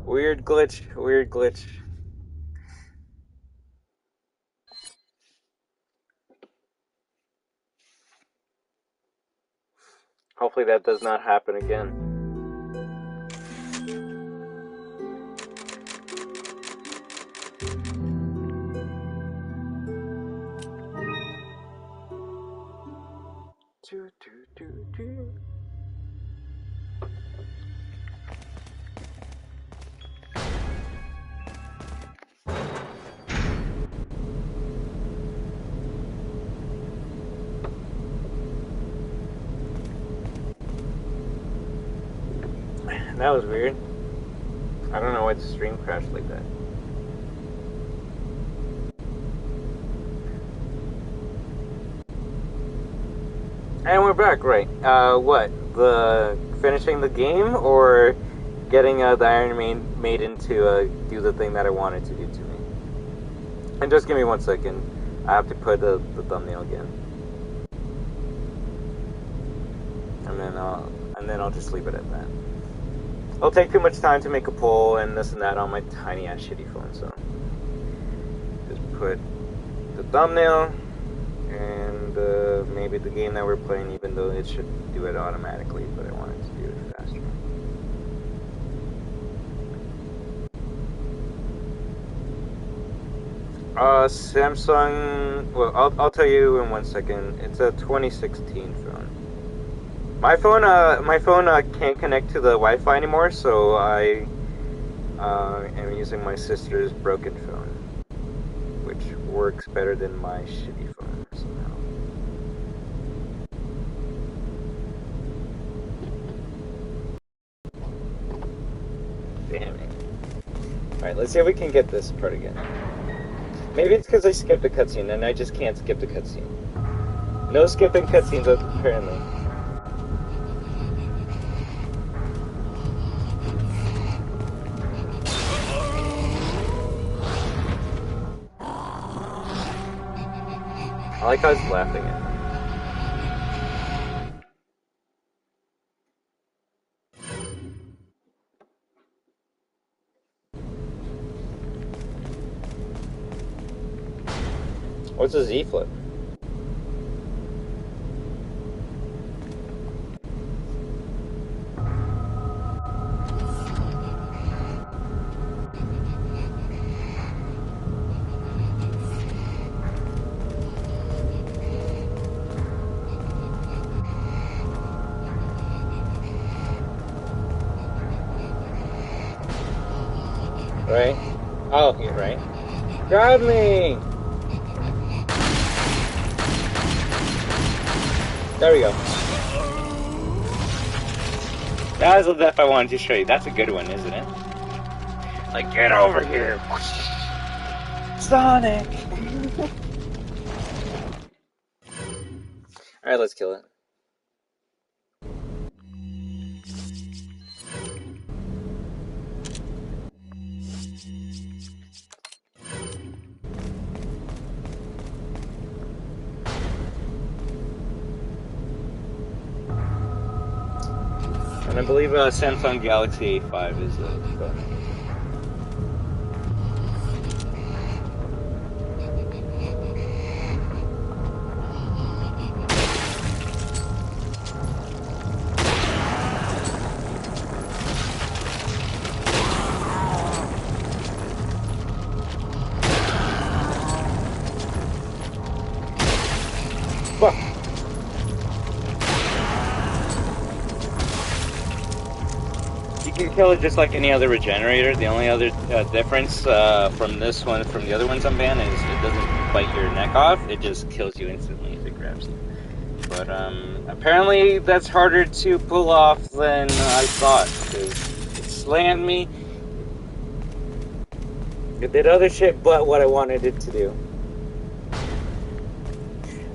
Weird glitch, weird glitch. Hopefully that does not happen again. That was weird. I don't know why the stream crashed like that. And we're back, right? What? Finishing the game or getting the Iron Maiden to do the thing that I wanted to do to me? And just give me 1 second. I have to put the thumbnail again, and then I'll just leave it at that. It'll take too much time to make a poll and this and that on my tiny ass shitty phone, so just put the thumbnail and maybe the game that we're playing, even though it should do it automatically, but I wanted to do it faster. Samsung, well, I'll tell you in 1 second. It's a 2016 phone. My phone can't connect to the Wi-Fi anymore, so I am using my sister's broken phone, which works better than my shitty phone somehow. Damn it. Alright, let's see if we can get this part again. Maybe it's because I skipped a cutscene, and I just can't skip the cutscene. No skipping cutscenes, apparently. I like how he's laughing at me. What's a Z-flip? Right? Oh, you're right. Grab me! There we go. That was the death I wanted to show you. That's a good one, isn't it? Like, get over here! Sonic! Alright, let's kill it. And I believe Samsung Galaxy A5 is the phone. Kill it just like any other regenerator. The only other difference from this one, from the other ones I'm banning, is it doesn't bite your neck off. It just kills you instantly if it grabs you. But apparently that's harder to pull off than I thought, because it slammed me. It did other shit but what I wanted it to do.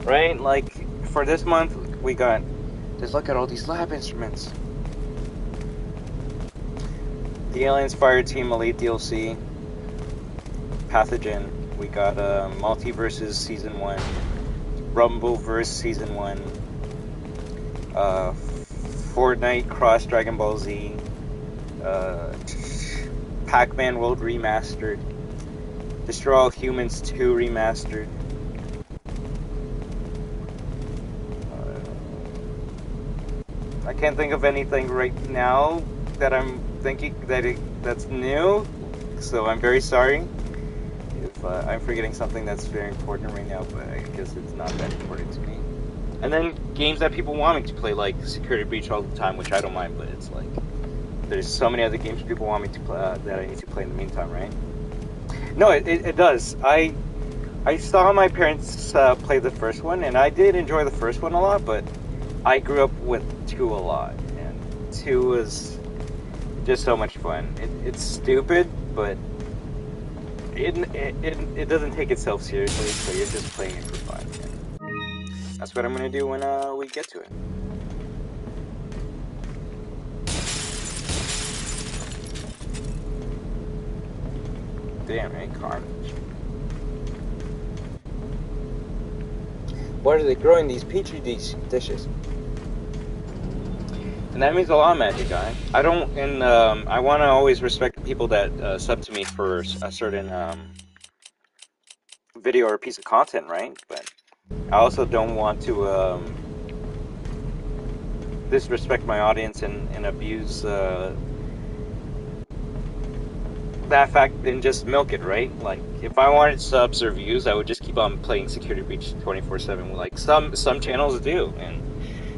Right? Like, for this month, we got... Just look at all these lab instruments. The Aliens Fireteam Elite DLC, Pathogen. We got Multiverses Season 1, Rumbleverse Season 1, Fortnite Cross Dragon Ball Z, Pac-Man World Remastered, Destroy All Humans 2 Remastered. I can't think of anything right now that I'm thinking that's new, so I'm very sorry if I'm forgetting something that's very important right now, but I guess it's not that important to me. And then games that people want me to play, like Security Breach all the time, which I don't mind, but it's like there's so many other games people want me to play that I need to play in the meantime, right? No, it does. I saw my parents play the first one, and I did enjoy the first one a lot, but I grew up with 2 a lot, and 2 was just so much fun. It's stupid, but it doesn't take itself seriously, so you're just playing it for fun. And that's what I'm gonna do when we get to it. Damn, right? Carnage. Why are they growing these petri dishes? And that means a lot, Magic Guy. I don't, and I want to always respect the people that sub to me for a certain video or piece of content, right? But I also don't want to disrespect my audience and abuse that fact and just milk it, right? Like, if I wanted subs or views, I would just keep on playing Security Breach 24/7, like some channels do, and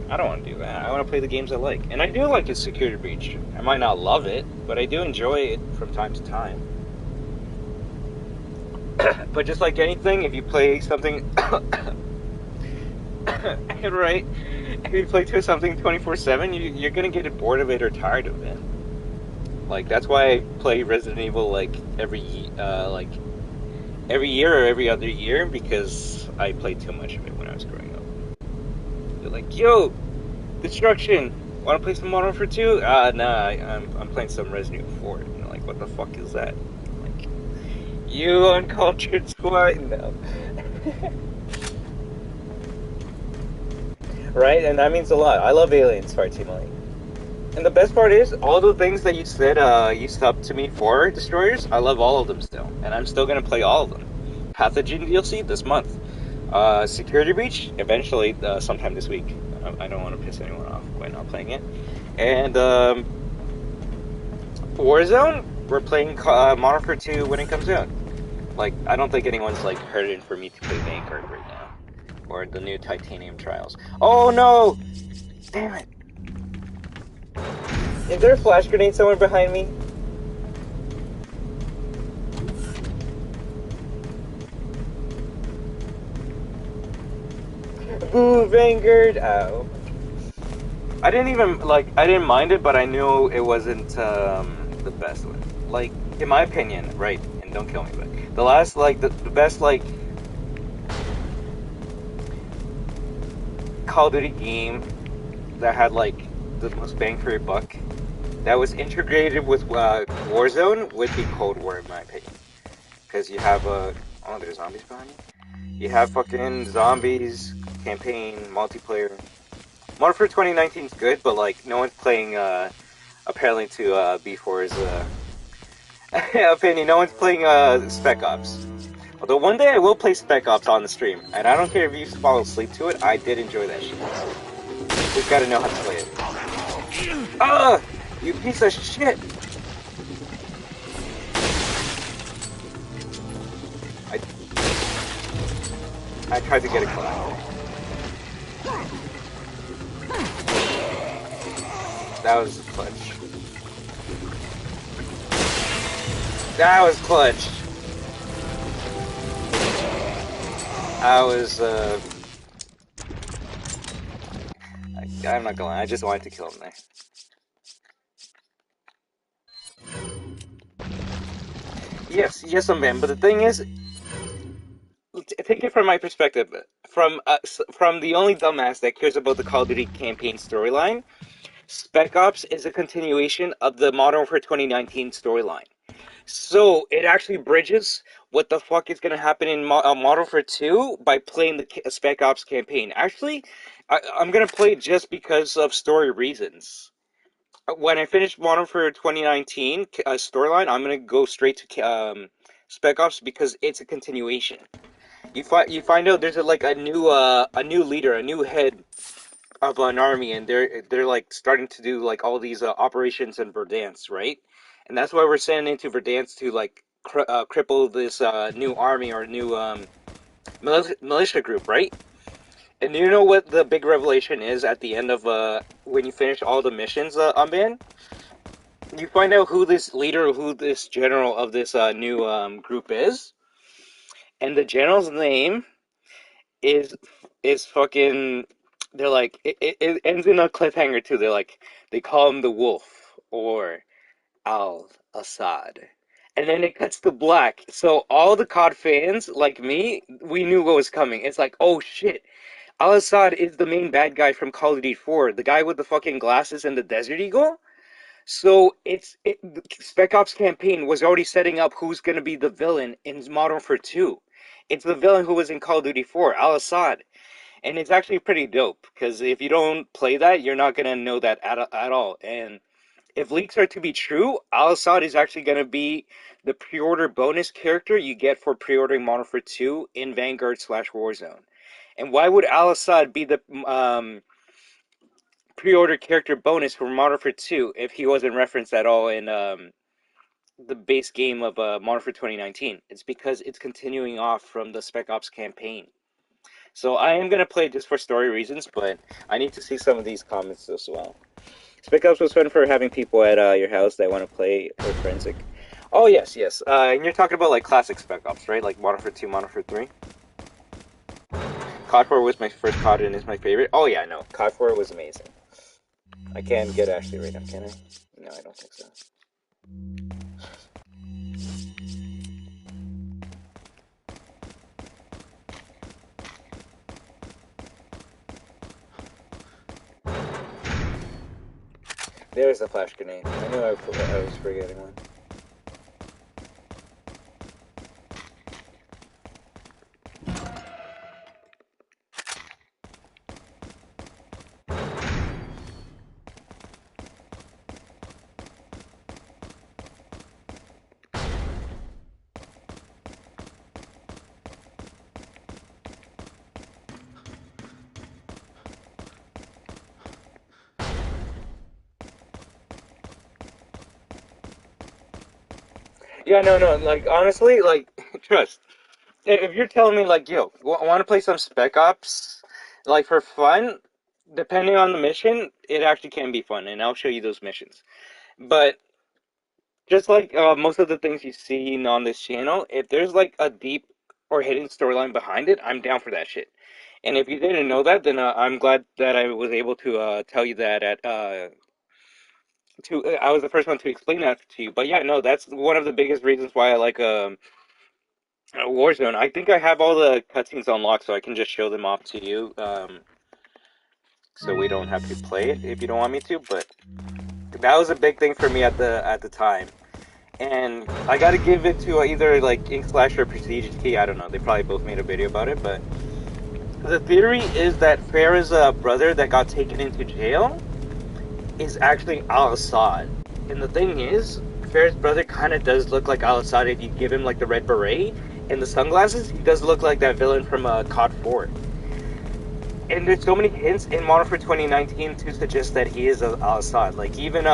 I don't want to do that. I want to play the games I like. And I do like a Security Breach. I might not love it, but I do enjoy it from time to time. But just like anything, if you play something... right? If you play to something 24/7, you're going to get bored of it or tired of it. Like, that's why I play Resident Evil, like, every year or every other year, because I played too much of it when I was growing up. They're like, yo, Destruction, wanna play some Modern Warfare 2? Nah, I'm playing some Resident Evil 4. And they're like, what the fuck is that? I'm like, you uncultured squad? No. Right? And that means a lot. I love Aliens far too much. And the best part is, all the things that you said you subbed to me for, Destroyers, I love all of them still. And I'm still gonna play all of them. Pathogen DLC this month. Security Breach, eventually, sometime this week. I don't want to piss anyone off by not playing it. And Warzone, we're playing Modern Warfare 2 when it comes out. Like, I don't think anyone's like hurting for me to play Vanguard right now, or the new Titanium Trials. Oh no! Damn it! Is there a flash grenade somewhere behind me? Ooh, Vanguard! Ow. I didn't mind it, but I knew it wasn't the best one. Like, in my opinion, right, and don't kill me, but the last, like, the best, like, Call of Duty game that had, like, the most bang for your buck, that was integrated with Warzone, would be Cold War, in my opinion. Because you have, oh, there's zombies behind you? You have fucking zombies, campaign, multiplayer. Modern Warfare 2019 is good, but like no one's playing. Apparently, to B4's opinion, no one's playing Spec Ops. Although one day I will play Spec Ops on the stream, and I don't care if you fall asleep to it. I did enjoy that shit. Just gotta know how to play it. Ah, you piece of shit! I tried to get a kill. That was clutch. That was clutch. I was, I'm not gonna lie, I just wanted to kill him there. Yes, I'm man, but the thing is, take it from my perspective, from the only dumbass that cares about the Call of Duty campaign storyline, Spec Ops is a continuation of the Modern Warfare 2019 storyline. So it actually bridges what the fuck is going to happen in Modern Warfare 2 by playing the Spec Ops campaign. Actually, I'm going to play it just because of story reasons. when I finish Modern Warfare 2019 storyline, I'm gonna go straight to Spec Ops because it's a continuation. You find out there's a new leader, a new head of an army, and they're like starting to do like all these operations in Verdansk, right? And that's why we're sending into Verdansk to like cripple this new army or new militia group, right? And do you know what the big revelation is at the end of when you finish all the missions, Unban? You find out who this leader, who this general of this new group is, and the general's name is fucking. They're like it ends in a cliffhanger too. They call him the Wolf or Al Assad, and then it cuts to black. So all the COD fans like me, we knew what was coming. It's like, oh shit, Al Assad is the main bad guy from Call of Duty 4, the guy with the fucking glasses and the Desert Eagle. So the Spec Ops campaign was already setting up who's going to be the villain in Modern Warfare 2. It's the villain who was in Call of Duty 4, Al Assad. And it's actually pretty dope, because if you don't play that, you're not going to know that at all. And if leaks are to be true, Al Assad is actually going to be the pre-order bonus character you get for pre-ordering Modern Warfare 2 in Vanguard/Warzone. And why would Al Assad be the pre-order character bonus for Modern Warfare 2 if he wasn't referenced at all in the base game of Modern Warfare 2019? It's because it's continuing off from the Spec Ops campaign. So I am going to play just for story reasons, but I need to see some of these comments as well. Spec Ops was fun for having people at your house that want to play or forensic. Oh, yes, yes. And you're talking about like classic Spec Ops, right? Like Modern Warfare 2, Modern Warfare 3? COD 4 was my first COD and is my favorite. Oh, yeah, no. COD 4 was amazing. I can't get Ashley right now, can I? No, I don't think so. There's the flash grenade. I knew I was forgetting one. Yeah, no, no, like, honestly, like, trust. If you're telling me, like, yo, want to play some Spec Ops, like, for fun, depending on the mission, it actually can be fun, and I'll show you those missions. But, just like most of the things you've seen on this channel, if there's, like, a deep or hidden storyline behind it, I'm down for that shit. And if you didn't know that, then I'm glad that I was able to tell you that I was the first one to explain that to you. But yeah, no, that's one of the biggest reasons why I like Warzone. I think I have all the cutscenes unlocked, so I can just show them off to you. So we don't have to play it if you don't want me to. But that was a big thing for me at the time, and I got to give it to either like Ink Slash or Prestige T. I don't know. They probably both made a video about it, but the theory is that Farah's brother that got taken into jail is actually Al Assad. And the thing is, Farah's brother kind of does look like Al Assad if you give him like the red beret and the sunglasses. He does look like that villain from COD 4. And there's so many hints in Modern Warfare 2019 to suggest that he is Al Assad. Like even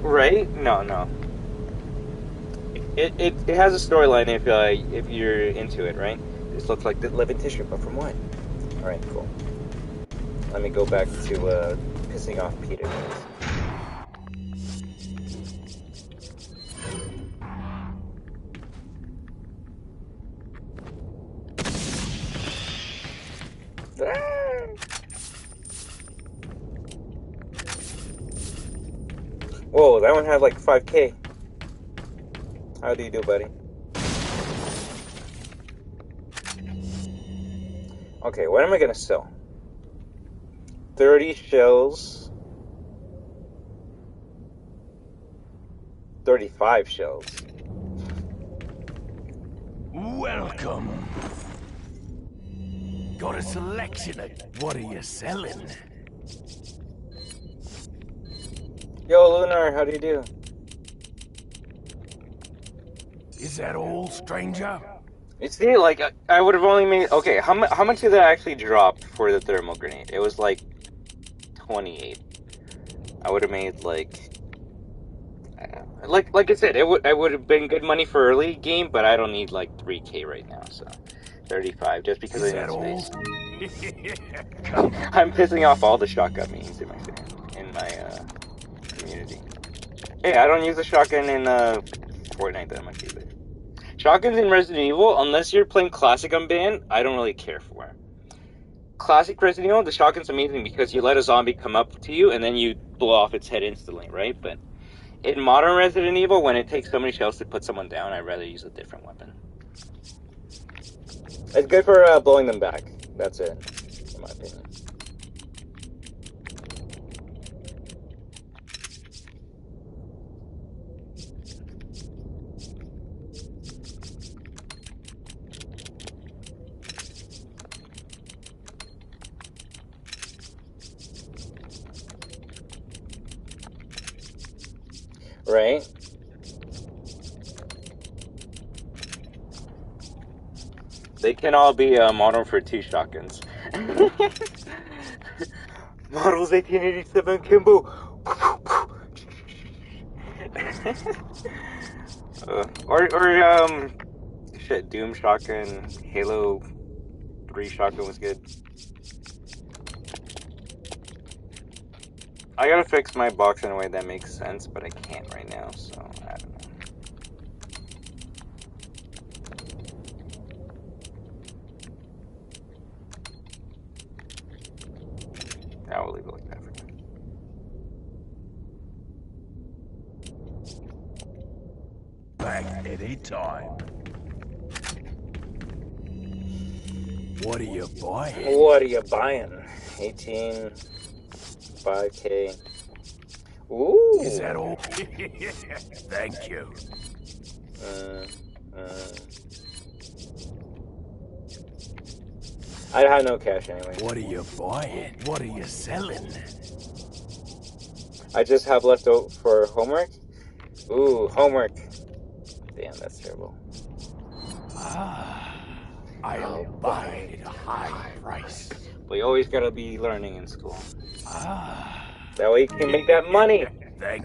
right? No, no. It has a storyline if you're into it, right? This looks like the living tissue, but from what? All right, cool. Let me go back to pissing off Peter, guys. Whoa, that one had like 5K. How do you do, buddy? Okay, what am I gonna sell? 30 shells. 35 shells. Welcome. Got a selection of what are you selling? Yo, Lunar, how do you do? Is that all, stranger? You see, like, I would have only made... Okay, how much did that actually drop for the thermal grenade? It was, like, 28. I would have made, like... Like I said, it would have been good money for early game, but I don't need, like, 3K right now, so... 35, just because I need space. I'm pissing off all the shotgun memes in my community. Hey, I don't use a shotgun in Fortnite that much either. Shotguns in Resident Evil, unless you're playing Classic Unbanned, I don't really care for. Classic Resident Evil, the shotgun's amazing because you let a zombie come up to you and then you blow off its head instantly, right? But in modern Resident Evil, when it takes so many shells to put someone down, I'd rather use a different weapon. It's good for blowing them back. That's it, in my opinion. Right? They can all be modeled for 2 shotguns. Models 1887 Kimbo. or shit, Doom shotgun, Halo 3 shotgun was good. I gotta fix my box in a way that makes sense, but I can't right now, so I don't know. I will leave it like that for now. Back anytime. What are you buying? What are you buying? 18, 5K. Ooh. Is that all? Thank you. I have no cash anyway. What are you buying? What are you selling? I just have left out for homework. Ooh, homework. Damn, that's terrible. I'll buy it at a high price. We always gotta be learning in school. That way you can make that money.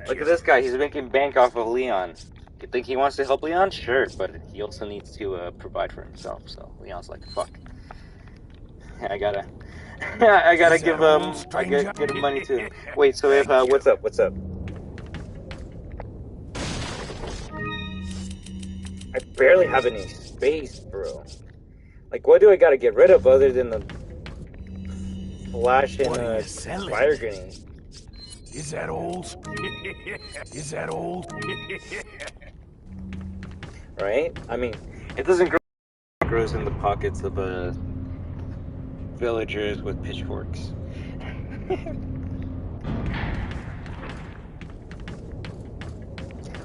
Look at this guy, he's making bank off of Leon. You think he wants to help Leon? Sure, but he also needs to provide for himself. So Leon's like, fuck. I gotta give him, get him money too. Wait, so if, what's up? I barely have any space, bro. Like, what do I gotta get rid of other than the flash and fire grenade? Is that all? Is that all? Right? I mean, it doesn't grow. It grows in the pockets of villagers with pitchforks.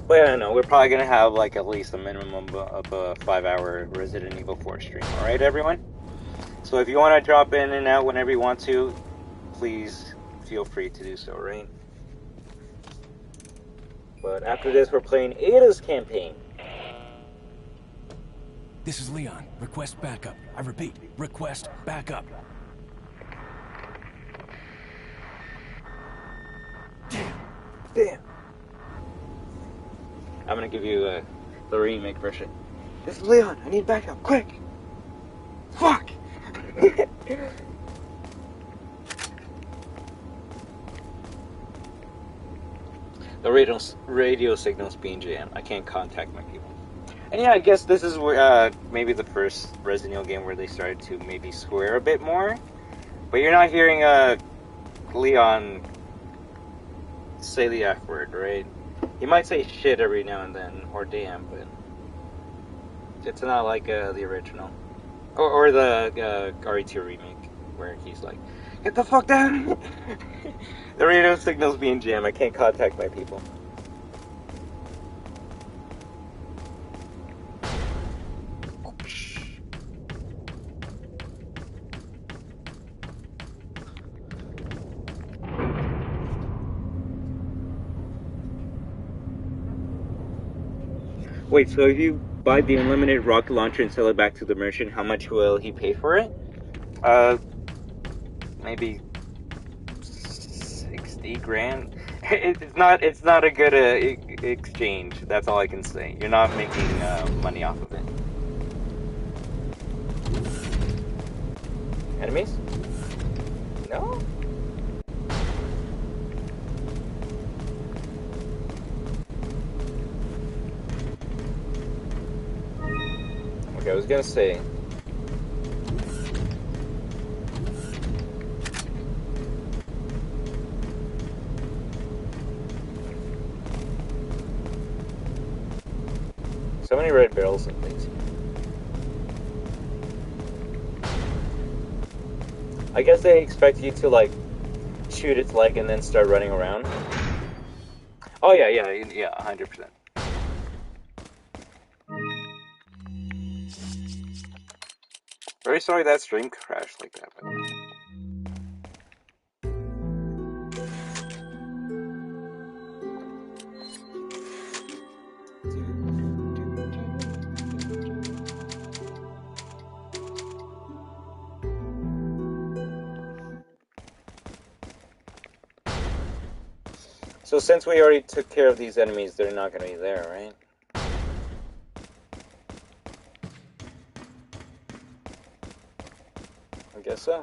But I don't know, we're probably gonna have like at least a minimum of a 5-hour Resident Evil 4 stream. Alright, everyone? So if you want to drop in and out whenever you want to, please feel free to do so, right? But after this, we're playing Ada's campaign. This is Leon. Request backup. I repeat, request backup. Damn. I'm gonna give you the remake version. This is Leon. I need backup. Quick. Fuck. The radio signal's being jammed. I can't contact my people. And yeah, I guess this is where maybe the first Resident Evil game where they started to maybe swear a bit more. But you're not hearing Leon say the F word, right? He might say shit every now and then, or damn, but it's not like the original. Or the RE2 remake, where he's like, get the fuck down! The radio signal's being jammed, I can't contact my people. Wait, so if you buy the unlimited rocket launcher and sell it back to the merchant, how much will he pay for it? Maybe 60 grand. It's not a good exchange. That's all I can say. You're not making money off of it. Enemies? No? Okay, I was gonna say. So many red barrels and things. I guess they expect you to, like, shoot its leg and then start running around. Oh, yeah, 100%. Very sorry that stream crashed like that, by the way. So since we already took care of these enemies, they're not going to be there, right? I guess so.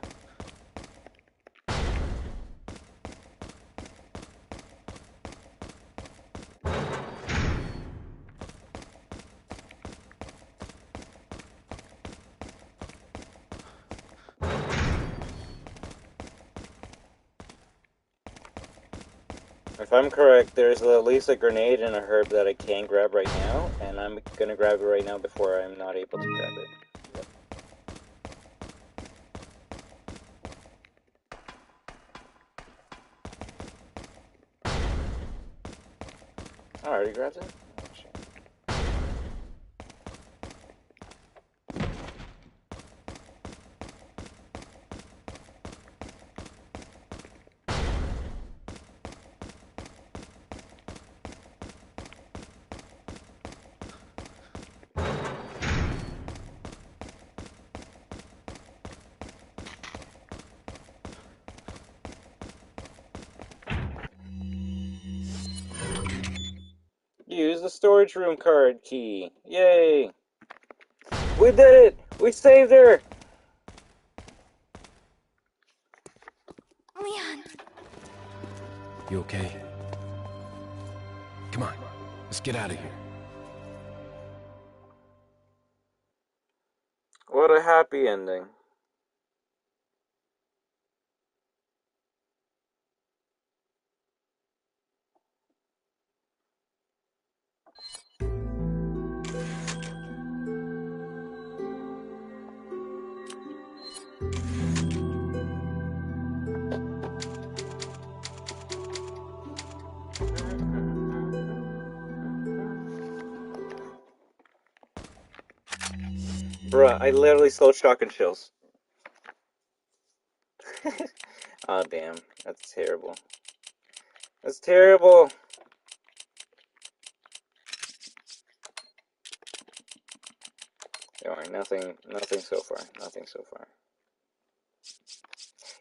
If I'm correct, there's at least a grenade and a herb that I can grab right now, and I'm gonna grab it right now before I'm not able to grab it. Yep. I already grabbed it? Oh, shit. Use the storage room card key. Yay! We did it! We saved her! Leon. You okay? Come on, let's get out of here. What a happy ending. Bruh, I literally stole shotgun shells. Oh, damn. That's terrible. That's terrible. Don't worry, nothing so far. Nothing so far.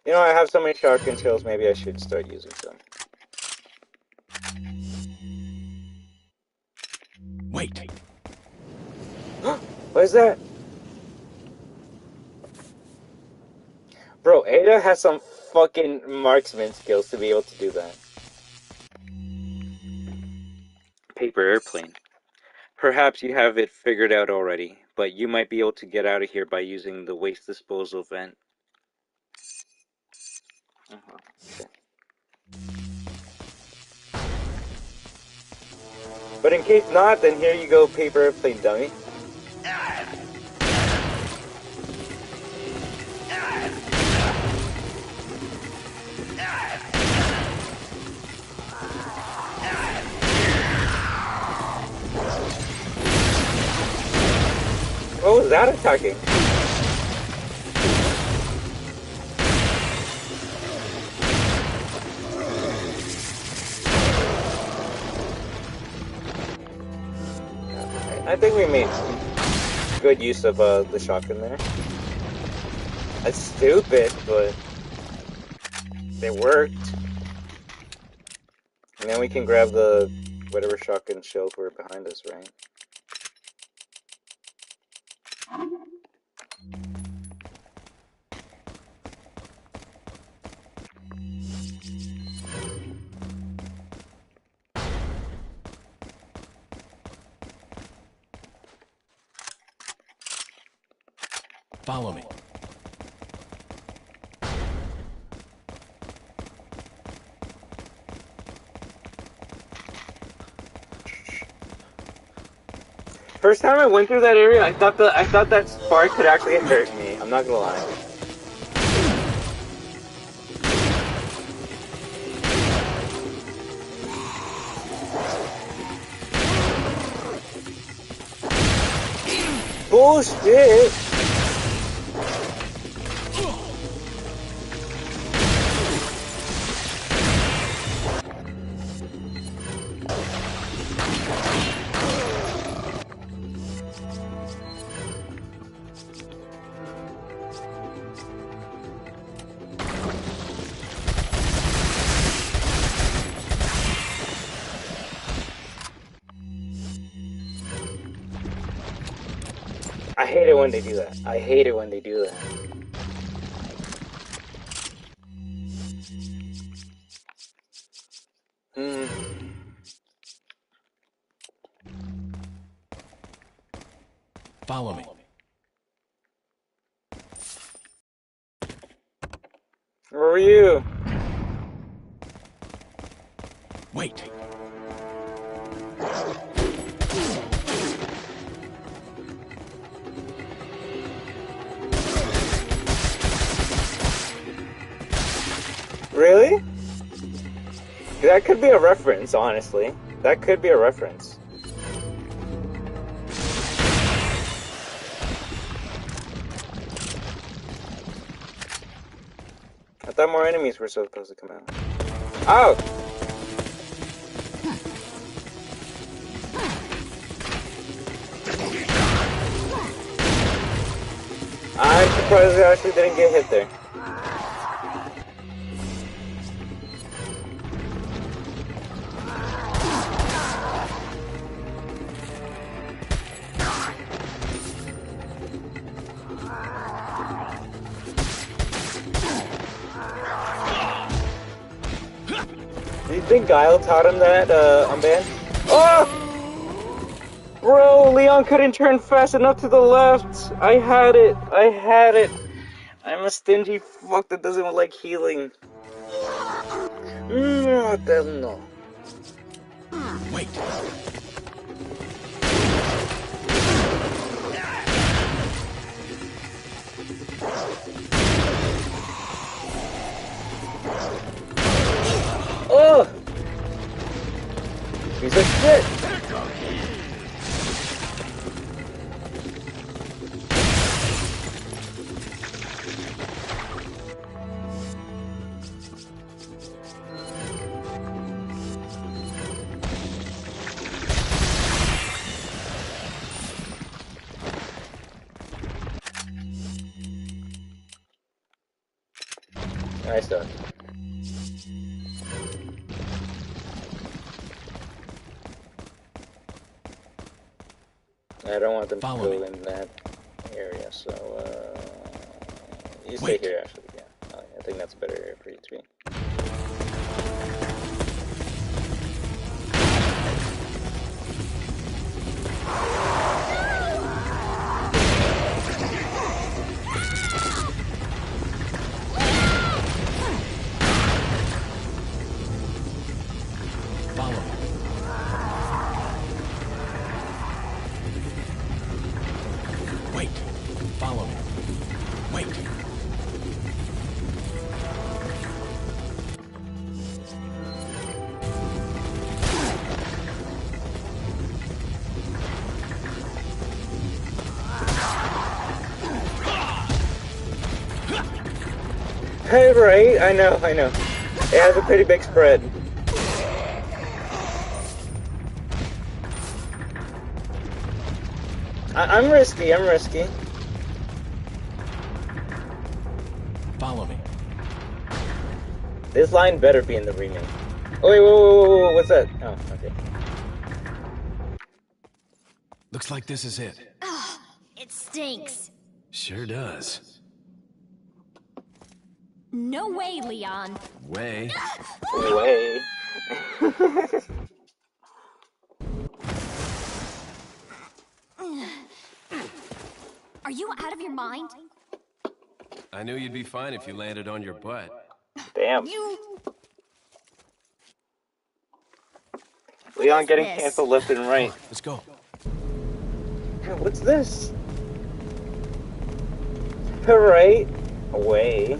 You know, I have so many shotgun shells, maybe I should start using some. Wait. What is that? Bro, Ada has some fucking marksman skills to be able to do that. Paper airplane. Perhaps you have it figured out already, but you might be able to get out of here by using the waste disposal vent. Okay. But in case not, then here you go, paper airplane dummy. What was that attacking? I think we made good use of the shotgun there. That's stupid, but it worked. And then we can grab the whatever shotgun shells were behind us, right? Follow me. First time I went through that area, I thought that spark could actually hurt me. I'm not gonna lie. Bullshit! I hate it when they do that. I hate it when they do that. Follow me. Where were you? Wait. Really? That could be a reference, honestly. That could be a reference. I thought more enemies were supposed to come out. Oh! I'm surprised I actually didn't get hit there. Do you think Guile taught him that, unbanned? Oh! Bro, Leon couldn't turn fast enough to the left. I had it. I had it. I'm a stingy fuck that doesn't like healing. No, no. Wait. Oh! Piece of shit! Nice done. I don't want them to go in that area, so you stay here actually, yeah. I think that's a better area for you to be. Hey, right, I know. It has a pretty big spread. I'm risky, I'm risky. Follow me. This line better be in the remake. Oh, wait, whoa, what's that? Oh, okay. Looks like this is it. Ugh, it stinks. Sure does. No way, Leon. Way. Way. Are you out of your mind? I knew you'd be fine if you landed on your butt. Damn. You... Leon getting this? canceled left and right. Come on, let's go. What's this? Right away.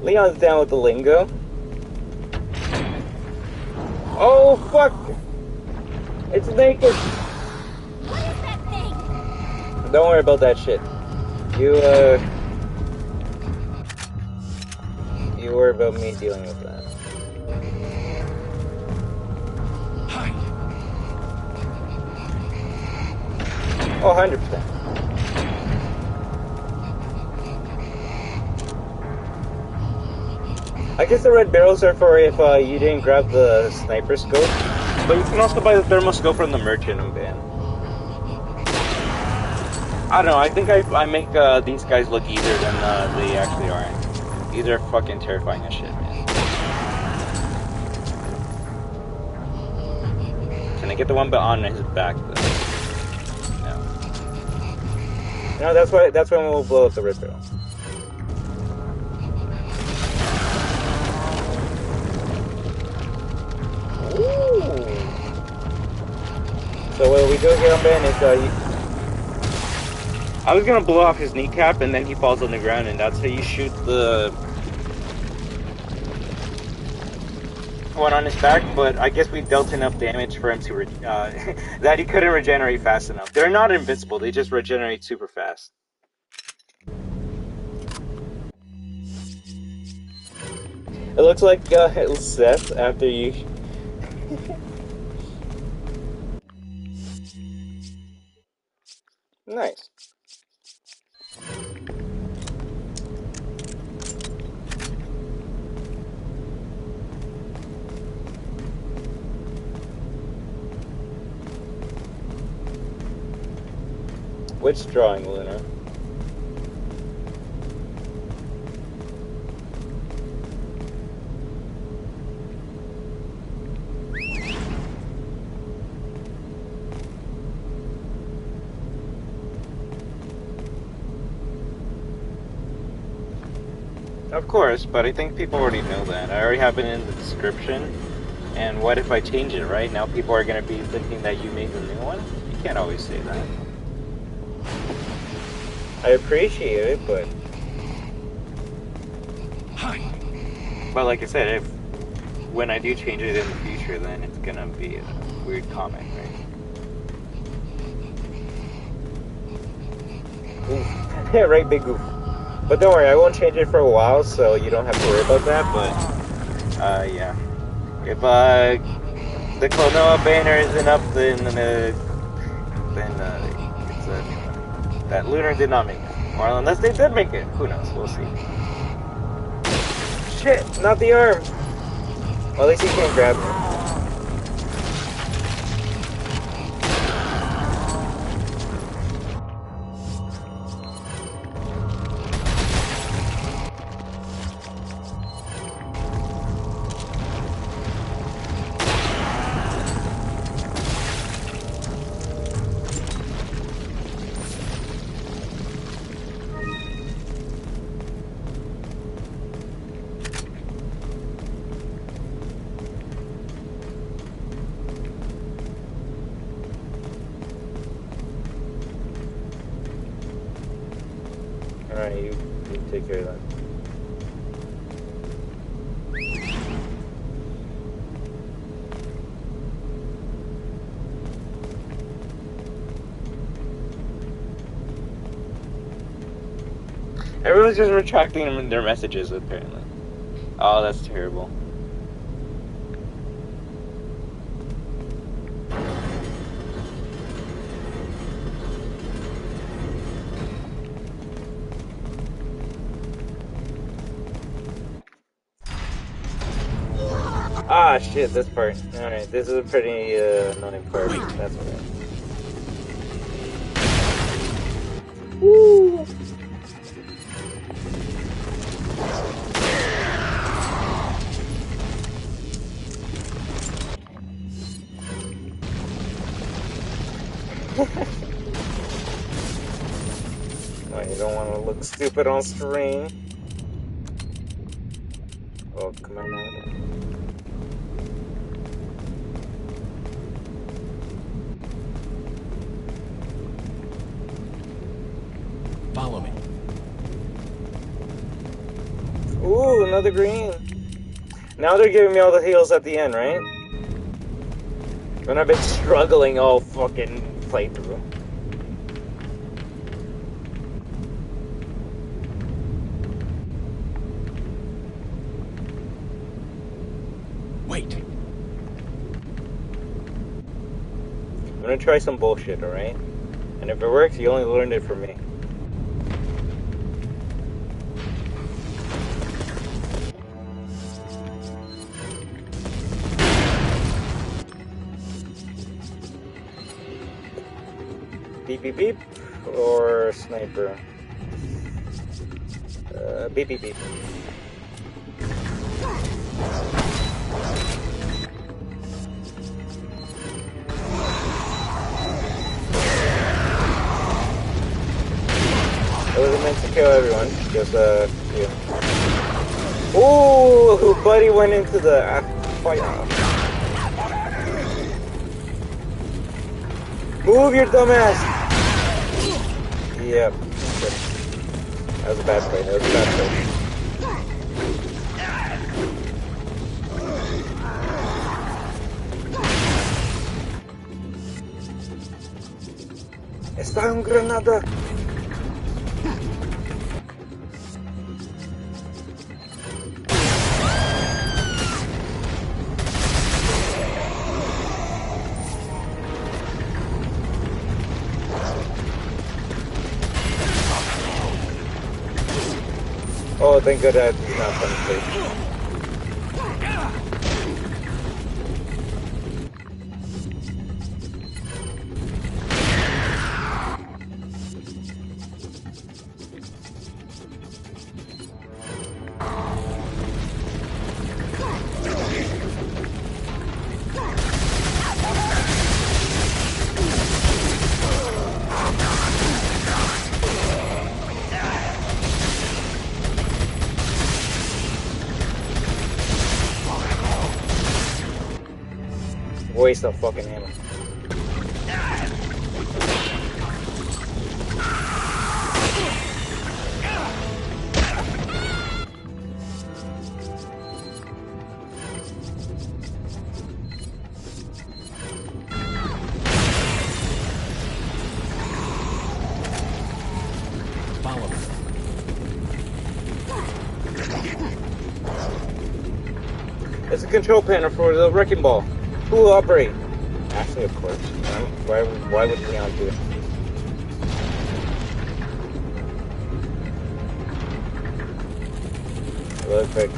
Leon's down with the lingo. Oh fuck! It's naked. What is that thing? Don't worry about that shit. You worry about me dealing with that. Hi. Oh, 100%. I guess the red barrels are for if you didn't grab the sniper scope. But you can also buy the thermal scope from the merchant and ban. I don't know, I think I make these guys look easier than they actually are. These are fucking terrifying as shit, man. Can I get the one but on his back though? No. No, that's when we'll blow up the red barrel. Ooh. So what we do here on Ben is I was gonna blow off his kneecap and then he falls on the ground and that's how you shoot the one on his back, but I guess we dealt enough damage for him to that he couldn't regenerate fast enough. They're not invincible, they just regenerate super fast. It looks like Seth after you nice. Which drawing, Luna? Of course, but I think people already know that. I already have it in the description. And what if I change it, right? Now people are going to be thinking that you made the new one? You can't always say that. I appreciate it, but... Hi. But like I said, if when I do change it in the future, then it's going to be a weird comment, right? Oof. Right, big goof. But don't worry, I won't change it for a while, so you don't have to worry about that, but, yeah. If, the Klonoa banner isn't up, then it's, that Lunar did not make it. Or unless they did make it, who knows, we'll see. Shit, not the arm! Well, at least he can't grab me. Alright, you take care of that. Everyone's just retracting their messages, apparently. Oh, that's terrible. Ah, shit, this part. Alright, this is a pretty annoying part. That's okay. Woo! No, you don't want to look stupid on screen. Oh, come on now. Follow me. Ooh, another green. Now they're giving me all the heals at the end, right? When I've been struggling all fucking playthrough. Wait. I'm gonna try some bullshit, alright? And if it works, you only learned it from me. Beep beep beep, or sniper? Beep beep beep. It wasn't meant to kill everyone, just you. Ooh, buddy went into the fight. Move your dumb ass! Yep. That was a bad play. That was a bad play. Está un granada. Oh, thank God that is not fun to play. Waste of fucking ammo. Follow me. It's a control panel for the wrecking ball. Who will operate? Actually, of course. Why would Leon do it? Really quick.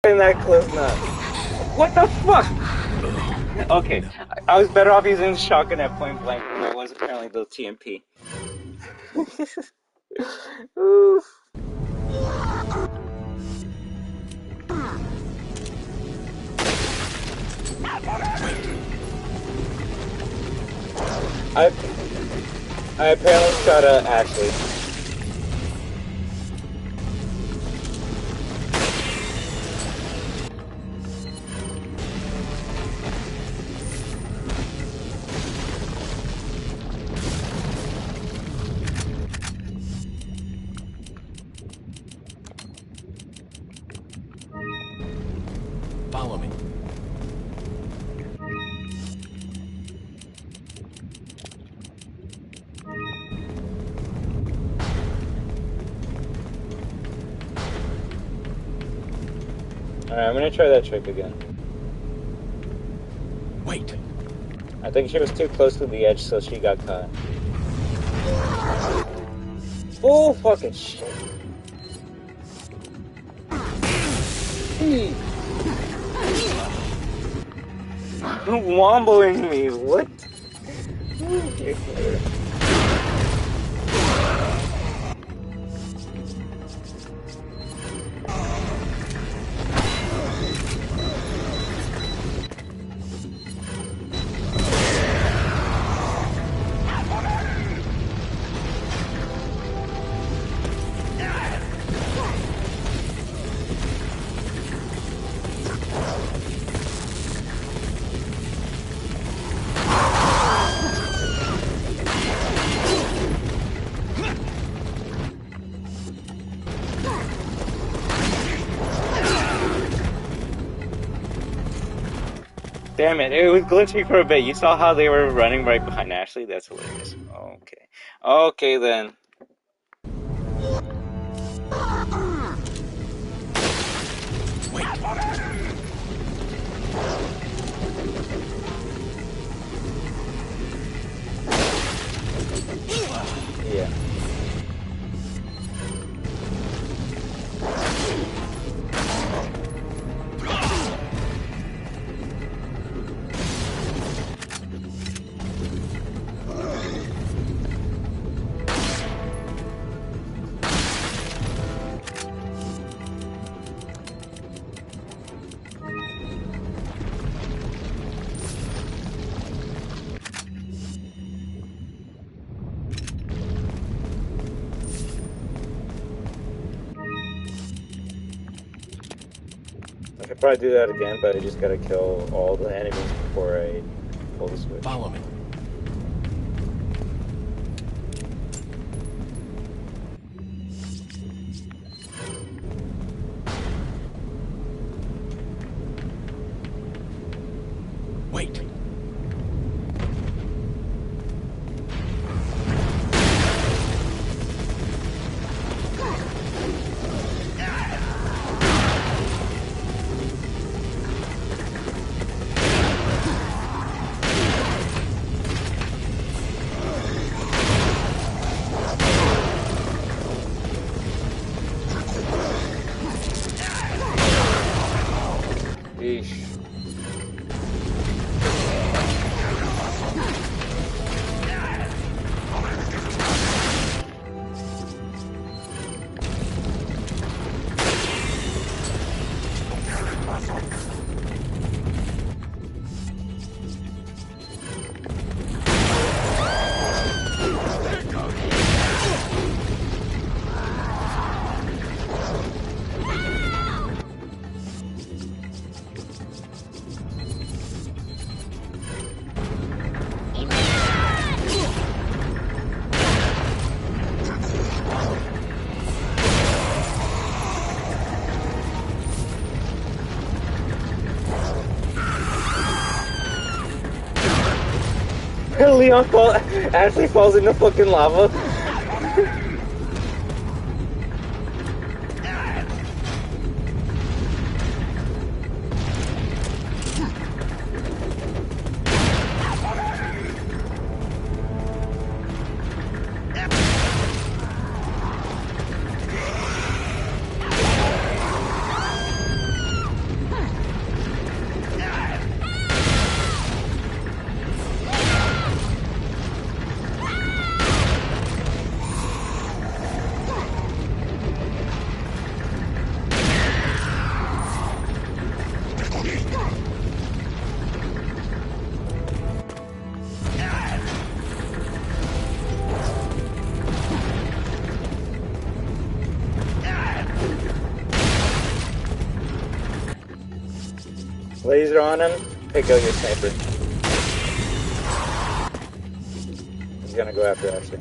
And that close enough. What the fuck? Okay, I was better off using the shotgun at point blank than I was apparently the TMP. Oof. I apparently shot Ashley. Follow me. Alright, I'm gonna try that trick again. Wait. I I think she was too close to the edge, so she got caught. Oh, fucking shit. Womboing me, what? Damn it, it was glitching for a bit. You saw how they were running right behind Ashley? That's hilarious. Okay. Okay then. Yeah. I could probably do that again, but I just gotta kill all the enemies before I pull the switch. Follow me. Wait. Yeesh. Leon Ashley falls into fucking lava. Laser on him, pick out your sniper. He's gonna go after Ashley.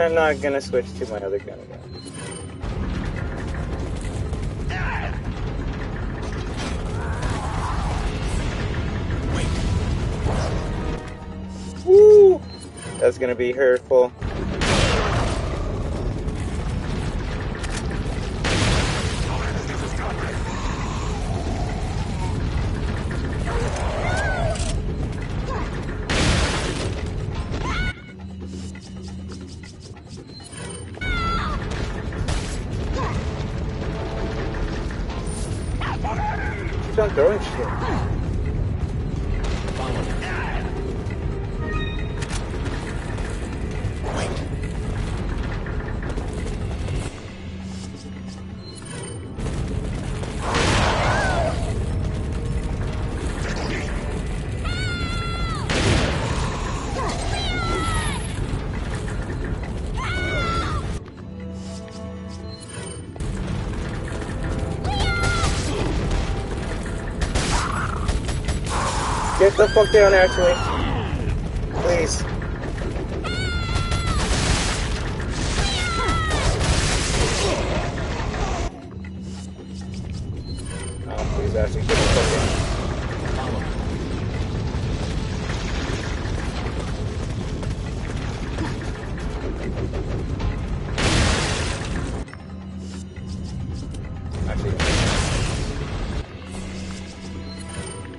I'm not gonna switch to my other gun again. Woo! That's gonna be hurtful. keeps on throwing shit. Follow me. Wait. Get the fuck down, actually. Please. Oh, please, actually, get the fuck down. Follow me. Actually,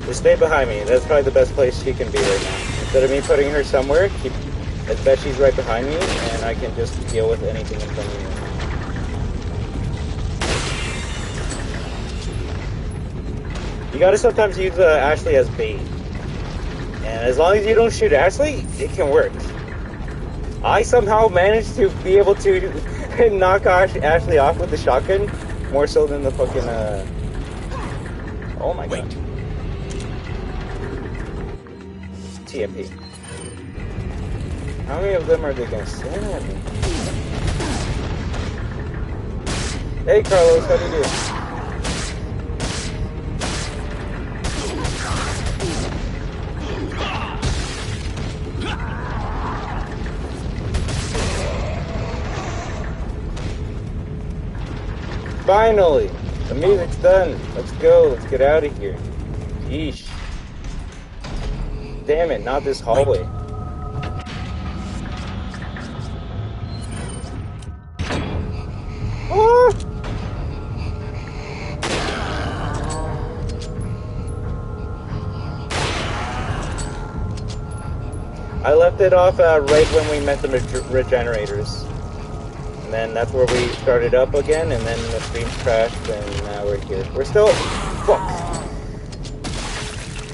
just stay behind me. That's probably the best place she can be right now. Instead of me putting her somewhere, I bet she's right behind me, and I can just deal with anything in front of me. You gotta sometimes use Ashley as bait. And as long as you don't shoot Ashley, it can work. I somehow managed to be able to knock Ashley off with the shotgun, more so than the fucking, oh my god. TMP. How many of them are they gonna send at me? Hey Carlos, how do you do? Finally! The music's done. Let's go. Let's get out of here. Yeesh. Damn it, not this hallway. Oh! I left it off right when we met the regenerators. And then that's where we started up again, and then the streams crashed, and now we're here. We're still... Fuck!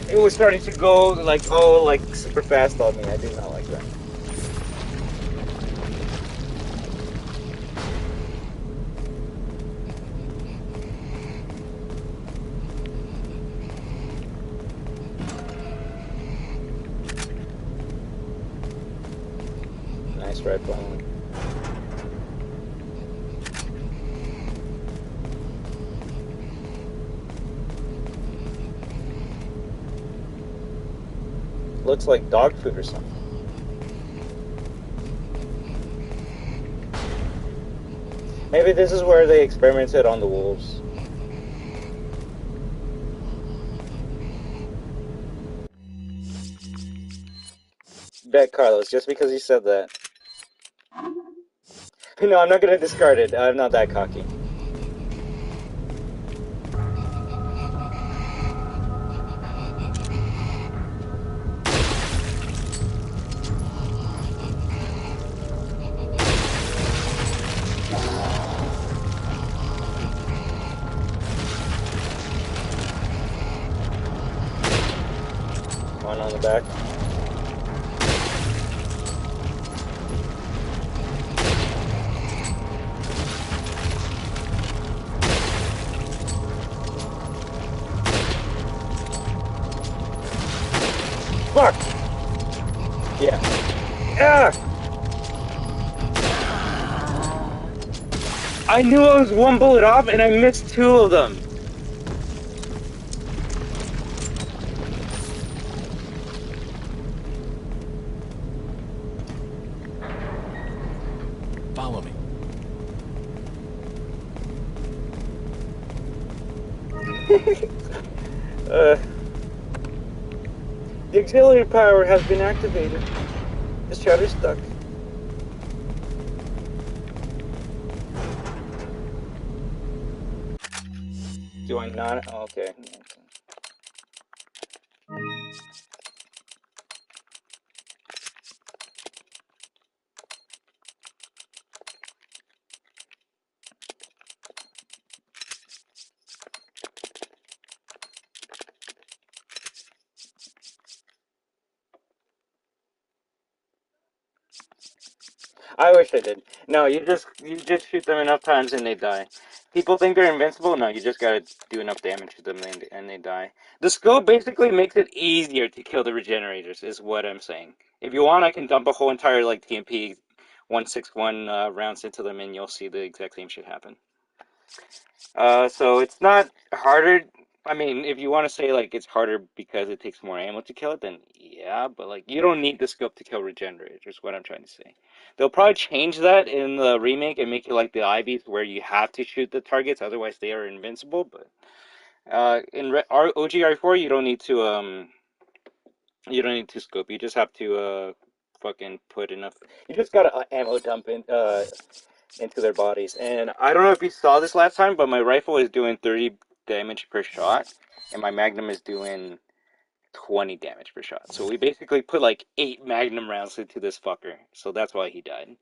It was starting to go, like, oh, like, super fast on me. I do not like that. Nice rifle. Looks like dog food or something. Maybe this is where they experimented on the wolves. Bet Carlos, just because you said that. No, I'm not gonna discard it. I'm not that cocky. One on the back. Fuck! Yeah. Ah! I knew I was one bullet off and I missed two of them. Follow me. The auxiliary power has been activated. The shutter's stuck. Do I not? Oh, okay. I wish I did. No, you just shoot them enough times and they die. People think they're invincible. No, you just gotta do enough damage to them and they die. The scope basically makes it easier to kill the regenerators, is what I'm saying. If you want, I can dump a whole entire like TMP 161 rounds into them, and you'll see the exact same shit happen. So it's not harder. I mean, if you want to say like it's harder because it takes more ammo to kill it, then yeah, but like you don't need the scope to kill regenerators, is what I'm trying to say. They'll probably change that in the remake and make it like the IVs where you have to shoot the targets, otherwise they are invincible. But OGR4 you don't need to scope. You just have to fucking put enough. You just gotta ammo dump into their bodies. And I don't know if you saw this last time, but my rifle is doing 30 damage per shot, and my Magnum is doing 20 damage per shot. So we basically put like 8 Magnum rounds into this fucker. So that's why he died.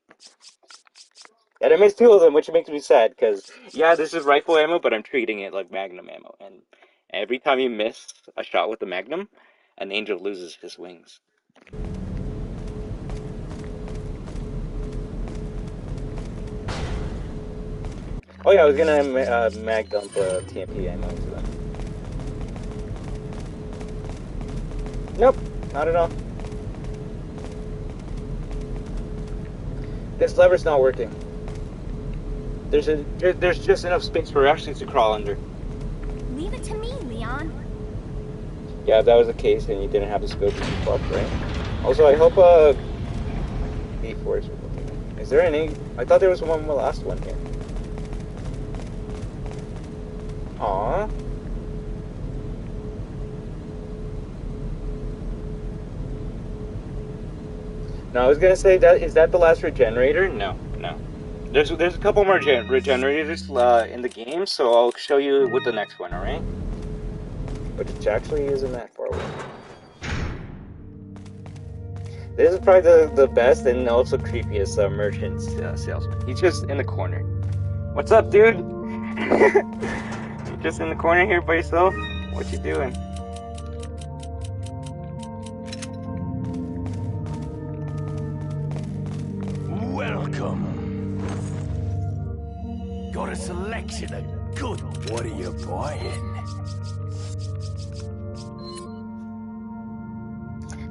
And I missed 2 of them, which makes me sad, because, yeah, this is rifle ammo, but I'm treating it like Magnum ammo. And every time you miss a shot with the Magnum, an angel loses his wings. Oh yeah, I was gonna mag dump TMP ammo into them. Nope, not at all. This lever's not working. There's just enough space for Ashley to crawl under. Leave it to me, Leon. Yeah, if that was the case, then you didn't have the scope, you'd be fucked, right? Also, I hope B4 is working. Is there any? I thought there was one last one here. Aww. No, I was gonna say is that the last regenerator? No. There's a couple more regenerators in the game, so I'll show you with the next one, alright? But it actually isn't that far away. This is probably the best and also creepiest merchant salesman. He's just in the corner. What's up, dude? You're just in the corner here by yourself? What you doing? Welcome. Got a selection of good. What are you buying?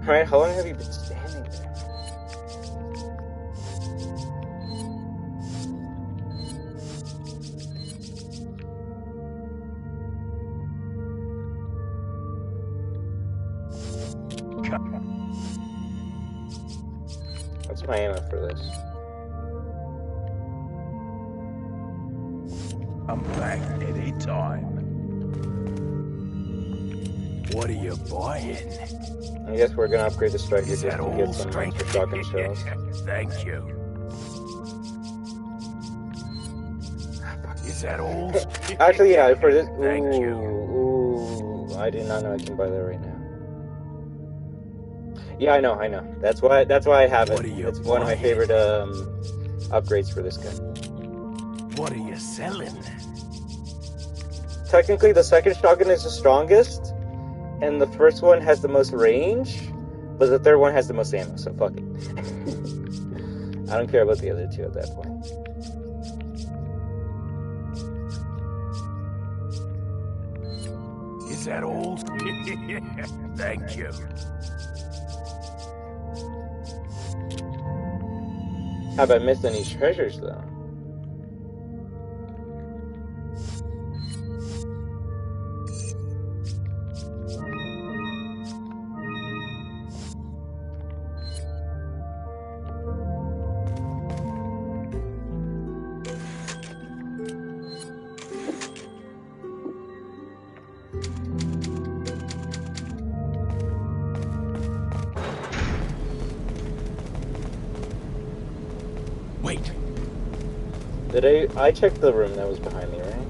Alright, how long have you been standing there? What's my ammo for this? I'm back anytime. What are you buying? I guess we're gonna upgrade the striker just to that get all some strength? extra shotgun shells. Thank you. Is that all? Actually, yeah, for this. Thank you. Ooh, I did not know I can buy that right now. Yeah, I know. That's why I have it. It's one of my favorite upgrades for this gun. What are you selling? Technically, the second shotgun is the strongest, and the first one has the most range, but the third one has the most ammo, so fuck it. I don't care about the other two at that point. Is that all? Thank you. Have I missed any treasures, though? Wait. I checked the room that was behind me, right?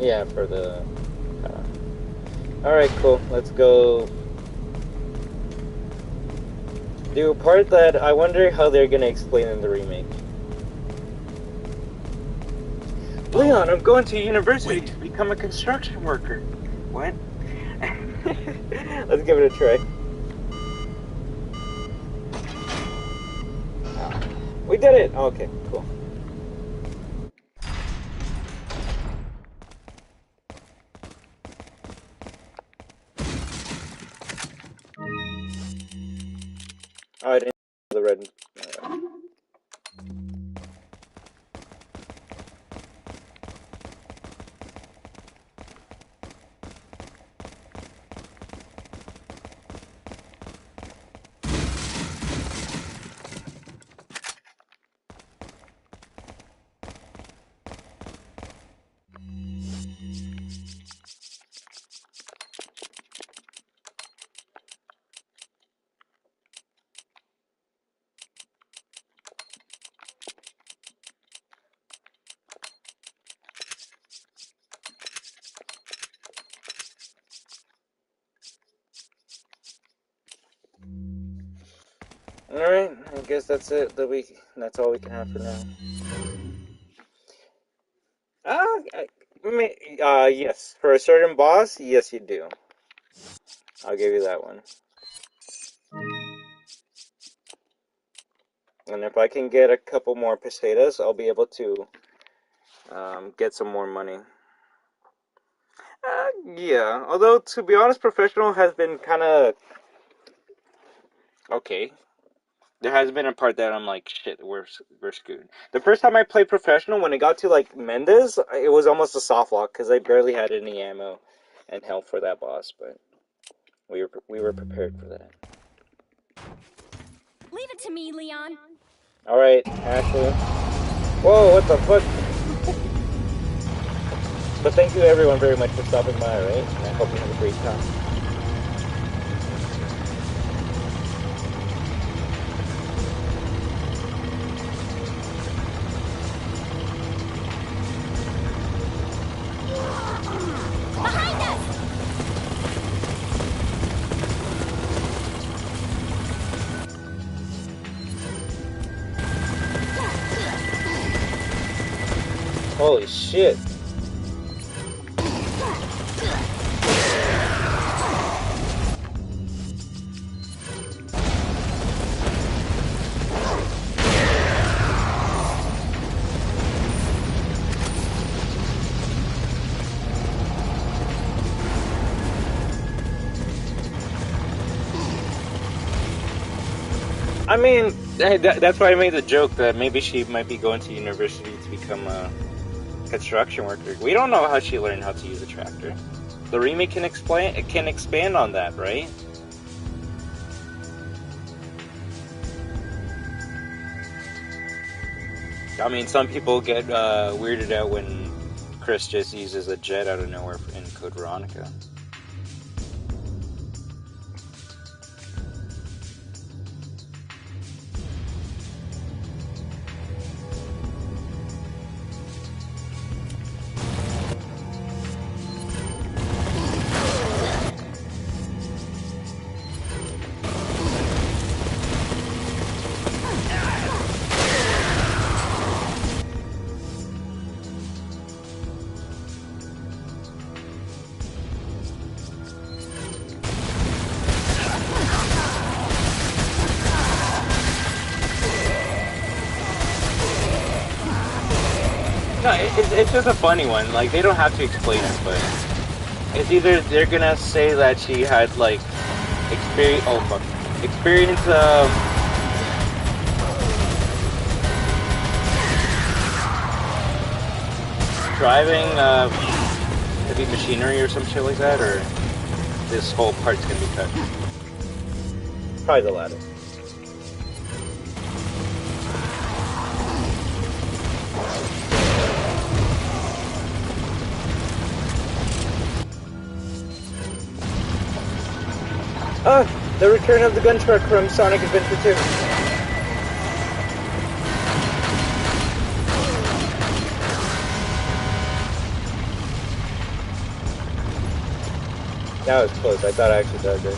Yeah, for the... Alright, cool. Let's go... do a part that I wonder how they're gonna explain in the remake. Leon, I'm going to university to become a construction worker. What? Let's give it a try. We did it! Okay, cool. Oh, I didn't the red. Alright, I guess that's it. That's all we can have for now. Yes. For a certain boss, yes you do. I'll give you that one. And if I can get a couple more pesetas, I'll be able to get some more money. Yeah. Although, to be honest, professional has been kind of okay. There has been a part that I'm like, shit, we're screwed. The first time I played professional, when it got to like Mendez, it was almost a soft lock because I barely had any ammo and health for that boss. But we were prepared for that. Leave it to me, Leon. All right, Ashley. Whoa, what the fuck? But thank you everyone very much for stopping by, right? And I hope you have a great time. Behind us! Holy shit. I mean, that's why I made the joke that maybe she might be going to university to become a construction worker. We don't know how she learned how to use a tractor. The remake can expand on that, right? I mean, some people get weirded out when Chris just uses a jet out of nowhere in Code Veronica. No, it's just a funny one. Like, they don't have to explain it, but it's either they're gonna say that she had, like, experience, driving, heavy machinery or some shit like that, or this whole part's gonna be cut. Probably the latter. Ah, the return of the gun truck from Sonic Adventure 2. That was close. I thought I actually died there.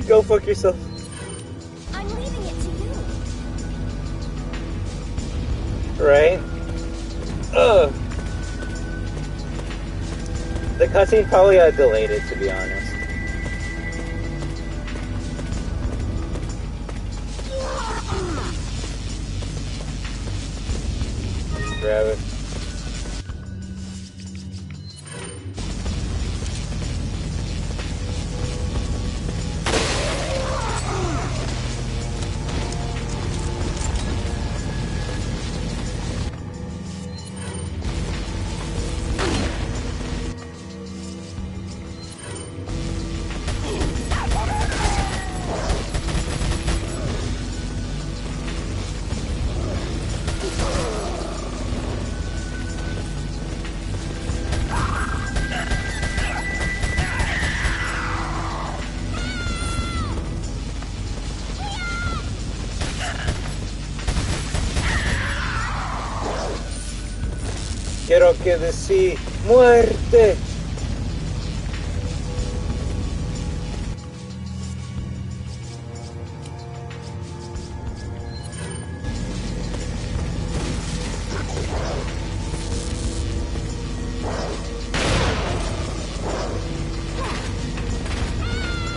Go fuck yourself. I'm leaving it to you. Right? Ugh. The cutscene probably delayed it, to be honest. Grab it. 'Quiero que decir muerte.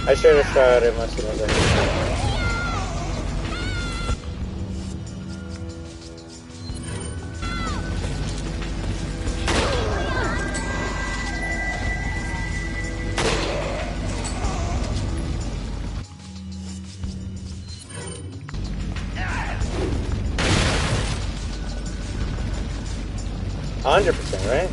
I should have shot him as soon as I hit. 100%, right?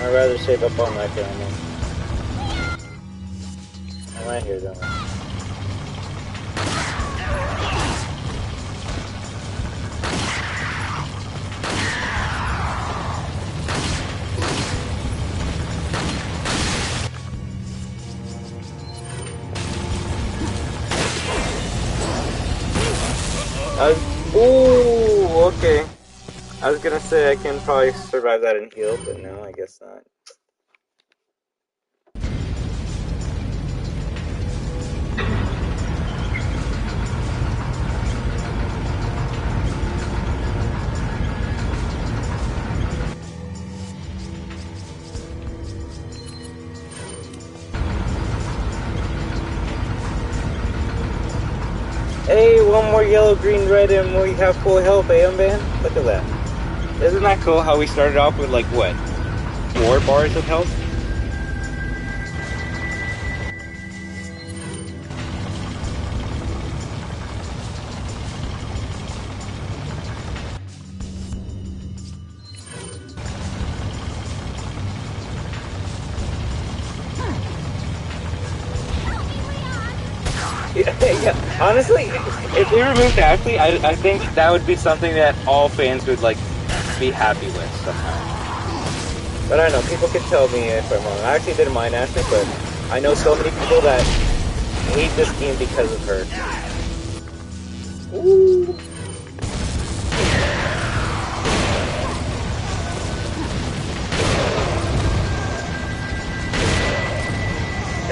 I'd rather save up on that camera. I'm right here, don't I? Ooh, okay. I was gonna say I can probably survive that and heal, but no, I guess not. Hey, one more yellow, green, red, and we have full health, man. Look at that. Isn't that cool how we started off with, like, what? 4 bars of health? Yeah, honestly, if they removed Ashley, I think that would be something that all fans would, like, be happy with somehow. But I don't know, people can tell me if I'm wrong. I actually didn't mind Ashley, but I know so many people that hate this game because of her. Ooh.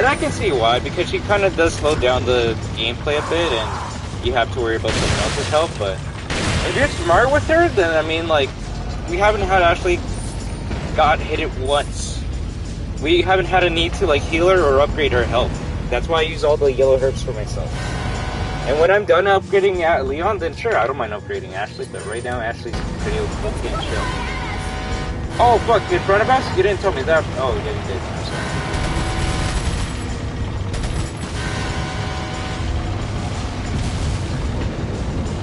And I can see why, because she kind of does slow down the gameplay a bit, and you have to worry about someone else's health, but if you're smart with her, then, I mean, like, we haven't had actually got hit it once. We haven't had a need to, like, heal her or upgrade her health. That's why I use all the yellow herbs for myself. And when I'm done upgrading Leon, then sure, I don't mind upgrading Ashley, but right now, Ashley's pretty okay and chill. Oh, fuck, in front of us? You didn't tell me that. Oh, yeah, you did. I'm sorry.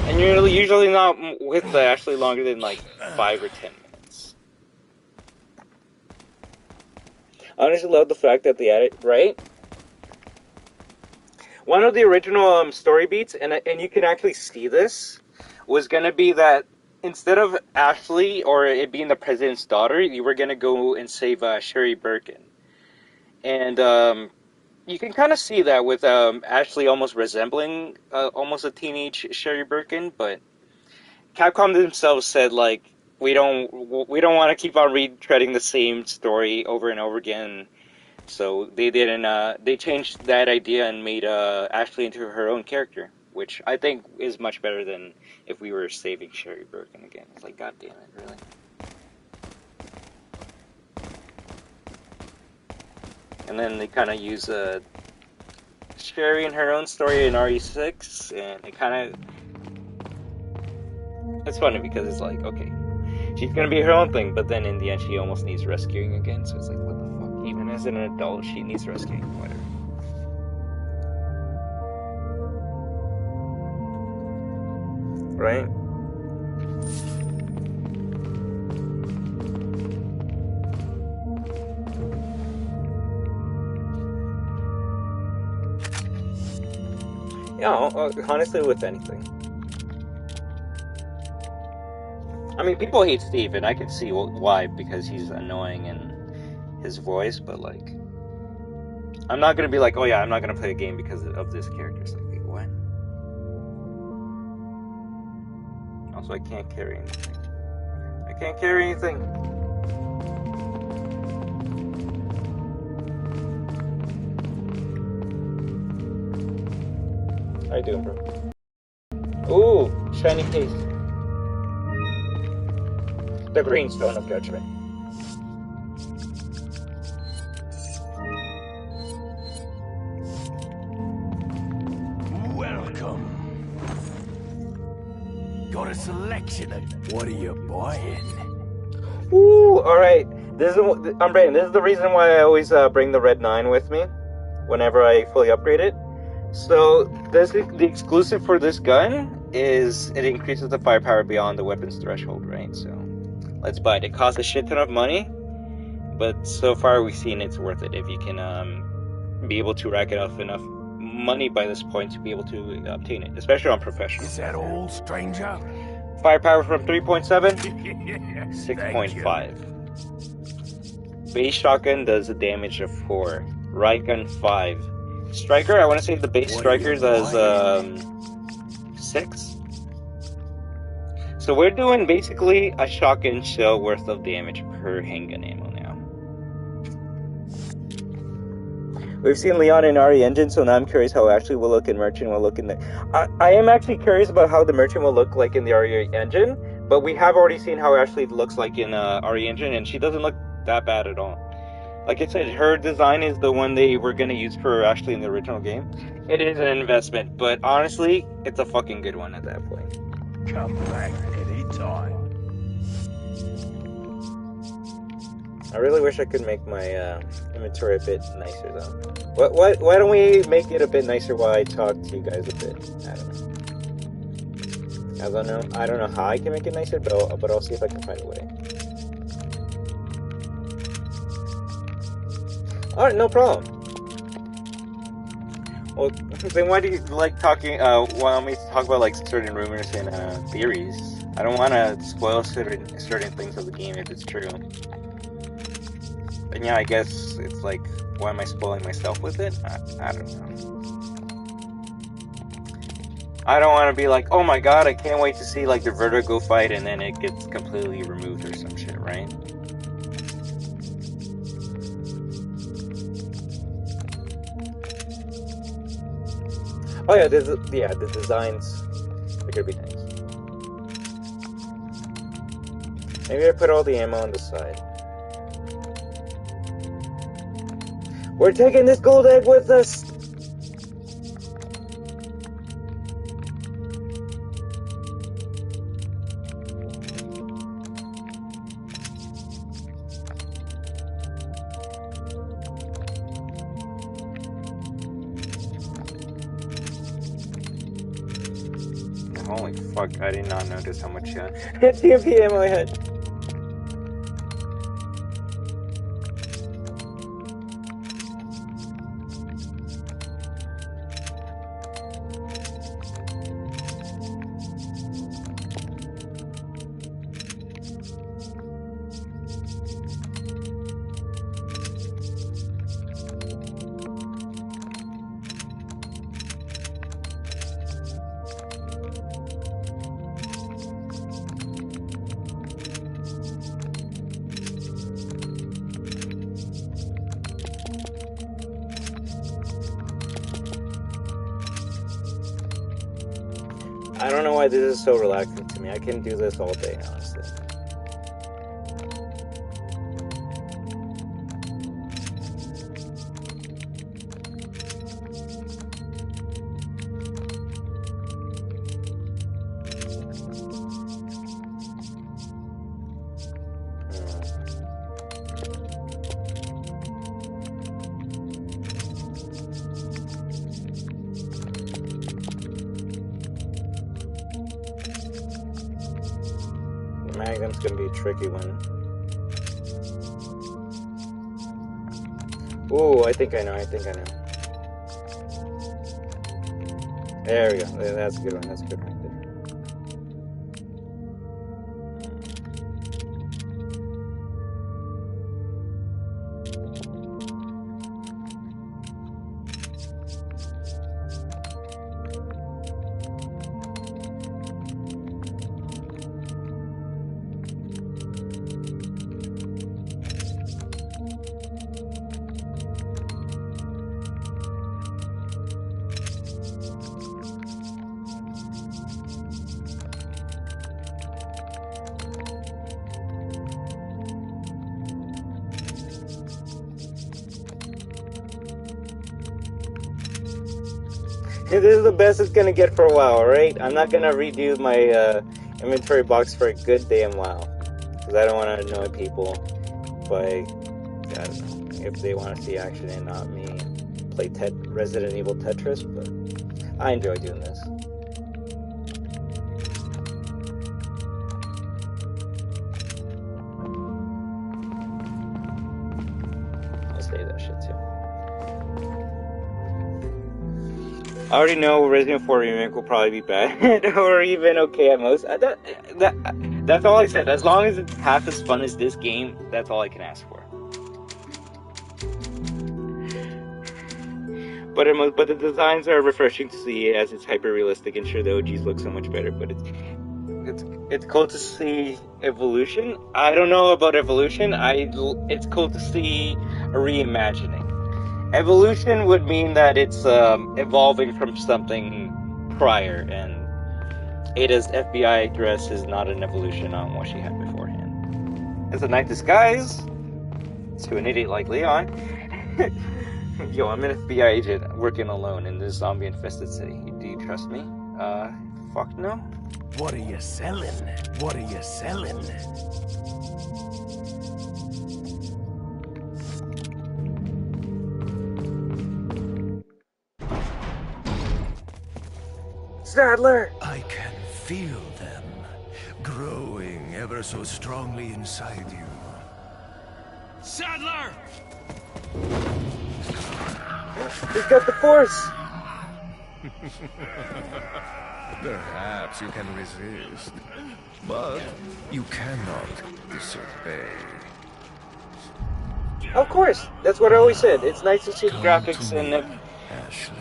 And you're usually not with Ashley longer than like 5 or 10 minutes. I honestly love the fact that they added, right? One of the original story beats, and you can actually see this, was going to be that instead of Ashley or it being the president's daughter, you were going to go and save Sherry Birkin. And you can kind of see that with Ashley almost resembling almost a teenage Sherry Birkin, but Capcom themselves said, like, we don't want to keep on retreading the same story over and over again. So they didn't. They changed that idea and made Ashley into her own character, which I think is much better than if we were saving Sherry Birkin again. It's like, god damn it, really. And then they kind of use Sherry in her own story in RE6, and it kind of... It's funny because it's like, okay, she's gonna be her own thing, but then in the end she almost needs rescuing again, so it's like, what the fuck? Even as an adult, she needs rescuing, whatever. Right? Yeah, honestly, with anything. I mean, people hate Steve, and I can see why, because he's annoying and his voice, but, like, I'm not gonna be like, oh yeah, I'm not gonna play a game because of this character. It's like, wait, what? Also, I can't carry anything. I can't carry anything. How you doing, bro? Ooh, shiny case. The green stone of judgment. Welcome. Got a selection of... What are you buying? Ooh, alright. I'm Brayden. This is the reason why I always bring the Red 9 with me whenever I fully upgrade it. So, the exclusive for this gun is it increases the firepower beyond the weapon's threshold, right? So, let's buy it. It costs a shit ton of money, but so far we've seen it's worth it if you can be able to rack it up enough money by this point to be able to obtain it, especially on professional. Is that all, stranger? Firepower from 3.7, 6.5. Base shotgun does a damage of 4. Riot gun 5. Striker, I want to say the base striker does 6. So we're doing basically a shotgun shell worth of damage per handgun ammo now. We've seen Leon in RE Engine, so now I'm curious how Ashley will look and Merchant will look in the... I am actually curious about how the Merchant will look like in the RE Engine, but we have already seen how Ashley looks like in RE Engine, and she doesn't look that bad at all. Like I said, her design is the one they were going to use for Ashley in the original game. It is an investment, but honestly, it's a fucking good one at that point. Come back anytime. I really wish I could make my inventory a bit nicer, though. Why don't we make it a bit nicer while I talk to you guys a bit? I don't know. I don't know how I can make it nicer, but I'll see if I can find a way. Alright, no problem. Well, then why do you like talking, want me to talk about, like, certain rumors and, theories? I don't want to spoil certain things of the game if it's true. And yeah, I guess it's like, why am I spoiling myself with it? I don't know. I don't want to be like, oh my god, I can't wait to see, like, the Vertigo fight, and then it gets completely removed or some shit, right? Oh yeah, the designs are gonna be nice. Maybe I put all the ammo on the side. We're taking this gold egg with us! Holy fuck, I did not notice how much TMP ammo I had. I don't know why this is so relaxing to me. I can do this all day, honestly. Magnum's gonna be a tricky one. Ooh, I think I know. There we go. That's a good one. That's a good one right there. This is the best it's gonna get for a while, right? I'm not gonna redo my inventory box for a good damn while, because I don't want to annoy people by, I don't know, if they want to see action and not me play Resident Evil Tetris, but I enjoy doing this. I'll say that shit too. I already know Resident Evil 4 Remake will probably be bad, or even okay at most. That's all I said. As long as it's half as fun as this game, that's all I can ask for. But the designs are refreshing to see, as it's hyper realistic, and sure the OGs look so much better. But it's cool to see evolution. I don't know about evolution. It's cool to see a reimagining. Evolution would mean that it's evolving from something prior, and Ada's FBI dress is not an evolution on what she had beforehand. It's a nice disguise to an idiot like Leon. Yo, I'm an FBI agent working alone in this zombie-infested city. Do you trust me? Fuck no. What are you selling? What are you selling? Sadler! I can feel them growing ever so strongly inside you. Sadler! He's got the force! Perhaps you can resist, but you cannot disobey. Of course! That's what I always said. It's nice to see the graphics and... Ashley.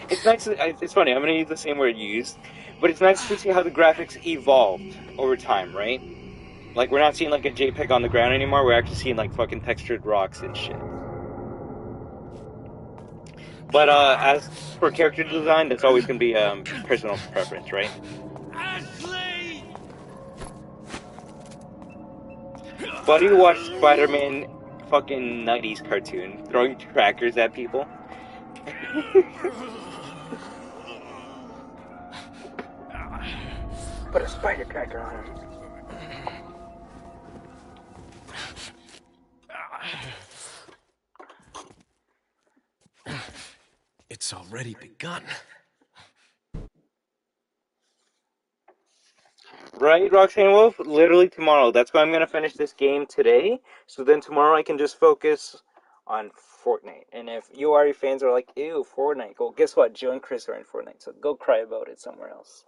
It's nice to, it's funny, I'm gonna use the same word you used, but it's nice to see how the graphics evolved over time, right? Like, we're not seeing like a JPEG on the ground anymore, we're actually seeing like fucking textured rocks and shit. But as for character design, that's always going to be personal preference, right? Ashley! Buddy watched Spider-Man fucking 90s cartoon throwing crackers at people. Put a spider cracker on him. It's already begun. Right, Roxanne Wolf? Literally tomorrow. That's why I'm gonna finish this game today. So then tomorrow I can just focus on Fortnite. And if URE fans are like, ew, Fortnite, well, guess what? Joe and Chris are in Fortnite, so go cry about it somewhere else.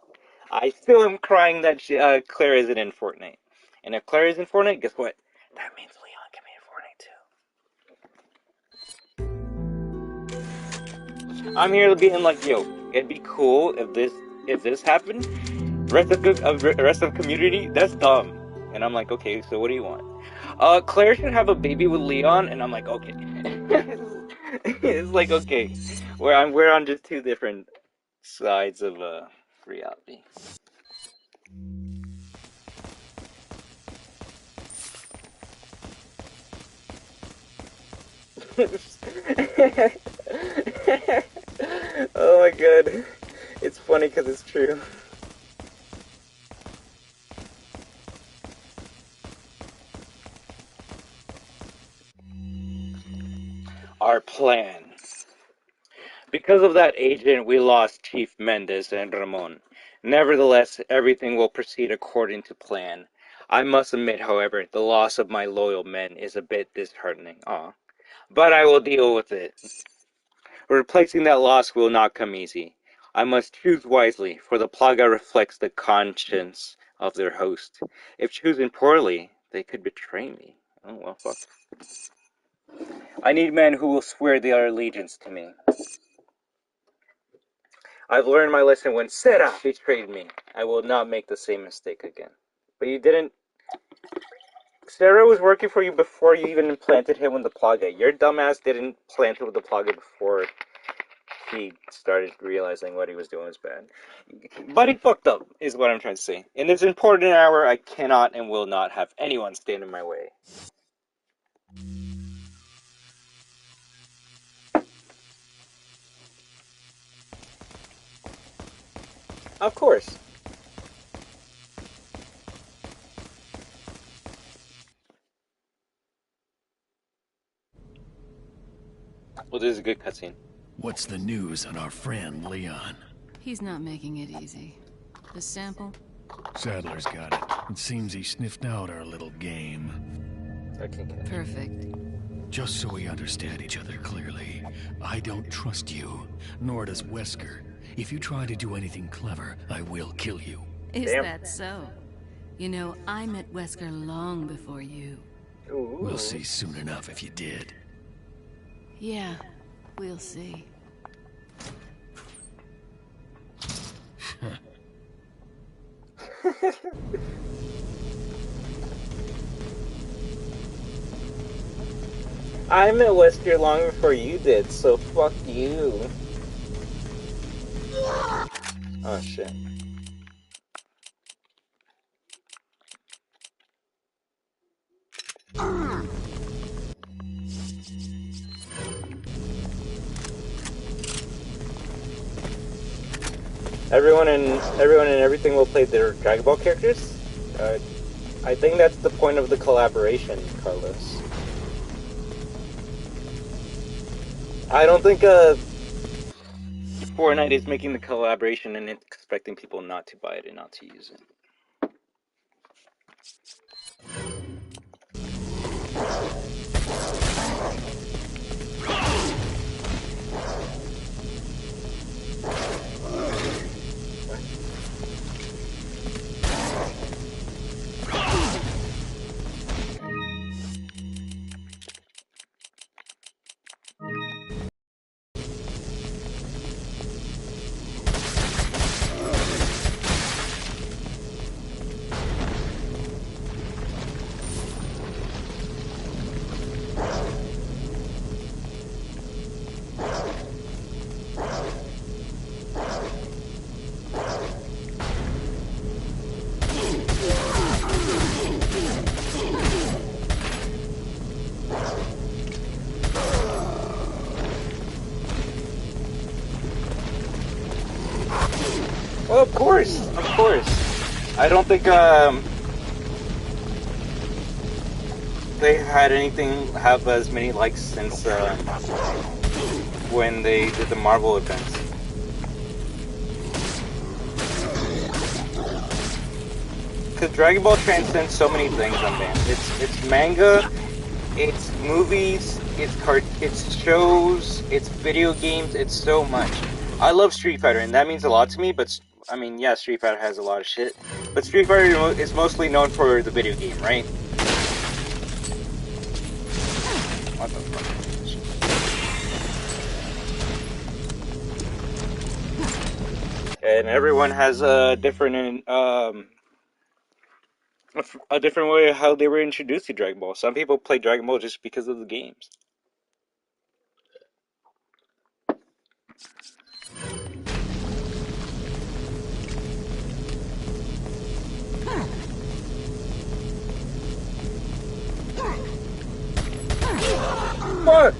I still am crying that Claire isn't in Fortnite. And if Claire is in Fortnite, guess what? That means Leon can be in Fortnite too. I'm here being like, yo, it'd be cool if this happened. Rest of community, that's dumb. And I'm like, okay, so what do you want? Claire should have a baby with Leon, and I'm like, okay. It's like, okay, we're on just two different sides of reality. Oh my god, it's funny because it's true. Our plan. Because of that agent, we lost Chief Mendez and Ramon. Nevertheless, everything will proceed according to plan. I must admit, however, the loss of my loyal men is a bit disheartening. But I will deal with it. Replacing that loss will not come easy. I must choose wisely, for the Plaga reflects the conscience of their host. If chosen poorly, they could betray me. Oh, well, fuck. I need men who will swear their allegiance to me. I've learned my lesson when Sarah betrayed me. I will not make the same mistake again. But you didn't... Sarah was working for you before you even implanted him with the Plaga. Your dumbass didn't plant him with the Plaga before he started realizing what he was doing was bad. But he fucked up, is what I'm trying to say. In this important hour, I cannot and will not have anyone stand in my way. Of course. Well, this is a good cutscene. What's the news on our friend, Leon? He's not making it easy. The sample? Sadler's got it. It seems he sniffed out our little game. Okay, good. Perfect. Just so we understand each other clearly, I don't trust you, nor does Wesker. If you try to do anything clever, I will kill you. Is Damn. that so? You know, I met Wesker long before you. Ooh. We'll see soon enough if you did. Yeah, we'll see. I met Wesker long before you did, so fuck you. Oh shit. Everyone and everything will play their Dragon Ball characters. I think that's the point of the collaboration, Carlos. I don't think Fortnite is making the collaboration and expecting people not to buy it and not to use it. Oh, of course, of course. I don't think they had anything have as many likes since when they did the Marvel events. Because Dragon Ball transcends so many things on man. It's manga, it's movies, it's shows, it's video games, it's so much. I love Street Fighter, and that means a lot to me, but I mean, yeah, Street Fighter has a lot of shit, but Street Fighter is mostly known for the video game, right? What the fuck? And everyone has a different a different way of how they were introduced to Dragon Ball. Some people play Dragon Ball just because of the games. Fuck!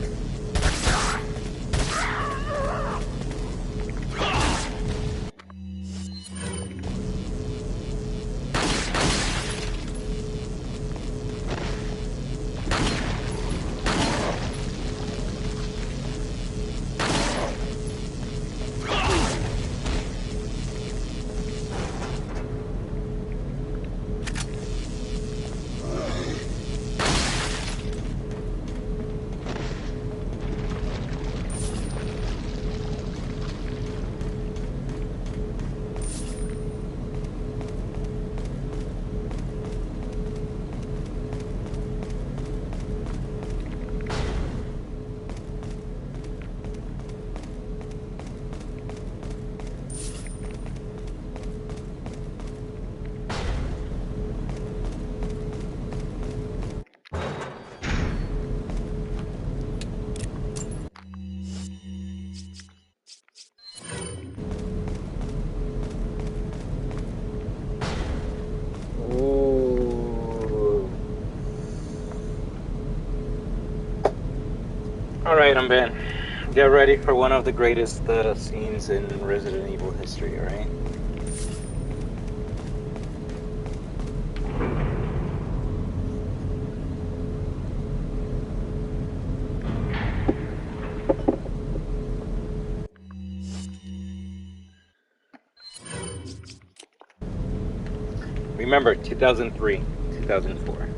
Alright, I'm Ben. Get ready for one of the greatest scenes in Resident Evil history, alright? Remember, 2003, 2004.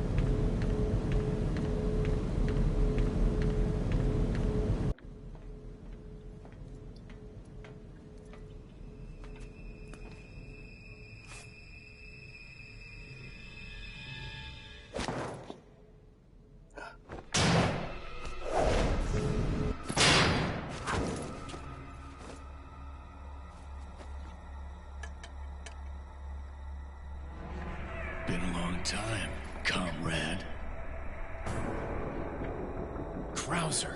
Been a long time, comrade. Krauser.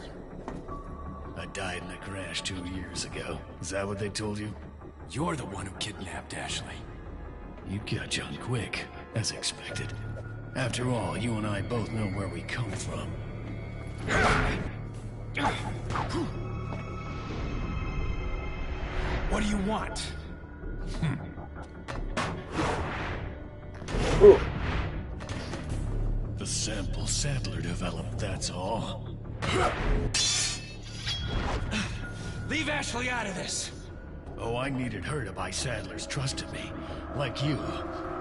I died in a crash 2 years ago. Is that what they told you? You're the one who kidnapped Ashley. You catch on quick, as expected. After all, you and I both know where we come from. What do you want? The sample Sadler developed, that's all. Leave Ashley out of this! Oh, I needed her to buy Sadler's trust in me. Like you,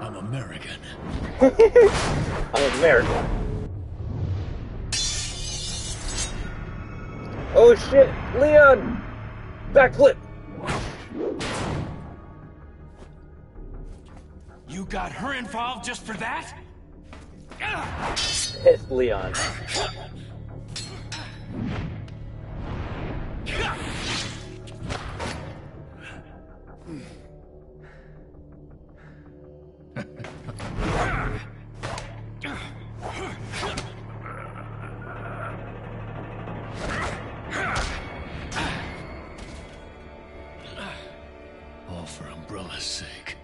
I'm American. I'm American. Oh shit, Leon! Backflip! You got her involved just for that? Piss Leon. All for Umbrella's sake.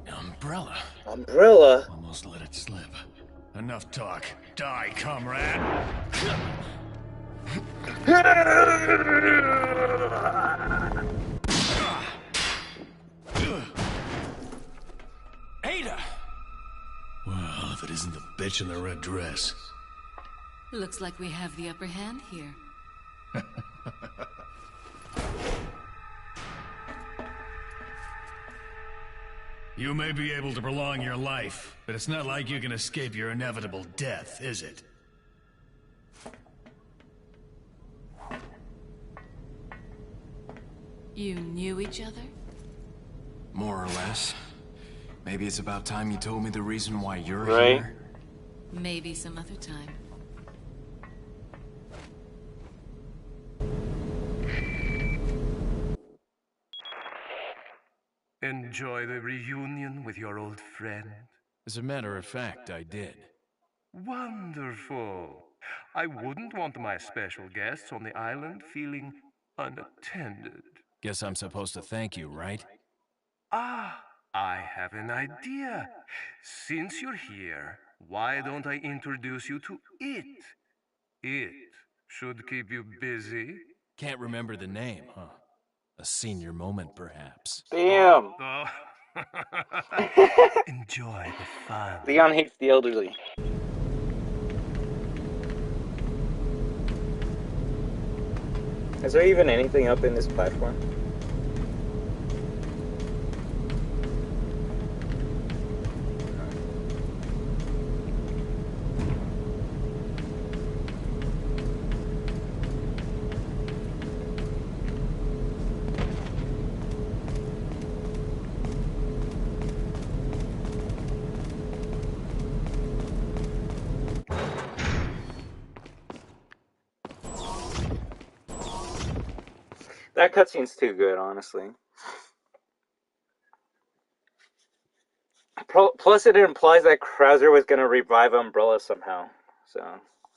Umbrella? Umbrella? Almost let it slip. Enough talk. Die, comrade! isn't the bitch in the red dress. Looks like we have the upper hand here. You may be able to prolong your life, but it's not like you can escape your inevitable death, is it? You knew each other? More or less. Maybe it's about time you told me the reason why you're Right. here. Maybe some other time. Enjoy the reunion with your old friend? As a matter of fact, I did. Wonderful. I wouldn't want my special guests on the island feeling unattended. Guess I'm supposed to thank you, right? Ah, I have an idea. Since you're here, why don't I introduce you to it? It should keep you busy. Can't remember the name, huh? A senior moment, perhaps. Damn. Oh. Enjoy the fun. Leon hates the elderly. Is there even anything up in this platform? That cutscene's too good, honestly. Plus, it implies that Krauser was going to revive Umbrella somehow. So,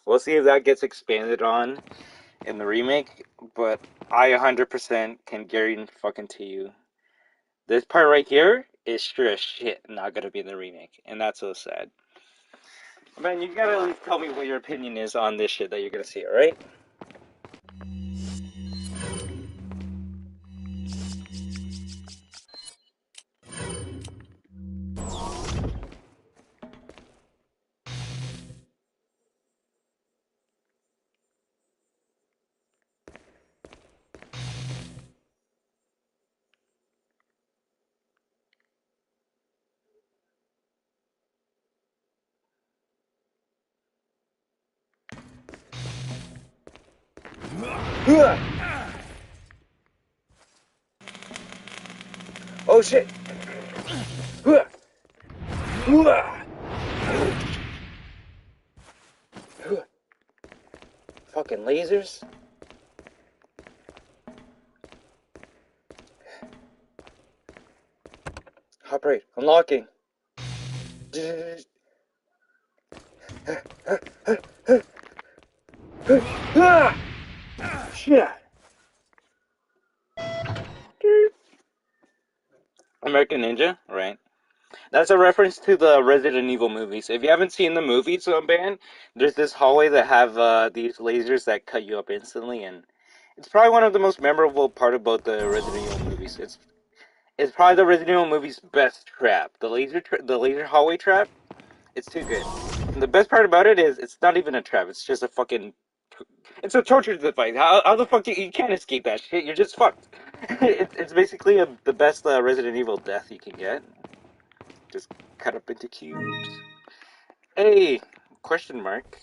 we'll see if that gets expanded on in the remake. But I 100% can guarantee you, this part right here is sure as shit not going to be in the remake. And that's so sad. Man, you gotta at least tell me what your opinion is on this shit that you're going to see, alright? Oh shit! Fucking lasers? Hop right, unlocking. Shit! American Ninja, right? That's a reference to the Resident Evil movies. If you haven't seen the movies, band, there's this hallway that have these lasers that cut you up instantly, and it's probably one of the most memorable part about the Resident Evil movies. It's probably the Resident Evil movie's best trap. The laser hallway trap. It's too good. And the best part about it is it's not even a trap. It's just a fucking. It's a torture device. How the fuck you can't escape that shit? You're just fucked. It's basically the best Resident Evil death you can get. Just cut up into cubes. Hey, question mark.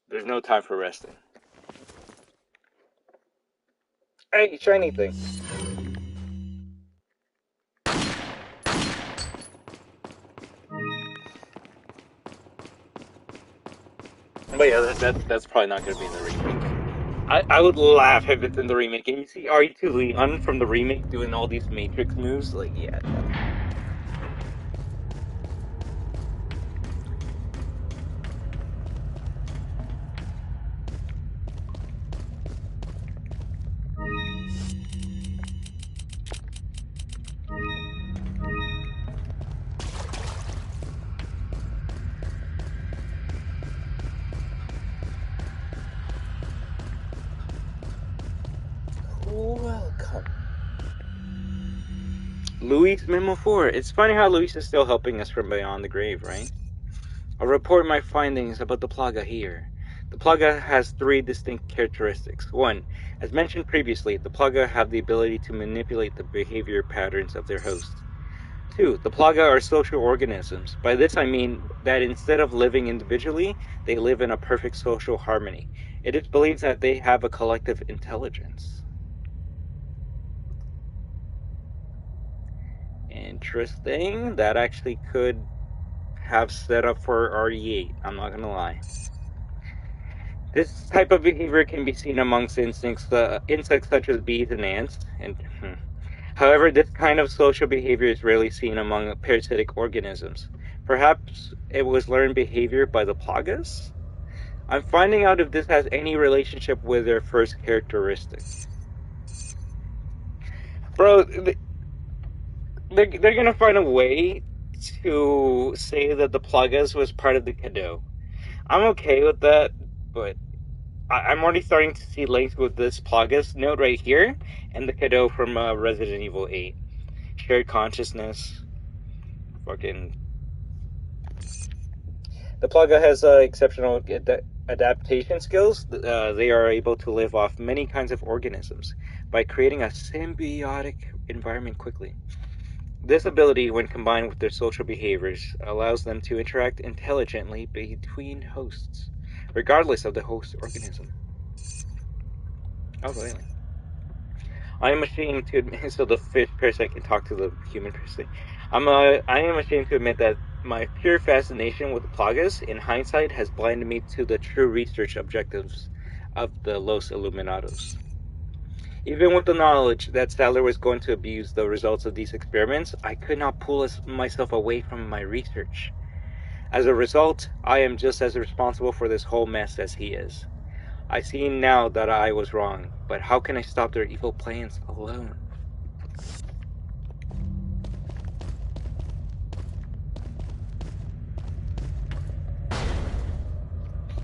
There's no time for resting. Hey, shiny thing. But yeah, that's probably not going to be in the remake. I would laugh if it's in the remake. And you see RE2 Leon from the remake doing all these Matrix moves. Like, yeah. Welcome. Luis Memo 4. It's funny how Luis is still helping us from beyond the grave, right? I'll report my findings about the Plaga here. The Plaga has 3 distinct characteristics. 1. As mentioned previously, the Plaga have the ability to manipulate the behavior patterns of their hosts. 2. The Plaga are social organisms. By this I mean that instead of living individually, they live in a perfect social harmony. It is believed that they have a collective intelligence. Interesting. That actually could have set up for RE8, I'm not gonna lie. This type of behavior can be seen amongst insects such as bees and ants. However, this kind of social behavior is rarely seen among parasitic organisms. Perhaps it was learned behavior by the Plagas? I'm finding out if this has any relationship with their first characteristic. Bro, they're gonna find a way to say that the Plagas was part of the Kado. I'm okay with that, but I'm already starting to see links with this Plagas note right here and the Kado from Resident Evil 8. Shared consciousness. Fucking. The Plaga has exceptional adaptation skills. They are able to live off many kinds of organisms by creating a symbiotic environment quickly. This ability, when combined with their social behaviors, allows them to interact intelligently between hosts, regardless of the host organism. Oh, really? I am ashamed to admit, so the fish parasite can talk to the human parasite. I am ashamed to admit that my pure fascination with the Plagas, in hindsight, has blinded me to the true research objectives of the Los Illuminados. Even with the knowledge that Sadler was going to abuse the results of these experiments, I could not pull myself away from my research. As a result, I am just as responsible for this whole mess as he is. I see now that I was wrong, but how can I stop their evil plans alone?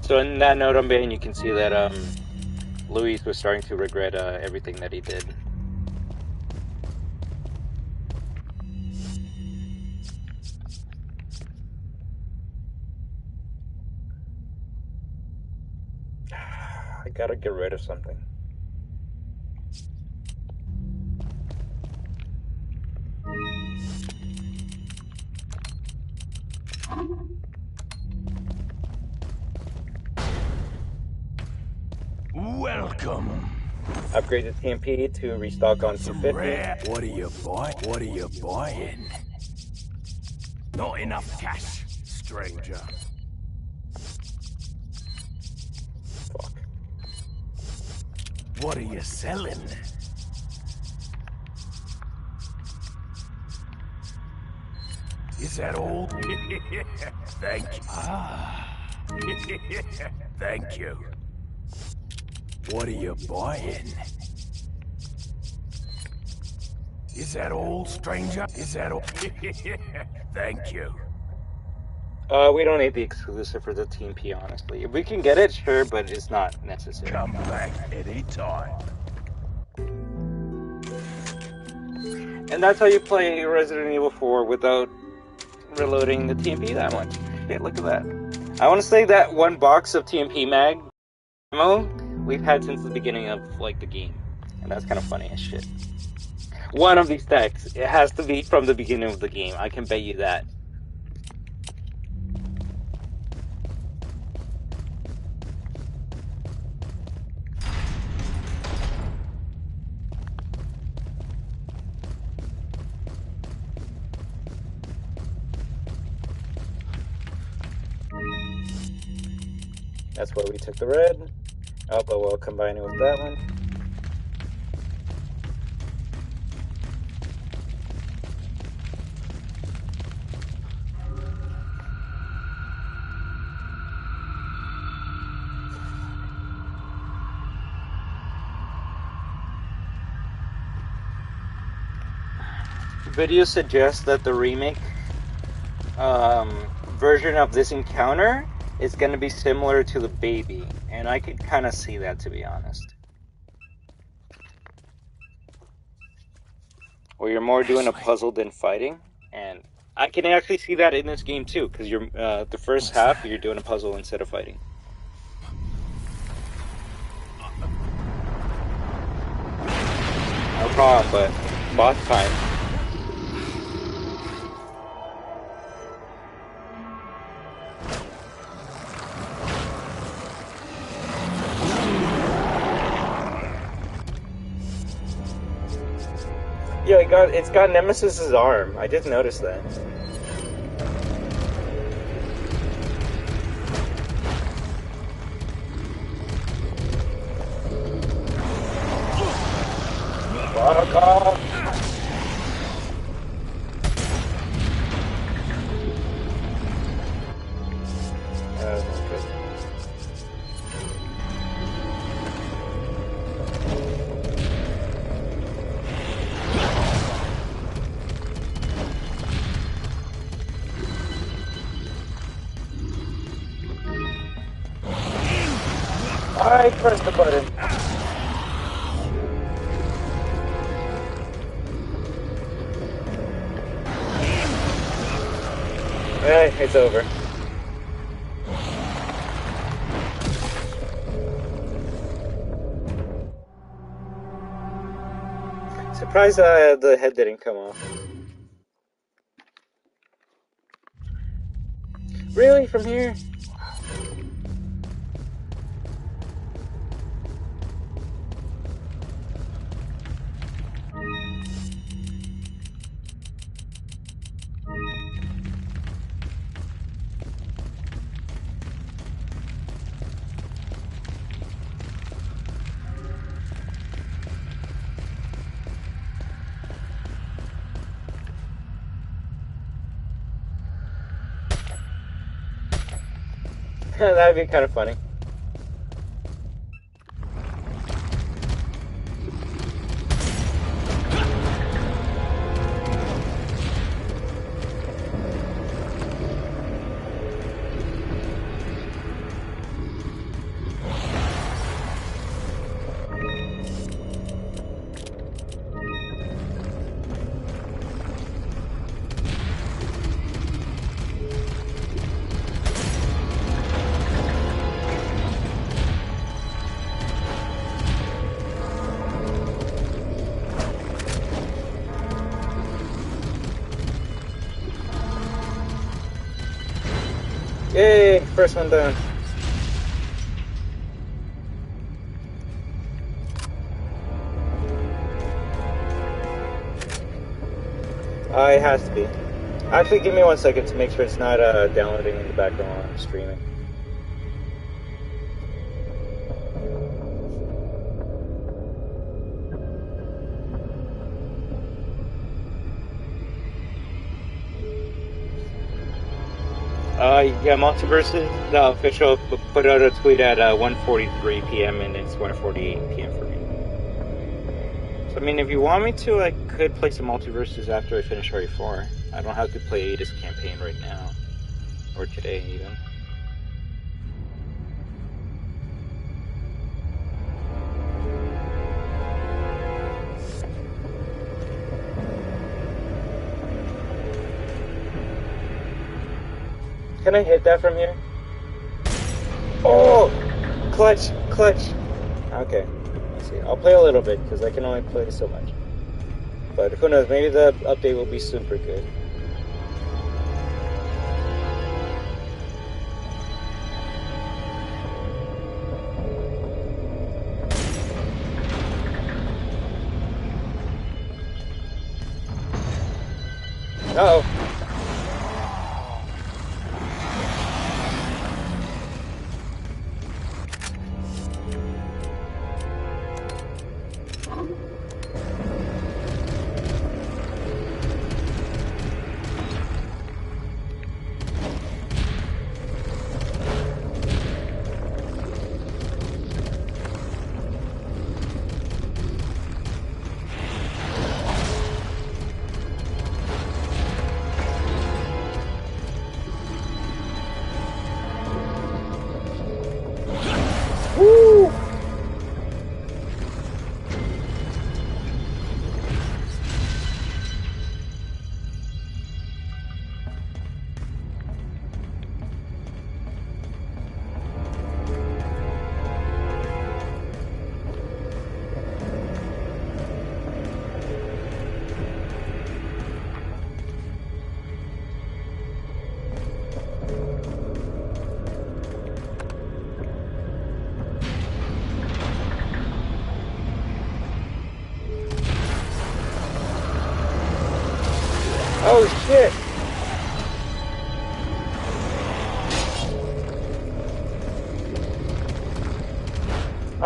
So in that note on Bane, you can see that Luis was starting to regret everything that he did. I gotta get rid of something. Welcome. Upgrade the TMP to restock on 250. What are you buying? Not enough cash, stranger. Fuck. What are you selling? Is that all? Thank you. Thank you. What are you buying? Is that all, stranger? Is that all? Thank you. We don't need the exclusive for the TMP, honestly. If we can get it, sure, but it's not necessary. Come back anytime. And that's how you play Resident Evil 4 without reloading the TMP that much. Shit, look at that. I want to say that one box of TMP mag ammo we've had since the beginning of, like, the game. And that's kind of funny as shit. One of these stacks, it has to be from the beginning of the game. I can bet you that. That's where we took the red. Oh, but we'll combine it with that one. Videos suggest that the remake version of this encounter is going to be similar to the baby, and I could kind of see that, to be honest. where you're more doing a puzzle than fighting, and I can actually see that in this game too, because you're the first half you're doing a puzzle instead of fighting. No problem, but boss time. Yeah, it's got Nemesis's arm. I did notice that. Fuck off! I pressed the button. Hey, it's over. Surprised the head didn't come off. Really? From here? That'd be kind of funny. Yay! First one done. It has to be. Actually, give me 1 second to make sure it's not downloading in the background while I'm streaming. Yeah, Multiverses, the official put out a tweet at 1:43 p.m. and it's 1:48 p.m. for me. So, I mean, if you want me to, I could play some Multiverses after I finish RE4. I don't have to play Ada's campaign right now. Or today, even. Can I hit that from here? Oh! Clutch! Clutch! Okay, let's see. I'll play a little bit, because I can only play so much. But who knows, maybe the update will be super good. Uh-oh.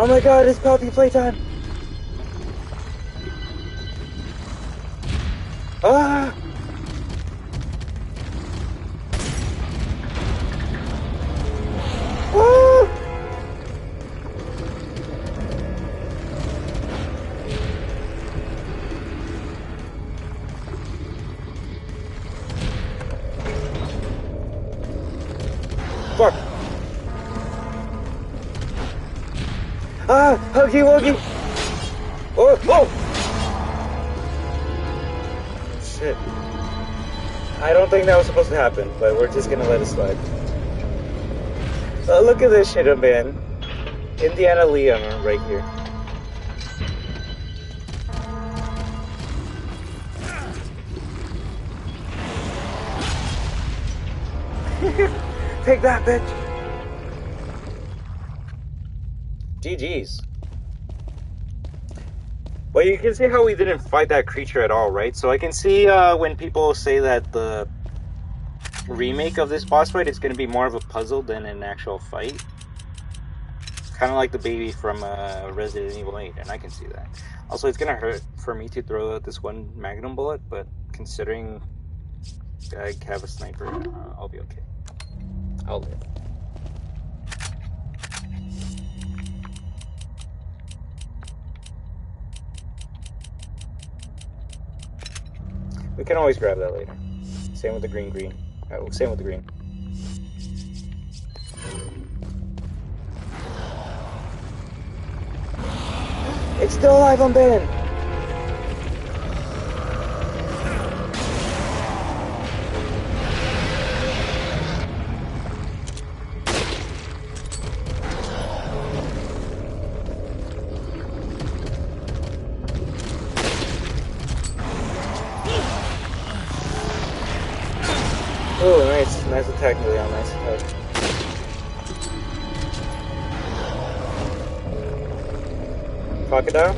Oh my god, it's puppy playtime! Ah! Ah! Fuck! Ah! Huggy wuggy! Oh! Oh! Shit. I don't think that was supposed to happen, but we're just gonna let it slide. Look at this shit, man. Indiana Liam right here. Take that, bitch! GG's. Well, you can see how we didn't fight that creature at all, right? So I can see when people say that the remake of this boss fight is going to be more of a puzzle than an actual fight. Kind of like the baby from Resident Evil 8, and I can see that. Also, it's going to hurt for me to throw out this one magnum bullet, but considering I have a sniper, I'll be okay. I'll live. We can always grab that later. Same with the green. Same with the green. It's still alive on Ben! Oh, nice. Nice attack, Leon. Nice attack. Crocodile?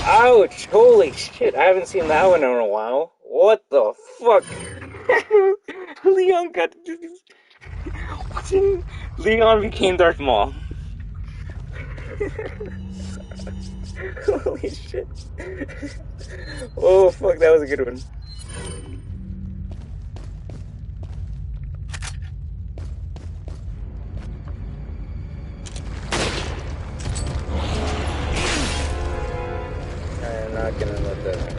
Ouch! Holy shit, I haven't seen that one in a while. What the fuck? Leon got... Leon became Darth Maul. Holy shit. Oh fuck, that was a good one. I'm not gonna let that happen.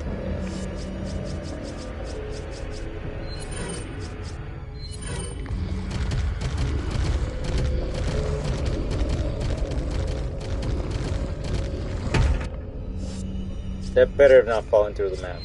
That better have not fallen through the map.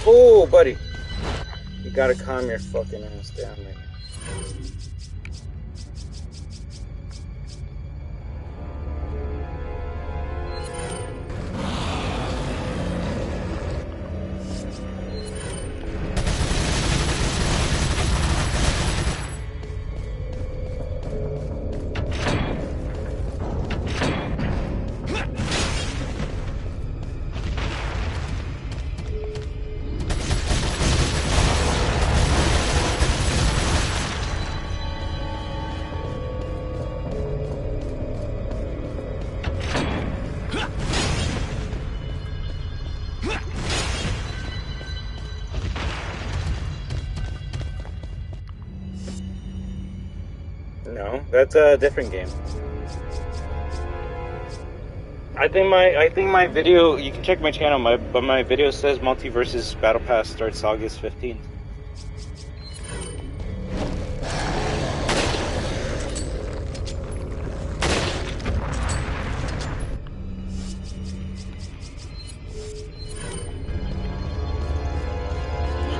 Oh, buddy. You gotta calm your fucking ass down, man. That's a different game. I think my video, you can check my channel, but my video says Multiversus Battle Pass starts August 15th.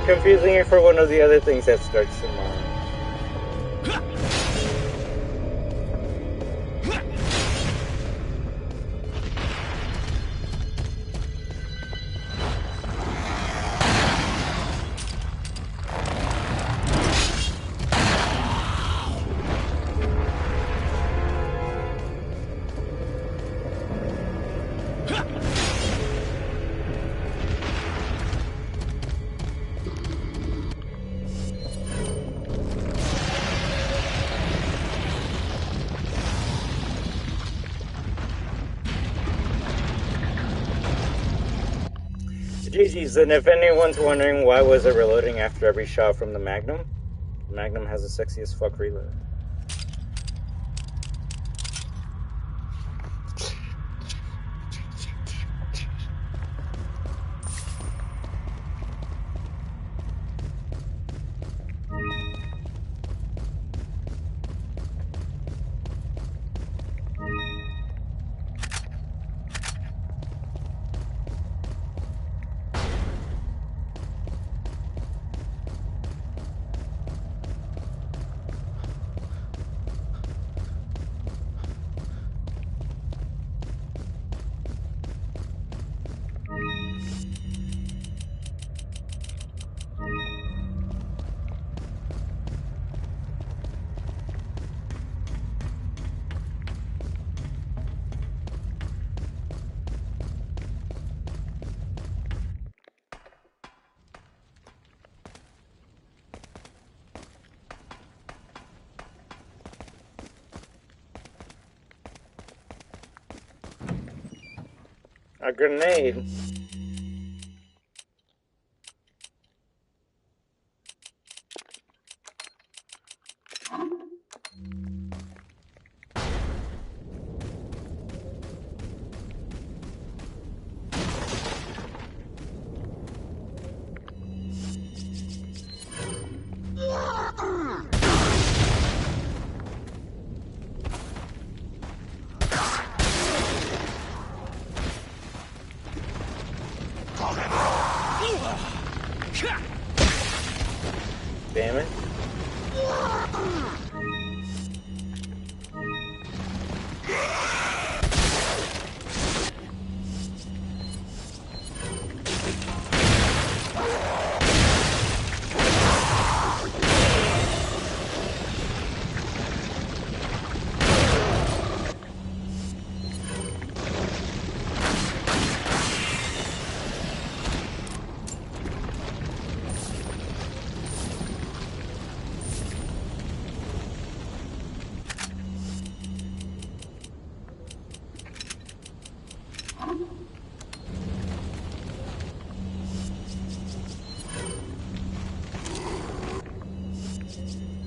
Confusing it for one of the other things that starts tomorrow. GG's, and if anyone's wondering why was it reloading after every shot from the Magnum has a sexy as fuck reload. A grenade. Damn it.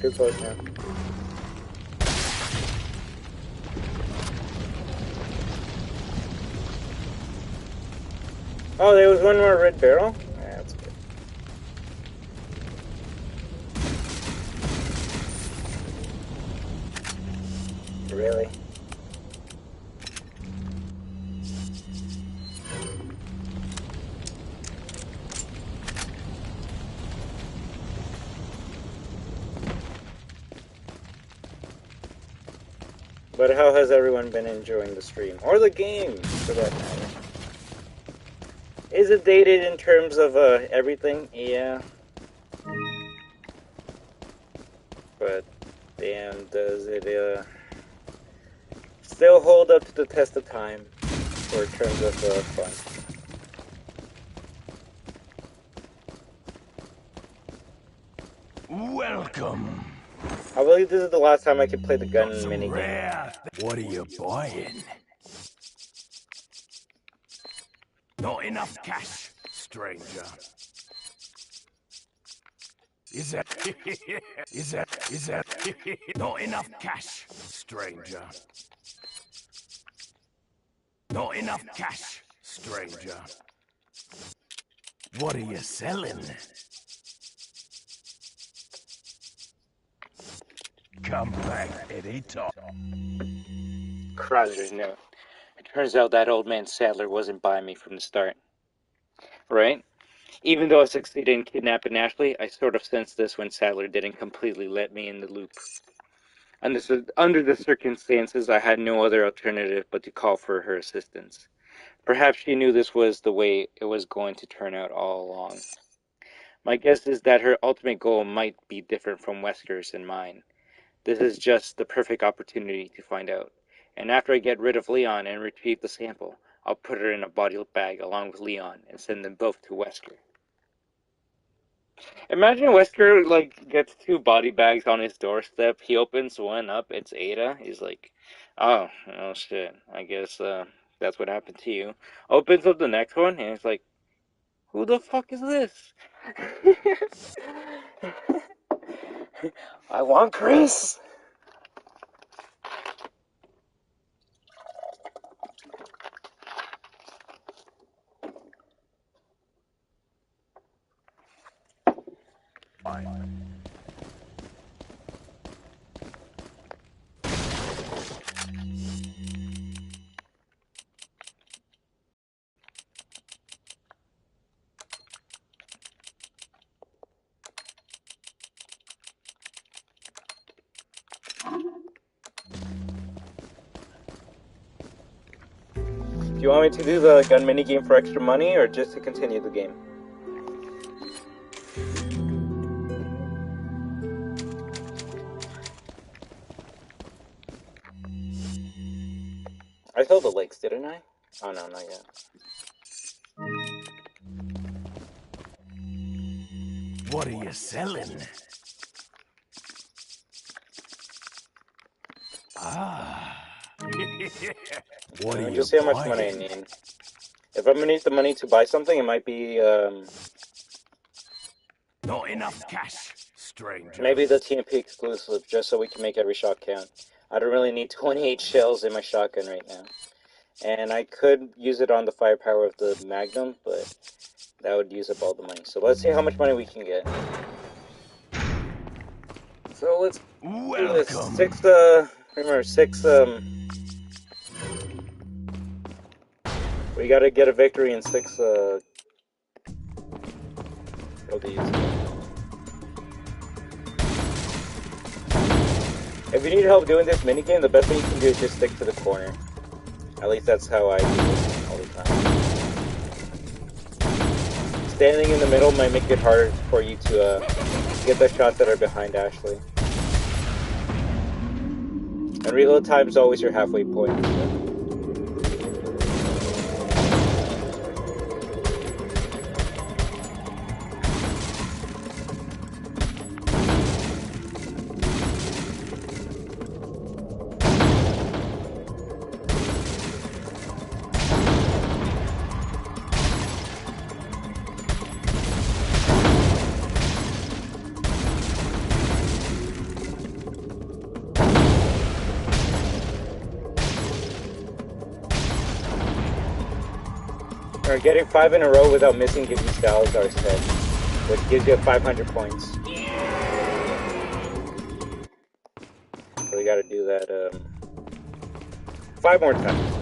Too close now. Oh, there was one more red barrel? Yeah, that's good. Really? But how has everyone been enjoying the stream? Or the game, for that matter? Is it dated in terms of everything? Yeah. But, damn, does it still hold up to the test of time for terms of fun? Welcome. I believe this is the last time I could play the gun minigame. What are you buying? Not enough cash, stranger. Is that... Is that... Not enough cash, stranger. Not enough cash, stranger. What are you selling? Come back anytime. Crowther's note. It turns out that old man Sadler wasn't by me from the start. Right? Even though I succeeded in kidnapping Ashley, I sort of sensed this when Sadler didn't completely let me in the loop. Under the circumstances, I had no other alternative but to call for her assistance. Perhaps she knew this was the way it was going to turn out all along. My guess is that her ultimate goal might be different from Wesker's and mine. This is just the perfect opportunity to find out. And after I get rid of Leon and retrieve the sample, I'll put her in a body bag along with Leon and send them both to Wesker. Imagine Wesker, gets 2 body bags on his doorstep. He opens one up, it's Ada. He's like, oh shit, I guess that's what happened to you. Opens up the next one, and it's like, who the fuck is this? I want Chris! Do you want me to do the gun minigame for extra money, or just to continue the game? I told the lakes, didn't I? Oh no, not yet. What are you selling? Ah. What are you Just see how much money I need. If I'm gonna need the money to buy something, it might be Not enough cash, stranger. maybe the TMP exclusive, just so we can make every shot count. I don't really need 28 shells in my shotgun right now. And I could use it on the firepower of the Magnum, but that would use up all the money. So let's see how much money we can get. So let's do this. 6, remember, 6, we gotta get a victory in 6, of these. If you need help doing this minigame, the best thing you can do is just stick to the corner. At least that's how I do it all the time. Standing in the middle might make it harder for you to get the shots that are behind Ashley. And reload time is always your halfway point. So. Getting 5 in a row without missing gives you Salazar's head, which gives you 500 points. So we gotta do that 5 more times.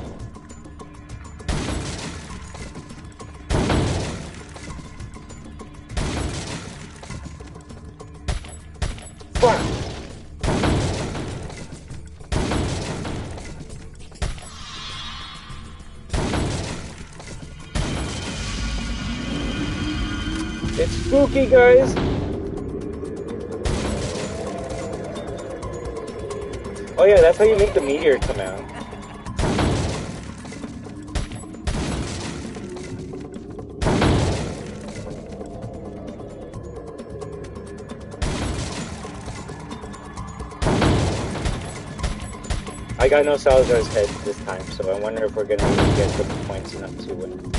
Fuck! It's spooky, guys! Oh yeah, that's how you make the meteor come out. I got no Salazar's head this time, so I wonder if we're gonna even get the points enough to win.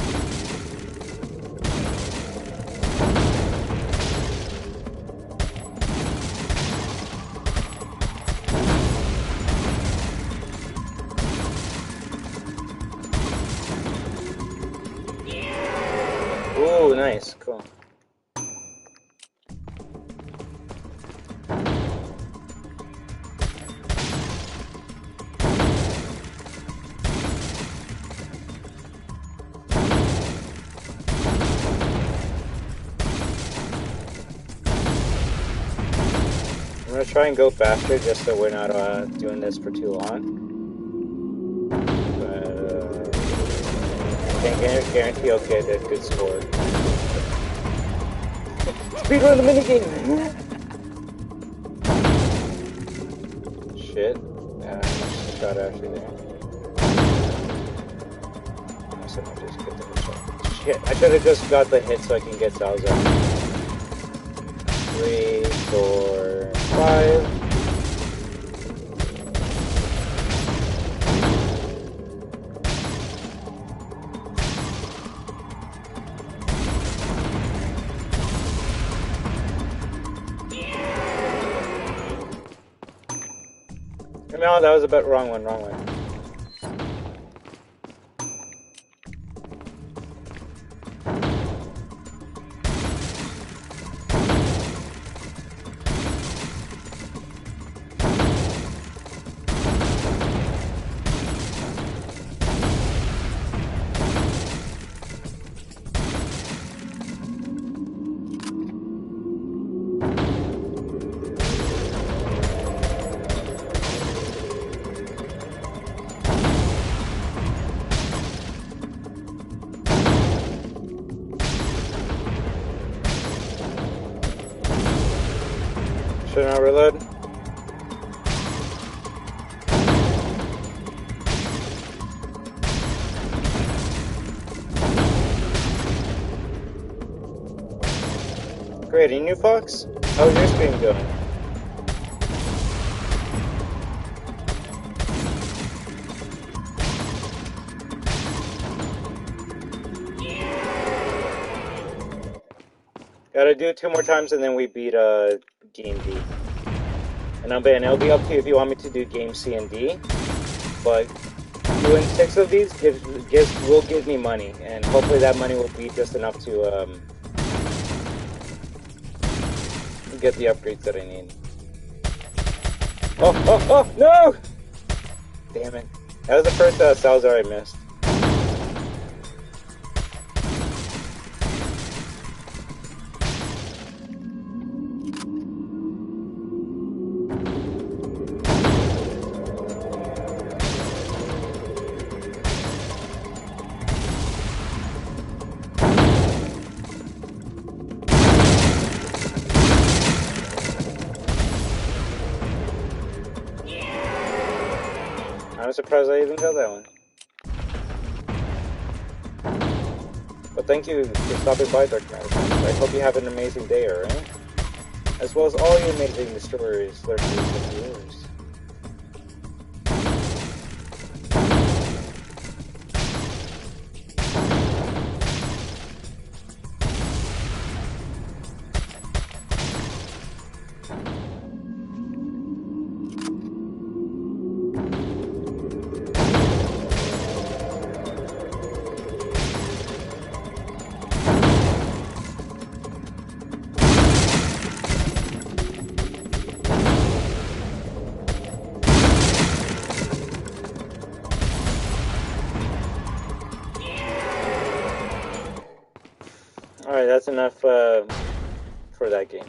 Ooh, nice, cool. I'm gonna try and go faster just so we're not doing this for too long. But can't guarantee I'll get a good score. Speedrun the minigame! Shit. Shot actually there. Shit, I should have just got the hit so I can get Salza. 3, 4, 5. No, that was a bit wrong one. Should I reload? Great, and you, Fox? How's your stream going? Gotta do it 2 more times and then we beat game D. And it'll be up to you if you want me to do game C and D. But doing 6 of these will give me money, and hopefully that money will be just enough to get the upgrades that I need. Oh, no! Damn it. That was the first Salazar I missed. I'm surprised I even got that one. But thank you for stopping by, Dark Matter. I hope you have an amazing day, alright? As well as all your amazing stories lurking with yours. Alright, that's enough for that game.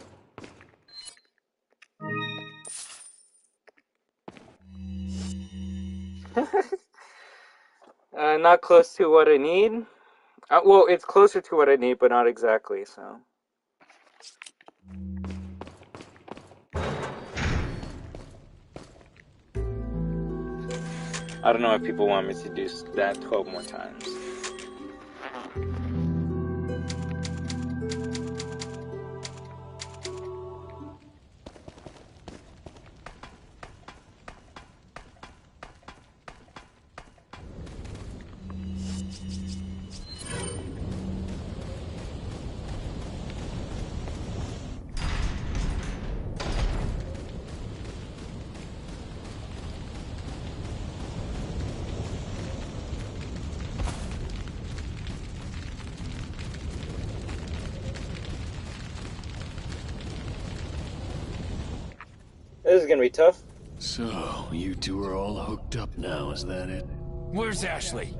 Not close to what I need. Well, it's closer to what I need, but not exactly, so. I don't know if people want me to do that 12 more times. this is gonna be tough. So, you two are all hooked up now, is that it? Where's Ashley?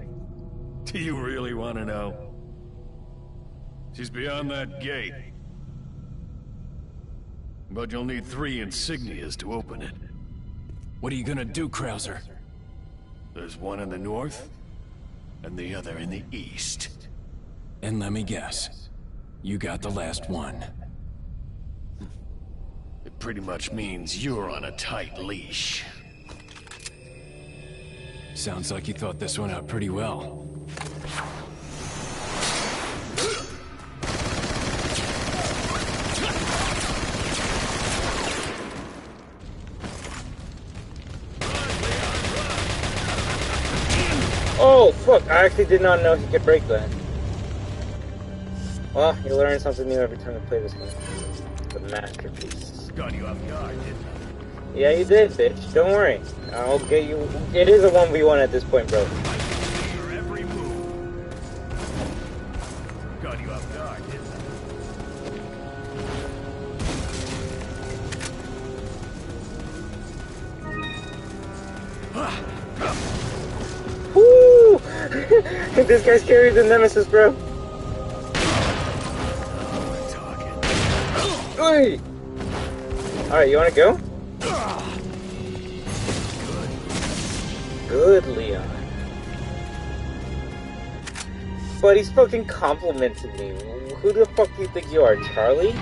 Do you really want to know? She's beyond that gate. But you'll need 3 insignias to open it. What are you gonna do, Krauser? There's one in the north, and the other in the east. And let me guess. You got the last one. It pretty much means you're on a tight leash. Sounds like you thought this one out pretty well. Oh, fuck. I actually did not know he could break that. Well, you learn something new every time you play this game. The masterpiece. Got you off guard, didn't I? Yeah, you did, bitch. Don't worry. I'll get you... It is a 1v1 at this point, bro. Your every move. Got you off guard, didn't Woo! This guy's carries the nemesis, bro. Hey! Alright, you wanna go? Good, Leon. But he's fucking complimenting me. Who the fuck do you think you are, Charlie?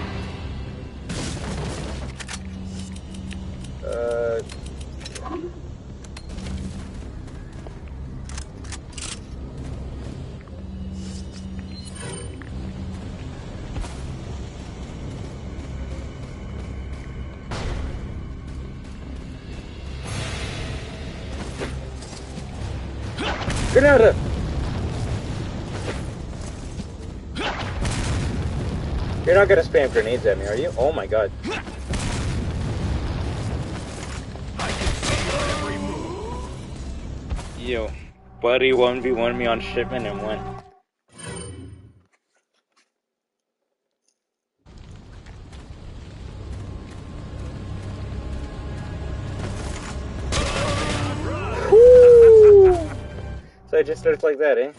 Granada! You're not gonna spam grenades at me, are you? Oh my god. Yo, buddy 1v1 me on shipment and win. Woo! So it just starts like that, eh?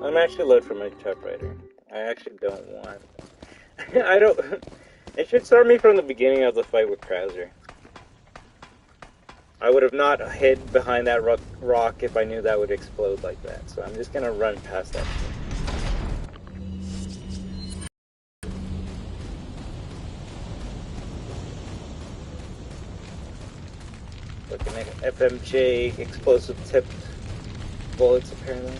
I'm actually load for my typewriter. I actually don't want... I don't... It should start me from the beginning of the fight with Krauser. I would have not hid behind that rock if I knew that would explode like that. So I'm just gonna run past that shit. Looking at FMJ explosive tipped bullets apparently.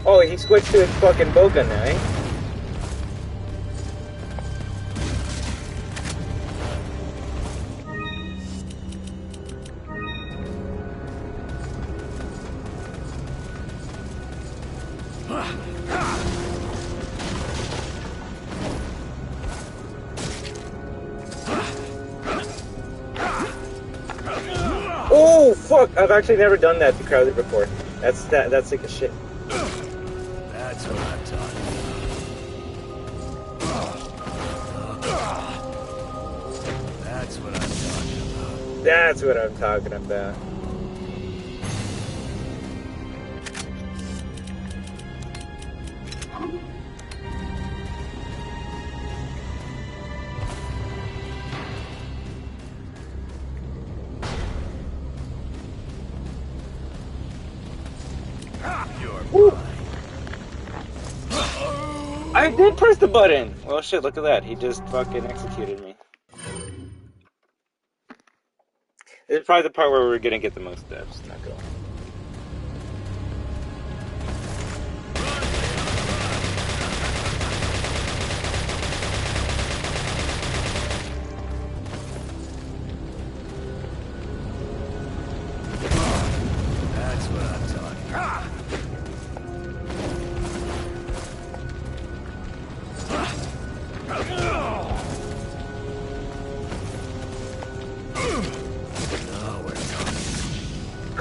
Oh, he switched to his fucking bowgun now, eh? Oh fuck! I've actually never done that to Crowley before. That's like a shit. That's what I'm talking about. That's what I'm talking about. That's what I'm talking about. I did press the button! Well shit, look at that. He just fucking executed me. This is probably the part where we're gonna get the most deaths. Not going. That's what I'm talking about.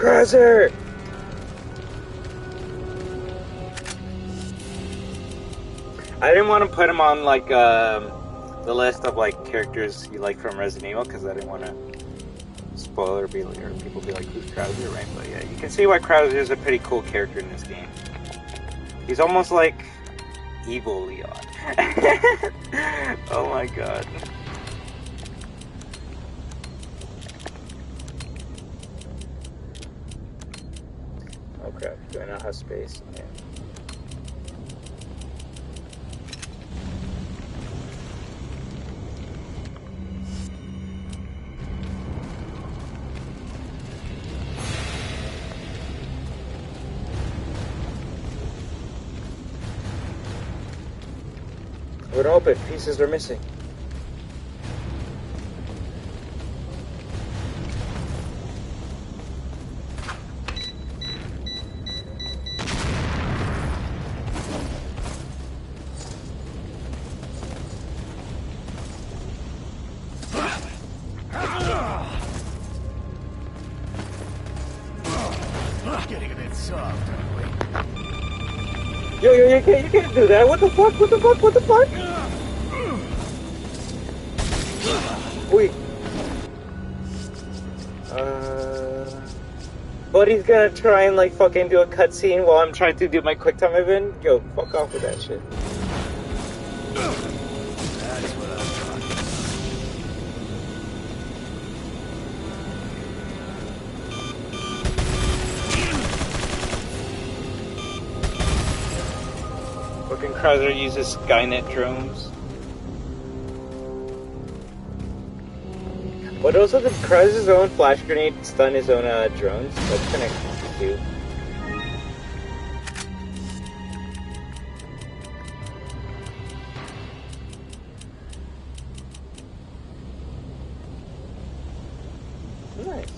Krauser! I didn't want to put him on like the list of like characters you like from Resident Evil because I didn't want to spoil or be like, or people be like, who's Krauser, right? But yeah, you can see why Krauser is a pretty cool character in this game. He's almost like evil Leon. Oh my god. Oh crap, do I not have space? Yeah. Would open, pieces are missing. Getting a bit soft, aren't we? Yo, you can't do that. What the fuck? What the fuck? What the fuck? Wait. Buddy's gonna try and like fucking do a cutscene while I'm trying to do my quick time event. Yo, fuck off with that shit. That's what I'm talking Fucking Krauser uses Skynet drones. But also the Krauser's own flash grenade stun his own drones. That's kinda cute. Nice.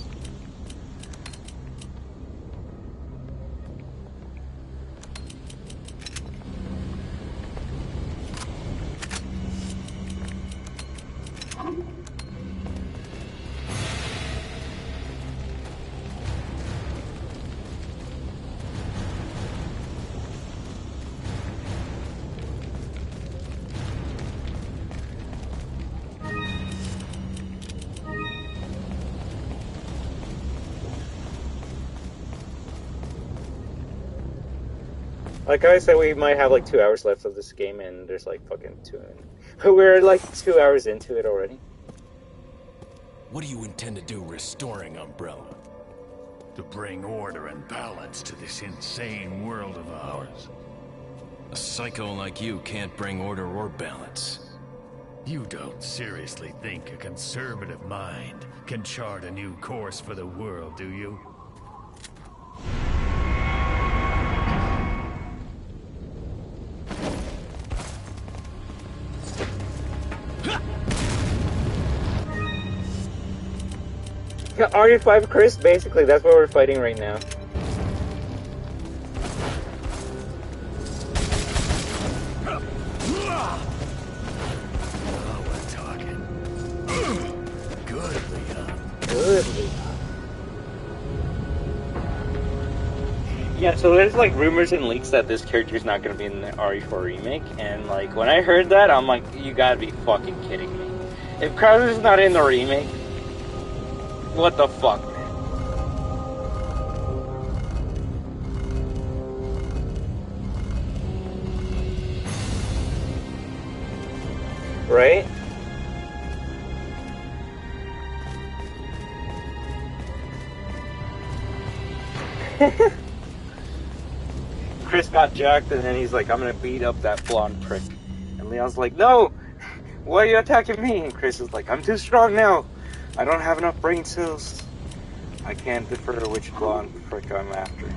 Like I said, we might have like 2 hours left of this game, and there's like fucking we're like 2 hours into it already. What do you intend to do restoring Umbrella? To bring order and balance to this insane world of ours. A psycho like you can't bring order or balance. You don't seriously think a conservative mind can chart a new course for the world, do you? Yeah, RE5 Chris, basically, that's what we're fighting right now. Oh, we're talking. Good, Leon. Good, Leon. Yeah, so there's like rumors and leaks that this character's not gonna be in the RE4 remake, and like when I heard that, I'm like, you gotta be fucking kidding me. If Krauser's not in the remake, what the fuck, man? Right? Chris got jacked and then he's like, I'm gonna beat up that blonde prick. And Leon's like, no! Why are you attacking me? And Chris is like, I'm too strong now. I don't have enough brain cells. I can't defer which blonde prick I'm after.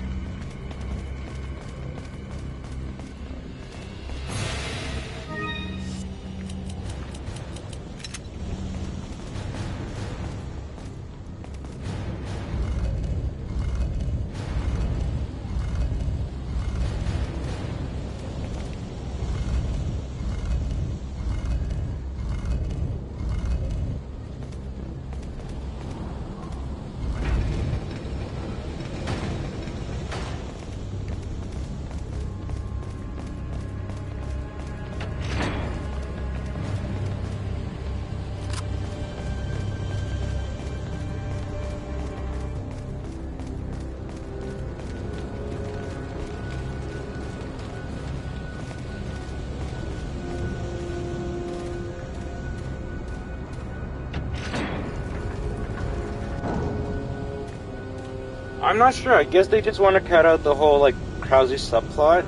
I'm not sure. I guess they just want to cut out the whole, like, Krauser subplot.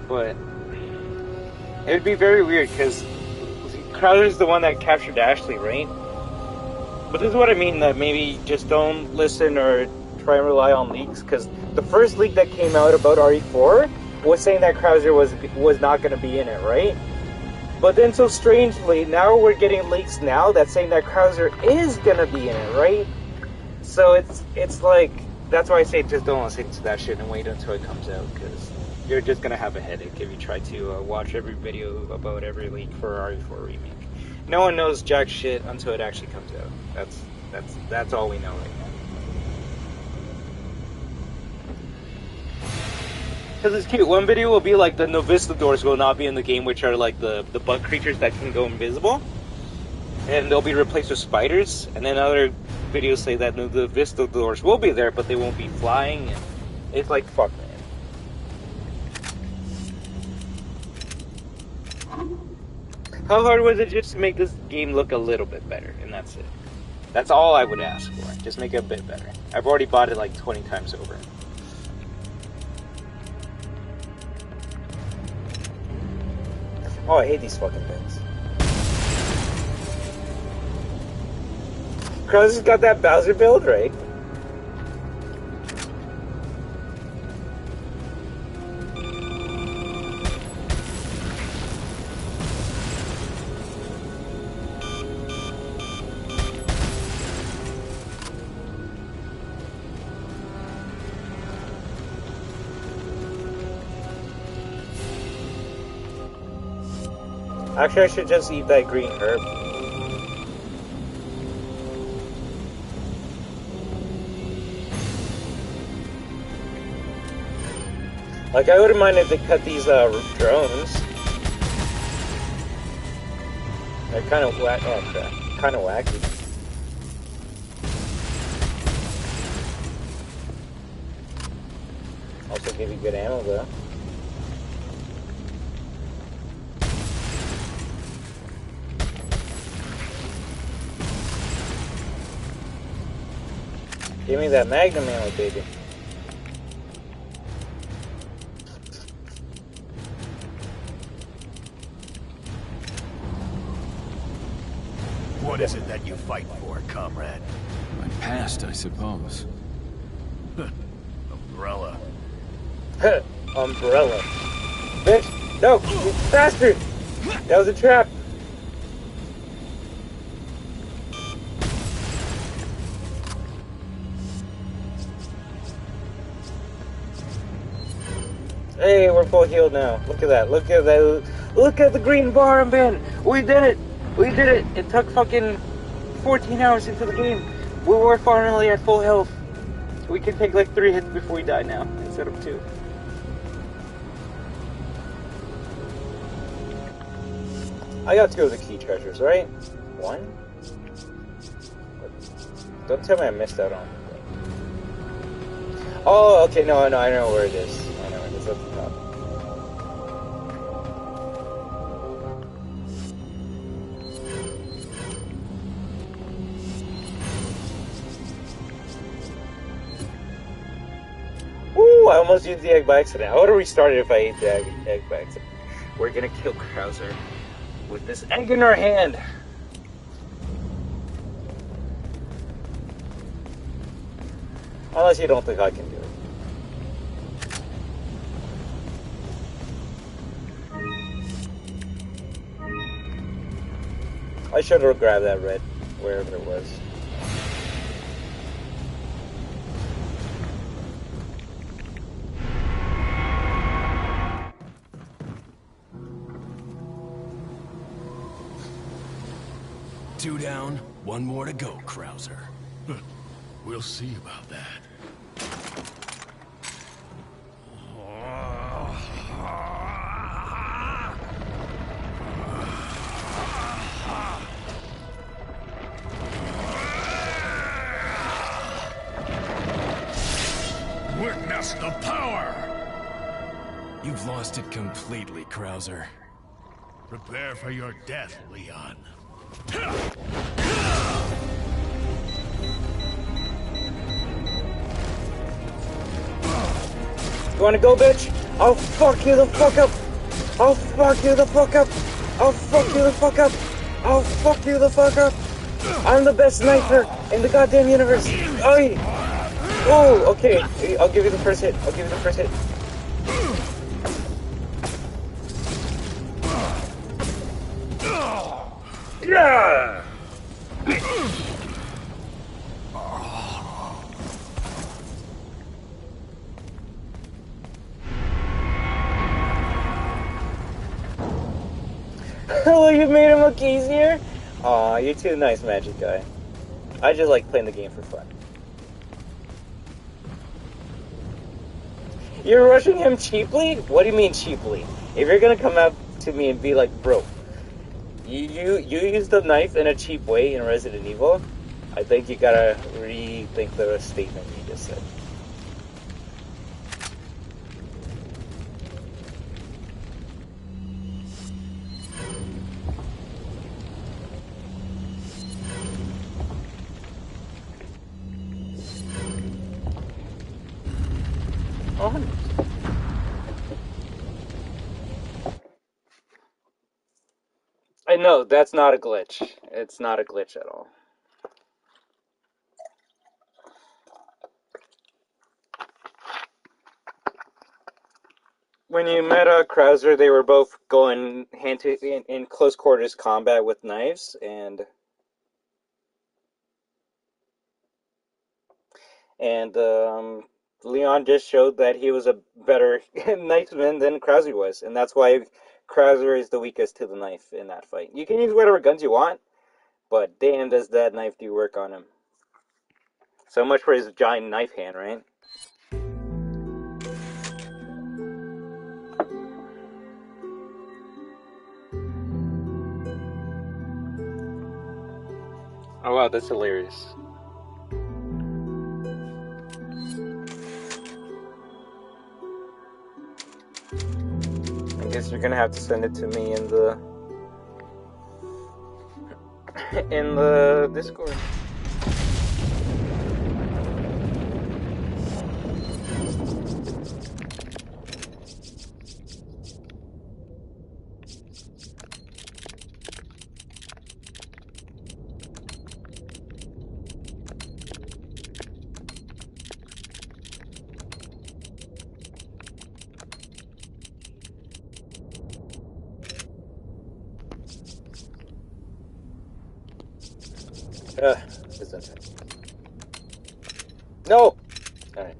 But it would be very weird, because Krauser's the one that captured Ashley, right? But this is what I mean, that maybe just don't listen or try and rely on leaks, because the first leak that came out about RE4 was saying that Krauser was not going to be in it, right? But then so strangely, now we're getting leaks now that's saying that Krauser is going to be in it, right? So it's like, that's why I say just don't listen to that shit and wait until it comes out, because you're just going to have a headache if you try to watch every video about every leak for RE4 Remake. No one knows jack shit until it actually comes out. That's all we know right now. Because it's cute. One video will be like the Novistadors will not be in the game, which are like the bug creatures that can go invisible. And they'll be replaced with spiders. And then other videos say that the Novistadors will be there, but they won't be flying. And it's like, fuck, man. How hard was it just to make this game look a little bit better? And that's it. That's all I would ask for. Just make it a bit better. I've already bought it like 20 times over. Oh, I hate these fucking things. Krauser's got that Bowser build, right? Actually, I should just eat that green herb. Like, I wouldn't mind if they cut these drones. They're kind of wacky. Oh crap. Kind of wacky. Also give you good ammo though. Give me that Magnum ammo, baby. What is it that you fight for, comrade? My past, I suppose. Umbrella. Umbrella. Bitch! No! You bastard! That was a trap! Hey, we're full healed now. Look at that. Look at that. Look at the green bar, man. We did it. We did it. It took fucking 14 hours into the game. We were finally at full health. We can take like 3 hits before we die now, instead of 2. I got 2 of the key treasures, right? 1? Don't tell me I missed out on anything. Oh, okay, no, I know where it is. I know where it is at the top. Ooh, I almost used the egg by accident. I would have restarted if I ate the egg by accident. We're gonna kill Krauser with this egg in our hand. Unless you don't think I can do it. I should have grabbed that red, wherever it was. Two down, one more to go, Krauser. We'll see about that. Witness the power! You've lost it completely, Krauser. Prepare for your death, Leon. You wanna go, bitch? I'll fuck you the fuck up! I'll fuck you the fuck up! I'll fuck you the fuck up! I'll fuck you the fuck up! I'm the best sniper in the goddamn universe! Oi! Oh, okay. I'll give you the first hit. I'll give you the first hit. Yeah! Oh, you made him look easier? Aw, you're too nice, Magic Guy. I just like playing the game for fun. You're rushing him cheaply? What do you mean cheaply? If you're gonna come up to me and be like, bro, you used the knife in a cheap way in Resident Evil, I think you gotta rethink the statement you just said. Oh. I know, that's not a glitch. It's not a glitch at all. When you met Krauser, they were both going hand to in close quarters combat with knives, and Leon just showed that he was a better knifeman than Krauser was, and that's why Krauser is the weakest to the knife in that fight. You can use whatever guns you want, but damn does that knife do work on him. So much for his giant knife hand, right? Oh wow, that's hilarious. I guess you're gonna have to send it to me in the Discord. It's insane. No! Alright.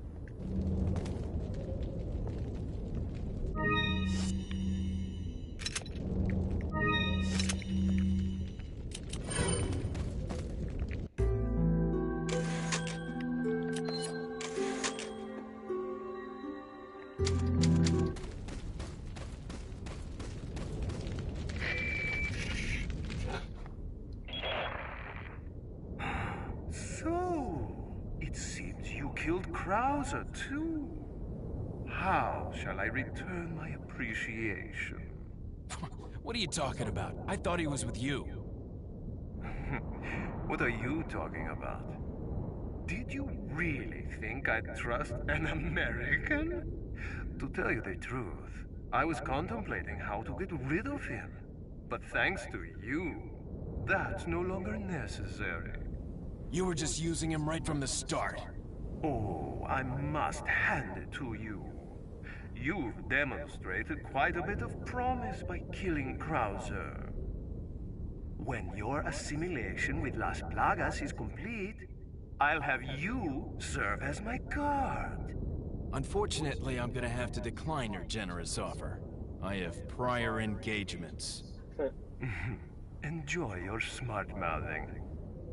Krauser, too. How shall I return my appreciation? What are you talking about? I thought he was with you. What are you talking about? Did you really think I'd trust an American? To tell you the truth, I was contemplating how to get rid of him. But thanks to you, that's no longer necessary. You were just using him right from the start. Oh, I must hand it to you. You've demonstrated quite a bit of promise by killing Krauser. When your assimilation with Las Plagas is complete, I'll have you serve as my guard. Unfortunately, I'm gonna have to decline your generous offer. I have prior engagements. Enjoy your smart-mouthing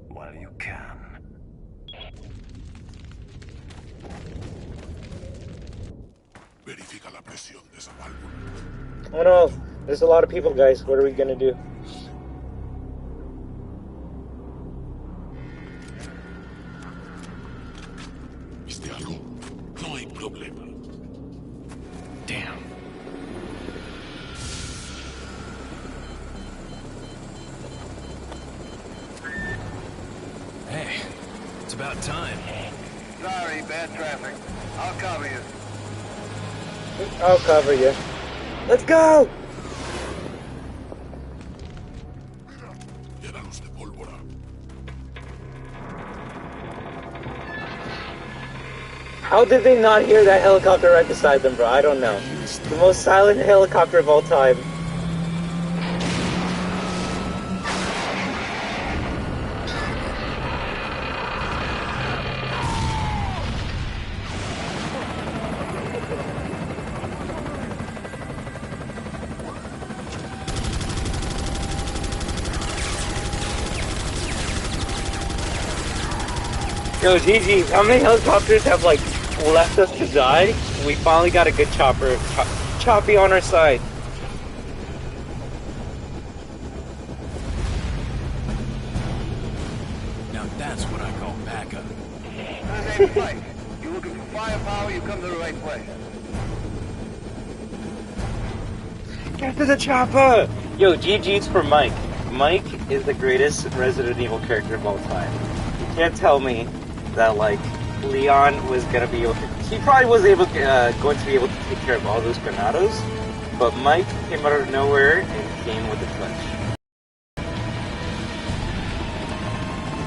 while you can. Verifica la presión de esa válvula. Oh no, there's a lot of people, guys. What are we gonna do? ¿Viste algo? No hay problema. Damn. Hey, it's about time. Sorry, bad traffic. I'll cover you. I'll cover you. Let's go! Llénalos de pólvora. How did they not hear that helicopter right beside them, bro? I don't know. The most silent helicopter of all time. Yo, GG, how many helicopters have, like, left us to die? We finally got a good chopper. Choppy on our side. Now that's what I call backup. My name's Mike. You're looking for firepower, you come to the right place. Get to the chopper! Yo, GG's for Mike. Mike is the greatest Resident Evil character of all time. You can't tell me that, like, Leon was gonna be able to... He probably was going to be able to take care of all those granados, but Mike came out of nowhere and came with the clutch.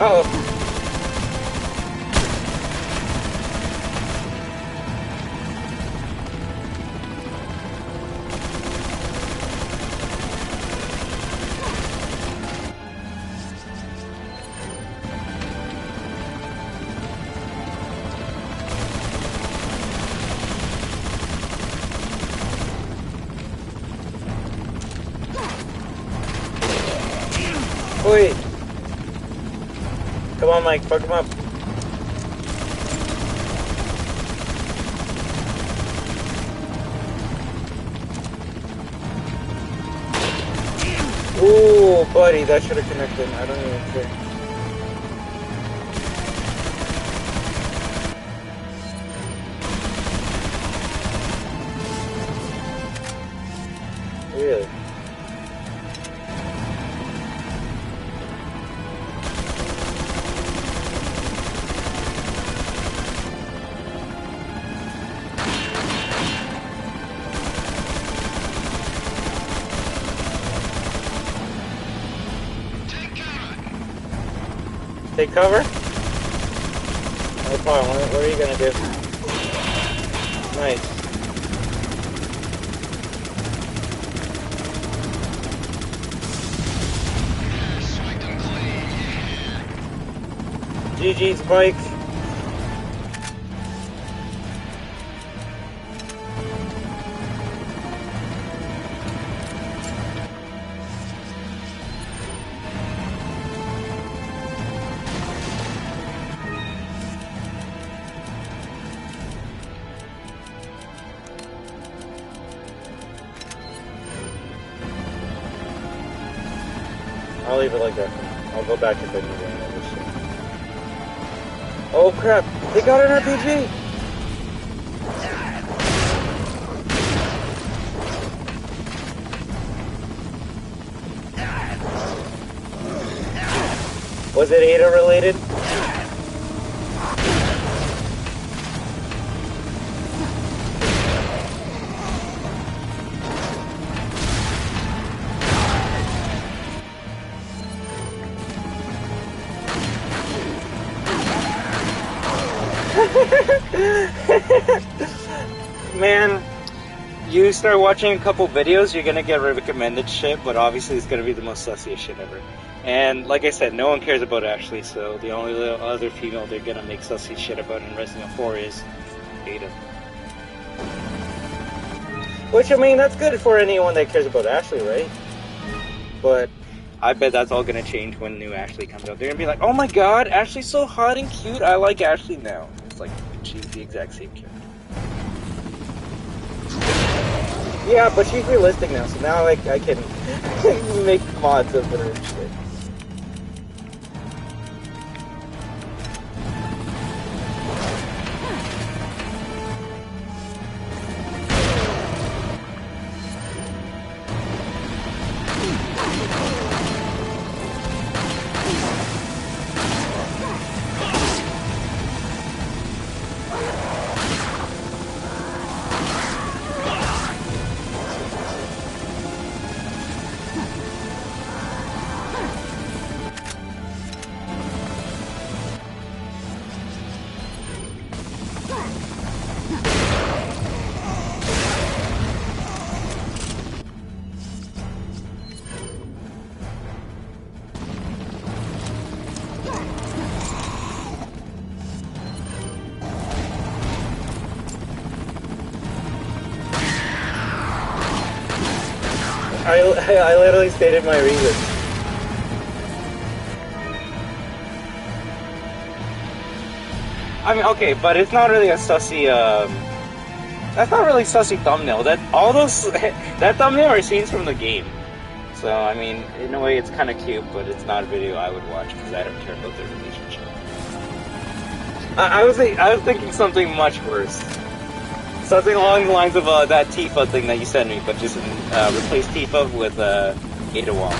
Uh-oh. Wait. Come on, Mike, fuck him up. Ooh, buddy, that should have connected. I don't even care. Really? Take cover? No problem. What are you gonna do? Nice. GG's, Mike. I'll leave it like that for now. I'll go back if I need any other shit. Oh crap! They got an RPG! Was it Ada related? Man, you start watching a couple videos, you're gonna get recommended shit, but obviously it's gonna be the most sussiest shit ever. And like I said, no one cares about Ashley, so the only other female they're gonna make sussy shit about in Resident Evil 4 is Ada. Which, I mean, that's good for anyone that cares about Ashley, right? But I bet that's all gonna change when new Ashley comes out. They're gonna be like, oh my god, Ashley's so hot and cute, I like Ashley now. It's like, she's the exact same character. Yeah, but she's realistic now, so now like I can make mods of her and shit. I literally stated my reasons. I mean, okay, but it's not really a sussy, that's not really sussy thumbnail. All those, that thumbnail are scenes from the game. So, I mean, in a way it's kind of cute, but it's not a video I would watch because I don't care about their relationship. I was thinking something much worse. Something along the lines of that Tifa thing that you sent me, but just replace Tifa with Ada Wong.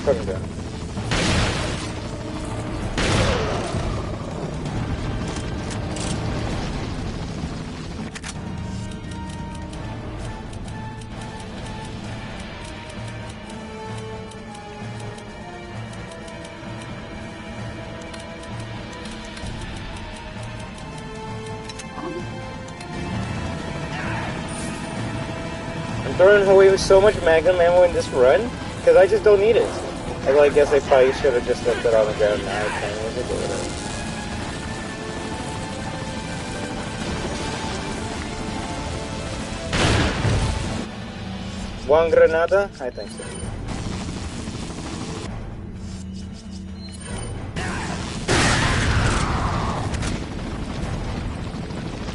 Put him down. I'm throwing away with so much Magnum ammo in this run because I just don't need it. Well, I guess I probably should have just left it on the ground now. I can with it or whatever. One granada? I think so.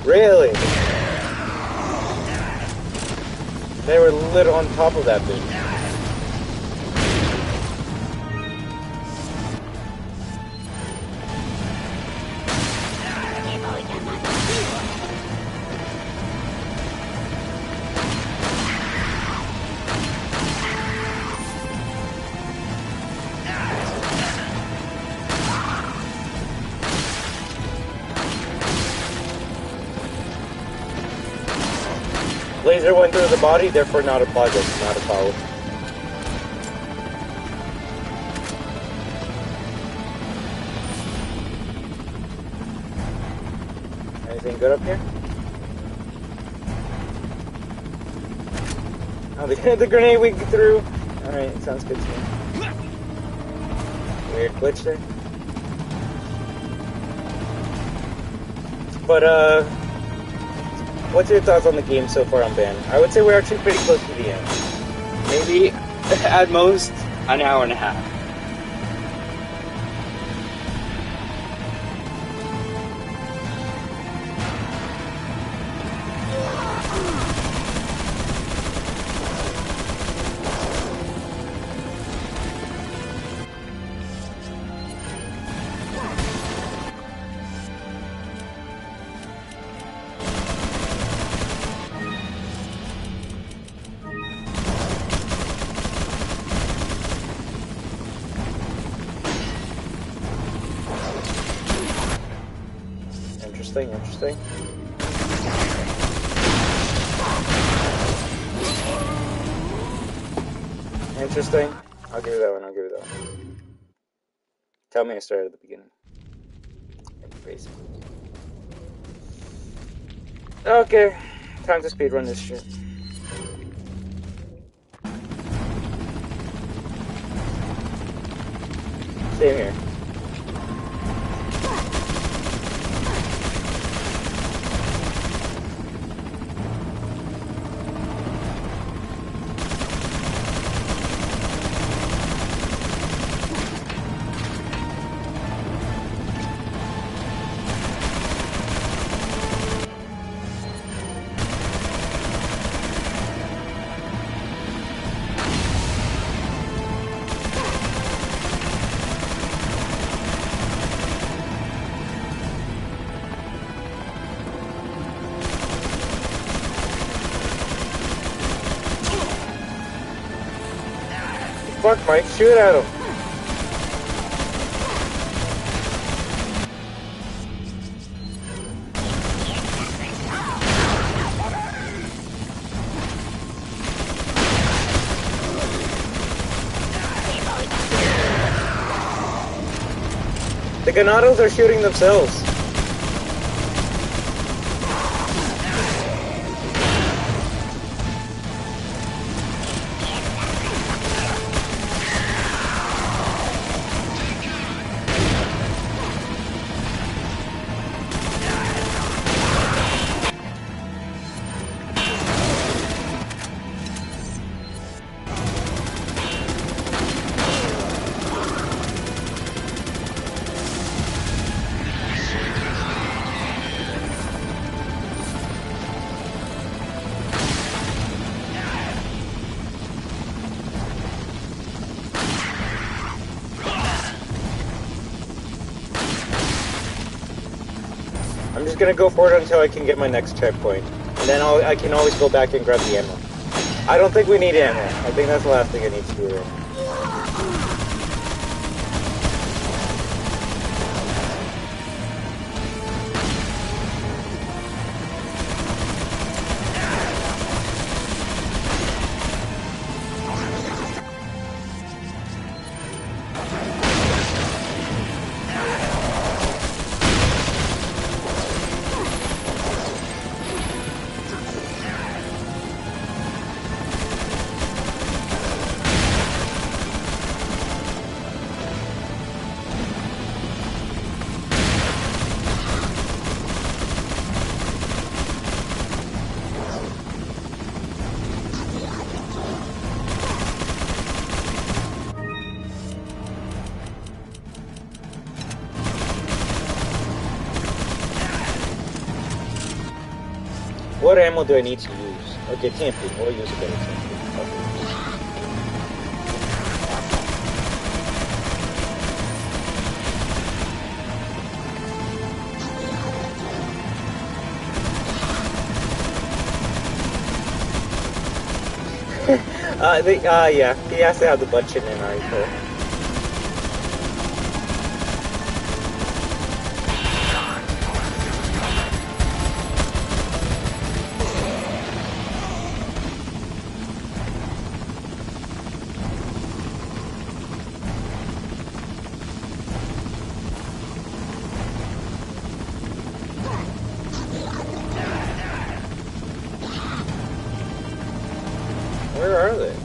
Really? They were lit on top of that thing. Laser went through the body, therefore not a project, not a follow. Anything good up here? Oh, the grenade we threw. Alright, sounds good to me. Weird glitch there. But, what's your thoughts on the game so far on Ban? I would say we're actually pretty close to the end. Maybe, at most, an hour and a half. Interesting. Interesting. I'll give you that one. Tell me I started at the beginning. Crazy. Okay, time to speedrun this shit. Same here. fuck, Mike? Shoot at him. The Ganados are shooting themselves. I'm just gonna go for it until I can get my next checkpoint. And then I can always go back and grab the ammo. I don't think we need ammo. I think that's the last thing I need to do there. What ammo do I need to use? Okay, TMP. We'll use a bit of TMP. Yeah, he has to have the butt chin in rifle. Where are they?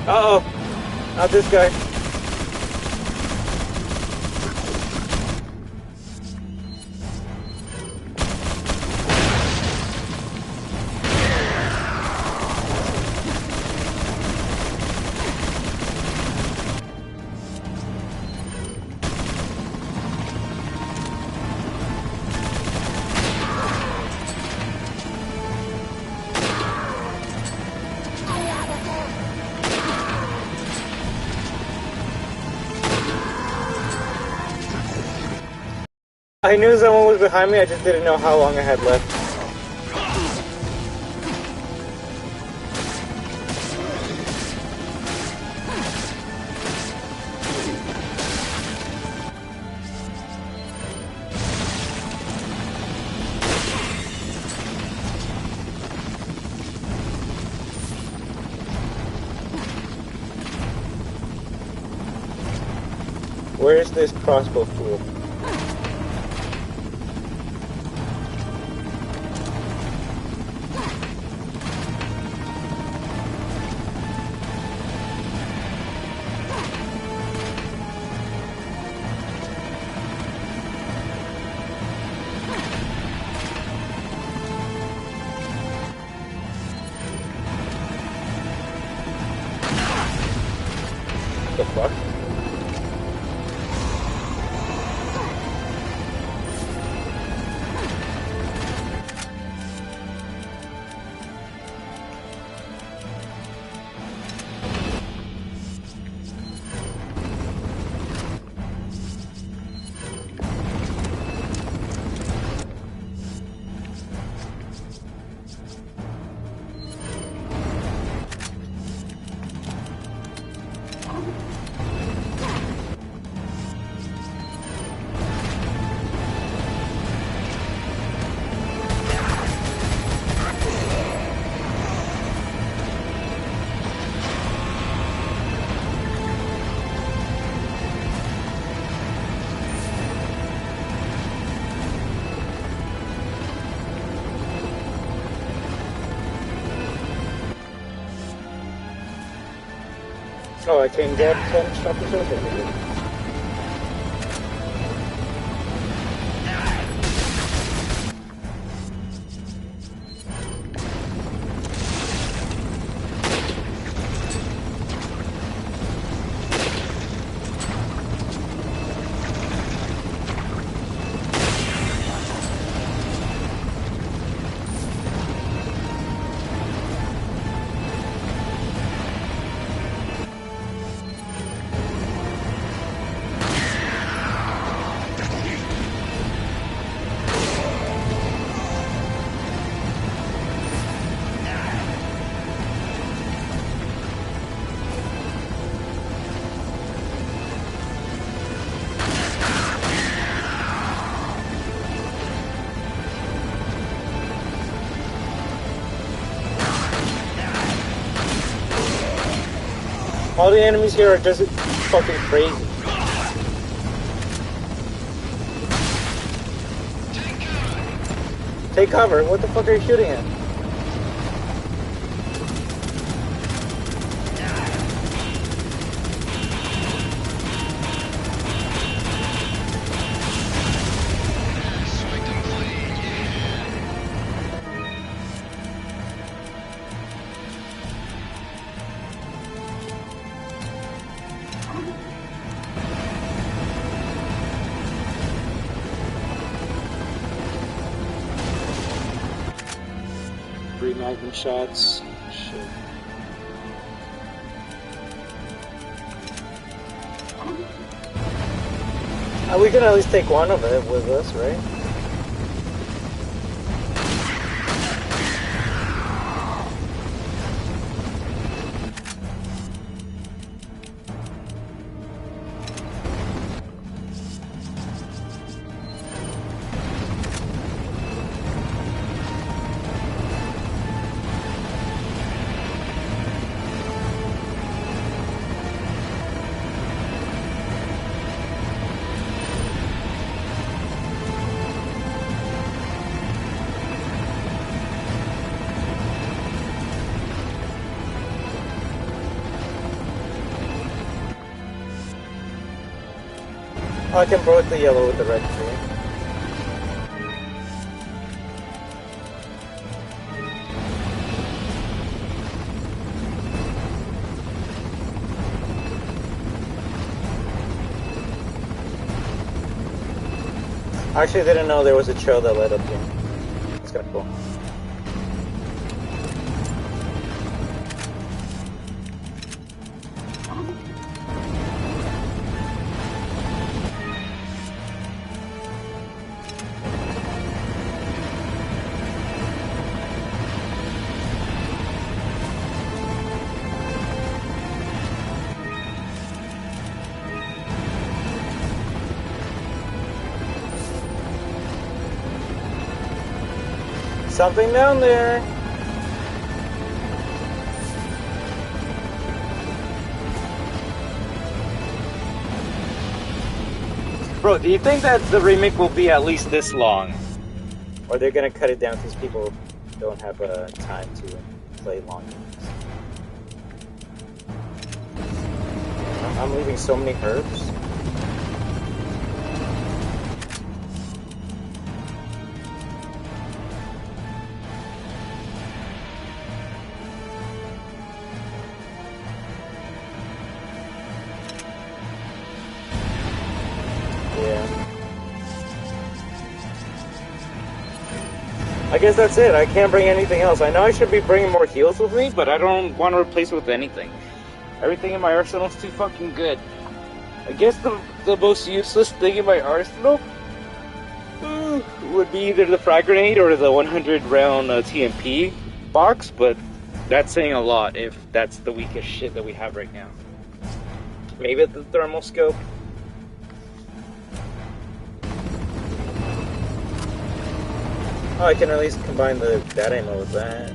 Uh-oh! Not this guy. I knew someone was behind me, I just didn't know how long I had left. Where is this crossbow fool? Oh, I can grab 10 shoppers over. All the enemies here are just fucking crazy. Take cover. What the fuck are you shooting at? Magnum shots. Shit. We can at least take one of it with us, right? Oh, I can broke the yellow with the red tree. I actually didn't know there was a trail that led up here. That's kind of cool. Something down there. Bro, do you think that the remake will be at least this long? Or they're gonna cut it down because people don't have time to play long games. I'm leaving so many herbs. I guess that's it. I can't bring anything else. I know I should be bringing more heals with me, But I don't want to replace it with anything. Everything in my arsenal is too fucking good. I guess the most useless thing in my arsenal would be either the frag grenade or the 100 round TMP box, but that's saying a lot if that's the weakest shit that we have right now. maybe the thermal scope. Oh, I can at least combine that ammo with that.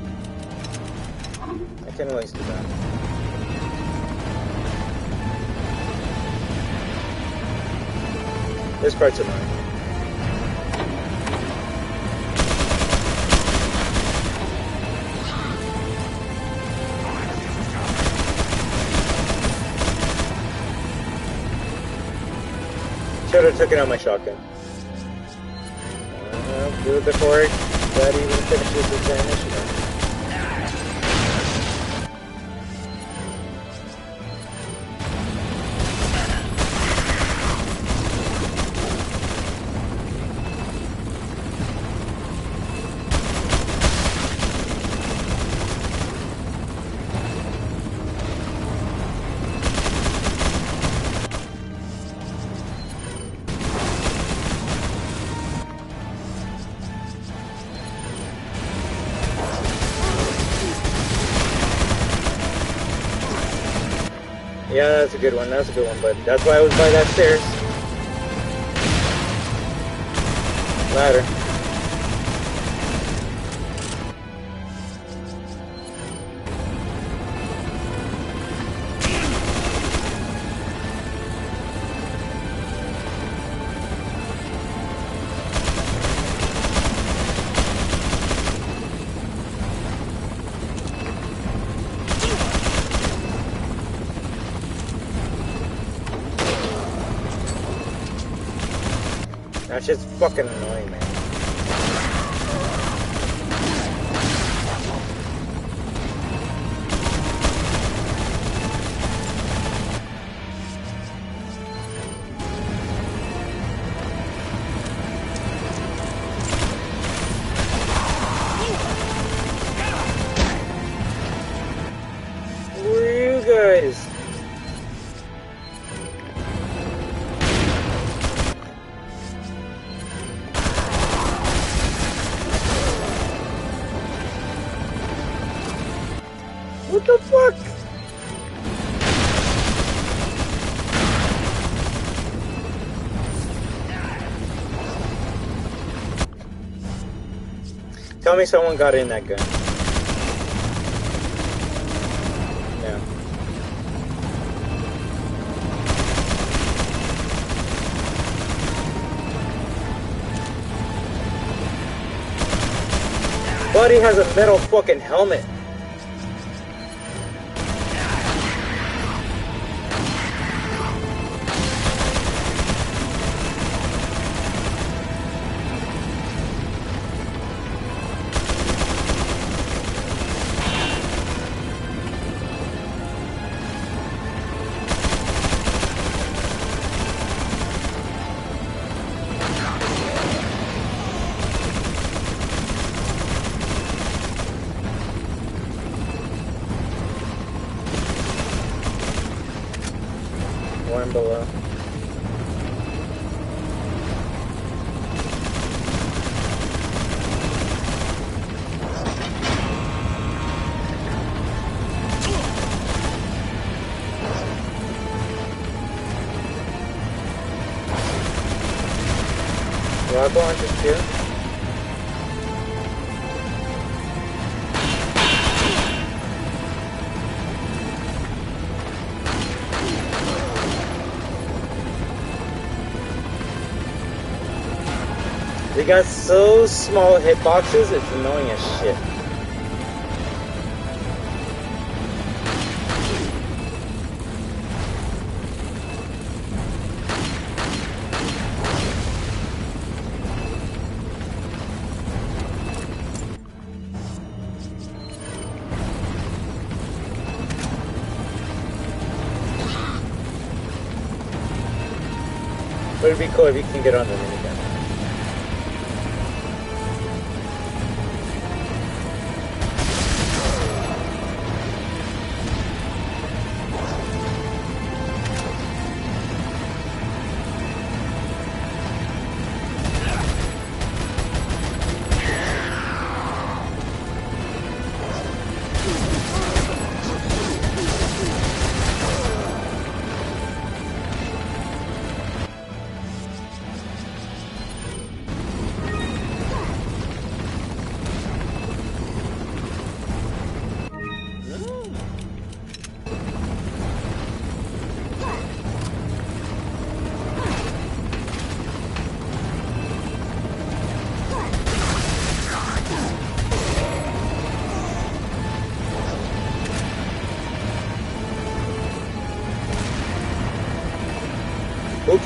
I can at least do that. This part's annoying. should have taken out my shotgun. Do it before that even finishes its initiative. Yeah, that's a good one. That's a good one, but that's why I was by that stairs. Ladder. That shit's fucking annoying, man. Who are you guys? What the fuck? Tell me someone got in that gun. No. Buddy has a metal fucking helmet. One below. Rock launchers too. They got so small hitboxes, it's annoying as shit. But it'd be cool if you can get on the minigun.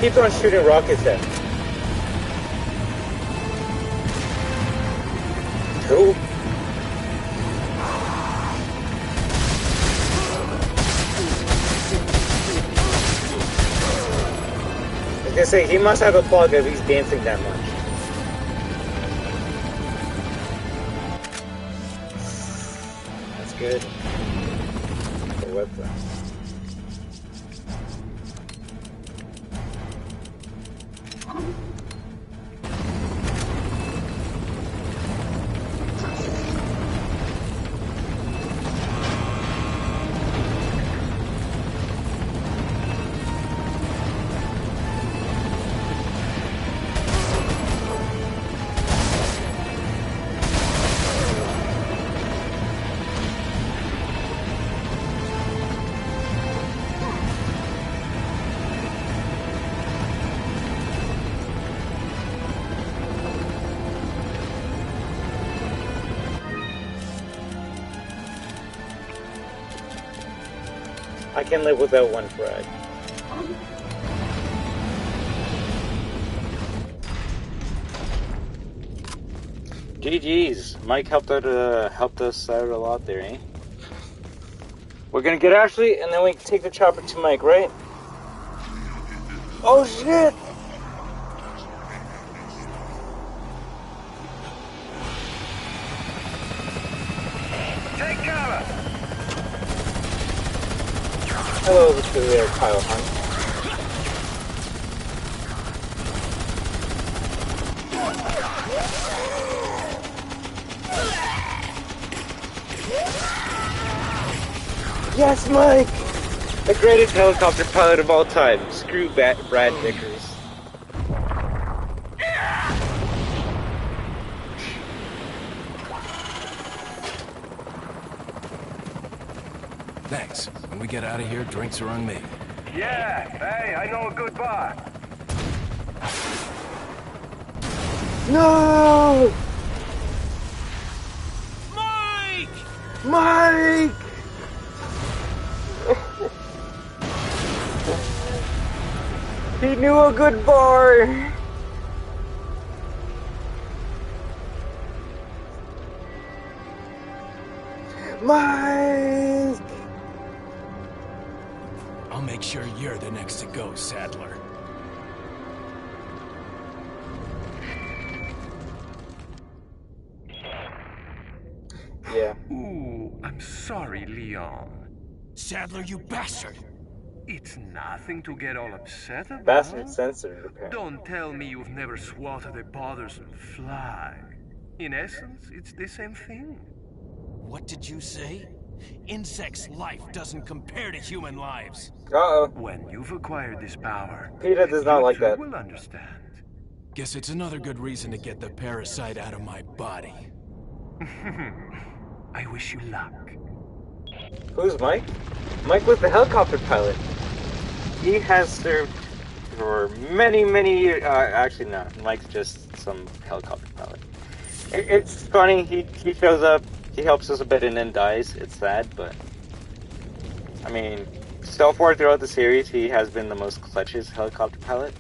keeps on shooting rockets at me. Two. I was gonna say, he must have a plug if he's dancing that much. That's good. The weapon. I can live without one frag. GG's. Mike helped us out a lot there, eh? We're gonna get Ashley, and then we take the chopper to Mike, right? Oh shit! Take cover! Hello, this is Kyle Hunt. Yes, Mike! The greatest helicopter pilot of all time. Screw Brad Vickers. Thanks. When we get out of here, drinks are on me. Yeah, hey, I know a good bar. No! Mike! Mike! He knew a good bar! Mike! I'll make sure you're the next to go, Sadler. Yeah. Ooh, I'm sorry, Leon. Sadler, you bastard! It's nothing to get all upset about. Bastard censored, apparently. Don't tell me you've never swatted a bothersome fly. In essence, it's the same thing. What did you say? Insects' life doesn't compare to human lives. Uh-oh. When you've acquired this power, Peter does not you like too that. will understand. Guess it's another good reason to get the parasite out of my body. I wish you luck. Who's Mike? Mike was the helicopter pilot. He has served for many, many years. Actually, no. Mike's just some helicopter pilot. It's funny. He shows up. He helps us a bit and then dies. It's sad, but I mean, so far throughout the series, he has been the most clutchest helicopter pilot.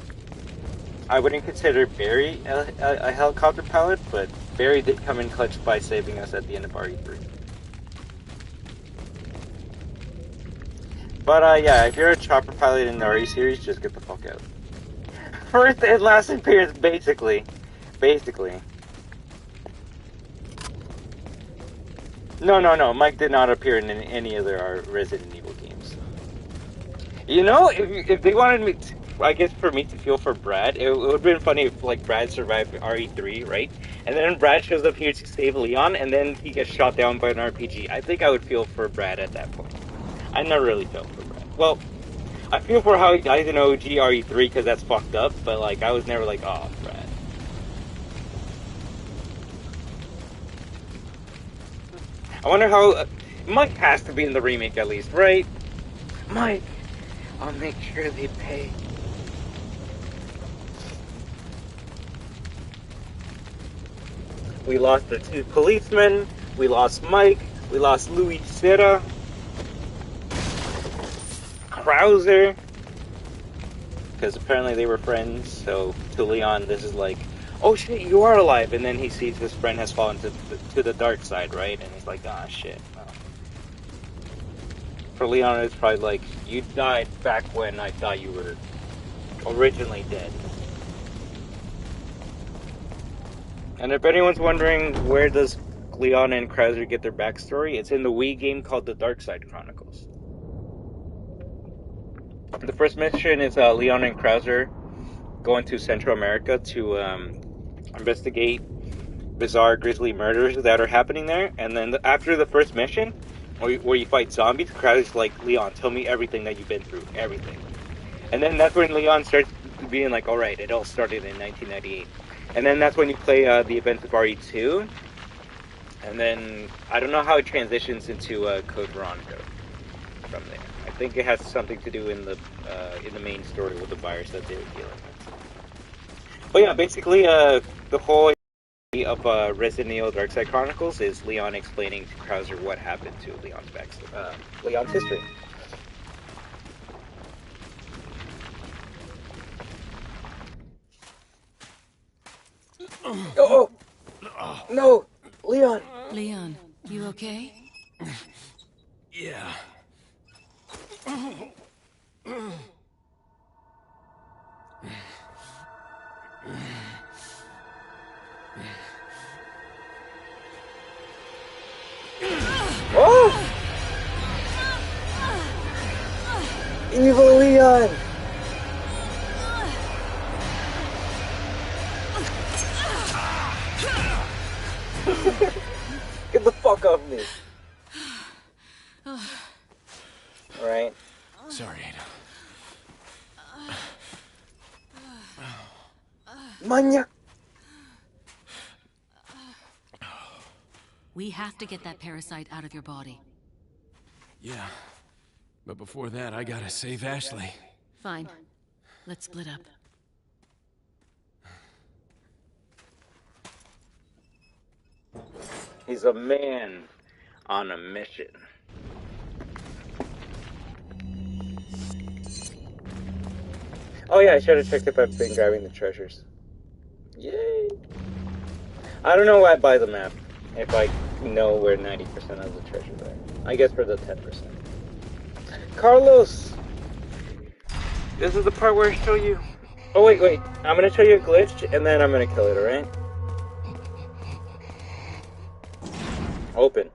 I wouldn't consider Barry a helicopter pilot, but Barry did come in clutch by saving us at the end of RE3. But yeah, if you're a chopper pilot in the RE series, just get the fuck out. First and last appearance, basically. No. Mike did not appear in any of their Resident Evil games. You know, if they wanted me to, I guess for me to feel for Brad, it would have been funny if, like, Brad survived RE3, right? And then Brad shows up here to save Leon, and then he gets shot down by an RPG. I think I would feel for Brad at that point. I never really felt for Brad. Well, I feel for how he dies in OG RE3 because that's fucked up, but, like, I was never like, oh, Brad. I wonder how... Mike has to be in the remake at least, right? Mike, I'll make sure they pay. We lost the 2 policemen, we lost Mike, we lost Louis Serra, Krauser, because apparently they were friends. So to Leon, this is like, oh shit, you are alive. And then he sees his friend has fallen to the dark side, right? And he's like, ah, shit. Well, for Leon, it's probably like, you died back when I thought you were originally dead. And if anyone's wondering where does Leon and Krauser get their backstory, it's in the Wii game called The Dark Side Chronicles. The first mission is Leon and Krauser going to Central America to investigate bizarre grisly murders that are happening there. And then after the first mission, where you fight zombies, Krauser's like, Leon, tell me everything that you've been through, everything. And then that's when Leon starts being like, alright, it all started in 1998. And then that's when you play the events of RE2. And then, I don't know how it transitions into Code Veronica from there. I think it has something to do in the main story with the virus that they were dealing with. But yeah, basically, the whole idea of Resident Evil Dark Side Chronicles is Leon explaining to Krauser what happened to Leon's history. Oh! No! Leon! Leon, you okay? Yeah. Oh! Evil Leon! Get the fuck off me! Alright. Sorry, Ada. Maniac! We have to get that parasite out of your body. Yeah. But before that, I gotta save Ashley. Fine. Let's split up. He's a man on a mission. Oh yeah, I should have checked if I've been grabbing the treasures. Yay! I don't know why I buy the map if I know where 90% of the treasures are. I guess for the 10%. Carlos! This is the part where I show you... Oh wait. I'm gonna show you a glitch and then I'm gonna kill it, alright? Open.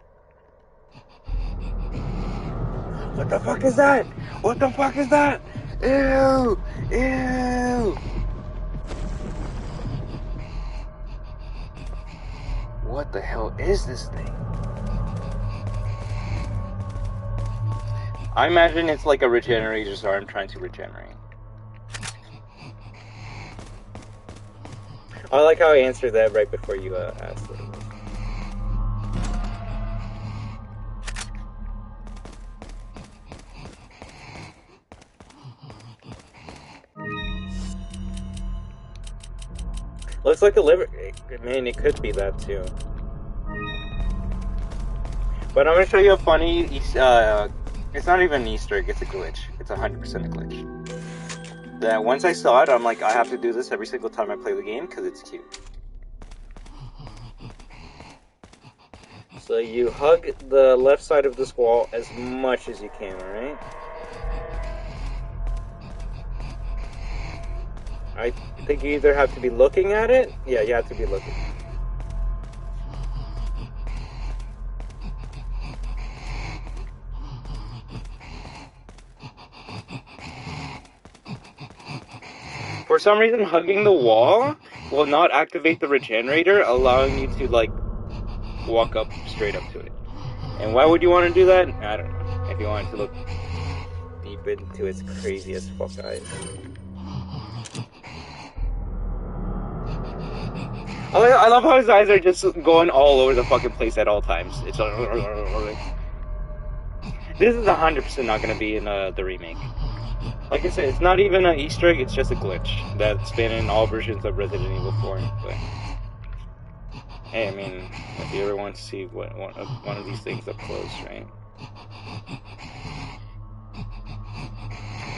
What the fuck is that? What the fuck is that? Ew! Ew! What the hell is this thing? I imagine it's like a regenerator's arm trying to regenerate. I like how I answered that right before you asked it. Looks like a liver. I mean, it could be that too. But I'm gonna show you a funny. It's not even an Easter egg. It's a glitch. It's 100% a glitch. That once I saw it, I'm like, I have to do this every single time I play the game because it's cute. So you hug the left side of this wall as much as you can, alright? I think you either have to be looking at it. Yeah, you have to be looking. For some reason, hugging the wall will not activate the regenerator, allowing you to, like, walk up straight up to it. And why would you want to do that? I don't know. If you wanted to look deep into its crazy as fuck eyes. I love how his eyes are just going all over the fucking place at all times. It's like... This is 100% not going to be in the remake. Like I said, it's not even an Easter egg, it's just a glitch that's been in all versions of Resident Evil 4. But hey, I mean, if you ever want to see one of these things up close, right?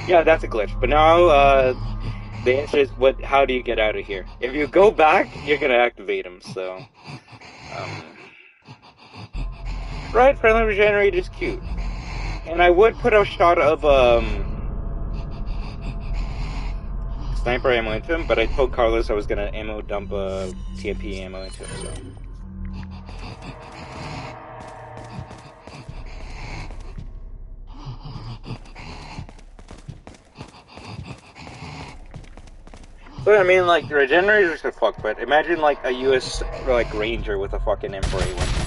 Yeah, that's a glitch. But now, the answer is, how do you get out of here? If you go back, you're gonna activate them, so... Right, friendly regenerate is cute. And I would put a shot of, sniper ammo into him, but I told Carlos I was gonna ammo dump, TMP ammo into him, so... So I mean, like, the regenerators are fucked, but imagine, like, a US, like, Ranger with a fucking M4A1.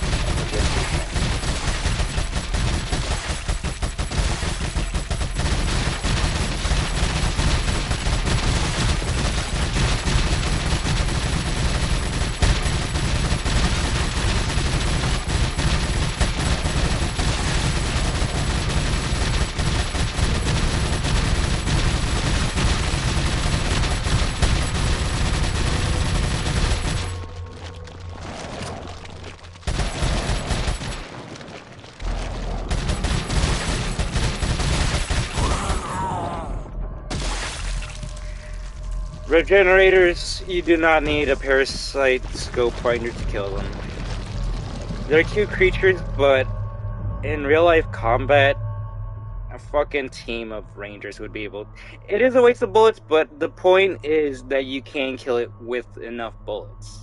Regenerators, you do not need a parasite scope finder to kill them. They're cute creatures, but in real life combat, a fucking team of rangers would be able... It is a waste of bullets, but the point is that you can kill it with enough bullets.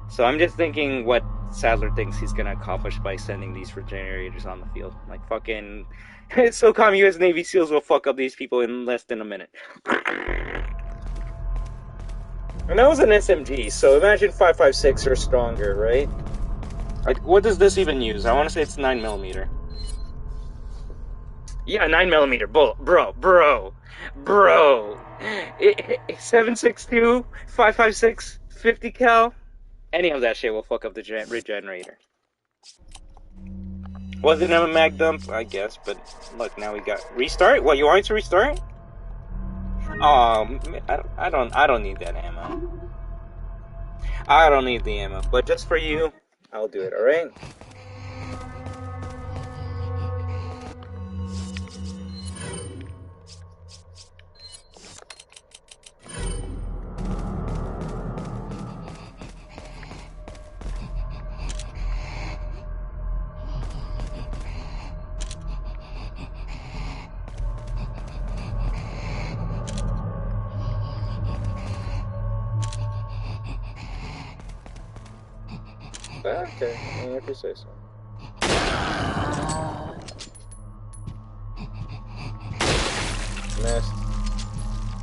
So I'm just thinking what Sadler thinks he's gonna accomplish by sending these regenerators on the field. Like, fucking... SOCOM US Navy SEALs will fuck up these people in less than a minute. And that was an SMG, so imagine 5.56 or stronger, right? Like, what does this even use? I want to say it's 9mm. Yeah, 9mm, bro. 7.62, 5.56, 50 cal. Any of that shit will fuck up the regenerator. Was it a mag dump? I guess, but look, now we got restart. What, you want it to restart? I don't need that ammo. I don't need the ammo, but just for you, I'll do it, alright? Okay, if you say so. Missed.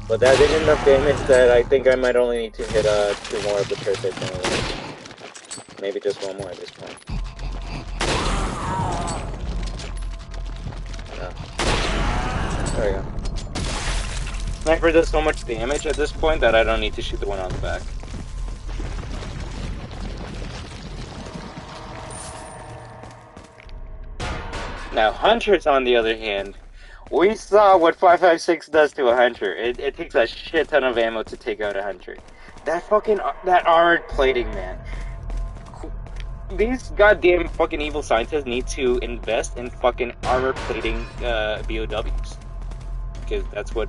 But that did enough damage that I think I might only need to hit 2 more of the parasites anyway. Maybe just 1 more at this point. No. There we go. Sniper does so much damage at this point that I don't need to shoot the one on the back. Now, hunters, on the other hand, we saw what 5.56 does to a hunter. It takes a shit ton of ammo to take out a hunter. That armored plating, man. These goddamn fucking evil scientists need to invest in fucking armor plating BOWs. Because that's what,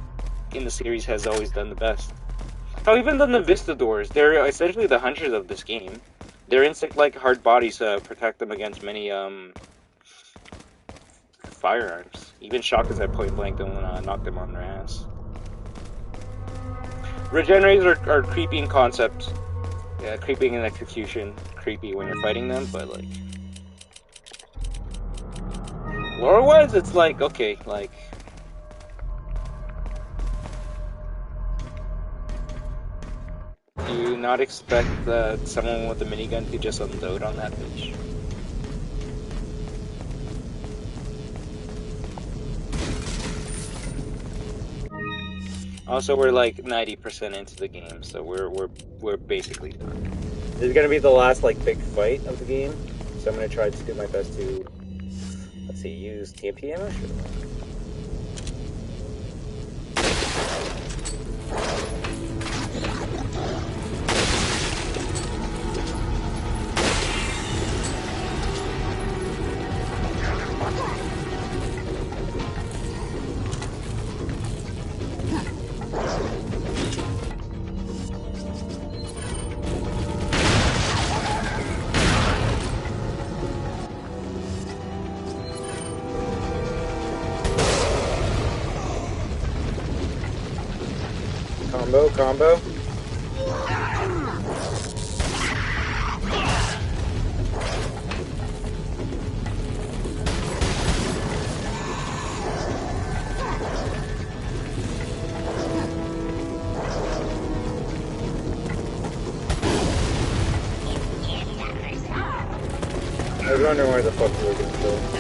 in the series, has always done the best. Oh, even the Vistadors, they're essentially the hunters of this game. Their insect-like hard bodies protect them against many, firearms. Even shotguns at point blank don't knock them on their ass. Regenerators are creepy in concept. Yeah, creepy in execution. Creepy when you're fighting them, but like... lore-wise, it's like, okay, like... do you not expect someone with a minigun to just unload on that bitch? Also, we're like 90% into the game, so we're basically done. This is gonna be the last like big fight of the game, so I'm gonna try to do my best to, let's see, use TMP ammo. Sure. Combo. I was wondering where the fuck we were gonna go.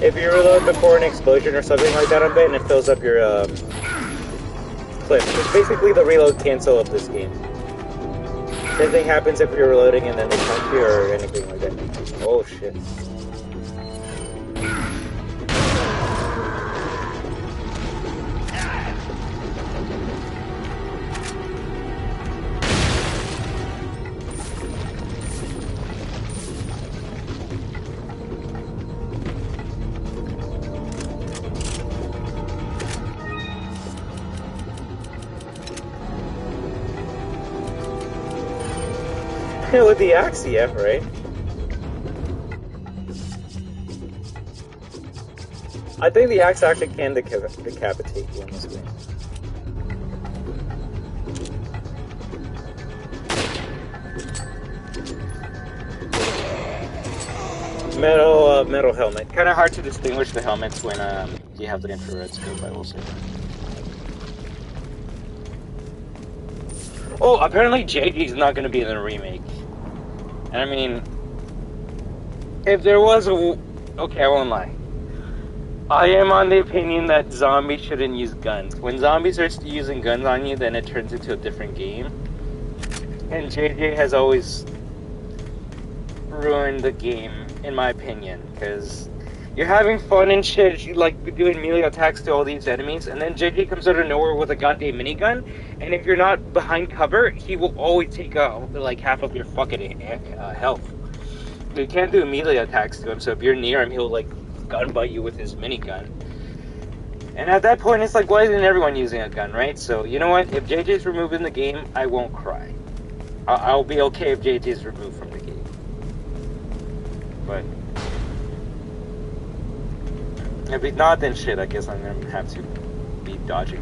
If you reload before an explosion or something like that on bit, and it fills up your clip. It's basically the reload cancel of this game. Same thing happens if you're reloading and then they punch you or anything like that. Oh shit. With the axe, yeah, right? I think the axe actually can decapitate you in this game. Metal helmet. Kind of hard to distinguish the helmets when you have the infrared scope, I will say. Oh, apparently JJ's not going to be in the remake. And I mean, if there was a... Okay, I won't lie. I am on the opinion that zombies shouldn't use guns. When zombies start using guns on you, then it turns into a different game. And JJ has always ruined the game, in my opinion. Because you're having fun and shit, you like doing melee attacks to all these enemies, and then JJ comes out of nowhere with a goddamn minigun, and if you're not behind cover, he will always take out like half of your fucking health. You can't do melee attacks to him, so if you're near him, he'll like gun butt you with his minigun. And at that point, it's like, why isn't everyone using a gun, right? So you know what? If JJ's removed in the game, I won't cry. I'll be okay if JJ's removed from the game. But if he's not, then shit, I guess I'm gonna have to be dodging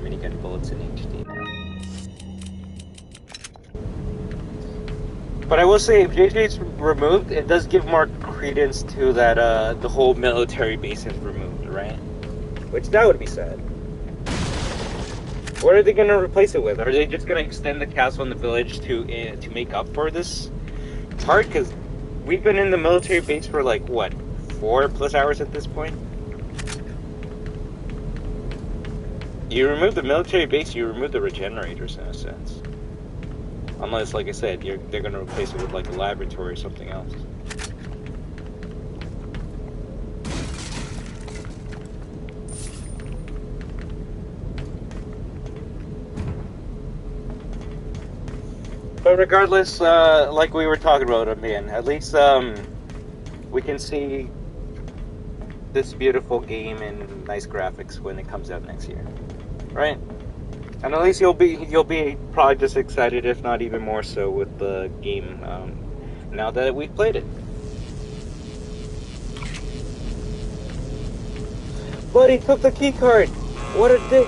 minigun bullets in HD now. But I will say, if JJ's removed, it does give more credence to that, the whole military base is removed, right? Which, that would be sad. What are they gonna replace it with? Are they just gonna extend the castle and the village to make up for this part? Because we've been in the military base for like, what, 4+ hours at this point? You remove the military base, you remove the regenerators in a sense. Unless, like I said, they're going to replace it with like a laboratory or something else. But regardless, like we were talking about, man, at least we can see this beautiful game and nice graphics when it comes out next year. Right, and at least you'll be probably just excited, if not even more so, with the game now that we've played it. But he took the key card. What a dick!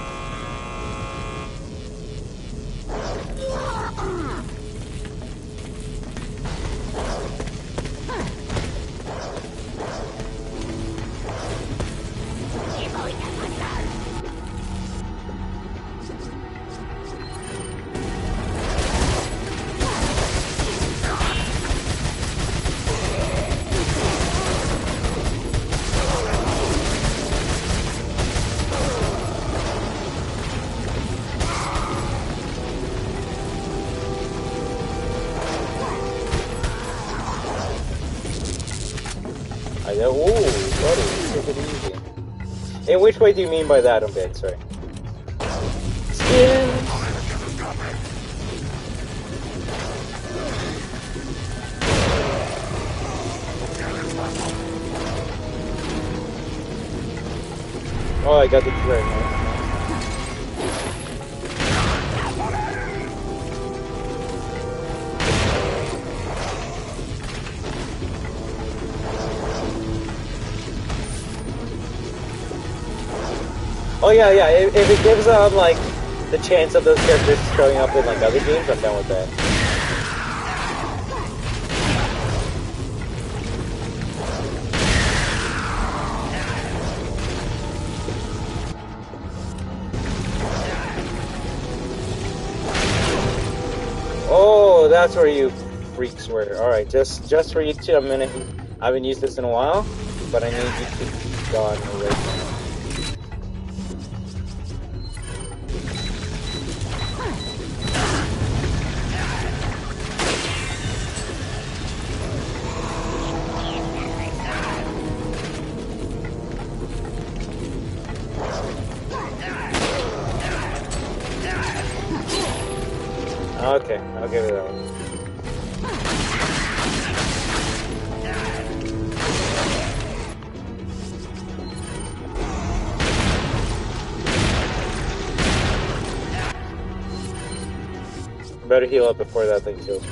Ooh, buddy, take it easy. In which way do you mean by that, Ben? Sorry. Skins! Oh, I got the clear. Oh yeah. If it gives like the chance of those characters showing up in like other games, I'm down with that. Oh, that's where you freaks were. Alright, just for you two a minute. I haven't used this in a while, but I need you to be gone away from it. Okay, I'll give it that one. Better heal up before that thing kills me.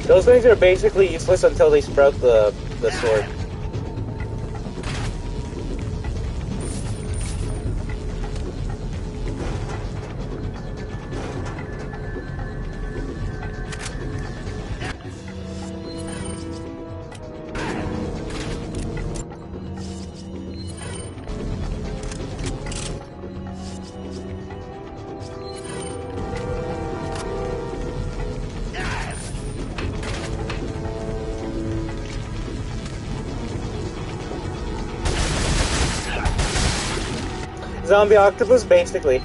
Those things are basically useless until they sprout the sword. Zombie octopus, basically.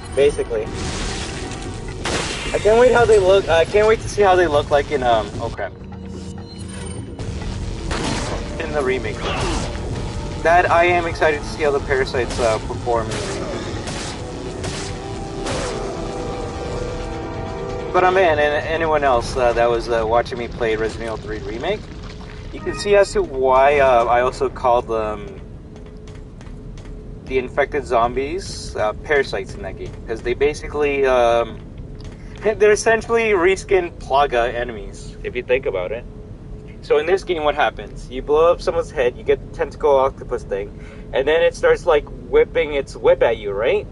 I can't wait how they look. I can't wait to see how they look like in oh crap, in the remake. That I am excited to see how the parasites perform. But man, and anyone else that was watching me play Resident Evil 3 Remake, you can see as to why I also called them the infected zombies parasites in that game, because they basically they're essentially reskinned Plaga enemies if you think about it. So in this game, what happens? You blow up someone's head, you get the tentacle octopus thing, and then it starts like whipping its whip at you, right?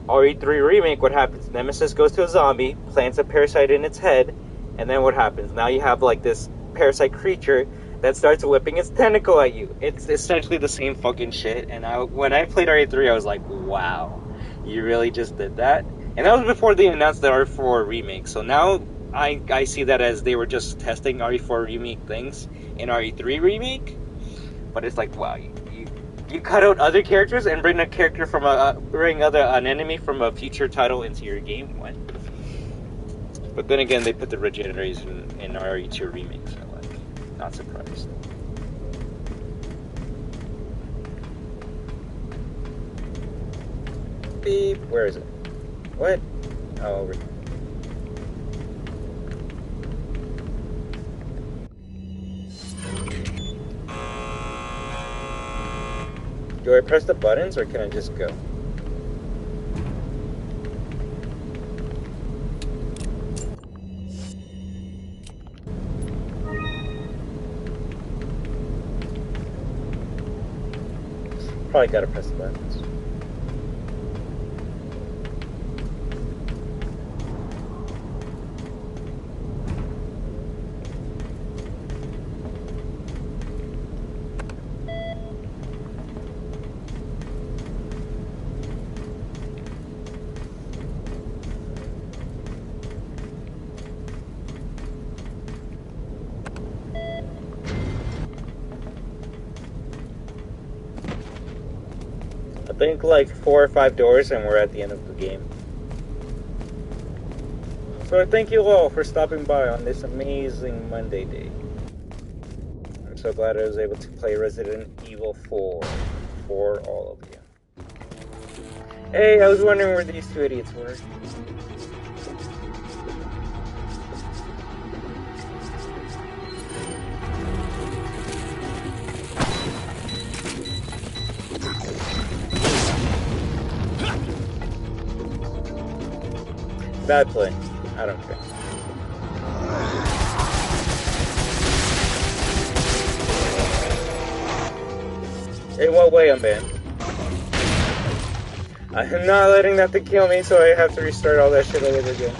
RE3 Remake, what happens? Nemesis goes to a zombie, plants a parasite in its head, and then what happens? Now you have like this parasite creature that starts whipping its tentacle at you. It's essentially the same fucking shit. And when I played RE3, I was like, wow, you really just did that? And that was before they announced the RE4 remake. So now I see that as they were just testing RE4 remake things in RE3 remake. But it's like, wow, you cut out other characters and bring a character from an enemy from a future title into your game. What? But then again, they put the regeneration in RE2 remake, so like, not surprised. Beep. Where is it? What? Oh, over here. Do I press the buttons or can I just go? Probably gotta press the buttons. think like 4 or 5 doors and we're at the end of the game. So thank you all for stopping by on this amazing Monday day. I'm so glad I was able to play Resident Evil 4 for all of you. Hey, I was wondering where these two idiots were. Bad play. I don't care. In what way I'm banned? I'm not letting that thing kill me, so I have to restart all that shit all over again.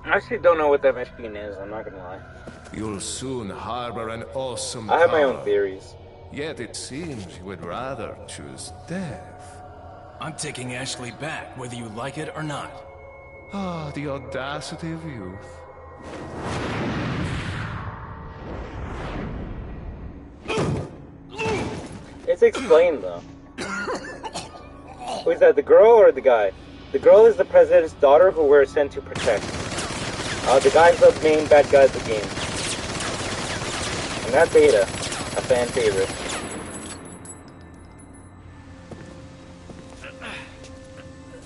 I actually don't know what that machine is, I'm not gonna lie. You'll soon harbor an awesome I have my power. own theories. Yet it seems you would rather choose death. I'm taking Ashley back, whether you like it or not. Ah, the audacity of youth. It's explained though. Who is that, the girl or the guy? The girl is the president's daughter who we're sent to protect. The guy's the main bad guy of the game. And that's Ada, a fan favorite.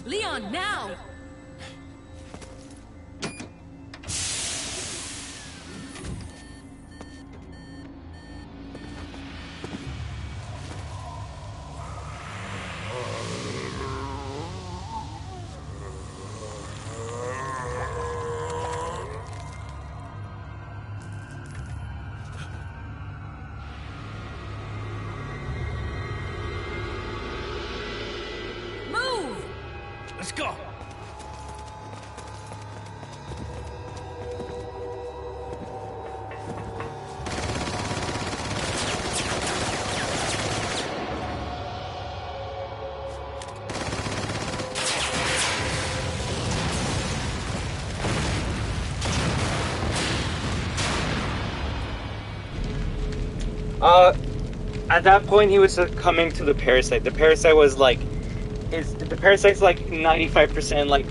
Leon, now! Let's go! At that point he was succumbing to the parasite. The parasite was like, the parasite's like 95% like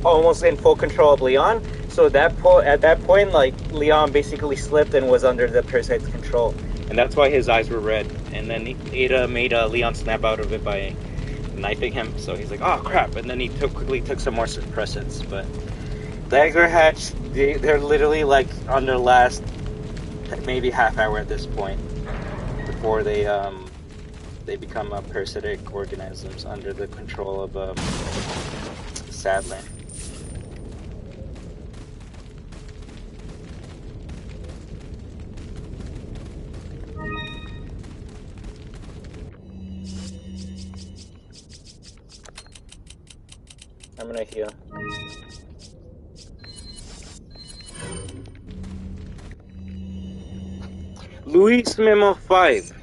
almost in full control of Leon. So at that point, like Leon basically slipped and was under the parasite's control, and that's why his eyes were red. And then Ada made Leon snap out of it by knifing him. So he's like, oh crap! And then he quickly took some more suppressants. But the eggs were hatched. They're literally like on their last maybe half hour at this point before they become parasitic organisms under the control of Sadler. I'm gonna heal. Luis Memo 5.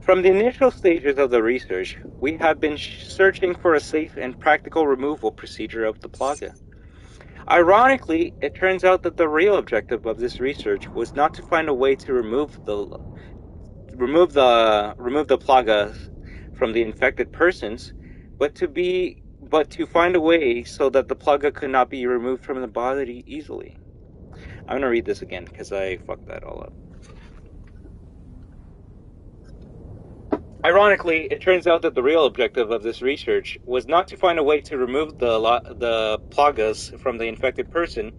From the initial stages of the research, we have been searching for a safe and practical removal procedure of the plaga. Ironically, it turns out that the real objective of this research was not to find a way to remove the plaga from the infected persons, but to find a way so that the plaga could not be removed from the body easily. I'm gonna read this again because I fucked that all up. Ironically, it turns out that the real objective of this research was not to find a way to remove the plagas from the infected person,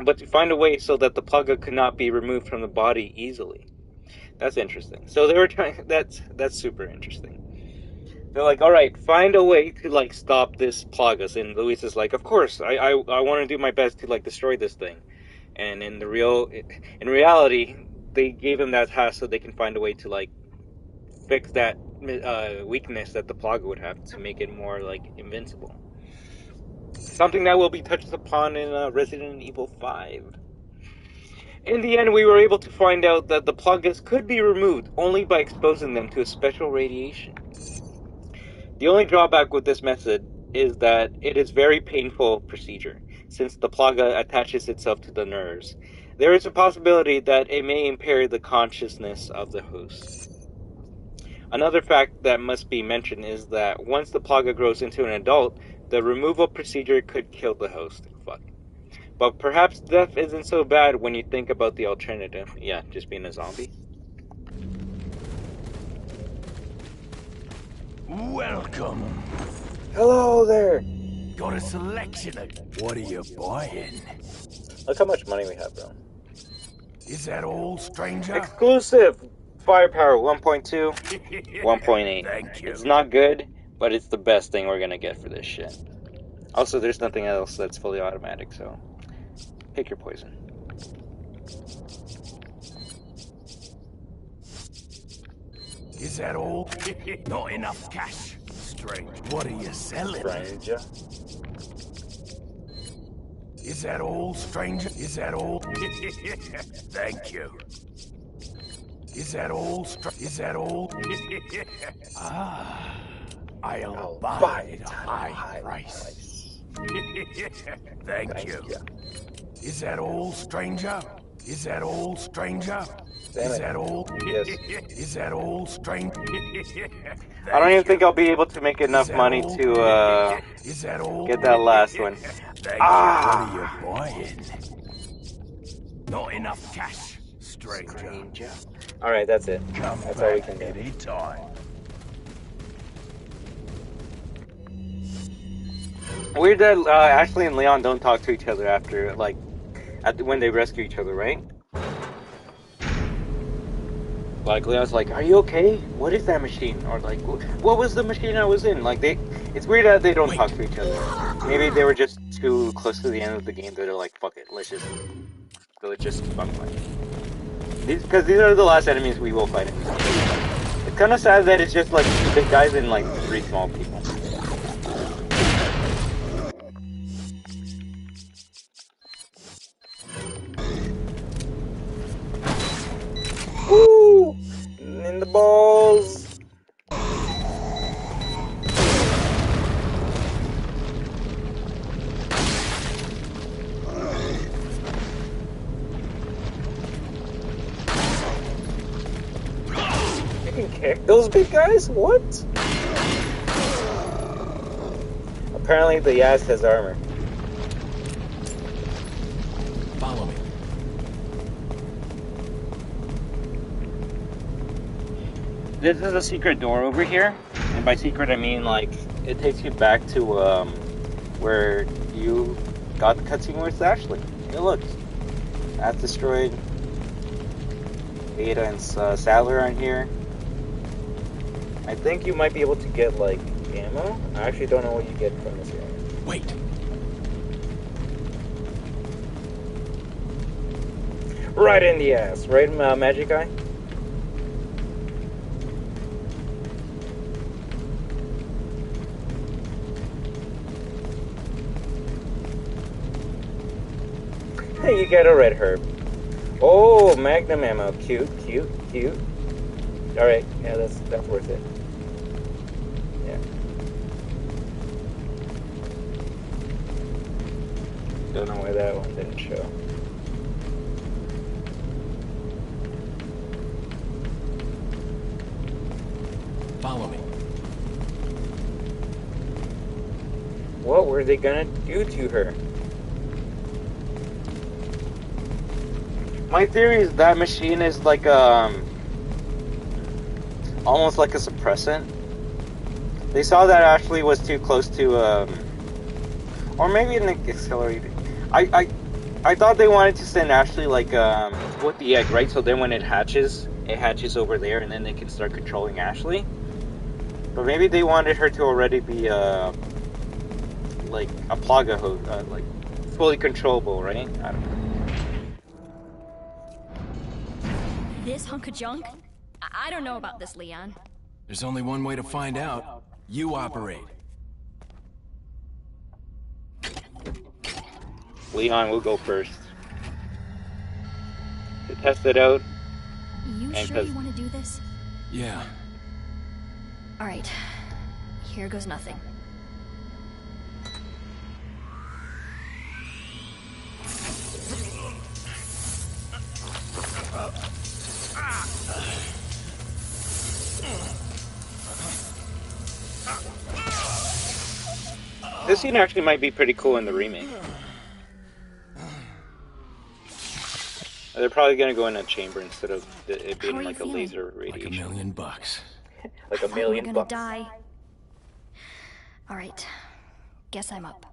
but to find a way so that the plaga could not be removed from the body easily. That's interesting. So they were trying. That's super interesting. They're like, all right, find a way to like stop this plagas, and Luis is like, of course, I want to do my best to like destroy this thing. And in reality, they gave him that task so they can find a way to like fix that weakness that the Plaga would have to make it more like invincible. Something that will be touched upon in Resident Evil 5. In the end, we were able to find out that the Plagas could be removed only by exposing them to a special radiation. The only drawback with this method is that it is a very painful procedure, since the Plaga attaches itself to the nerves. There is a possibility that it may impair the consciousness of the host. Another fact that must be mentioned is that once the Plaga grows into an adult, the removal procedure could kill the host. Fuck. But perhaps death isn't so bad when you think about the alternative. Yeah, just being a zombie. Welcome. Hello there! Got a selection of... What are you buying? Look how much money we have, bro. Is that all, stranger? Exclusive! Firepower 1.2, 1.8. Thank you. It's not good, but it's the best thing we're gonna get for this shit. Also, there's nothing else that's fully automatic, so pick your poison. Is that all? Not enough cash. Strange. What are you selling? Stranger. Is that all, stranger? Is that all? Thank you. Is that all, Is that all? I'll buy it at a high price. Thank you. Is that all, stranger? Is that all, stranger? Is that all? Yes. Is that all, stranger? I don't even think I'll be able to make enough money to get that last one. What are you buying? Not enough cash, stranger. Alright, that's it. That's all we can do. Anytime. Weird that Ashley and Leon don't talk to each other after, like, when they rescue each other, right? Like, Leon's like, are you okay? What is that machine? Or like, what was the machine I was in? Like, it's weird that they don't talk to each other. Maybe they were just too close to the end of the game that they're like, fuck it, let's just keep on playing. Because these are the last enemies we will fight in this game. It's kind of sad that it's just like 2 big guys and like 3 small people. Woo! In the balls! You can kick those big guys? What? Apparently the Yaz has armor. Follow me. This is a secret door over here, and by secret I mean like it takes you back to where you got the cutscene with Ashley. Hey, look, that's destroyed. Ada and Sadler on here. I think you might be able to get like ammo. I actually don't know what you get from this area. Wait. Right in the ass, right, Magic Eye? Hey, you get a red herb. Oh, magnum ammo. Cute, cute, cute. Alright, yeah, that's worth it. Yeah. Don't know why that one didn't show. Follow me. What were they gonna do to her? My theory is that machine is like almost like a suppressant. They saw that Ashley was too close to or maybe an accelerator. I thought they wanted to send Ashley like with the egg, right? So then when it hatches over there, and then they can start controlling Ashley. But maybe they wanted her to already be like a Plaga host, like fully controllable, right? I don't know. This hunk of junk? I don't know about this, Leon. There's only one way to find out. You operate. Leon will go first to test it out. You And sure you want to do this? Yeah. Alright. Here goes nothing. This scene actually might be pretty cool in the remake. They're probably gonna go in a chamber instead of it being like a laser radiation. Like $1 million. Like $1 million We're gonna die. Alright. Guess I'm up.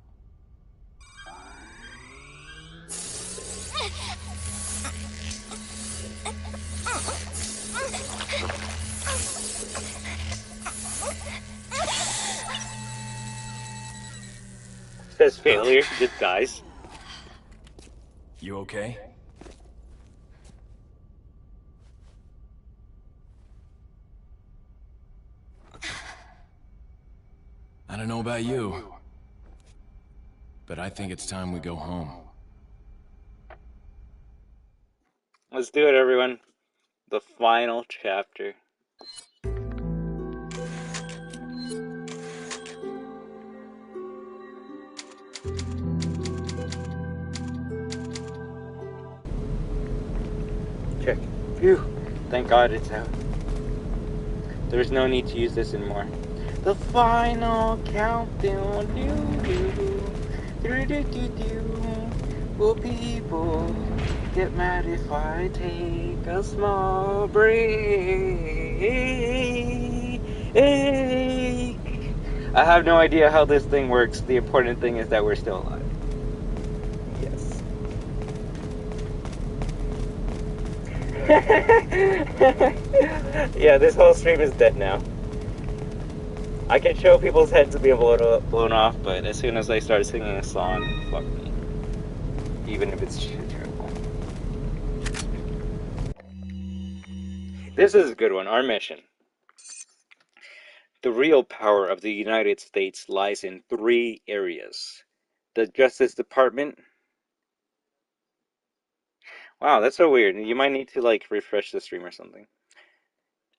Says failure, just dies. You okay? I don't know about you, but I think it's time we go home. Let's do it, everyone. The final chapter. Check. Phew. Thank God it's out. There's no need to use this anymore. The final countdown. Will people get mad if I take a small break? I have no idea how this thing works. The important thing is that we're still alive. Yes. Yeah, this whole stream is dead now. I can show people's heads being blown off, but as soon as I start singing a song, fuck me. Even if it's terrible. This is a good one. Our mission. The real power of the United States lies in 3 areas. The Justice Department. Wow, that's so weird. You might need to like refresh the stream or something.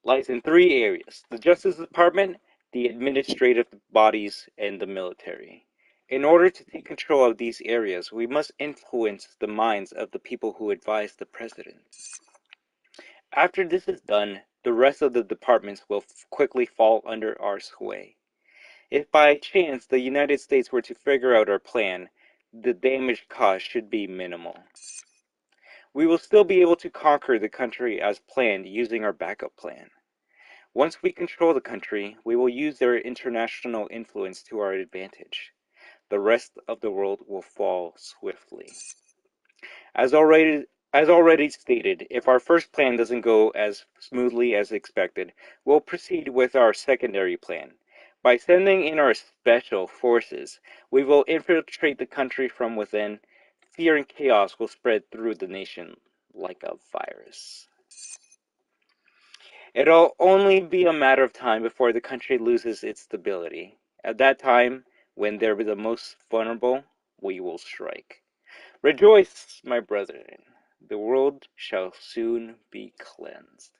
Lies in 3 areas. The Justice Department, the administrative bodies, and the military. In order to take control of these areas, we must influence the minds of the people who advise the president. After this is done, the rest of the departments will quickly fall under our sway. If by chance the United States were to figure out our plan, the damage caused should be minimal. We will still be able to conquer the country as planned using our backup plan. Once we control the country, we will use their international influence to our advantage. The rest of the world will fall swiftly. As already stated, if our first plan doesn't go as smoothly as expected, we'll proceed with our secondary plan. By sending in our special forces, we will infiltrate the country from within. Fear and chaos will spread through the nation like a virus. It'll only be a matter of time before the country loses its stability. At that time, when they're the most vulnerable, we will strike. Rejoice, my brethren. The world shall soon be cleansed.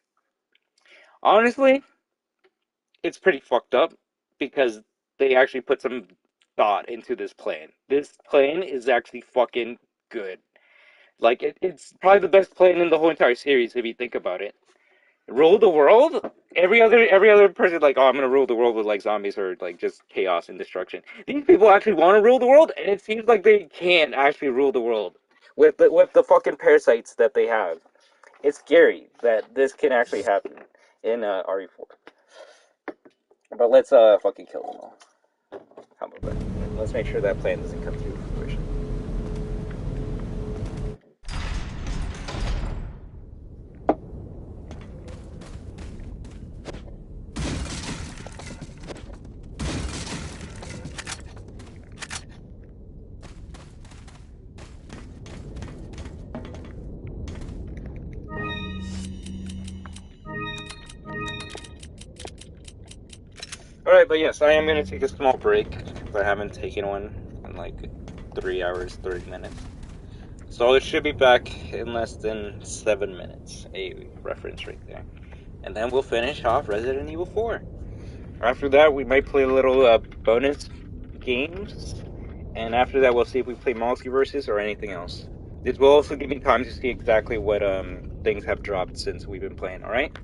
Honestly, it's pretty fucked up because they actually put some thought into this plan. This plan is actually fucking good. Like, it's probably the best plan in the whole entire series if you think about it. Rule the world? Every other person like, oh, I'm gonna rule the world with like zombies or like just chaos and destruction. These people actually want to rule the world, and it seems like they can actually rule the world with the fucking parasites that they have. It's scary that this can actually happen in RE4. But let's fucking kill them all. How about that? Let's make sure that plan doesn't come to fruition. Alright, but yes, I am going to take a small break, because I haven't taken one in like 3 hours, 30 minutes. So it should be back in less than 7 minutes, a reference right there. And then we'll finish off Resident Evil 4. After that, we might play a little bonus games, and after that, we'll see if we play multiverses or anything else. This will also give me time to see exactly what things have dropped since we've been playing. All right.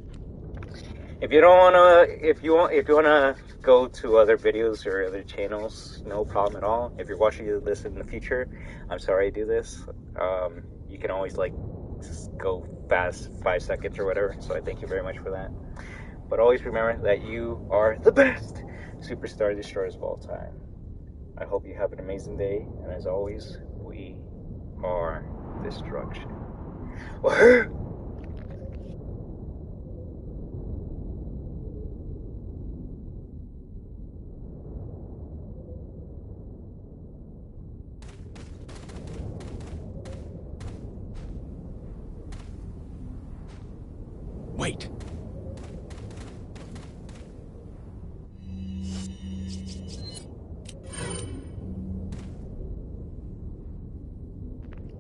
If you don't wanna, if you wanna go to other videos or other channels, no problem at all. If you're watching this in the future, I'm sorry I do this. You can always like just go fast 5 seconds or whatever. So I thank you very much for that. But always remember that you are the best superstar destroyers of all time. I hope you have an amazing day, and as always, we are destruction. WAHOO! Wait.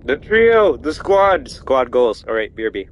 The trio, the squad goals. All right, BRB.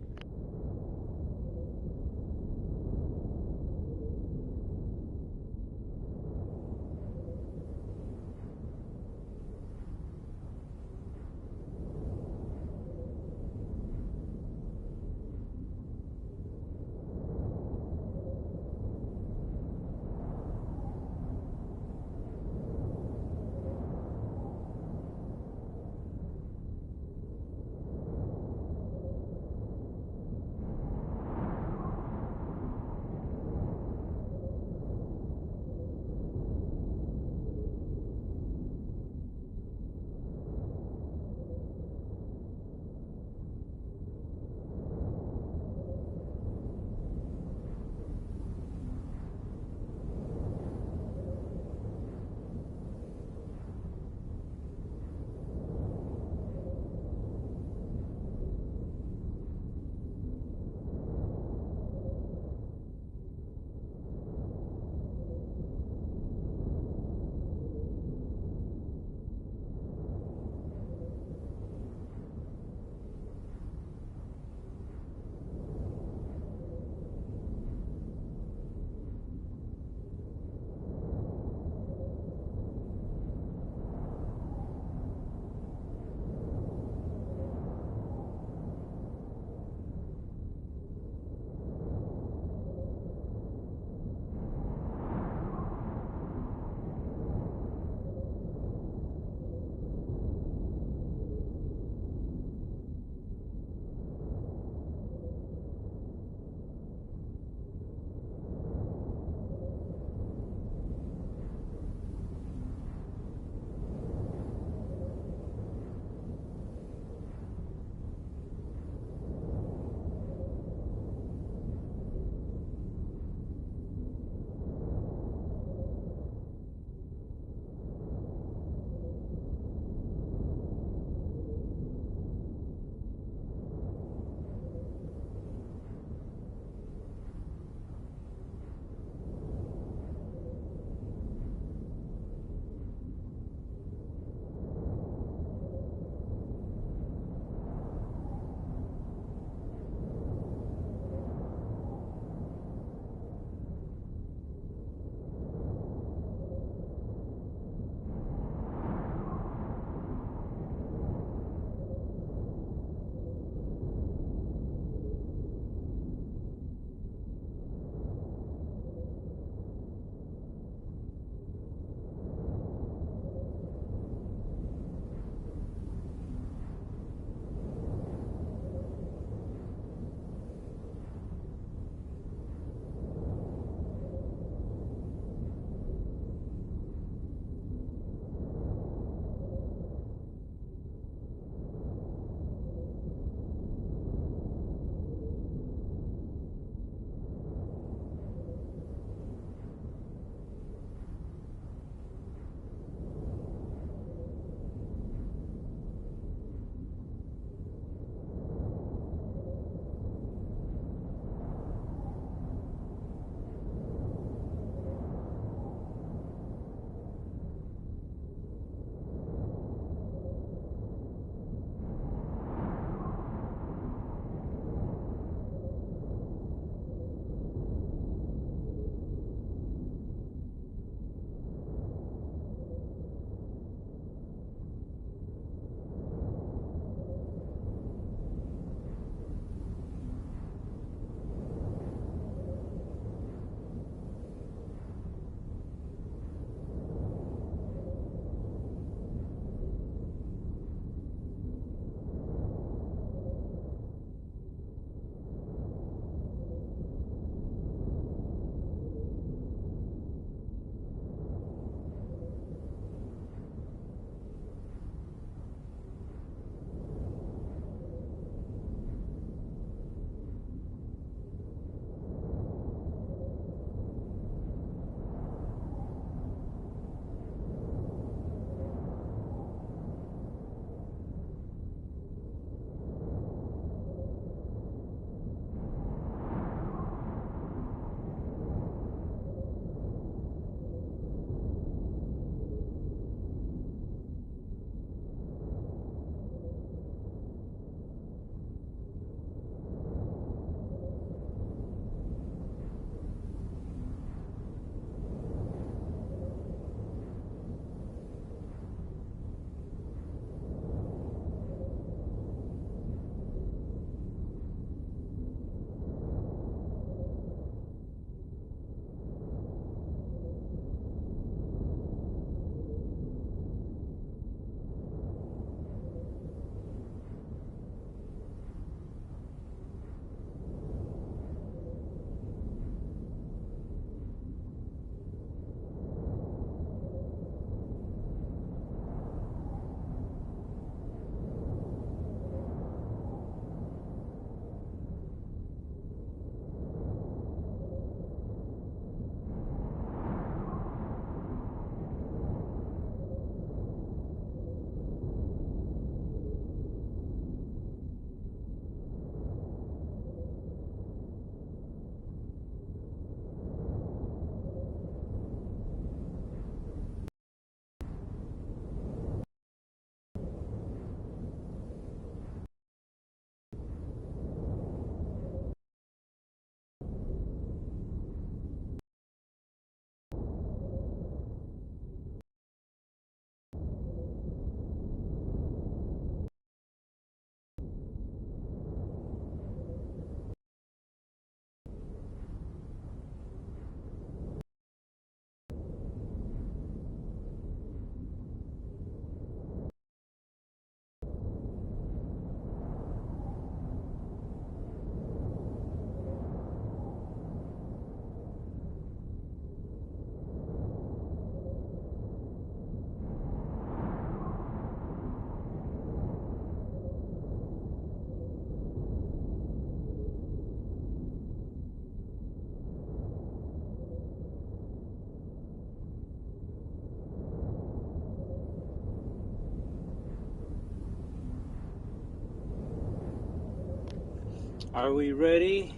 Are we ready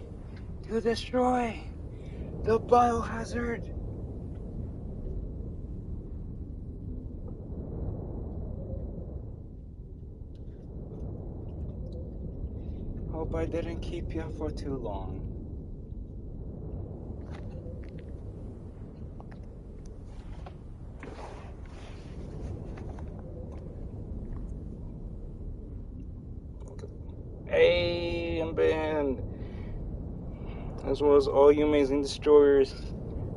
to destroy the Biohazard? Hope I didn't keep you for too long. Hey, I'm Ben. As well as all you amazing destroyers,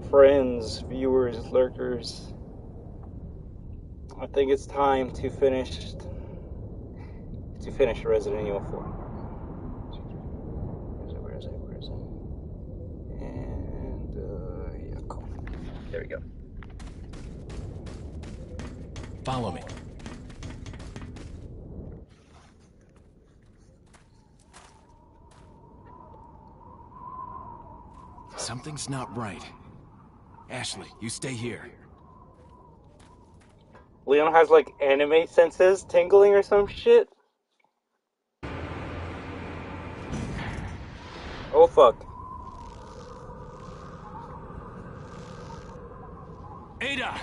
friends, viewers, lurkers. I think it's time to finish Resident Evil 4. Where is it? And yeah, cool. There we go. Follow me. Something's not right. Ashley, you stay here. Leon has like anime senses tingling or some shit. Oh fuck. Ada!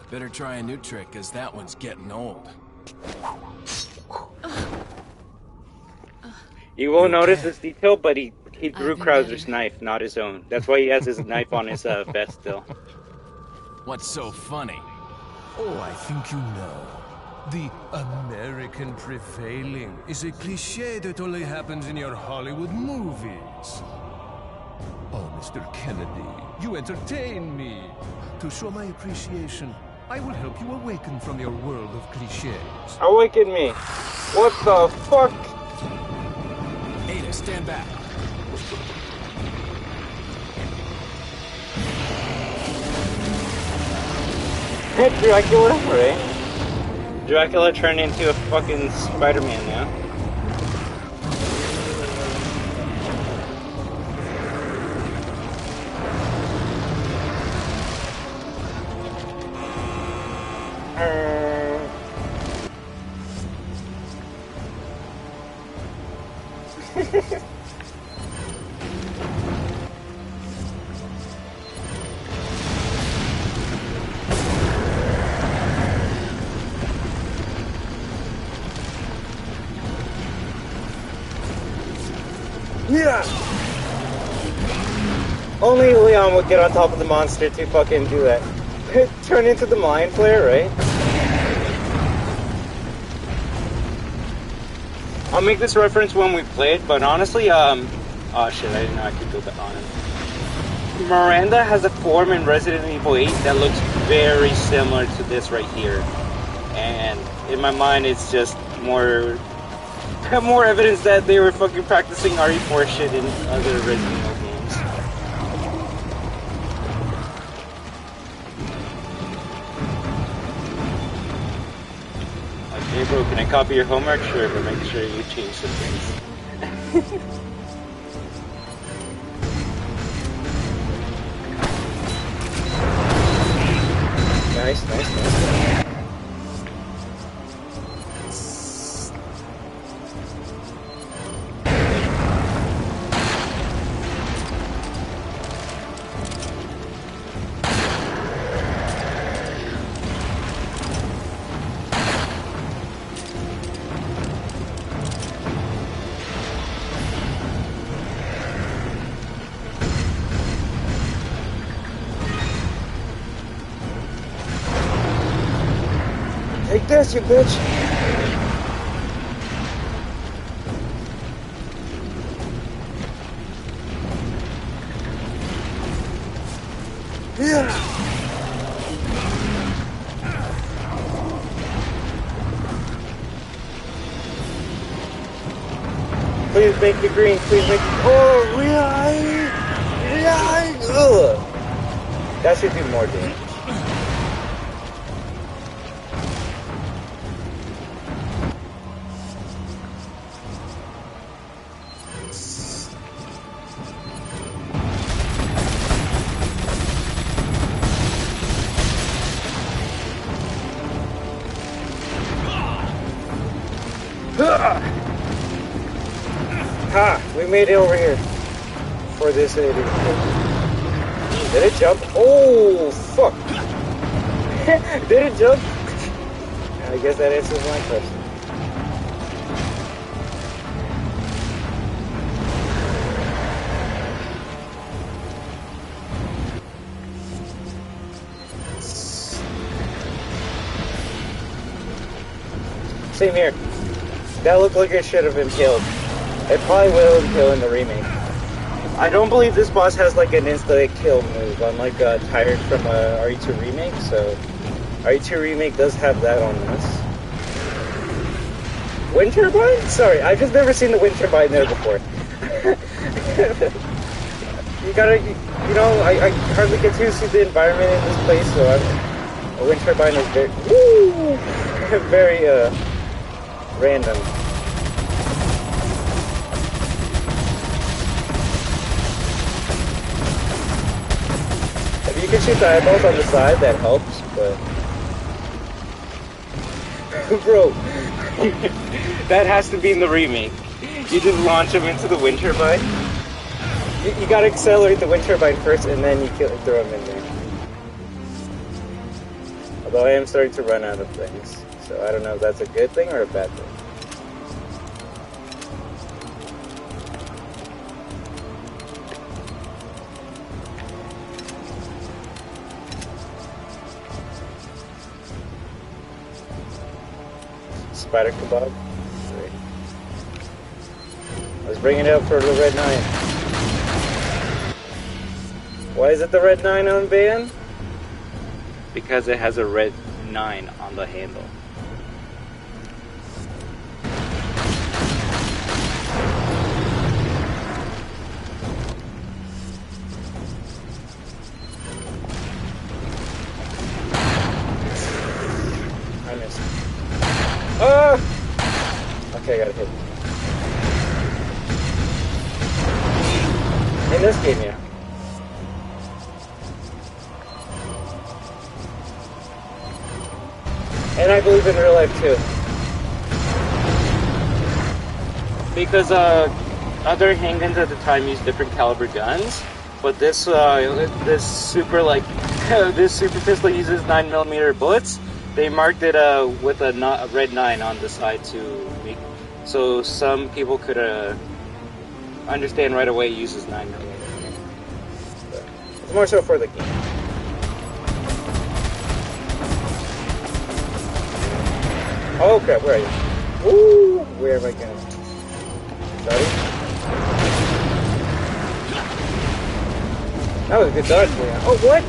Better try a new trick, cause that one's getting old. You won't notice this detail, but he drew Krauser's knife, not his own. That's why he has his knife on his vest still. What's so funny? Oh, I think you know. The American prevailing is a cliché that only happens in your Hollywood movies. Oh, Mr. Kennedy, you entertain me. To show my appreciation, I will help you awaken from your world of clichés. Awaken me! What the fuck? Ada, stand back. Dracula, right? Dracula turned into a fucking Spider-Man now. Yeah! Only Leon would get on top of the monster to fucking do that. Turn into the Mind Flayer, right? I'll make this reference when we play it, but honestly, oh shit, I didn't know I could do that on him. Miranda has a form in Resident Evil 8 that looks very similar to this right here. And in my mind, it's just more evidence that they were fucking practicing RE4 shit in other Resident Evil games. Like, hey bro, can I copy your homework? Sure, but make sure you change some things. Nice. Take this, you bitch! Yeah! Please make it green, please make it... Oh, yeah! Ugh! That should do more damage. Ha! We made it over here. For this idiot. Did it jump? Oh, fuck. Did it jump? I guess that answers my question. Same here. That looked like it should have impaled. It probably will impale in the remake. I don't believe this boss has like an instant kill move, unlike Tired from RE2 Remake, so RE2 Remake does have that on this. Wind turbine? Sorry, I've just never seen the wind turbine there before. You gotta, you know, I hardly get to see the environment in this place, so a wind turbine is very, woo, very random. If you can shoot the eyeballs on the side, that helps, but... Bro, that has to be in the remake. You just launch them into the wind turbine. You gotta accelerate the wind turbine first, and then you throw them in there. Although I am starting to run out of things, so I don't know if that's a good thing or a bad thing. Spider kebab. Great. Let's bring it up for the red 9. Why is it the red 9 on band? Because it has a red 9 on the handle. I missed. Ah! Okay, I got hit. In this game, yeah. And I believe in real life too. Because other handguns at the time used different caliber guns, but this this super pistol uses 9mm bullets. They marked it with a red 9 on the side so some people could understand right away it uses 9mm. It's more so for the game. Oh crap, where are you? Woo! Where am I going? Sorry? That was a good dodge, man. Oh, what?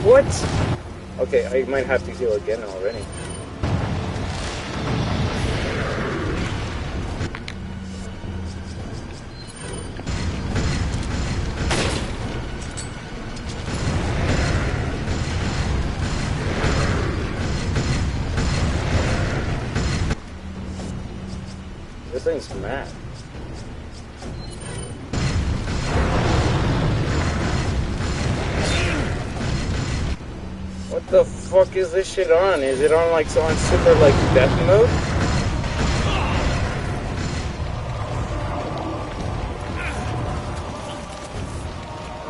What? Okay, I might have to heal again already. This thing's mad. What the fuck is this shit on? Is it on like on super like death mode?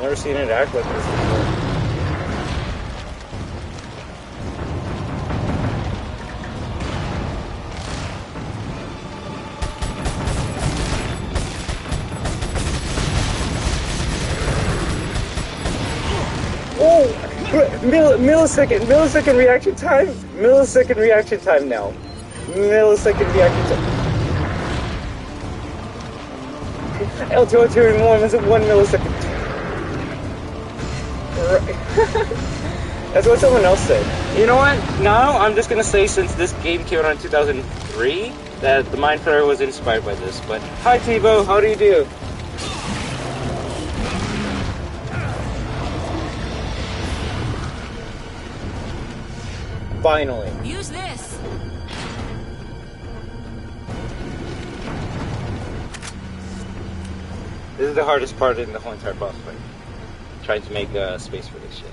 Never seen it act like this before. Oh! Millisecond reaction time! Millisecond reaction time now. Millisecond reaction time. L2, L2, and 1 is 1 millisecond. Right. That's what someone else said. You know what? Now I'm just gonna say, since this game came out in 2003, that the Mind Flayer was inspired by this. But hi, Tebow, how do you do? Finally. Use this. This is the hardest part in the whole entire boss fight. Trying to make space for this shit.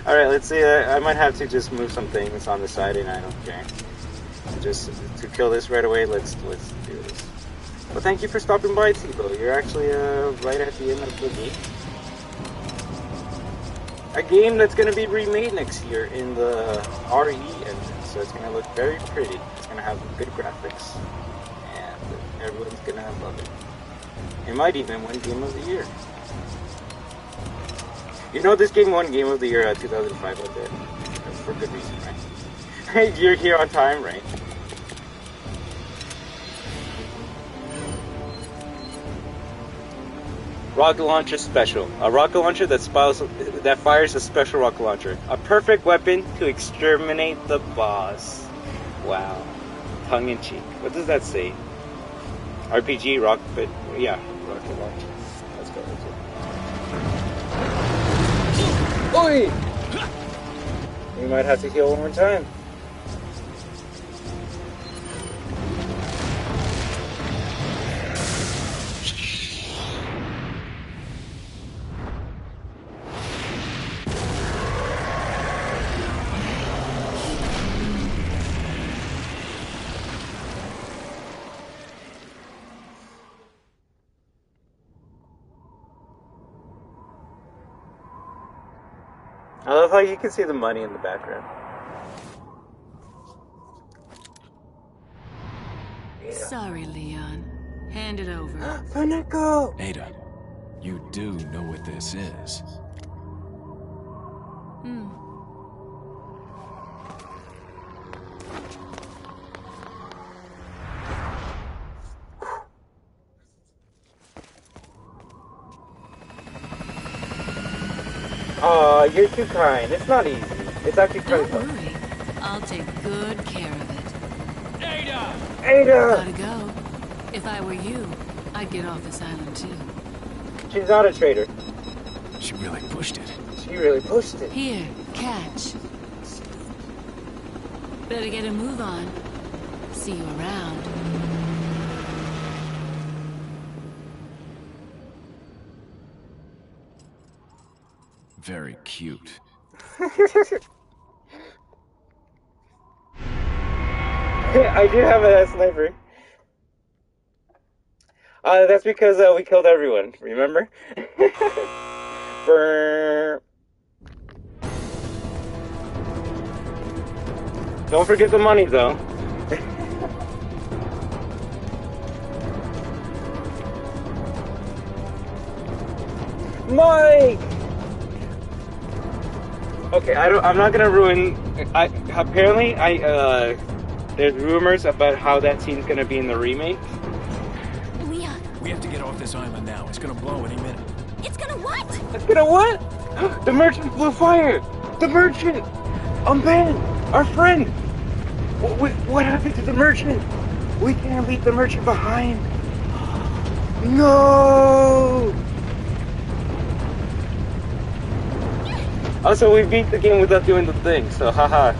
Alright, let's see. I might have to just move some things on the side, and I don't care. Just to kill this right away, let's do this. Well, thank you for stopping by, Tebow. You're actually right at the end of the game. A game that's going to be remade next year in the RE engine, so it's going to look very pretty. It's going to have good graphics, and everyone's going to love it. It might even win Game of the Year. You know, this game won Game of the Year 2005 out there. For good reason, right? You're here on time, right? Rocket launcher special. A rocket launcher that fires a special rocket launcher. A perfect weapon to exterminate the boss. Wow. Tongue in cheek. What does that say? RPG, rocket, yeah, rocket launcher. Let's go. Oi! We might have to heal one more time. I love how you can see the money in the background. Sorry, Leon. Hand it over. Pinnacle! Ada, you do know what this is. Aw, you're too kind. It's not easy. It's actually kind of Don't tough. worry. I'll take good care of it. Ada! Ada! Gotta go. If I were you, I'd get off this island too. She's not a traitor. She really pushed it. She really pushed it. Here, catch. Better get a move on. See you around. Very cute. I do have a sniper. That's because we killed everyone, remember? Brr. Don't forget the money, though. Mike! Okay, I'm not gonna ruin. Apparently, there's rumors about how that scene's gonna be in the remake. Leon, We have to get off this island now. It's gonna blow any minute. it's gonna what? It's gonna what? The merchant blew fire. The merchant. Ben, our friend. What happened to the merchant? We can't leave the merchant behind. No. Also, we beat the game without doing the thing, so haha.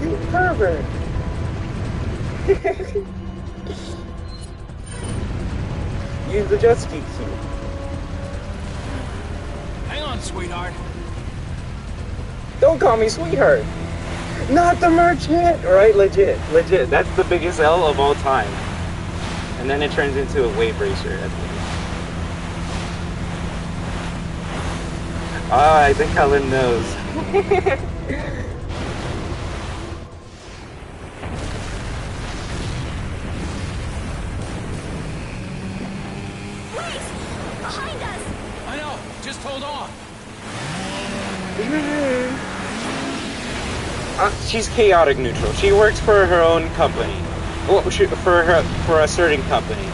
You pervert! Use the jet ski suit. Hang on, sweetheart. Don't call me sweetheart. Not the merchant! Right, legit. That's the biggest L of all time. And then it turns into a wave racer at the end. Ah, I think Helen knows. Behind us! I know. Just hold on. She's chaotic neutral. She works for her own company. Well, for a certain company.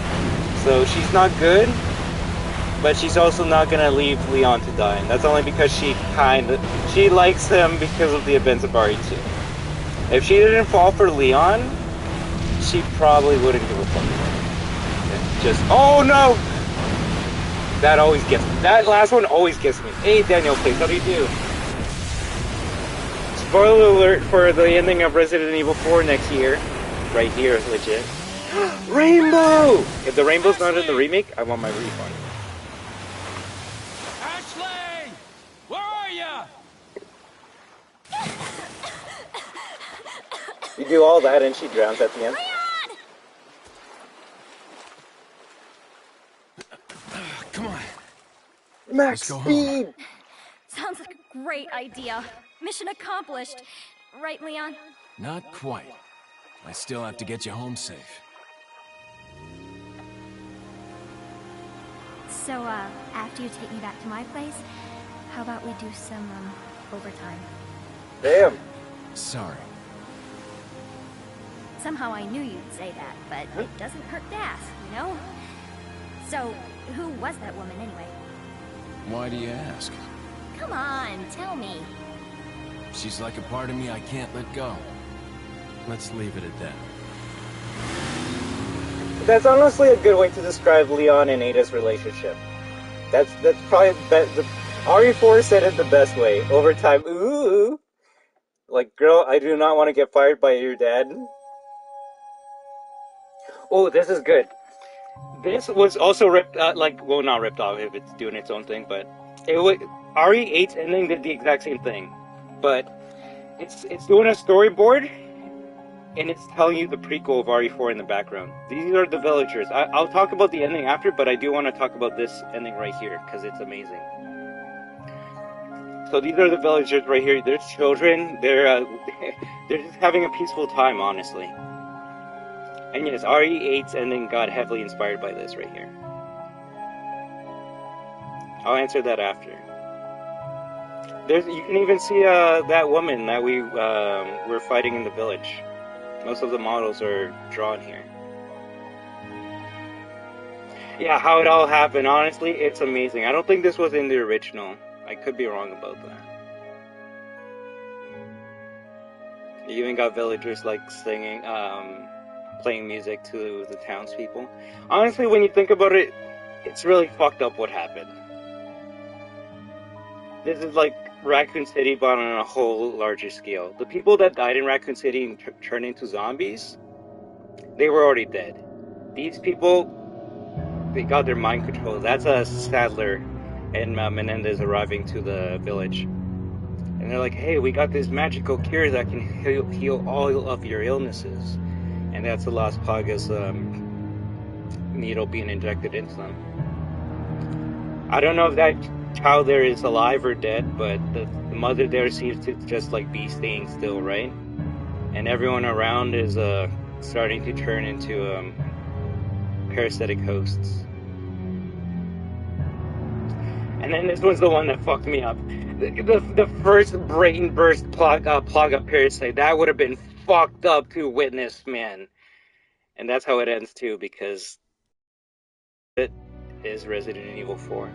So she's not good, but she's also not gonna leave Leon to die. And that's only because she likes him because of the events of RE2. If she didn't fall for Leon, she probably wouldn't give a fuck. Oh no! That always gets me. That last one always gets me. Hey Daniel, please, how do you do? Spoiler alert for the ending of Resident Evil 4 next year. Right here is legit. Rainbow! If the rainbow's not in the remake, I want my refund. Ashley! Where are ya? You do all that and she drowns at the end. Come on. Max Let's go speed! home. Sounds like a great idea. Mission accomplished. Right, Leon? Not quite. I still have to get you home safe. So, after you take me back to my place, how about we do some, overtime? Damn. Sorry. Somehow I knew you'd say that, but it doesn't hurt to ask, you know? So, who was that woman anyway? Why do you ask? Come on, tell me. She's like a part of me I can't let go. Let's leave it at that. That's honestly a good way to describe Leon and Ada's relationship. That's probably the RE4 said it the best way. Overtime, ooh. Like, girl, I do not want to get fired by your dad. Oh, this is good. This was also ripped, well, not ripped off if it's doing its own thing, but it was RE8's ending did the exact same thing, but it's doing a storyboard, and it's telling you the prequel of RE4 in the background. These are the villagers. I'll talk about the ending after, but I do want to talk about this ending right here because it's amazing. So these are the villagers right here. There's children. They're just having a peaceful time, honestly. And yes, RE8's ending got heavily inspired by this right here. I'll answer that after. You can even see that woman that we were fighting in the village. Most of the models are drawn here. Yeah, how it all happened, honestly, it's amazing. I don't think this was in the original. I could be wrong about that. You even got villagers like singing, playing music to the townspeople. Honestly, when you think about it, it's really fucked up what happened. This is like Raccoon City, but on a whole larger scale. The people that died in Raccoon City and turned into zombies, they were already dead. These people, they got their mind control. That's a Sadler and Menendez arriving to the village. And they're like, hey, we got this magical cure that can heal all of your illnesses. And that's the Las Plagas needle being injected into them. I don't know if that child there is alive or dead, but the mother there seems to just like be staying still, right? And everyone around is starting to turn into parasitic hosts. And then this one's the one that fucked me up. The first brain burst Plaga parasite, that would have been fucked up to witness, man. And that's how it ends too, because it is Resident Evil 4.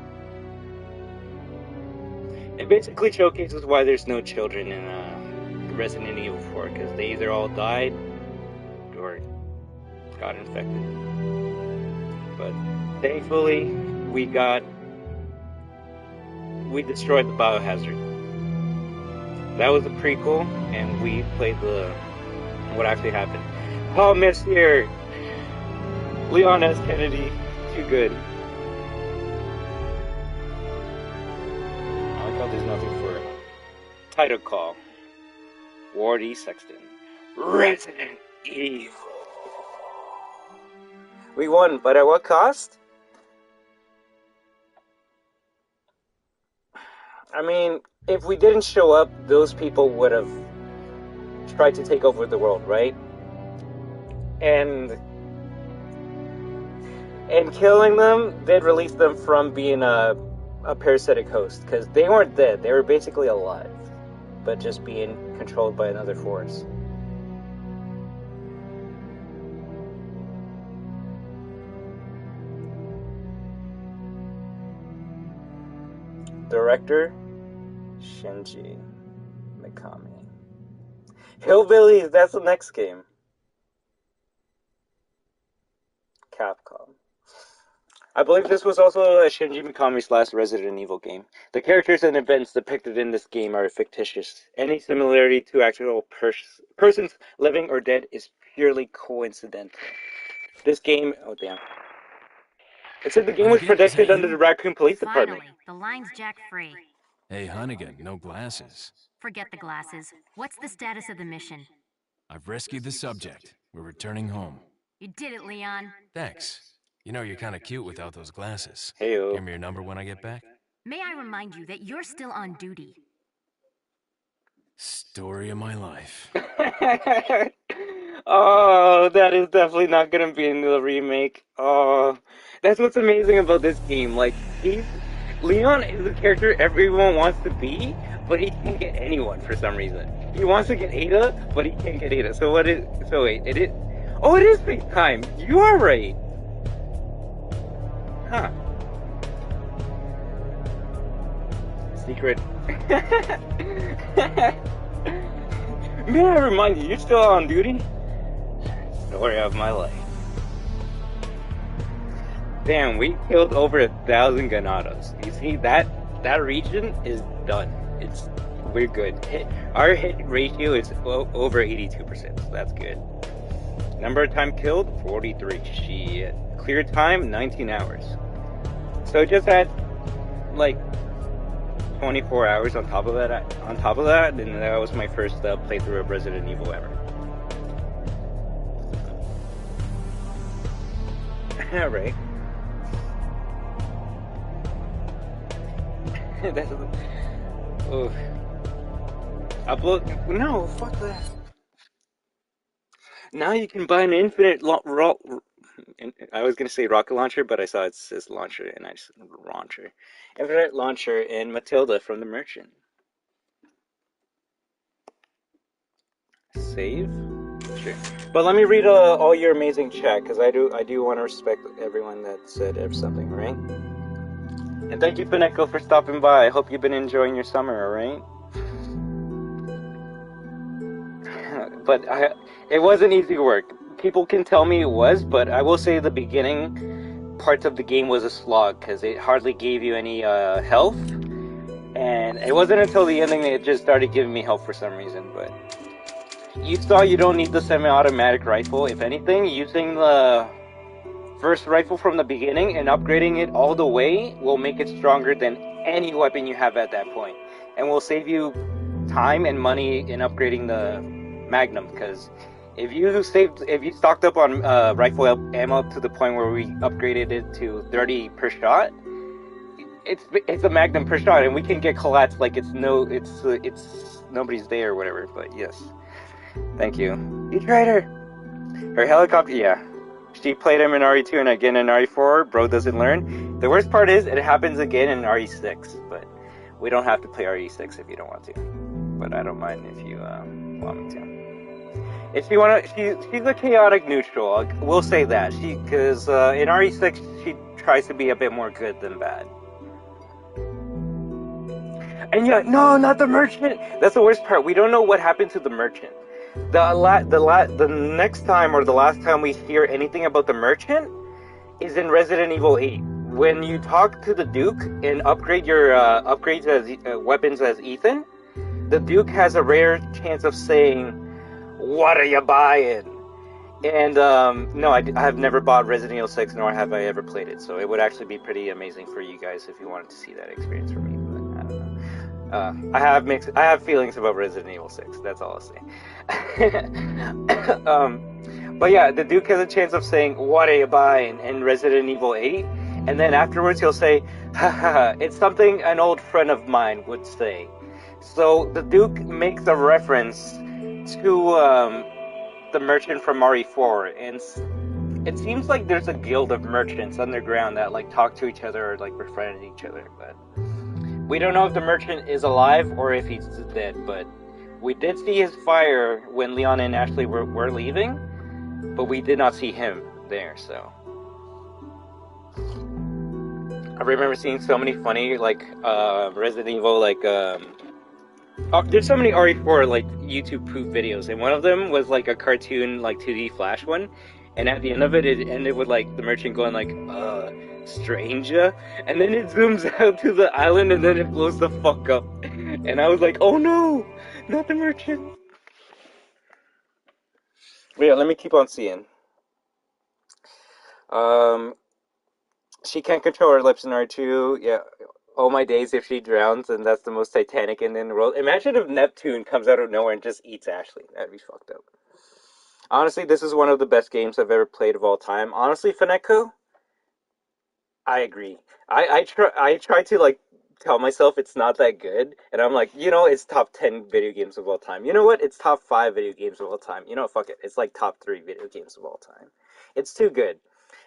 It basically showcases why there's no children in Resident Evil 4, because they either all died or got infected. But thankfully, we destroyed the Biohazard. That was a prequel, and we played what actually happened. Oh, Monsieur! Leon S. Kennedy, too good. I like how there's nothing for it. Title call. Ward E. Sexton. Resident Evil. We won, but at what cost? I mean, if we didn't show up, those people would have tried to take over the world, right? And killing them did release them from being a parasitic host, because they weren't dead. They were basically alive, but just being controlled by another force. Director Shinji Mikami. Hillbillies, that's the next game. Capcom. I believe this was also Shinji Mikami's last Resident Evil game. The characters and events depicted in this game are fictitious. Any similarity to actual persons, living or dead, is purely coincidental. This game... Oh, damn. It said the game was protected under the Raccoon Police Department. Finally, the line's jack-free. Hey, Hunnigan, no glasses. Forget the glasses. What's the status of the mission? I've rescued the subject. We're returning home. You did it, Leon. Thanks. You know, you're kind of cute without those glasses. Heyo. Give me your number when I get back. May I remind you that you're still on duty. Story of my life. Oh, that is definitely not gonna be in the remake. Oh, that's what's amazing about this game. Like, Leon is the character everyone wants to be, but he can't get anyone for some reason. He wants to get Ada, but he can't get Ada. So what is? So wait, it is? Oh, it is FaceTime. You are right. Huh. Secret. May I remind you, you're still on duty? Story of my life. Damn, we killed over 1,000 ganados. You see, that region is done. We're good. Our hit ratio is over 82%, so that's good. Number of time killed, 43. Shit. Clear time, 19 hours. So just had like 24 hours on top of that, and that was my first playthrough of Resident Evil ever. Alright. That's... Oof. Upload... No, fuck that. Now you can buy an infinite I was gonna say rocket launcher, but I saw it says launcher, and I just launcher. Infinite launcher and Matilda from the merchant. Save? Sure. But let me read all your amazing chat, because I do want to respect everyone that said something, right? And thank you, Pinecco, for stopping by. I hope you've been enjoying your summer, alright? But it wasn't easy work. People can tell me it was, but I will say the beginning parts of the game was a slog, because it hardly gave you any health. And it wasn't until the ending that it just started giving me health for some reason, but... You saw you don't need the semi-automatic rifle. If anything, using the first rifle from the beginning and upgrading it all the way will make it stronger than any weapon you have at that point. And will save you time and money in upgrading the Magnum, because if you stocked up on rifle ammo to the point where we upgraded it to 30 per shot, it's a Magnum per shot, and we can get collapsed like it's nobody's there or whatever. But yes. Thank you. You tried her. Her helicopter, yeah. She played him in RE2 and again in RE4. Bro doesn't learn. The worst part is it happens again in RE6, but we don't have to play RE6 if you don't want to. But I don't mind if you want me to. If you want to, she's a chaotic neutral. We'll say that. Because in RE6 she tries to be a bit more good than bad. And yeah, no, not the merchant. That's the worst part. We don't know what happened to the merchant. The next time or the last time we hear anything about the merchant is in Resident Evil 8. When you talk to the Duke and upgrade your upgrades as weapons as Ethan, the Duke has a rare chance of saying, "What are you buying?" And no, I have never bought Resident Evil 6, nor have I ever played it. So it would actually be pretty amazing for you guys if you wanted to see that experience from me. But I don't know. I have feelings about Resident Evil 6. That's all I'll say. But yeah, the Duke has a chance of saying, "What are you buying?" in Resident Evil 8, and then afterwards he'll say, "Haha, it's something an old friend of mine would say." So the Duke makes a reference to the merchant from RE4, and it seems like there's a guild of merchants underground that like talk to each other or like befriend each other, but we don't know if the merchant is alive or if he's dead. But we did see his fire when Leon and Ashley were leaving, but we did not see him there. So I remember seeing so many funny like Resident Evil like there's so many RE4 like YouTube poop videos, and one of them was like a cartoon like 2D Flash one, and at the end of it ended with like the merchant going like stranger, and then it zooms out to the island and then it blows the fuck up, and I was like, oh no, not the merchant. But yeah, let me keep on seeing. She can't control her lips in R2. Yeah. Oh my days, if she drowns, and that's the most Titanic ending in the world. Imagine if Neptune comes out of nowhere and just eats Ashley. That'd be fucked up. Honestly, this is one of the best games I've ever played of all time. Honestly, Fineko, I agree. I try to like tell myself it's not that good, and I'm like, it's top 10 video games of all time. You know what? It's top 5 video games of all time. You know, fuck it. It's like top 3 video games of all time. It's too good.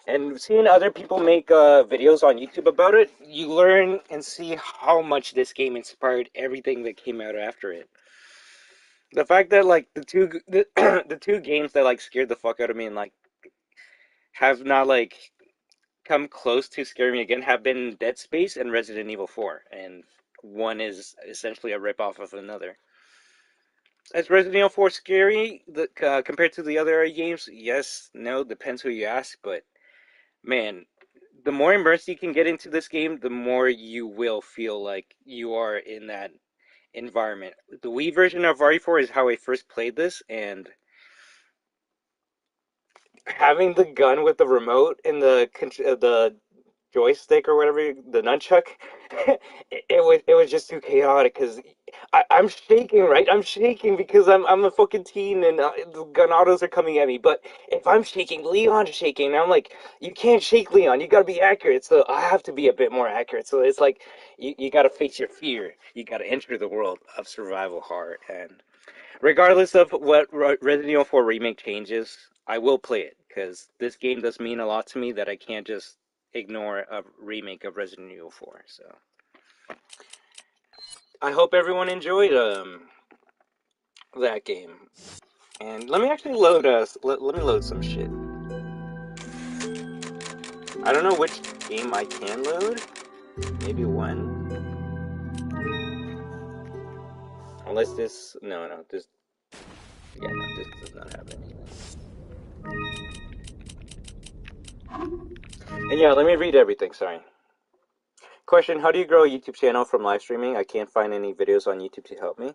And seeing other people make videos on YouTube about it, you learn and see how much this game inspired everything that came out after it. The fact that like the two games that like scared the fuck out of me and like have not like come close to scaring me again have been Dead Space and Resident Evil 4, and one is essentially a ripoff of another. Is Resident Evil 4 scary compared to the other games? Yes, no, depends who you ask, but man, the more immersed you can get into this game, the more you will feel like you are in that environment. The Wii version of RE4 is how I first played this, and having the gun with the remote and the joystick or whatever, the nunchuck, it was just too chaotic because I'm shaking, right? I'm shaking because I'm a fucking teen and the gun autos are coming at me. But if I'm shaking, Leon's shaking. And I'm like, you can't shake Leon. You gotta be accurate. So I have to be a bit more accurate. So it's like you gotta face your fear. You gotta enter the world of survival horror. And regardless of what Resident Evil 4 Remake changes, I will play it because this game does mean a lot to me that I can't just ignore a remake of Resident Evil 4. So I hope everyone enjoyed that game. And let me actually load let me load some shit. I don't know which game I can load. Maybe one. Unless this this this does not have anything. And yeah, let me read everything, sorry. Question, how do you grow a YouTube channel from live streaming? I can't find any videos on YouTube to help me.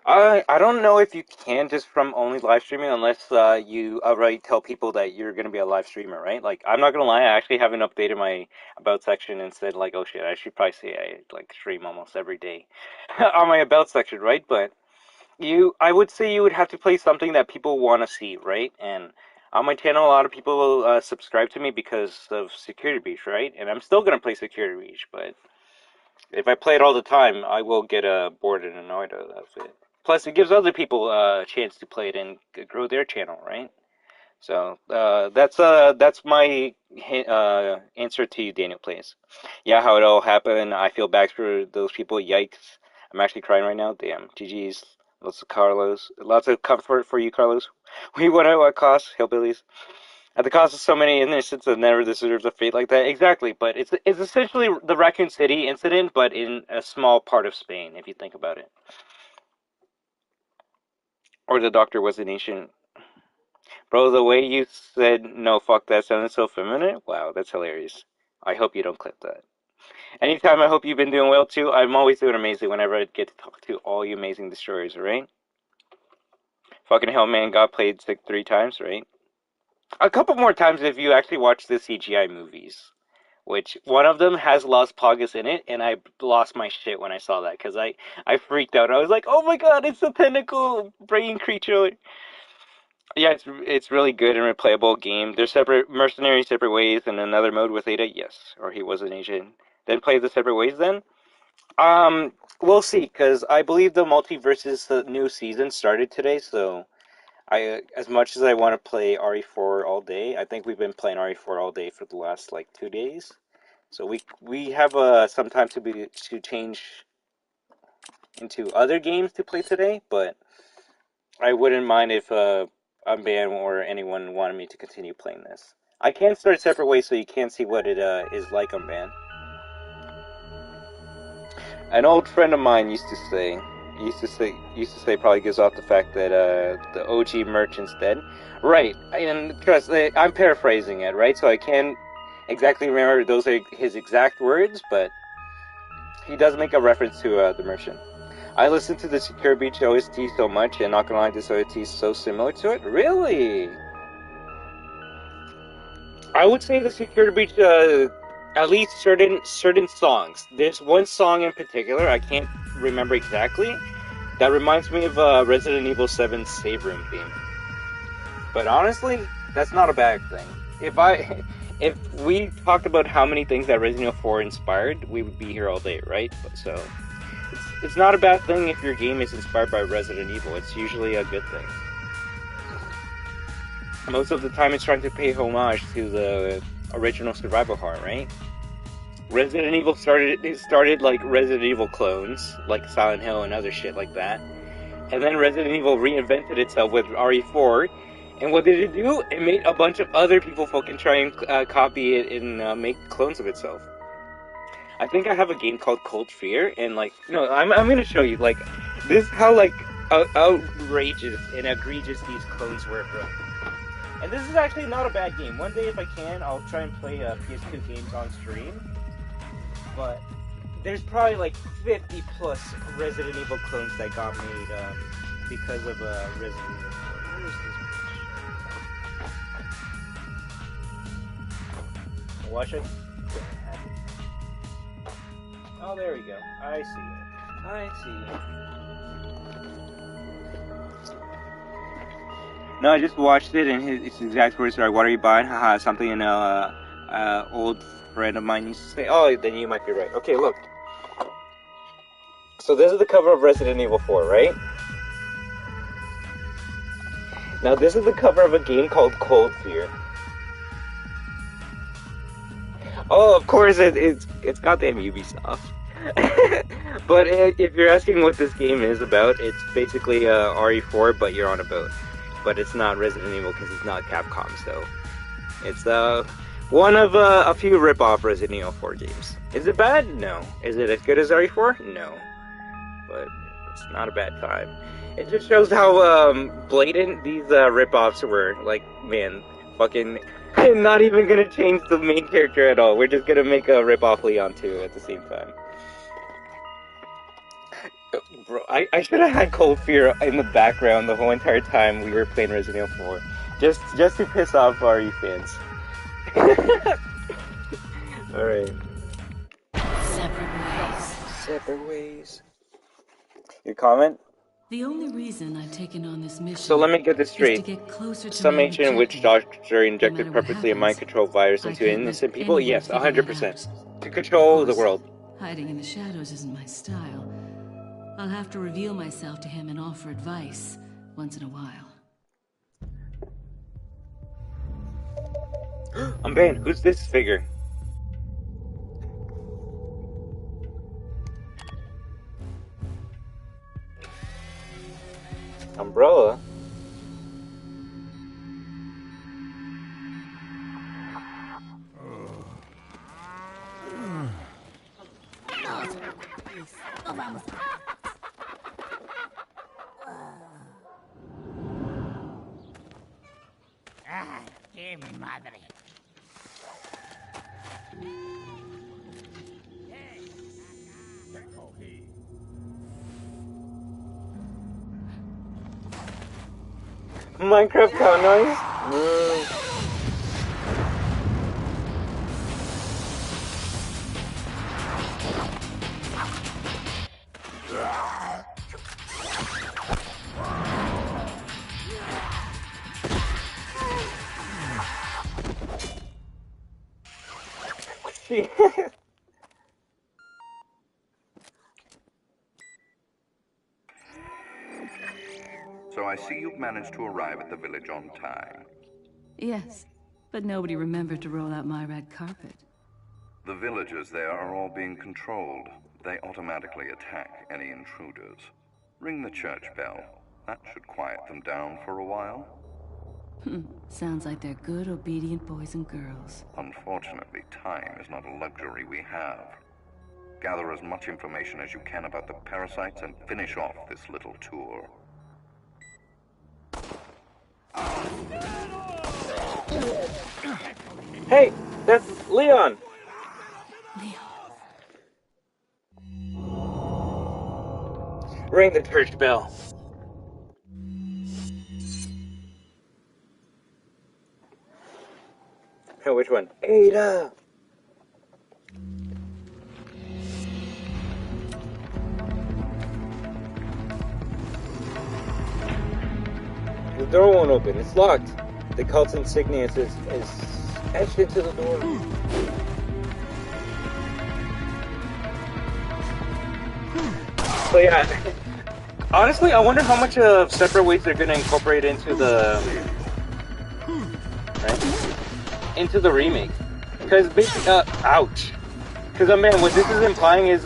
I don't know if you can just from only live streaming unless you already tell people that you're going to be a live streamer, right? Like, I'm not going to lie, I actually haven't updated my about section and said, like, oh shit, I should probably say I, like, stream almost every day on my about section, right? But I would say you would have to play something that people want to see, right? And on my channel, a lot of people subscribe to me because of Security Breach, right? And I'm still going to play Security Breach, but if I play it all the time, I will get bored and annoyed of it. Plus, it gives other people a chance to play it and grow their channel, right? So that's my answer to you, Daniel Plays. Yeah, how it all happened. I feel bad for those people. Yikes! I'm actually crying right now. Damn. GG's. Lots of comfort for you, Carlos. We went at what cost, hillbillies? At the cost of so many innocents that never deserves a fate like that. Exactly, but it's essentially the Raccoon City incident, but in a small part of Spain, if you think about it. Or the doctor was an ancient. Bro, the way you said no, fuck that sounded so feminine. Wow, that's hilarious. I hope you don't clip that. Anytime, I hope you've been doing well too. I'm always doing amazing whenever I get to talk to all you amazing destroyers, right? Fucking hell, man, got played sick 3 times, right? A couple more times if you actually watch the CGI movies. Which, one of them has Las Plagas in it, and I lost my shit when I saw that, because I freaked out. I was like, oh my god, it's a tentacle brain creature. Yeah, it's really good and replayable game. They're separate mercenaries, separate ways, and another mode with Ada, yes. Or he was an Asian. Then play the separate ways then? We'll see, because I believe the Multiverse's new season started today, so as much as I want to play RE4 all day, I think we've been playing RE4 all day for the last, like, 2 days. So we have some time to change into other games to play today, but I wouldn't mind if Unban or anyone wanted me to continue playing this. I can start separate ways so you can see what it is like Unban. An old friend of mine used to say probably gives off the fact that the OG merchant's dead. Right, and trust I'm paraphrasing it, right? So I can't exactly remember those are his exact words, but he does make a reference to the merchant. I listened to the Secure Beach OST so much, and not gonna lie, this OST is so similar to it. Really? I would say the Secure Beach, at least certain songs. There's one song in particular, I can't remember exactly, that reminds me of Resident Evil 7's save room theme. But honestly, that's not a bad thing. If we talked about how many things that Resident Evil 4 inspired, we would be here all day, right? So, it's not a bad thing if your game is inspired by Resident Evil. It's usually a good thing. Most of the time, it's trying to pay homage to the original survival horror, right? Resident Evil started like Resident Evil clones, like Silent Hill and other shit like that. And then Resident Evil reinvented itself with RE4. And what did it do? It made a bunch of other people fucking try and copy it and make clones of itself. I think I have a game called Cold Fear, and like, no, I'm gonna show you, like, this how like outrageous and egregious these clones were, bro. And this is actually not a bad game. One day, if I can, I'll try and play PS2 games on stream. But there's probably like 50 plus Resident Evil clones that got made because of Resident Evil 4. Where is this? Watch it. Oh, there we go. I see it. I see it. No, I just watched it, and his exact words are, "What are you buying? Haha, something an old friend of mine used to say." Oh, then you might be right. Okay, look. So this is the cover of Resident Evil 4, right? Now this is the cover of a game called Cold Fear. Oh, of course, it's goddamn Ubisoft. But if you're asking what this game is about, it's basically RE4, but you're on a boat. But it's not Resident Evil because it's not Capcom, so it's one of a few rip-off Resident Evil 4 games. Is it bad? No. Is it as good as RE4? No. But it's not a bad time. It just shows how blatant these rip-offs were. Like, man, fucking... I'm not even gonna change the main character at all. We're just gonna make a rip-off Leon too at the same time. Bro, I should have had Cold Fear in the background the whole entire time we were playing Resident Evil 4. Just to piss off RE fans. Alright. Separate ways. Separate ways. Your comment? The only reason I've taken on this mission. So let me get this straight. Is to get closer to some ancient witch doctor injected no purposely a happens, mind control virus into innocent people? Yes, 100%. To control the world. Hiding in the shadows isn't my style. I'll have to reveal myself to him and offer advice once in a while. I'm banned. Who's this figure? Umbrella? ¡Qué madre! Minecraft cow noise? So I see you've managed to arrive at the village on time. Yes, but nobody remembered to roll out my red carpet. The villagers there are all being controlled. They automatically attack any intruders. Ring the church bell. That should quiet them down for a while. Sounds like they're good, obedient boys and girls. Unfortunately, time is not a luxury we have. Gather as much information as you can about the parasites and finish off this little tour. Hey, that's Leon! Ring the church bell. Oh, which one? Ada! The door won't open. It's locked. The cult's insignia is etched into the door. So yeah, honestly, I wonder how much of separate ways they're gonna incorporate into the into the remake. Because basically, ouch. Because man, what this is implying is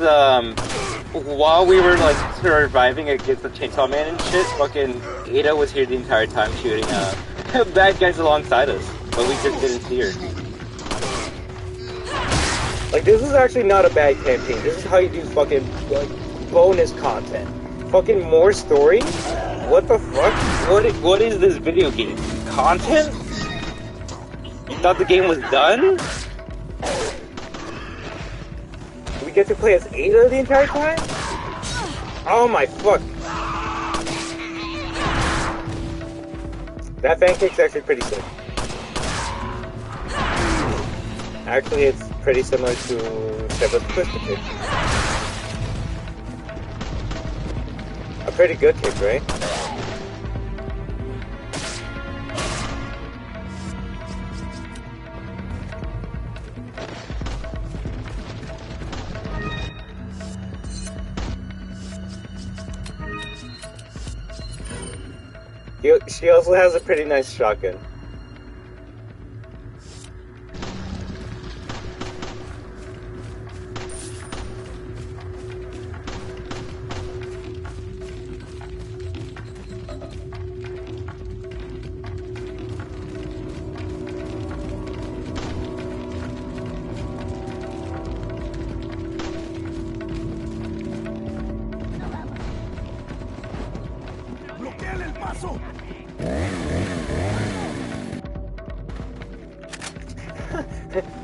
while we were like surviving against the Chainsaw Man and shit, fucking Ada was here the entire time shooting bad guys alongside us, but we just didn't see her. Like, this is actually not a bad campaign. This is how you do fucking like bonus content. Fucking more story? What the fuck? What is this video game? Content? You thought the game was done? We get to play as Ada the entire time? Oh my fuck. That fancake's actually pretty sick. Actually, it's pretty similar to Seven's Twisted Cake. A pretty good cake, right? She also has a pretty nice shotgun.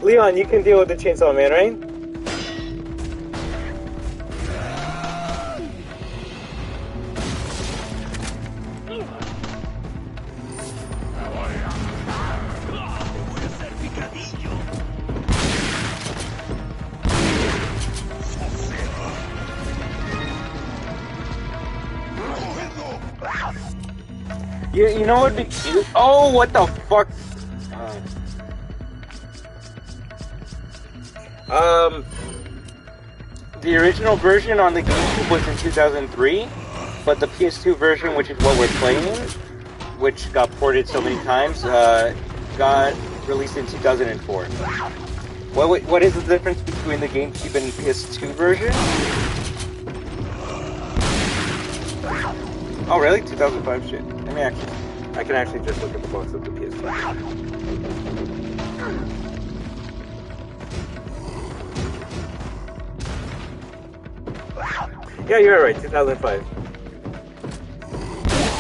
Leon, you can deal with the Chainsaw Man, right? You know what would be cute? Oh, what the fuck? The original version on the GameCube was in 2003, but the PS2 version, which is what we're playing, which got ported so many times, got released in 2004. What is the difference between the GameCube and PS2 version? Oh really? 2005 shit. I can actually just look at the box of the PS2. Yeah, you're right, 2005.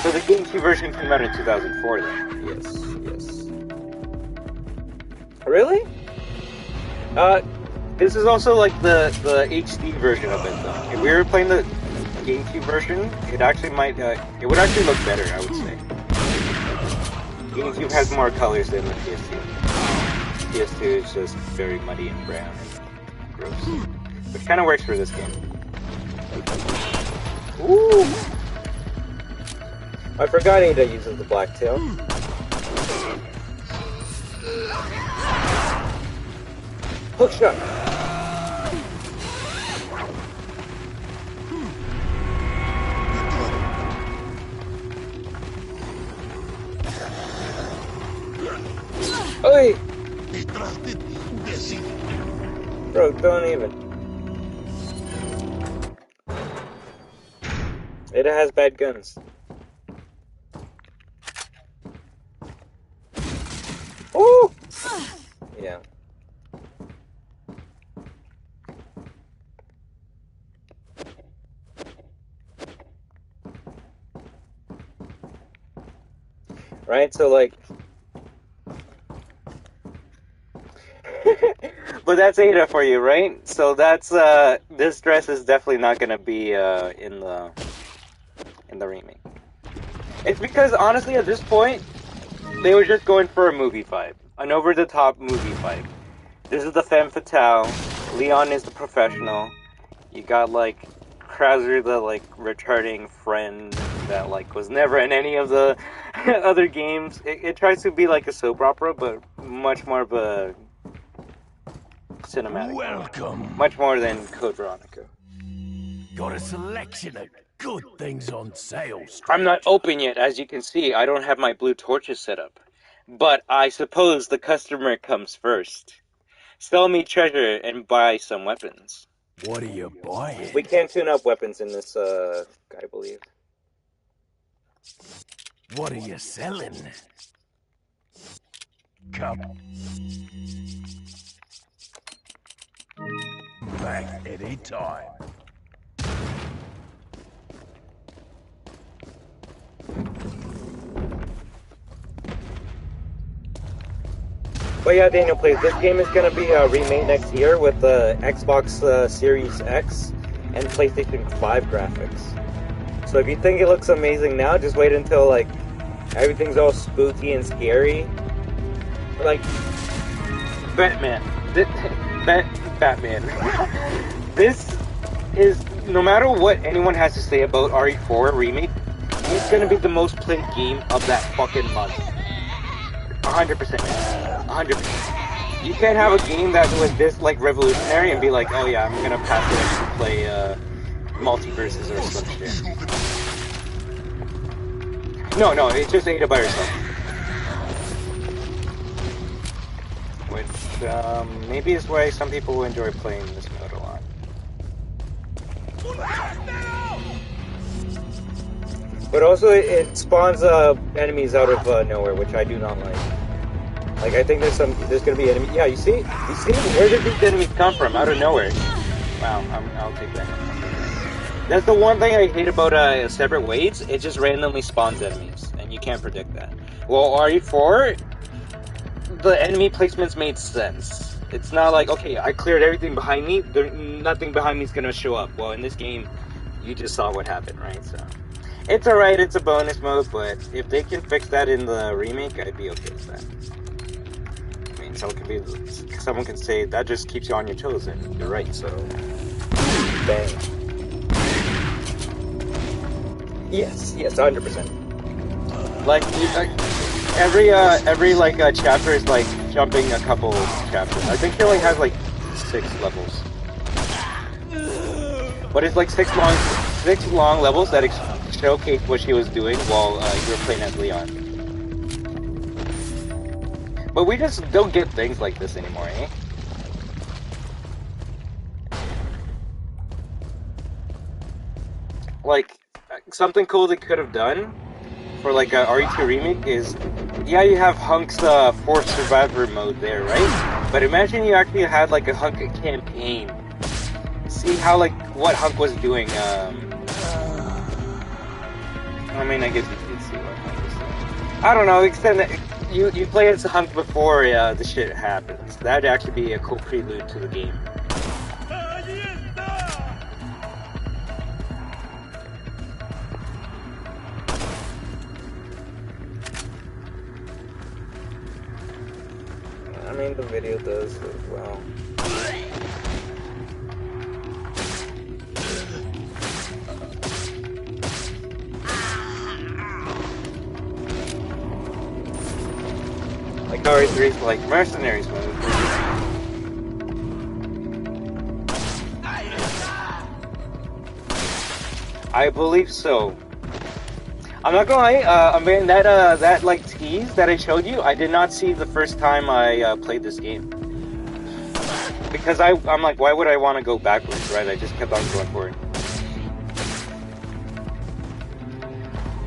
So the GameCube version came out in 2004 then? Yes. Really? This is also like the HD version of it though. If we were playing the GameCube version, it would actually look better, I would say. GameCube has more colors than the PS2. PS2 is just very muddy and brown and gross. Which kind of works for this game. Ooh! I forgot Ada uses the black tail. Hook shot! Oi! Bro, don't even. It has bad guns. Ooh! Yeah. Right, so like... But that's Ada for you, right? So that's, this dress is definitely not gonna be, in the remake. It's because, honestly, at this point, they were just going for a movie vibe. An over-the-top movie vibe. This is the femme fatale. Leon is the professional. You got, like, Krauser, the, like, returning friend that, like, was never in any of the other games. It tries to be like a soap opera, but much more of a cinematic. Welcome. Much more than Code Veronica. Got a selection of good things on sale. I'm not open yet, as you can see. I don't have my blue torches set up. But I suppose the customer comes first. Sell me treasure and buy some weapons. What are you buying? We can't tune up weapons in this, I believe. What are you selling? Come back any time. But yeah, Daniel plays. This game is going to be remade next year with the Xbox Series X and PlayStation 5 graphics. So if you think it looks amazing now, just wait until like everything's all spooky and scary. Like Batman. Batman. This is, no matter what anyone has to say about RE4 remake, it's going to be the most played game of that fucking month. 100%, man. 100%. You can't have a game that was this like revolutionary and be like, oh yeah, I'm gonna pass it up to play multiverses or some shit. No, it's just Ada by herself. Which maybe is why some people enjoy playing this mode a lot. But also it spawns enemies out of nowhere, which I do not like. Like, I think there's gonna be enemies. Yeah, you see? Where did these enemies come from? Out of nowhere. Wow, I'll take that. That's the one thing I hate about Separate Ways. It just randomly spawns enemies, and you can't predict that. Well, RE4, the enemy placements made sense. It's not like, okay, I cleared everything behind me, nothing behind me is gonna show up. Well, in this game, you just saw what happened, right? So, it's alright, it's a bonus mode, but if they can fix that in the remake, I'd be okay with that. Someone can say that just keeps you on your toes, and you're right. So, bang. Yes, 100%. Like every chapter is like jumping a couple chapters. I think it only has like 6 levels, but it's like six long levels that showcase what she was doing while you were playing as Leon. But we just don't get things like this anymore, eh? Like, something cool they could have done for like a RE2 remake is, yeah, you have Hunk's Forced Survivor mode there, right? But imagine you actually had like a Hunk campaign. See how like what Hunk was doing. I mean, I guess you can see what Hunk was doing. I don't know. Extend that. You play as Hunk before the shit happens. That'd actually be a cool prelude to the game. I mean, the video does as well. Like RE3's like mercenaries mode. I believe so. I'm not gonna lie, I mean that like tease that I showed you, I did not see the first time I played this game. Because I'm like, why would I want to go backwards, right? I just kept on going forward.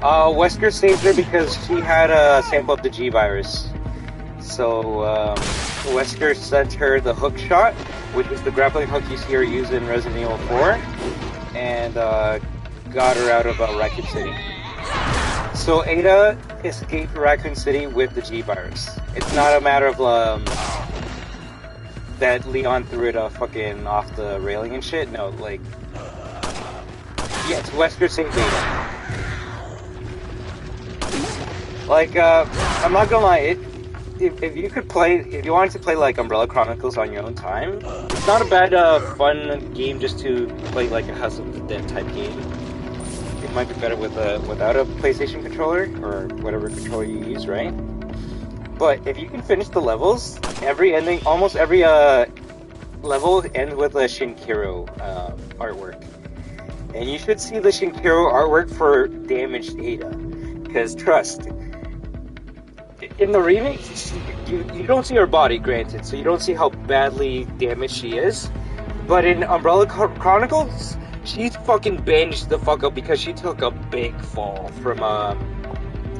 Wesker saved her because she had a sample of the G virus. So, Wesker sent her the hook shot, which is the grappling hook you see her use in Resident Evil 4, and got her out of Raccoon City. So Ada escaped Raccoon City with the G virus. It's not a matter of that Leon threw it fucking off the railing and shit. No, like, yes, Wesker saved Ada. Like, I'm not gonna lie, if you could play, if you wanted to play like Umbrella Chronicles on your own time, it's not a bad fun game just to play like a House of the Dead type game. If might be better with without a PlayStation controller or whatever controller you use, right? But if you can finish the levels, almost every level ends with a Shinkiro artwork, and you should see the Shinkiro artwork for damaged Ada, because trust. In the remake, you don't see her body, granted, so you don't see how badly damaged she is. But in Umbrella Chronicles, she's fucking bandaged the fuck up because she took a big fall from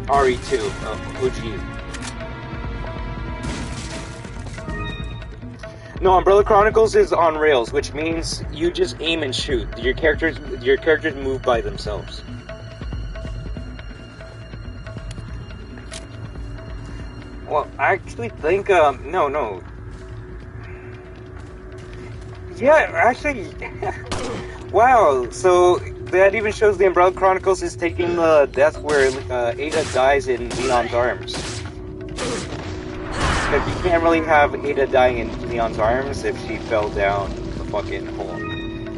RE2 OG. No, Umbrella Chronicles is on rails, which means you just aim and shoot. Your characters move by themselves. Well, I actually think, no. Yeah, actually, wow, so that even shows the Umbrella Chronicles is taking the death where Ada dies in Leon's arms. Because you can't really have Ada dying in Leon's arms if she fell down the fucking hole.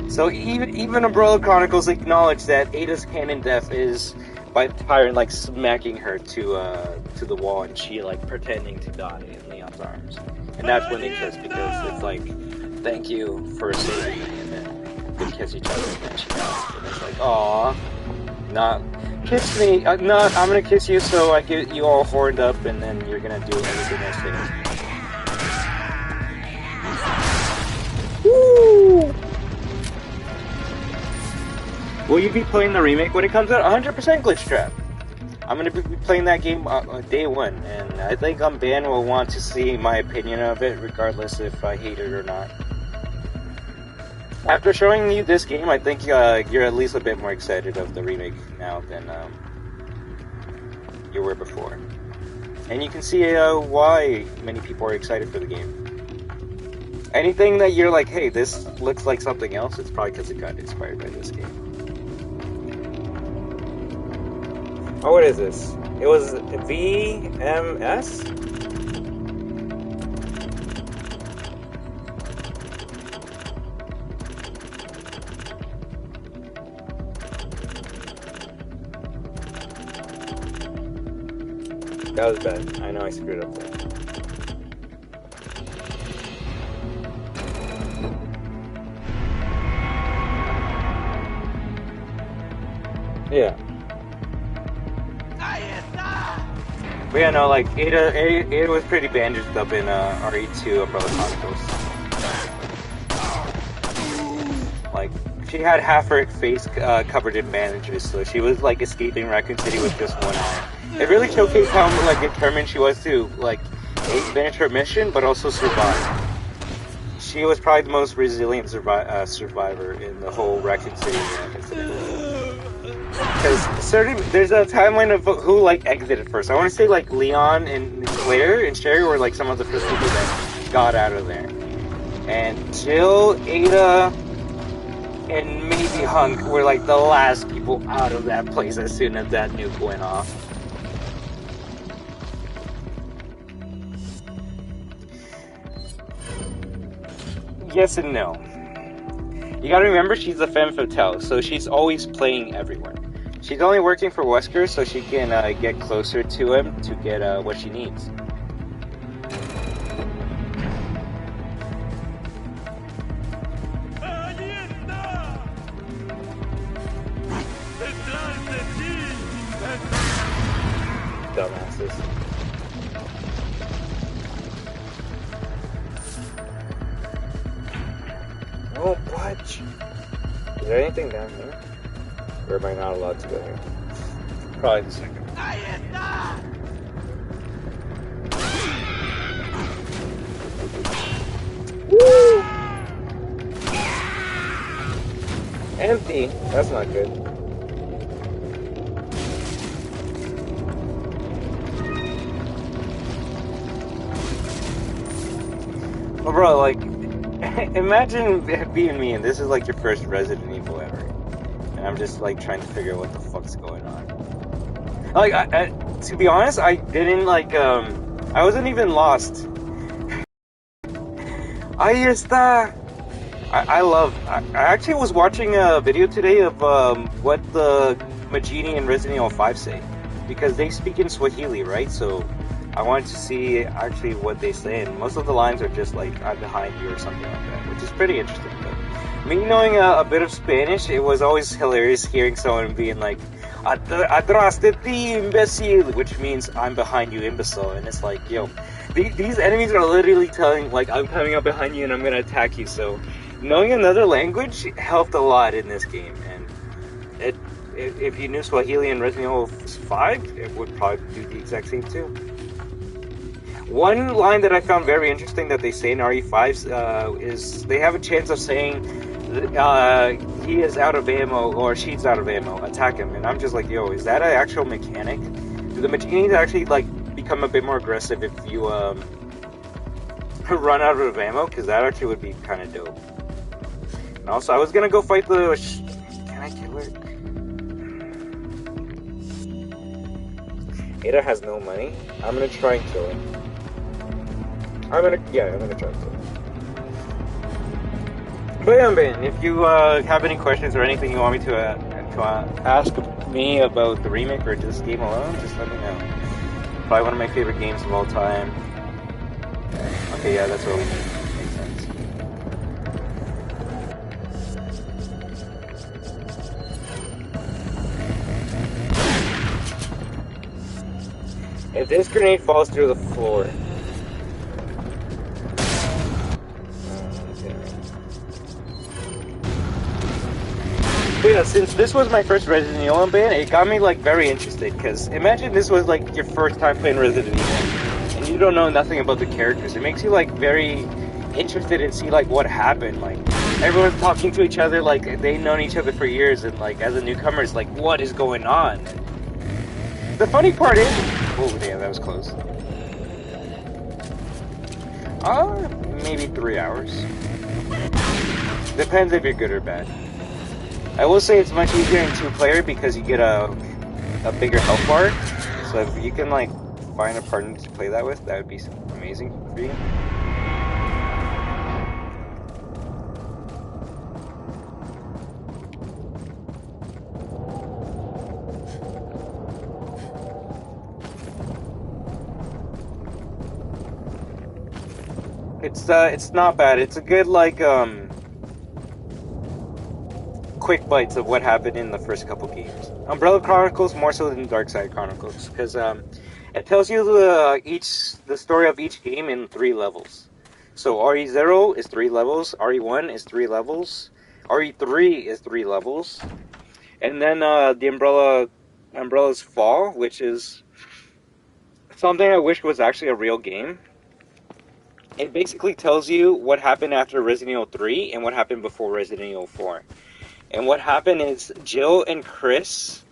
So even Umbrella Chronicles acknowledge that Ada's canon death is by the tyrant, like, smacking her to the wall, and she, like, pretending to die in Leon's arms. And that's when they kiss, because it's like, thank you for saving me, and then they kiss each other, and then she dies. And it's like, aww, not kiss me, I'm gonna kiss you so I get you all horned up, and then you're gonna do everything I say. Woo! Will you be playing the remake when it comes out? 100% Glitch Trap. I'm going to be playing that game day one, and I think Unban will want to see my opinion of it, regardless if I hate it or not. After showing you this game, I think you're at least a bit more excited of the remake now than you were before. And you can see why many people are excited for the game. Anything that you're like, hey, this looks like something else, it's probably because it got inspired by this game. Oh, what is this? It was VMS? That was bad. I know I screwed up there. Yeah. But yeah, no, like, Ada was pretty bandaged up in RE2 Umbrella Chronicles. Like, she had half her face covered in bandages, so she was, like, escaping Raccoon City with just one eye. It really showcased how, like, determined she was to, like, finish her mission, but also survive. She was probably the most resilient survivor in the whole Raccoon City incident. Because there's a timeline of who, like, exited first. I want to say, like, Leon and Claire and Sherry were, like, some of the first people that got out of there. And Jill, Ada, and maybe Hunk were, like, the last people out of that place as soon as that nuke went off. Yes and no. You gotta remember, she's a femme fatale, so she's always playing everyone. She's only working for Wesker so she can get closer to him to get what she needs. Dumbasses. Oh, budge! Is there anything down here? Or am I not allowed to go here? Probably the second. Woo! Empty. That's not good. Oh, bro, like, imagine being me and this is like your first Resident Evil ever. And I'm just, like, trying to figure out what the fuck's going on. Like, to be honest, I didn't, like, I wasn't even lost. I actually was watching a video today of, what the Majini and Resident Evil 5 say, because they speak in Swahili, right? So I wanted to see actually what they say, and most of the lines are just like "I'm behind you" or something like that, which is pretty interesting. But me knowing a bit of Spanish, it was always hilarious hearing someone being like "Atrás de ti, imbécil," which means "I'm behind you, imbecile," and it's like, yo, these enemies are literally telling like I'm coming up behind you and I'm gonna attack you. So knowing another language helped a lot in this game, and if you knew Swahili and Resident Evil 5, it would probably do the exact same too. One line that I found very interesting that they say in RE5 is they have a chance of saying he is out of ammo or she's out of ammo, attack him. And I'm just like, yo, is that an actual mechanic? Do the Machinis actually like become a bit more aggressive if you run out of ammo? Because that actually would be kind of dope. And also, I was gonna go fight the... Can I kill her? Ada has no money. I'm gonna try and kill her. I'm gonna try and kill her. But yeah, man, if you have any questions or anything you want me to ask me about the remake or this game alone, just let me know. Probably one of my favorite games of all time. Okay, yeah, that's what we need. Makes sense. If this grenade falls through the floor... But yeah, since this was my first Resident Evil band, it got me like very interested, because imagine this was like your first time playing Resident Evil, and you don't know nothing about the characters. It makes you like very interested in see like what happened. Like everyone's talking to each other like they've known each other for years, and like as a newcomer, it's like what is going on? The funny part is, oh damn, that was close. Maybe 3 hours. Depends if you're good or bad. I will say it's much easier in 2-player because you get a bigger health bar. So if you can like find a partner to play that with, that would be amazing for you. It's not bad. It's a good like quick bites of what happened in the first couple games. Umbrella Chronicles more so than Dark Side Chronicles, because it tells you the story of each game in 3 levels. So RE0 is 3 levels, RE1 is 3 levels, RE3 is 3 levels, and then the Umbrella's Fall, which is something I wish was actually a real game. It basically tells you what happened after Resident Evil 3 and what happened before Resident Evil 4. And what happened is Jill and Chris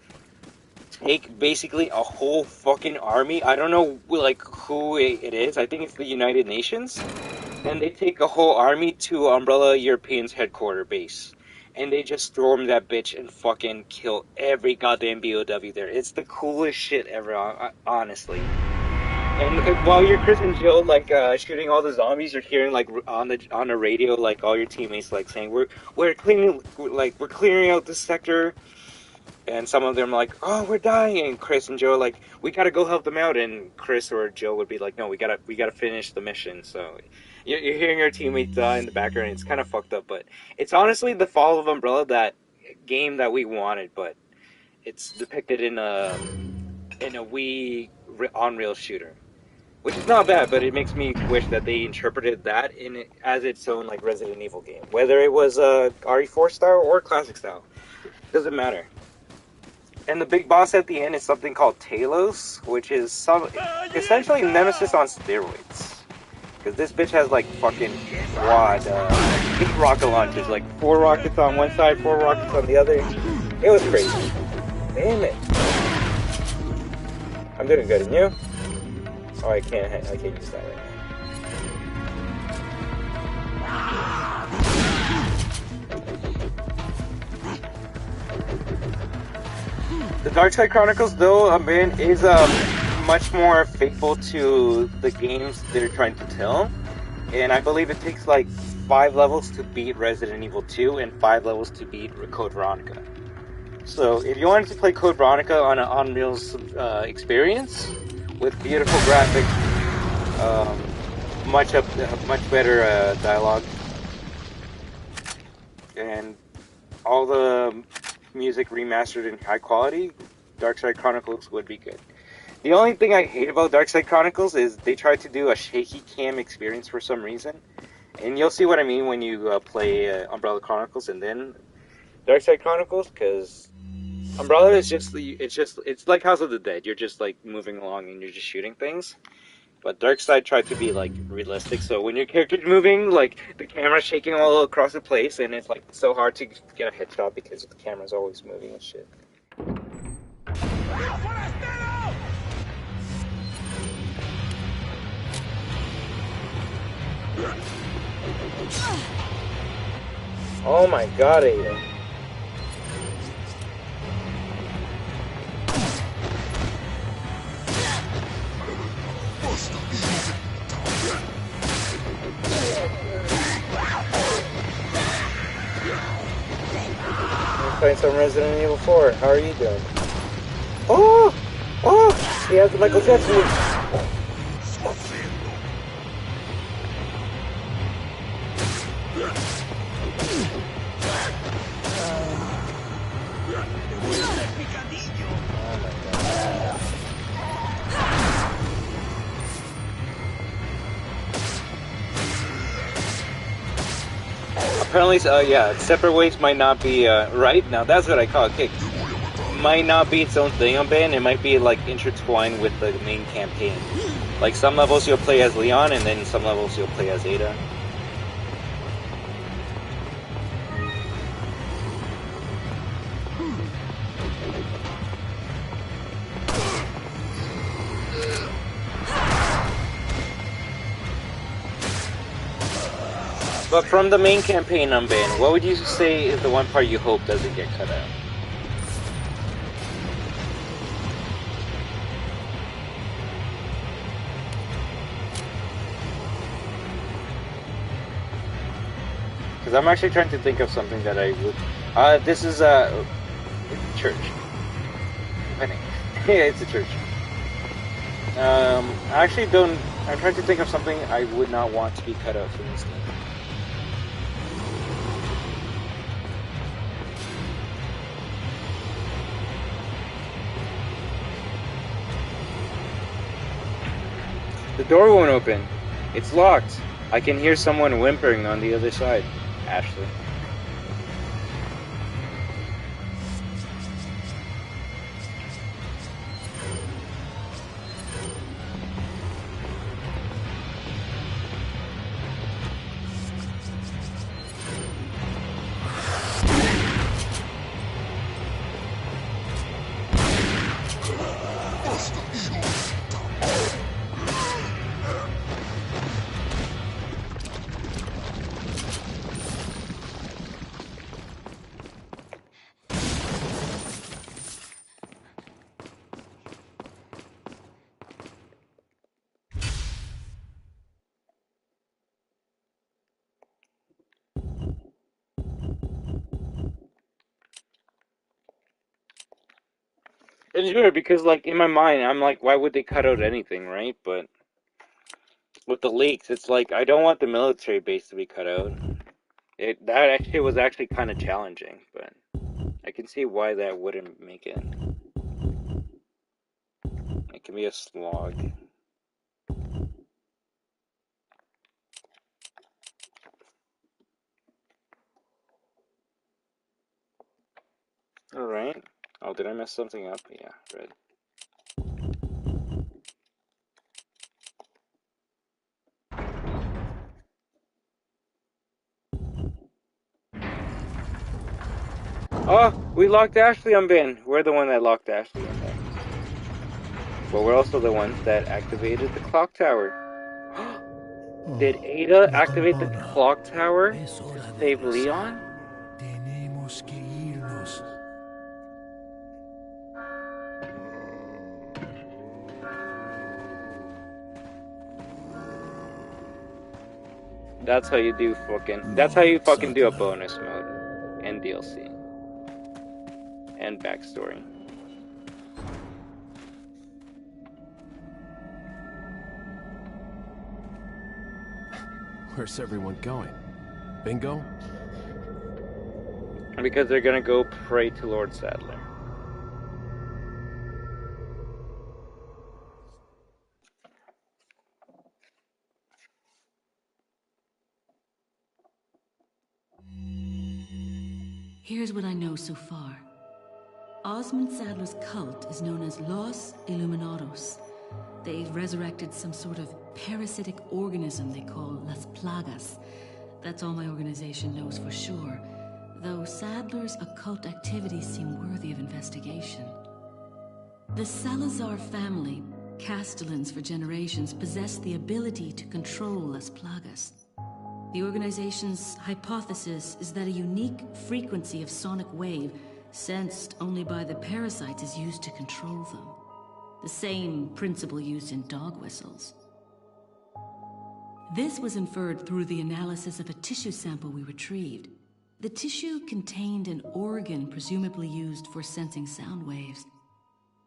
take basically a whole fucking army. I don't know like who it is. I think it's the United Nations. And they take a whole army to Umbrella Europeans headquarters base. And they just storm that bitch and fucking kill every goddamn BOW there. It's the coolest shit ever, honestly. And while you're Chris and Jill like shooting all the zombies, you're hearing like on the radio like all your teammates like saying we're clearing out this sector, and some of them are like, oh, we're dying, and Chris and Jill are like, we gotta go help them out, and Chris or Jill would be like, no, we gotta finish the mission. So you're hearing your teammates die in the background. It's kind of fucked up, but it's honestly the fall of Umbrella, that game that we wanted, but it's depicted in a Wii on-rail shooter. Which is not bad, but it makes me wish that they interpreted that as its own like Resident Evil game. Whether it was RE4 style or classic style. Doesn't matter. And the big boss at the end is something called Talos, which is essentially Nemesis on steroids. Because this bitch has like fucking quad 8 rocket launchers. Like 4 rockets on one side, 4 rockets on the other. It was crazy. Damn it. I'm doing good, and you? Oh, I can't use that right now. The Dark Side Chronicles, though, is much more faithful to the games they're trying to tell. And I believe it takes like 5 levels to beat Resident Evil 2 and 5 levels to beat Code Veronica. So if you wanted to play Code Veronica on an on Rails experience with beautiful graphics, much better dialogue, and all the music remastered in high quality, Darkside Chronicles would be good. The only thing I hate about Darkside Chronicles is they tried to do a shaky cam experience for some reason, and you'll see what I mean when you play Umbrella Chronicles and then Darkside Chronicles, because Umbrella is it's like House of the Dead. You're just like moving along and you're just shooting things. But Darkside tried to be like realistic, so when your character's moving, like the camera's shaking all across the place, and it's like so hard to get a headshot because the camera's always moving and shit. Oh my god, Aiden. I'm playing some Resident Evil 4. How are you doing? Oh! Oh! He has the Michael Jackson move. Apparently, yeah, separate ways might not be right. Now that's what I call a kick. Might not be its own thing on Ben. It might be like intertwined with the main campaign. Like some levels you'll play as Leon, and then some levels you'll play as Ada. But from the main campaign on Ben, what would you say is the one part you hope doesn't get cut out? Because I'm actually trying to think of something that I would... this is a church. I think. Yeah, it's a church. I actually don't... I'm trying to think of something I would not want to be cut out from this game. The door won't open. It's locked. I can hear someone whimpering on the other side. Ashley. It's weird because, like, in my mind, I'm like, why would they cut out anything, right? But with the leaks, it's like, I don't want the military base to be cut out. That actually was actually kind of challenging, but I can see why that wouldn't make it. It can be a slog. Alright. Oh, did I mess something up? Yeah, red. Oh, we locked Ashley on Ben. We're the one that locked Ashley on Ben. But we're also the ones that activated the clock tower. Did Ada activate the clock tower to save Leon? That's how you do fucking... That's how you fucking do a bonus mode in DLC. and backstory. Where's everyone going? Bingo? Because they're gonna go pray to Lord Sadler. Here's what I know so far. Osmond Sadler's cult is known as Los Illuminados. They've resurrected some sort of parasitic organism they call Las Plagas. That's all my organization knows for sure, though Sadler's occult activities seem worthy of investigation. The Salazar family, Castellans for generations, possessed the ability to control Las Plagas. The organization's hypothesis is that a unique frequency of sonic wave, sensed only by the parasites, is used to control them. The same principle used in dog whistles. This was inferred through the analysis of a tissue sample we retrieved. The tissue contained an organ presumably used for sensing sound waves.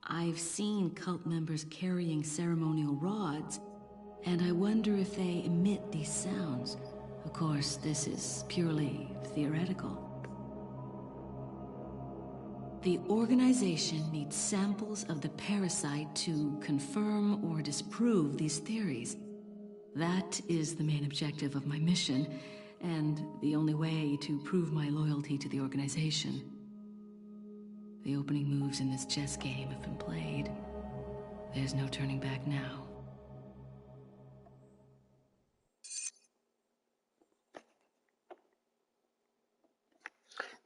I've seen cult members carrying ceremonial rods, and I wonder if they emit these sounds. Of course, this is purely theoretical. The organization needs samples of the parasite to confirm or disprove these theories. That is the main objective of my mission, and the only way to prove my loyalty to the organization. The opening moves in this chess game have been played. There's no turning back now.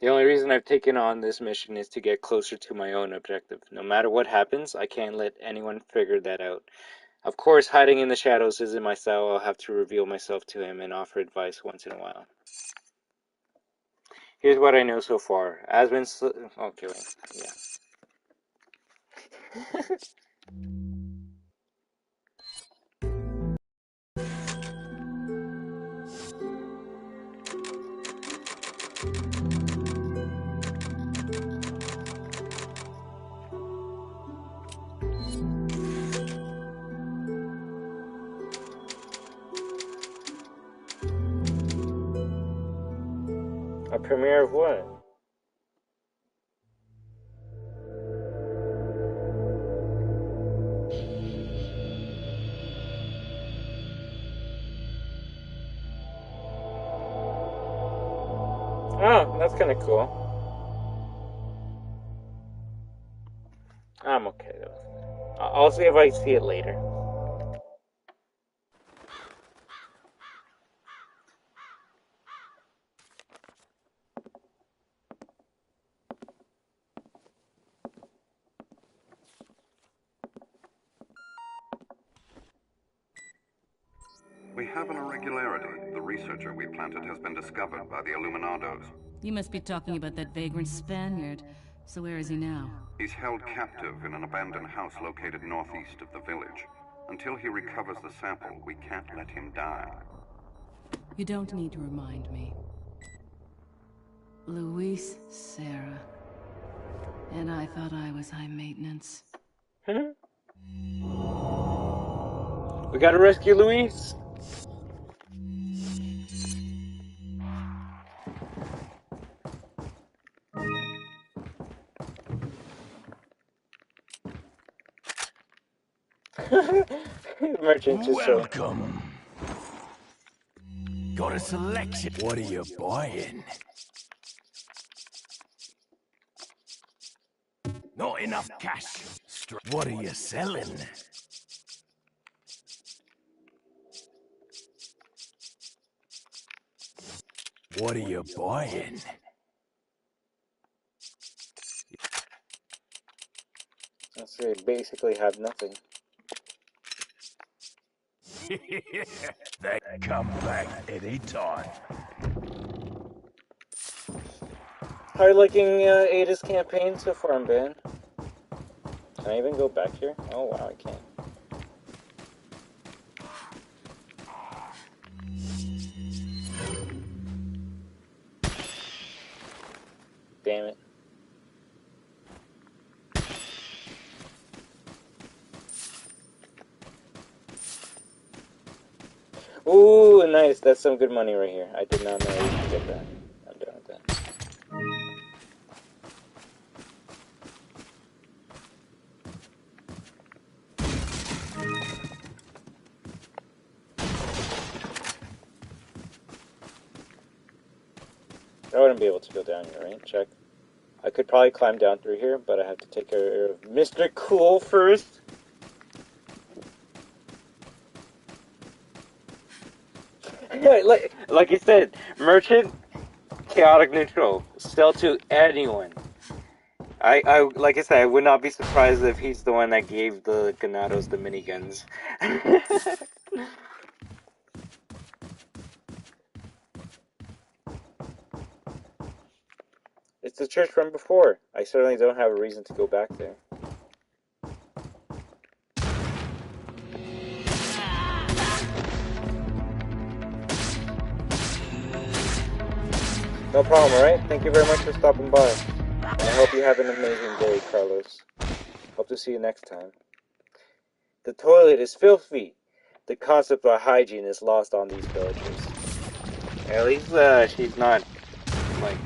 The only reason I've taken on this mission is to get closer to my own objective. No matter what happens, I can't let anyone figure that out. Of course, hiding in the shadows isn't my style. I'll have to reveal myself to him and offer advice once in a while. Here's what I know so far. Okay, wait. Yeah. A premiere of what? Oh, that's kind of cool. I'm okay though. I'll see if I see it later. We have an irregularity. The researcher we planted has been discovered by the Illuminados. You must be talking about that vagrant Spaniard. So where is he now? He's held captive in an abandoned house located northeast of the village. Until he recovers the sample, we can't let him die. You don't need to remind me. Luis Serra. And I thought I was high maintenance. We gotta rescue Luis. Merchant just Welcome. Got a selection. What are you buying? Not enough cash. What are you selling? What are you buying? They basically have nothing. They come back anytime. How are you liking Ada's campaign so far, Ben? Can I even go back here? Oh wow, I can't. Damn it. Ooh, nice. That's some good money right here. I did not know you could get that. I'm done with that. I wouldn't be able to go down here, right? Check. I could probably climb down through here, but I have to take care of Mr. Cool first. like you said, merchant, chaotic neutral, sell to anyone. Like I said, I would not be surprised if he's the one that gave the Ganados the miniguns. It's the church from before. I certainly don't have a reason to go back there. No problem, alright? Thank you very much for stopping by. And I hope you have an amazing day, Carlos. Hope to see you next time. The toilet is filthy. The concept of hygiene is lost on these villagers. At least she's not, like,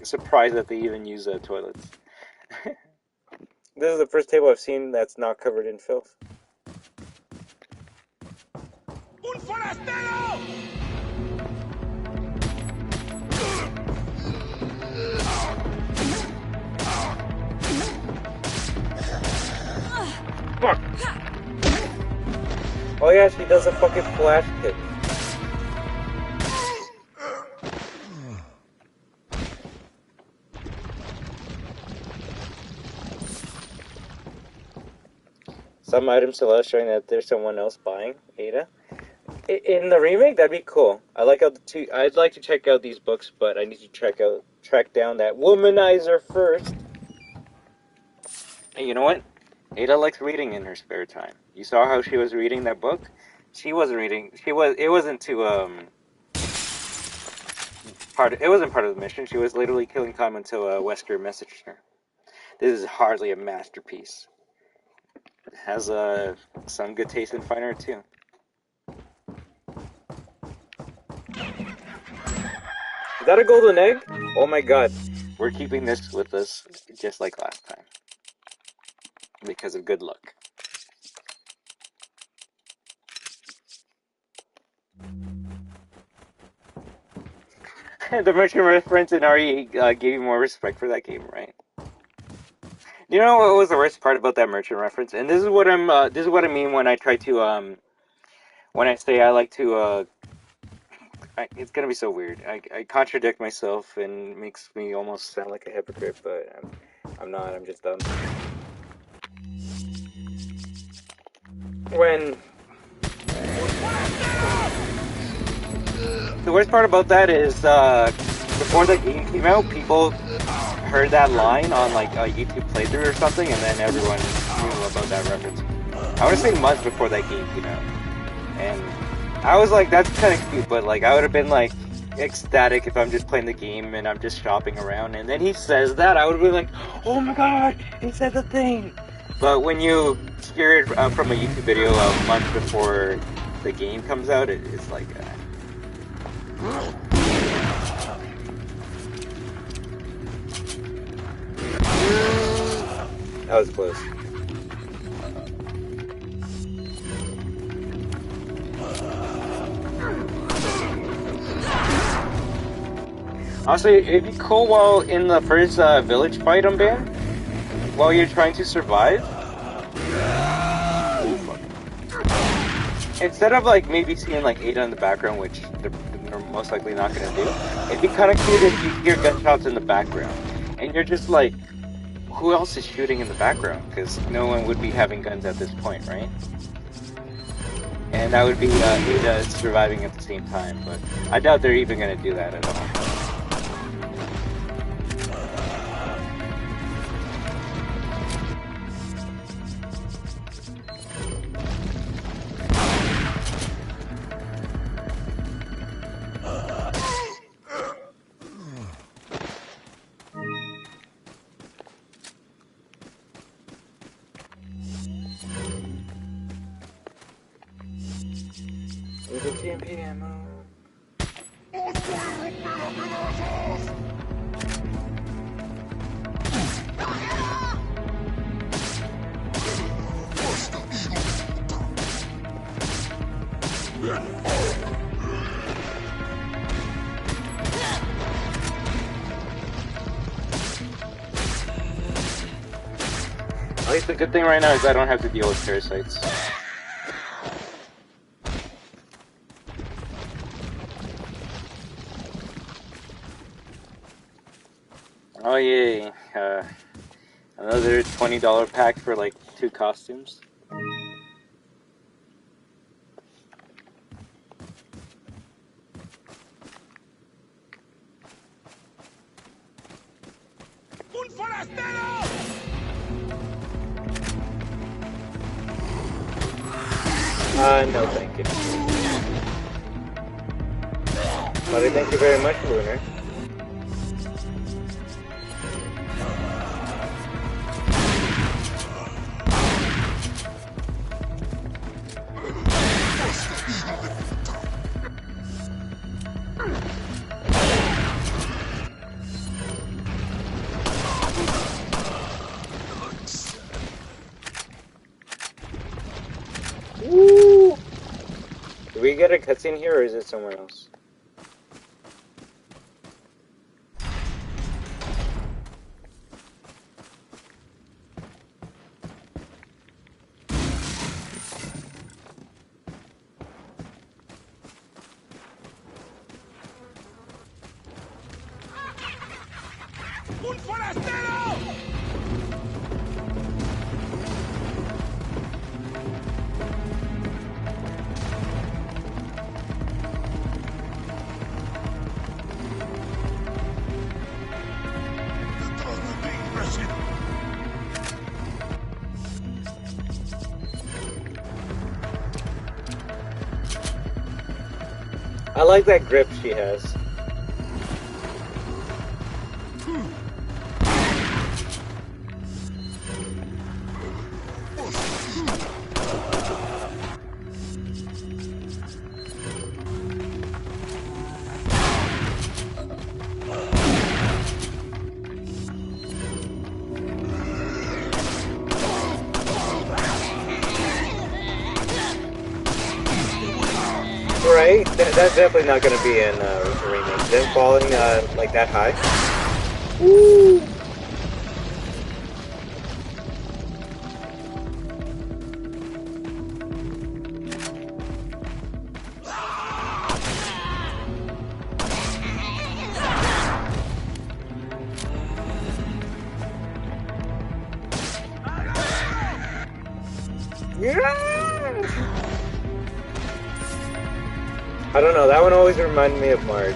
surprised that they even use toilets. This is the first table I've seen that's not covered in filth. Un forastero! Fuck! Oh yeah, she does a fucking flash kick. Some items still are showing that there's someone else buying Ada. In the remake, that'd be cool. I'd like to check out these books, but I need to track down that womanizer first. And you know what? Ada likes reading in her spare time. You saw how she was reading that book? She wasn't reading. It wasn't part of the mission. She was literally killing time until Wesker messaged her. This is hardly a masterpiece. It has some good taste in fine art too. Is that a golden egg? Oh my god. We're keeping this with us just like last time. Because of good luck. The merchant reference in RE gave you more respect for that game, right? You know what was the worst part about that merchant reference? And this is what I mean when I try to when I say I like to it's gonna be so weird. I contradict myself and it makes me almost sound like a hypocrite, but I'm not. I'm just dumb. When the worst part about that is before the game came out, people heard that line on like a YouTube playthrough or something, and then everyone knew about that reference. I want to say months before that game came out, and I was like, that's kind of cute, but like I would have been like ecstatic if I'm just playing the game and I'm just shopping around, and then he says that, I would have been like, oh my god, he said the thing. But when you hear it from a YouTube video a month before the game comes out, it's like that was close. Honestly, it'd be cool while in the first village fight on Ban, while you're trying to survive. Instead of like maybe seeing like Ada in the background, which they're most likely not gonna do, it'd be kind of cute if you hear gunshots in the background, and you're just like, who else is shooting in the background? Because no one would be having guns at this point, right? And that would be Ada surviving at the same time, but I doubt they're even gonna do that at all. There's a TMP ammo. At least the good thing right now is I don't have to deal with parasites. Oh yay, another $20 pack for like 2 costumes. No thank you. Buddy, thank you very much, Lunar. Woo! Do we get a cutscene here, or is it somewhere else? ¡Un forastero! I like that grip she has. Right? That's definitely not going to be in a remake. Them falling like that high. Woo! I don't know, that one always reminded me of Marge.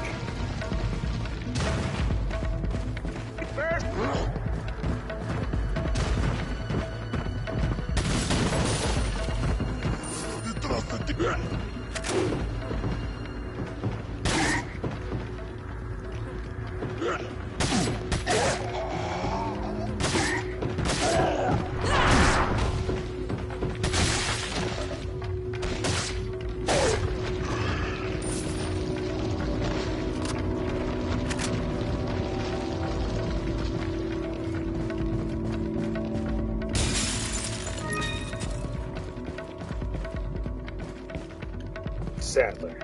Sadler.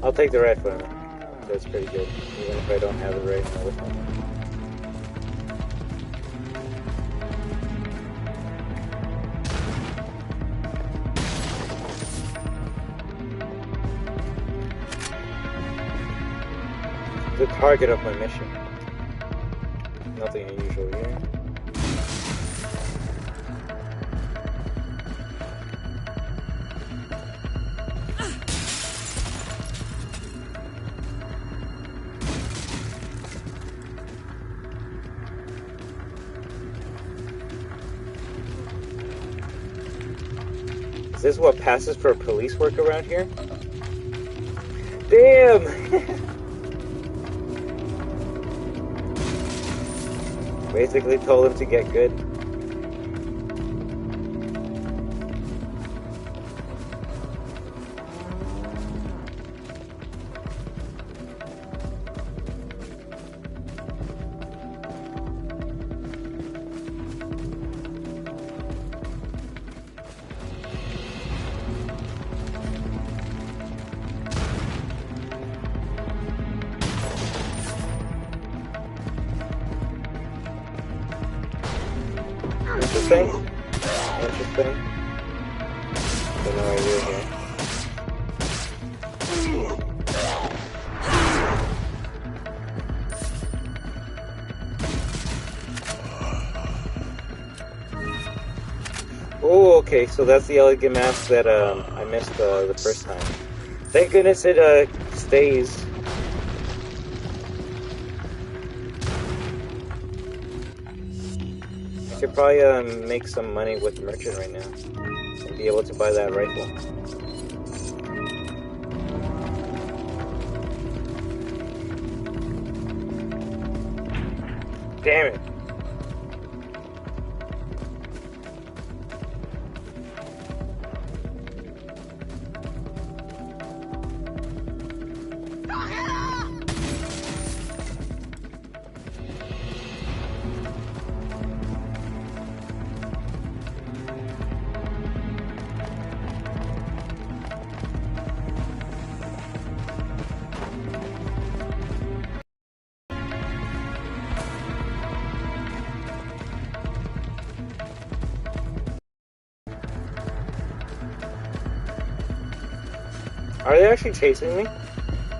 I'll take the right one. That's pretty good, even if I don't have the right one. The target of my mission. Nothing unusual here. Is this what passes for police work around here? Damn! Basically told him to get good. Interesting. Interesting. Don't know what you're here. Oh, okay, so that's the elegant mask that I missed the first time. Thank goodness it stays. I could probably make some money with the merchant right now and be able to buy that rifle. Damn it. Are they actually chasing me?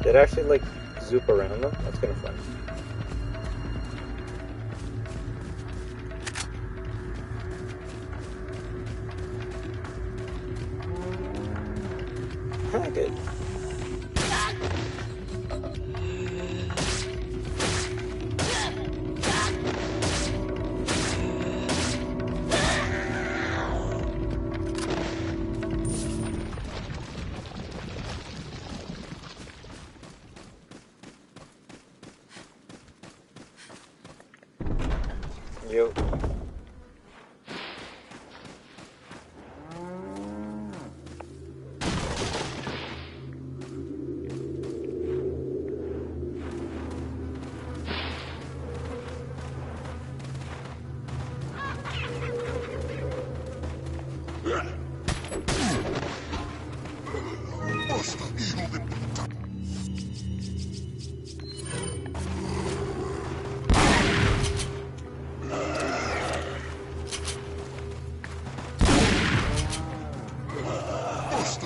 Did I actually, like, zoop around them? That's kind of fun. Good. Yo.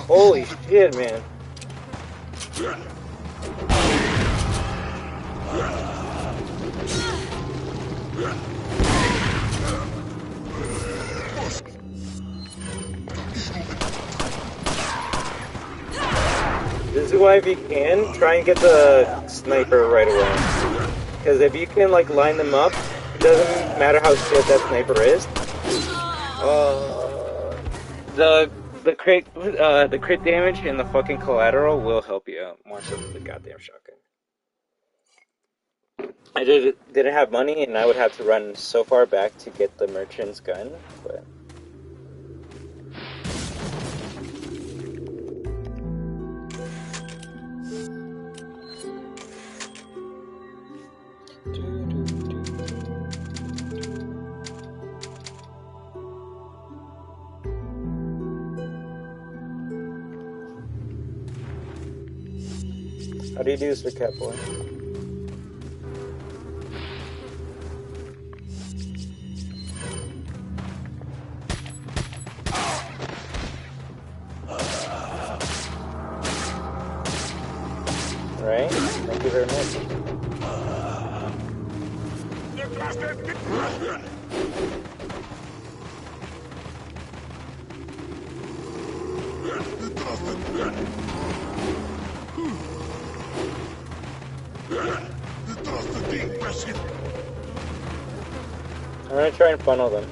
Holy shit, man. This is why if you can, try and get the sniper right away. Because if you can, like, line them up, it doesn't matter how shit that sniper is. The crit damage and the fucking collateral will help you out more so than the goddamn shotgun. I didn't have money, and I would have to run so far back to get the merchant's gun, but... How do you do this for Catboy? Right? Thank you very much. I'm gonna try and funnel them.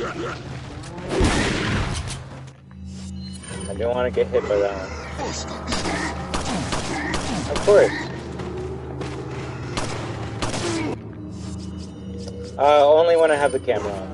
I don't want to get hit by that one. Of course. Only when I have the camera on.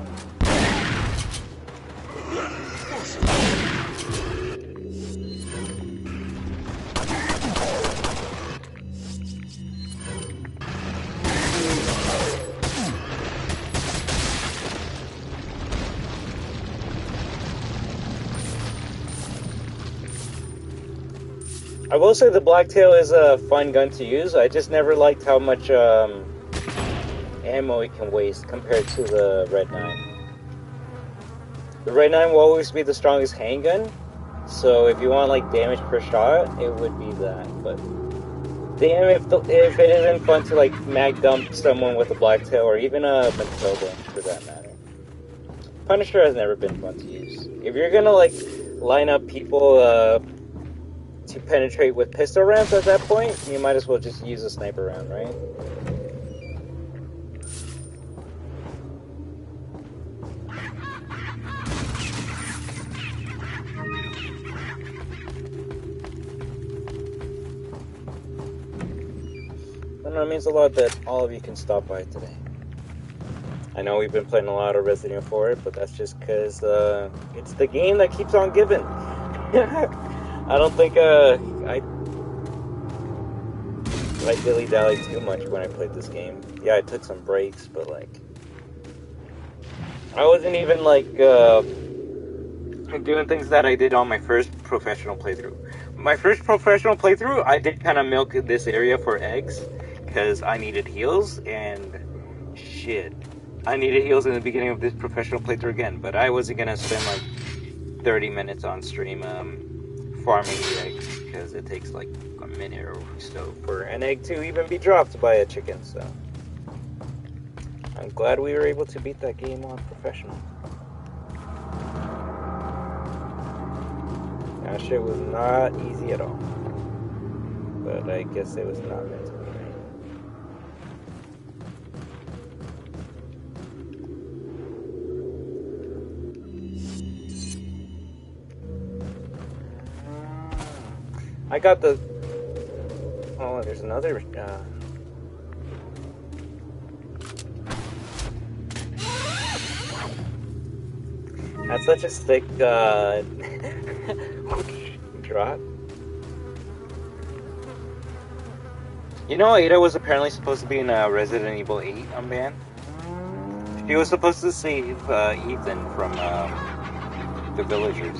I will say the Blacktail is a fun gun to use. I just never liked how much ammo it can waste compared to the Red 9. The Red 9 will always be the strongest handgun, so if you want like damage per shot, it would be that. But damn, if it isn't fun to like mag dump someone with a Blacktail or even a Matilda for that matter. Punisher has never been fun to use. If you're gonna like line up people to penetrate with pistol rounds at that point, you might as well just use a sniper round, right? I know it means a lot that all of you can stop by today. I know we've been playing a lot of Resident Evil 4, but that's just because it's the game that keeps on giving. I don't think I dilly-dallied too much when I played this game. Yeah, I took some breaks, but like I wasn't even like doing things that I did on my first professional playthrough. My first professional playthrough, I did kind of milk this area for eggs because I needed heals, and shit, I needed heals in the beginning of this professional playthrough again, but I wasn't gonna spend like 30 minutes on stream farming the eggs, because it takes like a minute or so for an egg to even be dropped by a chicken, so I'm glad we were able to beat that game on professional. That shit was not easy at all, but I guess it was not meant to be, right? I got the... Oh, there's another... That's such a sick, drop. You know, Ada was apparently supposed to be in Resident Evil 8 unbanned. She was supposed to save Ethan from the villagers.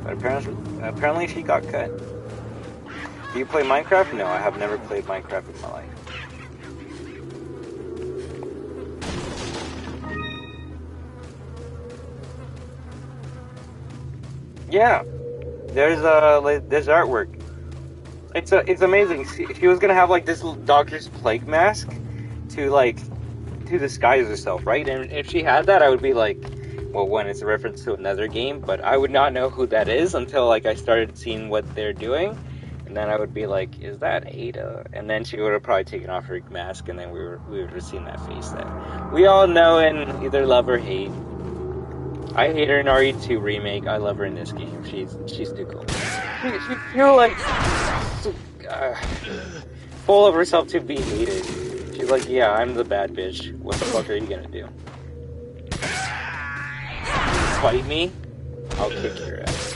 But apparently she got cut. Do you play Minecraft? No, I have never played Minecraft in my life. Yeah, there's artwork. It's amazing. She was gonna have like this Doctor's Plague mask to disguise herself, right? And if she had that, I would be like, well, one, it's a reference to another game, but I would not know who that is until like I started seeing what they're doing, and then I would be like, is that Ada? And then she would have probably taken off her mask, and then we would have seen that face that we all know and either love or hate. I hate her in RE2 remake. I love her in this game. She's too cool. She's like full of herself to be hated. She's like, yeah, I'm the bad bitch. What the fuck are you gonna do? Fight me? I'll kick your ass.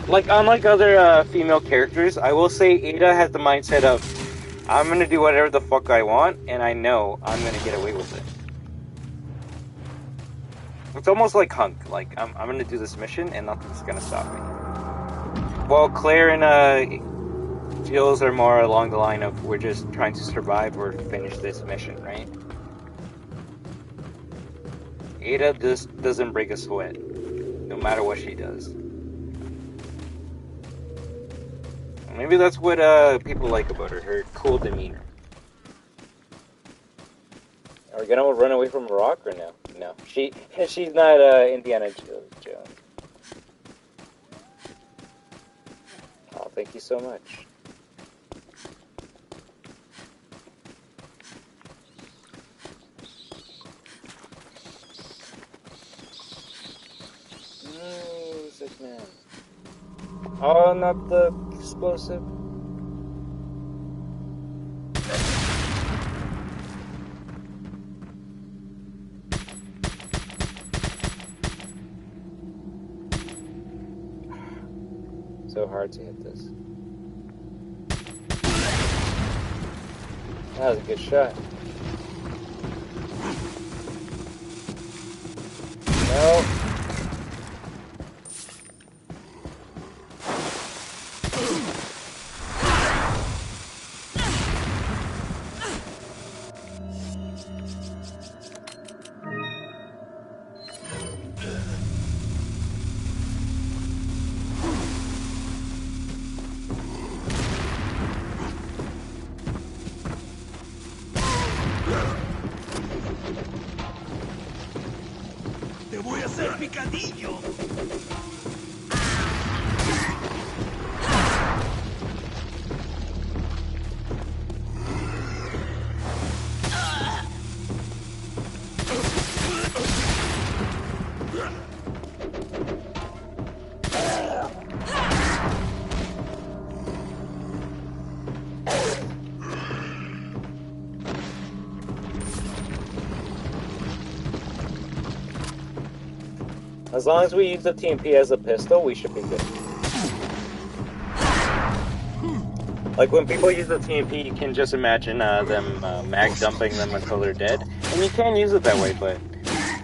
Like, unlike other female characters, I will say Ada has the mindset of, I'm gonna do whatever the fuck I want, and I know I'm gonna get away with it. It's almost like Hunk. Like, I'm gonna do this mission, and nothing's gonna stop me. While Claire and Jill's are more along the line of, we're just trying to survive or finish this mission, right? Ada just doesn't break a sweat, no matter what she does. Maybe that's what people like about her cool demeanor. Are we gonna run away from a rock or no? No, she's not Indiana Jones. Oh thank you so much. Music man. Oh, not the explosive. So hard to hit this. That was a good shot. No. ¡Te voy a hacer picadillo! As long as we use the TMP as a pistol, we should be good. Like, when people use the TMP, you can just imagine them mag dumping them until they're dead. And you can use it that way, but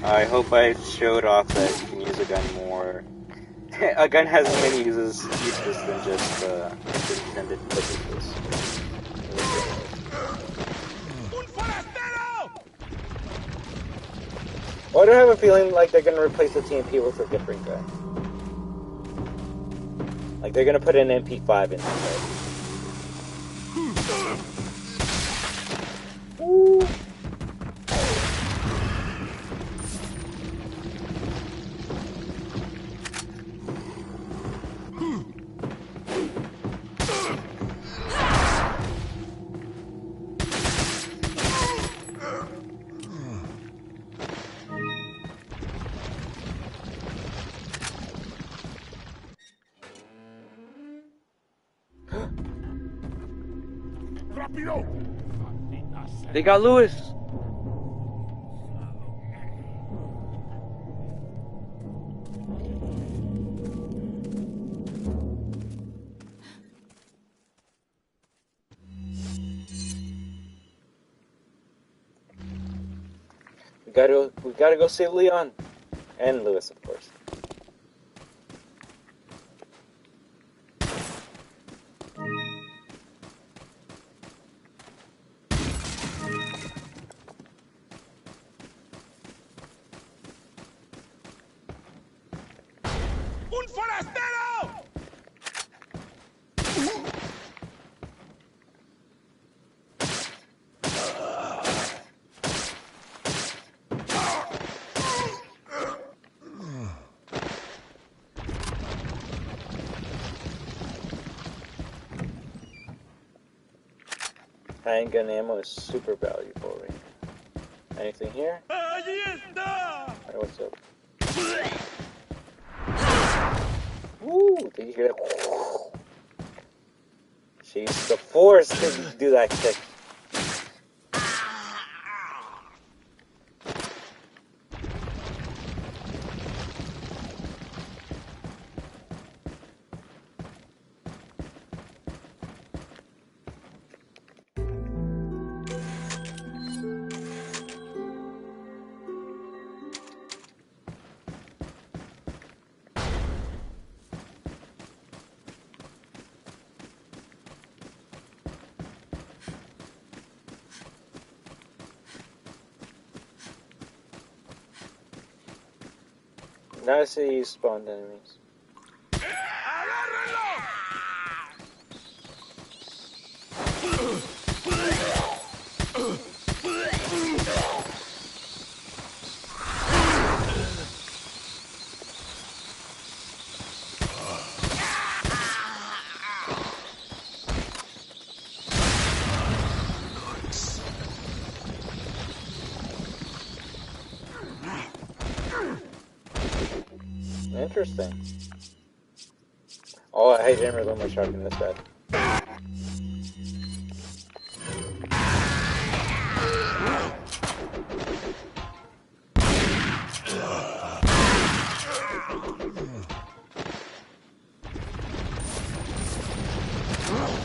I hope I showed off that you can use a gun more. A gun has many uses than just its intended purposes. Why do I have a feeling like they're going to replace the TMP with a different gun? Like they're going to put an MP5 in there. Ooh. They got Lewis. We gotta go see Leon and Lewis, of course. Handgun ammo is super valuable right now. Anything here? Alright, what's up? Woo! Did you hear that? She used the force to do that kick. Now I see you spawned enemies. interesting. Oh, I didn't reload my shotgun this bad.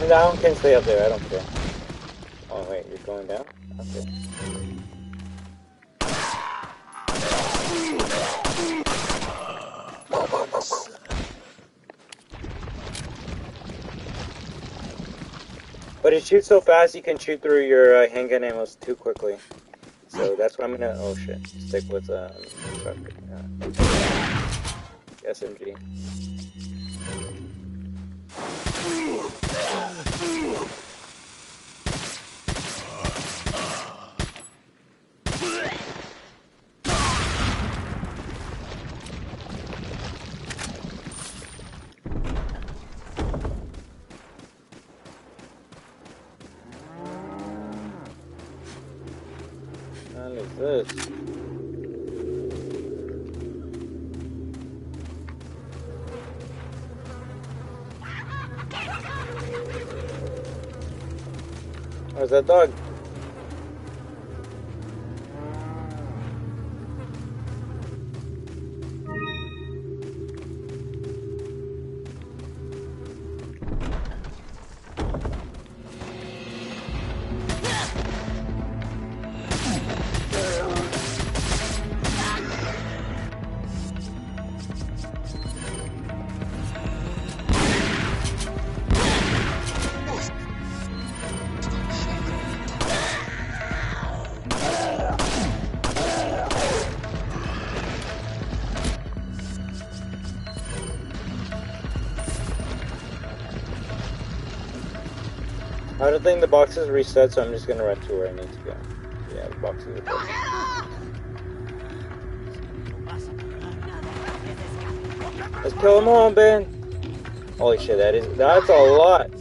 That one can stay up there, I don't care. Oh wait, you're going down? Okay. But it shoots so fast you can shoot through your handgun ammos too quickly. So that's what I'm gonna, oh shit, stick with shotgun, SMG. What is this? Where's that dog? I don't think the boxes reset, so I'm just gonna run to where I need to go. Yeah, the boxes are reset. Let's kill them all, Ben. Holy shit, that's a lot.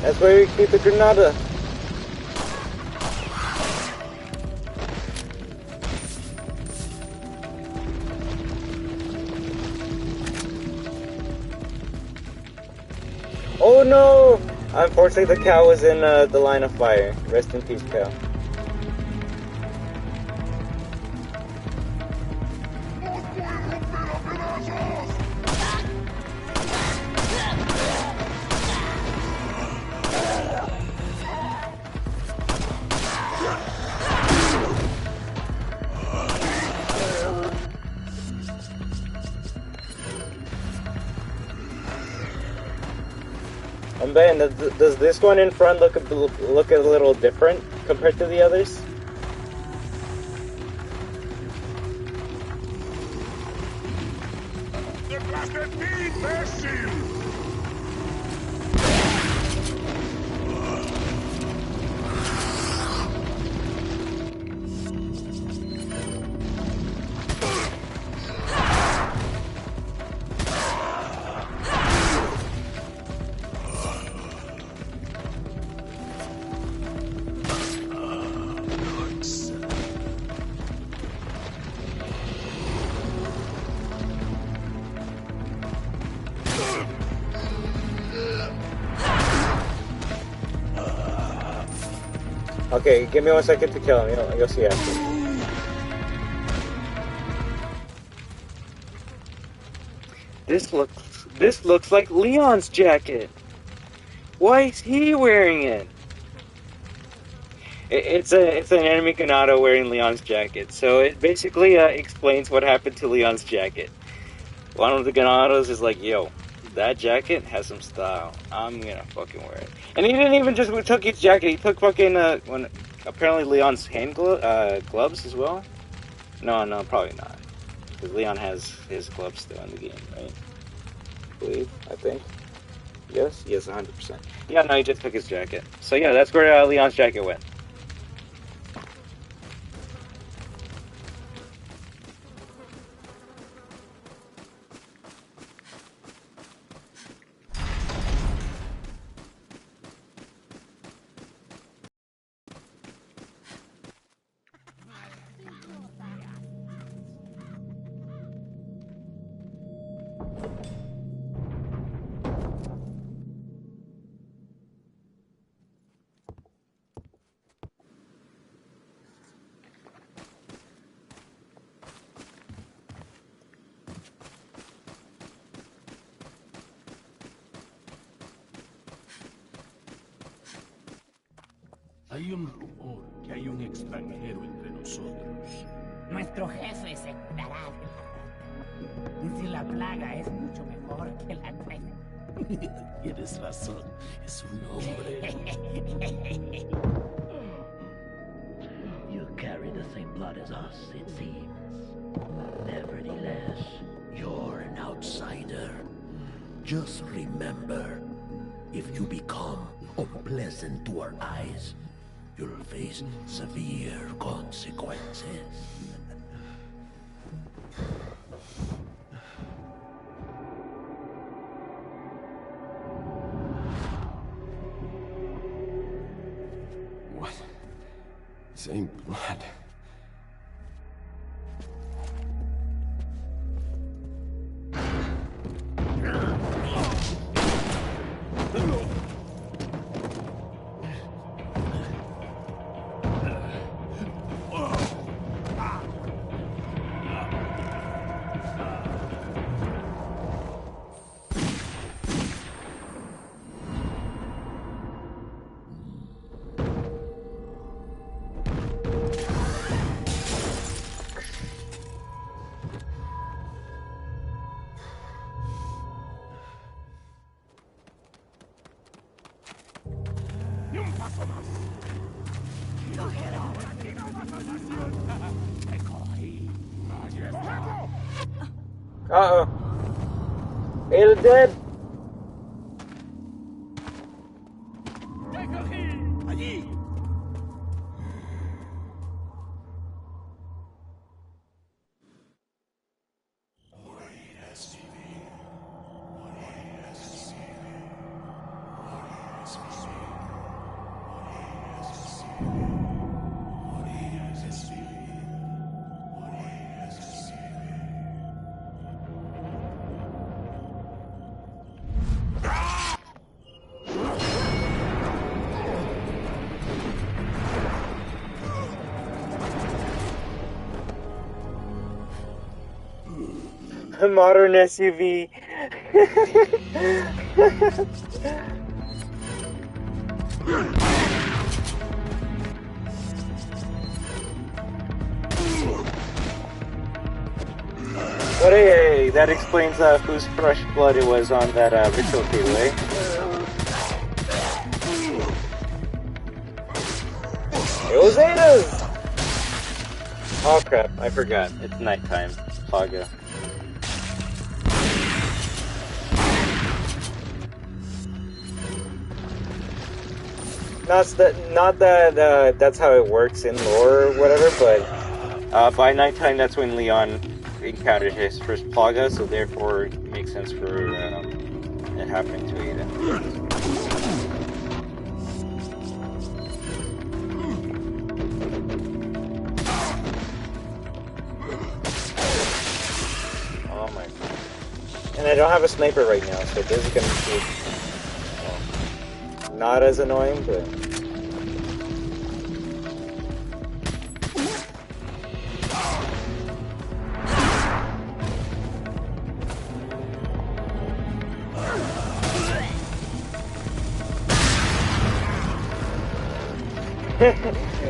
That's where we keep the Granada. Oh no! Unfortunately, the cow was in the line of fire. Rest in peace, cow. Ben, does this one in front look a little different compared to the others? Okay, give me 1 second to kill him. You'll see after. This looks like Leon's jacket. Why is he wearing it? It's an enemy Ganado wearing Leon's jacket. So it basically explains what happened to Leon's jacket. One of the Ganados is like, yo, that jacket has some style. I'm gonna fucking wear it. And he didn't even just took his jacket. He took fucking apparently Leon's gloves as well. No, probably not. Because Leon has his gloves still in the game, right? I think. Yes, 100%. Yeah, no, he just took his jacket. So yeah, that's where Leon's jacket went. Hay un rumor que hay un extranjero entre nosotros. Nuestro jefe se curará de la rata. Y si la plaga es mucho mejor que la nuestra. Tienes razón, es un hombre. You carry the same blood as us, it seems. Nevertheless, you're an outsider. Just remember, if you become unpleasant to our eyes, you'll face severe consequences. What? Same blood. Uh-oh. Ada dead? Allí. A modern SUV. But hey, that explains whose fresh blood it was on that ritual table, eh? It was Ada's! Oh crap, I forgot. It's nighttime. Paga. Not that that's how it works in lore or whatever, but by nighttime that's when Leon encountered his first Plaga, so therefore it makes sense for it happening to Ada. Oh my god. And I don't have a sniper right now, so this is gonna be not as annoying, but...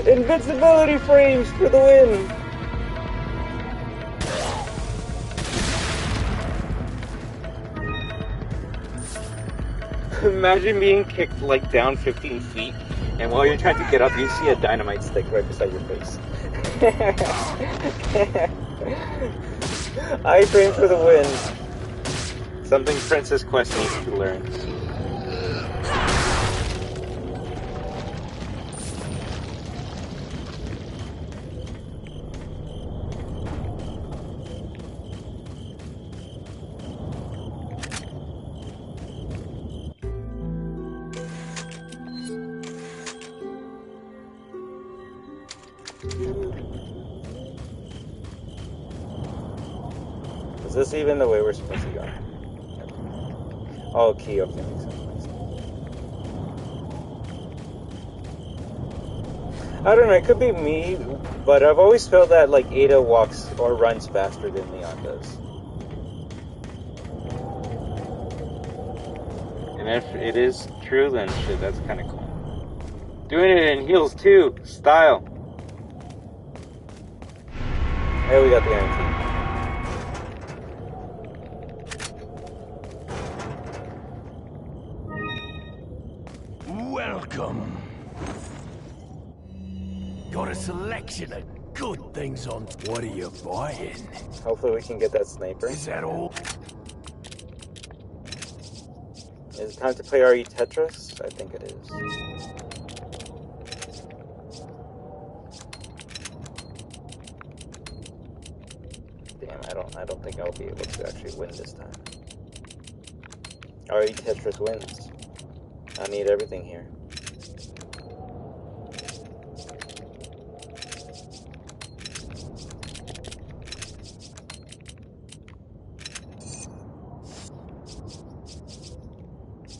Invincibility frames for the win! Imagine being kicked like down 15 feet, and while you're trying to get up, you see a dynamite stick right beside your face. I-frame for the win. Something Princess Quest needs to learn. Is this even the way we're supposed to go? Oh, key, okay, makes sense. I don't know, it could be me, but I've always felt that like Ada walks or runs faster than Leon does. And if it is true, then shit, that's kind of cool. Doing it in heels too. Style. Hey, we got the iron team. Welcome. Got a selection of good things on. What are you buying? Hopefully we can get that sniper. Is that all? Is it time to play RE Tetris? I think it is. Damn, I don't think I'll be able to actually win this time. RE Tetris wins. I need everything here.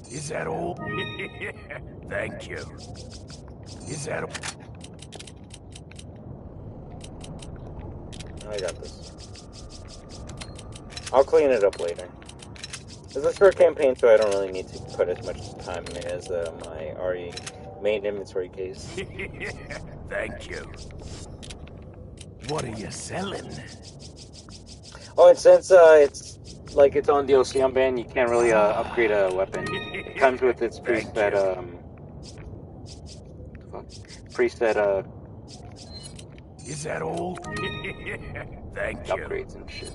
Is that all? Thank you. Is that all? I got this. I'll clean it up later. This is a short campaign, so I don't really need to put as much time in it as my RE main inventory case. Thank you. What are you selling? Oh, and since it's like its own DLC on band, you can't really upgrade a weapon. It comes with its preset Is that all? Thank you. Upgrades and shit.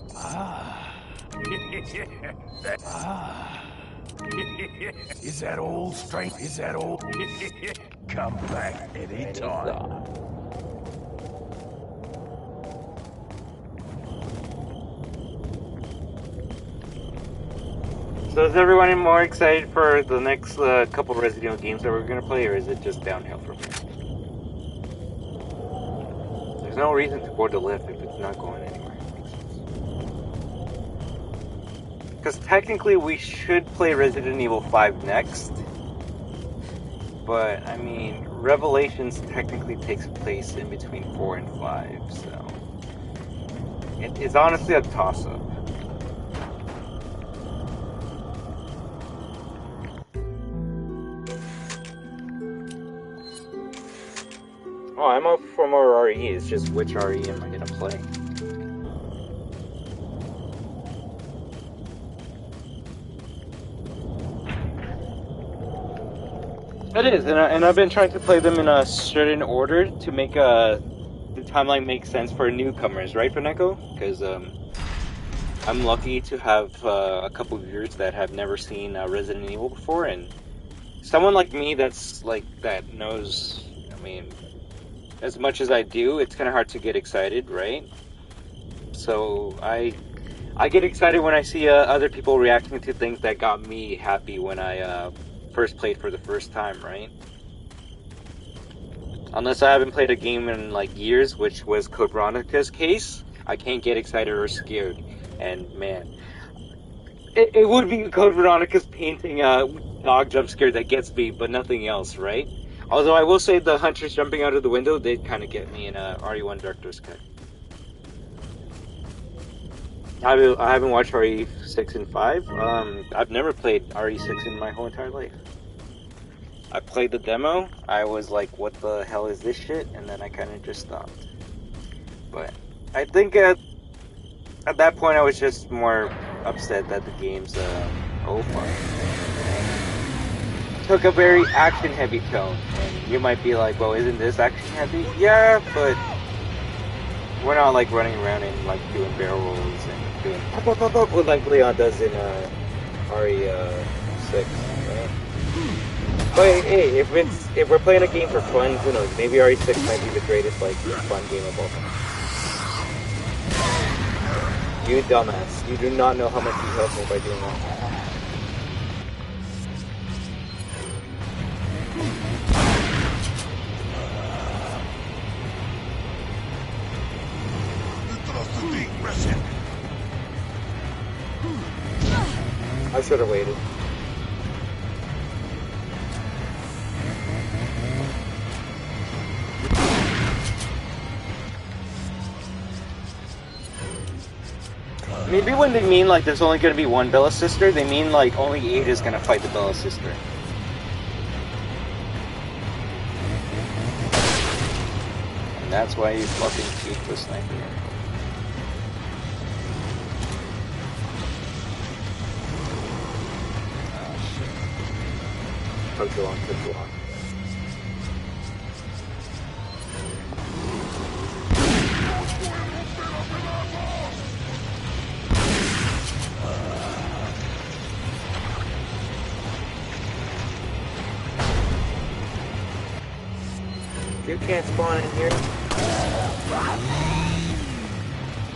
Is that all, strength? Is that all? Come back anytime. So is everyone more excited for the next couple Resident Evil games that we're going to play, or is it just downhill from here? There's no reason to board the lift if it's not going anywhere. Because technically we should play Resident Evil 5 next. But, I mean, Revelations technically takes place in between 4 and 5, so... It's honestly a toss-up. Oh, I'm up for more RE, it's just which RE am I gonna play? It is, and I've been trying to play them in a certain order to make the timeline make sense for newcomers, right, Faneko? Because I'm lucky to have a couple of viewers that have never seen Resident Evil before, and someone like me that knows, I mean, as much as I do, it's kind of hard to get excited, right? So I get excited when I see other people reacting to things that got me happy when I first played for the first time, right? Unless I haven't played a game in like years, which was Code Veronica's case, I can't get excited or scared. And man, it would be Code Veronica's painting dog jump scare that gets me, but nothing else, right? Although I will say the hunters jumping out of the window did kind of get me in RE1 Director's Cut. I haven't watched RE6 and 5. I've never played RE6 in my whole entire life. I played the demo, I was like, what the hell is this shit? And then I kind of just stopped. But I think at that point I was just more upset that the game's, oh fuck, took a very action-heavy tone. And you might be like, well, isn't this action-heavy? Yeah, but we're not like running around and like doing barrel rolls and doing pop, pop, pop, pop, like Leon does in RE6, right? But hey, if we're playing a game for fun, who knows? Maybe RE6 might be the greatest like fun game of all time. You dumbass! You do not know how much you helped me by doing that. I should have waited. Maybe when they mean like there's only going to be one Bella sister, they mean like only Ada's going to fight the Bella sister. that's why you fucking keep the sniper. Oh, go on, go on. You can't spawn in here.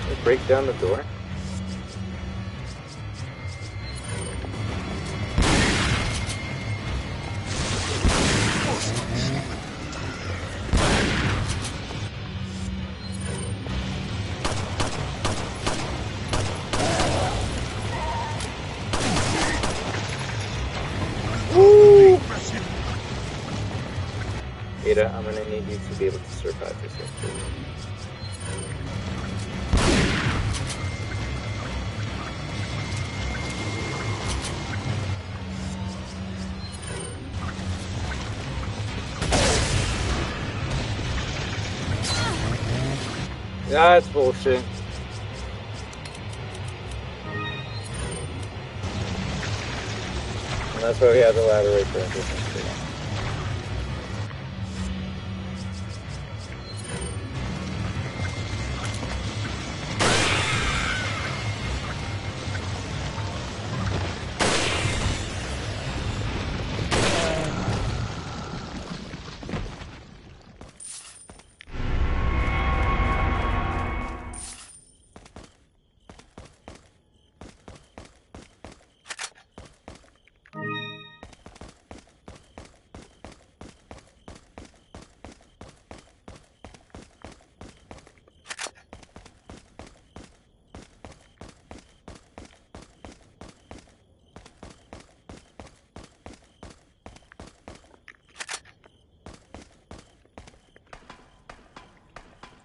They break down the door. Woo! Ada, I'm gonna need you to be able to survive this one. That's bullshit. And that's why we have the ladder right there.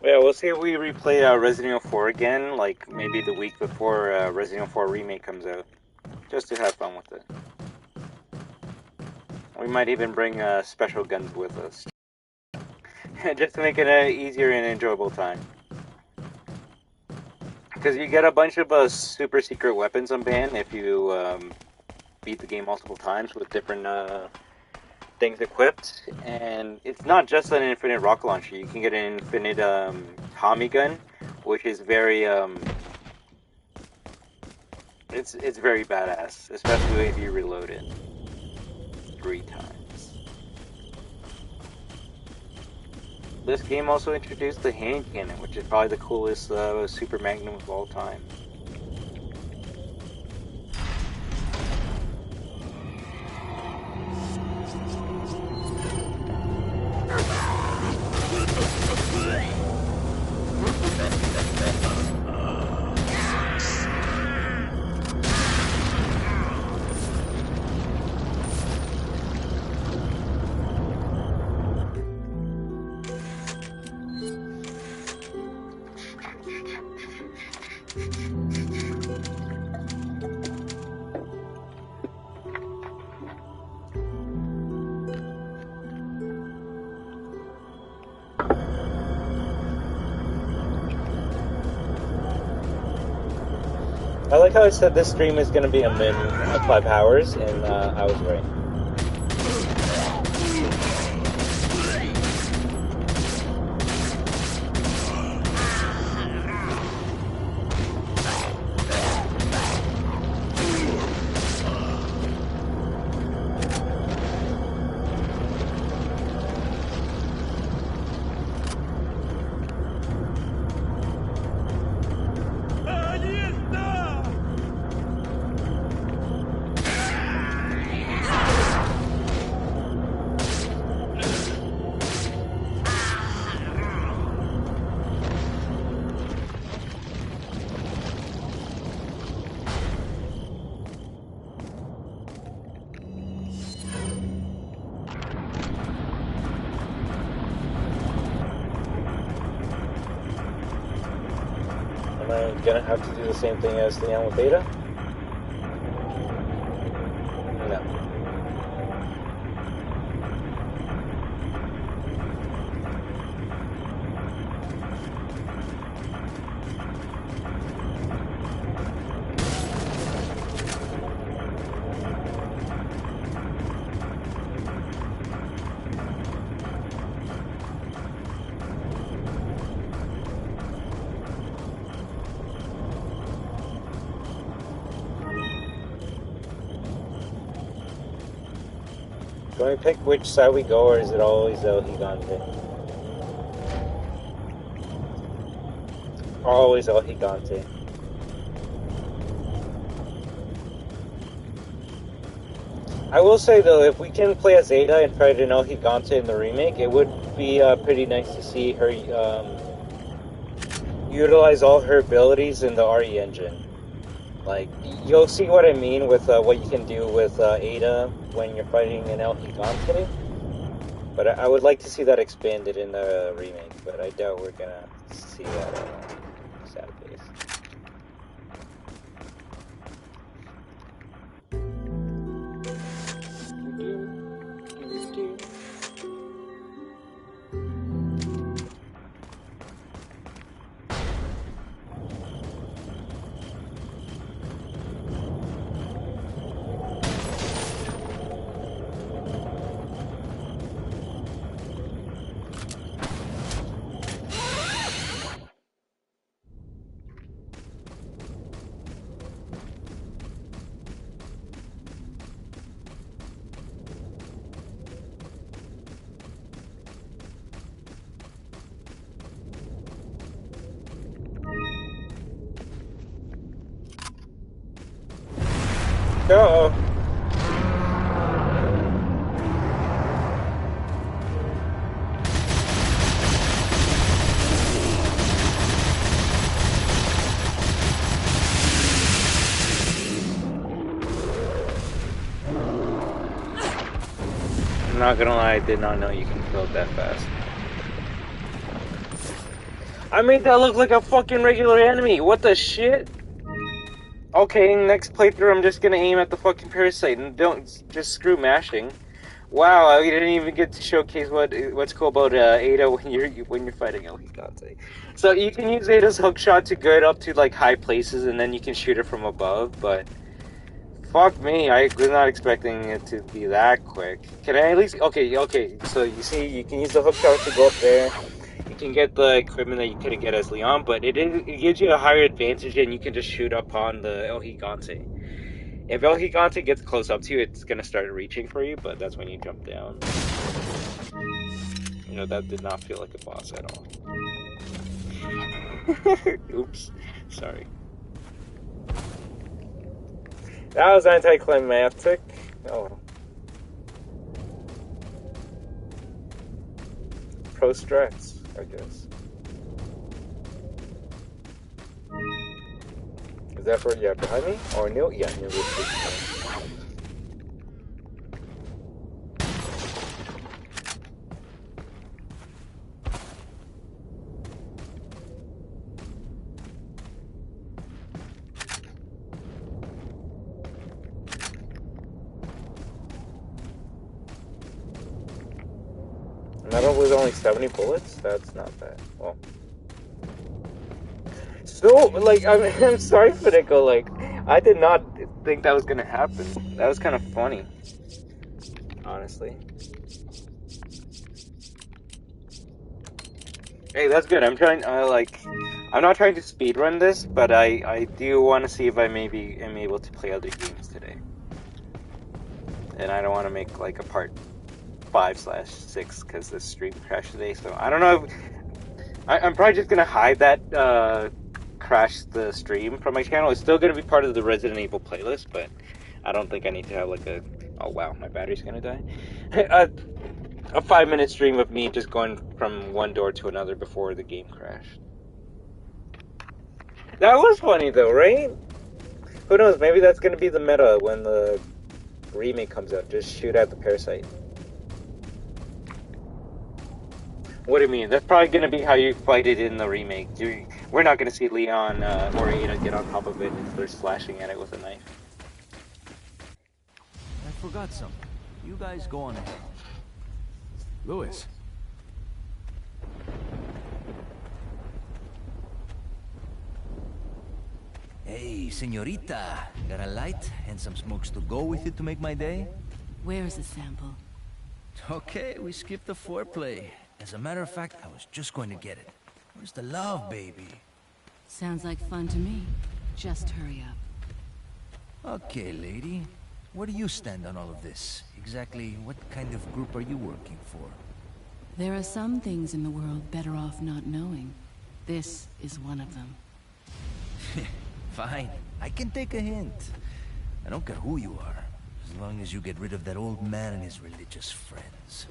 Yeah, we'll see if we replay Resident Evil 4 again, like maybe the week before Resident Evil 4 Remake comes out, just to have fun with it. We might even bring special guns with us, just to make it an easier and enjoyable time. Because you get a bunch of super secret weapons unbanned if you beat the game multiple times with different things equipped, and it's not just an infinite rocket launcher. You can get an infinite Tommy gun, which is very it's very badass, especially if you reload it 3 times. This game also introduced the hand cannon, which is probably the coolest super magnum of all time. I like how I said this stream is going to be a min of 5 hours, and I was right. Am I gonna have to do the same thing as the Alpha Beta? No. Can we pick which side we go, or is it always El Gigante? Always El Gigante. I will say though, if we can play as Ada and fight an El Gigante in the remake, it would be pretty nice to see her utilize all her abilities in the RE engine. Like, you'll see what I mean with what you can do with Ada when you're fighting an El Gigante. But I would like to see that expanded in the remake, but I doubt we're gonna see that sad face. Uh-oh. I'm not gonna lie, I did not know you can build that fast. I made that look like a fucking regular enemy. What the shit? Okay, next playthrough I'm just gonna aim at the fucking parasite and don't just screw mashing. Wow, we didn't even get to showcase what's cool about Ada when you're fighting El Gigante. So you can use Ada's hookshot to get up to like high places, and then you can shoot her from above. But fuck me, I was not expecting it to be that quick. Can I at least? Okay. So you see, you can use the hookshot to go up there. You can get the equipment that you couldn't get as Leon, but it gives you a higher advantage, and you can just shoot upon the El Gigante. If El Gigante gets close up to you, it's gonna start reaching for you, but that's when you jump down. You know, that did not feel like a boss at all. Oops. Sorry. That was anticlimactic. Oh. Pro strats, I guess. Is that for, yeah, behind me? Or Neil? Yeah, Neil was Metal was only 70 bullets? That's not bad. Well. So, like, I'm sorry, Finico, like, I did not think that was gonna happen. That was kind of funny. Honestly. Hey, that's good. I'm trying, I'm not trying to speedrun this, but I do want to see if I maybe am able to play other games today. And I don't want to make, like, a part 5/6 because the stream crashed today, so I don't know if... I'm probably just gonna hide that, crash the stream from my channel. It's still gonna be part of the Resident Evil playlist, but I don't think I need to have, like, a... Oh, wow, my battery's gonna die. A 5-minute stream of me just going from one door to another before the game crashed. That was funny, though, right? Who knows, maybe that's gonna be the meta when the remake comes out. Just shoot at the parasite. What do you mean? That's probably going to be how you fight it in the remake. We're not going to see Leon or Ada get on top of it and start slashing at it with a knife. I forgot something. You guys go on ahead. Louis. Hey, señorita. Got a light and some smokes to go with it to make my day? Where is the sample? Okay, we skipped the foreplay. As a matter of fact, I was just going to get it. Where's the love, baby? Sounds like fun to me. Just hurry up. Okay, lady. Where do you stand on all of this? Exactly what kind of group are you working for? There are some things in the world better off not knowing. This is one of them. Fine, I can take a hint. I don't care who you are, as long as you get rid of that old man and his religious friends.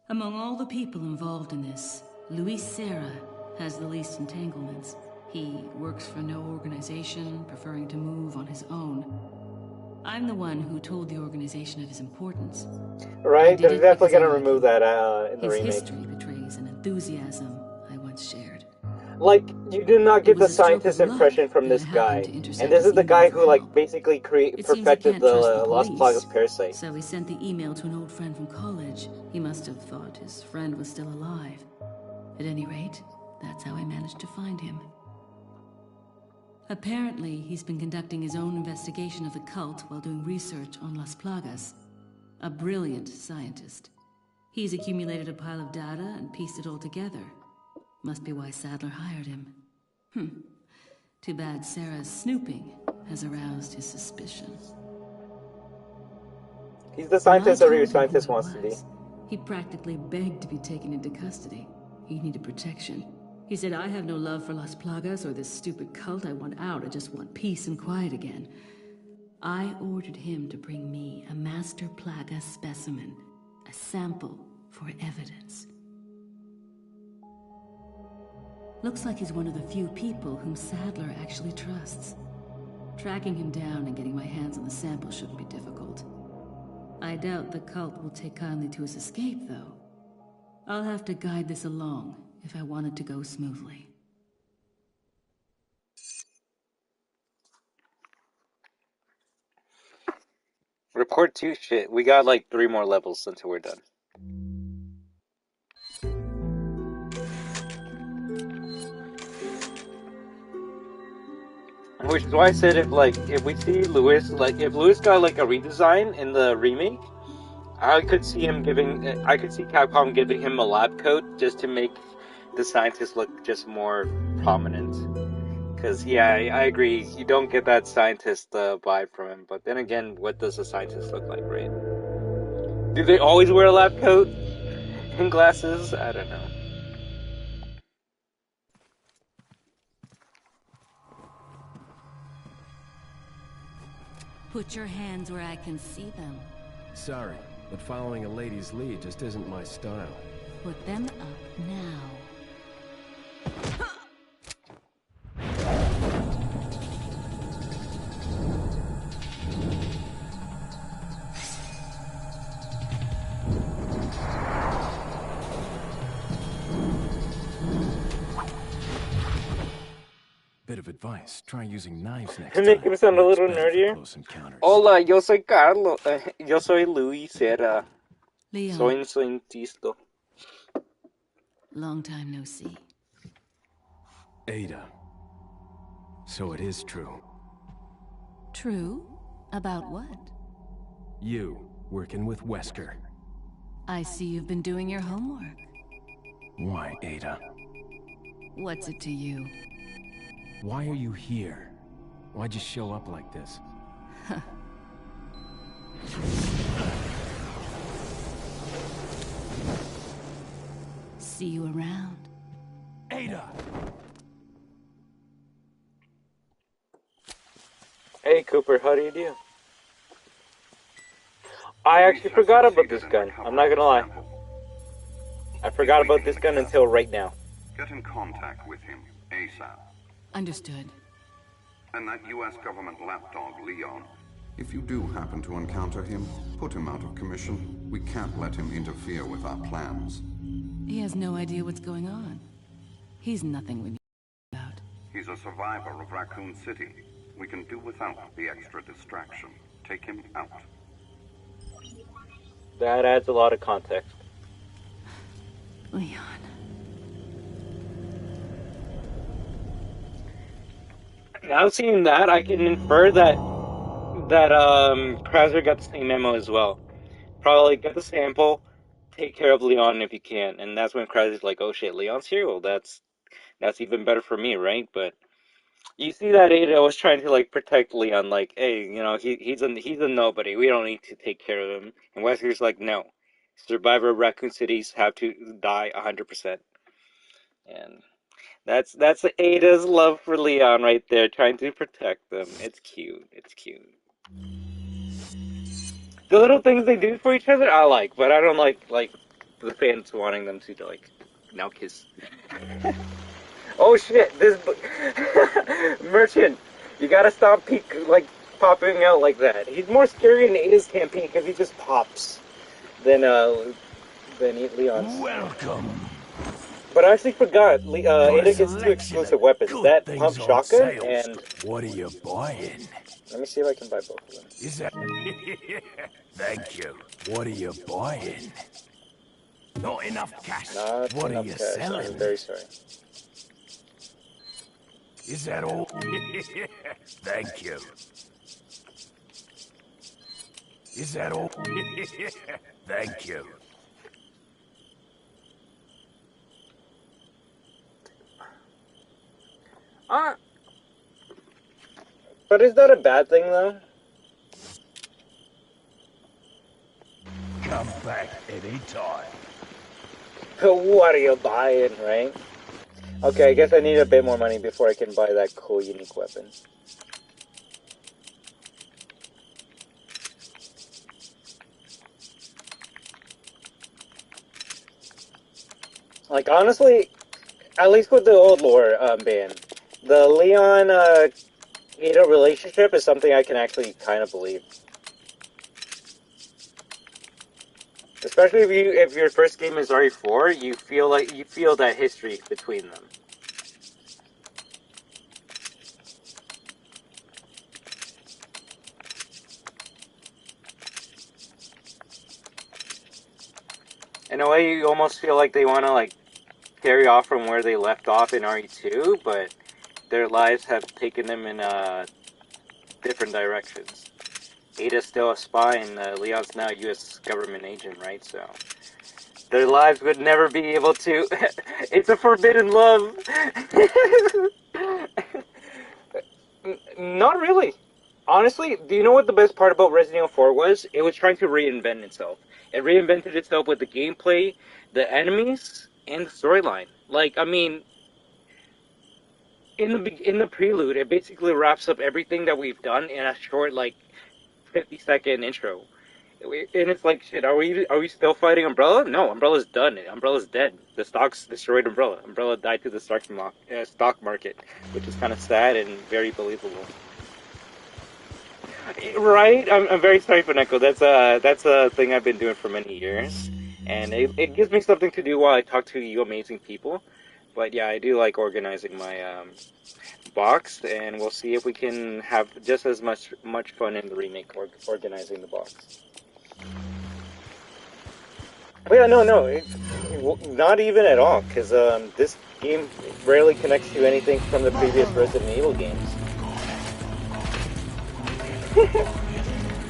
Among all the people involved in this, Luis Serra has the least entanglements. He works for no organization, preferring to move on his own. I'm the one who told the organization of his importance. Right, they're definitely going to remove that in the his remake. History betrays an enthusiasm I once shared. Like, you do not get the scientist impression from this guy. And this is the guy who, like, basically perfected the Las Plagas parasite. So he sent the email to an old friend from college. He must have thought his friend was still alive. At any rate, that's how I managed to find him. Apparently, he's been conducting his own investigation of the cult while doing research on Las Plagas. A brilliant scientist. He's accumulated a pile of data and pieced it all together. Must be why Sadler hired him. Too bad Sarah's snooping has aroused his suspicion. He's the scientist every scientist wants to be. He practically begged to be taken into custody. He needed protection. He said, I have no love for Las Plagas or this stupid cult. I want out. I just want peace and quiet again. I ordered him to bring me a Master Plaga specimen, a sample for evidence. Looks like he's one of the few people whom Sadler actually trusts. Tracking him down and getting my hands on the sample shouldn't be difficult. I doubt the cult will take kindly to his escape, though. I'll have to guide this along if I want it to go smoothly. Report 2 shit. We got like 3 more levels until we're done. Which is why I said if we see Luis, if Luis got like a redesign in the remake, I could see Capcom giving him a lab coat just to make the scientist look just more prominent. Because, yeah, I agree, you don't get that scientist vibe from him. But then again, what does a scientist look like, right? Do they always wear a lab coat and glasses? I don't know. Put your hands where I can see them. Sorry, but following a lady's lead just isn't my style. Put them up now. Bit of advice, try using knives next To time. make him sound a little nerdier. Hola, yo soy Carlos. Yo soy Luis Serra. Leon. Soy un cientista. Long time no see. Ada. So it is true. True? About what? You, working with Wesker. I see you've been doing your homework. Why, Ada? What's it to you? Why are you here? Why'd you show up like this? See you around. Ada! Hey Cooper, how do you do? I actually forgot about this gun. I'm not gonna lie. I forgot about this gun until right now. Get in contact with him ASAP. Understood. And that US government lapdog, Leon. If you do happen to encounter him, put him out of commission. We can't let him interfere with our plans. He has no idea what's going on. He's nothing we know about. He's a survivor of Raccoon City. We can do without the extra distraction. Take him out. That adds a lot of context. Leon. Now seeing that, I can infer that Krauser got the same memo as well. Probably get the sample, take care of Leon if you can, and that's when Krauser's like, "Oh shit, Leon's here. Well, that's even better for me, right?" But you see that Ada was trying to like protect Leon, like, "Hey, you know, he's a nobody. We don't need to take care of him." And Wesker's like, "No, Survivor of Raccoon Cities have to die 100%." And that's Ada's love for Leon right there, trying to protect them. It's cute. It's cute. The little things they do for each other, I like, but I don't like the fans wanting them to like now kiss. Oh shit! This merchant, you gotta stop popping out like that. He's more scary than Ada's campaign because he just pops than Leon's. Welcome. But I actually forgot. Ada gets two exclusive weapons. That pump shotgun and what are you buying? let me see if I can buy both of them. Is that? Thank you. What are you buying? Not enough cash. Not what enough are you cash. selling? I'm very sorry. Is that all? Thank you. Is that all? Thank you. But is that a bad thing though? Come back anytime. What are you buying, right? Okay, I guess I need a bit more money before I can buy that cool, unique weapon. Like, honestly, at least with the old lore band, the Leon Ada relationship is something I can actually kind of believe. Especially if your first game is RE4, you feel that history between them. In a way, you almost feel like they want to like carry off from where they left off in RE2, but their lives have taken them in different directions. Ada's still a spy, and Leon's now a U.S. government agent, right? So their lives would never be able to. It's a forbidden love. Not really. Honestly, do you know what the best part about Resident Evil 4 was? It was trying to reinvent itself. It reinvented itself with the gameplay, the enemies, and the storyline. Like, I mean, in the prelude, it basically wraps up everything that we've done in a short, like, 50-second intro. And it's like, shit, are we still fighting Umbrella? No, Umbrella's done. Umbrella's dead. The stock's destroyed Umbrella. Umbrella died to the stock market, which is kind of sad and very believable. Right? I'm very sorry for Neko. That's a thing I've been doing for many years, and it gives me something to do while I talk to you amazing people. But yeah, I do like organizing my box, and we'll see if we can have just as much fun in the remake organizing the box. But yeah, no, not even at all, because this game rarely connects to anything from the previous Resident Evil games.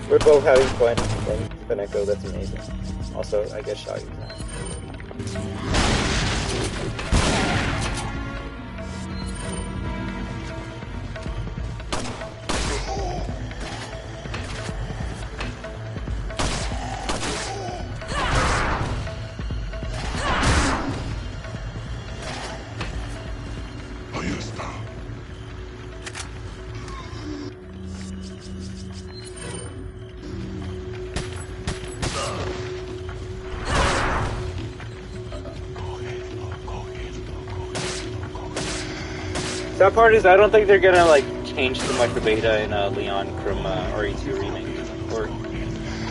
We're both having fun, and Kaneko, that's amazing. Also, I guess Shaggy's not. That part is, I don't think they're gonna like change too much of Beta and Leon from RE2 remake, or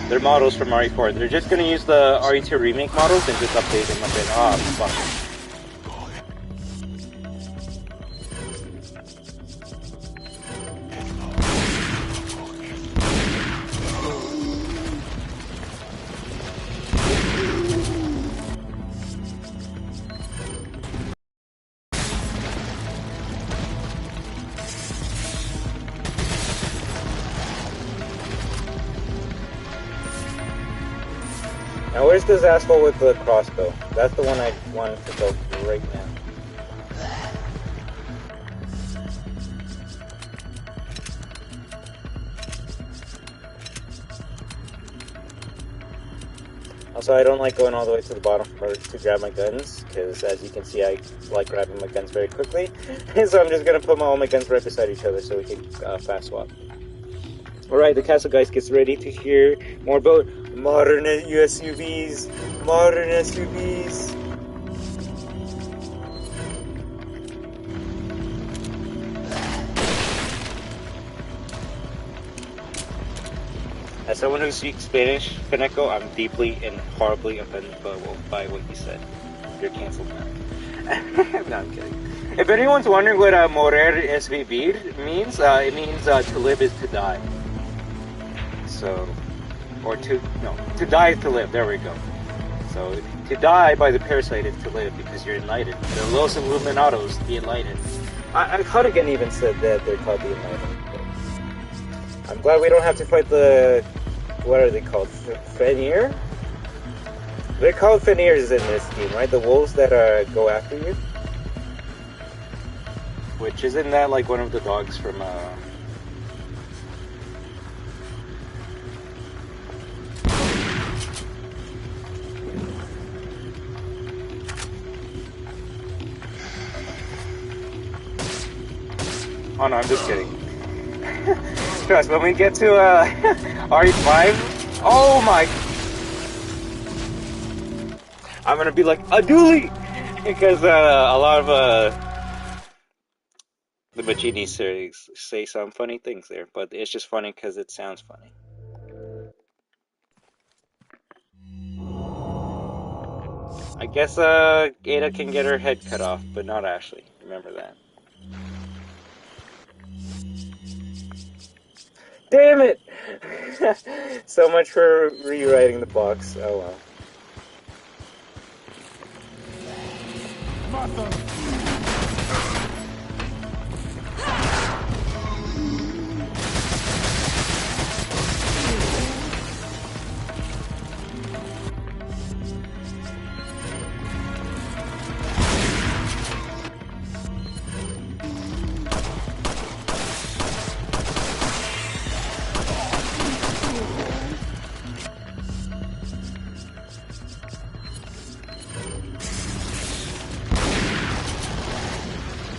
their models from RE4. They're just gonna use the RE2 remake models and just update them a bit. Oh, fuck. Now where's this asshole with the crossbow? That's the one I want to go right now. Also, I don't like going all the way to the bottom to grab my guns, because as you can see, I like grabbing my guns very quickly. So I'm just going to put all my guns right beside each other so we can fast swap. Alright, the castle guys gets ready to hear more about modern SUVs. Modern SUVs. As someone who speaks Spanish, Kaneko, I'm deeply and horribly offended by what you said. You're canceled now. No, I'm kidding. If anyone's wondering what morir es vivir means, it means to live is to die. So, or to die is to live. There we go. So, to die by the parasite is to live because you're enlightened. The Los Illuminados, the enlightened. I Cardigan even said that they're called the enlightened. I'm glad we don't have to fight the, what are they called? Fenrir? They're called Fenrirs in this game, right? The wolves that go after you. Which isn't that like one of the dogs from Oh no, I'm just kidding. Trust, when we get to RE5, oh my, I'm gonna be like a dually, because a lot of the Machini series say some funny things there, but it's just funny because it sounds funny. I guess Ada can get her head cut off, but not Ashley. Remember that. Damn it! So much for rewriting the box. Oh well.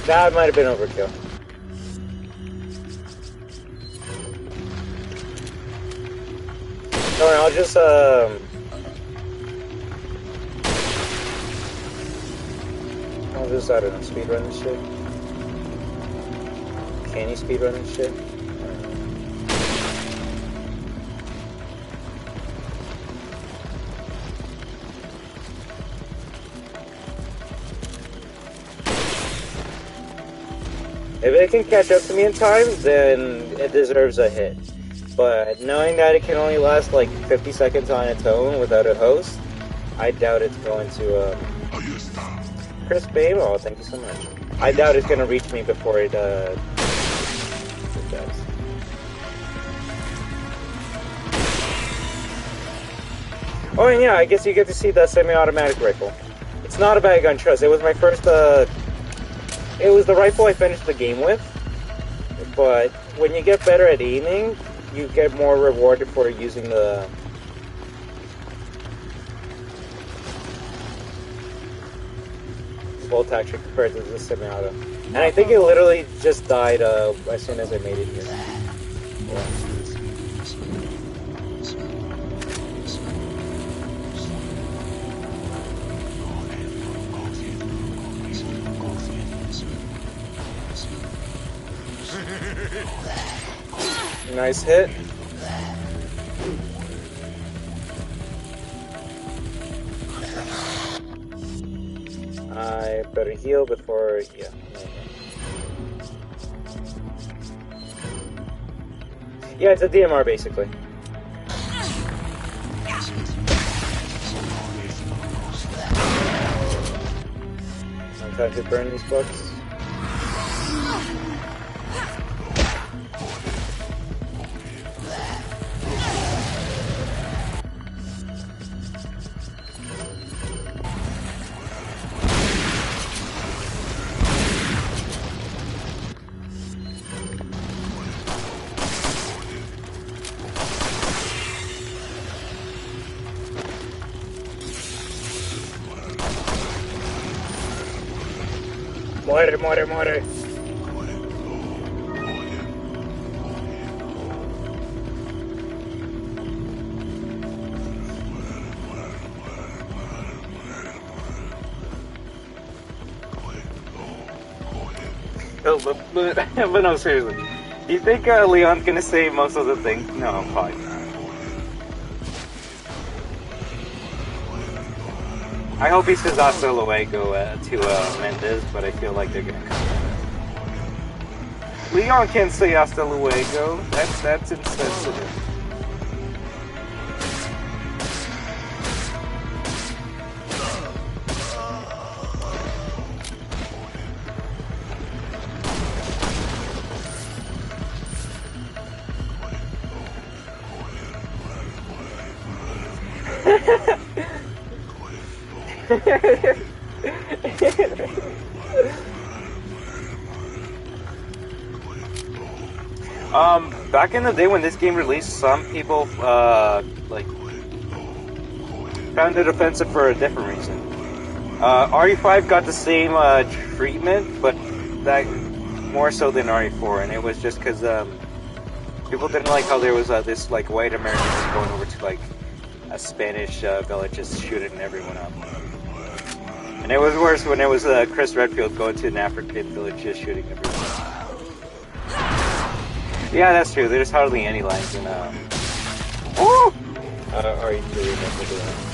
That might have been overkill. No, I'll just I'll just, I don't know, speedrun this shit. Can you speedrun this shit? If it can catch up to me in time, then it deserves a hit. But knowing that it can only last like 50 seconds on its own without a host, I doubt it's going to, Chris Babe, oh, thank you so much. I doubt it's going to reach me before it does. Oh, and yeah, I guess you get to see the semi-automatic rifle. It's not a bad gun, trust. It was my first, it was the rifle I finished the game with, but when you get better at aiming, you get more rewarded for using the bolt action compared to the semi-auto. And I think it literally just died as soon as I made it here. Yeah. Nice hit. I better heal before, yeah. Yeah, it's a DMR basically. I'm trying to burn these books. Muere, muere, muere. But no, seriously. Do you think Leon's gonna say most of the things? No, probably not. I hope he says hasta luego to Mendez, but I feel like they're gonna come back. Leon can't say hasta luego. That's insensitive. Back in the day when this game released, some people like found it offensive for a different reason. RE5 got the same treatment, but that more so than RE4, and it was just because people didn't like how there was this like white American going over to like a Spanish village just shooting everyone up. And it was worse when it was Chris Redfield going to an African village just shooting everyone up. Yeah, that's true. There's hardly any lines in RE2.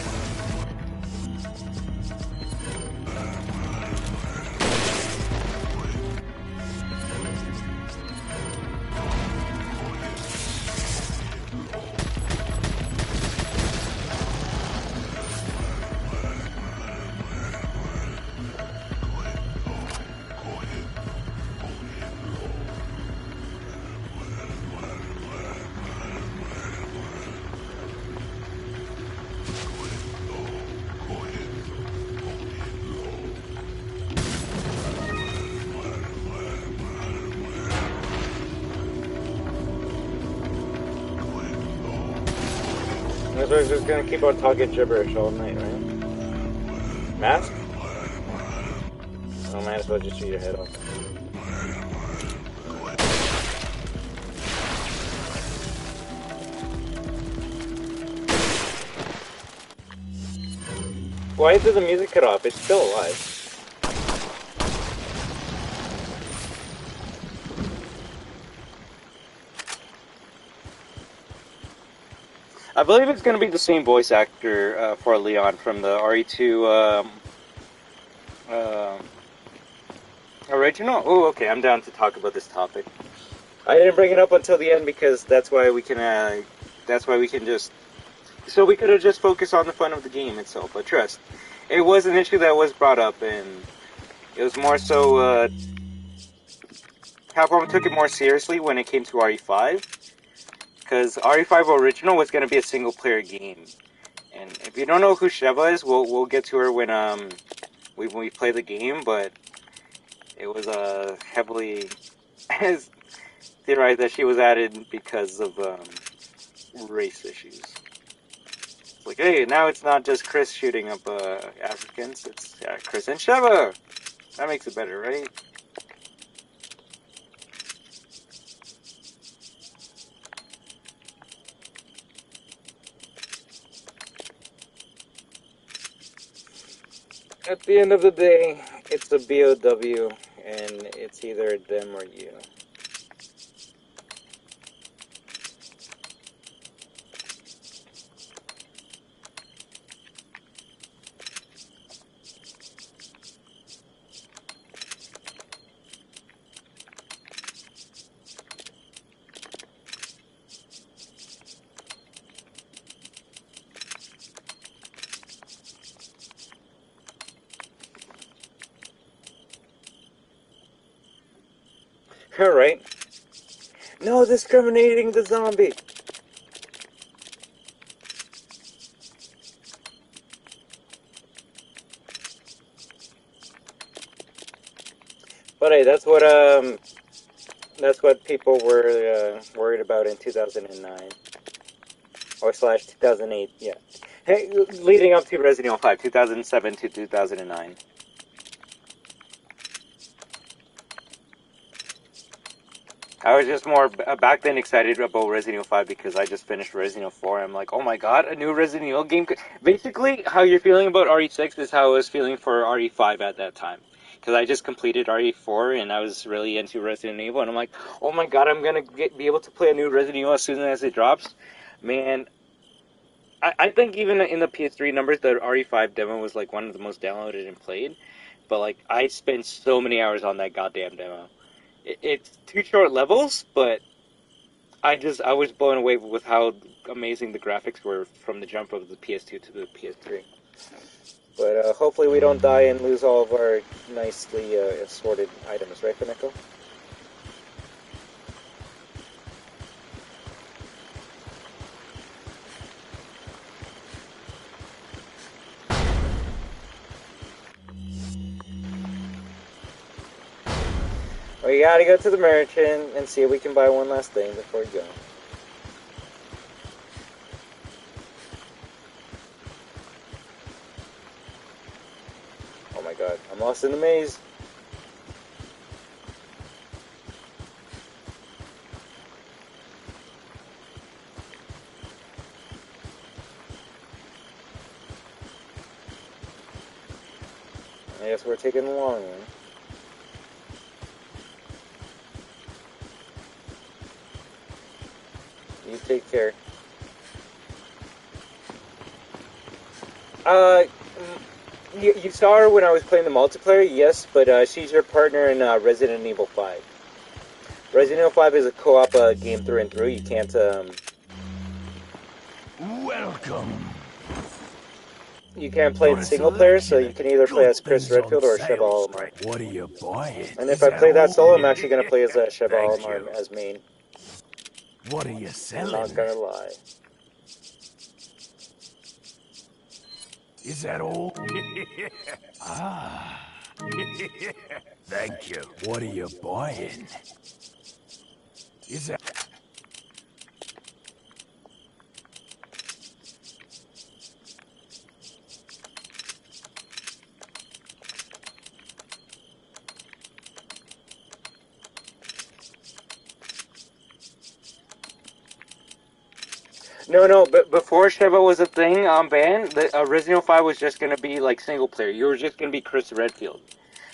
We're just gonna keep on talking gibberish all night, right? Mask? Oh, might as well just shoot your head off. Why did the music cut off? It's still alive. I believe it's going to be the same voice actor for Leon from the RE2 original. Oh, okay. I'm down to talk about this topic. I didn't bring it up until the end because that's why we can. Just. So we could have just focused on the fun of the game itself. But trust, it was an issue that was brought up, and it was more so. Capcom took it more seriously when it came to RE5. Because RE5 original was going to be a single-player game, and if you don't know who Sheva is, we'll get to her when we play the game. But it was heavily theorized that she was added because of race issues. It's like, hey, now it's not just Chris shooting up Africans; it's Chris and Sheva. That makes it better, right? At the end of the day, it's a BOW, and it's either them or you. Alright. No discriminating the zombie! But hey, that's what people were worried about in 2009. Or slash 2008, yeah. Hey, leading up to Resident Evil 5, 2007 to 2009. I was just more back then excited about Resident Evil 5 because I just finished Resident Evil 4. I'm like, oh my god, a new Resident Evil game. Basically, how you're feeling about RE6 is how I was feeling for RE5 at that time. Because I just completed RE4 and I was really into Resident Evil. And I'm like, oh my god, I'm going to be able to play a new Resident Evil as soon as it drops. Man, I think even in the PS3 numbers, the RE5 demo was like one of the most downloaded and played. But like, I spent so many hours on that goddamn demo. It's 2 short levels, but I was blown away with how amazing the graphics were from the jump of the PS2 to the PS3. But hopefully we don't die and lose all of our nicely assorted items, right, Fineko? We gotta go to the merchant and see if we can buy one last thing before we go. Oh my god, I'm lost in the maze. I guess we're taking the long one. You take care. You saw her when I was playing the multiplayer, yes, but she's your partner in Resident Evil 5. Resident Evil 5 is a co-op game through and through. You can't, Welcome. You can't play it single player, so you can either play as Chris Redfield or Sheva Alomar. What are you buying? And if I play that solo, I'm actually going to play as Sheva Alomar as main. What are you selling? I'm not gonna lie. Is that all? Ah. Thank you. What are you buying? Is that... No, but before Sheva was a thing on ban, the Resident Evil 5 was just going to be like single player. You were just going to be Chris Redfield.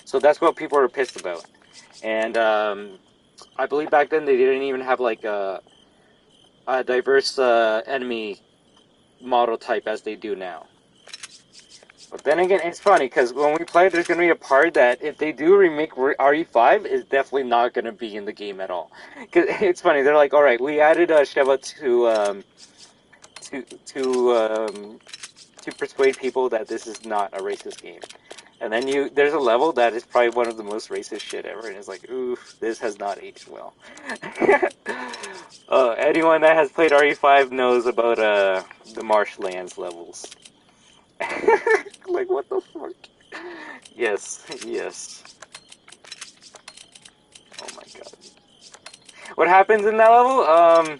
So that's what people were pissed about. And I believe back then they didn't even have like a diverse enemy model type as they do now. But then again, it's funny because when we play, there's going to be a part that if they do remake RE5, is definitely not going to be in the game at all. Cause it's funny, they're like, all right, we added Sheva to persuade people that this is not a racist game. And then there's a level that is probably one of the most racist shit ever, and it's like, oof, this has not aged well. Anyone that has played RE5 knows about the marshlands levels. Like, what the fuck? Yes. Oh my god. What happens in that level?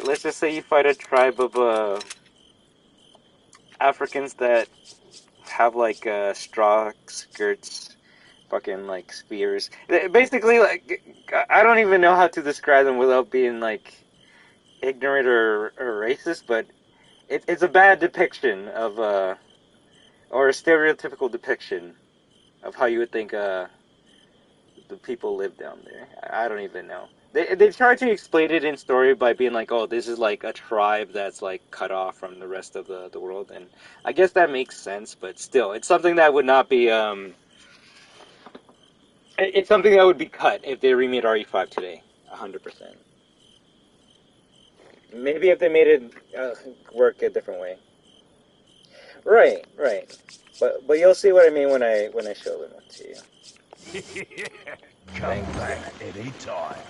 Let's just say you fight a tribe of Africans that have like straw skirts, fucking like spears. Basically, like, I don't even know how to describe them without being like ignorant or racist, but it's a bad depiction of or a stereotypical depiction of how you would think the people live down there. I don't even know. They try to explain it in story by being like, oh, this is like a tribe that's like cut off from the rest of the world, and I guess that makes sense, but still, it's something that would not be it's something that would be cut if they remade RE5 today, 100%. Maybe if they made it work a different way. Right. But you'll see what I mean when I show them to you. Come back any time.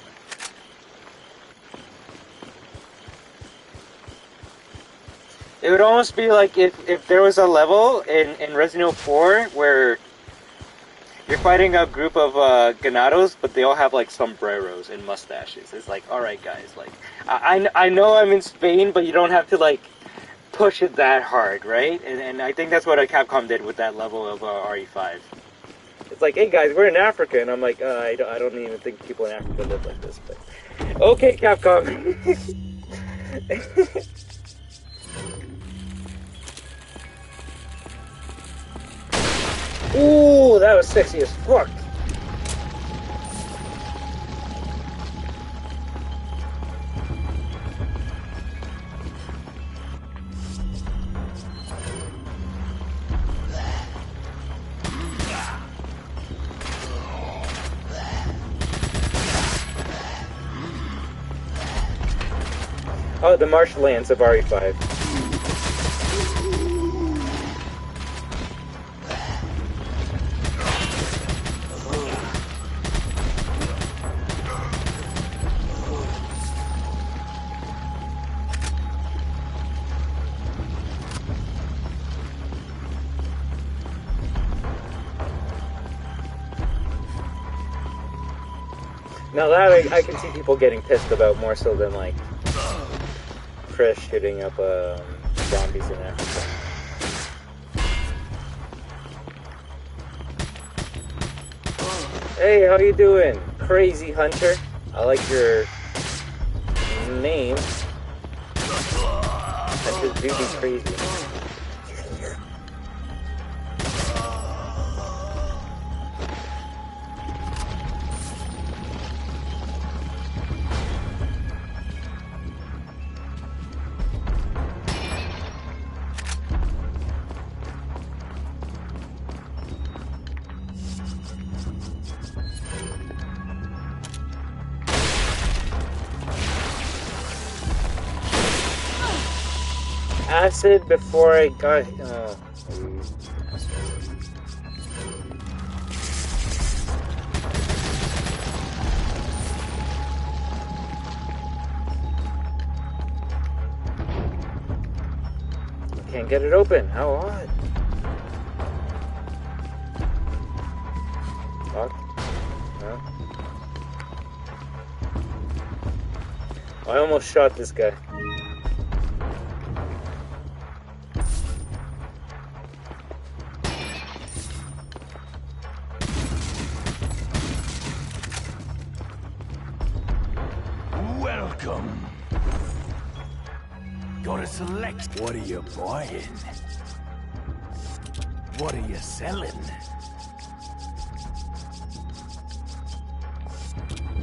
It would almost be like if there was a level in Resident Evil 4 where you're fighting a group of ganados, but they all have like sombreros and mustaches. It's like, alright guys, like, I know I'm in Spain, but you don't have to like push it that hard, right? And I think that's what Capcom did with that level of RE5. It's like, hey guys, we're in Africa, and I'm like, I don't even think people in Africa live like this. But okay, Capcom. Ooh, that was sexy as fuck. Oh, the marshlands of RE5. Now that I can see people getting pissed about more so than like Chris shooting up zombies in Africa. Hey, how you doing? Crazy Hunter. I like your name. That just do be crazy. Acid before I got. Can't get it open. How odd. Fuck. No. I almost shot this guy. Welcome. Gotta select. What are you buying? What are you selling?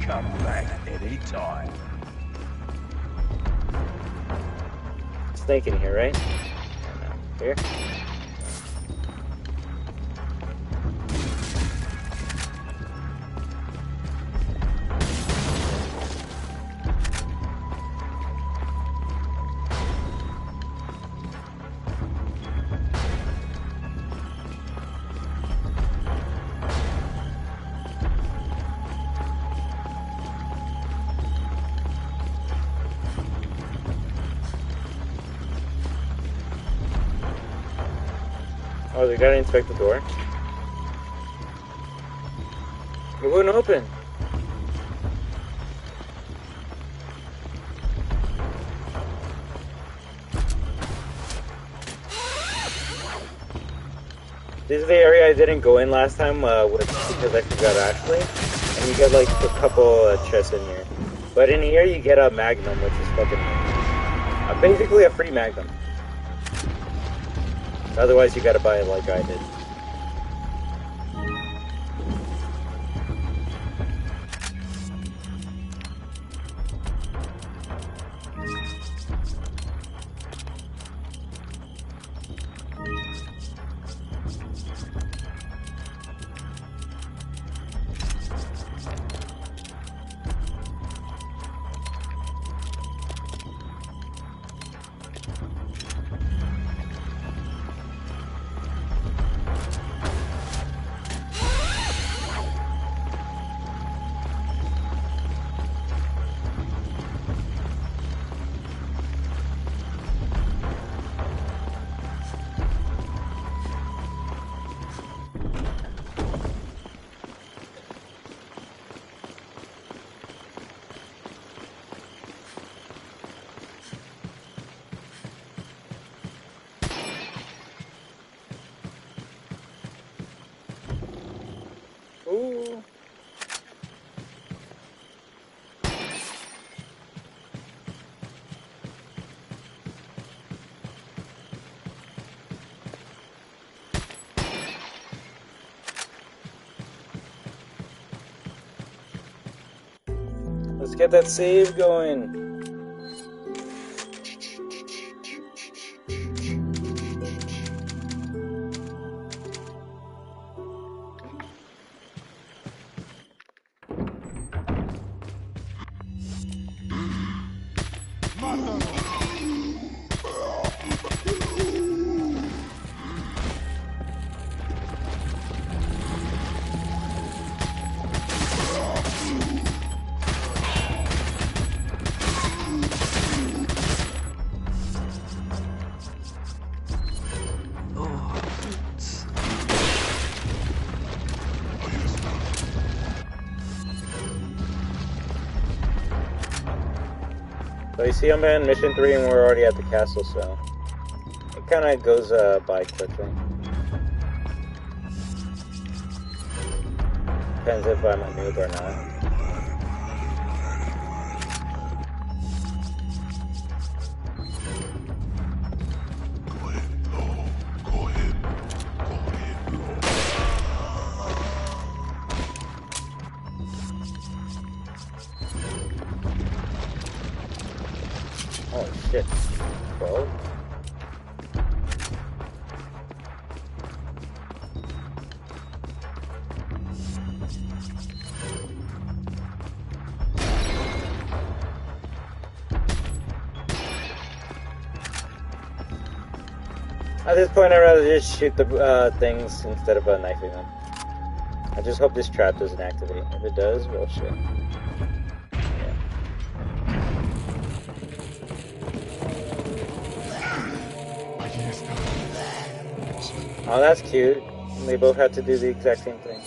Come back anytime. Snake in here, right? No. Here? Oh, they gotta inspect the door. It wouldn't open. This is the area I didn't go in last time because I forgot Ashley. And you get like a couple chests in here. But in here you get a Magnum, which is fucking... basically a free Magnum. Otherwise, you gotta buy it like I did. Let's get that save going. So you see I'm in Mission 3 and we're already at the castle, so it kind of goes by quickly. Depends if I'm a noob or not. Oh shit. 12? At this point, I'd rather just shoot the things instead of knifing them. I just hope this trap doesn't activate. If it does, well, shit. Oh, that's cute. They both had to do the exact same thing.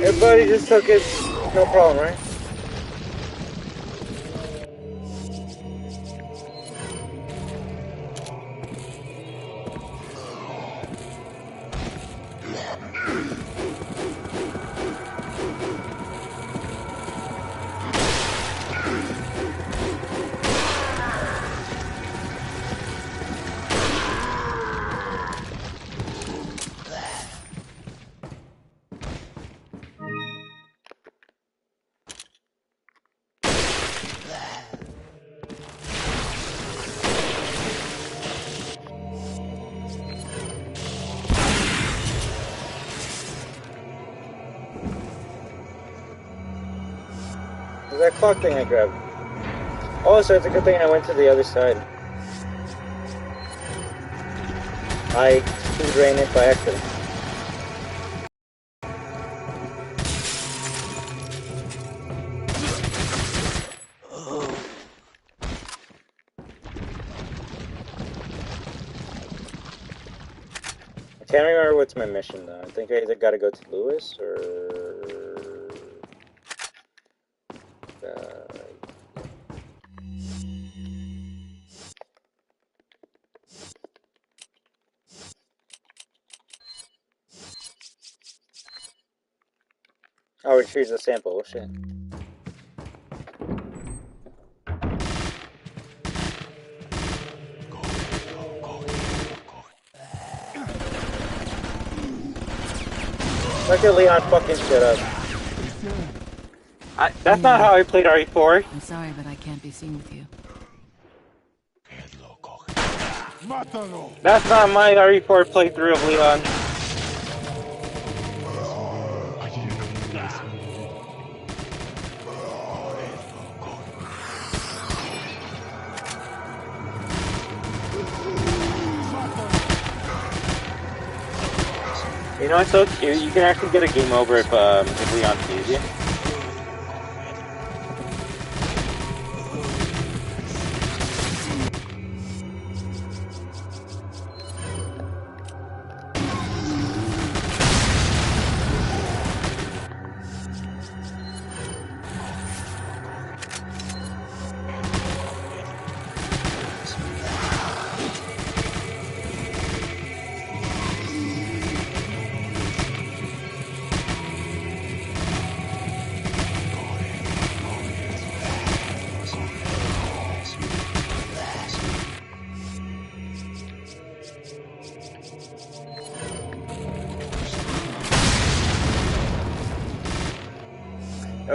Everybody just took it, no problem, right? That clock thing I grabbed. Oh, so it's a good thing I went to the other side. I drained it by accident. I can't remember what's my mission though. I think I either gotta go to Lewis or... Oh, retrieve the sample. Oh shit. Look at Leon fucking shit up. That's not how I played RE4. I'm sorry, but I can't be seen with you. That's not my RE4 playthrough of Leon. You know, it's so cute. You can actually get a game over if Leon sees you.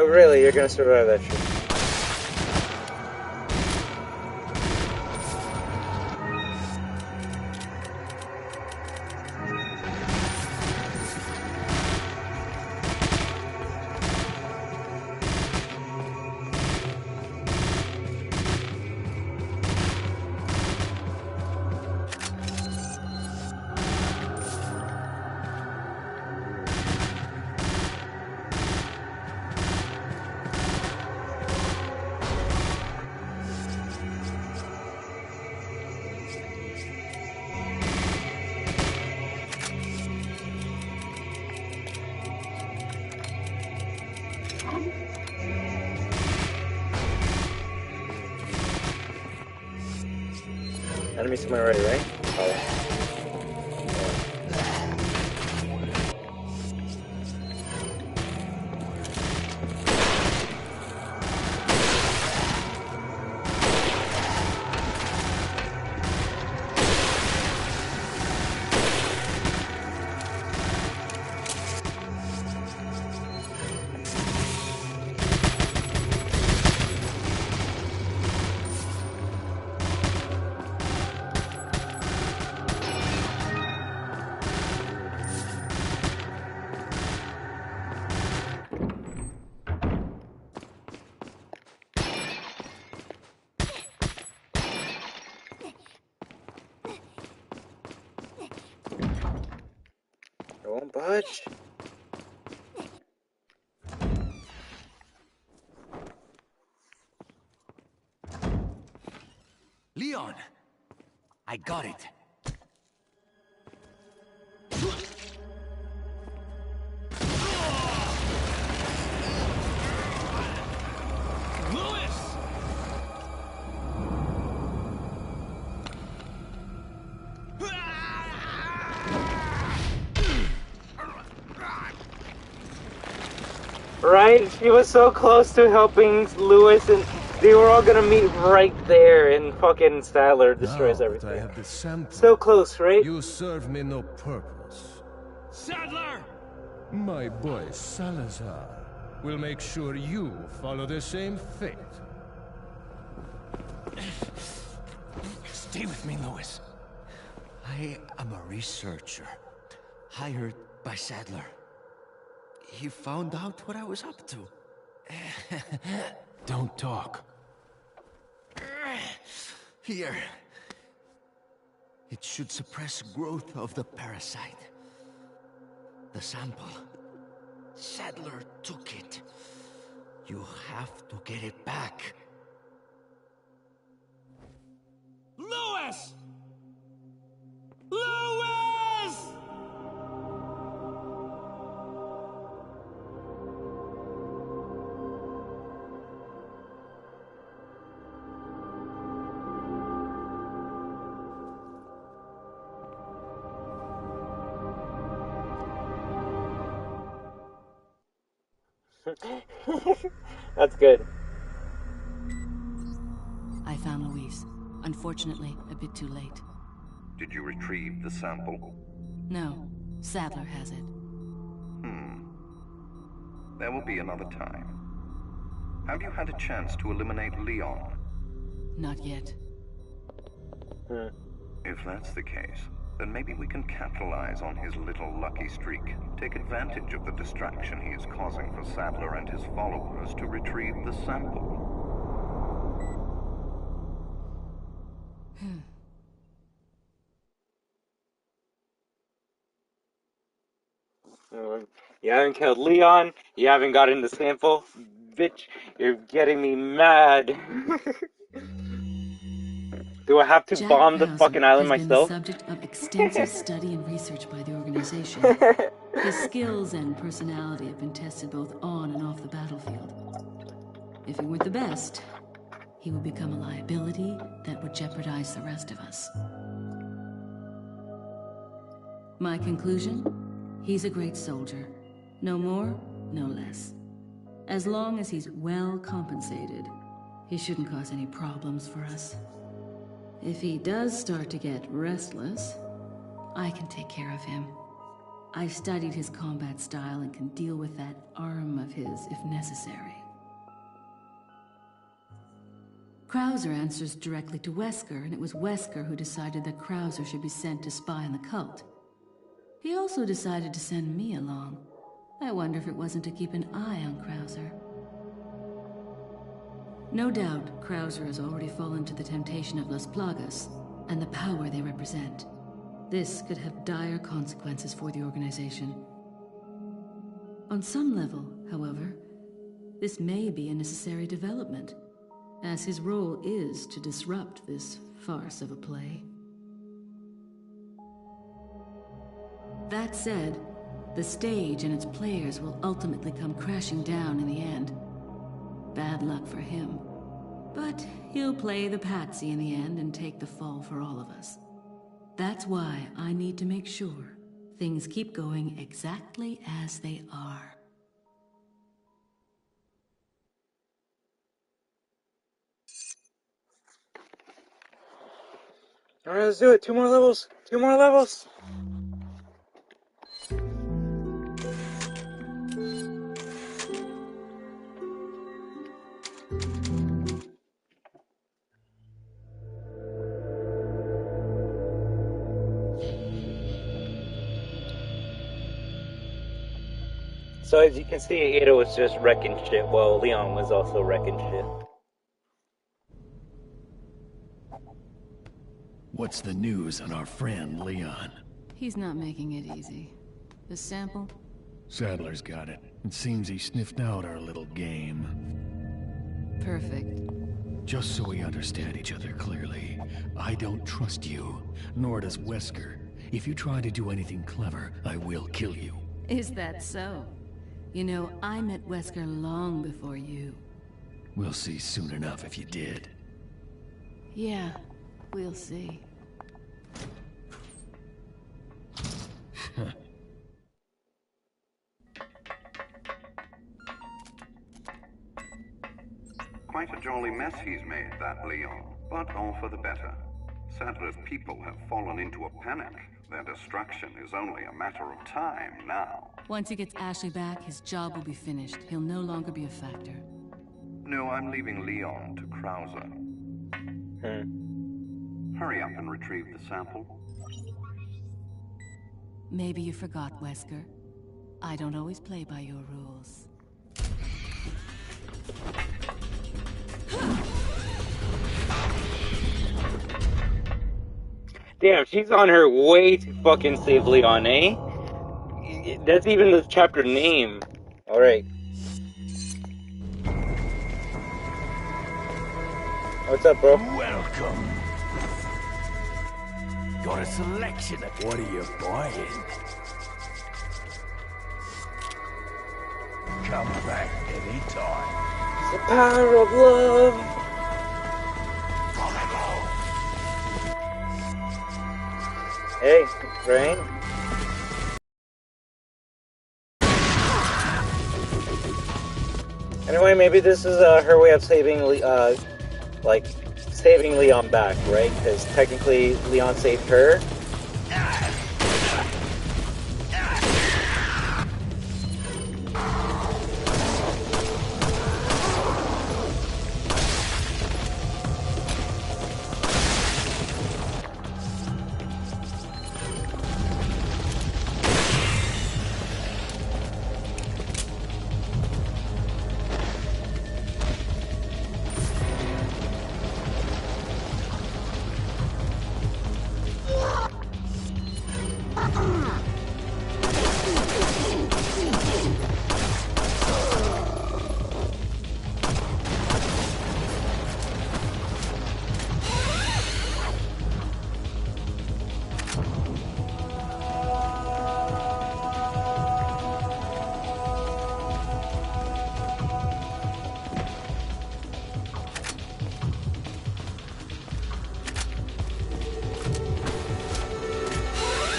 Oh, really? You're gonna survive that shit? Enemy somewhere already, right? Oh. It won't budge. Leon! I got it. Right? She was so close to helping Lewis, and they were all gonna meet right there, and fucking Sadler destroys everything. I have the sample. So close, right? You serve me no purpose. Sadler! My boy Salazar will make sure you follow the same fate. Stay with me, Lewis. I am a researcher, hired by Sadler. He found out what I was up to. Don't talk. Here. It should suppress growth of the parasite. The sample. Sadler took it. You have to get it back. Lewis! Lewis! That's good. I found Louise. Unfortunately, a bit too late. Did you retrieve the sample? No, Sadler has it. There will be another time. Have you had a chance to eliminate Leon? Not yet. If that's the case, then maybe we can capitalize on his little lucky streak. Take advantage of the distraction he is causing for Sadler and his followers to retrieve the sample. You haven't killed Leon. You haven't gotten the sample. Bitch, you're getting me mad. Do I have to Jack bomb the Bowser fucking island has been the myself? subject of extensive study and research by the organization. His skills and personality have been tested both on and off the battlefield. If he weren't the best, he would become a liability that would jeopardize the rest of us. My conclusion? He's a great soldier. No more, no less. As long as he's well compensated, he shouldn't cause any problems for us. If he does start to get restless, I can take care of him. I studied his combat style and can deal with that arm of his if necessary. Krauser answers directly to Wesker, and it was Wesker who decided that Krauser should be sent to spy on the cult. He also decided to send me along. I wonder if it wasn't to keep an eye on Krauser. No doubt, Krauser has already fallen to the temptation of Las Plagas and the power they represent. This could have dire consequences for the organization. On some level, however, this may be a necessary development, as his role is to disrupt this farce of a play. That said, the stage and its players will ultimately come crashing down in the end. Bad luck for him. But he'll play the patsy in the end and take the fall for all of us. That's why I need to make sure things keep going exactly as they are. Alright, let's do it. 2 more levels. 2 more levels. So as you can see, Ada was just wrecking shit while Leon was also wrecking shit. What's the news on our friend, Leon? He's not making it easy. The sample? Sadler's got it. It seems he sniffed out our little game. Perfect. Just so we understand each other clearly, I don't trust you, nor does Wesker. If you try to do anything clever, I will kill you. Is that so? You know, I met Wesker long before you. We'll see soon enough if you did. Yeah, we'll see. Quite a jolly mess he's made, that Leon, but all for the better. Sadler's people have fallen into a panic. Their destruction is only a matter of time now. Once he gets Ashley back, his job will be finished. He'll no longer be a factor. No, I'm leaving Leon to Krauser. Hurry up and retrieve the sample. Maybe you forgot, Wesker. I don't always play by your rules. Damn, she's on her way to fucking save Leon, eh? That's even the chapter name. Alright. What's up, bro? Welcome. Got a selection of what are you buying? Come back anytime. The power of love. Hey, Rain. Anyway, maybe this is her way of saving, saving Leon back, right? Because technically, Leon saved her.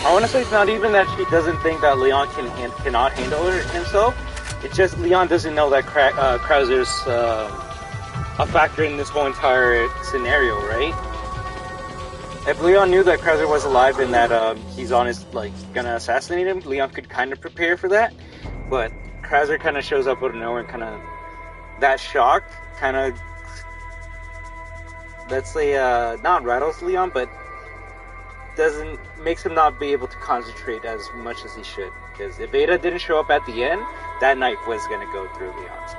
Honestly, it's not even that she doesn't think that Leon cannot handle himself. It's just Leon doesn't know that Krauser's a factor in this whole entire scenario, right? If Leon knew that Krauser was alive and that he's on his, like, gonna assassinate him, Leon could kind of prepare for that. But Krauser kind of shows up out of nowhere and kind of, that shock kind of, let's say, not rattles Leon, but makes him not be able to concentrate as much as he should. Because if Ada didn't show up at the end, that knife was gonna go through Leon. So.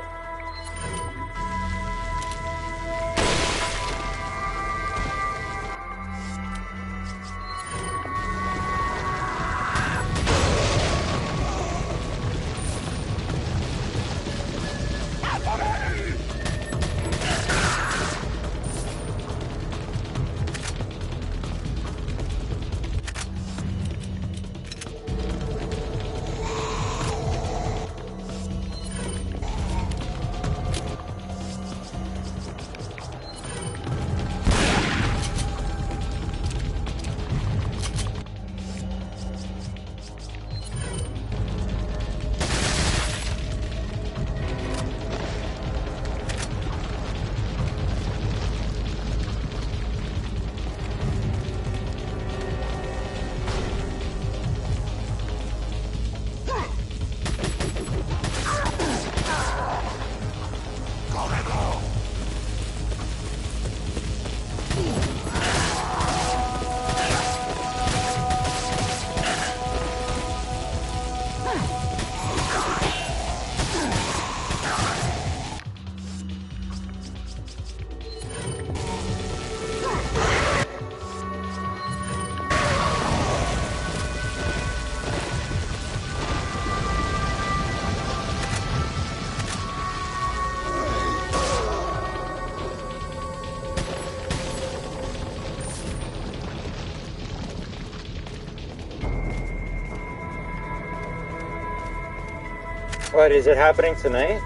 What, is it happening tonight?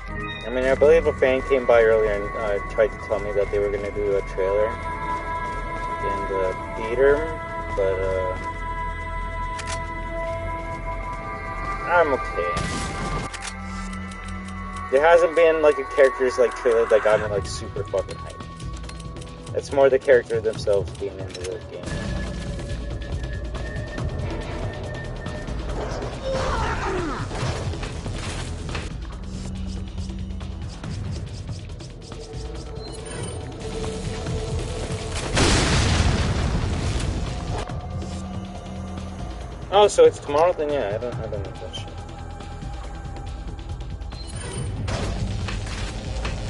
I mean, I believe a fan came by earlier and tried to tell me that they were going to do a trailer in the theater, but I'm okay. There hasn't been like a character's like trailer that got me like super fucking hyped. It's more the character themselves being in the game. Oh, so it's tomorrow? Then yeah, I don't know that shit.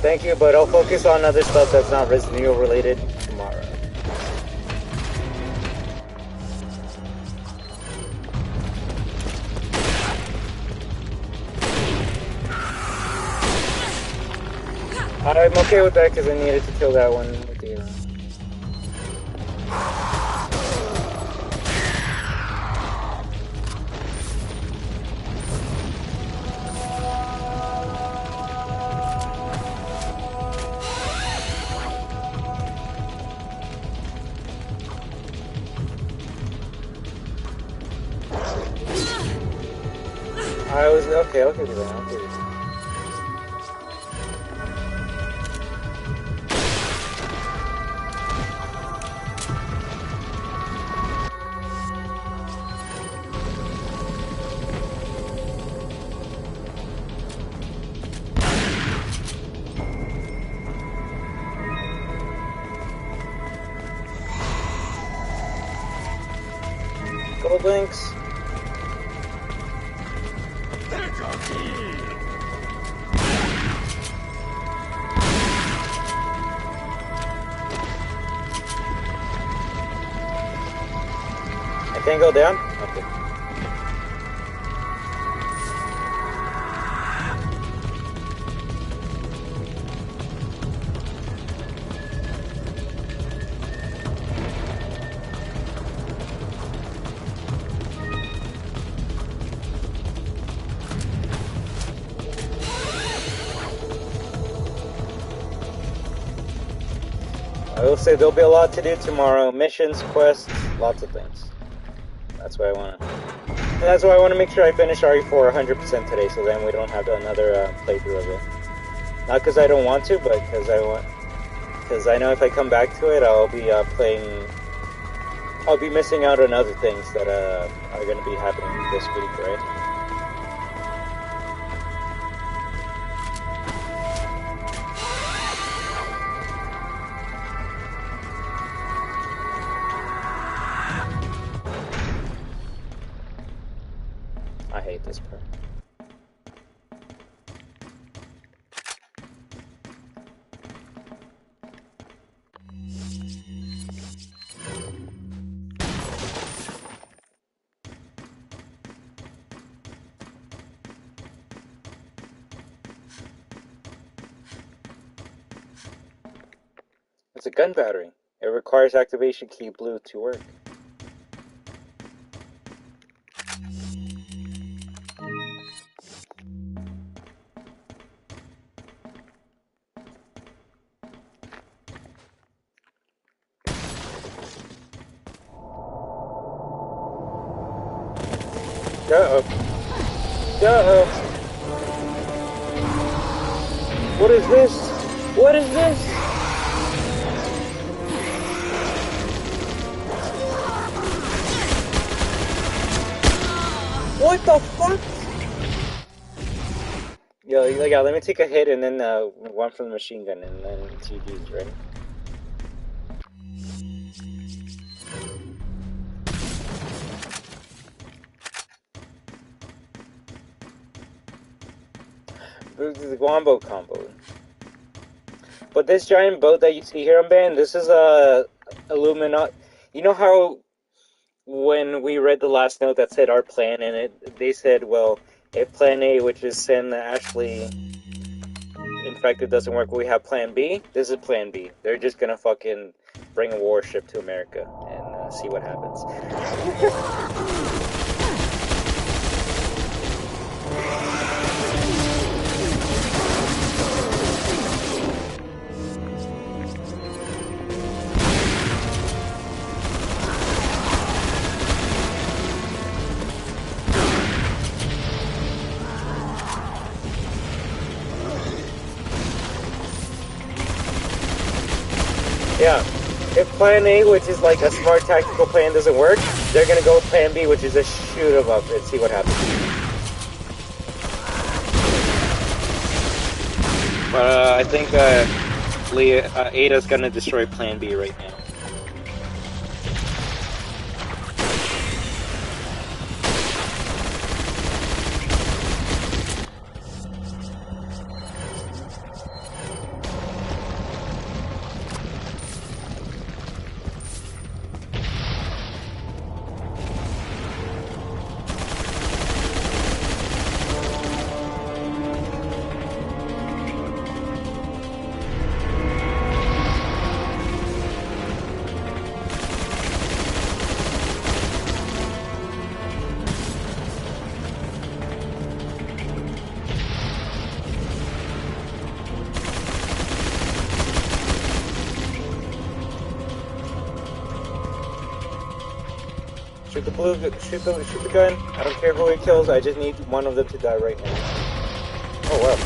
Thank you, but I'll focus on other stuff that's not Resident Evil related tomorrow. I'm okay with that because I needed to kill that one with the I was okay. I'll give you that. I'll give you that. Gold links. I can't go down? Okay. I will say there'll be a lot to do tomorrow. Missions, quests, lots of things. That's why I want to. And that's why I want to make sure I finish RE4 100% today, so then we don't have another playthrough of it. Not because I don't want to, but because I want. Because I know if I come back to it, I'll be playing. I'll be missing out on other things that are going to be happening this week, right? I hate this part. It's a gun battery. It requires activation key blue to work. Uh-oh. Uh-oh. What is this? What is this? What the fuck? Yo, yeah, let me take a hit and then one from the machine gun and then GG's, right? The Wombo combo. But this giant boat that you see here on band, this is a Illuminati. You know how when we read the last note that said our plan in it, they said, well, if plan A, which is send Ashley infected, doesn't work, we have plan B? This is plan B. They're just gonna fucking bring a warship to America and see what happens. Yeah, if plan A, which is like a smart tactical plan, doesn't work, they're gonna go with plan B, which is just shoot them up and see what happens. But I think Ada's gonna destroy plan B right now. Shoot the gun. I don't care who he kills, I just need one of them to die right now. Oh wow.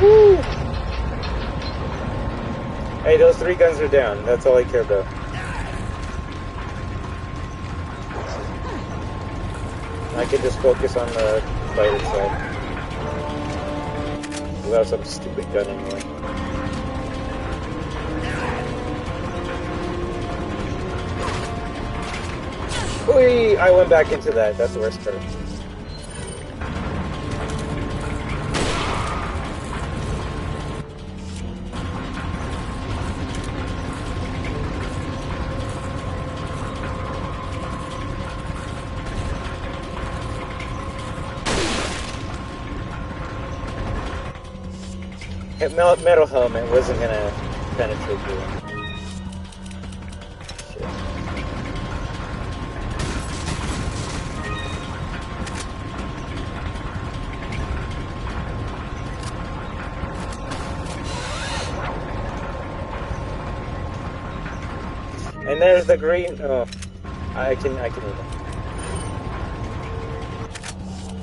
Woo! Hey, those 3 guns are down. That's all I care about. I can just focus on the fighter side. Without some stupid gun anyway. Whee! I went back into that. That's the worst part. Metal helmet wasn't gonna penetrate you. Shit. And there's the green. Oh, I can eat it.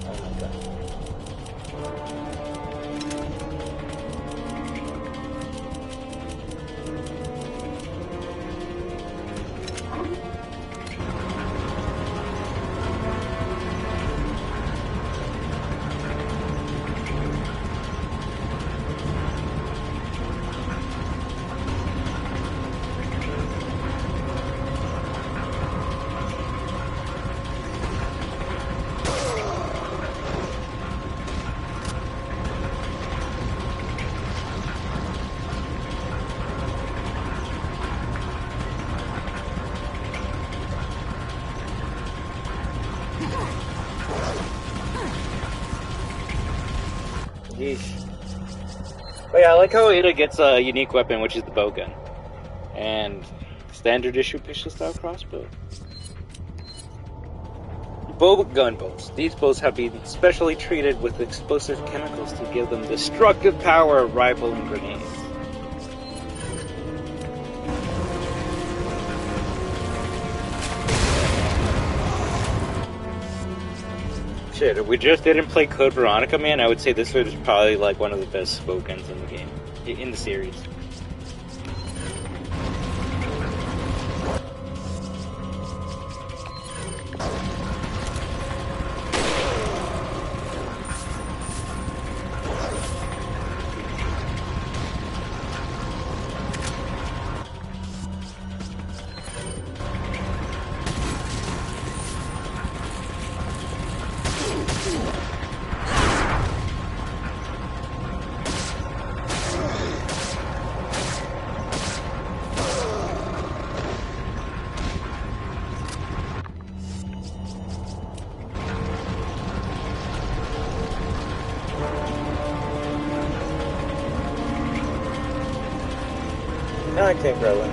Oh my god. Yeesh. But yeah, I like how Ada gets a unique weapon, which is the bow gun. And standard issue pistol style crossbow. Bow gun bows. These bows have been specially treated with explosive chemicals to give them destructive power rivaling grenades. Shit, if we just didn't play Code Veronica, man, I would say this was probably like one of the best bow guns in the game, in the series. No, I can't grow it.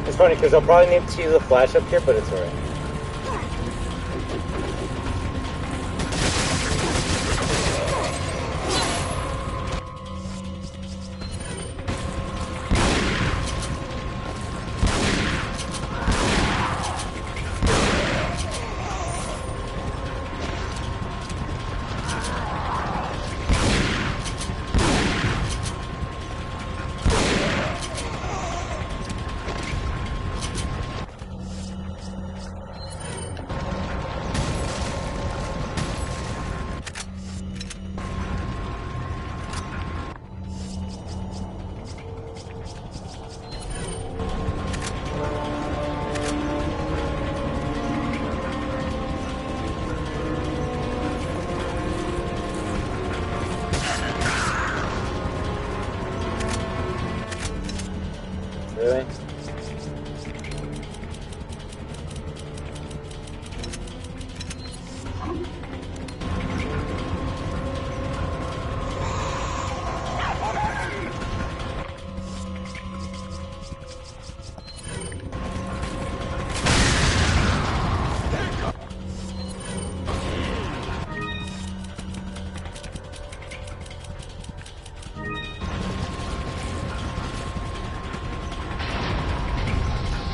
It's funny because I'll probably need to use a flash up here, but it's alright. Really?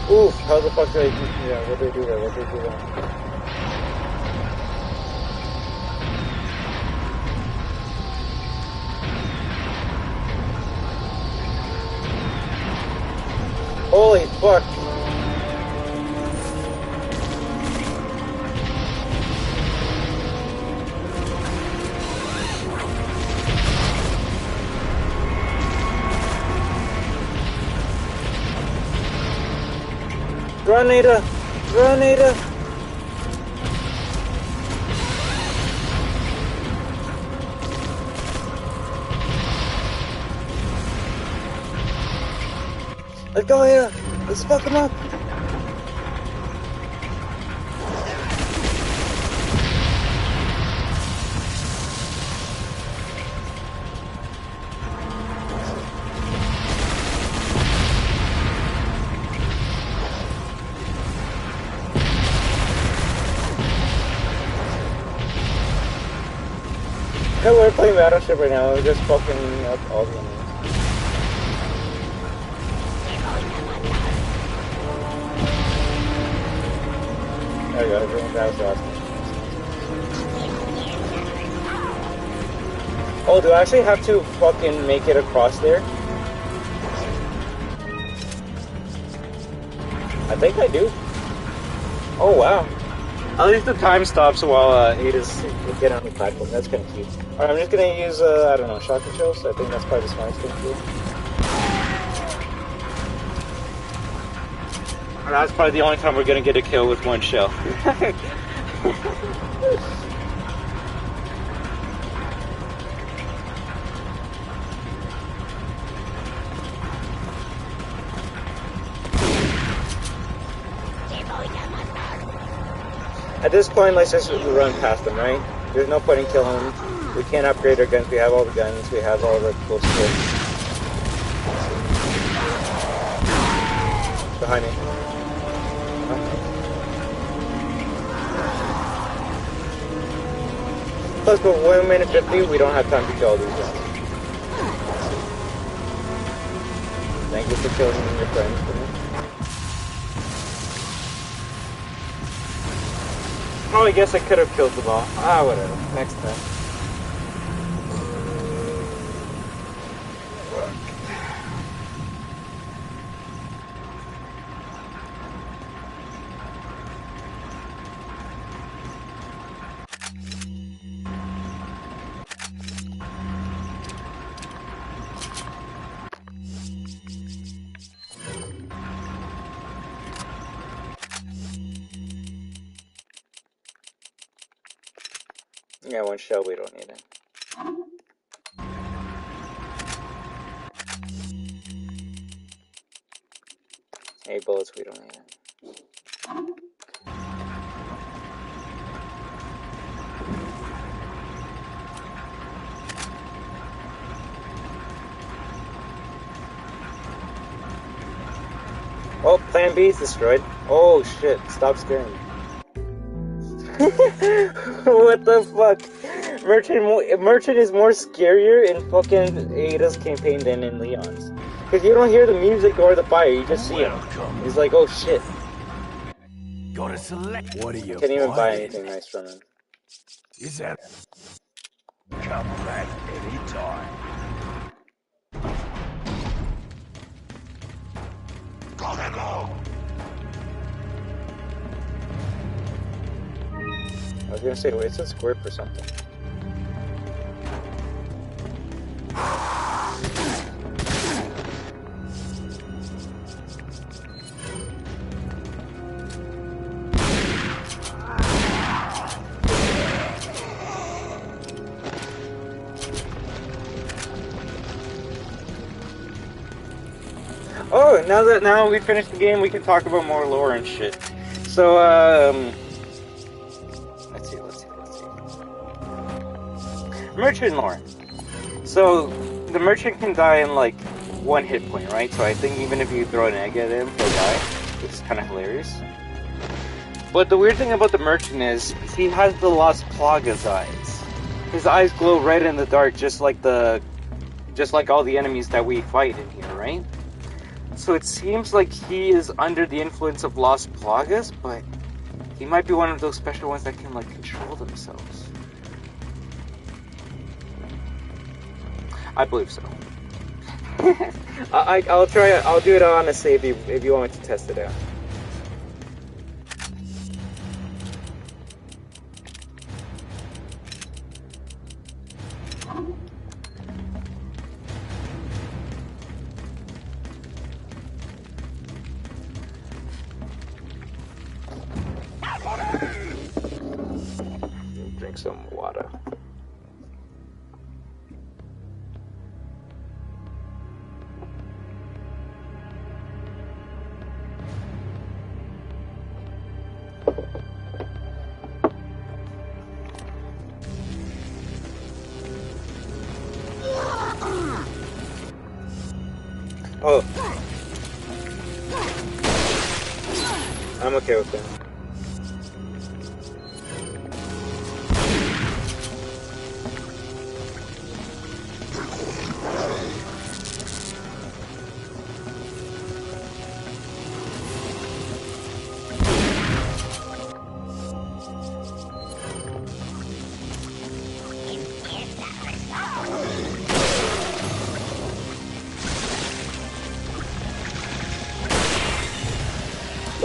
Oof, how the fuck did I do that? What did I do there? What did I do there? Holy fuck! Run, Ada! Run, Ada! Let's go, Ada! Let's fuck him up! No, we're playing Battleship right now. We're just fucking up all the enemies. There we go. Everyone dies last. Oh, do I actually have to fucking make it across there? I think I do. Oh, wow. At least the time stops while Ada's getting on the platform. That's kind of cute. Alright, I'm just gonna use, I don't know, shotgun shells. I think that's probably the smartest thing to do. That's probably the only time we're gonna get a kill with one shell. At this point, let's just run past them, right? There's no point in killing them. We can't upgrade our guns. We have all the guns. We have all the cool skills. Behind me. Plus, with 1 minute 50, we don't have time to kill all these guys. Thank you for killing your friends for me. Oh, I guess I could have killed them all. Ah, whatever. Next time. Yeah, one shell, we don't need it. 8 bullets, we don't need it. Oh, Plan B is destroyed. Oh shit, stop scaring me. What the fuck? Merchant is more scarier in fucking Ada's campaign than in Leon's. Because you don't hear the music or the fire, you just see him. He's like, oh shit. Gotta select. What are you? Can't even buy anything nice from him. Is that? Come back anytime. Gotta go. I was gonna say, wait, it says squirt for something. Oh, now we finished the game, we can talk about more lore and shit. So, let's see. Merchant lore. So, the merchant can die in like 1 hit point, right? So I think even if you throw an egg at him, he'll die, which is kind of hilarious. But the weird thing about the merchant is, he has the Las Plagas eyes. His eyes glow red in the dark, just like all the enemies that we fight in here, right? So it seems like he is under the influence of Las Plagas, but he might be one of those special ones that can like control themselves. I believe so. I'll try. I'll do it on a save if you want me to test it out. Drink some water. Oh. I'm okay with that.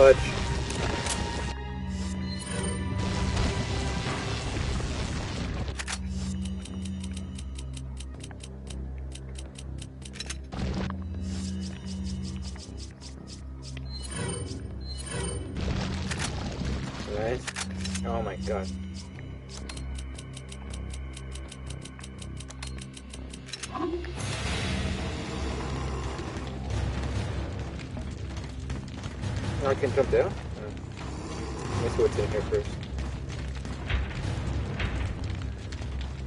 fudge. Nice. Oh my god. I can jump down? Let me see what's in here first.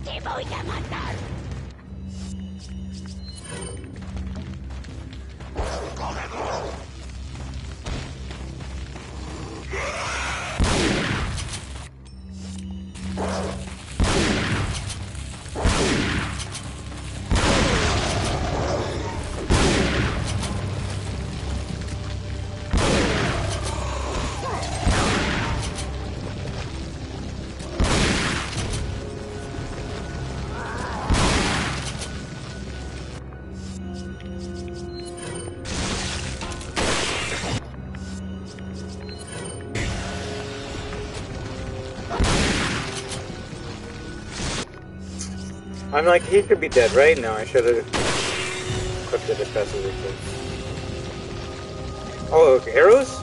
Te voy a matar. I'm like, he should be dead right now. I should have equipped it as fast as I could. Oh, okay. Arrows?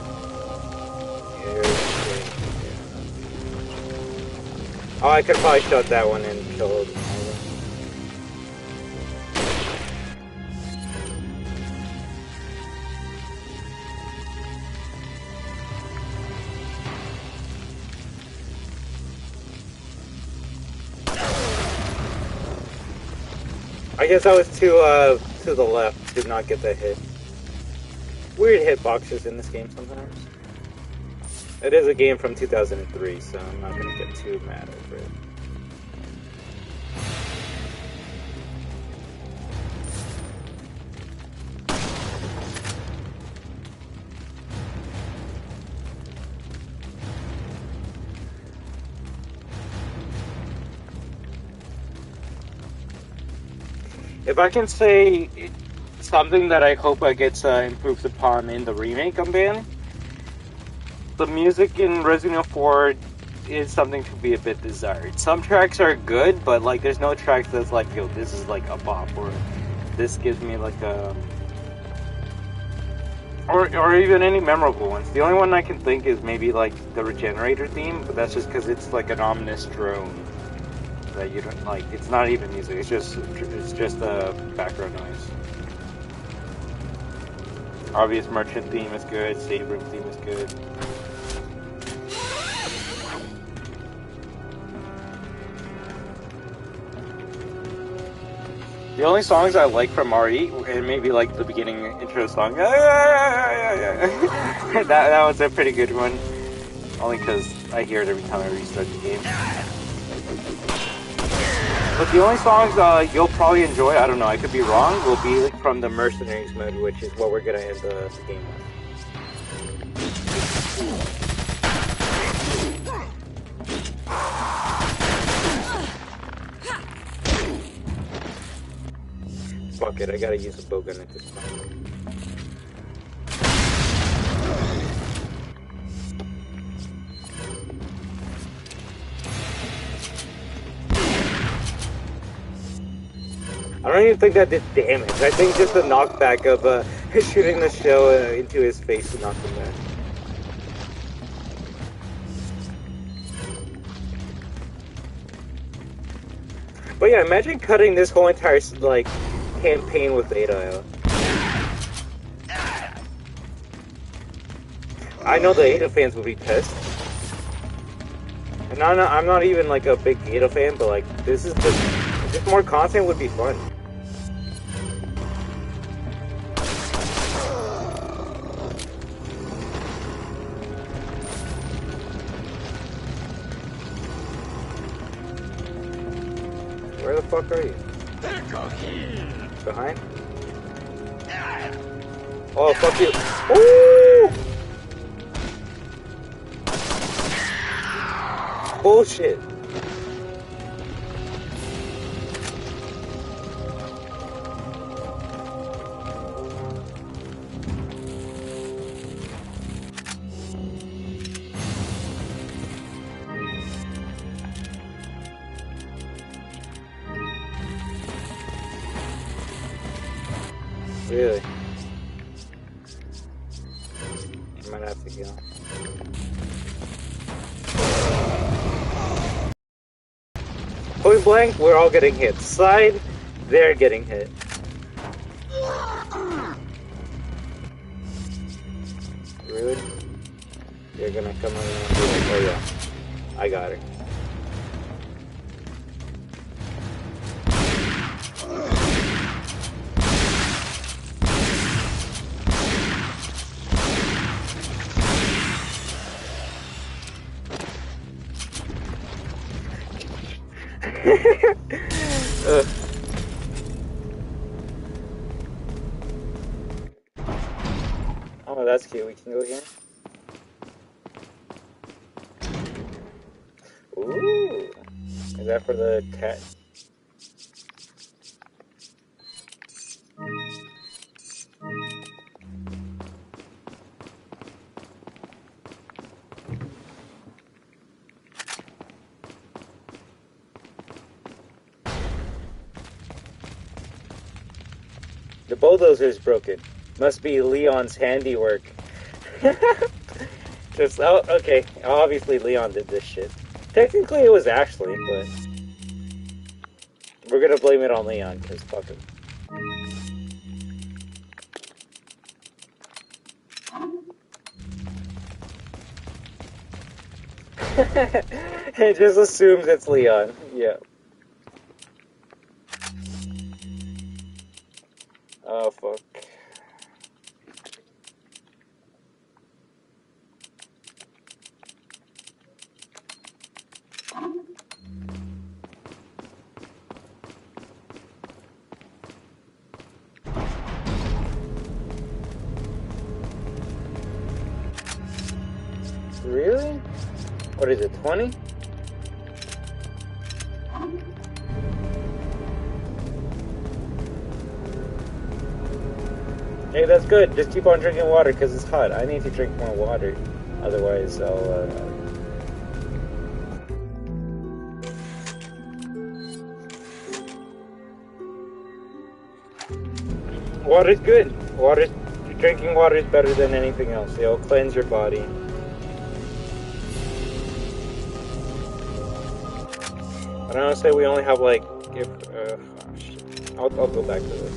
Oh, I could probably shot that one and killed him. I guess I was to the left to not get that hit. Weird hitboxes in this game sometimes. It is a game from 2003, so I'm not gonna get too mad over it. If I can say something that I hope gets improved upon in the remake, the music in Resident Evil 4 is something to be a bit desired. Some tracks are good, but like there's no tracks that's like, yo, this is like a bop, or this gives me like a... Or even any memorable ones. The only one I can think is maybe like the Regenerator theme, but that's just because it's like an ominous drone. That you don't like. It's not even music. It's just a background noise. Obvious Merchant theme is good. Save Room theme is good. The only songs I like from RE, and maybe like the beginning intro song, that was a pretty good one. Only because I hear it every time I restart the game. But the only songs you'll probably enjoy, I don't know, I could be wrong, will be like from the Mercenaries mode, which is what we're gonna end the game with. Fuck it, I gotta use a bowgun at this point. I don't even think that did damage. I think just the knockback of shooting the shell into his face knocked him back. But yeah, imagine cutting this whole entire like campaign with Ada. I know the Ada fans will be pissed. And I'm not even like a big Ada fan, but like this is just more content would be fun. Where the fuck are you? Behind? Oh, fuck you. Ooh! Bullshit. Really? You might have to heal. Point blank, we're all getting hit. Side, they're getting hit. Really? You're gonna come in and be like, oh yeah, I got her. Oh, that's cute. We can go here. Ooh. Is that for the cat? The bulldozer's broken. Must be Leon's handiwork. Just, oh, okay. Obviously Leon did this shit. Technically it was Ashley, but we're gonna blame it on Leon, because fuck him. It just assumes it's Leon. Yeah. Oh, fuck. Really? What is it, 20? Hey, that's good. Just keep on drinking water because it's hot. I need to drink more water. Otherwise, I'll, Water's good. Drinking water is better than anything else. It'll cleanse your body. But I want to say we only have like, if, I'll go back to this.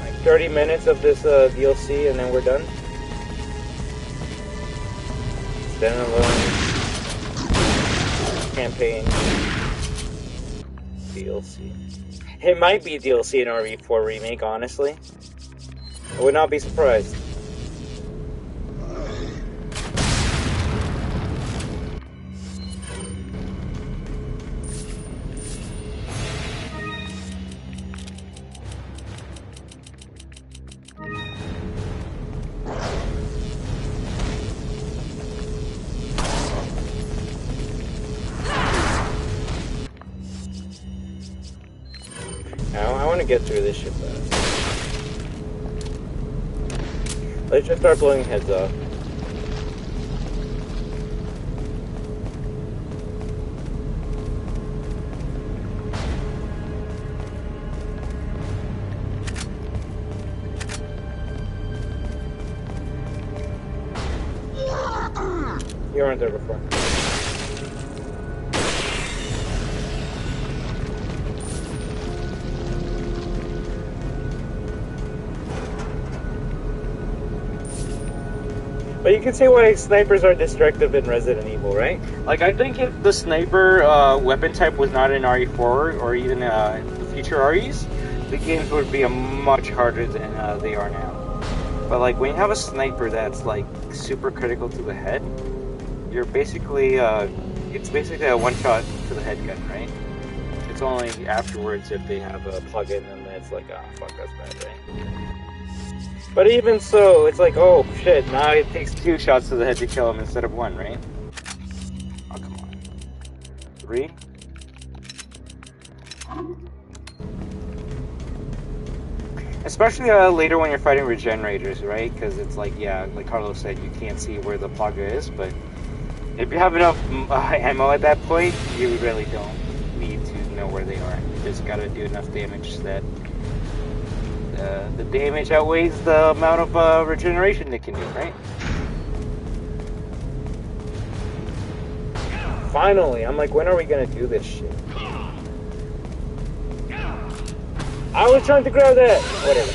Like 30 minutes of this DLC and then we're done. Standalone campaign DLC. It might be DLC in RE4 remake, honestly. I would not be surprised. I want to get through this shit fast. Let's just start blowing heads off. You weren't there before. But you can see why snipers are destructive in Resident Evil, right? Like, I think if the sniper weapon type was not in RE4 or even the future REs, the games would be much harder than they are now. But like, when you have a sniper that's like super critical to the head, you're basically, it's basically a one-shot to the head gun, right? It's only afterwards if they have a plug-in and it's like, oh fuck, that's bad, right? But even so, it's like, oh shit, now it takes 2 shots to the head to kill him instead of 1, right? Oh, come on. 3? Especially later when you're fighting regenerators, right? Because it's like, yeah, like Carlos said, you can't see where the plaga is, but if you have enough ammo at that point, you really don't need know where they are. You just gotta do enough damage that the damage outweighs the amount of regeneration they can do, right? Finally, I'm like, when are we gonna do this shit? I was trying to grab that! Whatever.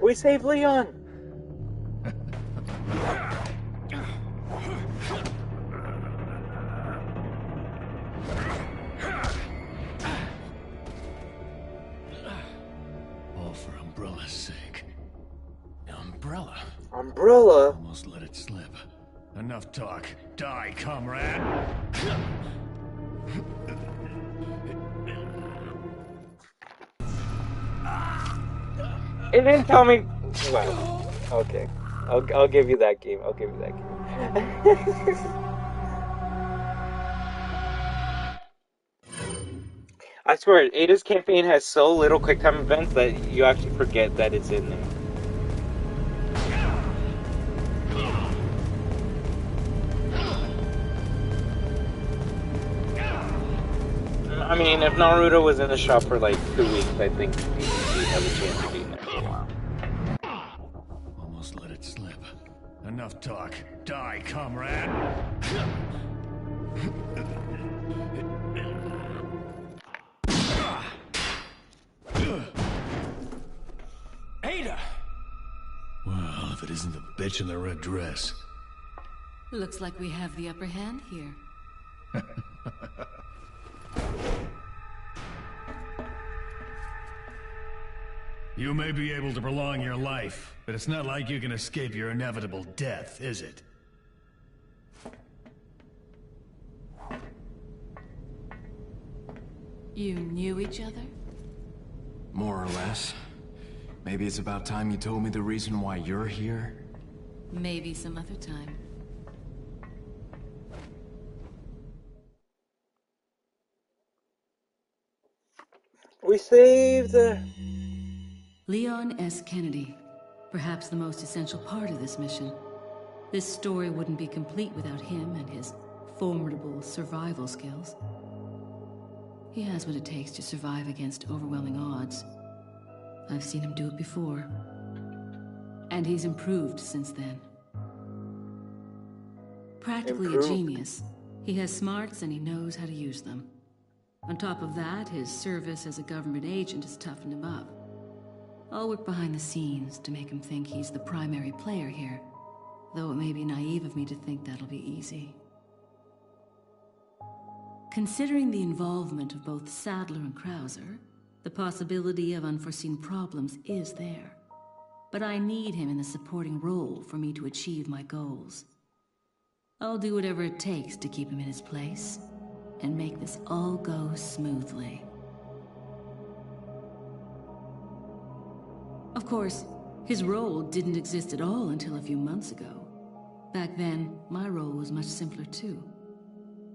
We saved Leon! All for Umbrella's sake. Umbrella? Umbrella? Almost let it slip. Enough talk. Die, comrade! It didn't tell me. Well, okay. I'll give you that game. I'll give you that game. I swear, Ada's campaign has so little quick time events that you actually forget that it's in there. I mean, if Naruto was in the shop for like 2 weeks, I think he'd have a chance to be in there for a while. Almost let it slip. Enough talk. Die, comrade! Ada! Well, if it isn't the bitch in the red dress. Looks like we have the upper hand here. You may be able to prolong your life, but it's not like you can escape your inevitable death, is it? You knew each other? More or less. Maybe it's about time you told me the reason why you're here. Maybe some other time. We saved Leon S. Kennedy. Perhaps the most essential part of this mission. This story wouldn't be complete without him and his formidable survival skills. He has what it takes to survive against overwhelming odds. I've seen him do it before. And he's improved since then. Practically a genius. He has smarts and he knows how to use them. On top of that, his service as a government agent has toughened him up. I'll work behind the scenes to make him think he's the primary player here, though it may be naive of me to think that'll be easy. Considering the involvement of both Sadler and Krauser, the possibility of unforeseen problems is there. But I need him in a supporting role for me to achieve my goals. I'll do whatever it takes to keep him in his place, and make this all go smoothly. Of course, his role didn't exist at all until a few months ago. Back then, my role was much simpler too.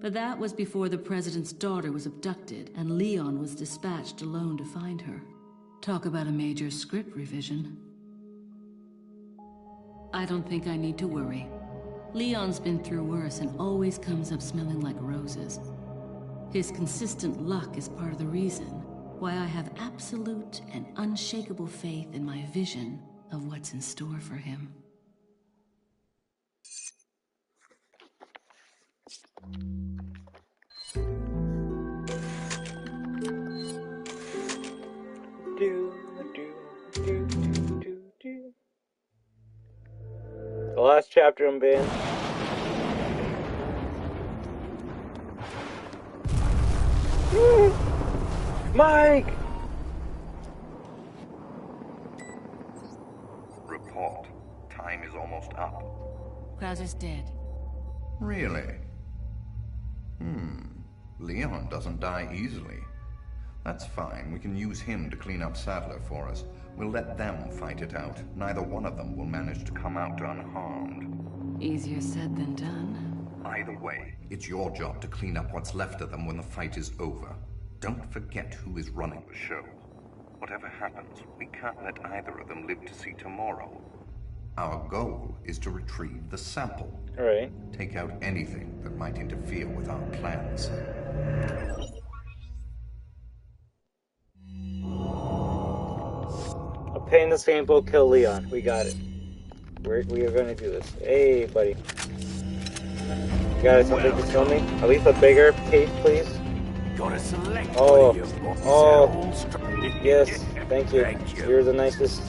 But that was before the president's daughter was abducted and Leon was dispatched alone to find her. Talk about a major script revision. I don't think I need to worry. Leon's been through worse and always comes up smelling like roses. His consistent luck is part of the reason why I have absolute and unshakable faith in my vision of what's in store for him. The last chapter I'm banned. Mike! Report. Time is almost up. Krauser's dead. Really? Leon doesn't die easily. That's fine. We can use him to clean up Sadler for us. We'll let them fight it out. Neither one of them will manage to come out unharmed. Easier said than done. Either way, it's your job to clean up what's left of them when the fight is over. Don't forget who is running the show. whatever happens, we can't let either of them live to see tomorrow. Our goal is to retrieve the sample. All right. Take out anything that might interfere with our plans. Obtain the sample, kill Leon. We got it. We are going to do this. Hey, buddy. You got something to tell me? At least a bigger case, please. Gotta select oh, oh, yes. Thank you. You're the nicest.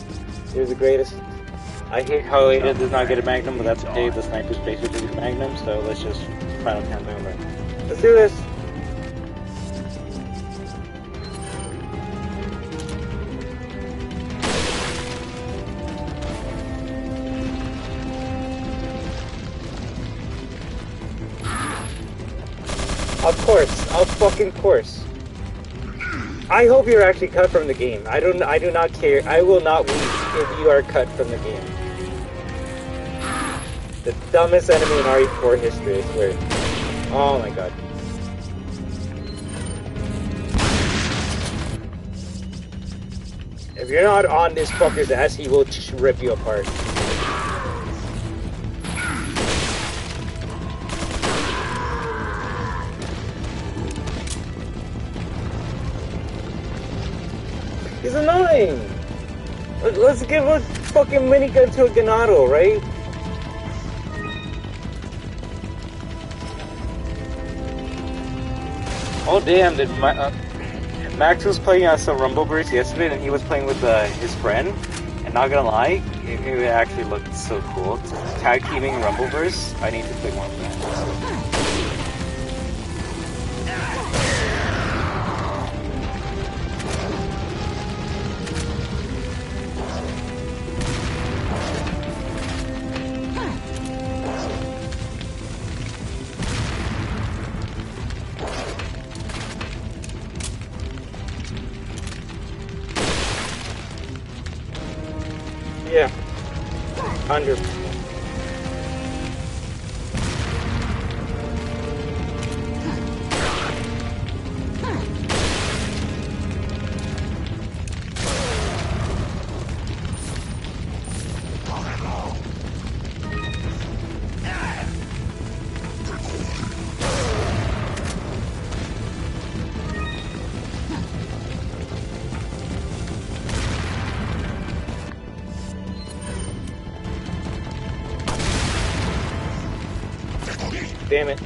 You're the greatest. I hate how Ada does not get a Magnum, but that's okay. The sniper's basically the Magnum, so let's just final count over. Let's do this. Of course, of fucking course. I hope you're actually cut from the game. I do not care. I will not weep if you are cut from the game. The dumbest enemy in RE4 history, I swear. Oh my god. If you're not on this fucker's ass, he will just rip you apart. He's annoying! Let's give a fucking minigun to a Ganado, right? Oh damn, did Max was playing some Rumbleverse yesterday and he was playing with his friend, and not gonna lie, it actually looked so cool. Tag teaming Rumbleverse, I need to play more of that. Yeah. 100. Damn it.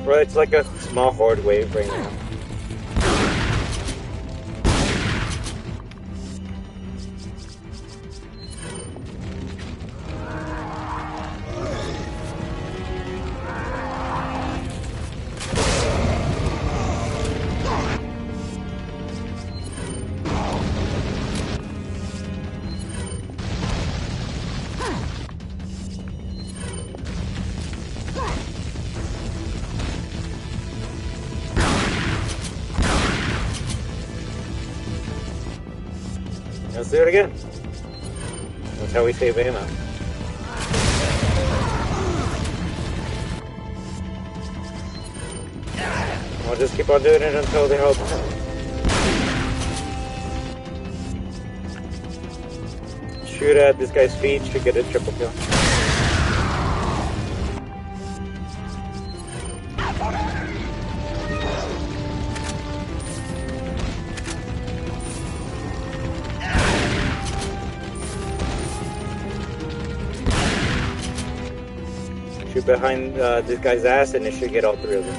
Bro, it's like a small horde wave right now. Let's do it again. That's how we save ammo. We'll just keep on doing it until they help. Shoot at this guy's feet, should get a triple kill. Shoot behind this guy's ass and it should get all three of them.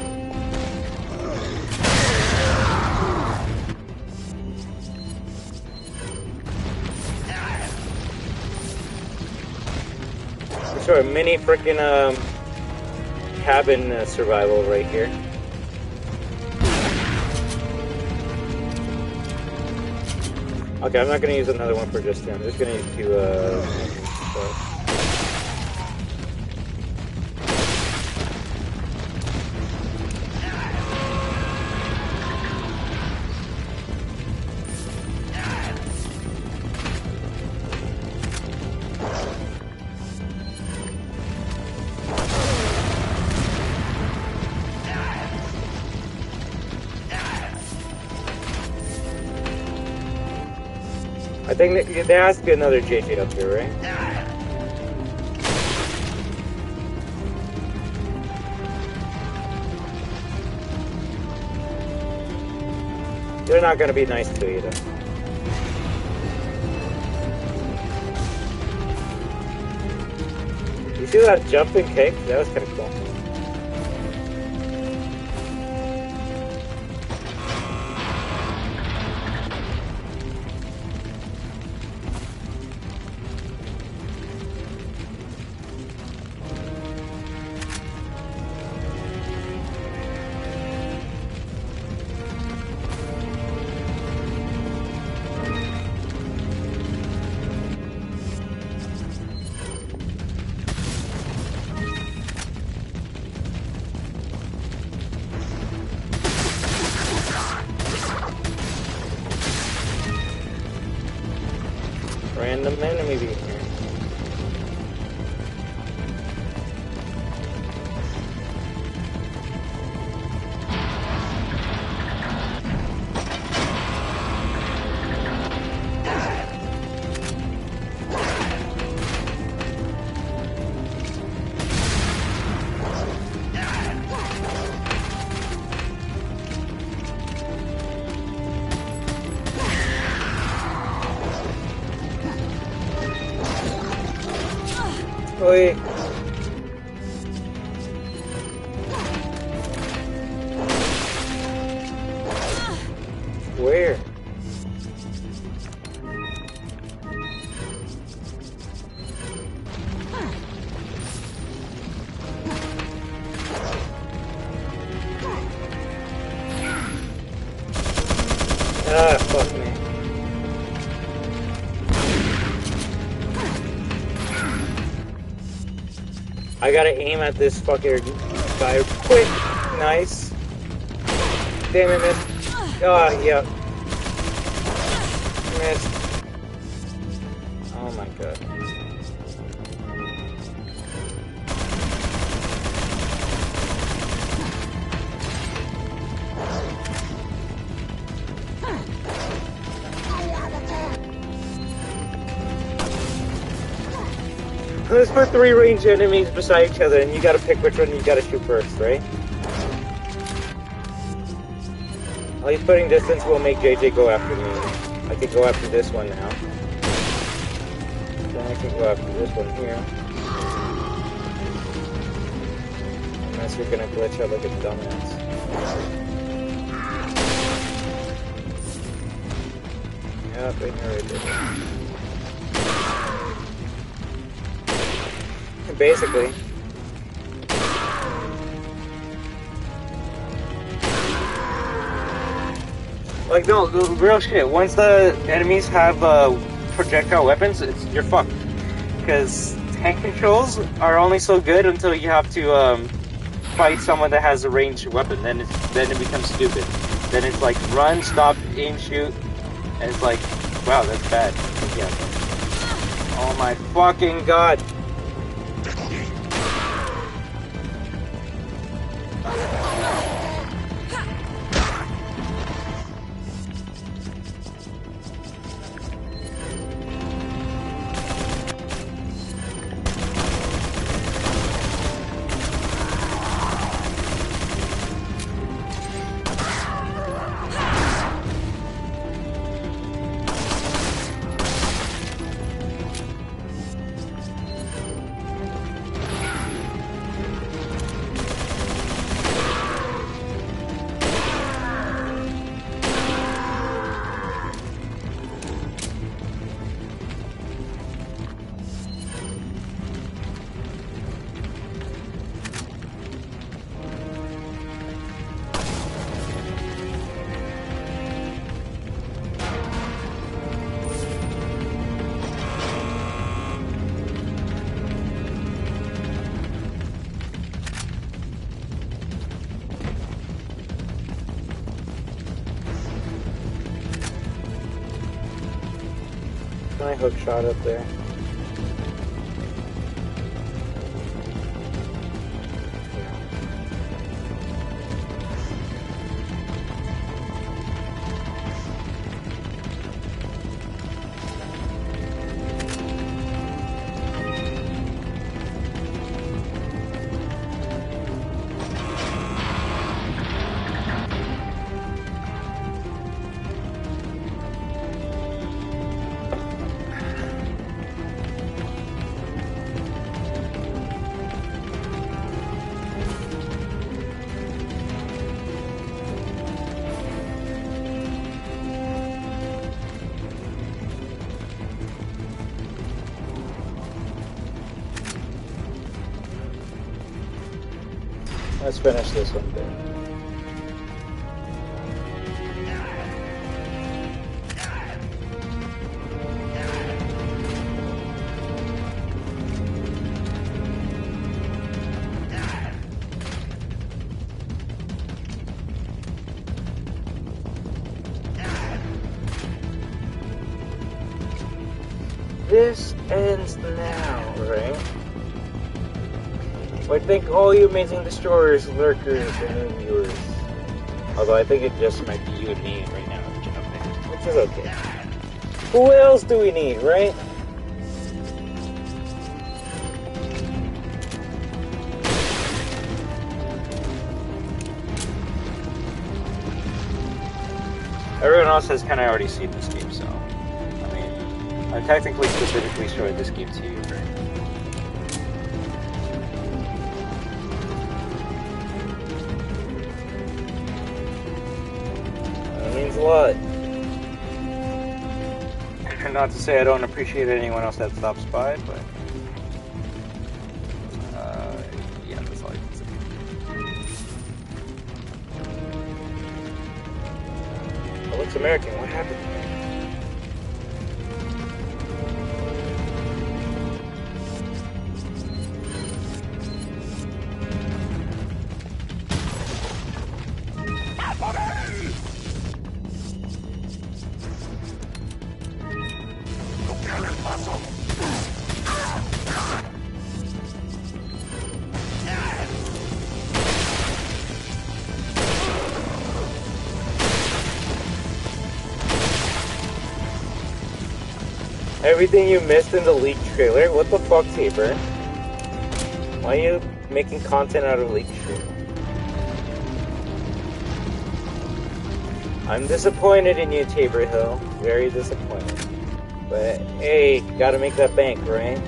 Sure, mini freaking cabin survival right here. Okay, I'm not gonna use another one for just him. I'm just gonna use two, I think there has to be another JJ up here, right? They're not gonna be nice to you, though. You see that jumping kick? That was kind of cool. Random enemy being here. Oi. Where? Ah, fuck me. I gotta aim at this fucker guy quick. Nice. Damn it, missed. Oh, yeah. Missed. Oh my god. Let's put 3 ranged enemies beside each other, and you gotta pick which one you gotta shoot first, right? At least putting distance will make JJ go after me. I can go after this one now. Then I can go after this one here. Unless you're gonna glitch out like a dumbass. Yep, I already did it. Basically. Like, no, real shit. Once the enemies have projectile weapons, you're fucked. Because tank controls are only so good until you have to fight someone that has a ranged weapon. Then it becomes stupid. Then it's like run, stop, aim, shoot, and it's like, wow, that's bad. Yeah. Oh my fucking god. My hook shot up there. Let's finish this one then. This ends now, right? I thank all you amazing destroyers, lurkers, and new viewers. Although I think it just might be you and me right now, which is okay. Who else do we need, right? Everyone else has kind of already seen this game, so I mean, I technically specifically showed this game to you, right? A lot. Not to say I don't appreciate anyone else that stops by, but yeah, that's all I can say. Oh, looks American. What happened? Everything you missed in the leaked trailer? What the fuck, Tabor? Why are you making content out of leaked trailer? I'm disappointed in you, Tabor Hill. Very disappointed. But, hey, gotta make that bank, right?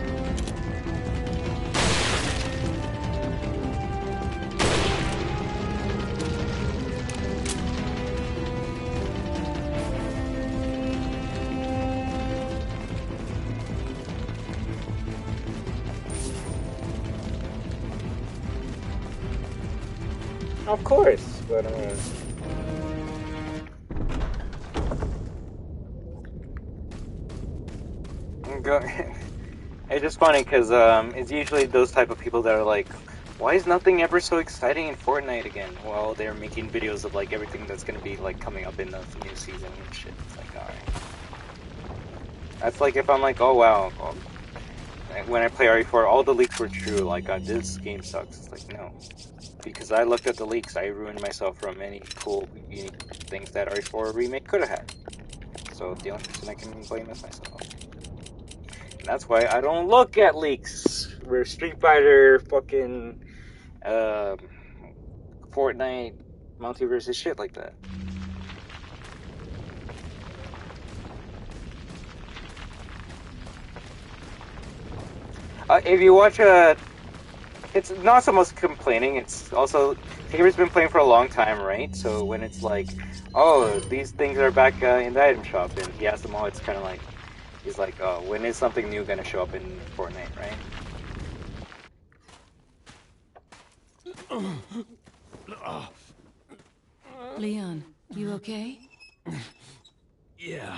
Of course, but it's just funny because it's usually those type of people that are like, why is nothing ever so exciting in Fortnite again? Well, they're making videos of like everything that's gonna be like coming up in the new season and shit. It's like, alright. That's like if I'm like, oh wow, well, when I play RE4, all the leaks were true. Like, this game sucks. It's like, no. Because I looked at the leaks, I ruined myself from any cool, unique things that RE4 remake could have had. So the only person I can blame is myself. And that's why I don't look at leaks. Where Street Fighter, fucking, Fortnite, multiverse, and shit like that. If you watch it's not so much complaining, it's also, Tabor's been playing for a long time, right? So when it's like, oh, these things are back in the item shop, and he has them all, it's kind of like, he's like, oh, when is something new gonna show up in Fortnite, right? Leon, you okay? Yeah.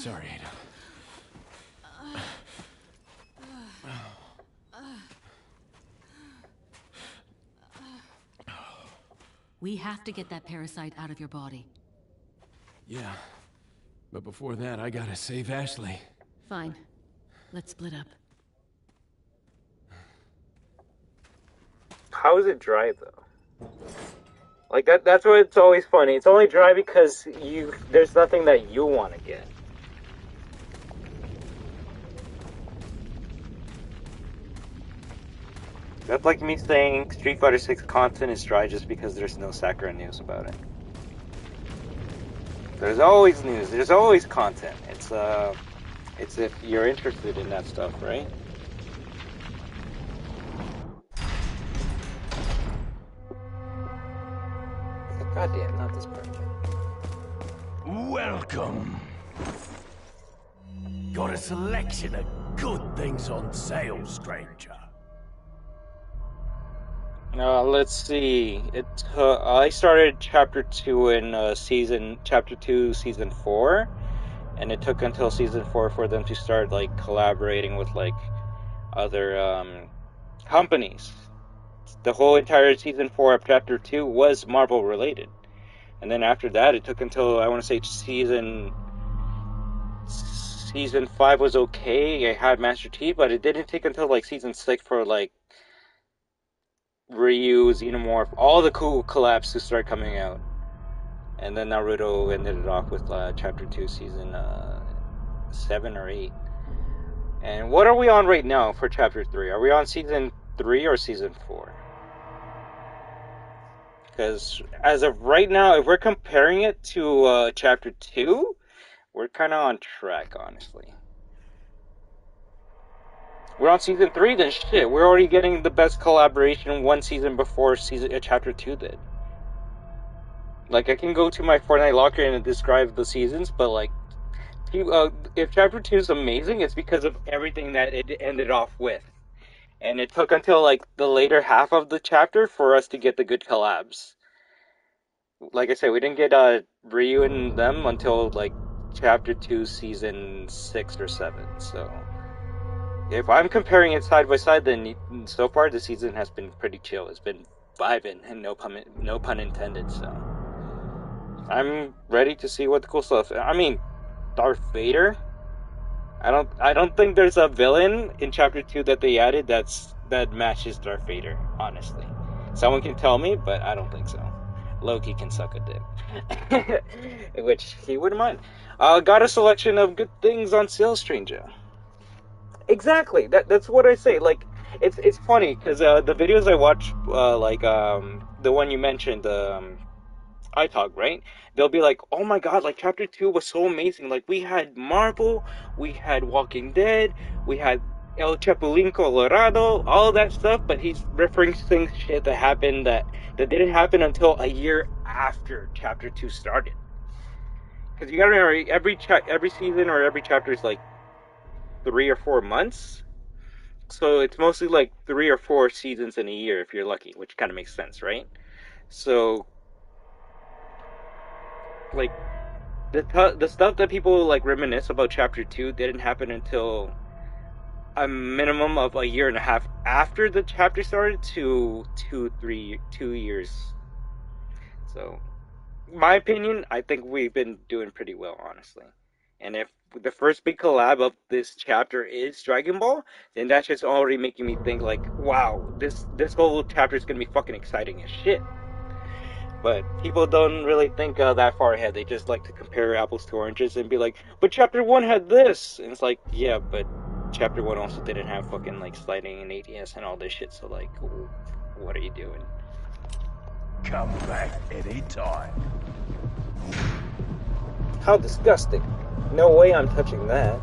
Sorry, Ada. We have to get that parasite out of your body. Yeah. But before that, I gotta save Ashley. Fine. Let's split up. How is it dry though? Like that's why it's always funny. It's only dry because there's nothing that you want to get. That's like me saying Street Fighter 6 content is dry just because there's no Sakura news about it. There's always news. There's always content. It's if you're interested in that stuff, right? Goddamn, not this part. Welcome. Got a selection of good things on sale, stranger. Let's see. I started chapter 2 in chapter 2 season 4, and it took until season 4 for them to start like collaborating with like other companies. The whole entire season 4 of chapter 2 was Marvel related, and then after that it took until I want to say season 5 was okay. It had Master Chief, but it didn't take until like season 6 for like Ryu, Xenomorph, all the cool collabs to start coming out. And then Naruto ended it off with chapter 2 season 7 or 8. And what are we on right now for chapter 3? Are we on season 3 or season 4? Because as of right now, if we're comparing it to chapter 2, we're kind of on track, honestly. We're on season 3, then shit, we're already getting the best collaboration one season before chapter 2 did. Like, I can go to my Fortnite locker and describe the seasons, but like, if chapter 2 is amazing, it's because of everything that it ended off with. And it took until like the later half of the chapter for us to get the good collabs. Like I said, we didn't get Ryu and them until like chapter 2 season 6 or 7, so if I'm comparing it side by side, then so far the season has been pretty chill. It's been vibing, and no pun intended. So I'm ready to see what the cool stuff. I mean, Darth Vader. I don't think there's a villain in chapter 2 that they added that matches Darth Vader. Honestly, someone can tell me, but I don't think so. Loki can suck a dick, which he wouldn't mind. Got a selection of good things on sale, stranger. Exactly. That's what I say. Like, it's funny because the videos I watch, the one you mentioned, iTalk, right? They'll be like, "Oh my god, like chapter 2 was so amazing. Like we had Marvel, we had Walking Dead, we had El Chapulín Colorado, all that stuff." But he's referencing shit that happened that didn't happen until a year after chapter 2 started. Because you gotta remember, every season or every chapter is like 3 or 4 months, so it's mostly like 3 or 4 seasons in a year if you're lucky, which kind of makes sense, right? So like the stuff that people like reminisce about chapter 2 didn't happen until a minimum of a year and a half after the chapter started to 2 years. So my opinion, I think we've been doing pretty well, honestly. And if the first big collab of this chapter is Dragon Ball, then that's just already making me think like, wow, this whole chapter is gonna be fucking exciting as shit. But people don't really think that far ahead. They just like to compare apples to oranges and be like, but chapter 1 had this, and it's like, yeah, but chapter 1 also didn't have fucking like sliding and ATS and all this shit. So like, what are you doing? Come back anytime. How disgusting. No way I'm touching that.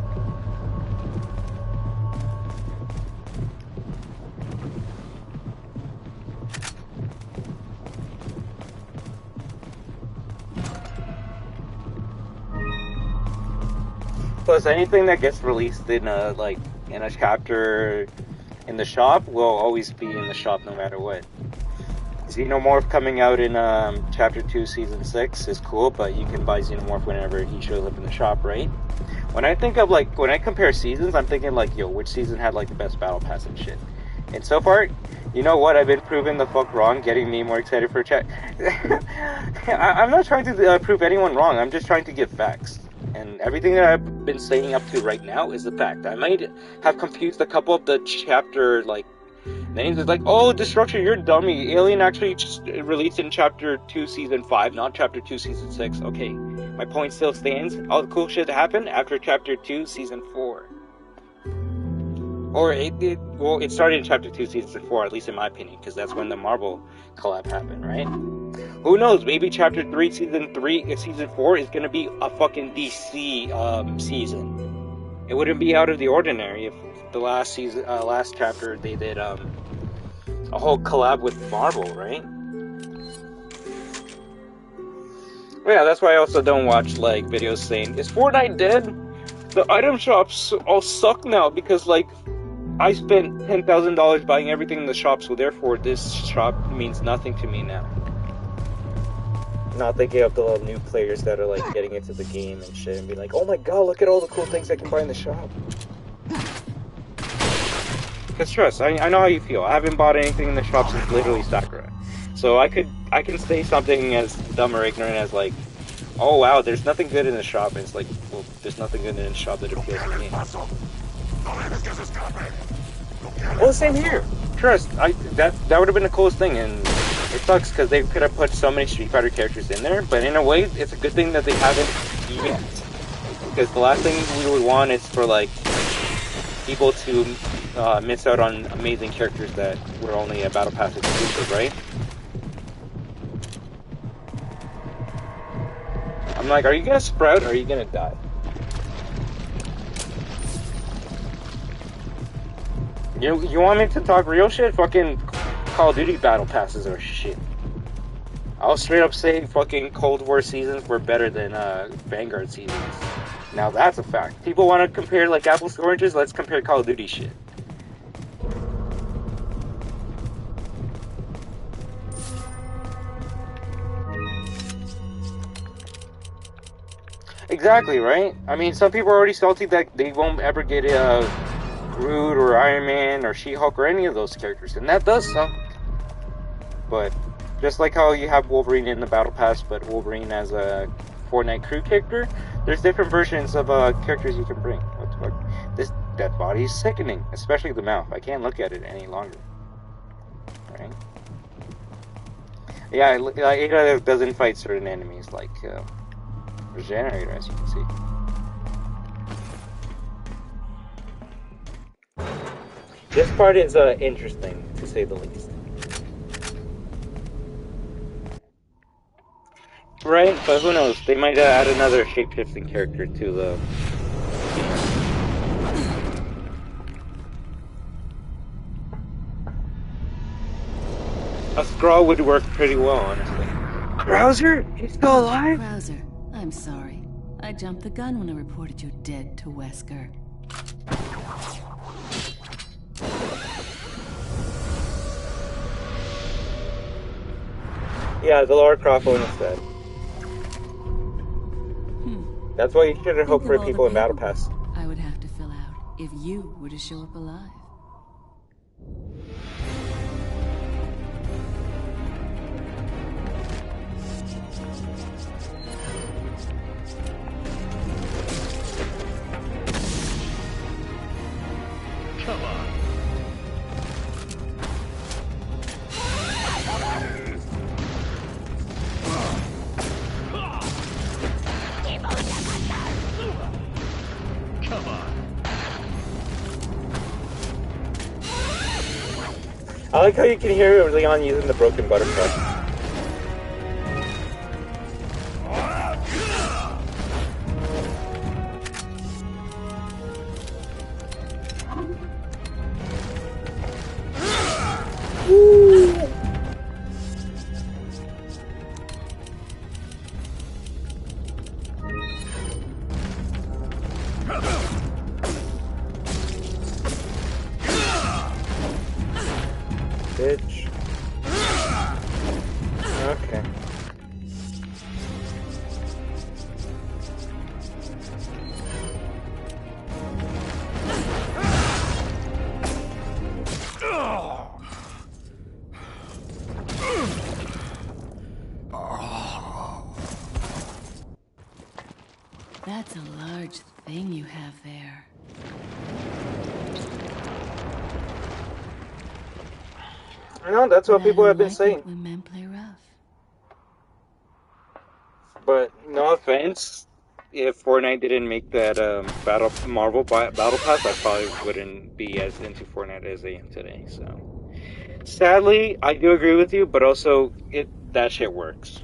Plus, anything that gets released in a chapter in the shop will always be in the shop no matter what. Xenomorph coming out in Chapter 2, Season 6 is cool, but you can buy Xenomorph whenever he shows up in the shop, right? When I think of, like, when I compare seasons, I'm thinking, like, yo, which season had, like, the best battle pass and shit? And so far, you know what? I've been proven the fuck wrong, getting me more excited for chat. I'm not trying to prove anyone wrong, I'm just trying to give facts. And everything that I've been saying up to right now is the fact. I might have confused a couple of the chapter, like, names. It's like, oh, Destruction, you're a dummy. Alien actually just released in Chapter 2, Season 5, not Chapter 2, Season 6. Okay, my point still stands. All the cool shit happened after Chapter 2, Season 4. Or, it started in Chapter 2, Season 4, at least in my opinion, because that's when the Marvel collab happened, right? Who knows, maybe Chapter 3, Season 4 is gonna be a fucking DC season. It wouldn't be out of the ordinary if the last chapter they did a whole collab with Marvel, right? Well, yeah, that's why I also don't watch, like, videos saying, is Fortnite dead? The item shops all suck now because, like, I spent $10,000 buying everything in the shop, so therefore this shop means nothing to me now. Not thinking of the little new players that are, like, getting into the game and shit and be like, oh my god, look at all the cool things I can buy in the shop. Because trust, I know how you feel. I haven't bought anything in the shop since literally Sakura. So I can say something as dumb or ignorant as, like, oh wow, there's nothing good in the shop, and it's like, well, there's nothing good in the shop that appeals to me. Well, same here. Trust, that would have been the coolest thing, and it sucks because they could have put so many Street Fighter characters in there, but in a way, it's a good thing that they haven't yet. Because the last thing we would want is for, like, people to miss out on amazing characters that were only a Battle Pass exclusive, right? I'm like, are you gonna sprout or are you gonna die? You want me to talk real shit? Fucking Call of Duty Battle Passes are shit. I'll straight up say fucking Cold War seasons were better than Vanguard seasons. Now that's a fact. People want to compare, like, apples to oranges? Let's compare Call of Duty shit. Exactly, right? I mean, some people are already salty that they won't ever get Groot or Iron Man or She-Hulk or any of those characters, and that does suck. But just like how you have Wolverine in the Battle Pass, but Wolverine as a Fortnite crew character, there's different versions of characters you can bring. What the fuck? This death body is sickening, especially the mouth. I can't look at it any longer. Right? Yeah, Ada doesn't fight certain enemies like Regenerator, as you can see. This part is interesting, to say the least. Right, but who knows? They might add another shape-shifting character to the... A Skrull would work pretty well, honestly. Krauser? He's still alive? Krauser, I'm sorry. I jumped the gun when I reported you dead to Wesker. Yeah, the Lara Croft one is dead. That's why you shouldn't hope for people in Battle Pass. I would have to fill out if you were to show up alive. Come on. Come on. I like how you can hear Leon using the broken butterfly. Bitch. That's a large thing you have there. I know, that's what people have been Like saying. it when men play rough. But no offense, if Fortnite didn't make that Marvel Battle Pass, I probably wouldn't be as into Fortnite as I am today. So, sadly, I do agree with you, but also that shit works.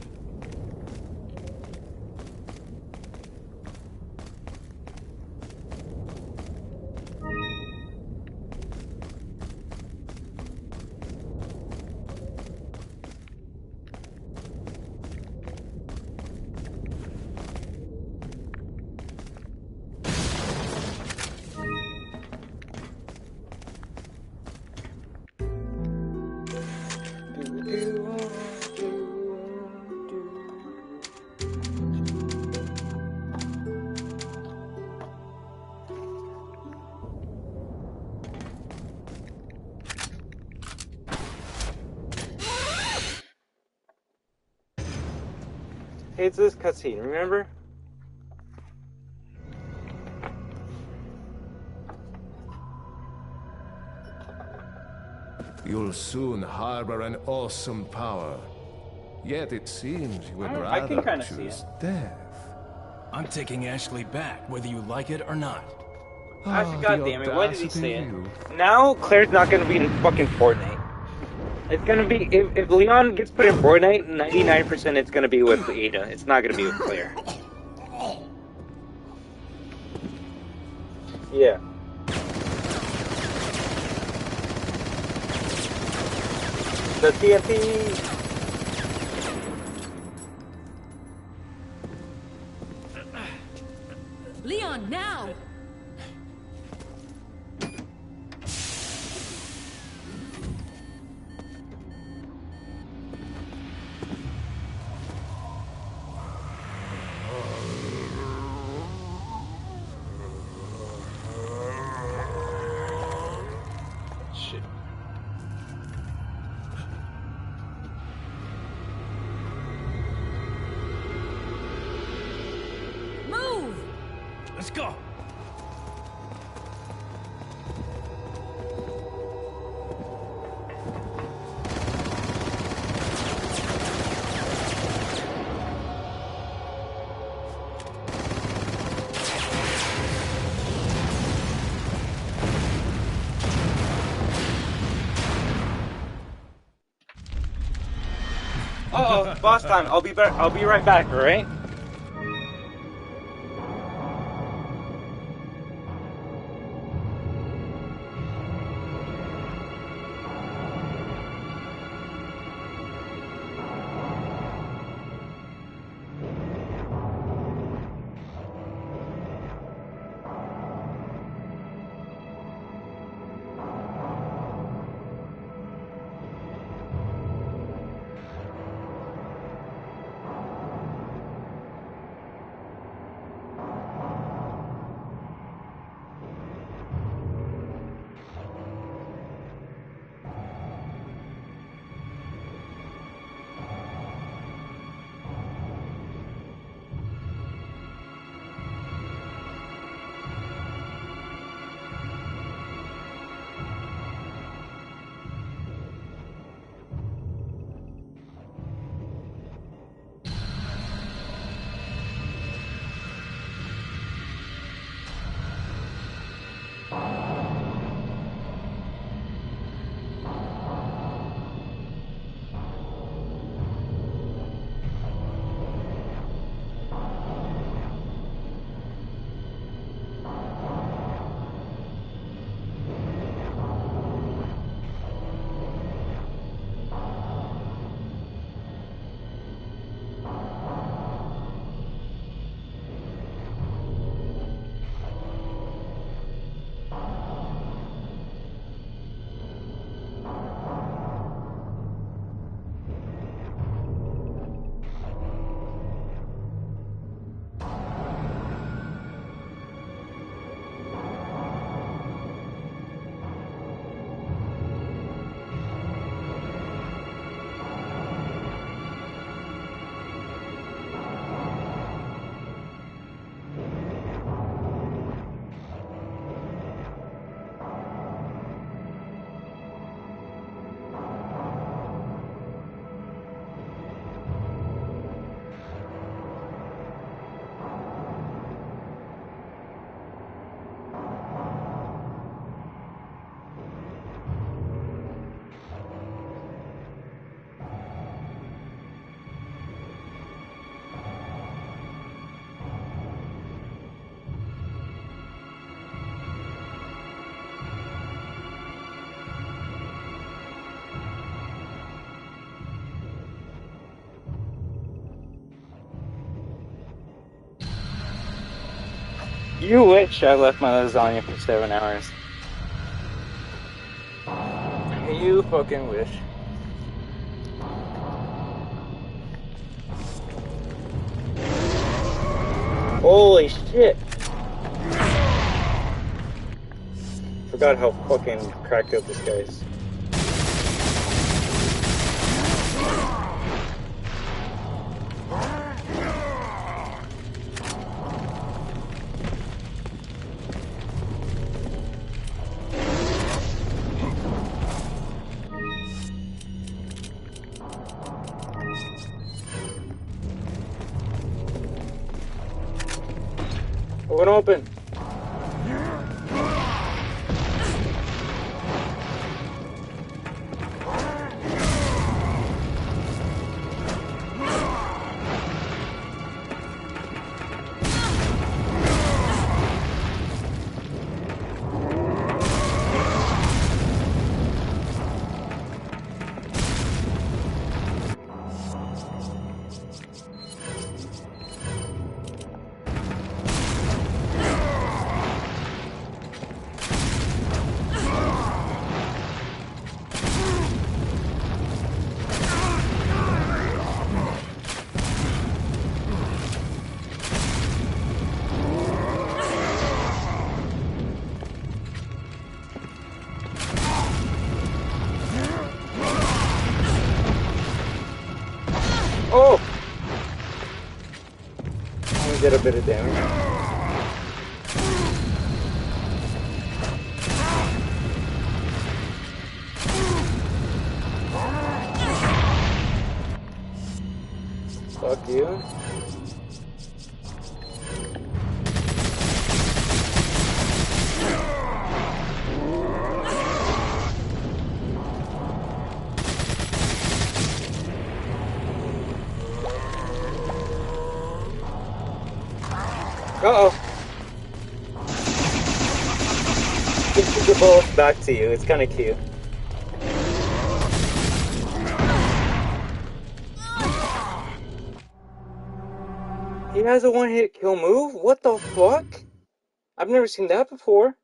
Hey, it's this cutscene, remember? You'll soon harbor an awesome power. Yet it seems you would I can rather kinda see choose it. death. I'm taking Ashley back, whether you like it or not. Actually, the goddammit, why did he audacity say of it? you. Now, Claire's not gonna be in fucking Fortnite. It's gonna be, if Leon gets put in Fortnite, 99% it's gonna be with Ada. It's not gonna be with Claire. Yeah. The TNT! Leon, now! Shit. Move! Let's go! Uh-oh, boss time. I'll be right back, alright? You wish I left my lasagna for 7 hours. You fucking wish. Holy shit! Forgot how fucking cracked up this guy is. Open, open. Oh! Only did a bit of damage. Fuck you. Uh-oh. Give the bullet back to you. It's kind of cute. He has a one-hit kill move? What the fuck? I've never seen that before.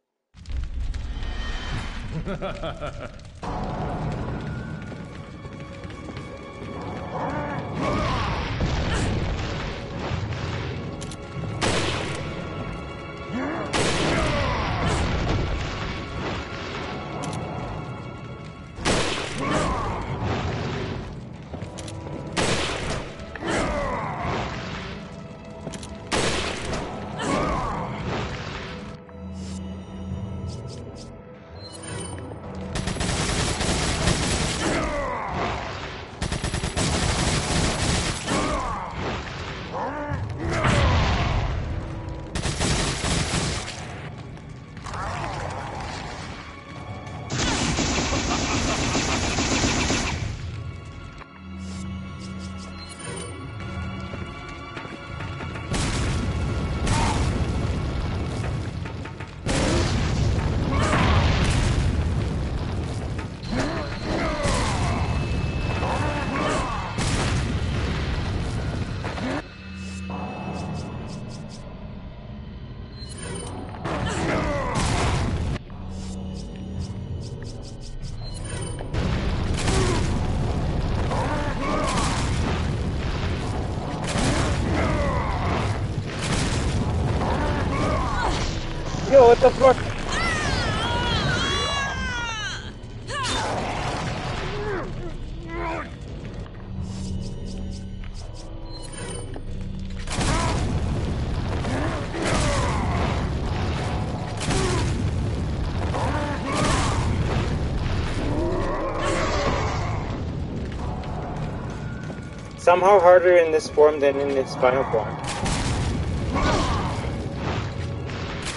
Yo, what the fuck? Somehow harder in this form than in its final form.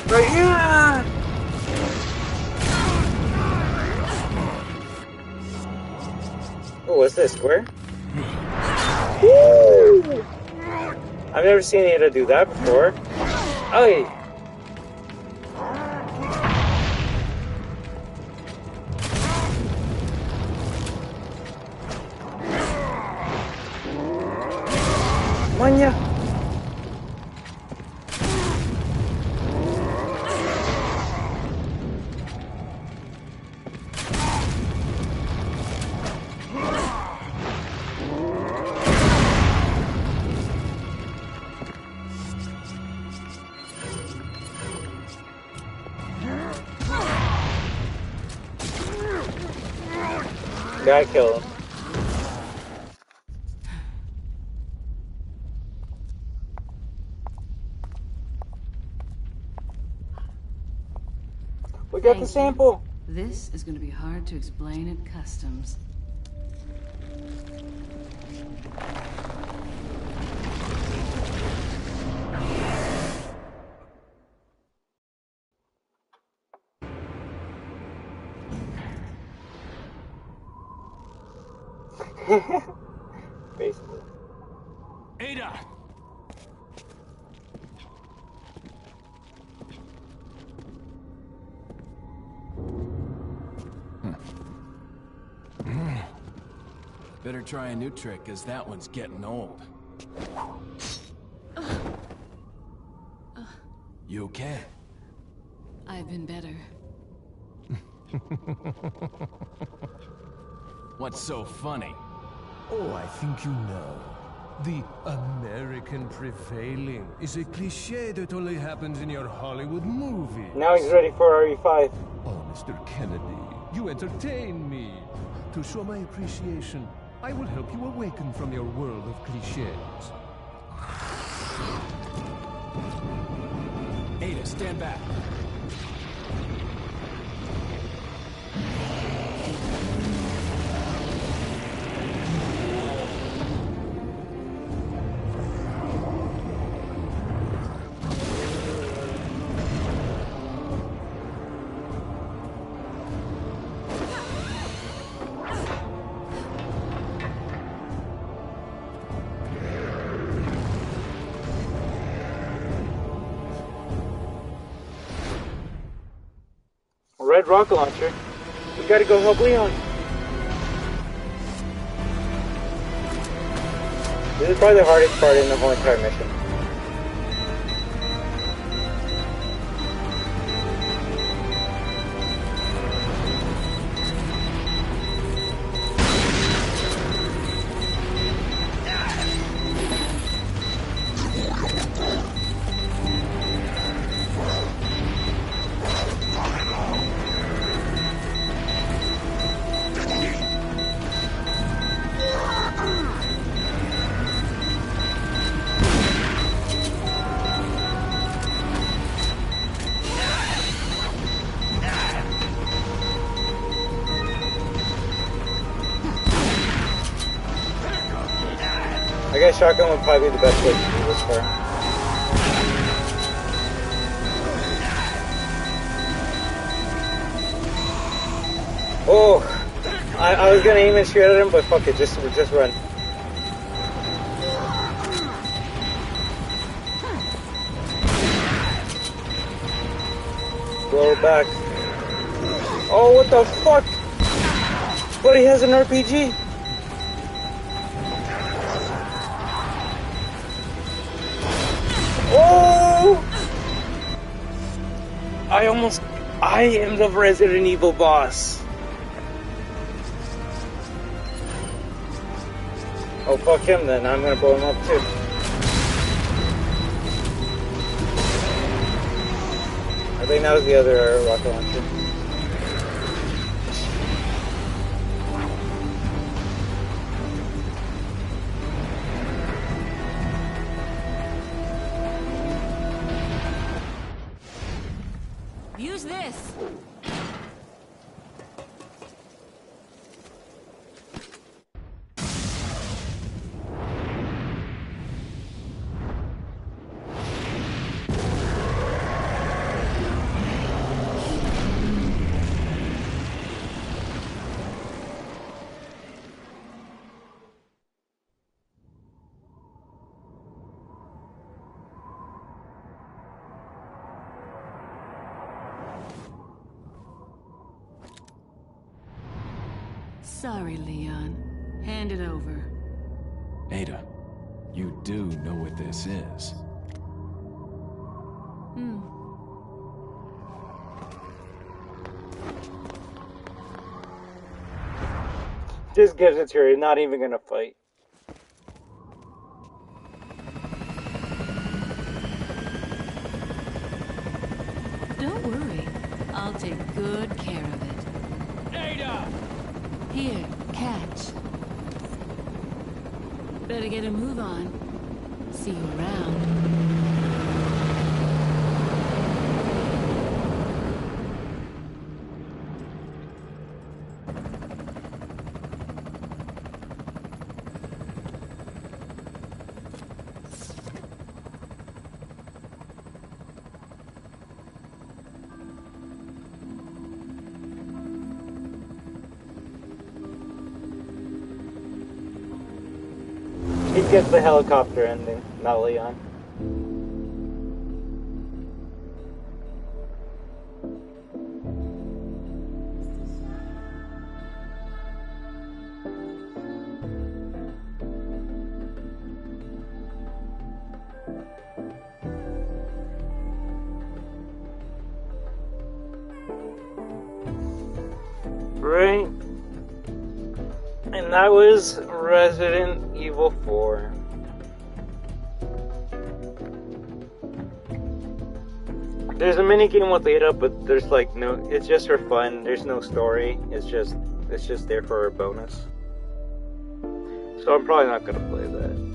Right here! Oh, what's this, square? Woo! I've never seen Ada do that before. Oh, Manya! Gotta kill him. We got the sample. This is going to be hard to explain at customs. Basically. Ada! Better try a new trick, cause that one's getting old. You okay? I've been better. What's so funny? Oh, I think you know. The American prevailing is a cliche that only happens in your Hollywood movies. Now he's ready for RE5. Oh, Mr. Kennedy, you entertain me. To show my appreciation, I will help you awaken from your world of cliches. Ada, stand back. Red rocket launcher. We gotta go help Leon. This is probably the hardest part in the whole entire mission. I guess shotgun would probably be the best way to do this part. Oh, I was gonna aim and shoot at him, but fuck it, just run. Blow back. Oh, what the fuck? But he has an RPG. Oh! I am the Resident Evil boss. Oh, fuck him then. I'm gonna blow him up too. I think that was the other rocket launcher. Use this! Sorry, Leon. Hand it over. Ada, you do know what this is. Just gives it to her, not even gonna fight. Don't worry. I'll take good care of it. Ada! Here, catch. Better get a move on. See you around. He gets the helicopter ending, not Leon. Right. And that was Resident Evil 4. There's a minigame with Ada, but there's like no, it's just for fun. There's no story. It's just there for a bonus. So I'm probably not gonna play that.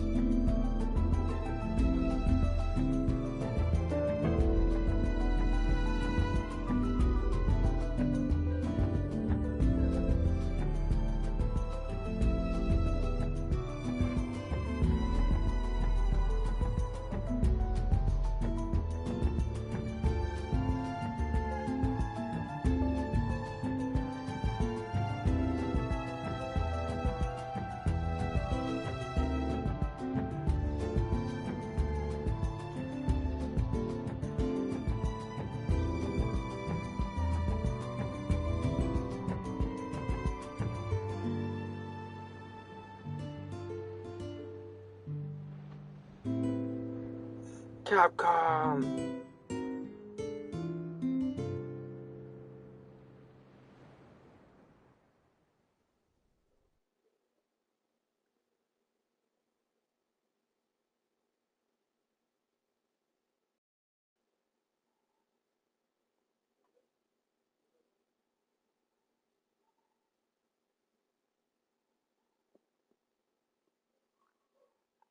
Capcom!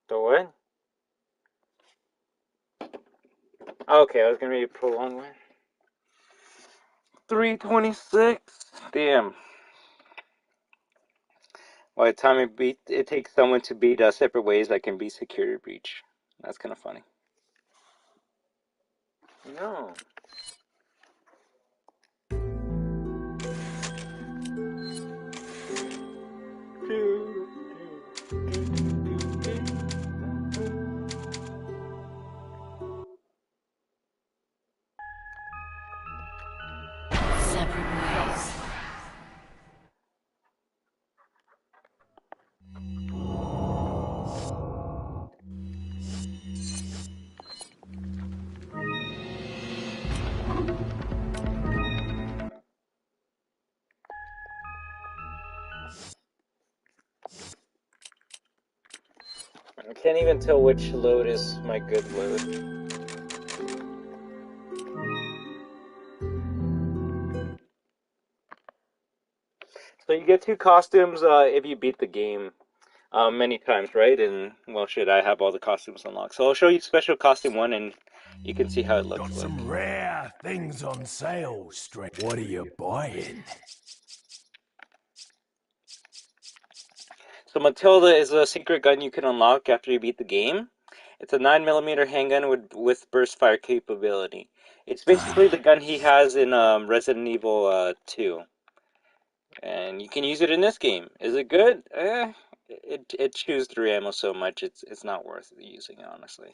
The what? Okay, I was gonna read a prolonged one. 326. Damn. By the time it takes someone to beat separate ways that can be security breach. That's kind of funny. No. Separate ways. I can't even tell which load is my good load. So you get 2 costumes if you beat the game many times, right? And, well, shit, I have all the costumes unlocked. So I'll show you special costume 1 and you can see how it looks. Got some rare things on sale, Strange. What are you buying? So Matilda is a secret gun you can unlock after you beat the game. It's a 9mm handgun with burst fire capability. It's basically the gun he has in Resident Evil 2. And you can use it in this game. Is it good? It chews through ammo so much, it's not worth using, honestly.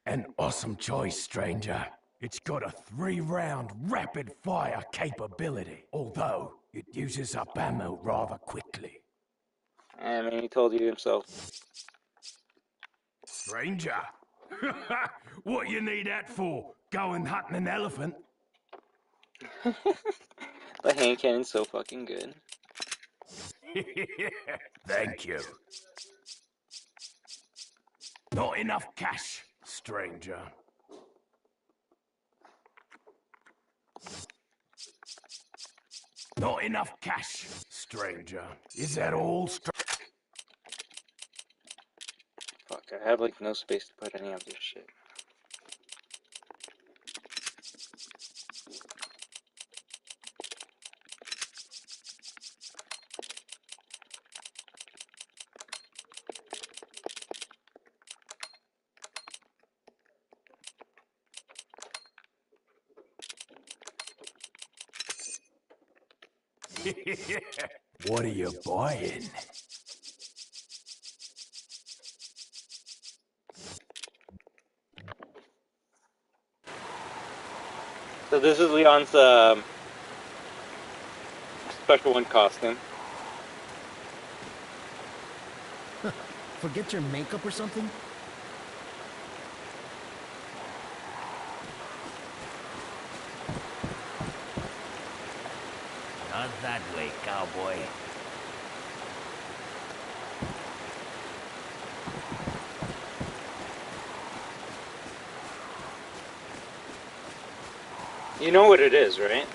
An awesome choice, stranger. It's got a 3-round rapid-fire capability, although it uses up ammo rather quickly. I mean, he told you himself. Stranger? What you need that for? Going hunting an elephant? The hand cannon's so fucking good. Thank you. Not enough cash, stranger. Not enough cash. stranger? Is that all, Fuck, I have like no space to put any of this shit. What are you buying? So this is Leon's special one costume. Forget your makeup or something? Not that way, cowboy. You know what it is, right?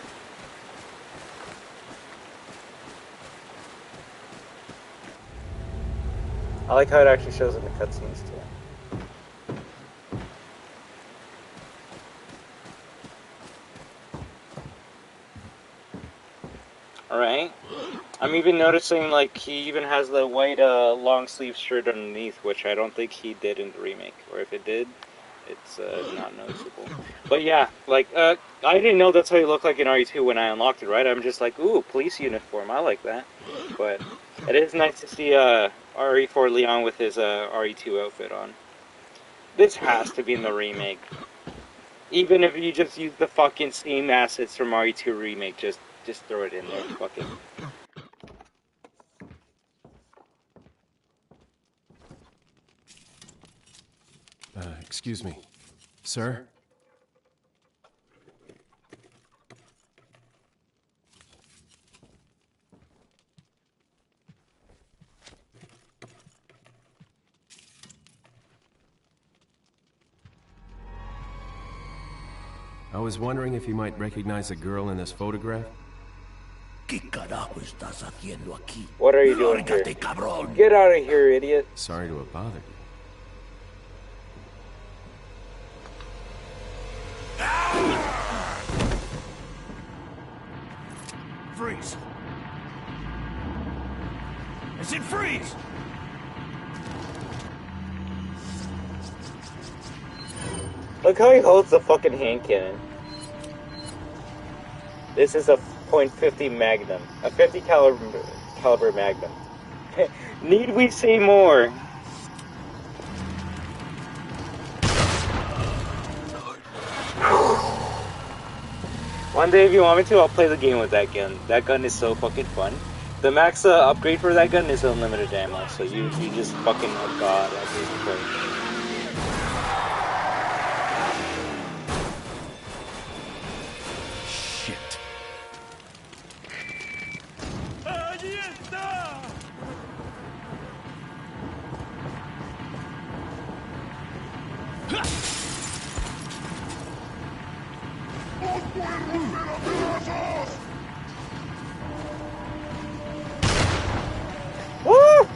I like how it actually shows in the cutscenes too. Alright. I'm even noticing like he even has the white long sleeve shirt underneath, which I don't think he did in the remake. Or if it did, it's not noticeable. But yeah, like I didn't know that's how he looked like in RE2 when I unlocked it, right? I'm just like, ooh, police uniform, I like that. But it is nice to see RE4 Leon with his RE2 outfit on. This has to be in the remake. Even if you just use the fucking same assets from RE2 remake, just throw it in there. Fuck it. Excuse me. Sir? I was wondering if you might recognize a girl in this photograph? What are you doing here? Get out of here, idiot. Sorry to have bothered you. Freeze! I said freeze! Look how he holds the fucking hand cannon. This is a .50 Magnum. A 50 caliber Magnum. Need we say more? One day if you want me to, I'll play the game with that gun. That gun is so fucking fun. The max upgrade for that gun is unlimited ammo, so you just fucking, oh god, that is crazy. Woo!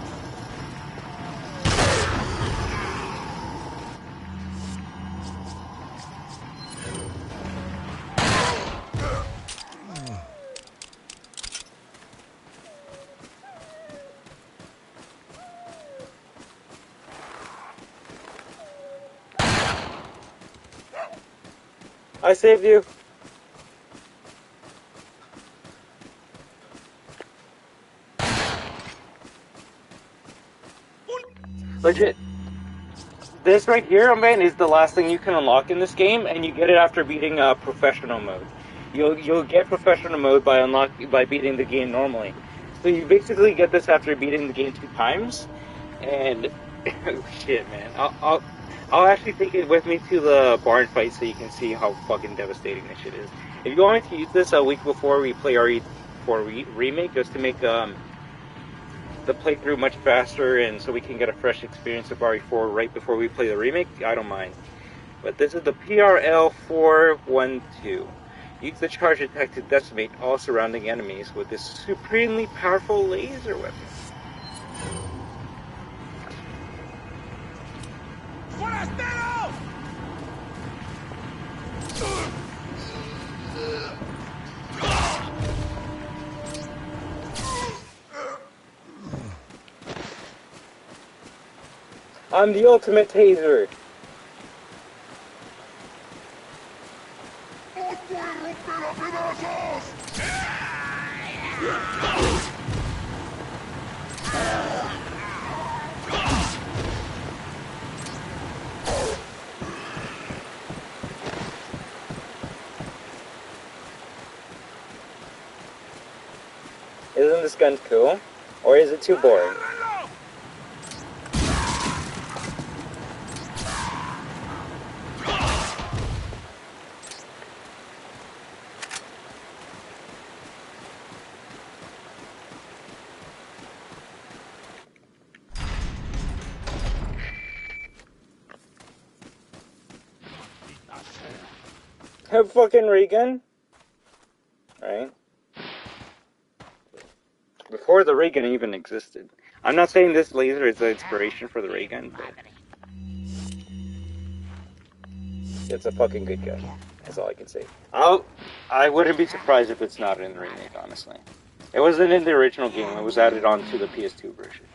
I saved you. Legit. This right here, man, is the last thing you can unlock in this game, and you get it after beating professional mode. You'll get professional mode by beating the game normally. So you basically get this after beating the game 2 times, and shit, man. I'll actually take it with me to the barn fight so you can see how fucking devastating this shit is. If you want me to use this a week before we play RE4 Remake, just to make the playthrough much faster and so we can get a fresh experience of RE4 right before we play the remake, I don't mind. But this is the PRL 412. Use the charge attack to decimate all surrounding enemies with this supremely powerful laser weapon. I'm the ultimate taser. Isn't this gun cool? Or is it too boring? Have fucking ray gun? Right? Before the ray gun even existed. I'm not saying this laser is the inspiration for the ray gun, but it's a fucking good gun. That's all I can say. I wouldn't be surprised if it's not in the remake, honestly. It wasn't in the original game, it was added on to the PS2 version.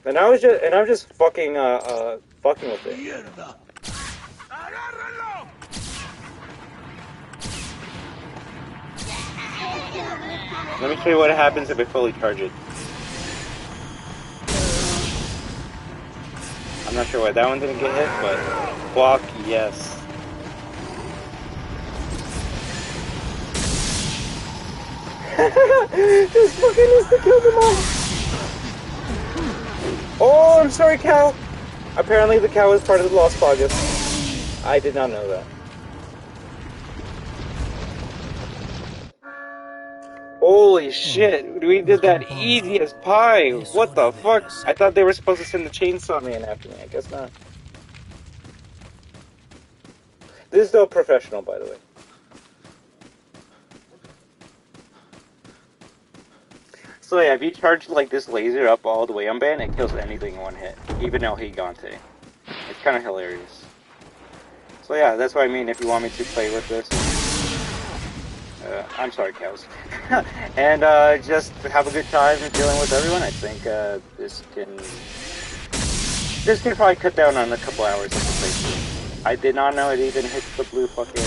And I'm just fucking fucking with it. Let me show you what happens if I fully charge it. I'm not sure why that one didn't get hit, but fuck yes. This fucking needs to kill them all. Oh, I'm sorry, cow. Apparently the cow is part of the Lost Pogus. I did not know that. Holy shit, we did that easy as pie. What the fuck? I thought they were supposed to send the chainsaw man after me. I guess not. This is still professional, by the way. So yeah, if you charge like this laser up all the way on Ban, it kills anything in one hit. Even El Gigante. It's kind of hilarious. So yeah, that's what I mean if you want me to play with this. I'm sorry, cows. And just have a good time dealing with everyone. I think this can probably cut down on a couple hours of the playthrough. I did not know it even hit the blue fucking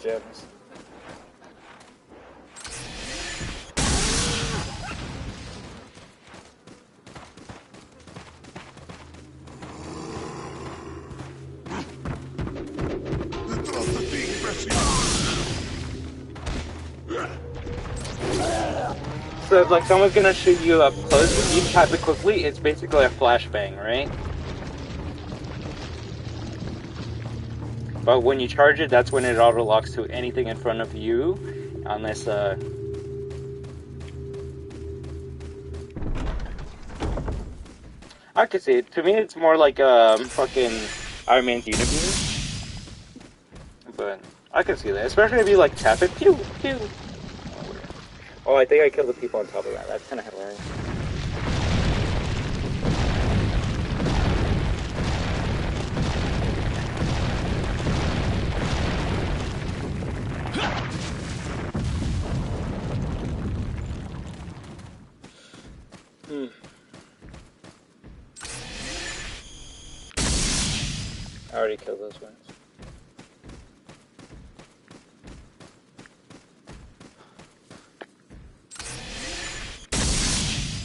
gems. So if like someone's gonna shoot you up close, if you tap it quickly, it's basically a flashbang, right? But when you charge it, that's when it auto locks to anything in front of you, unless I could see it. To me, it's more like fucking Iron Man's Unibeam. But I can see that, especially if you like tap it, pew pew. Oh, I think I killed the people on top of that. That's kind of hilarious. I already killed those ones.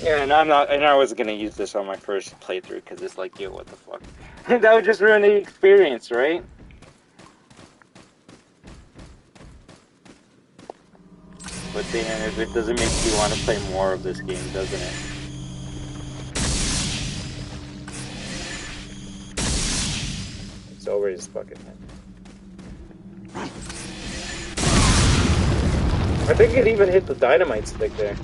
Yeah, and I wasn't gonna use this on my first playthrough because it's like, yo, what the fuck? That would just ruin the experience, right? But then, if it doesn't make you want to play more of this game, doesn't it? It's over his fucking head. I think it even hit the dynamite stick there.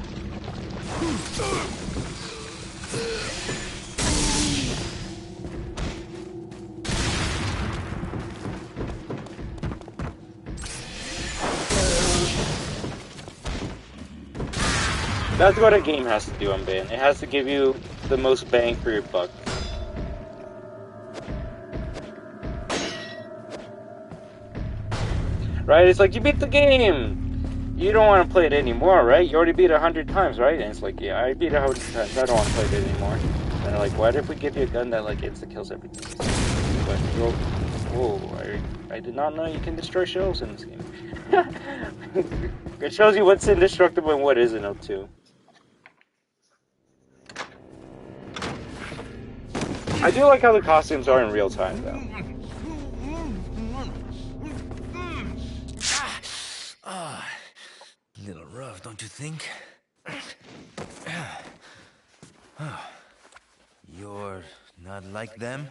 That's what a game has to do, Unban. It has to give you the most bang for your buck. Right? It's like, you beat the game! You don't want to play it anymore, right? You already beat it 100 times, right? And it's like, yeah, I beat it 100 times. I don't want to play it anymore. And they're like, what if we give you a gun that, like, insta-kills everything? But, whoa, I did not know you can destroy shells in this game. It shows you what's indestructible and what isn't, too. I do like how the costumes are in real time, though. Little rough, don't you think? You're not like them?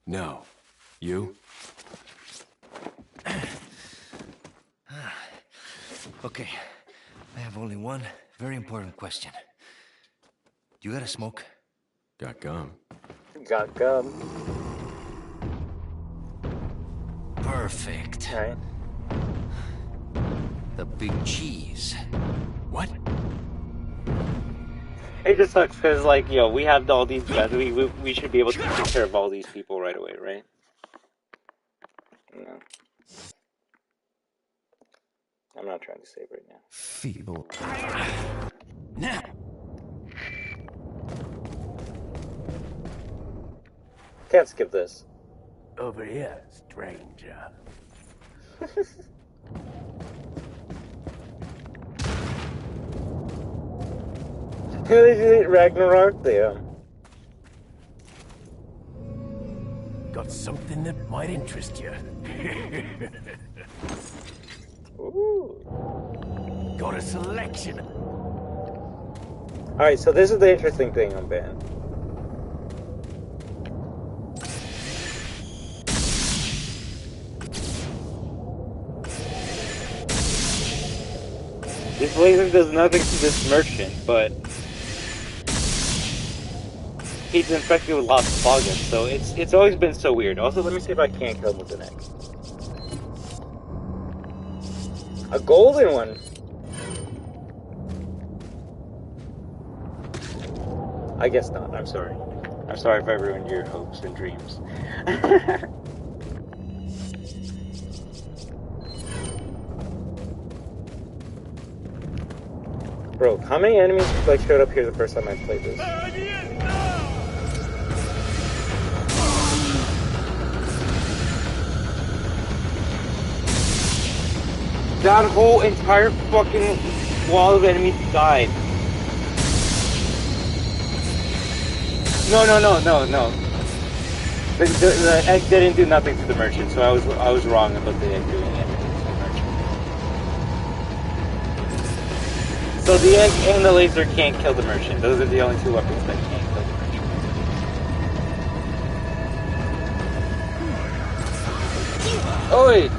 No. You? Okay, I have only one very important question. You got a smoke? Got gum. Got gum. Perfect. Right. The big cheese. What? It just sucks because, like, yo, we have all these guys. We should be able to take care of all these people right away, right? No. I'm not trying to save right now. Feeble. Now. Can't skip this. Over here, stranger. Ragnarok there. Got something that might interest you. Ooh. Got a selection. Alright, so this is the interesting thing on Ban. This laser does nothing to this merchant, but he's infected with lots of plugins, so it's always been so weird. Also, let me see if I can't kill him with an X. A golden one. I guess not. I'm sorry. I'm sorry if I ruined your hopes and dreams. Bro, how many enemies like showed up here the first time I played this? That whole entire fucking wall of enemies died. No. The egg didn't do nothing to the merchant, so I was wrong about the egg doing anything to the merchant. So the egg and the laser can't kill the merchant. Those are the only two weapons that can't kill the merchant. Oi!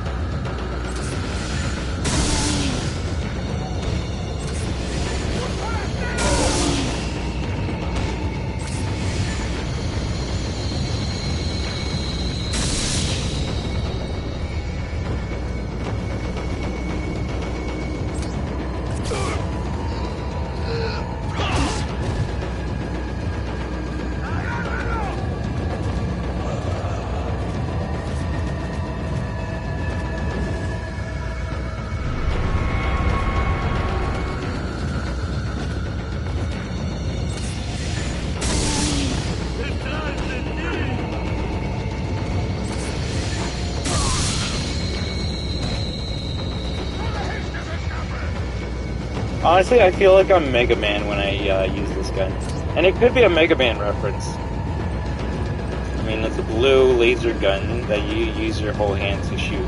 Honestly, I feel like I'm Mega Man when I use this gun. And it could be a Mega Man reference. I mean, it's a blue laser gun that you use your whole hand to shoot.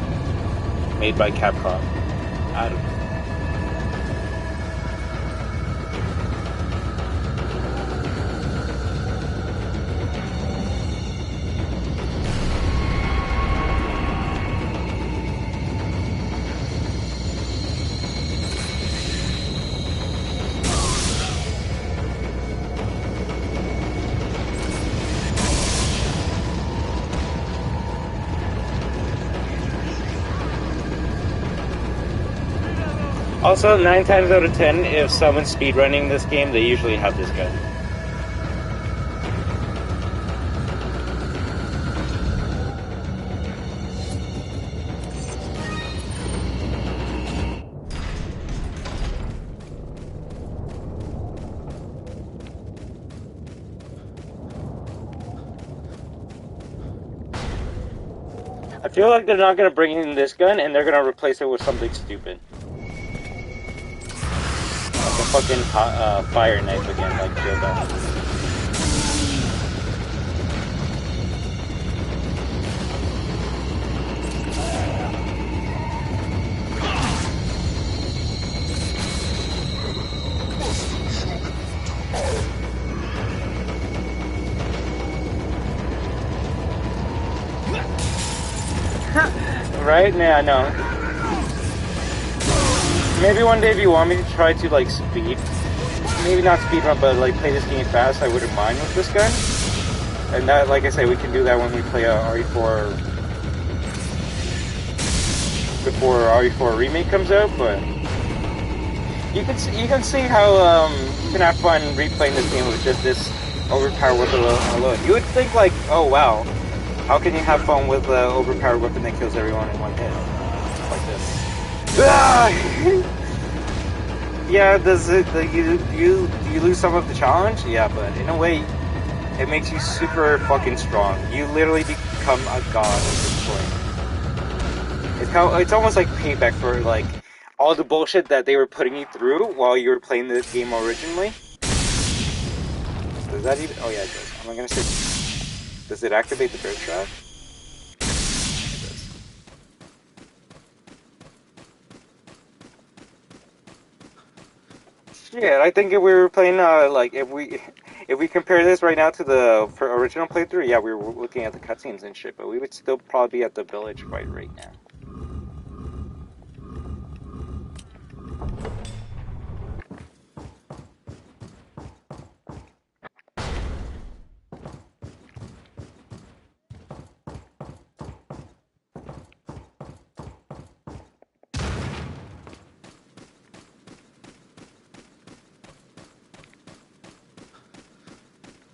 Made by Capcom. I don't know. Also, 9 times out of 10, if someone's speedrunning this game, they usually have this gun. I feel like they're not going to bring in this gun, and they're going to replace it with something stupid. Like a fucking fire knife again, like Joe. Right? Yeah, no. Maybe one day if you want me to try to, like, maybe not speed run, but, like, play this game fast, I wouldn't mind with this gun. And that, like I say, we can do that when we play RE4, before RE4 Remake comes out, but you can see how, you can have fun replaying this game with just this overpowered weapon alone. You would think, like, oh wow, how can you have fun with an overpowered weapon that kills everyone in one hit? Like this. Yeah, you lose some of the challenge? Yeah, but in a way, it makes you super fucking strong. You literally become a god at this point. It's almost like payback for, like, all the bullshit that they were putting you through while you were playing the game originally. Does that even... Oh yeah, it does. Am I gonna say... Does it activate the bear trap? It does. Shit, I think if we were playing, like, if we compare this right now to the original playthrough, yeah, we were looking at the cutscenes and shit, but we would still probably be at the village fight right now.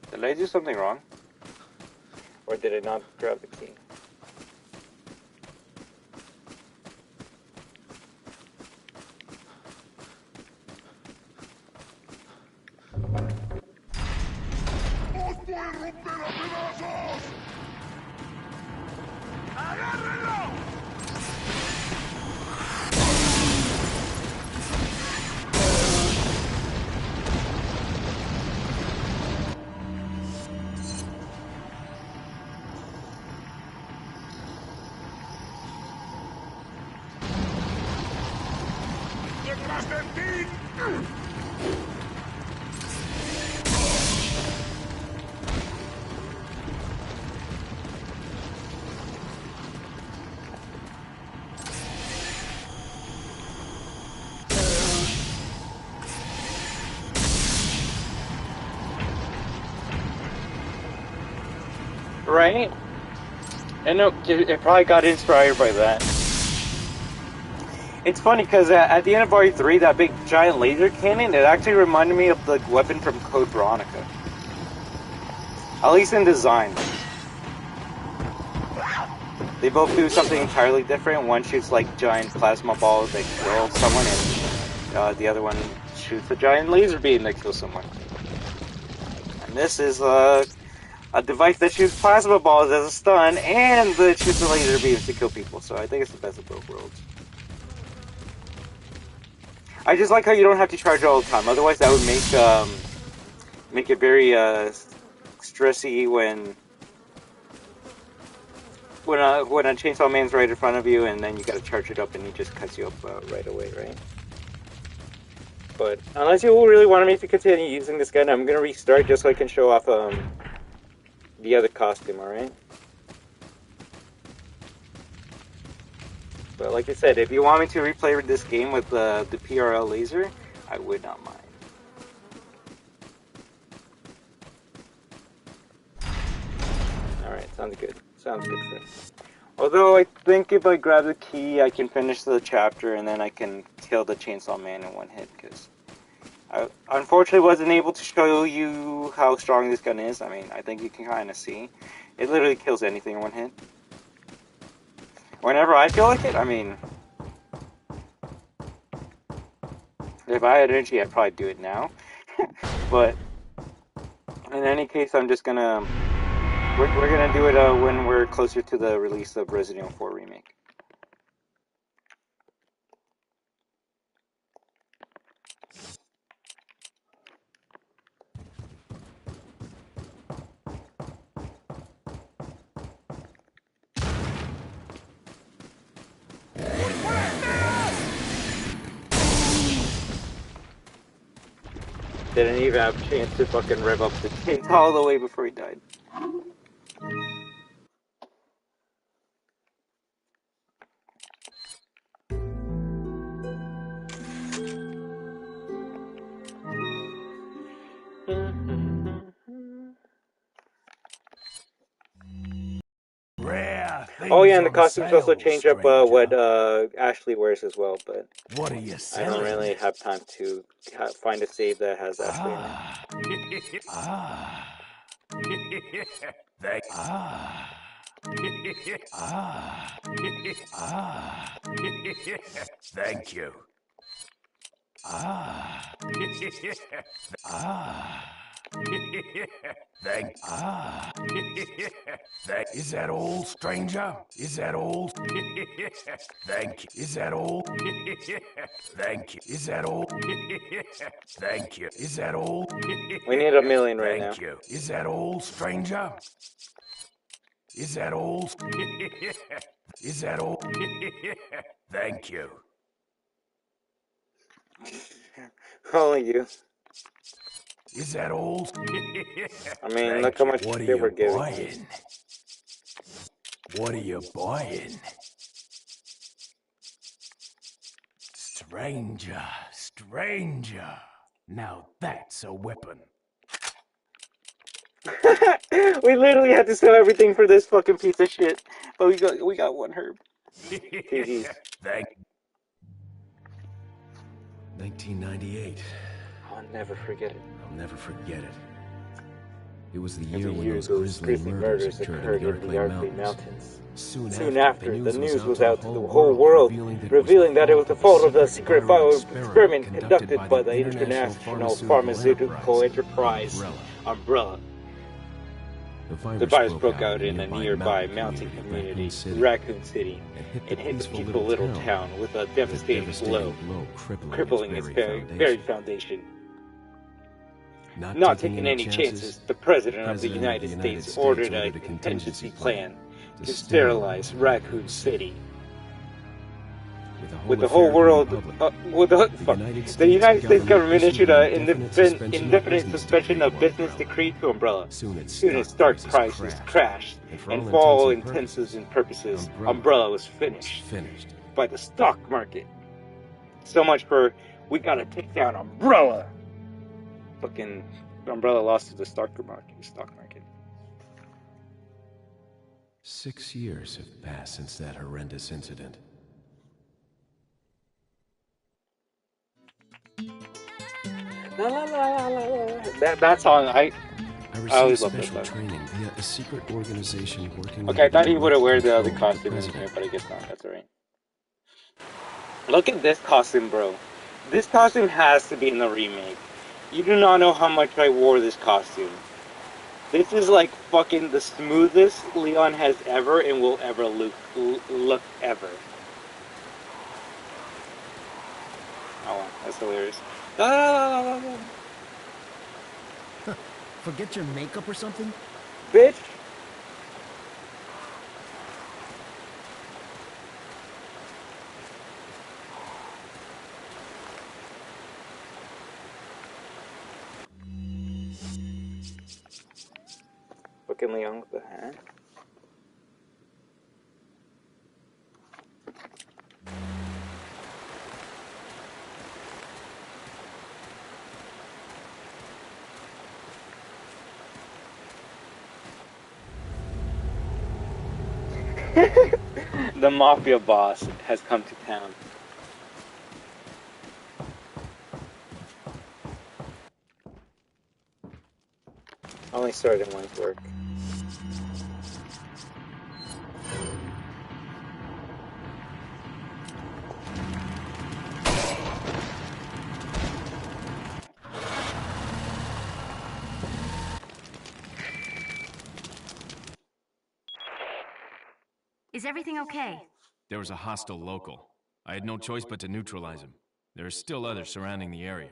Did I do something wrong? Or did I not grab the key? Right? And no, it probably got inspired by that. It's funny because at the end of RE3, that big giant laser cannon, it actually reminded me of the weapon from Code Veronica. At least in design. They both do something entirely different. One shoots like giant plasma balls that kill someone, and the other one shoots a giant laser beam that kills someone. And this is a device that shoots plasma balls as a stun, and that shoots the laser beams to kill people. So I think it's the best of both worlds. I just like how you don't have to charge all the time. Otherwise, that would make it very stressy when a chainsaw man's right in front of you, and then you gotta charge it up, and he just cuts you up right away, right? But unless you really want me to continue using this gun, I'm gonna restart just so I can show off the other costume, alright? But like I said, if you want me to replay this game with the PRL laser, I would not mind. Alright, sounds good. Sounds good, friends. Although I think if I grab the key, I can finish the chapter and then I can kill the Chainsaw Man in one hit, because I unfortunately wasn't able to show you how strong this gun is. I mean, I think you can kind of see. It literally kills anything in one hit. Whenever I feel like it, I mean, if I had energy, I'd probably do it now. But in any case, I'm just gonna... We're gonna do it when we're closer to the release of Resident Evil 4 Remake. Didn't even have a chance to fucking rev up the chains all the way before he died. Oh yeah, and the costumes also change up what Ashley wears as well, but what are you I don't really have time to find a save that has Ashley in it. Thank you. Is that all, stranger? Is that all? Thank you. Is that all? Thank you. Is that all? Thank you. Is that all? We need $1 million right now. Thank you. Is that all, stranger? Is that all? Is that all? Thank you. Only you. Is that all? I mean, look how much shit we're giving. Buying? What are you buying? Stranger, stranger. Now that's a weapon. We literally had to sell everything for this fucking piece of shit, but we got one herb. GG's. 1998. I'll never forget it. I'll never forget it. It was the It year was when those grisly murders occurred in the Arklay Mountains. Soon after, the news was out to the whole world, revealing that it was the fault of the secret experiment conducted by the international pharmaceutical enterprise Umbrella. The virus broke out in a nearby mountain community, Raccoon City, and hit the peaceful little town with a devastating blow, crippling its very foundation. Not taking any chances, the President of the United States ordered a contingency plan to sterilize Raccoon City. With the whole world, the United States government issued an indefinite suspension of business decree to Umbrella. Soon as stock prices crashed, and for all intents and purposes, Umbrella was finished by the stock market. So much for, we gotta take down Umbrella! Fucking Umbrella lost to the stock market. 6 years have passed since that horrendous incident. La la la la la. That song, I always love that song. Training via a secret organization working. Okay, I thought he would have wear the other costume in here, but I guess not. That's alright. Look at this costume, bro. This costume has to be in the remake. You do not know how much I wore this costume. This is like fucking the smoothest Leon has ever and will ever look ever. Oh wow, that's hilarious. Forget your makeup or something? Bitch! Fucking Leon with the hat. The mafia boss has come to town. Only started one's work. Is everything okay? There was a hostile local. I had no choice but to neutralize him. There are still others surrounding the area.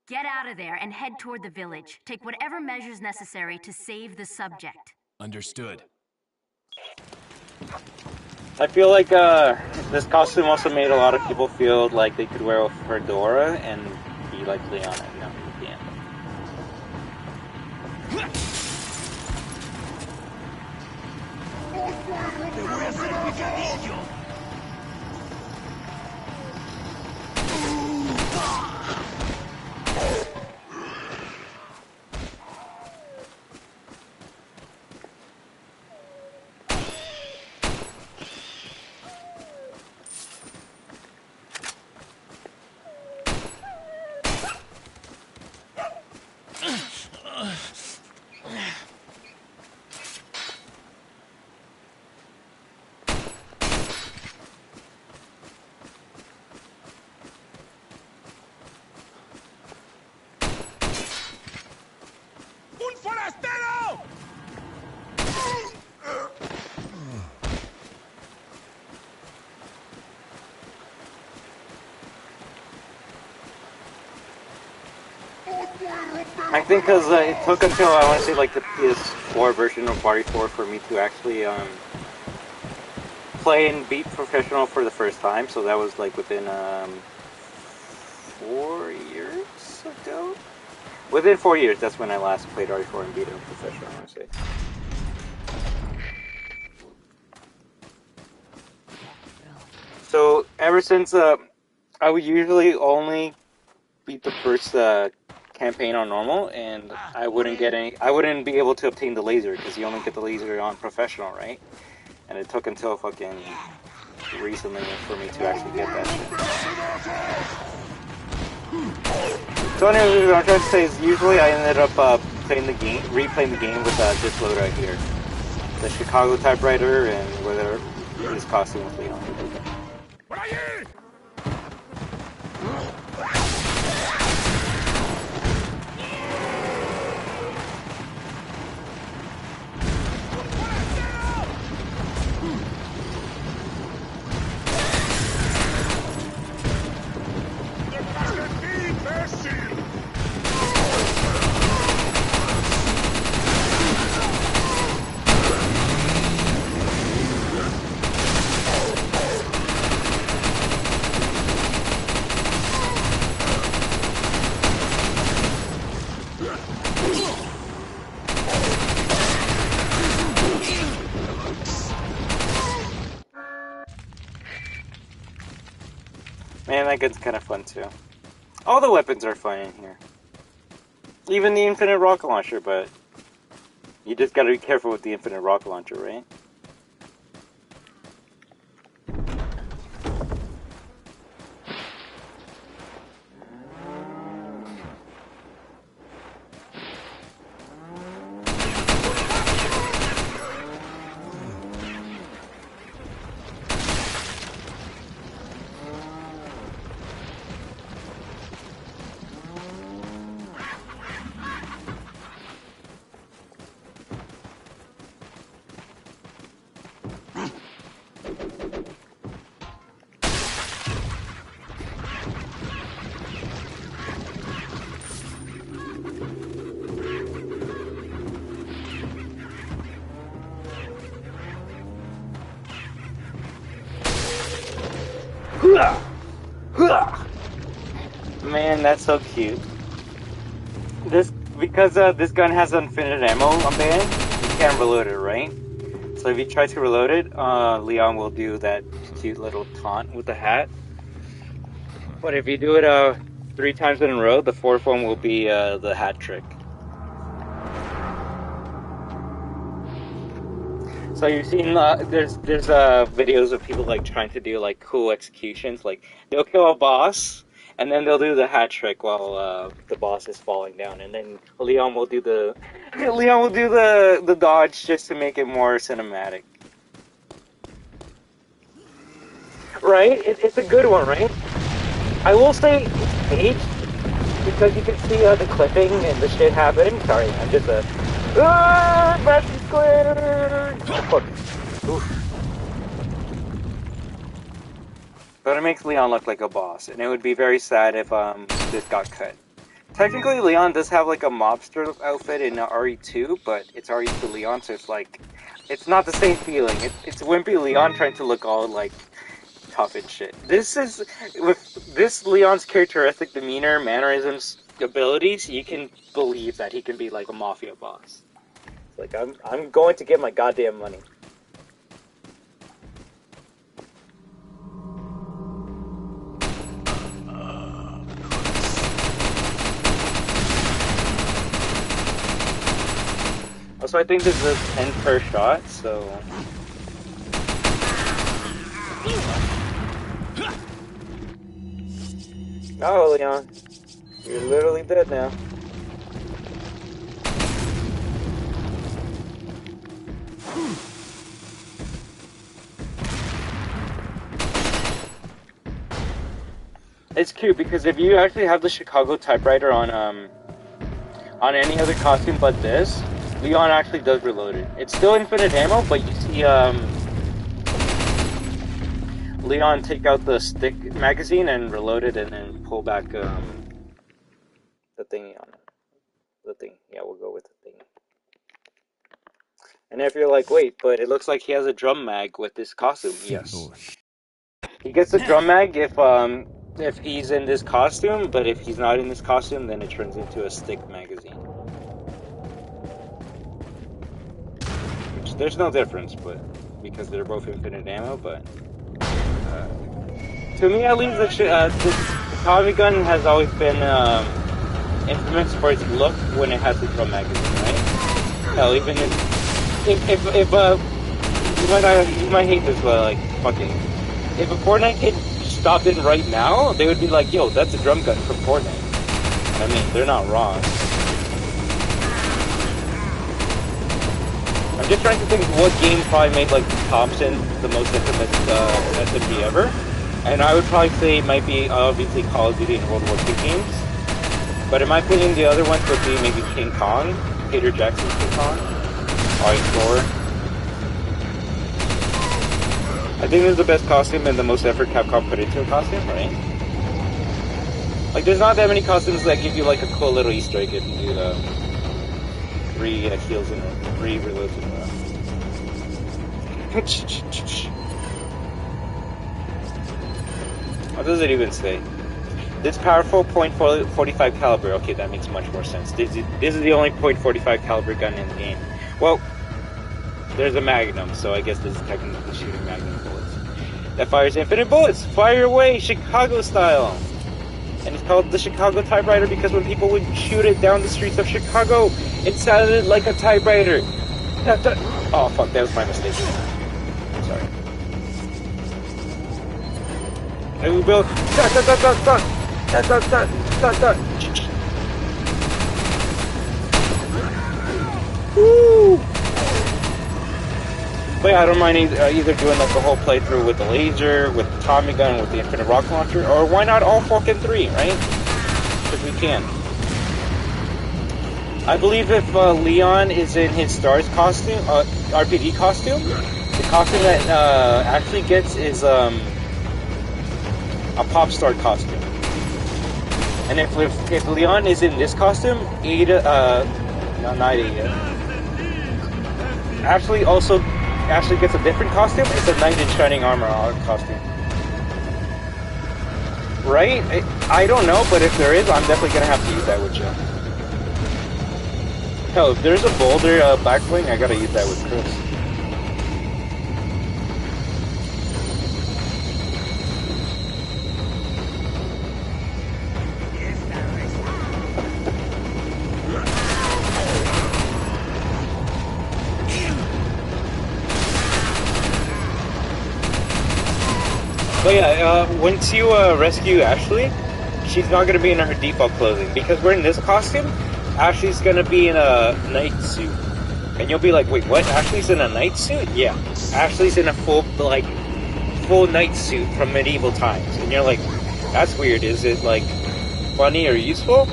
Get out of there and head toward the village. Take whatever measures necessary to save the subject. Understood. I feel like this costume also made a lot of people feel like they could wear a fedora and be like Leona. No, you can't. ¡Te voy a hacer picadillo! I think because it took until, I want to say, like the PS4 version of Body 4 for me to actually play and beat professional for the first time. So that was like within 4 years ago? Within 4 years, that's when I last played RE4 and beat him professional, I want to say. So ever since, I would usually only beat the first campaign on normal, and I wouldn't be able to obtain the laser, because you only get the laser on professional, right? And it took until fucking recently for me to actually get that shit. So anyway, what I'm trying to say is usually I ended up replaying the game with this load right here. The Chicago typewriter and whether his costume was Leon. Man, that gun's kind of fun too. All the weapons are fun in here. Even the infinite rocket launcher, but you just gotta be careful with the infinite rocket launcher, right? Man, that's so cute. Because this gun has infinite ammo on band, you can't reload it, right? So if you try to reload it, Leon will do that cute little taunt with the hat. But if you do it 3 times in a row, the 4th one will be the hat trick. So you've seen there's videos of people like trying to do like cool executions, like they'll kill a boss And then they'll do the hat trick while the boss is falling down, and then Leon will do the dodge just to make it more cinematic. Right? It's a good one, right? I will say it's aged because you can see the clipping and the shit happening. Sorry, I'm just a Matthew Square. Fuck. Oof. But it makes Leon look like a boss, and it would be very sad if this got cut. Technically, Leon does have like a mobster outfit in RE2, but it's RE2 Leon, so it's like, it's not the same feeling. It's wimpy Leon trying to look all like tough and shit. This is, with this Leon's characteristic demeanor, mannerisms, abilities, you can believe that he can be like a mafia boss. It's like, I'm going to get my goddamn money. Also, I think this is 10 per shot, so... Oh, Leon. You're literally dead now. It's cute because if you actually have the Chicago typewriter on any other costume but this, Leon actually does reload it. It's still infinite ammo, but you see Leon take out the stick magazine and reload it and then pull back the thingy on it. The thing. Yeah, we'll go with the thing. And if you're like, wait, but it looks like he has a drum mag with this costume. Yes. He gets a drum mag if he's in this costume, but if he's not in this costume, then it turns into a stick magazine. Which, there's no difference, but because they're both infinite ammo, but to me at least, the Tommy gun has always been infamous for its look when it has the drum magazine, right? Hell, even if you might hate this, but like, fucking, if a Fortnite kid stopped in right now, they would be like, yo, that's a drum gun from Fortnite. I mean, they're not wrong. I'm just trying to think of what game probably made like Thompson the most infamous SMG ever. And I would probably say it might be obviously Call of Duty and World War II games. But in my opinion, the other ones would be maybe King Kong, Peter Jackson's King Kong, RE4. I think this is the best costume and the most effort Capcom put into a costume, right? Like, there's not that many costumes that give you like a cool little Easter egg if you do 3 heals in 3 reloads in a row. What does it even say? This powerful .45 caliber. Okay, that makes much more sense. This is the only .45 caliber gun in the game. Well, there's a Magnum, so I guess this is technically shooting Magnum bullets. That fires infinite bullets! Fire away, Chicago style! And it's called the Chicago typewriter because when people would shoot it down the streets of Chicago, it sounded like a typewriter. Oh fuck, that was my mistake. Sorry. And we build Woo! But yeah, I don't mind either doing like the whole playthrough with the laser, with the Tommy gun, with the infinite rocket launcher, or why not all fucking 3, right? Because we can. I believe if Leon is in his Stars costume, RPD costume, the costume that actually gets is a pop star costume. And if Leon is in this costume, Ada, not Ada, Ashley gets a different costume. It's a knight in shining armor costume. Right? I don't know, but if there is, I'm definitely gonna have to use that with you. Hell, if there's a boulder backbling, I gotta use that with Chris. But yeah, once you rescue Ashley, she's not gonna be in her default clothing because we're in this costume. Ashley's gonna be in a night suit, and you'll be like, "Wait, what? Ashley's in a night suit?" Yeah, Ashley's in a full night suit from medieval times, and you're like, "That's weird. Is it like funny or useful?"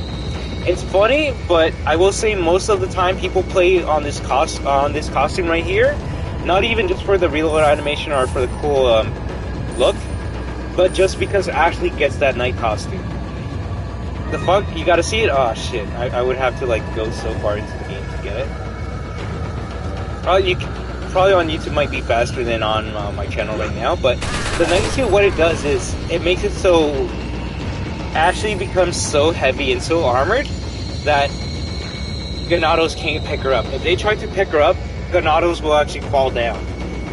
It's funny, but I will say most of the time people play on this costume right here, not even just for the reload animation or for the cool look, but just because Ashley gets that night costume. The fuck? You gotta see it? Oh shit, I would have to like go so far into the game to get it. Probably on YouTube might be faster than on my channel right now, but the night suit, what it does is it makes it so Ashley becomes so heavy and so armored that Ganados can't pick her up. If they try to pick her up, Ganados will actually fall down,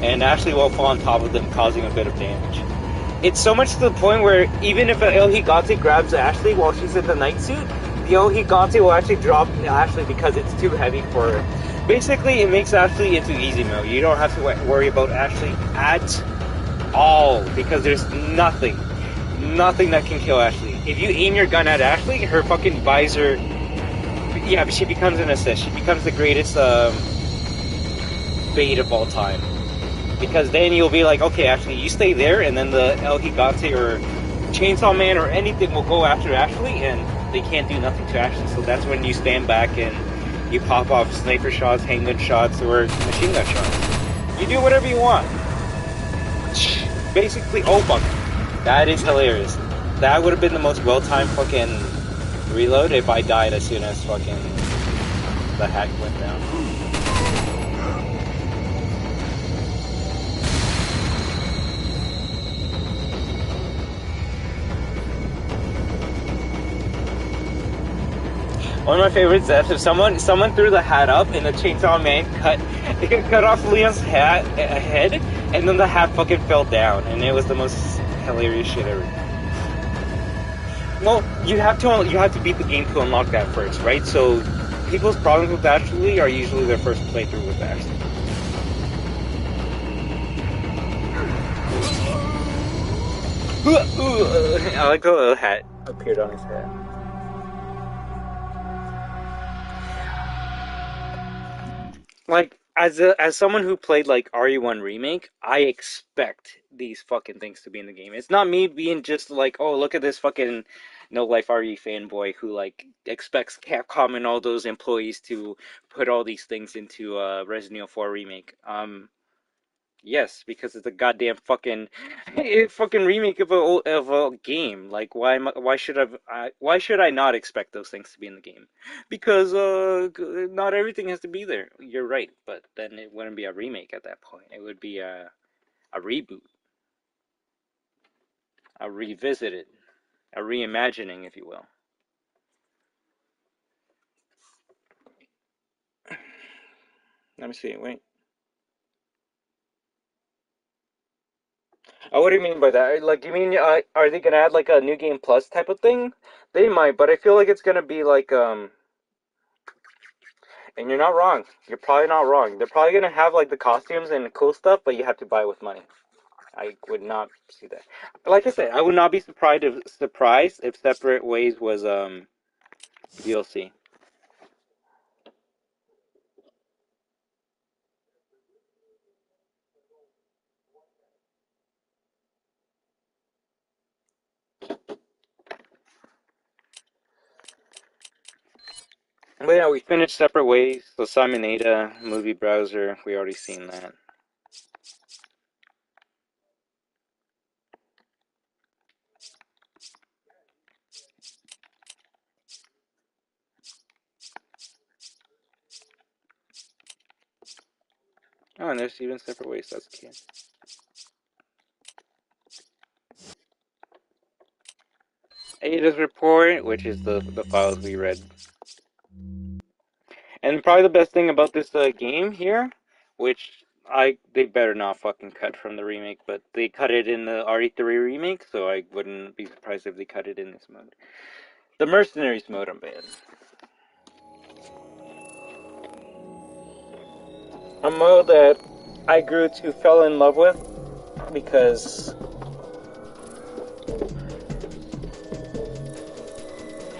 and Ashley will fall on top of them, causing a bit of damage. It's so much to the point where even if El Gigante grabs Ashley while she's in the night suit, the El Gigante will actually drop Ashley because it's too heavy for her. Basically, it makes Ashley into easy mode. You don't have to worry about Ashley at all because there's nothing that can kill Ashley. If you aim your gun at Ashley, her fucking visor, yeah, she becomes an assist. She becomes the greatest bait of all time. Because then you'll be like, okay, Ashley, you stay there, and then the El Gigante or Chainsaw Man or anything will go after Ashley, and they can't do nothing to Ashley. So that's when you stand back and you pop off sniper shots, handgun shots, or machine gun shots. You do whatever you want. Basically, oh fuck. That is hilarious. That would have been the most well-timed fucking reload if I died as soon as fucking the hack went down. One of my favorite deaths, if someone threw the hat up and the Chainsaw Man cut off Leon's head, and then the hat fucking fell down, and it was the most hilarious shit ever. Well, you have to beat the game to unlock that first, right? So people's problems with Ashley are usually their first playthrough with Ashley. I like the little hat appeared on his head. Like, as someone who played, like, RE1 Remake, I expect these fucking things to be in the game. It's not me being just like, oh, look at this fucking no-life RE fanboy who, like, expects Capcom and all those employees to put all these things into Resident Evil 4 Remake. Yes, because it's a goddamn fucking remake of a game. Like, why should I not expect those things to be in the game? Because not everything has to be there. You're right, but then it wouldn't be a remake at that point. It would be a reboot, a revisited, a reimagining, if you will. Let me see. Wait. Oh, what do you mean by that? Like, you mean, are they gonna add, like, a New Game Plus type of thing? They might, but I feel like it's gonna be, like, and you're not wrong. You're probably not wrong. They're probably gonna have, like, the costumes and cool stuff, but you have to buy it with money. I would not see that. Like I said, I would not be surprised if Separate Ways was, DLC. But yeah, we finished Separate Ways, so Simon Ada, movie browser, we already seen that. Oh, and there's even Separate Ways, that's cute. Ada's report, which is the files we read. And probably the best thing about this game here, which they better not fucking cut from the remake, but they cut it in the RE3 remake, so I wouldn't be surprised if they cut it in this mode. The Mercenaries mode, I'm bad. A mode that I fell in love with because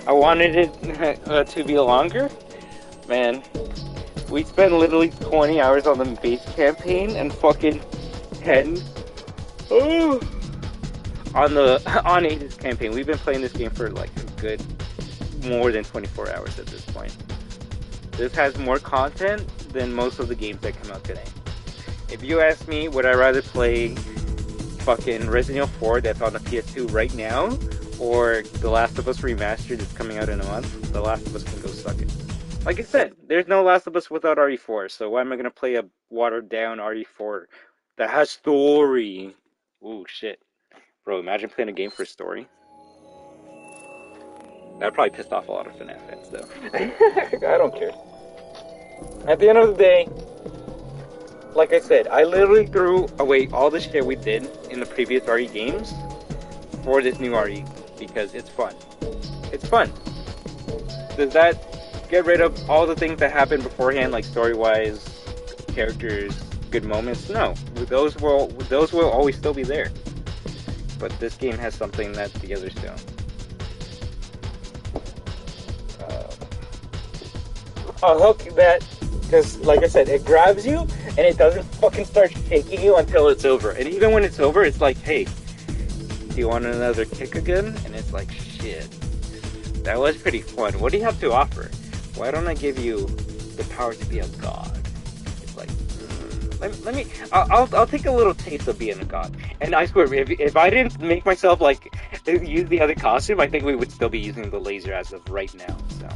I wanted it to be longer. Man, we spent literally 20 hours on the base campaign and fucking 10 on Aegis campaign. We've been playing this game for like a good more than 24 hours at this point. This has more content than most of the games that come out today. If you ask me, would I rather play fucking Resident Evil 4 that's on the PS2 right now, or The Last of Us Remastered that's coming out in a month? The Last of Us can go suck it. Like I said, there's no Last of Us without RE4, so why am I gonna play a watered down RE4 that has story? Ooh, shit. Bro, imagine playing a game for story. That probably pissed off a lot of FNAF fans, though. I don't care. At the end of the day, like I said, I literally threw away all the shit we did in the previous RE games for this new RE, because it's fun. It's fun. Does that get rid of all the things that happened beforehand, like story-wise, characters, good moments? No. Those will always still be there. But this game has something that the others don't. A hook that, because like I said, it grabs you and it doesn't fucking start shaking you until it's over. And even when it's over, it's like, hey, do you want another kick again? And it's like, shit, that was pretty fun. What do you have to offer? Why don't I give you the power to be a god? It's like, I'll take a little taste of being a god. And I swear, if I didn't make myself like use the other costume, I think we would still be using the laser as of right now. So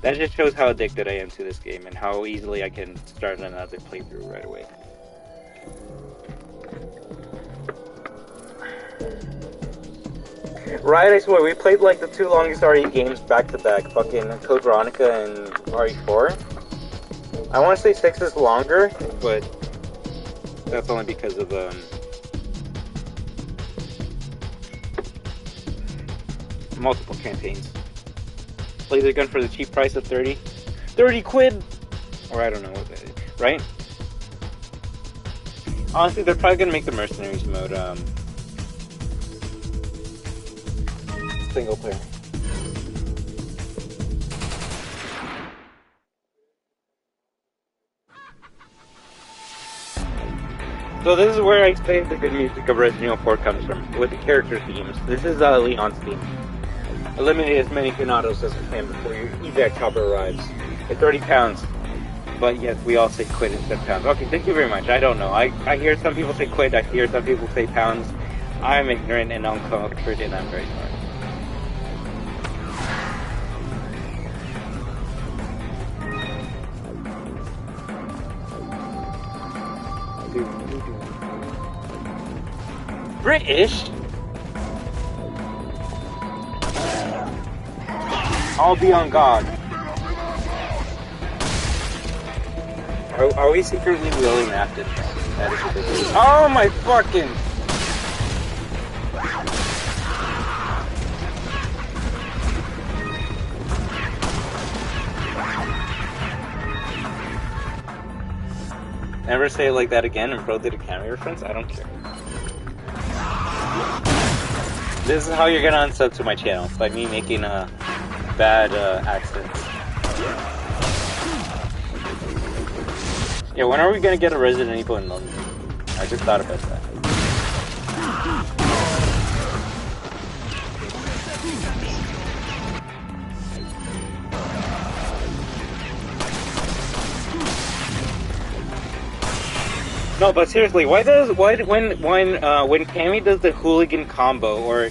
that just shows how addicted I am to this game and how easily I can start another playthrough right away. Right, I swear, we played like the two longest RE games back to back, fucking Code Veronica and RE4. I want to say 6 is longer, but that's only because of multiple campaigns. Laser gun for the cheap price of 30 quid, or I don't know what that is, right? Honestly, they're probably gonna make the mercenaries mode single player. So this is where I say the good music of Resident Evil 4 comes from, with the character themes. This is Leon's theme. Eliminate as many Ganados as we can before your evac chopper arrives. At 30 pounds. But yes, we all say quid instead of pounds. Okay, thank you very much. I don't know. I hear some people say quid, I hear some people say pounds. I'm ignorant and uncultured, and I'm very sorry. British? I'll be on God. Are we secretly wielding after that is ridiculous. Oh my fucking... Never say it like that again and Bro did a cameo reference? I don't care. This is how you're gonna unsub to my channel, by me making bad accents. Yeah, when are we gonna get a Resident Evil in London? I just thought about that. No, but seriously, when Cammy does the hooligan combo, or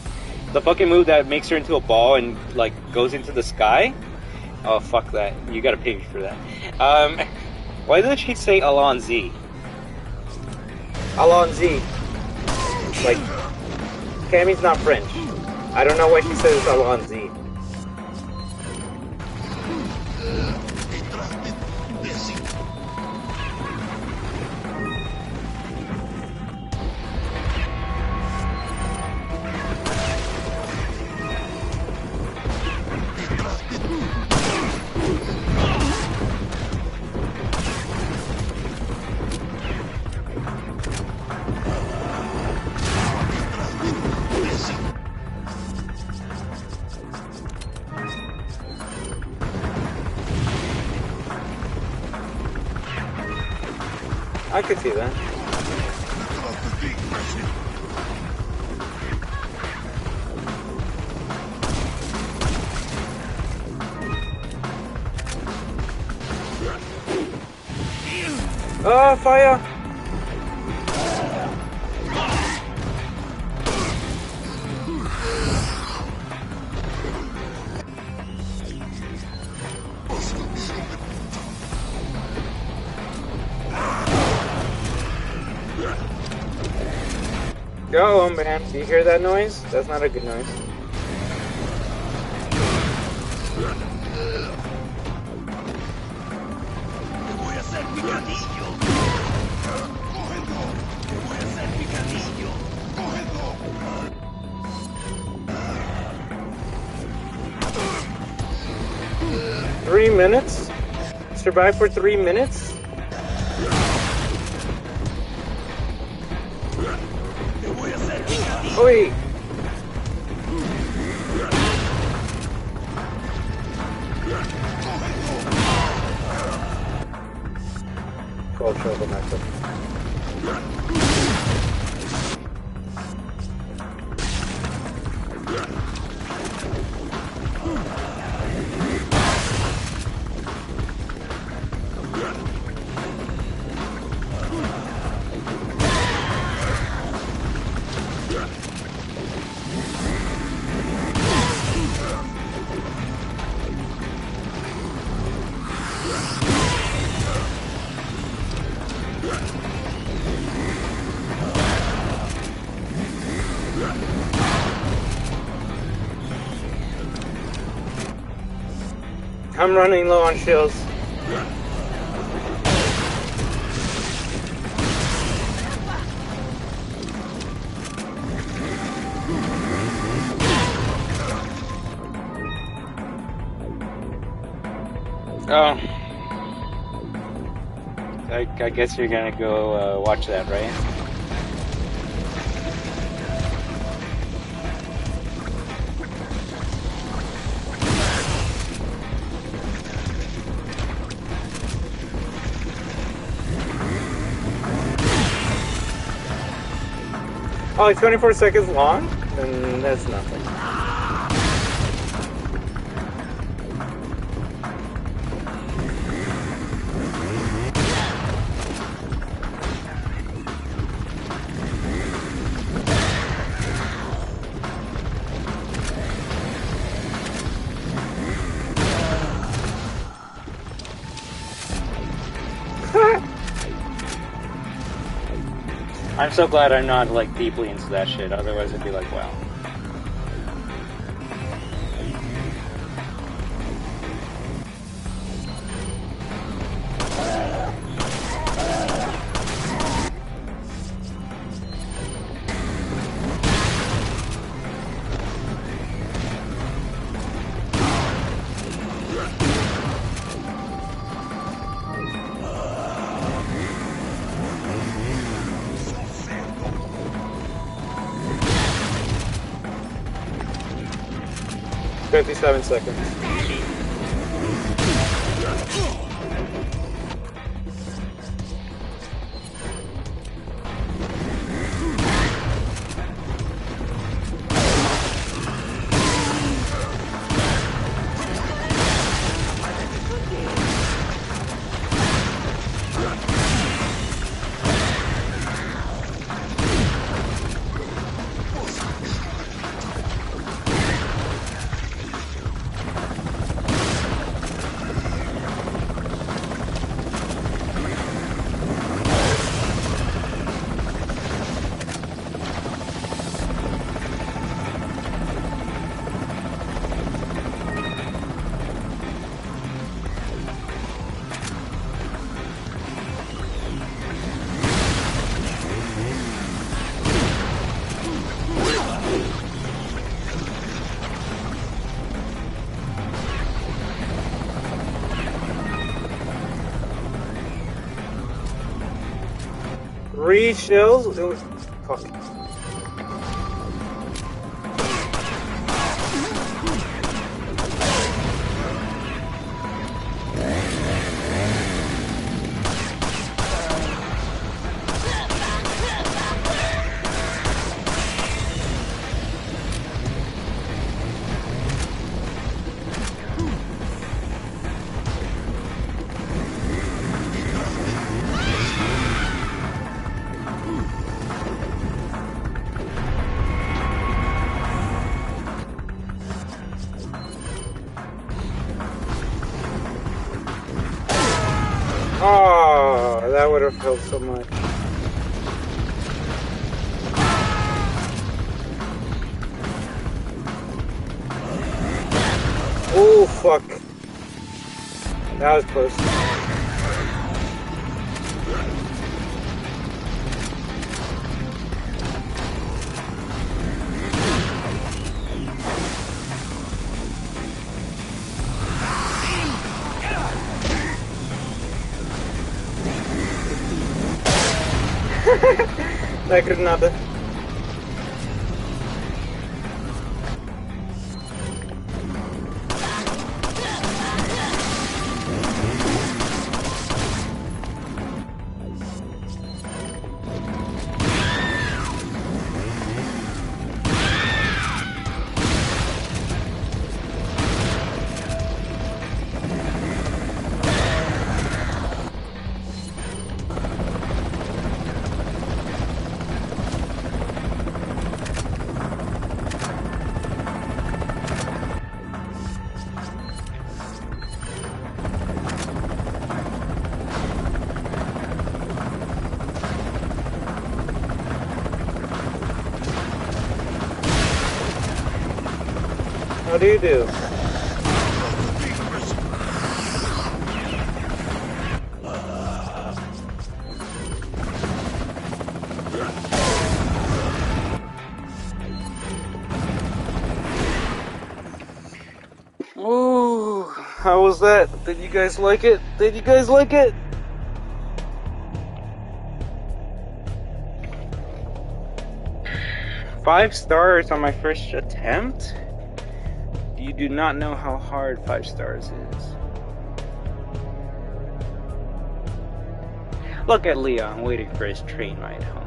the fucking move that makes her into a ball and like goes into the sky? Oh fuck that! You gotta pay me for that. Why does she say Allons-y? Allons-y. Like, Cammy's not French. I don't know why she says Allons-y. I could see that. Oh, fire! Oh man, do you hear that noise? That's not a good noise. Three minutes? Survive for 3 minutes? Oi! Call trouble method. I'm running low on shields. Oh. I guess you're gonna go watch that, right? Oh, it's 24 seconds long? Then that's nothing. I'm so glad I'm not like deeply into that shit, otherwise it'd be like, wow. $57 seconds. Three shells? It was... Fuck. that would have helped so much. Oh, fuck. That was close. La granada. How do you do? Ooh, how was that? Did you guys like it? Did you guys like it? Five stars on my first attempt? You do not know how hard 5 stars is. Look at Leon waiting for his train ride home.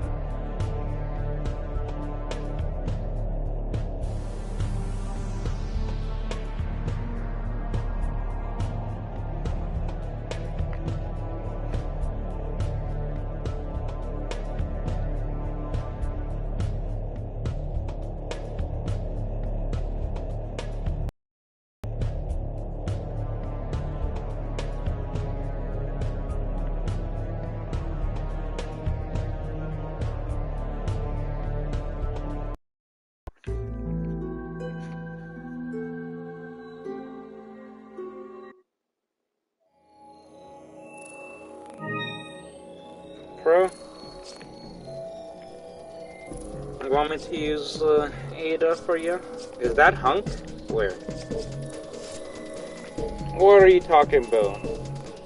Pro? You want me to use Ada for you? Is that Hunk? Where? What are you talking about?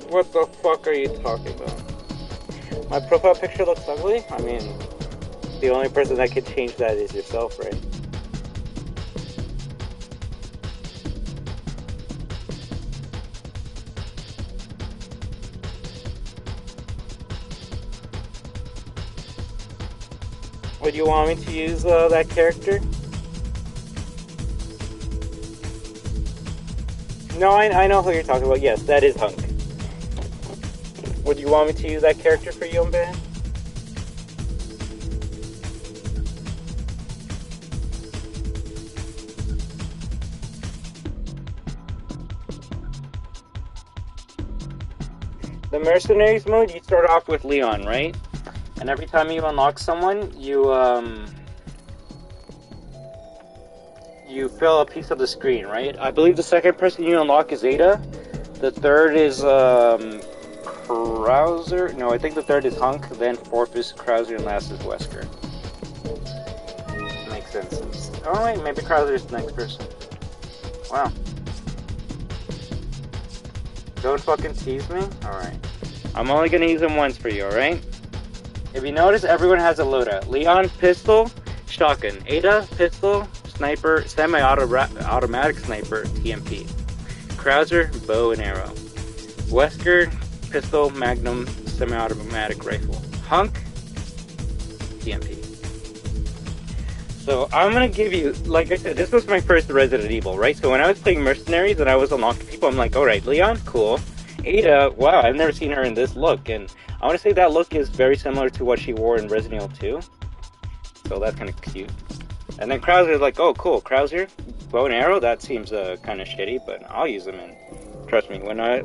What the fuck are you talking about? My profile picture looks ugly? I mean, the only person that can change that is yourself, right? Would you want me to use that character? No, I know who you're talking about. Yes, that is Hunk. Would you want me to use that character for you, man? The Mercenaries mode, you start off with Leon, right? And every time you unlock someone, you fill a piece of the screen, right? I believe the second person you unlock is Ada. The third is Krauser. No, I think the third is Hunk. Then fourth is Krauser, and last is Wesker. Makes sense. Oh wait, maybe Krauser is the next person. Wow. Don't fucking tease me. All right. I'm only gonna use him once for you. All right. If you notice, everyone has a loadout. Leon, pistol, shotgun. Ada, pistol, sniper, semi-automatic sniper, TMP. Krauser, bow and arrow. Wesker, pistol, magnum, semi-automatic rifle. Hunk, TMP. So I'm gonna give you, like I said, this was my first Resident Evil, right? So when I was playing Mercenaries and I was unlocking people, I'm like, alright, Leon, cool. Ada, wow, I've never seen her in this look, and I want to say that look is very similar to what she wore in Resident Evil 2. So that's kind of cute. And then Krauser is like, oh cool, Krauser, bow and arrow, that seems kind of shitty, but I'll use them in Trust me, when I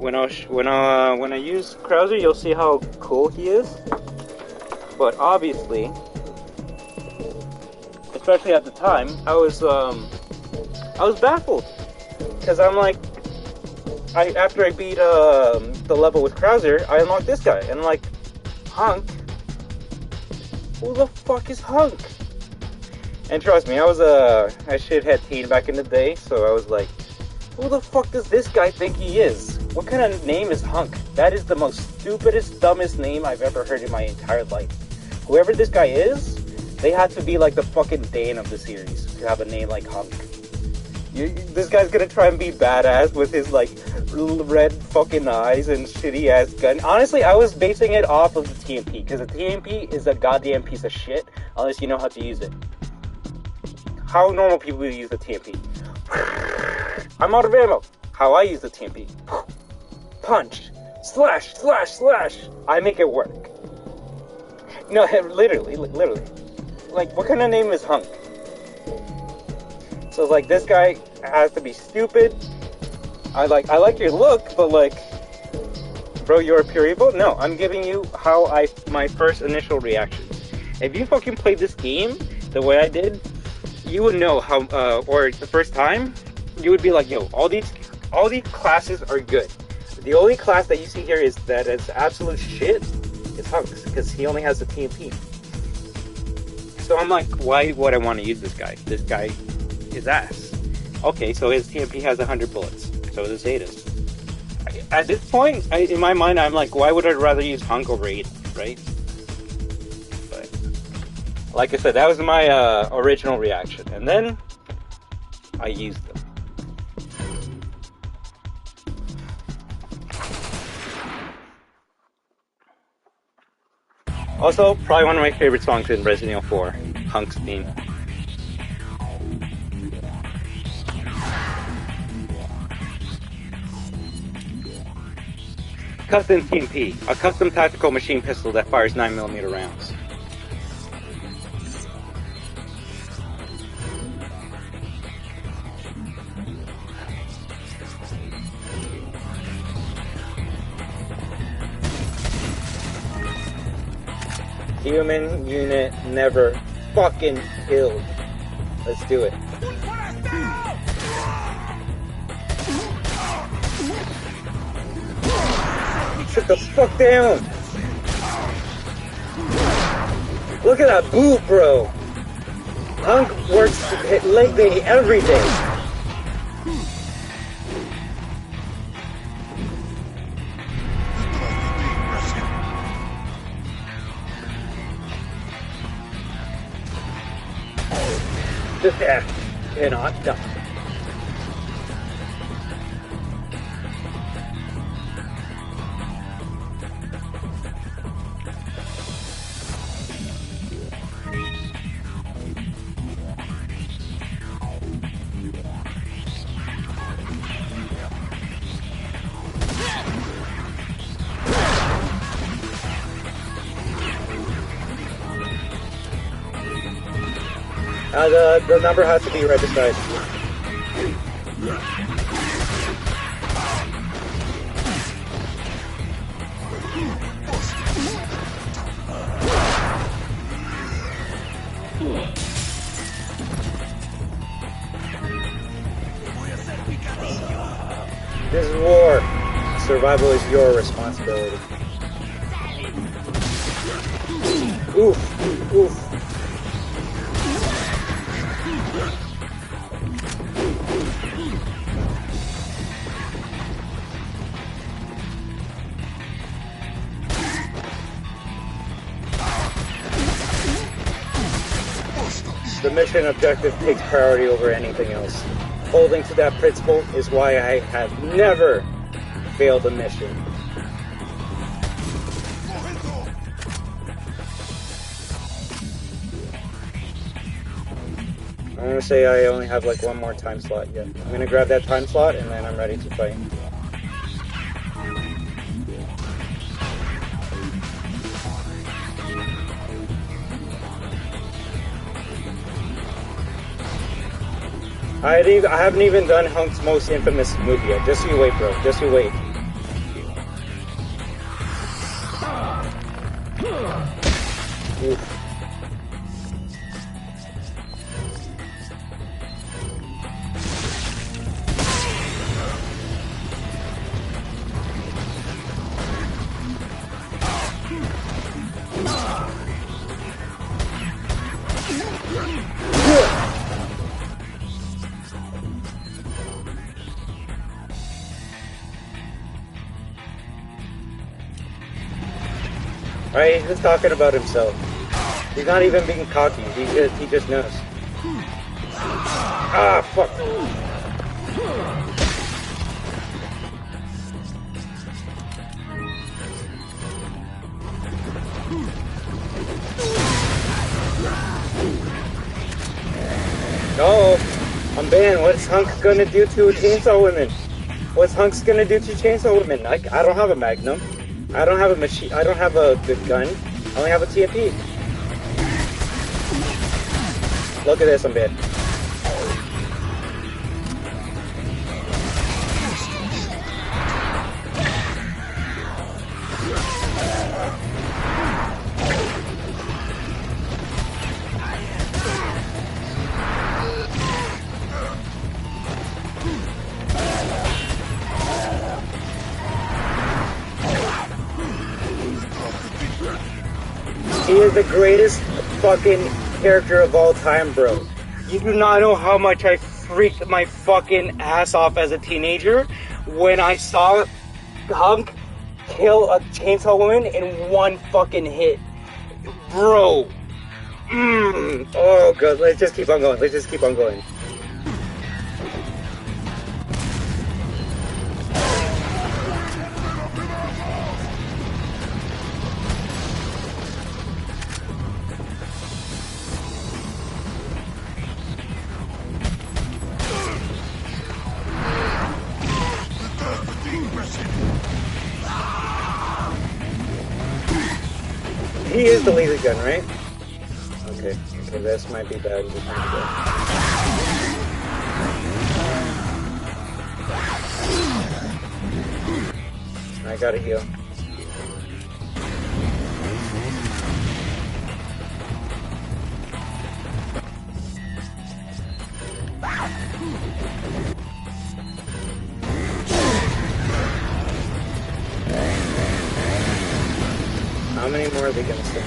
use Krauser, you'll see how cool he is. But obviously, especially at the time, I was baffled because I'm like, after I beat the level with Krauser, I unlocked this guy, and I'm like, Hunk? Who the fuck is Hunk? And trust me, I was a shithead teen back in the day, so I was like, who the fuck does this guy think he is? What kind of name is Hunk? That is the most stupidest, dumbest name I've ever heard in my entire life. Whoever this guy is, they had to be like the fucking Dane of the series to have a name like Hunk. This guy's gonna try and be badass with his like red fucking eyes and shitty ass gun. Honestly, I was basing it off of the TMP, because the TMP is a goddamn piece of shit unless you know how to use it. How normal people use the TMP. I'm out of ammo. How I use the TMP. Punch. Slash, slash, slash. I make it work. No, literally. Like, what kind of name is Hunk? So, like, this guy has to be stupid. I like your look, but, like, bro, you're a pure evil? No, I'm giving you my first initial reaction. If you fucking played this game the way I did, you would know how, or the first time, you would be like, yo, all these classes are good. The only class that you see here is absolute shit is Hunks, because he only has the TMP. So I'm like, why would I want to use this guy? This guy is ass. Okay, so his TMP has 100 bullets. So does Ada's. At this point, in my mind, I'm like, why would I rather use Hunk over Ada, right? But, like I said, that was my original reaction. And then, I used them. Also, probably one of my favorite songs in Resident Evil 4, Hunk's theme. Custom TMP, a custom tactical machine pistol that fires 9mm rounds. Human unit never fucking killed. Let's do it. Sit the fuck down! Look at that boot, bro! Hunk works leg day every day. This act cannot die. The number has to be right beside. This is war. Survival is your responsibility. Oof, oof. The mission objective takes priority over anything else. Holding to that principle is why I have never failed a mission. I'm gonna say I only have like one more time slot yet. I'm gonna grab that time slot and then I'm ready to fight. I haven't even done Hunk's most infamous move yet. Just you wait, bro. Just you wait. Oof. Right, he's talking about himself. He's not even being cocky. He just knows. Ah, fuck. No, I'm banned. What's Hunk gonna do to Chainsaw Women? What's Hunk's gonna do to Chainsaw Women? I don't have a Magnum. I don't have a machine. I don't have a good gun. I only have a TMP. Look at this, I'm bad. He is the greatest fucking character of all time, bro. You do not know how much I freaked my fucking ass off as a teenager when I saw Hunk kill a Chainsaw Woman in one fucking hit. Bro. Oh god, let's just keep on going. Let's just keep on going. He is the laser gun, right? Okay, this might be bad. This might be bad. I gotta heal. How many more are they gonna send?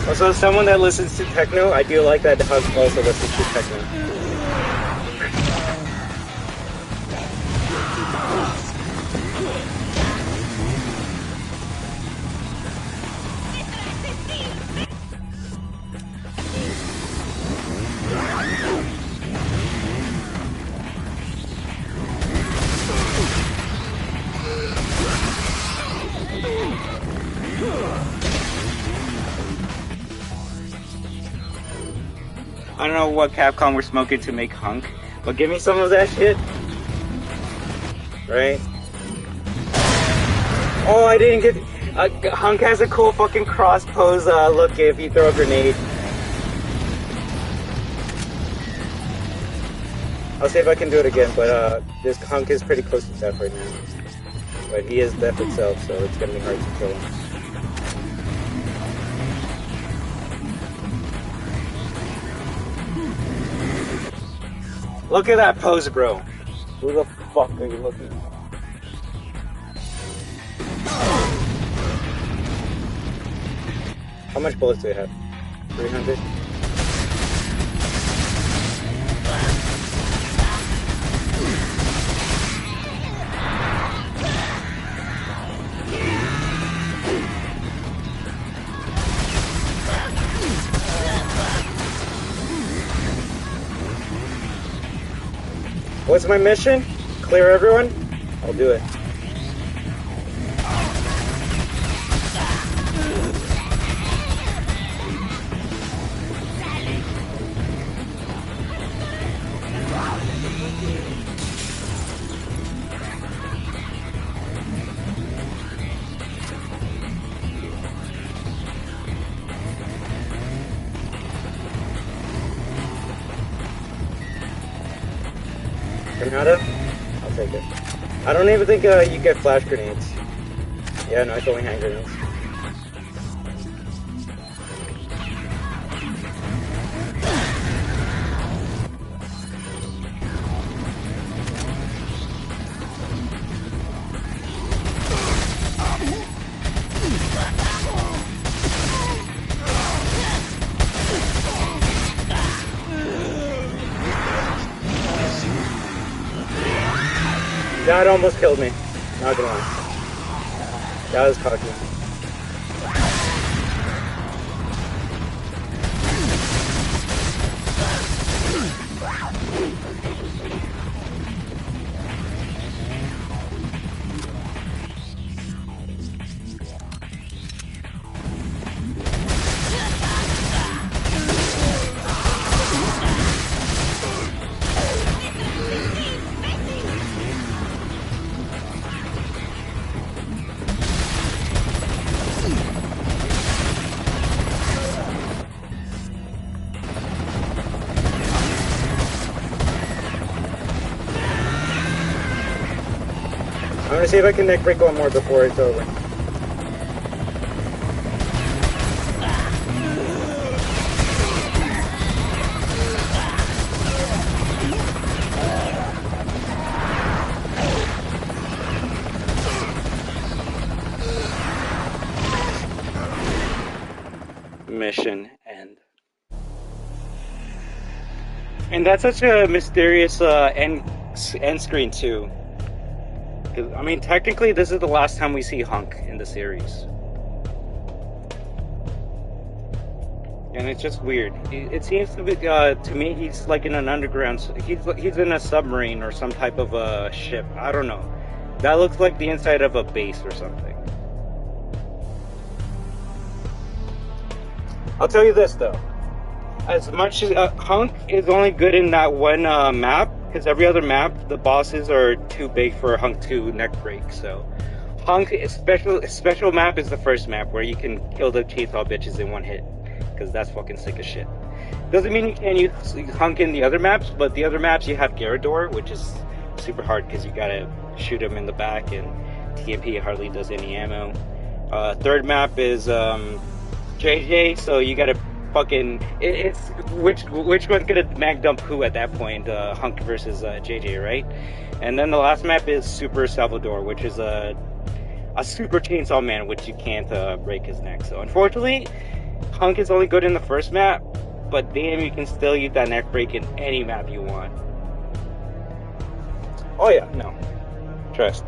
Also, someone that listens to techno, I do like that Hug also listens to techno. I don't know what Capcom were smoking to make Hunk, but give me some of that shit. Right? Oh, I didn't get... Hunk has a cool fucking cross pose look if you throw a grenade. I'll see if I can do it again, but this Hunk is pretty close to death right now. But he is death itself, so it's gonna be hard to kill him. Look at that pose, bro. Who the fuck are you looking at? How much bullets do you have? 300? What's my mission? Clear everyone? I'll do it. Granada? I'll take it. I don't even think you get flash grenades. Yeah, no, it's only hand grenades. That almost killed me. Not gonna lie. That was cocky. I'm gonna see if I can neck break one more before it's over. Mission end. And that's such a mysterious end screen too. I mean, technically, this is the last time we see Hunk in the series. And it's just weird. It seems to be, to me, he's like in an underground, he's in a submarine or some type of a ship. I don't know. That looks like the inside of a base or something. I'll tell you this, though. As much as Hunk is only good in that one map, because every other map, the bosses are too big for Hunk to neck break. So, Hunk special map is the first map where you can kill the chainsaw bitches in one hit, because that's fucking sick as shit. Doesn't mean you can't use Hunk in the other maps, but the other maps you have Garrador, which is super hard because you gotta shoot him in the back, and TMP hardly does any ammo. Third map is JJ, so you gotta fucking it's which one's gonna mag dump who at that point, Hunk versus JJ, right? And then the last map is Super Salvador, which is a super chainsaw man, which you can't break his neck. So unfortunately, Hunk is only good in the first map, but damn, you can still use that neck break in any map you want. Oh yeah, no, trust.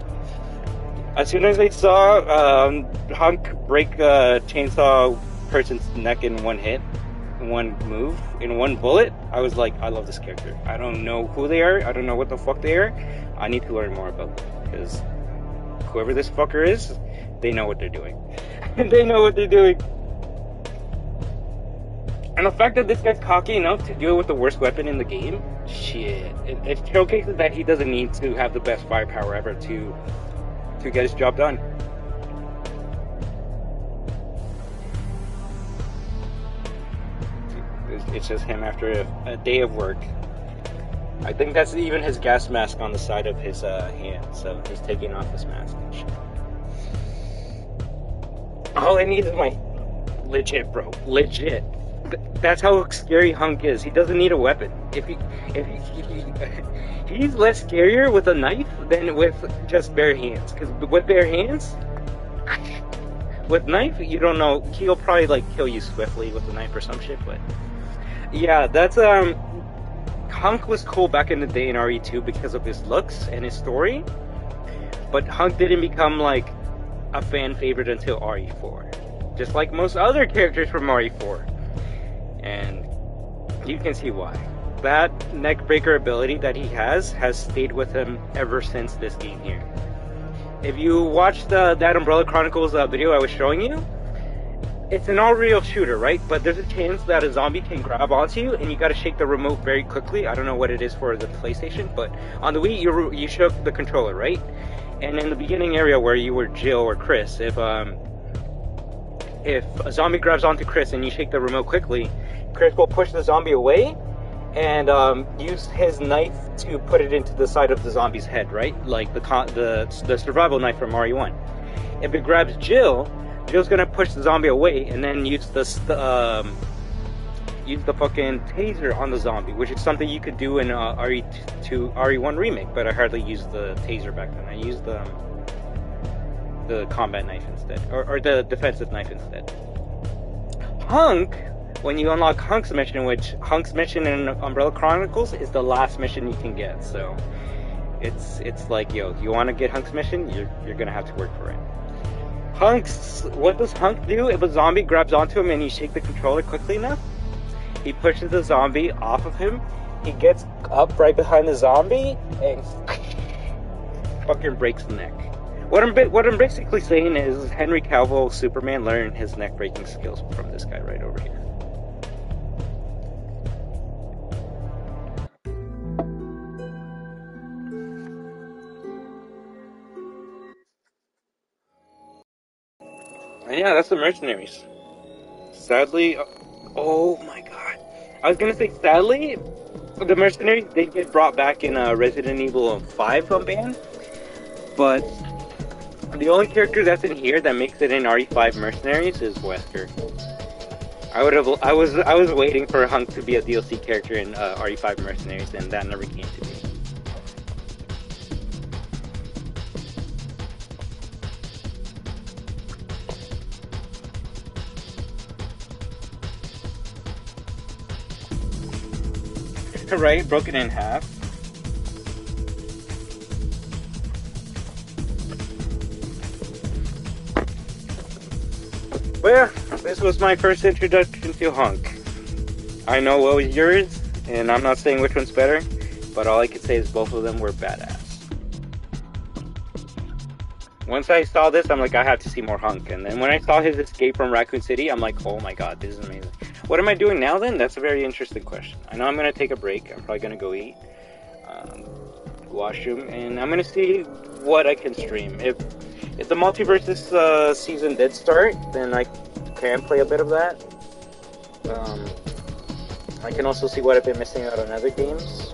As soon as I saw Hunk break a chainsaw person's neck in one hit, in one move, in one bullet, I was like, I love this character. I don't know who they are, I don't know what the fuck they are. I need to learn more about them, because whoever this fucker is, they know what they're doing. They know what they're doing. And the fact that this guy's cocky enough to do it with the worst weapon in the game, shit, it showcases that he doesn't need to have the best firepower ever to get his job done. It's just him after a day of work. I think that's even his gas mask on the side of his hand, so he's taking off his mask and shit. All I need is my... Legit, bro. Legit. That's how scary Hunk is. He doesn't need a weapon. He's less scarier with a knife than with just bare hands. Because with bare hands... With knife, you don't know. He'll probably like kill you swiftly with a knife or some shit, but... Yeah, that's, Hunk was cool back in the day in RE2 because of his looks and his story, but Hunk didn't become, like, a fan favorite until RE4. Just like most other characters from RE4. And you can see why. That neckbreaker ability that he has stayed with him ever since this game here. If you watched that Umbrella Chronicles video I was showing you, it's an all-real shooter, right? But there's a chance that a zombie can grab onto you, and you gotta shake the remote very quickly. I don't know what it is for the PlayStation, but on the Wii, you shook the controller, right? And in the beginning area where you were Jill or Chris, if a zombie grabs onto Chris and you shake the remote quickly, Chris will push the zombie away, and used his knife to put it into the side of the zombie's head, right? Like the survival knife from RE1. If it grabs Jill, Jill's gonna push the zombie away and then use the fucking taser on the zombie, which is something you could do in RE1 remake, but I hardly used the taser back then. I used the combat knife instead, or the defensive knife instead. Hunk, when you unlock Hunk's mission, which Hunk's mission in Umbrella Chronicles is the last mission you can get, so it's like, yo, you want to get Hunk's mission, you're gonna have to work for it. What does Hunk do? If a zombie grabs onto him and you shake the controller quickly enough, he pushes the zombie off of him. He gets up right behind the zombie and fucking breaks the neck. What I'm basically saying is Henry Cavill, Superman, learned his neck breaking skills from this guy right over here. And yeah, that's the mercenaries. Sadly, oh my god. I was gonna say sadly, the mercenaries did get brought back in Resident Evil 5 unbanned, but the only character that's in here that makes it in RE5 mercenaries is Wesker. I was waiting for Hunk to be a DLC character in RE5 mercenaries, and that never came to be. Right, broken in half. But yeah, this was my first introduction to Hunk. I know what was yours, and I'm not saying which one's better, but all I can say is both of them were badass. Once I saw this, I'm like, I have to see more Hunk. And then when I saw his escape from Raccoon City, I'm like, oh my god, this is amazing. What am I doing now then? That's a very interesting question. I know I'm going to take a break. I'm probably going to go eat, washroom, and I'm going to see what I can stream. If the Multiversus season did start, then I can play a bit of that. I can also see what I've been missing out on other games,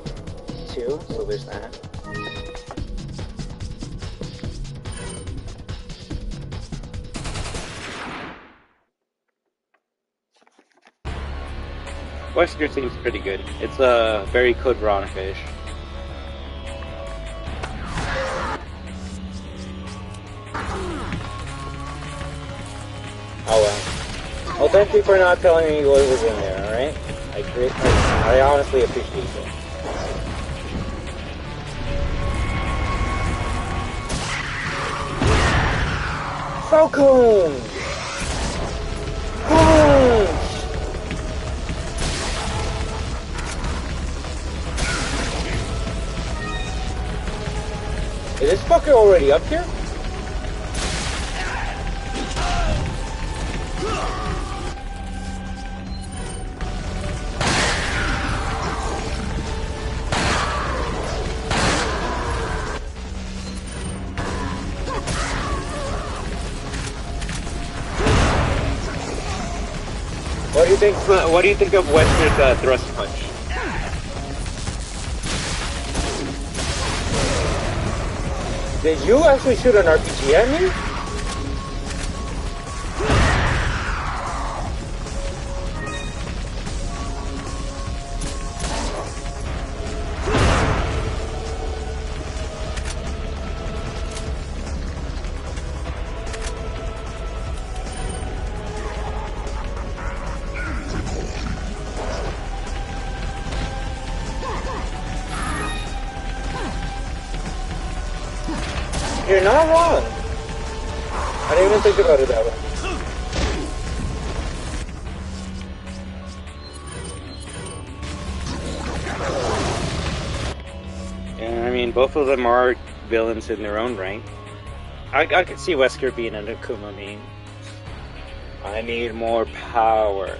too, so there's that. Wesker seems pretty good. It's very Code Veronica-ish. Oh well. Well, thank you for not telling me what was in there, alright? I honestly appreciate it. Falcon! Boom! Is this fucker already up here? What do you think of Wesker's thrust punch? Did you actually shoot an RPG at me? You're not wrong. I didn't even think about it that way. Yeah, I mean, both of them are villains in their own right. I could see Wesker being an Akuma meme. I need more power.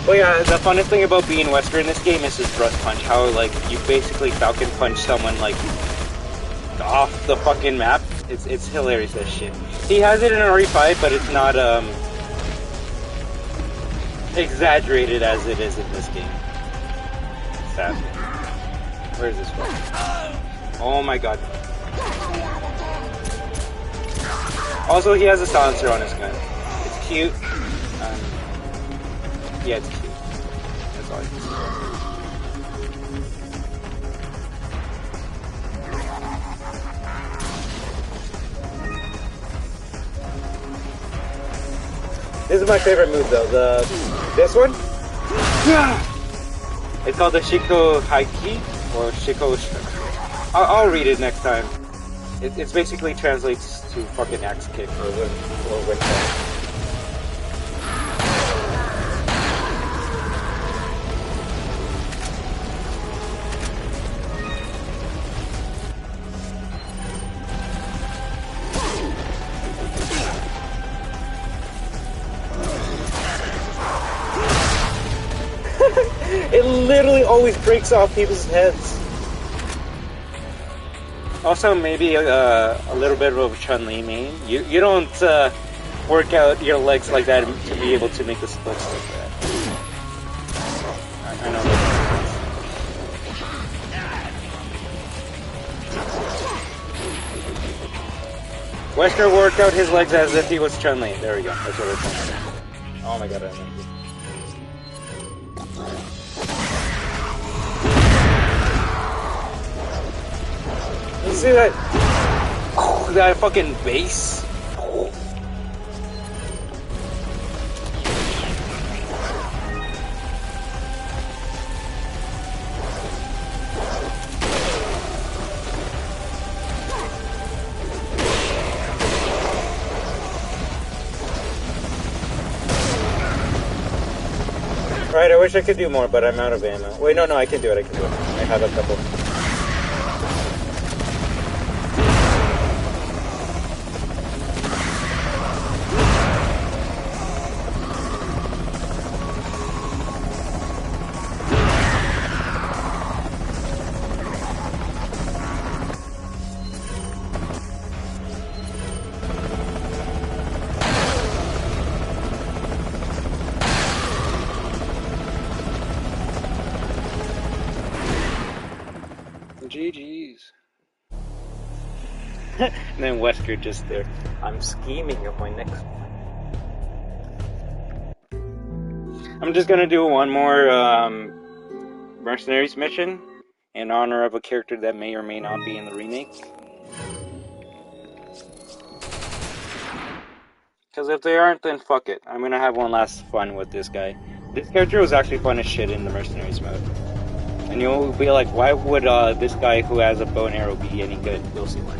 But yeah, the funnest thing about being Wesker in this game is his thrust punch. How, like, you basically Falcon punch someone, like, off the fucking map It's hilarious as shit. He has it in RE5, but it's not exaggerated as it is in this game. Sadly. Where is this from? Oh my god. Also, he has a silencer on his gun. It's cute. Yeah, it's cute. That's all I can say. This is my favorite move though. This one? It's called the Shiko Haiki or Shiko. I'll read it next time. It basically translates to fucking axe kick or whip. It literally always breaks off people's heads. Also, maybe a little bit of a Chun-Li main. You don't work out your legs like that to be able to make the splits like that. I know that. Wesker worked out his legs as if he was Chun-Li. There we go. That's what we're talking about. Oh my god, I remember. You see that? That fucking bass? Right, I wish I could do more, but I'm out of ammo. Wait, no, I can do it, I have a couple. GG's. And then Wesker just there. I'm scheming of my next one. I'm just gonna do one more Mercenaries mission in honor of a character that may or may not be in the remake. Because if they aren't, then fuck it. I'm gonna have one last fun with this guy. This character was actually fun as shit in the Mercenaries mode. And you'll be like, why would this guy who has a bow and arrow be any good? You'll see why.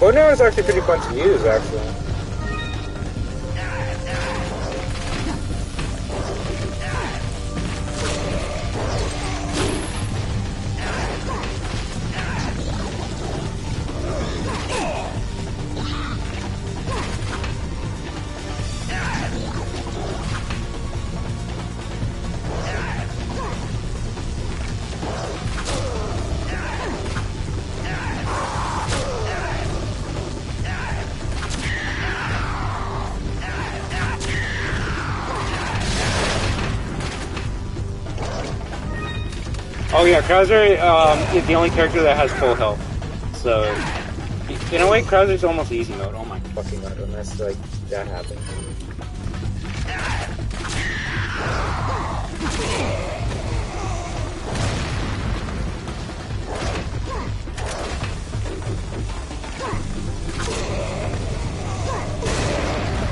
Bow and arrow is actually pretty fun to use, actually. Oh yeah, Krauser is the only character that has full health. So, in a way, Krauser's almost easy mode. Oh my fucking god, unless like that happens.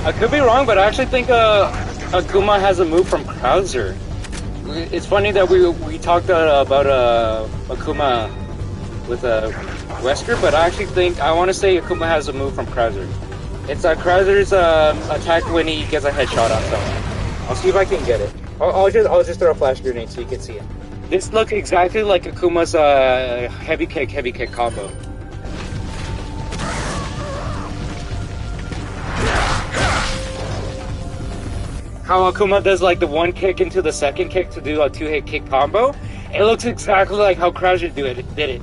I could be wrong, but I actually think Akuma has a move from Krauser. It's funny that we talked about Akuma with Wesker, but I actually think I want to say Akuma has a move from Krauser. It's Krauser's attack when he gets a headshot on someone. I'll see if I can get it. I'll just throw a flash grenade so you can see it. This looks exactly like Akuma's heavy kick combo. How Akuma does like the one kick into the second kick to do a 2-hit kick combo. It looks exactly like how Krauser did it.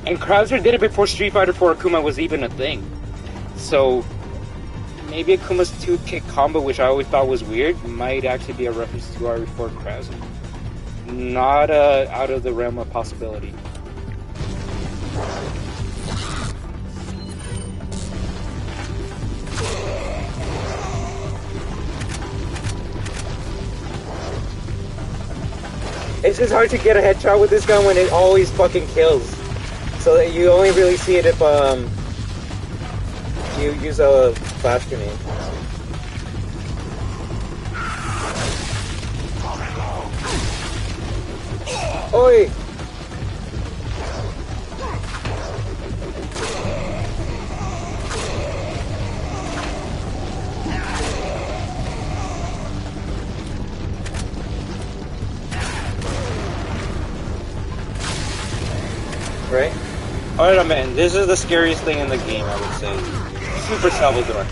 And Krauser did it before Street Fighter 4 Akuma was even a thing. So maybe Akuma's 2-kick combo, which I always thought was weird, might actually be a reference to RE4 Krauser. Not out of the realm of possibility. It's just hard to get a headshot with this gun when it always fucking kills. So that you only really see it if you use a flash grenade. Oi! Right? Alright, man, this is the scariest thing in the game, I would say. Super Salvador.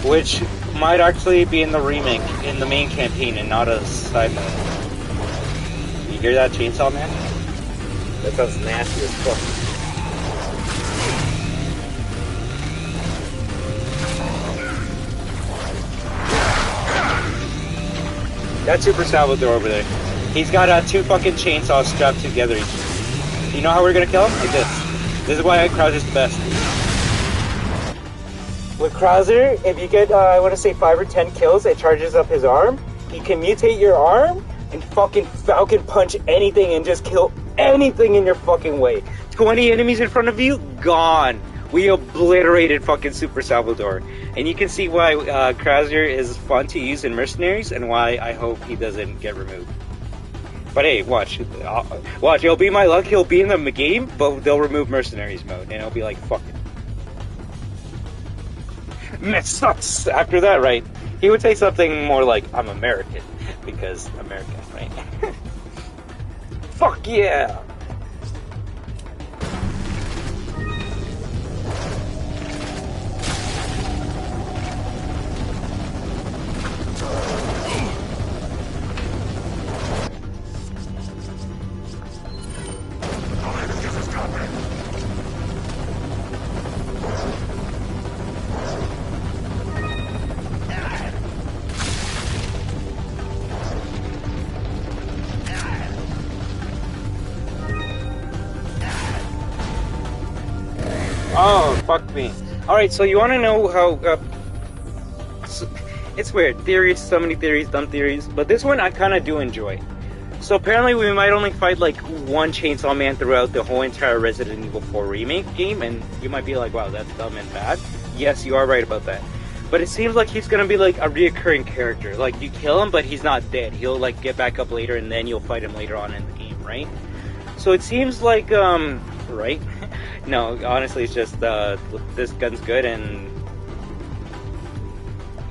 Which might actually be in the remake, in the main campaign, and not a side mode. You hear that chainsaw, man? That sounds nasty as fuck. That's Super Salvador over there. He's got 2 fucking chainsaws strapped together. You know how we're gonna kill him? Like this. This is why Krauser's the best. With Krauser, if you get, I want to say 5 or 10 kills, it charges up his arm. He can mutate your arm and fucking Falcon Punch anything and just kill anything in your fucking way. 20 enemies in front of you? Gone. We obliterated fucking Super Salvador. And you can see why Krauser is fun to use in Mercenaries and why I hope he doesn't get removed. But hey, watch, it'll be my luck, he'll be in the game, but they'll remove Mercenaries mode, and it'll be like, fuck it. It sucks! After that, right, he would say something more like, I'm American, because American, right? Fuck yeah! Oh, fuck me. Alright, so you want to know how... it's weird. Theories, so many theories, dumb theories. But this one I kind of do enjoy. So apparently we might only fight like one Chainsaw Man throughout the whole entire Resident Evil 4 remake game. And you might be like, wow, that's dumb and bad. Yes, you are right about that. But it seems like he's going to be like a reoccurring character. Like, you kill him, but he's not dead. He'll like get back up later and then you'll fight him later on in the game, right? So it seems like, right? No, honestly, it's just, this gun's good, and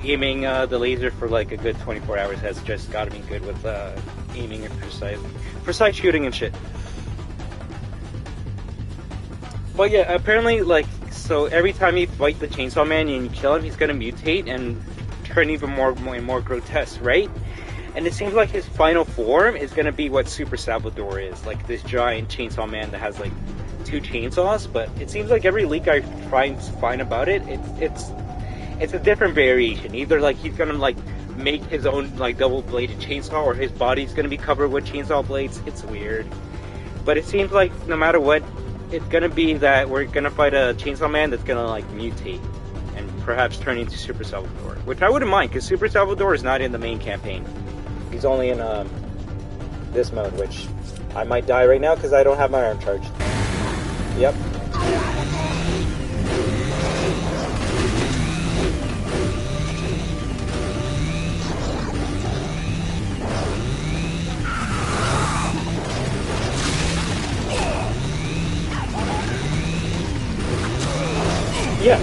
aiming the laser for like a good 24 hours has just gotta be good with aiming and precise shooting and shit. But yeah, apparently, like, so every time you fight the Chainsaw Man and you kill him, he's gonna mutate and turn even more grotesque, right? And it seems like his final form is gonna be what Super Salvador is, like this giant Chainsaw Man that has like 2 chainsaws. But it seems like every leak I find about it, it's a different variation. Either like he's gonna like make his own like double-bladed chainsaw, or his body's gonna be covered with chainsaw blades. It's weird, but it seems like no matter what, it's gonna be that we're gonna fight a Chainsaw Man that's gonna like mutate and perhaps turn into Super Salvador, which I wouldn't mind, because Super Salvador is not in the main campaign. He's only in this mode, which I might die right now because I don't have my arm charged. Yep.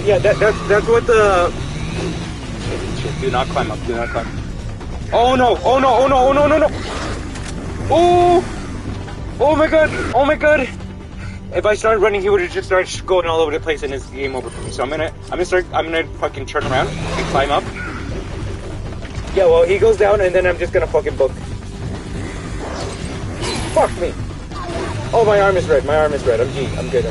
Yeah, that's what the... Shit, do not climb up, do not climb up. Oh no, oh no, oh no, oh no, no, no! Oh! Oh my god! Oh my god! If I started running, he would have just started going all over the place and it's game over for me. So I'm gonna fucking turn around and climb up. Yeah, well, he goes down and then I'm just gonna fucking book. Fuck me! Oh, my arm is red, I'm G. I'm good.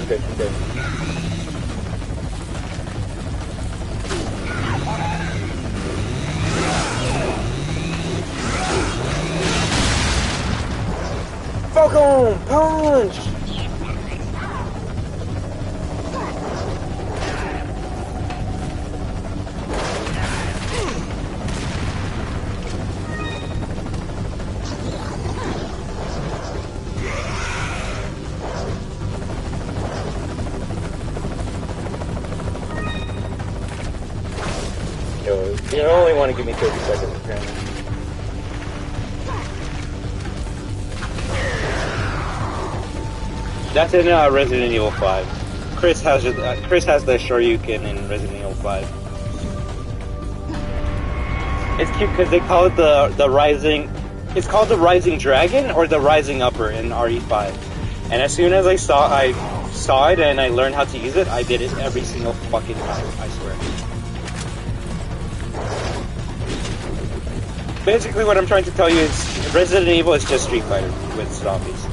Falcon! Punch! Yo, you only want to give me 30 seconds, apparently. That's in Resident Evil 5. Chris has the Shoryuken in Resident Evil 5. It's cute because they call it the Rising. It's called the Rising Dragon or the Rising Upper in RE5. And as soon as I saw it and I learned how to use it, I did it every single fucking time. I swear. Basically, what I'm trying to tell you is Resident Evil is just Street Fighter with zombies.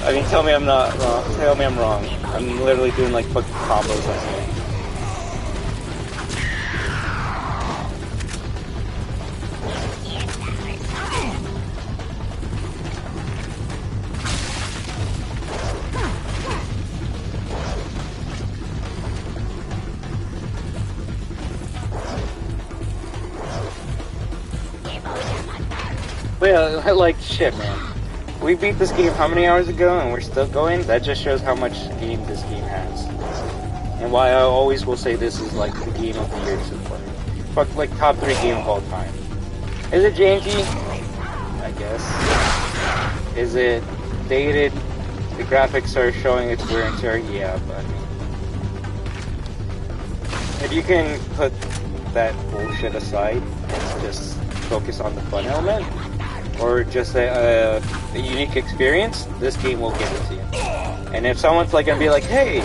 I mean, tell me I'm not wrong. Tell me I'm wrong. I'm literally doing like fucking combos like that. But yeah, like shit, man. We beat this game how many hours ago and we're still going? That just shows how much game this game has. And why I always will say this is like the game of the year so far. Fuck, like top 3 game of all time. Is it janky? I guess. Is it dated? The graphics are showing its wear and tear? Yeah, but I mean... if you can put that bullshit aside and just focus on the fun element, or just a unique experience, this game will give it to you. And if someone's like gonna be like, hey,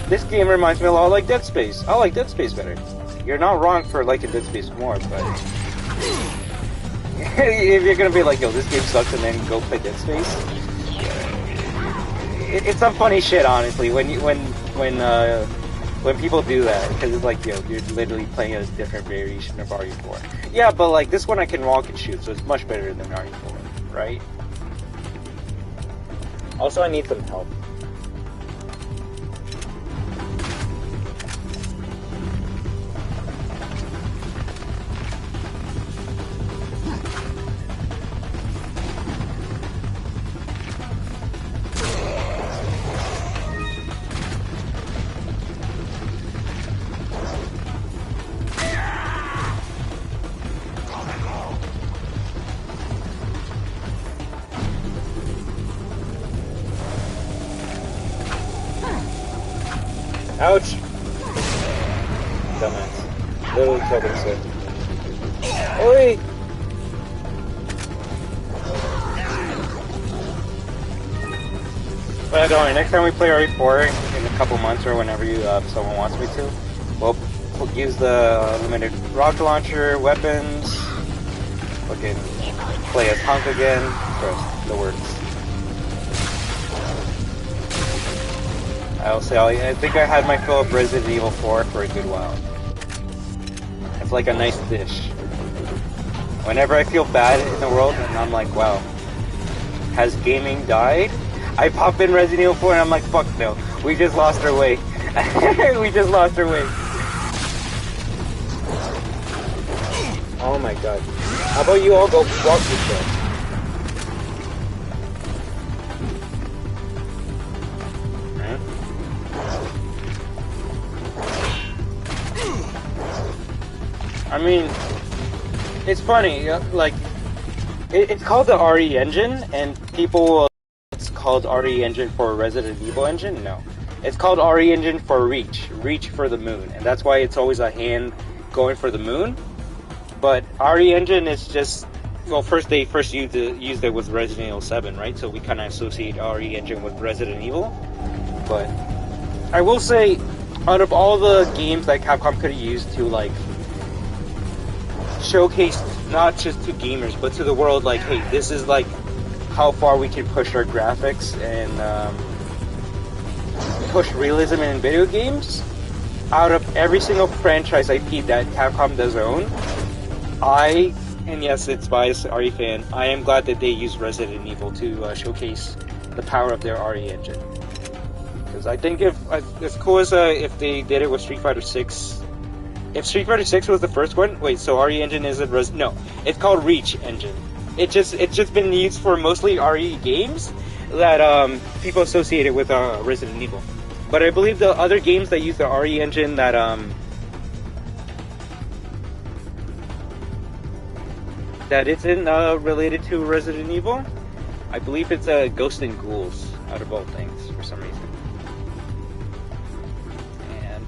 this game reminds me a lot like Dead Space. I like Dead Space better. You're not wrong for liking Dead Space more, but if you're gonna be like, yo, this game sucks, and then go play Dead Space, it's some funny shit, honestly. When people do that, because it's like, yo, you're literally playing a different variation of RE4. Yeah, but like this one I can walk and shoot, so it's much better than RE4, right? Also, I need some help. Ouch! Dumbass. Literally killed himself. Oi! But don't worry, next time we play RE4 in a couple months or whenever someone wants me to, we'll use the limited rocket launcher, weapons, fucking play as Hunk again, first, the works. I'll say, I think I had my fill of Resident Evil 4 for a good while. It's like a nice dish. Whenever I feel bad in the world and I'm like, wow, has gaming died? I pop in Resident Evil 4 and I'm like, fuck no, we just lost our way. We just lost our way. Oh my god. How about you all go walk yourself? I mean, it's funny, like, it's called the RE engine, and people will, it's called RE engine for Resident Evil engine? No. It's called RE engine for Reach for the moon, and that's why it's always a hand going for the moon. But RE engine is just well, they first used it with Resident Evil 7, right? So we kind of associate RE Engine with Resident Evil. But I will say, out of all the games that Capcom could have used to like showcase not just to gamers but to the world, like, hey, this is like how far we can push our graphics and push realism in video games. Out of every single franchise IP that Capcom does own, and yes, it's biased RE fan, I am glad that they used Resident Evil to showcase the power of their RE engine. Because I think if as cool as if they did it with Street Fighter 6, if Street Fighter 6 was the first one, wait, so RE engine isn't no, it's called Reach engine. It's just been used for mostly RE games that people associate it with Resident Evil. But I believe the other games that use the RE engine that isn't related to Resident Evil, I believe it's Ghost and Ghouls, out of all things, for some reason. And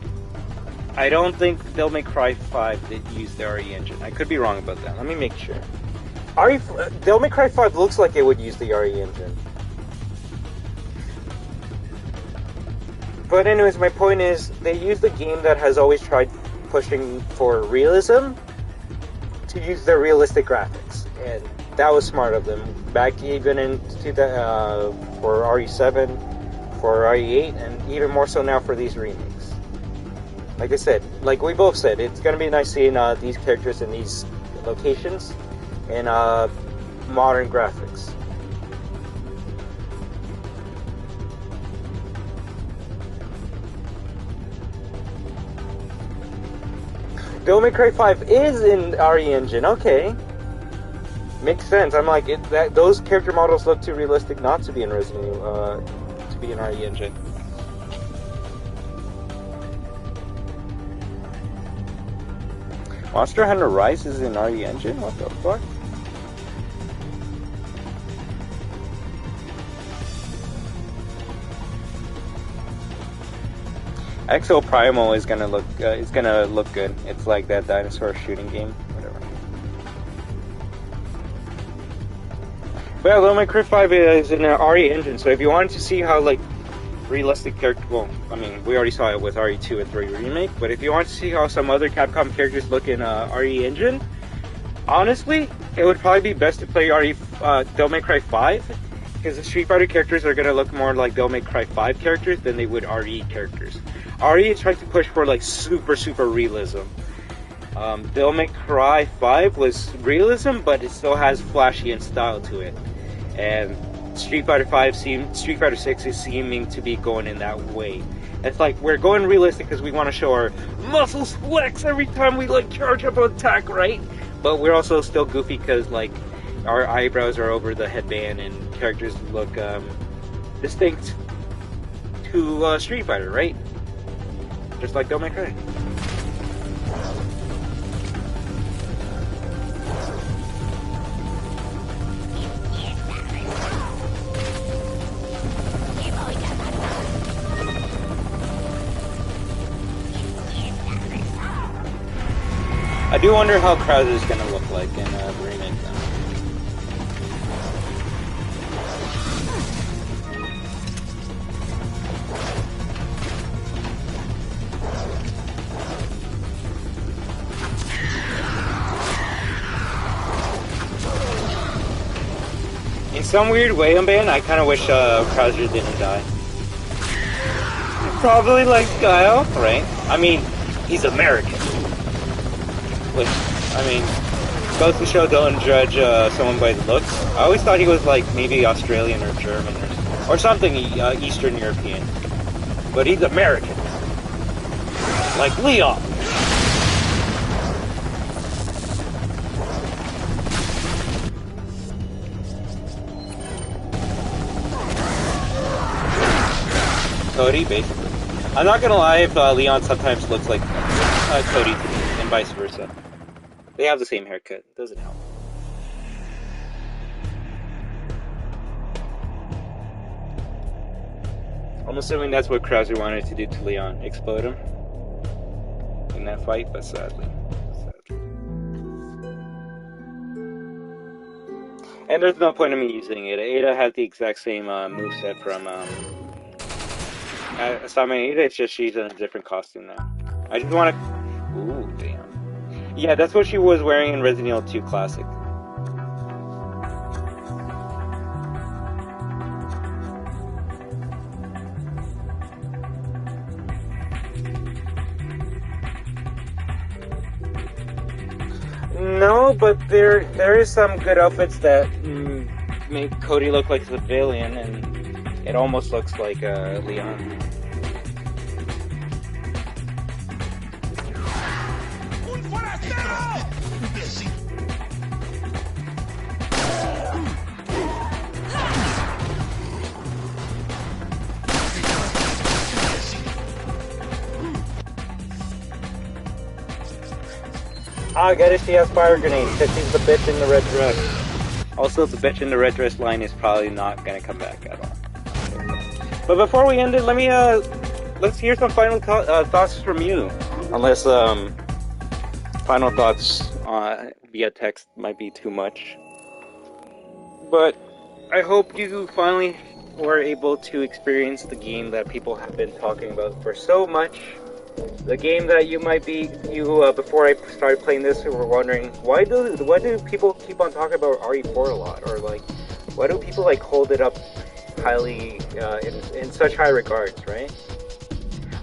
I don't think Devil May Cry 5 did use the RE engine. I could be wrong about that. Let me make sure. Devil May Cry 5 looks like it would use the RE engine. But anyways, my point is, they used a game that has always tried pushing for realism to use their realistic graphics, and that was smart of them. Back even into the for RE7, for RE8, and even more so now for these remakes. Like I said, like we both said, it's gonna be nice seeing these characters in these locations and modern graphics. Devil May Cry 5 is in RE engine, okay. Makes sense. I'm like, those character models look too realistic not to be in Resident Evil, to be in RE engine. Monster Hunter Rise is in RE engine? What the fuck? Exo Primal is gonna look good. It's like that dinosaur shooting game, whatever. But yeah, Devil May Cry 5 is in an RE engine, so if you wanted to see how like realistic character, well, I mean, we already saw it with RE2 and 3 remake, but if you want to see how some other Capcom characters look in RE engine, honestly, it would probably be best to play Devil May Cry 5, because the Street Fighter characters are gonna look more like Devil May Cry 5 characters than they would RE characters. RE is trying to push for like super realism. Devil May Cry 5 was realism, but it still has flashy and style to it. And Street Fighter 6 is seeming to be going in that way. It's like we're going realistic because we want to show our muscles flex every time we like charge up an attack, right? But we're also still goofy because like our eyebrows are over the headband and characters look distinct to Street Fighter, right? Just like Devil May Cry. I do wonder how Krauser's gonna look like in the remake now. In some weird way, I kind of wish Krauser didn't die. Probably like Guile, right? I mean, he's American. Which, I mean, goes to show don't judge someone by the looks. I always thought he was like maybe Australian or German or something Eastern European. But he's American. Like Leon. Cody, basically. I'm not gonna lie if Leon sometimes looks like Cody to me, and vice versa. They have the same haircut. Doesn't help. I'm assuming that's what Krauser wanted to do to Leon. Explode him in that fight, but sadly. And there's no point in me using it. Ada has the exact same moveset from Asami Ada. It's just she's in a different costume now. I just want to... Ooh, damn. Yeah, that's what she was wearing in Resident Evil 2 Classic. No, but there is some good outfits that make Cody look like a civilian, and it almost looks like Leon. I get it, she has fire grenades, because she's the bitch in the red dress. Also, the bitch in the red dress line is probably not gonna come back at all. But before we end it, let me, let's hear some final thoughts from you. Unless, final thoughts via text might be too much. But I hope you finally were able to experience the game that people have been talking about for so much. The game that you might be, before I started playing this, you were wondering, why do people keep on talking about RE4 a lot? Or, like, why do people, like, hold it up highly, in such high regards, right?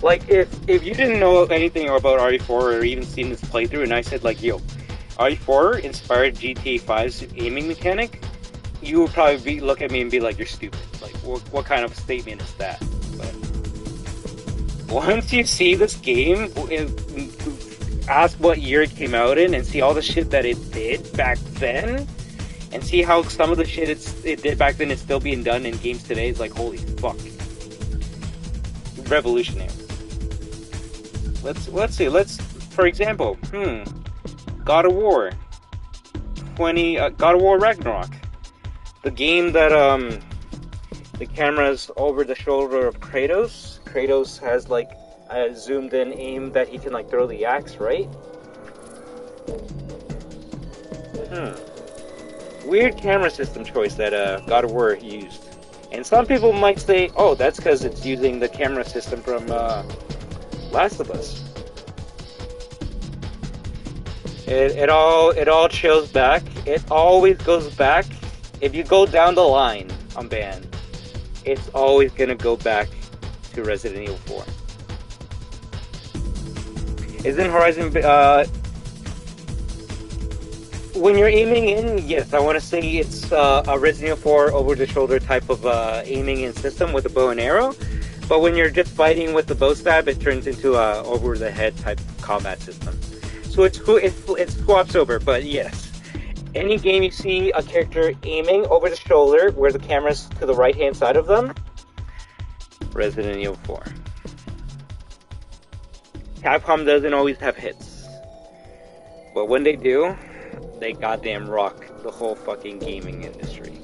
Like, if you didn't know anything about RE4 or even seen this playthrough, and I said, like, yo, RE4 inspired GTA 5's aiming mechanic, you would probably look at me and be like, you're stupid. Like, what kind of statement is that? But once you see this game, ask what year it came out in, and see all the shit that it did back then, and see how some of the shit it did back then is still being done in games today, it's like, holy fuck. Revolutionary. Let's see, for example, God of War. God of War Ragnarok. The game that, the camera's over the shoulder of Kratos. Kratos has, like, a zoomed-in aim that he can, like, throw the axe, right? Weird camera system choice that, God of War used. And some people might say, oh, that's because it's using the camera system from, Last of Us. It all chills back. It always goes back. If you go down the line on band, it's always gonna go back to Resident Evil 4. Isn't Horizon, when you're aiming in, yes, I want to say it's a Resident Evil 4 over-the-shoulder type of aiming in system with a bow and arrow, but when you're just fighting with the bow stab, it turns into a over-the-head type of combat system. So it swaps over, but yes. Any game you see a character aiming over the shoulder, where the camera's to the right-hand side of them, Resident Evil 4. Capcom doesn't always have hits. But when they do, they goddamn rock the whole fucking gaming industry.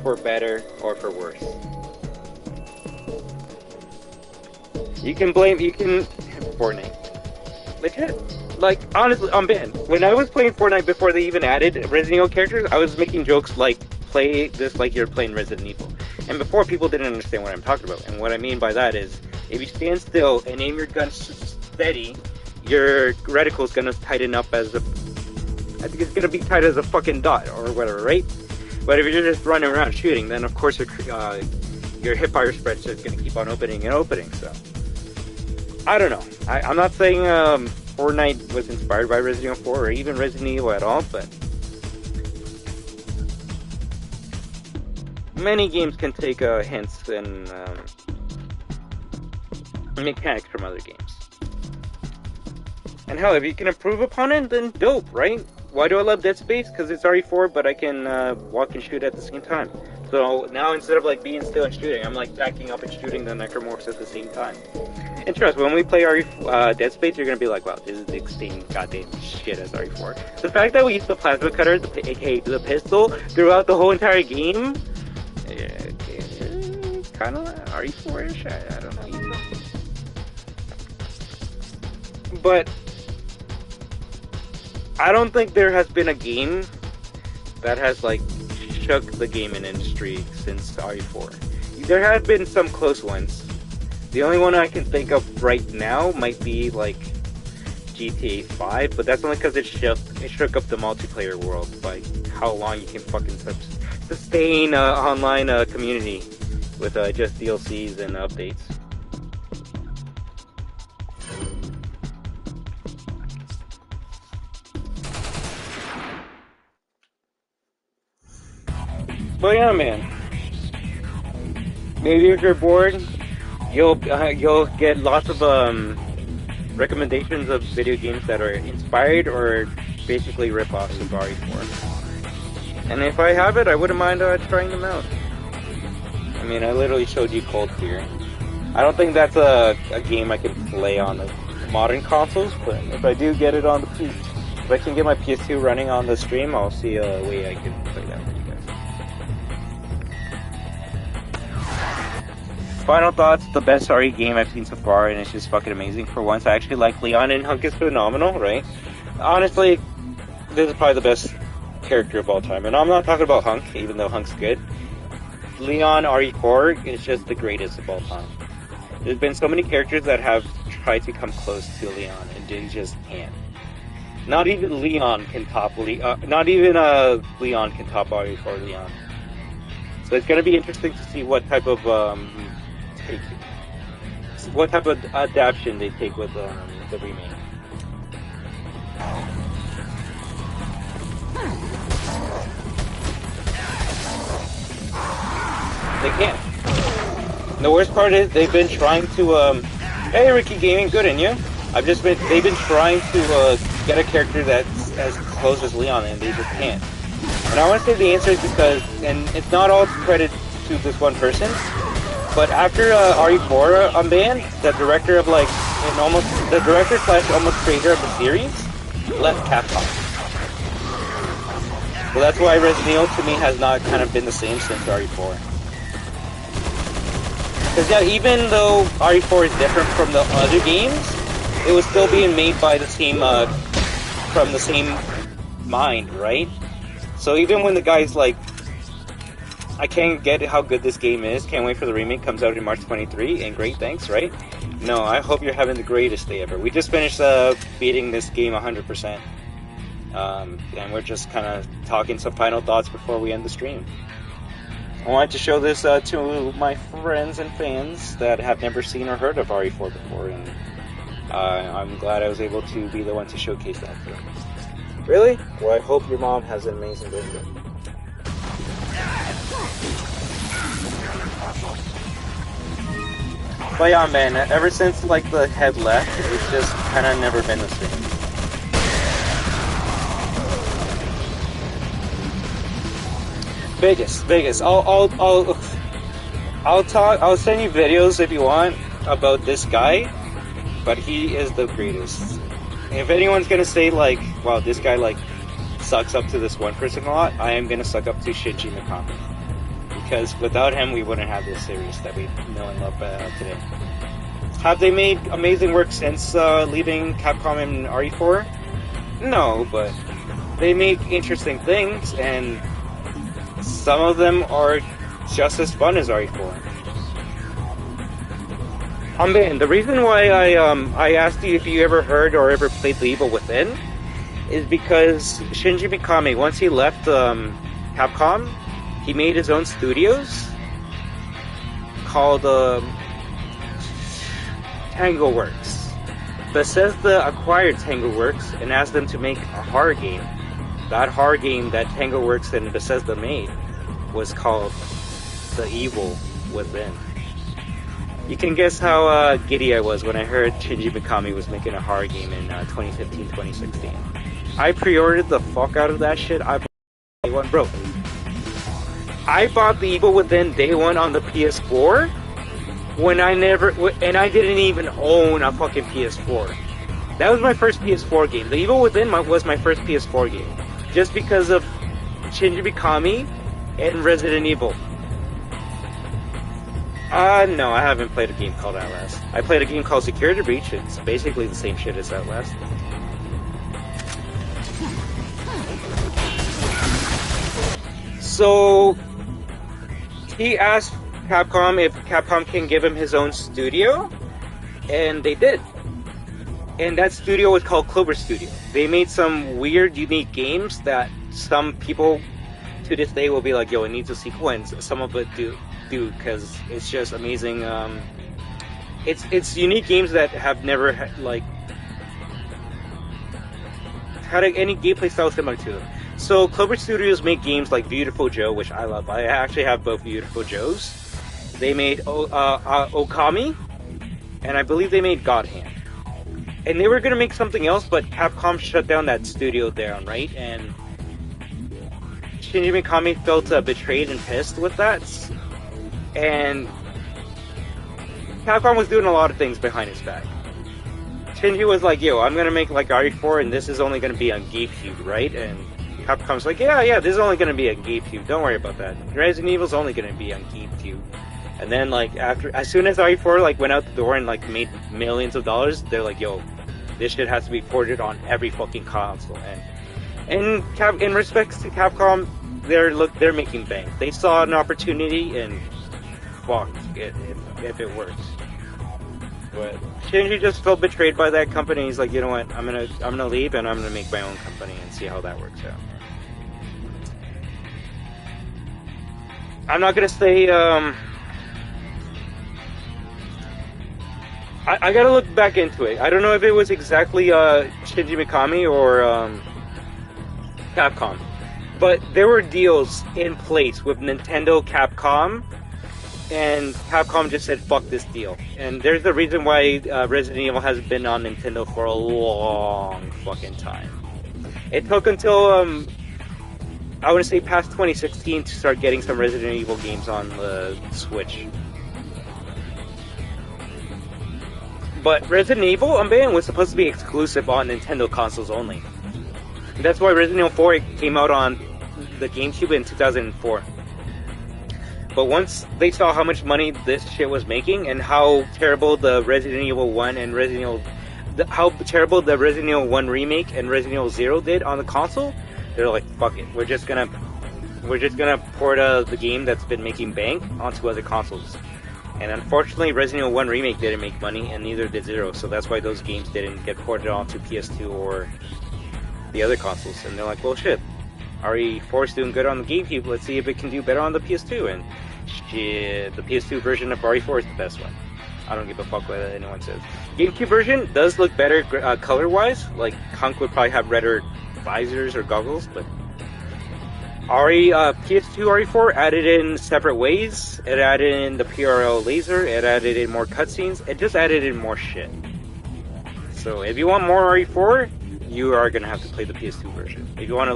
For better or for worse. You can Fortnite. Legit. Like, honestly, I'm banned. When I was playing Fortnite before they even added Resident Evil characters, I was making jokes like, play this like you're playing Resident Evil. And before, people didn't understand what I'm talking about. And what I mean by that is, if you stand still and aim your gun steady, your reticle's gonna tighten up as a... I think it's gonna be tight as a fucking dot or whatever, right? But if you're just running around shooting, then of course your hipfire spread's just gonna keep on opening and opening, so... I don't know. I'm not saying Fortnite was inspired by Resident Evil 4 or even Resident Evil at all, but... many games can take hints and mechanics from other games. And hell, if you can improve upon it, then dope, right? Why do I love Dead Space? Because it's RE4, but I can walk and shoot at the same time. So now instead of like being still and shooting, I'm like backing up and shooting the necromorphs at the same time. And trust, when we play Dead Space, you're gonna be like, wow, this is the same goddamn shit as RE4. The fact that we used the plasma cutter, aka the pistol, throughout the whole entire game, kind of RE4-ish, I don't know. But I don't think there has been a game that has like shook the gaming industry since RE4. There have been some close ones. The only one I can think of right now might be like GTA 5, but that's only because it shook up the multiplayer world by how long you can fucking sustain online community with just DLCs and updates. But yeah, man. Maybe if you're bored, you'll get lots of recommendations of video games that are inspired or basically rip-offs of RE4. And if I have it, I wouldn't mind trying them out. I mean, I literally showed you Cold Clear. I don't think that's a game I can play on the modern consoles, but if I do get it on the if I can get my PS2 running on the stream, I'll see a way I can play that with you guys. Final thoughts, the best RE game I've seen so far, and it's just fucking amazing. For once, I actually like Leon, and Hunk is phenomenal, right? Honestly, this is probably the best character of all time, and I'm not talking about Hunk, even though Hunk's good. Leon RE4 is just the greatest of all time. There's been so many characters that have tried to come close to Leon, and they just can't. Not even Leon can top Leon can top RE4 Leon. So it's gonna be interesting to see what type of adaptation they take with the remake. They can't. The worst part is they've been trying to hey Ricky Gaming, good in you. They've been trying to get a character that's as close as Leon, and they just can't. And I want to say the answer is because, and it's not all credit to this one person, but after RE4 unbanned, the director of the director / almost creator of the series left Capcom. So that's why Resident Evil to me has not kind of been the same since RE4. Because yeah, even though RE4 is different from the other games, it was still being made by the same from the same mind, right? So even when the guy's like, I can't get how good this game is, can't wait for the remake, comes out in March 23, and great, thanks, right? No, I hope you're having the greatest day ever. We just finished beating this game 100%. And we're just kind of talking some final thoughts before we end the stream. I wanted to show this to my friends and fans that have never seen or heard of RE4 before, and I'm glad I was able to be the one to showcase that to them. Really? Well, I hope your mom has an amazing birthday. But yeah, man, ever since like the head left, it's just kind of never been the same. Vegas. I'll send you videos if you want about this guy, but he is the greatest. If anyone's gonna say like, wow, this guy like sucks up to this one person a lot, I am gonna suck up to Shinji Mikami. Because without him, we wouldn't have this series that we know and love today. Have they made amazing work since leaving Capcom in RE4? No, but they make interesting things, and some of them are just as fun as RE4. The reason why I asked you if you ever heard or ever played The Evil Within is because Shinji Mikami, once he left Capcom, he made his own studios called TangleWorks. Bethesda acquired TangleWorks and asked them to make a horror game. That horror game that TangleWorks and Bethesda made was called The Evil Within. You can guess how giddy I was when I heard Shinji Mikami was making a horror game in 2015-2016. I pre-ordered the fuck out of that shit. I bought day one, bro. I bought The Evil Within day one on the PS4 when I didn't even own a fucking PS4. That was my first PS4 game. The Evil Within was my first PS4 game. Just because of Shinji Mikami and Resident Evil. No, I haven't played a game called Outlast. I played a game called Security Breach. It's basically the same shit as Outlast. So he asked Capcom if Capcom can give him his own studio, and they did. And that studio was called Clover Studio. They made some weird, unique games that some people to this day will be like, yo, it needs a sequel, and some of it do, because it's just amazing. It's unique games that have never had any gameplay style similar to them. So Clover Studios make games like Beautiful Joe, which I love. I actually have both Beautiful Joes. They made Okami, and I believe they made God Hand. And they were gonna make something else, but Capcom shut down that studio down, right? And Shinji Mikami felt betrayed and pissed with that. And Capcom was doing a lot of things behind his back. Shinji was like, yo, I'm gonna make like RE4 and this is only gonna be on GameCube, right? And Capcom's like, yeah, this is only gonna be on GameCube, don't worry about that. Resident Evil's only gonna be on GameCube. And then like as soon as RE4 like went out the door and like made millions of dollars, they're like, yo, this shit has to be ported on every fucking console. And in respects to Capcom, they're making bank. They saw an opportunity and fuck it if it works. But Shinji just felt betrayed by that company. He's like, you know what, I'm gonna leave and I'm gonna make my own company and see how that works out. I'm not gonna say I gotta look back into it. I don't know if it was exactly Shinji Mikami or Capcom, but there were deals in place with Nintendo, Capcom, and Capcom just said, fuck this deal. And there's the reason why Resident Evil has been on Nintendo for a long fucking time. It took until, I want to say past 2016 to start getting some Resident Evil games on the Switch. But Resident Evil, was supposed to be exclusive on Nintendo consoles only. That's why Resident Evil 4 came out on the GameCube in 2004. But once they saw how much money this shit was making and how terrible the Resident Evil 1 and how terrible the Resident Evil 1 remake and Resident Evil 0 did on the console, they're like, fuck it, we're just gonna port the game that's been making bank onto other consoles. And unfortunately, Resident Evil 1 remake didn't make money, and neither did 0, so that's why those games didn't get ported onto PS2 or the other consoles. And they're like, well shit, RE4 is doing good on the GameCube, let's see if it can do better on the PS2. And shit, the PS2 version of RE4 is the best one. I don't give a fuck what anyone says. GameCube version does look better color-wise, like Hunk would probably have redder visors or goggles, but PS2 RE4 added in separate ways, it added in the PRL laser, it added in more cutscenes, it just added in more shit. So if you want more RE4, you are gonna have to play the PS2 version. If you want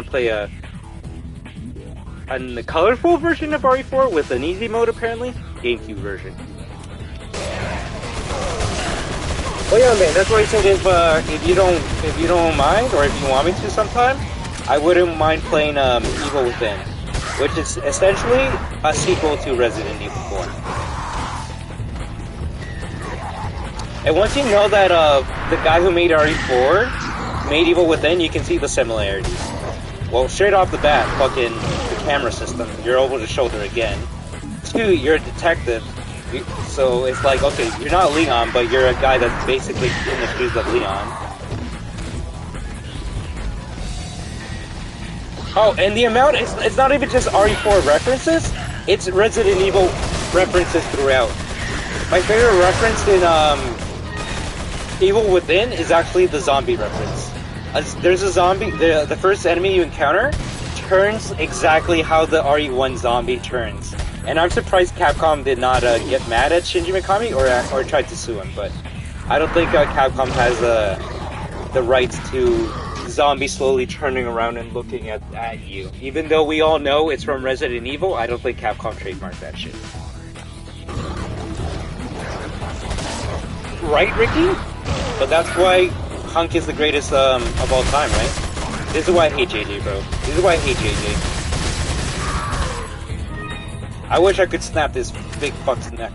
to play a colorful version of RE4 with an easy mode apparently, GameCube version. Well yeah man, that's why I said if you don't mind, or if you want me to sometime, I wouldn't mind playing Evil Within, which is essentially a sequel to Resident Evil 4. And once you know that the guy who made RE4 made Evil Within, you can see the similarities. Well, straight off the bat, fucking the camera system, you're over the shoulder again. 2, you're a detective, so it's like, okay, you're not Leon, but you're a guy that's basically in the shoes of Leon. Oh, and the amount, it's not even just RE4 references, it's Resident Evil references throughout. My favorite reference in Evil Within is actually the zombie reference. There's a zombie, the first enemy you encounter turns exactly how the RE1 zombie turns. And I'm surprised Capcom did not get mad at Shinji Mikami or tried to sue him, but I don't think Capcom has the rights to zombies slowly turning around and looking at you. Even though we all know it's from Resident Evil, I don't think Capcom trademarked that shit. Right, Ricky? But that's why Hunk is the greatest of all time, right? This is why I hate JJ, bro. This is why I hate JJ. I wish I could snap this big fuck's neck.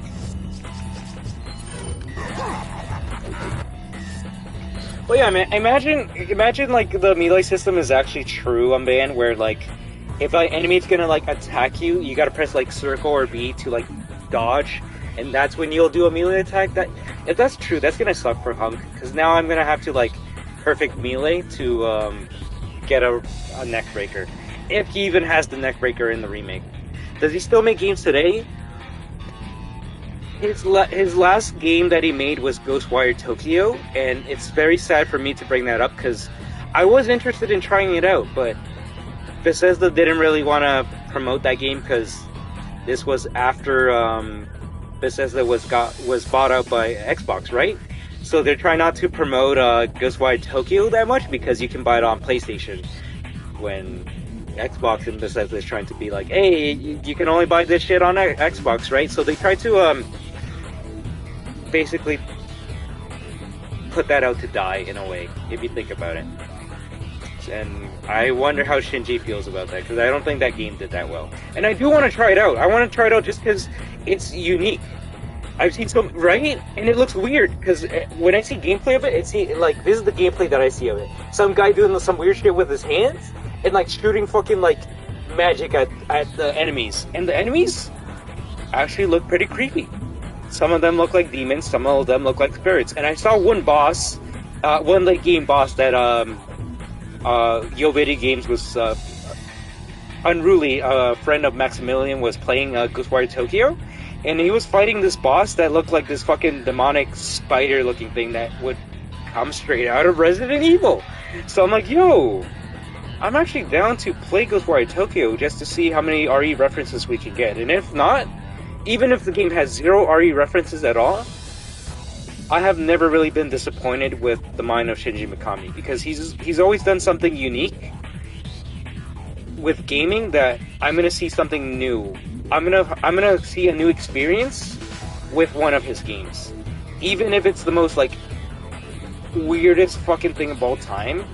Well, yeah, man. Imagine like the melee system is actually true on Band, where like if an enemy's gonna like attack you, you gotta press like circle or B to like dodge, and that's when you'll do a melee attack. That if that's true, that's gonna suck for Hunk, because now I'm gonna have to like perfect melee to get a neck breaker. If he even has the neck breaker in the remake. Does he still make games today? His last game that he made was Ghostwire Tokyo, and it's very sad for me to bring that up because I was interested in trying it out, but Bethesda didn't really want to promote that game because this was after Bethesda was bought out by Xbox, right? So they're trying not to promote Ghostwire Tokyo that much because you can buy it on PlayStation, when Xbox and Bethesda is trying to be like, hey, you can only buy this shit on Xbox, right? So they try to basically put that out to die in a way, if you think about it. And I wonder how Shinji feels about that, because I don't think that game did that well. And I do want to try it out. I want to try it out just because it's unique. I've seen some, right? And it looks weird, because when I see gameplay of it, like, this is the gameplay that I see of it. Some guy doing some weird shit with his hands, and like shooting fucking like magic at the enemies. And the enemies actually look pretty creepy. Some of them look like demons, some of them look like spirits. And I saw one boss, one late game boss that Yovidi Games was Unruly, a friend of Maximilian, was playing Ghostwire Tokyo, and he was fighting this boss that looked like this fucking demonic spider looking thing that would come straight out of Resident Evil. So I'm like, yo, I'm actually down to play Ghostwire Tokyo just to see how many RE references we can get. And if not, even if the game has 0 RE references at all, I have never really been disappointed with the mind of Shinji Mikami, because he's always done something unique with gaming that I'm gonna see something new. I'm gonna see a new experience with one of his games, even if it's the most like weirdest fucking thing of all time.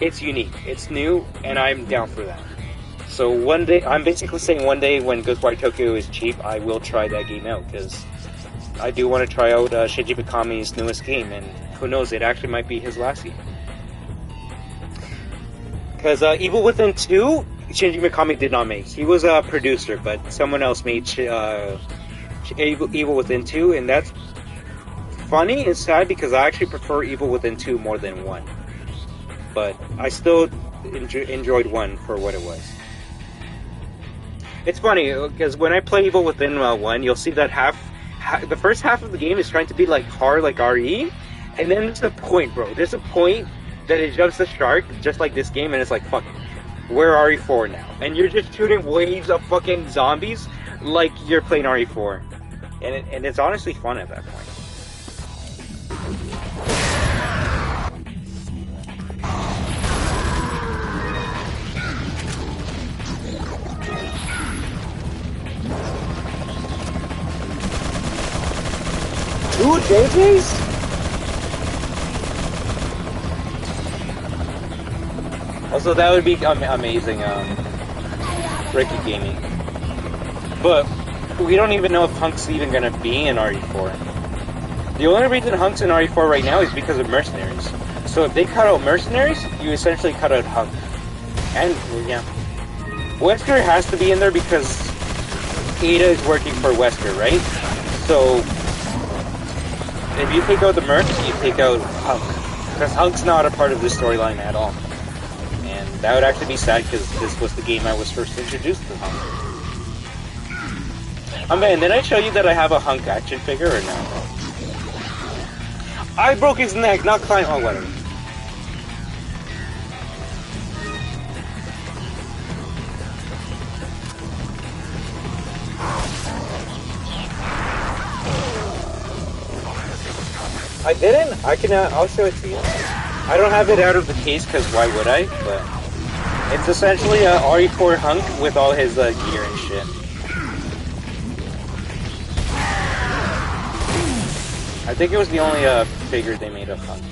It's unique, it's new, and I'm down for that. So one day, I'm basically saying one day when Ghostwire Tokyo is cheap, I will try that game out, because I do want to try out Shinji Mikami's newest game, and who knows, it actually might be his last game. Because Evil Within 2, Shinji Mikami did not make. He was a producer, but someone else made Evil Within 2, and that's funny and sad because I actually prefer Evil Within 2 more than 1. But I still enjoyed 1 for what it was. It's funny, because when I play Evil Within 1, you'll see that the first half of the game is trying to be like hard, like RE, and then there's a point, bro. There's a point that it jumps the shark, just like this game, and it's like, fuck, we're RE4 now. And you're just shooting waves of fucking zombies like you're playing RE4. And it's honestly fun at that point. Two JJs? Also, that would be amazing, Ricky Gaming. But we don't even know if Hunk's even gonna be in RE4. The only reason Hunk's in RE4 right now is because of Mercenaries. So if they cut out Mercenaries, you essentially cut out Hunk. And, yeah. Wesker has to be in there because Ada is working for Wesker, right? So if you take out the Mercs, you take out Hunk. Because Hunk's not a part of this storyline at all. And that would actually be sad because this was the game I was first introduced to Hunk. Oh man, did I show you that I have a Hunk action figure or no? I broke his neck, not climb. Oh, whatever. I didn't? I'll show it to you. I don't have it out of the case because why would I? But it's essentially a RE4 Hunk with all his gear and shit. I think it was the only figure they made of Hunk.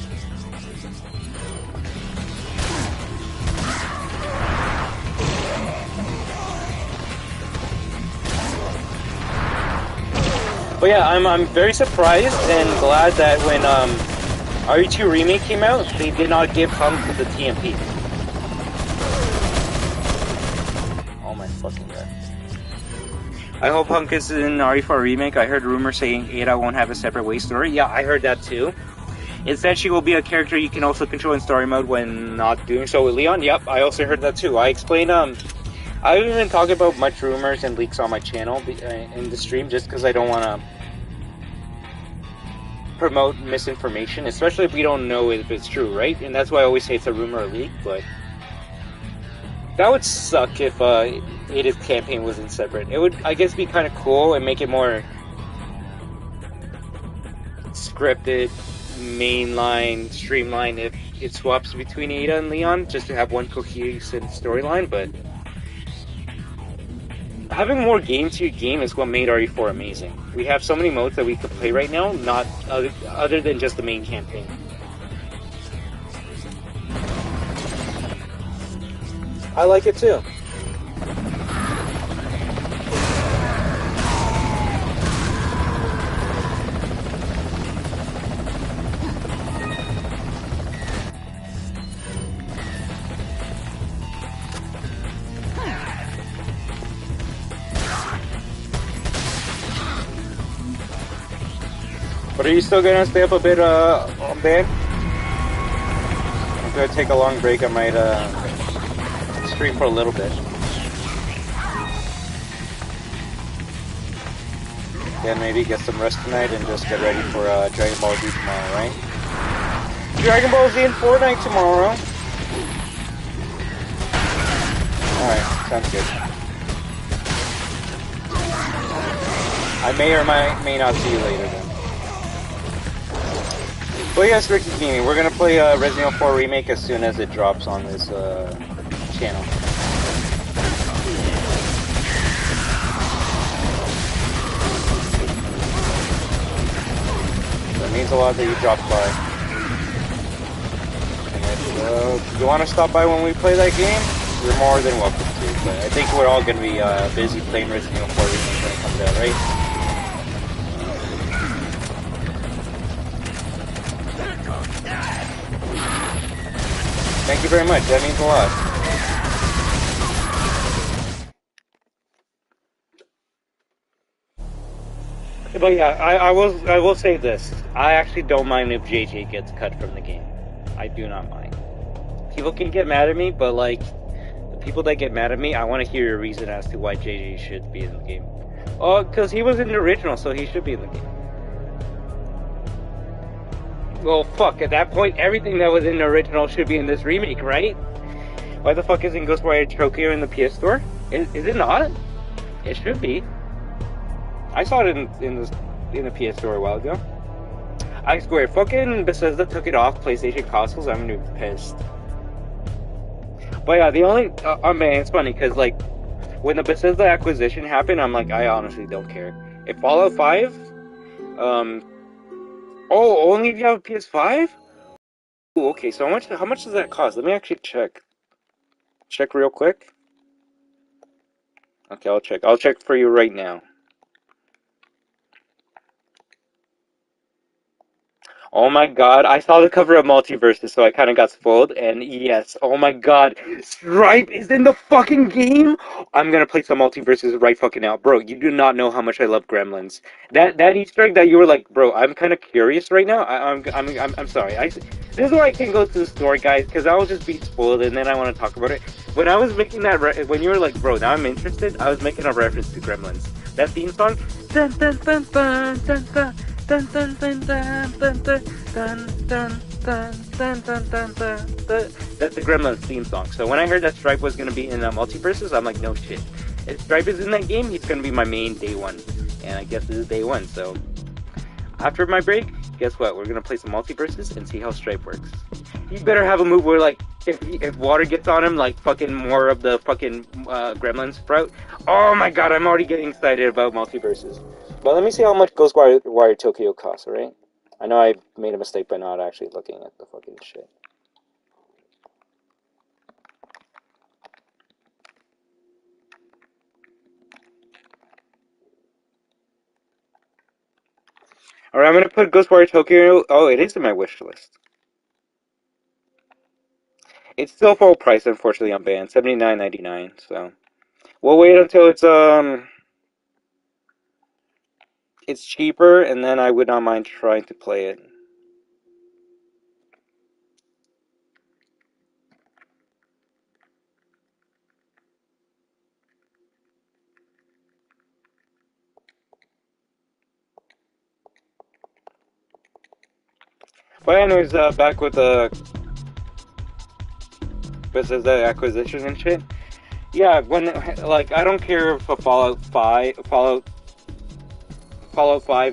But yeah, I'm very surprised and glad that when RE2 Remake came out, they did not give Hunk the TMP. I hope Hunk is in RE4 Remake. I heard rumors saying Ada won't have a separate way story. Yeah, I heard that too. Instead, she will be a character you can also control in story mode when not doing so with Leon. Yep, I also heard that too. I explained, I haven't even talked about much rumors and leaks on my channel in the stream just because I don't want to promote misinformation, especially if we don't know if it's true, right? And that's why I always say it's a rumor or leak, but that would suck if Ada's campaign wasn't separate. It would, I guess, be kind of cool and make it more scripted, mainline, streamlined if it swaps between Ada and Leon, just to have one cohesive storyline, but having more game to your game is what made RE4 amazing. We have so many modes that we could play right now, not other than just the main campaign. I like it too. But are you still gonna stay up a bit, Ben? I'm gonna take a long break. I might, stream for a little bit. Then maybe get some rest tonight and just get ready for, Dragon Ball Z tomorrow, right? Dragon Ball Z and Fortnite tomorrow! Alright, sounds good. I may or may not see you later then. But yes, Ricky Gaming, we're gonna play Resident Evil 4 Remake as soon as it drops on this channel. So it means a lot that you dropped by. And if you want to stop by when we play that game, you're more than welcome to. But I think we're all gonna be busy playing Resident Evil 4 Remake when it comes out, right? Thank you very much, that means a lot. But yeah, I will say this. I actually don't mind if JJ gets cut from the game. I do not mind. People can get mad at me, but like, the people that get mad at me, I want to hear a reason as to why JJ should be in the game. Oh, because he was in the original, so he should be in the game. Well, fuck, at that point, everything that was in the original should be in this remake, right? Why the fuck isn't Ghostwire Tokyo in the PS Store? Is it not? It should be. I saw it in the PS Store a while ago. I swear, fucking Bethesda took it off PlayStation consoles, I'm gonna be pissed. But yeah, the only... man, it's funny, because, like, when the Bethesda acquisition happened, I'm like, I honestly don't care. If Fallout 5... Oh, only if you have a PS5? Ooh, okay, so how much does that cost? Let me actually check. Check real quick. Okay, I'll check. I'll check for you right now. Oh my god, I saw the cover of Multiverses, so I kind of got spoiled, and yes, oh my god, Stripe is in the fucking game! I'm gonna play some Multiverses right fucking now. Bro, you do not know how much I love Gremlins. That Easter egg that you were like, bro, I'm kind of curious right now. I'm sorry. This is why I can't go to the store, guys, because I'll just be spoiled, and then I want to talk about it. When I was making that, when you were like, bro, now I'm interested, I was making a reference to Gremlins. That theme song, dun dun dun dun dun dun. Dun dun dun dun dun dun dun dun dun dun dun dun dun. That's the Gremlins theme song. So when I heard that Stripe was gonna be in Multiverses, I'm like, no shit. If Stripe is in that game, he's gonna be my main day one, and I guess this is day one. So after my break, guess what? We're gonna play some Multiverses and see how Stripe works. You better have a move where like if water gets on him, like fucking more of the fucking Gremlins sprout. Oh my god, I'm already getting excited about Multiverses. But let me see how much Ghostwire Tokyo costs, alright? I know I made a mistake by not actually looking at the fucking shit. Alright, I'm gonna put Ghostwire Tokyo... Oh, it is in my wish list. It's still full price, unfortunately, on band. $79.99, so... We'll wait until it's, it's cheaper, and then I would not mind trying to play it. But anyways, back with the Bethesda acquisition and shit. Yeah, when like I don't care if a Fallout 5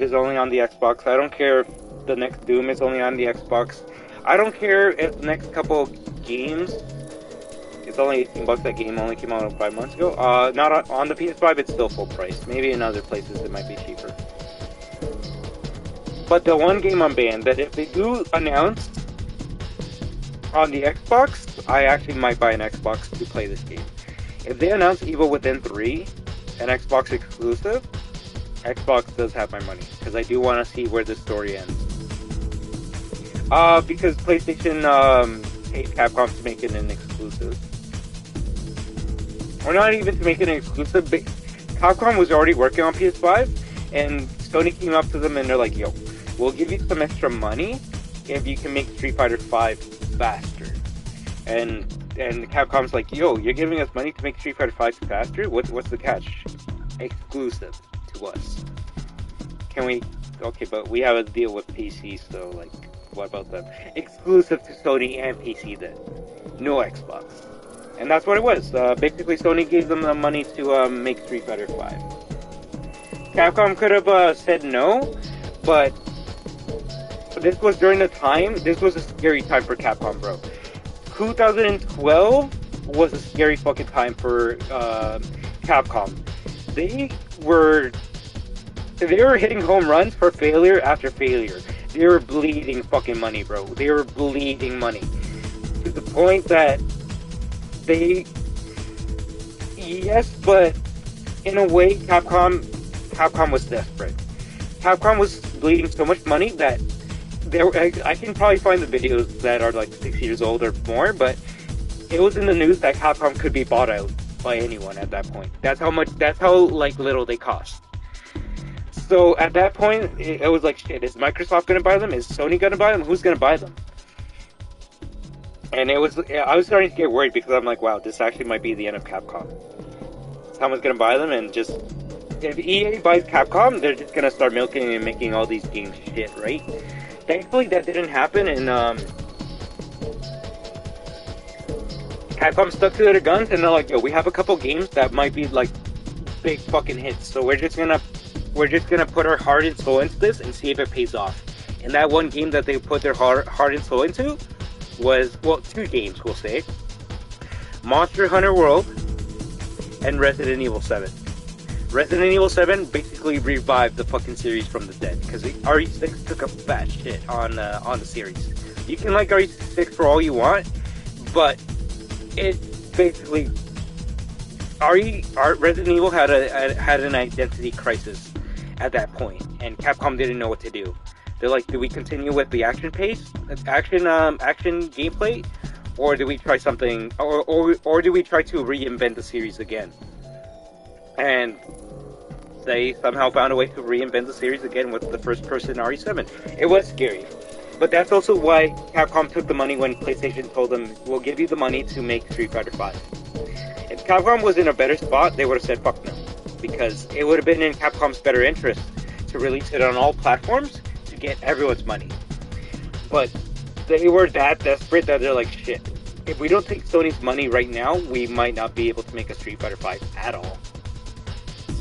is only on the Xbox. I don't care if the next Doom is only on the Xbox. I don't care if the next couple games. It's only $18. That game only came out 5 months ago. Not on the PS5. It's still full price. Maybe in other places it might be cheaper. But the one game I'm banned that if they do announce on the Xbox, I actually might buy an Xbox to play this game. If they announce Evil Within 3, an Xbox exclusive, Xbox does have my money, because I do want to see where the story ends. Because PlayStation paid Capcom to make it an exclusive. Or not even to make it an exclusive, but Capcom was already working on PS5, and Sony came up to them and they're like, yo, we'll give you some extra money if you can make Street Fighter V faster. And Capcom's like, yo, you're giving us money to make Street Fighter V faster? What's the catch? Exclusive to us. Can we... Okay, but we have a deal with PC, so, like, what about them? Exclusive to Sony and PC, then. No Xbox. And that's what it was. Basically, Sony gave them the money to make Street Fighter V. Capcom could have said no, but this was during the time, this was a scary time for Capcom, bro. 2012 was a scary fucking time for Capcom. They were hitting home runs for failure after failure. They were bleeding fucking money, bro. They were bleeding money. To the point that yes, but in a way, Capcom was desperate. Capcom was bleeding so much money that I can probably find the videos that are like 6 years old or more, but it was in the news that Capcom could be bought out by anyone at that point. That's how like little they cost. So at that point, it was like, shit, is Microsoft gonna buy them? Is Sony gonna buy them? Who's gonna buy them? And I was starting to get worried because I'm like, wow, this actually might be the end of Capcom. Someone's gonna buy them and just... If EA buys Capcom, they're just gonna start milking and making all these games shit, right? Thankfully, that didn't happen, and Capcom stuck to their guns, and they're like, yo, we have a couple games that might be, like, big fucking hits, so we're just gonna put our heart and soul into this and see if it pays off. And that one game that they put their heart and soul into was, well, 2 games, we'll say. Monster Hunter World and Resident Evil 7. Resident Evil 7 basically revived the fucking series from the dead, because RE6 took a fat shit on the series. You can like RE6 for all you want, but it basically... Resident Evil had an identity crisis at that point, and Capcom didn't know what to do. They're like, do we continue with the action gameplay, or do we try something, or do we try to reinvent the series again? And they somehow found a way to reinvent the series again with the first-person RE7. It was scary, but that's also why Capcom took the money when PlayStation told them, we'll give you the money to make Street Fighter V. If Capcom was in a better spot, they would have said fuck no, because it would have been in Capcom's better interest to release it on all platforms to get everyone's money. But they were that desperate that they're like, shit, if we don't take Sony's money right now, we might not be able to make a Street Fighter V at all.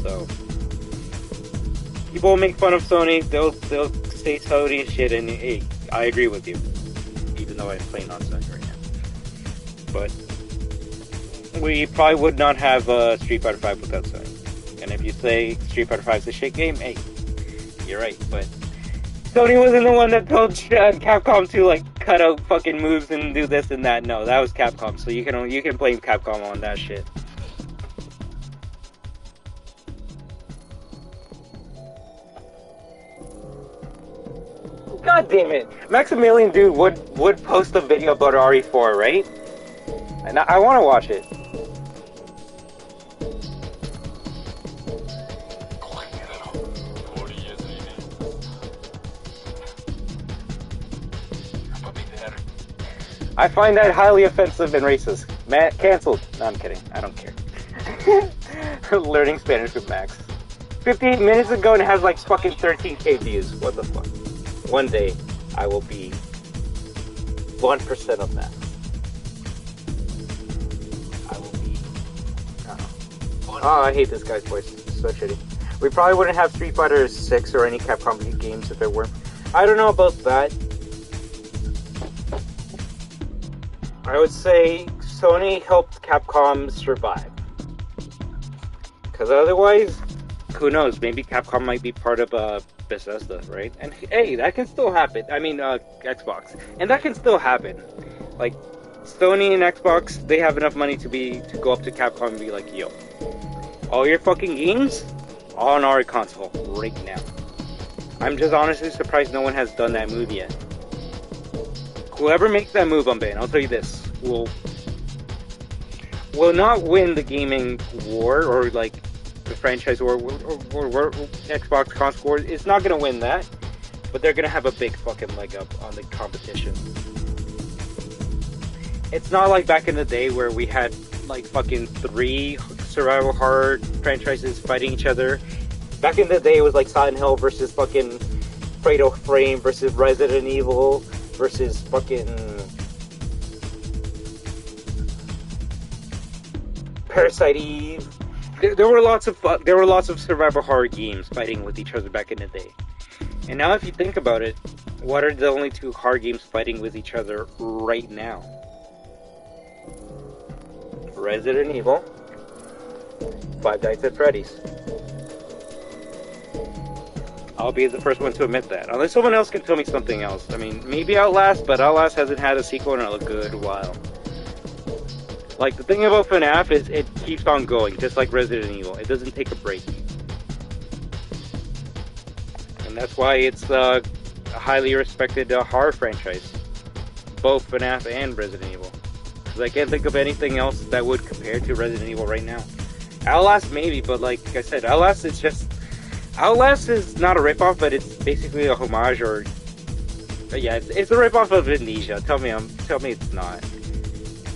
So people will make fun of Sony, they'll say Sony and shit, and hey, I agree with you, even though I'm playing on Sony right now. But we probably would not have Street Fighter V without Sony. And if you say Street Fighter V is a shit game, hey, you're right, but Sony wasn't the one that told Capcom to like cut out fucking moves and do this and that. No, that was Capcom, so you can blame Capcom on that shit. God damn it. Maximilian dude would post a video about RE4, right? And I want to watch it. I find that highly offensive and racist. Cancelled. No, I'm kidding. I don't care. Learning Spanish with Max. 58 minutes ago and it has like fucking 13k views. What the fuck? One day, I will be 1% of that. I will be... Oh, I hate this guy's voice. It's so shitty. We probably wouldn't have Street Fighter 6 or any Capcom games if it weren't... I don't know about that. I would say Sony helped Capcom survive. Because otherwise, who knows? Maybe Capcom might be part of Bethesda, right? And hey, that can still happen. I mean, Xbox. And that can still happen. Like, Sony and Xbox, they have enough money to go up to Capcom and be like, yo, all your fucking games on our console right now. I'm just honestly surprised no one has done that move yet. Whoever makes that move, Unban, I'll tell you this, will not win the gaming war or like the franchise war or Xbox console war. It's not gonna win that, but they're gonna have a big fucking leg up on the competition. It's not like back in the day where we had like fucking 3 survival horror franchises fighting each other. Back in the day, it was like Silent Hill versus fucking Fatal Frame versus Resident Evil versus fucking Parasite Eve. There were lots of survival horror games fighting with each other back in the day. And now, if you think about it, what are the only 2 horror games fighting with each other right now? Resident Evil, Five Nights at Freddy's. I'll be the first one to admit that. Unless someone else can tell me something else. I mean, maybe Outlast, but Outlast hasn't had a sequel in a good while. Like, the thing about FNAF is it keeps on going, just like Resident Evil. It doesn't take a break. And that's why it's a highly respected horror franchise. Both FNAF and Resident Evil. Because I can't think of anything else that would compare to Resident Evil right now. Outlast maybe, but like I said, Outlast is not a ripoff, but it's basically a homage, or yeah, it's a ripoff of Amnesia. Tell me it's not.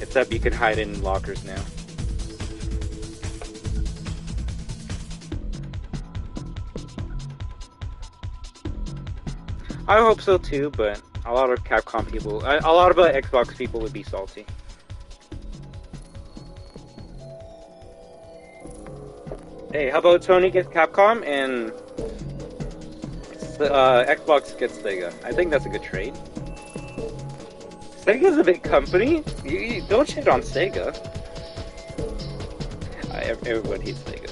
Except you can hide in lockers now. I hope so too, but a lot of Capcom people, a lot of Xbox people would be salty. Hey, how about Sony gets Capcom and Xbox gets Sega? I think that's a good trade. Sega's a big company. You don't shit on Sega. Everyone hates Sega.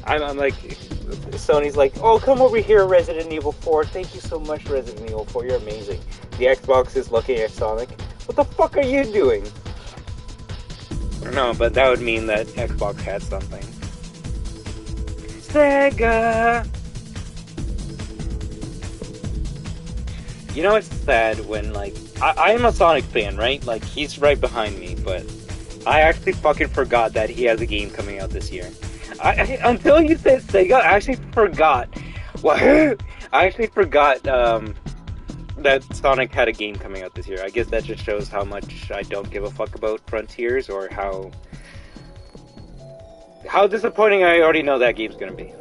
I'm like, Sony's like, oh, come over here, Resident Evil 4. Thank you so much, Resident Evil 4. You're amazing. The Xbox is looking at Sonic. What the fuck are you doing? No, but that would mean that Xbox had something. Sega! You know, it's sad when, like, I am a Sonic fan, right? Like, he's right behind me, but I actually fucking forgot that he has a game coming out this year. Until you said Sega, I actually forgot. WAHOO! I actually forgot, that Sonic had a game coming out this year. I guess that just shows how much I don't give a fuck about Frontiers, or how disappointing I already know that game's gonna be.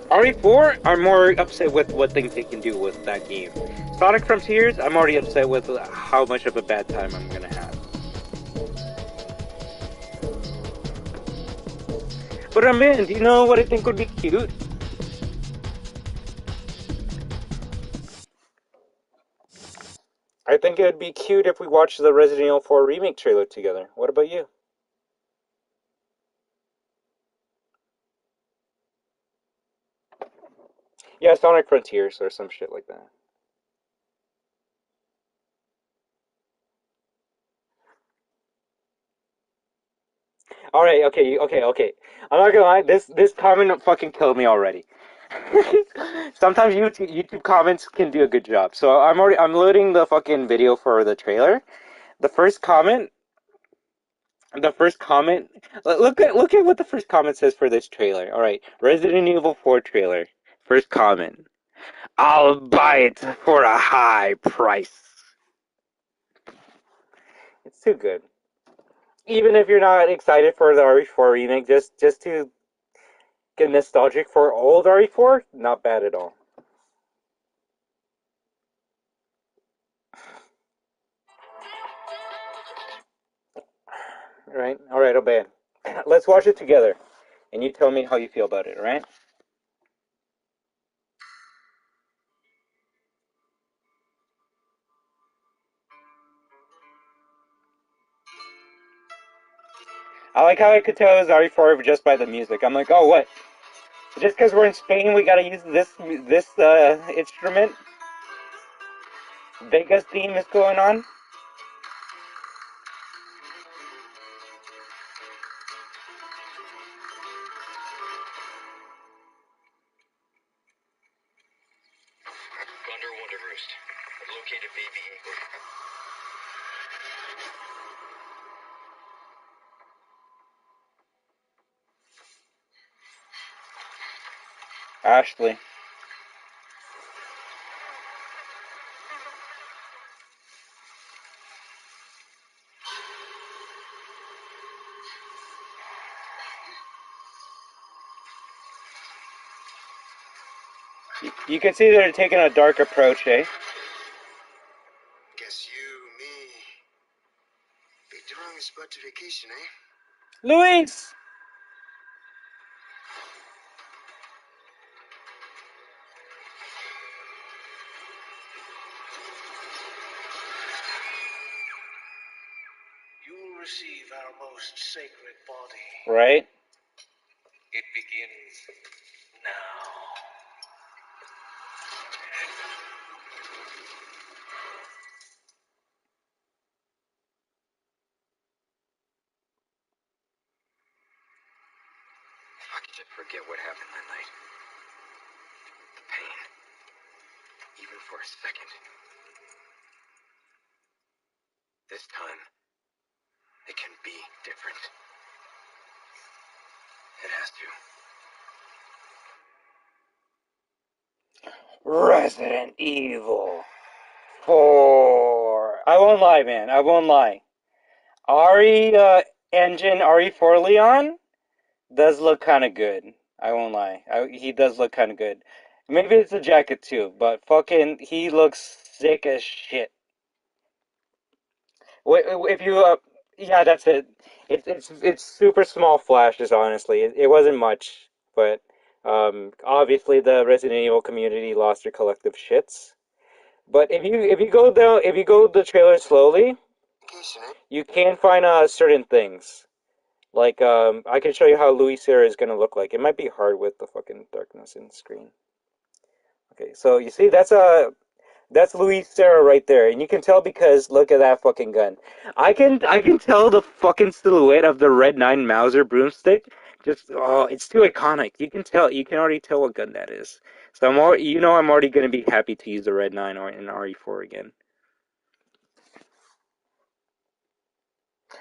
RE4, I'm more upset with what things they can do with that game. Sonic Frontiers, I'm already upset with how much of a bad time I'm gonna have. But I'm in. Do you know what I think would be cute? I think it would be cute if we watched the Resident Evil 4 remake trailer together. What about you? Yeah, Sonic Frontiers or some shit like that. Alright, okay. I'm not gonna lie, this comment fucking killed me already. Sometimes YouTube comments can do a good job. So I'm loading the fucking video for the trailer. The first comment, look at what the first comment says for this trailer. Alright, Resident Evil 4 trailer. First comment. I'll buy it for a high price. It's too good. Even if you're not excited for the RE4 remake, just to get nostalgic for old RE4, not bad at all. All right, obey. Let's watch it together, and you tell me how you feel about it. All right? I like how I could tell it was RE4 just by the music. I'm like, oh, what? Just because we're in Spain, we gotta use this instrument? Vegas theme is going on? Thunder Wonder Roost. I've located Baby Eagle. Ashley. You can see they're taking a dark approach, eh? Guess you, me, picked the wrong spot to vacation, eh? Luis! You will receive our most sacred body. Right? It begins now. I could just forget what happened that night. The pain. Even for a second. This time, it can be different. It has to. Resident Evil 4. I won't lie, man. I won't lie. Engine RE4 Leon does look kind of good. I won't lie. He does look kind of good. Maybe it's the jacket too, but fucking, he looks sick as shit. If you, yeah, that's it. It's super small flashes. Honestly, it wasn't much, but obviously the Resident Evil community lost their collective shits. But if you go down, if you go the trailer slowly, you can find certain things. Like I can show you how Louis Serra is gonna look like. It might be hard with the fucking darkness in the screen. Okay, so you see that's Luis Serra right there, and you can tell because look at that fucking gun. I can tell the fucking silhouette of the Red 9 Mauser broomstick. Just it's too iconic. You can already tell what gun that is. So I'm already gonna be happy to use the Red 9 or in RE4 again.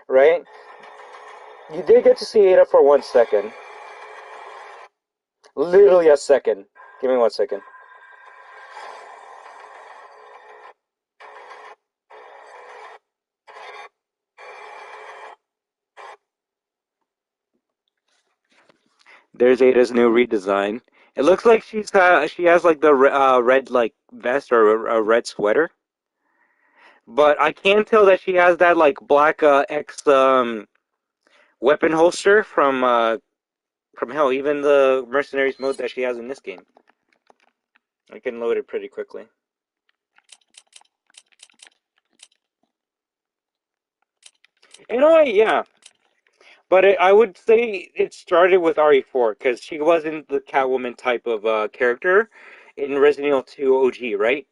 Right? You did get to see Ada for 1 second. Literally a second. Give me 1 second. There's Ada's new redesign. It looks like she has like the red like vest or a red sweater, but I can tell that she has that like black X weapon holster from hell, even the mercenaries mode that she has in this game. I can load it pretty quickly. In a way, yeah. But I would say it started with RE4 because she wasn't the Catwoman type of character in Resident Evil 2 OG, right?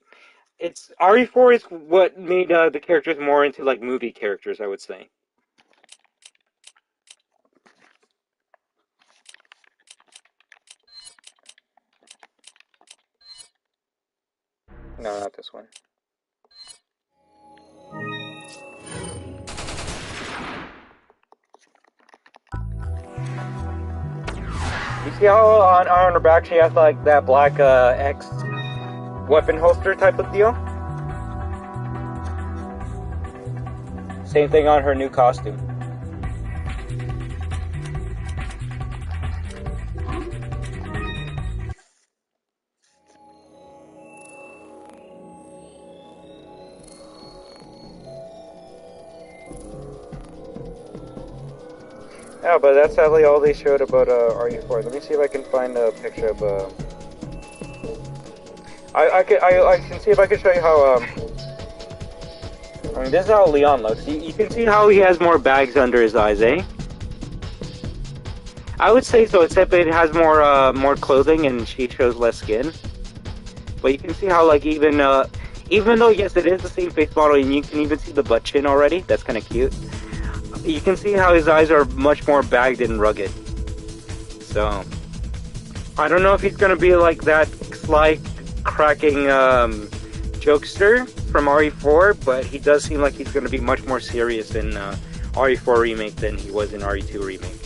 It's RE4 is what made the characters more into like movie characters, I would say. No, not this one. You see how on her back she has like that black X weapon holster type of deal. Same thing on her new costume. Yeah, but that's sadly all they showed about RE4. Let me see if I can find a picture of. I can see if I can show you how. I mean, this is how Leon looks. You can see how he has more bags under his eyes, eh? I would say so, except it has more clothing and she shows less skin. But you can see how, like, even though yes, it is the same face model, and you can even see the butt chin already. That's kind of cute. You can see how his eyes are much more bagged and rugged. So, I don't know if he's gonna be like that sly, cracking jokester from RE4, but he does seem like he's gonna be much more serious in RE4 Remake than he was in RE2 Remake.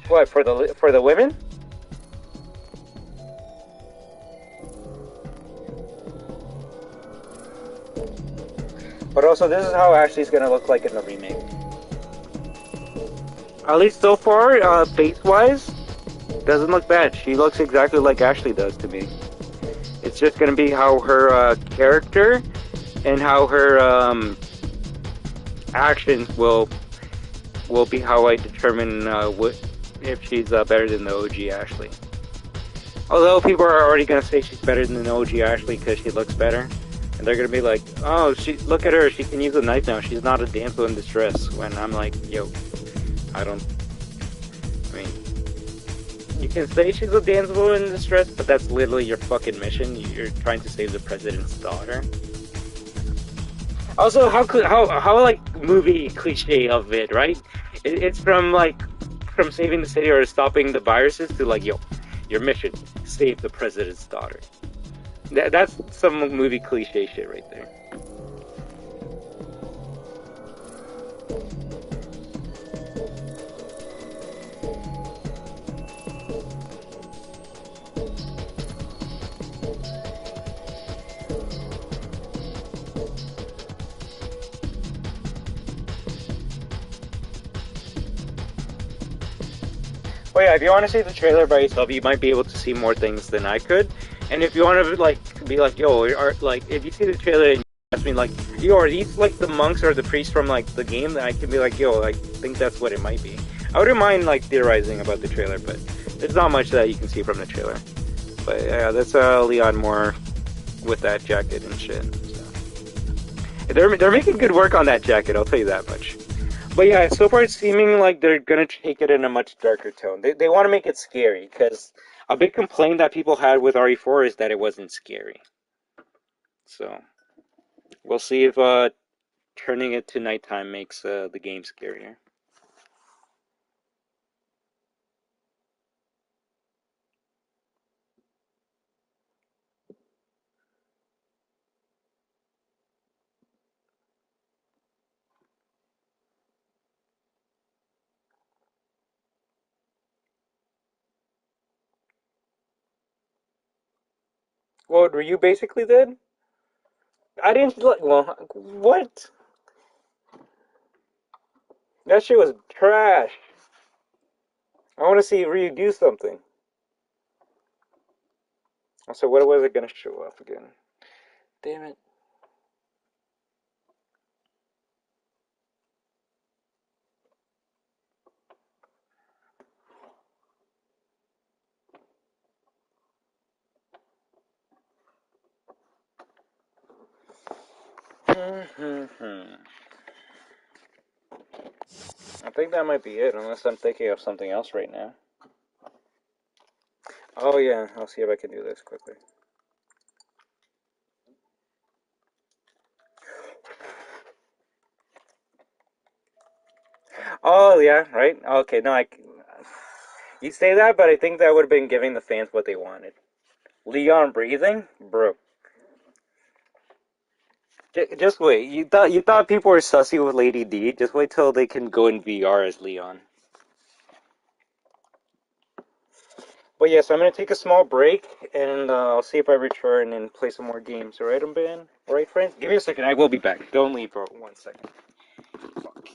What, for the women? But also, this is how Ashley's gonna look like in the remake. At least so far, face-wise, doesn't look bad. She looks exactly like Ashley does to me. It's just gonna be how her character and how her actions will be how I determine if she's better than the OG Ashley. Although people are already gonna say she's better than the OG Ashley because she looks better. And they're gonna be like, oh, look at her, she can use a knife now, she's not a damsel in distress. When I'm like, yo, I mean, you can say she's a damsel in distress, but that's literally your fucking mission. You're trying to save the president's daughter. Also, how like movie cliche of it, right? It's from saving the city or stopping the viruses to like, yo, your mission, save the president's daughter. That's some movie cliche shit right there. Well, yeah, if you want to see the trailer by yourself, you might be able to see more things than I could. And if you want to be like, yo, if you see the trailer and you ask me like, yo, are these like the monks or the priests from like the game? Then I can be like, yo, I think that's what it might be. I wouldn't mind like theorizing about the trailer, but there's not much that you can see from the trailer. But yeah, that's Leon more with that jacket and shit. So. They're making good work on that jacket, I'll tell you that much. But yeah, so far it's seeming like they're gonna take it in a much darker tone. They want to make it scary, because a big complaint that people had with RE4 is that it wasn't scary. So, we'll see if turning it to nighttime makes the game scarier. What, were you basically dead? I didn't look. Well, what? That shit was trash. I want to see Ryu do something. So what was it gonna show up again? Damn it. I think that might be it, unless I'm thinking of something else right now. Oh yeah, I'll see if I can do this quickly. Oh yeah, right? Okay, no, you say that, but I think that would have been giving the fans what they wanted. Leon breathing? Bro. Just wait. You thought people were sussy with Lady D? Just wait till they can go in VR as Leon. But yes, I'm gonna take a small break, and I'll see if I return and play some more games. Alright, Ben? Alright, friends? Give me a second. I will be back. Don't leave for 1 second. Fuck.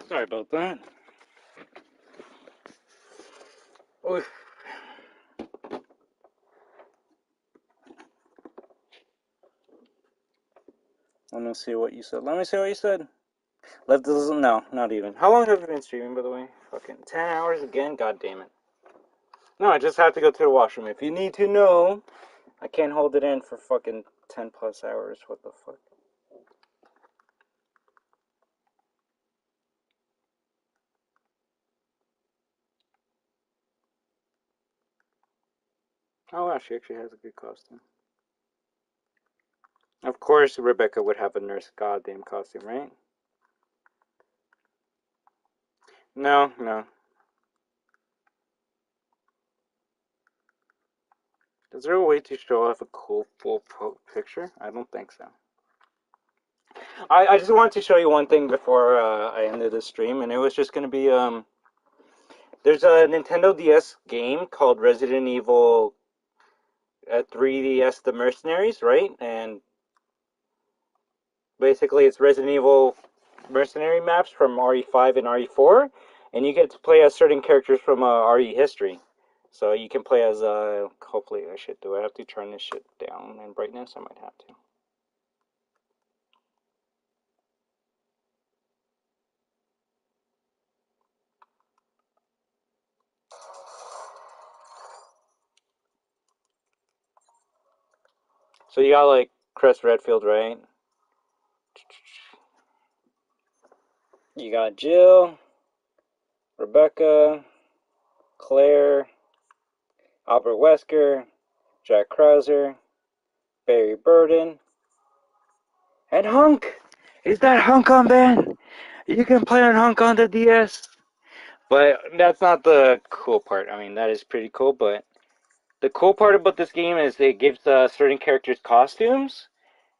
Sorry about that. Oof. Let me see what you said. Let me see what you said. Left doesn't. No, not even. How long have you been streaming, by the way? Fucking 10 hours again? God damn it. No, I just have to go to the washroom. If you need to know, I can't hold it in for fucking 10 plus hours. What the fuck? Oh, wow, she actually has a good costume. Of course, Rebecca would have a nurse goddamn costume, right? No, no. Is there a way to show off a cool full picture? I don't think so. I just wanted to show you one thing before I ended the stream, and it was just going to be there's a Nintendo DS game called Resident Evil 3DS The Mercenaries, right? And basically it's Resident Evil mercenary maps from RE5 and RE4, and you get to play as certain characters from RE history. So you can play as, hopefully do I have to turn this shit down in brightness? I might have to. So you got like Chris Redfield, right? You got Jill, Rebecca, Claire, Albert Wesker, Jack Krauser, Barry Burden, and Hunk! Is that Hunk on band? You can play on Hunk on the DS. But that's not the cool part. I mean, that is pretty cool, but the cool part about this game is it gives certain characters costumes,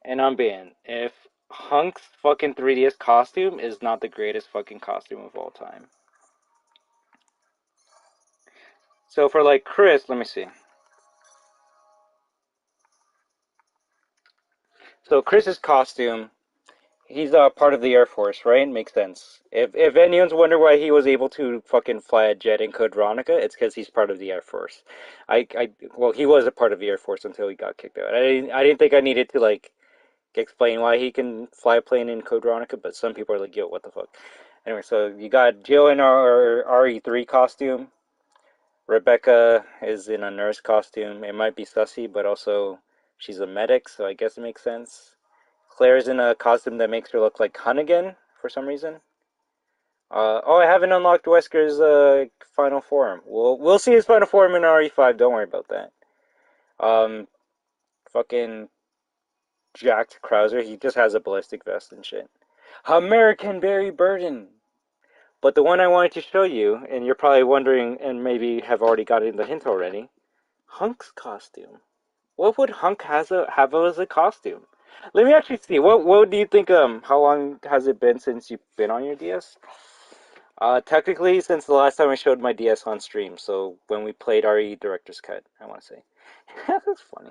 and I'm banned. If Hunk's fucking 3DS costume is not the greatest fucking costume of all time. So for like Chris, let me see. So Chris's costume, he's part of the Air Force, right? Makes sense. If anyone's wondering why he was able to fucking fly a jet in Code Veronica, it's because he's part of the Air Force. Well, he was a part of the Air Force until he got kicked out. I didn't think I needed to like explain why he can fly a plane in Code Veronica, but some people are like, yo, what the fuck? Anyway, so you got Jill in our RE3 costume. Rebecca is in a nurse costume. It might be sussy, but also she's a medic, so I guess it makes sense. Claire's in a costume that makes her look like Hunnigan for some reason. Oh, I haven't unlocked Wesker's final form. We'll see his final form in RE5. Don't worry about that. Fucking Jack Krauser. He just has a ballistic vest and shit. American Barry Burden. But the one I wanted to show you, and you're probably wondering, and maybe have already gotten the hint already, Hunk's costume. What would Hunk have as a costume? Let me actually see. What do you think? How long has it been since you've been on your DS? Technically, since the last time I showed my DS on stream. So when we played RE Director's Cut, I want to say. That's funny.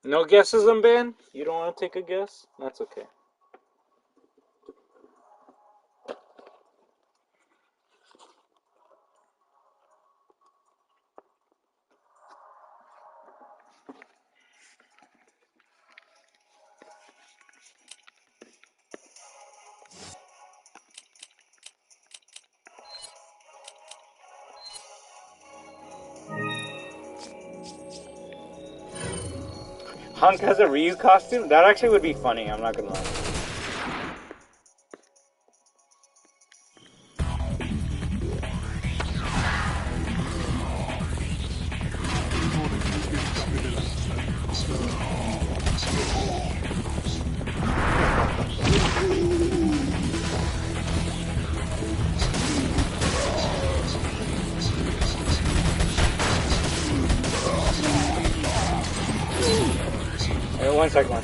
No guesses on Ben? You don't want to take a guess? That's okay. Hunk has a Ryu costume? That actually would be funny, I'm not gonna lie. One second. I'm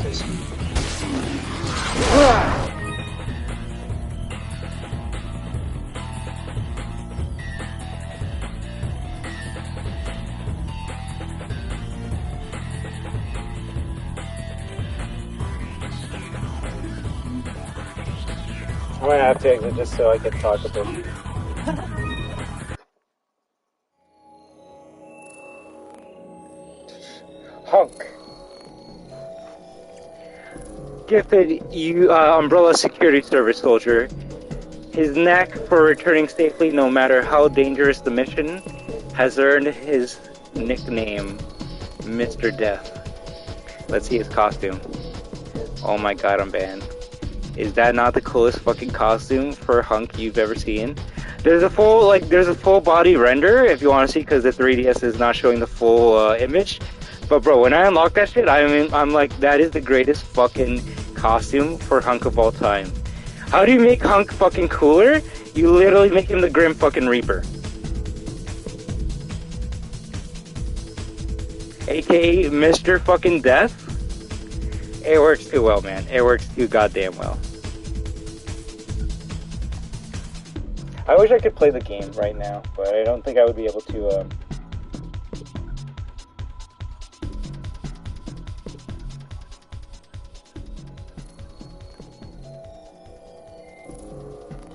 gonna have to exit just so I can talk a bit. Hunk. Gifted Umbrella Security Service soldier. His knack for returning safely no matter how dangerous the mission has earned his nickname, Mr. Death. Let's see his costume. Oh my god, I'm banned. Is that not the coolest fucking costume for Hunk you've ever seen? There's a full body render if you want to see, because the 3DS is not showing the full image. But bro, when I unlock that shit, I'm like, that is the greatest fucking costume for Hunk of all time. How do you make Hunk fucking cooler? You literally make him the Grim fucking Reaper. aka Mr. Fucking Death. It works too well, man. It works too goddamn well. I wish I could play the game right now, but I don't think I would be able to.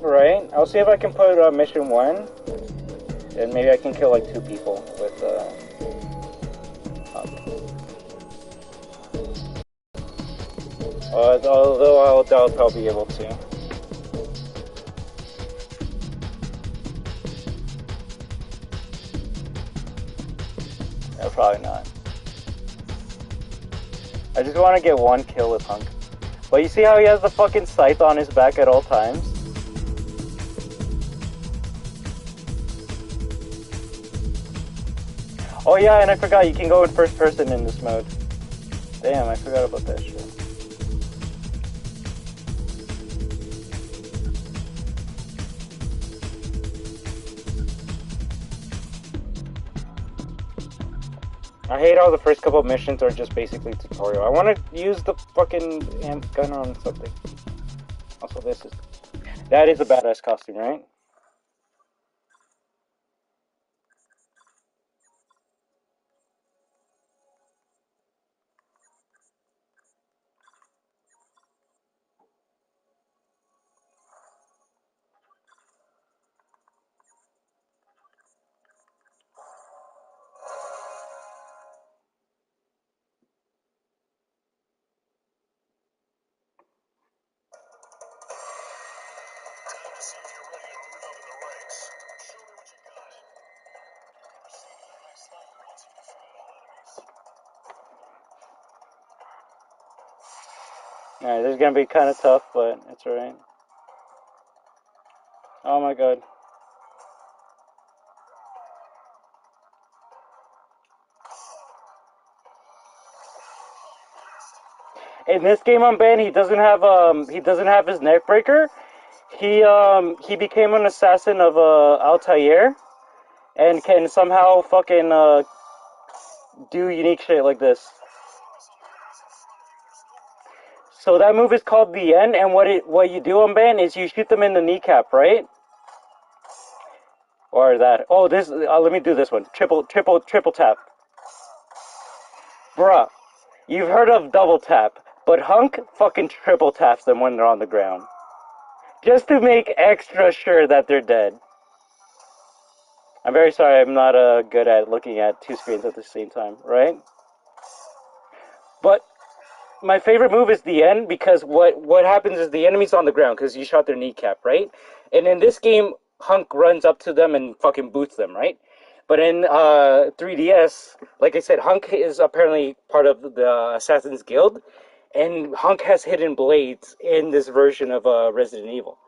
Right? I'll see if I can put mission 1, and maybe I can kill like 2 people with although I doubt I'll be able to. No, probably not. I just want to get 1 kill with Hunk. But you see how he has the fucking scythe on his back at all times? Oh yeah, and I forgot, you can go in first person in this mode. Damn, I forgot about that shit. I hate how the first couple of missions are just basically tutorial. I want to use the fucking amp gun on something. Also, that is a badass costume, right? Alright, this is gonna be kind of tough, but it's alright. Oh my god. In this game on Ben, he doesn't have his neck breaker. He became an assassin of Altair, and can somehow fucking do unique shit like this. So that move is called the end, and what you do on Ben is you shoot them in the kneecap, right? Or that. Oh, this. Let me do this one. Triple tap. Bruh, you've heard of double tap, but Hunk fucking triple taps them when they're on the ground, just to make extra sure that they're dead. I'm very sorry, I'm not good at looking at 2 screens at the same time, right? But my favorite move is the end, because what happens is the enemy's on the ground because you shot their kneecap, right? And in this game, Hunk runs up to them and fucking boots them, right? But in 3DS, like I said, Hunk is apparently part of the Assassin's Guild, and Hunk has hidden blades in this version of Resident Evil,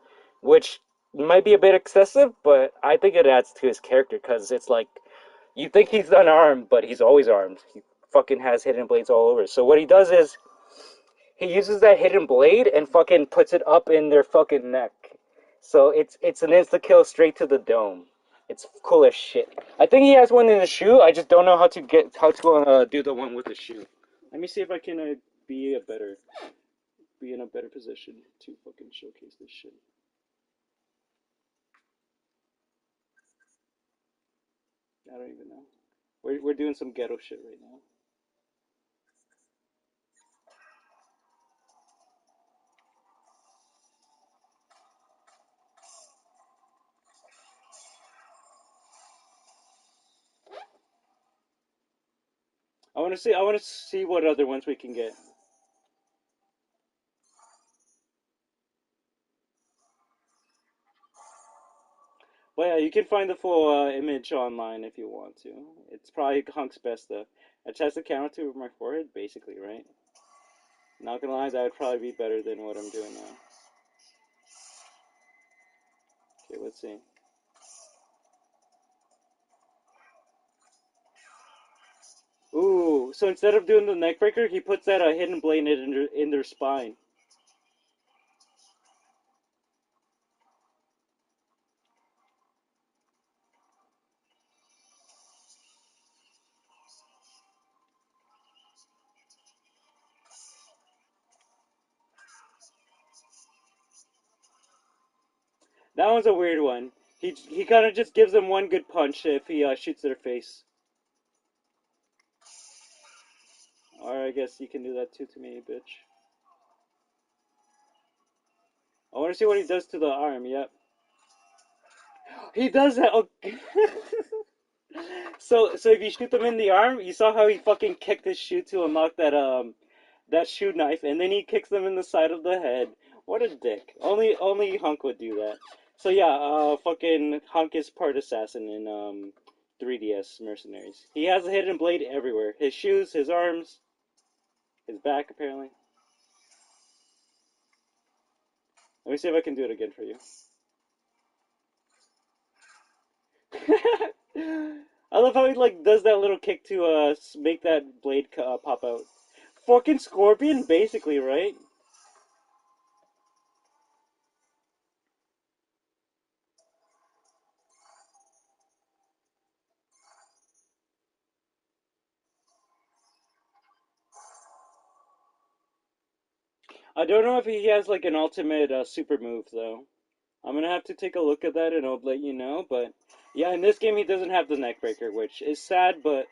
which might be a bit excessive, but I think it adds to his character, because it's like, you think he's unarmed, but he's always armed. He fucking has hidden blades all over. So what he does is, he uses that hidden blade and fucking puts it up in their fucking neck. So it's an insta-kill straight to the dome. It's cool as shit. I think he has one in the shoe. I just don't know how to do the one with the shoe. Let me see if I can be in a better position to fucking showcase this shit. I don't even know. We're doing some ghetto shit right now. I want to see what other ones we can get. Well, yeah, you can find the full image online if you want to. It's probably Hunk's best stuff. Attach the camera to my forehead, basically, right? Not gonna lie, that would probably be better than what I'm doing now. Okay, let's see. Ooh, so instead of doing the neck breaker, he puts that hidden blade in their spine. That one's a weird one. He kind of just gives them one good punch if he shoots their face. Or I guess you can do that too to me, bitch. I want to see what he does to the arm. Yep. He does that. Okay. So if you shoot them in the arm, you saw how he fucking kicked his shoe to unlock that shoe knife, and then he kicks them in the side of the head. What a dick. Only Hunk would do that. So yeah, fucking Hunk is part assassin in 3DS Mercenaries. He has a hidden blade everywhere. His shoes, his arms, his back apparently. Let me see if I can do it again for you. I love how he like does that little kick to make that blade pop out. Fucking Scorpion, basically, right? I don't know if he has like an ultimate super move though. I'm gonna have to take a look at that and I'll let you know. But yeah, in this game he doesn't have the neckbreaker, which is sad. But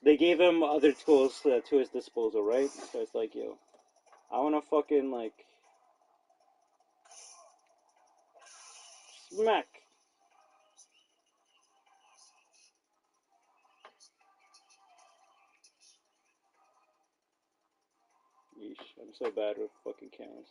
they gave him other tools to his disposal, right? So it's like, yo, I wanna fucking like smack. Yeesh, I'm so bad with fucking cameras.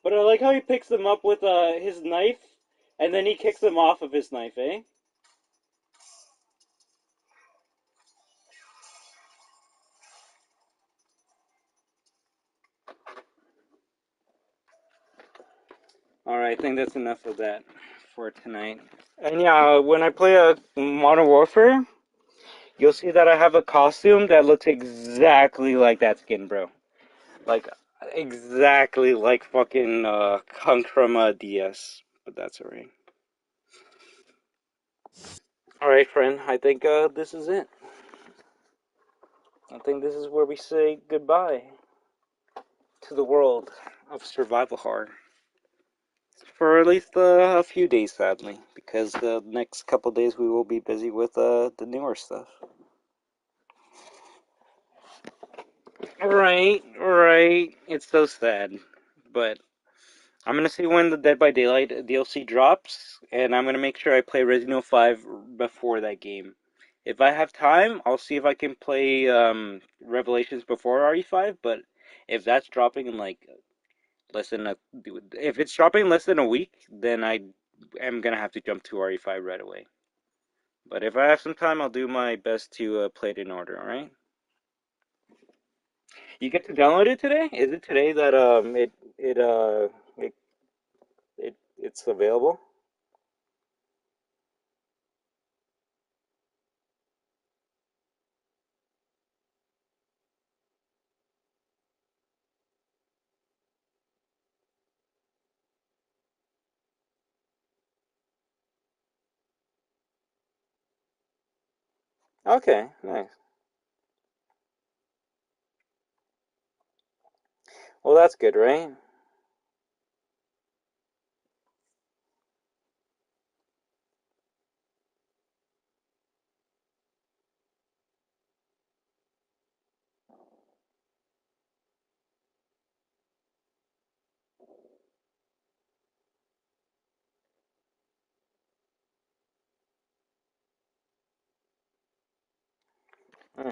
But I like how he picks them up with his knife, and then he kicks them off of his knife, eh? Alright, I think that's enough of that for tonight. And yeah, when I play a Modern Warfare, you'll see that I have a costume that looks exactly like that skin, bro. Like, exactly like fucking Kunk from DS. But that's alright. Alright, friend, I think this is it. I think this is where we say goodbye to the world of survival horror. For at least a few days, sadly, because the next couple days we will be busy with the newer stuff. Right. It's so sad, but I'm gonna see when the Dead by Daylight DLC drops, and I'm gonna make sure I play Resident Evil 5 before that game. If I have time, I'll see if I can play Revelations before RE5. But if that's dropping in like less than if it's dropping less than a week, then I am gonna have to jump to RE5 right away. But if I have some time, I'll do my best to play it in order. All right. You get to download it today? Is it today that it's available? Okay, nice. Well, that's good, right?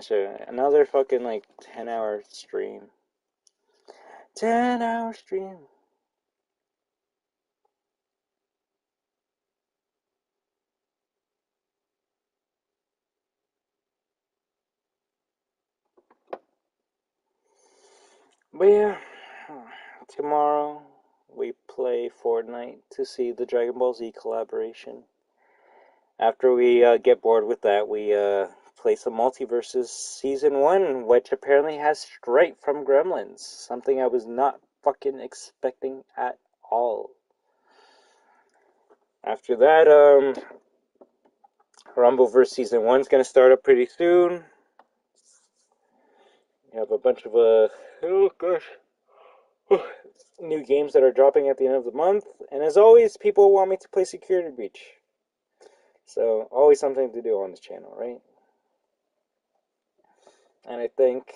So another fucking like 10-hour stream. 10-hour stream. But yeah, tomorrow we play Fortnite to see the Dragon Ball Z collaboration. After we get bored with that, we play some Multiverses Season 1, which apparently has Stripe from Gremlins. Something I was not fucking expecting at all. After that, Rumbleverse Season 1 is going to start up pretty soon. You have a bunch of, oh gosh, new games that are dropping at the end of the month. And as always, people want me to play Security Breach. So, always something to do on this channel, right? And I thank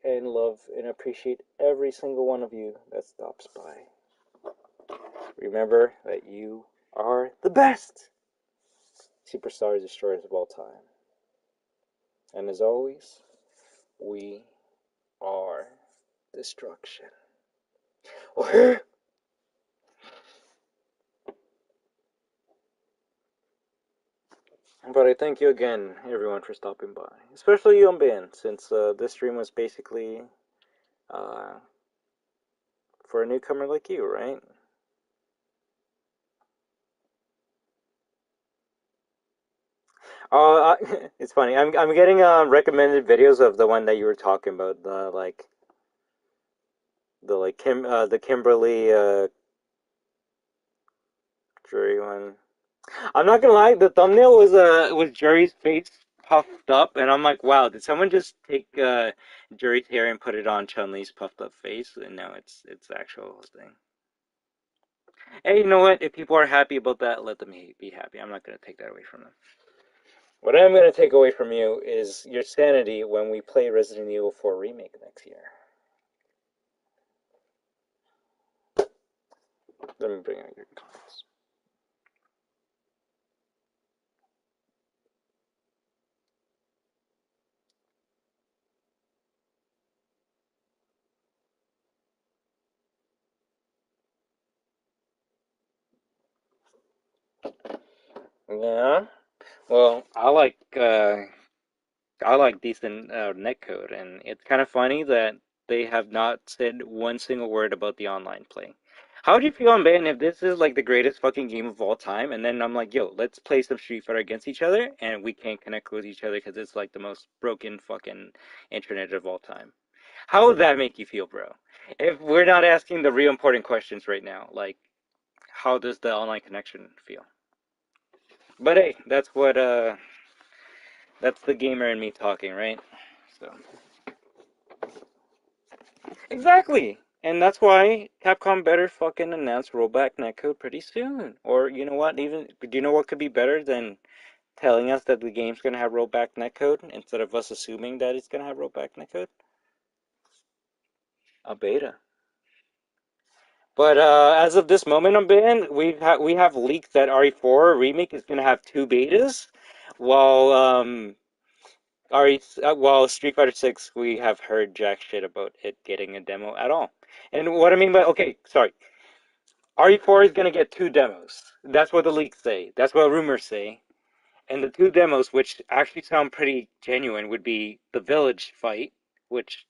and love and appreciate every single one of you that stops by. Remember that you are the best superstars destroyers of all time. And as always, we are destruction. But I thank you again, everyone, for stopping by. Especially you, Ben, since this stream was basically for a newcomer like you, right? Oh, it's funny. I'm getting recommended videos of the one that you were talking about, the Kimberly Jury one. I'm not gonna lie, the thumbnail was Jury's face puffed up, and I'm like, wow, did someone just take Jury's hair and put it on Chun-Li's puffed up face? And no, it's the actual thing. Hey, you know what? If people are happy about that, let them be happy. I'm not gonna take that away from them. What I'm gonna take away from you is your sanity when we play Resident Evil 4 Remake next year. Let me bring out your comments. Yeah. Well, I like decent netcode, and it's kind of funny that they have not said one single word about the online play. How do you feel, man, if this is like the greatest fucking game of all time, and then I'm like, yo, let's play some Street Fighter against each other, and we can't connect with each other because it's like the most broken fucking internet of all time? How would that make you feel, bro? If we're not asking the real important questions right now, like, how does the online connection feel? But hey, that's the gamer in me talking, right? So exactly, and that's why Capcom better fucking announce rollback netcode pretty soon. Or you know what? Even do you know what could be better than telling us that the game's gonna have rollback netcode instead of us assuming that it's gonna have rollback netcode? A beta. But as of this moment, we have leaked that RE4 remake is gonna have 2 betas, while while Street Fighter 6 we have heard jack shit about it getting a demo at all. And what I mean by okay, sorry, RE4 is gonna get 2 demos. That's what the leaks say. That's what rumors say. And the 2 demos, which actually sound pretty genuine, would be the village fight, which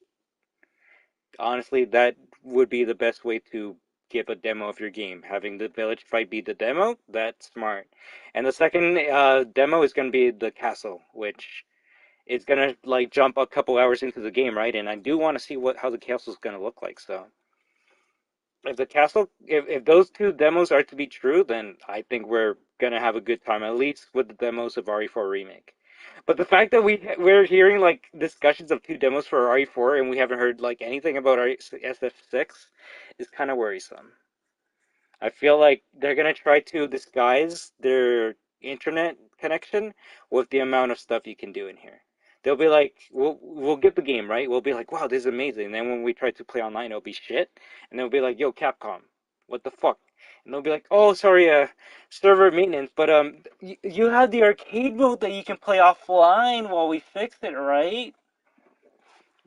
honestly, that would be the best way to give a demo of your game. Having the village fight be the demo, that's smart. And the second demo is going to be the castle, which is going to like jump a couple hours into the game, right? And I do want to see how the castle is going to look like. So if those 2 demos are to be true, then I think we're going to have a good time, at least with the demos of RE4 Remake. But the fact that we're hearing like discussions of 2 demos for RE4 and we haven't heard like anything about SF6 is kind of worrisome. I feel like they're gonna try to disguise their internet connection with the amount of stuff you can do in here. They'll be like, we'll get the game right. We'll be like, wow, this is amazing. And then when we try to play online, it'll be shit. And they'll be like, yo, Capcom, what the fuck? And they'll be like, oh, sorry, server maintenance, but you have the arcade mode that you can play offline while we fix it, right?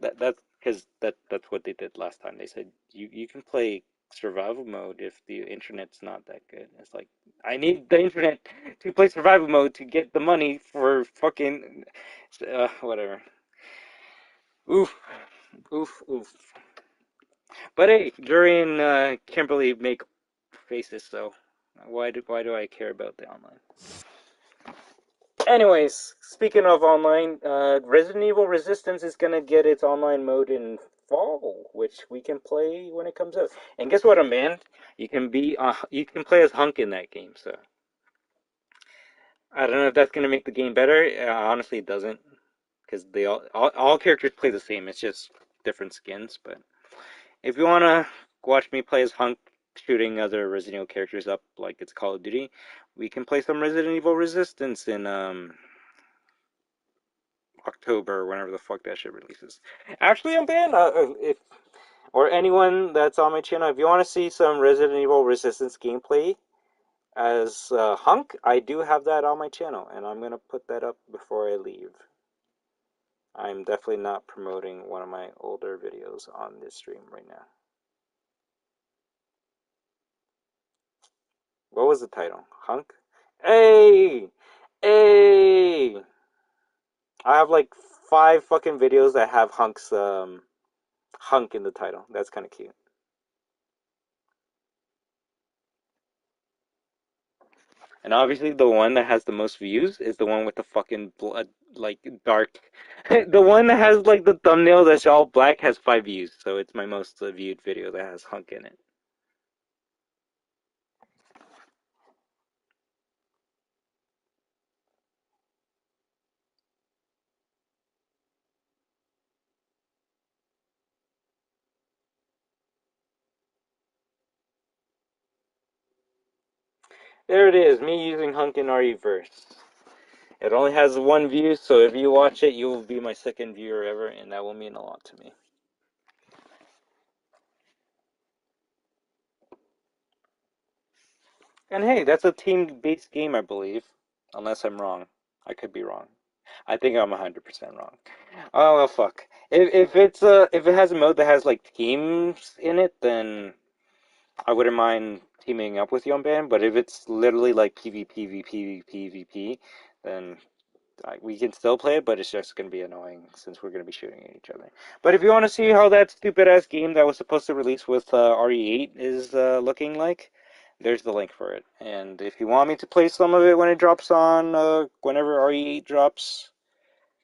That's because that's what they did last time. They said you can play survival mode if the internet's not that good. It's like I need the internet to play survival mode to get the money for fucking whatever. Oof, oof, oof. But hey, Jury and Kimberly make faces, so why do I care about the online? Anyways, speaking of online, Resident Evil Resistance is gonna get its online mode in fall, which we can play when it comes out. And guess what, man? You can play as Hunk in that game. So I don't know if that's gonna make the game better. Honestly, it doesn't, because they all characters play the same. It's just different skins. But if you wanna watch me play as Hunk shooting other Resident Evil characters up like it's Call of Duty, we can play some Resident Evil Resistance in October, whenever the fuck that shit releases. Actually, I'm banned. If or anyone that's on my channel, if you want to see some Resident Evil Resistance gameplay as Hunk, I do have that on my channel, and I'm gonna put that up before I leave. I'm definitely not promoting one of my older videos on this stream right now. What was the title? Hunk? Hey! Hey! I have like 5 fucking videos that have Hunk's Hunk in the title. That's kind of cute. And obviously the one that has the most views is the one with the fucking blood, like, dark. The one that has, like, the thumbnail that's all black has 5 views. So it's my most viewed video that has Hunk in it. There it is, me using Hunk in RE-verse. It only has 1 view, so if you watch it, you will be my 2nd viewer ever, and that will mean a lot to me. And hey, that's a team-based game, I believe. Unless I'm wrong. I could be wrong. I think I'm 100% wrong. Oh well, fuck. If if it has a mode that has like teams in it, then I wouldn't mind teaming up with you on band. But if it's literally like PvP, then we can still play it, but it's just gonna be annoying since we're gonna be shooting at each other. But if you want to see how that stupid ass game that was supposed to release with RE8 is looking like, there's the link for it. And if you want me to play some of it when it drops on whenever RE8 drops,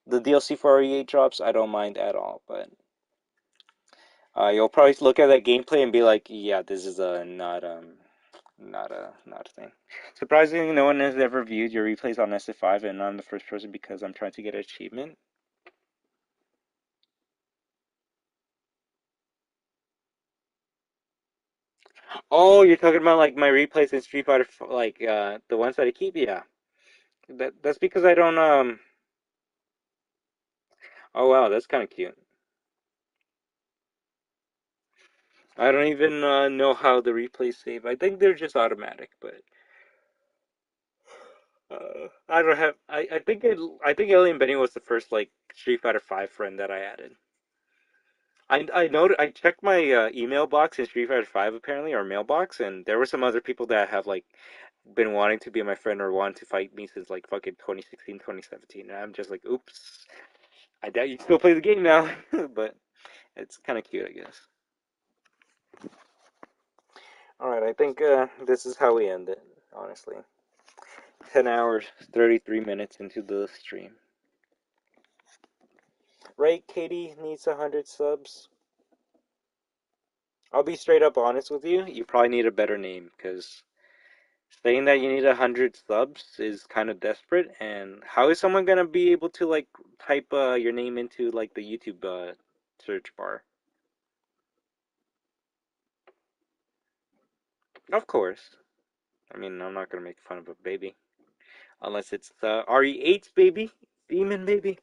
the DLC for RE8 drops, I don't mind at all. But you'll probably look at that gameplay and be like, yeah, this is not a thing. Surprisingly, no one has ever viewed your replays on SF5, and I'm the first person because I'm trying to get an achievement. Oh, you're talking about like my replays in Street Fighter, like the ones that I keep. Yeah, that's because I don't. Oh wow, that's kind of cute. I don't even know how the replays save. I think they're just automatic, but I don't have. I think Alien Benny was the first like Street Fighter 5 friend that I added. I checked my email box in Street Fighter 5 apparently, or mailbox, and there were some other people that have like been wanting to be my friend or wanting to fight me since like fucking 2016, 2017. And I'm just like, oops. I doubt you still play the game now, but it's kind of cute, I guess. Alright, I think this is how we end it, honestly. 10 hours, 33 minutes into the stream. Right, Katie needs 100 subs. I'll be straight up honest with you. You probably need a better name, because saying that you need 100 subs is kind of desperate. And how is someone gonna be able to like type your name into like the YouTube search bar? Of course. I mean, I'm not gonna make fun of a baby unless it's RE8's baby, demon baby.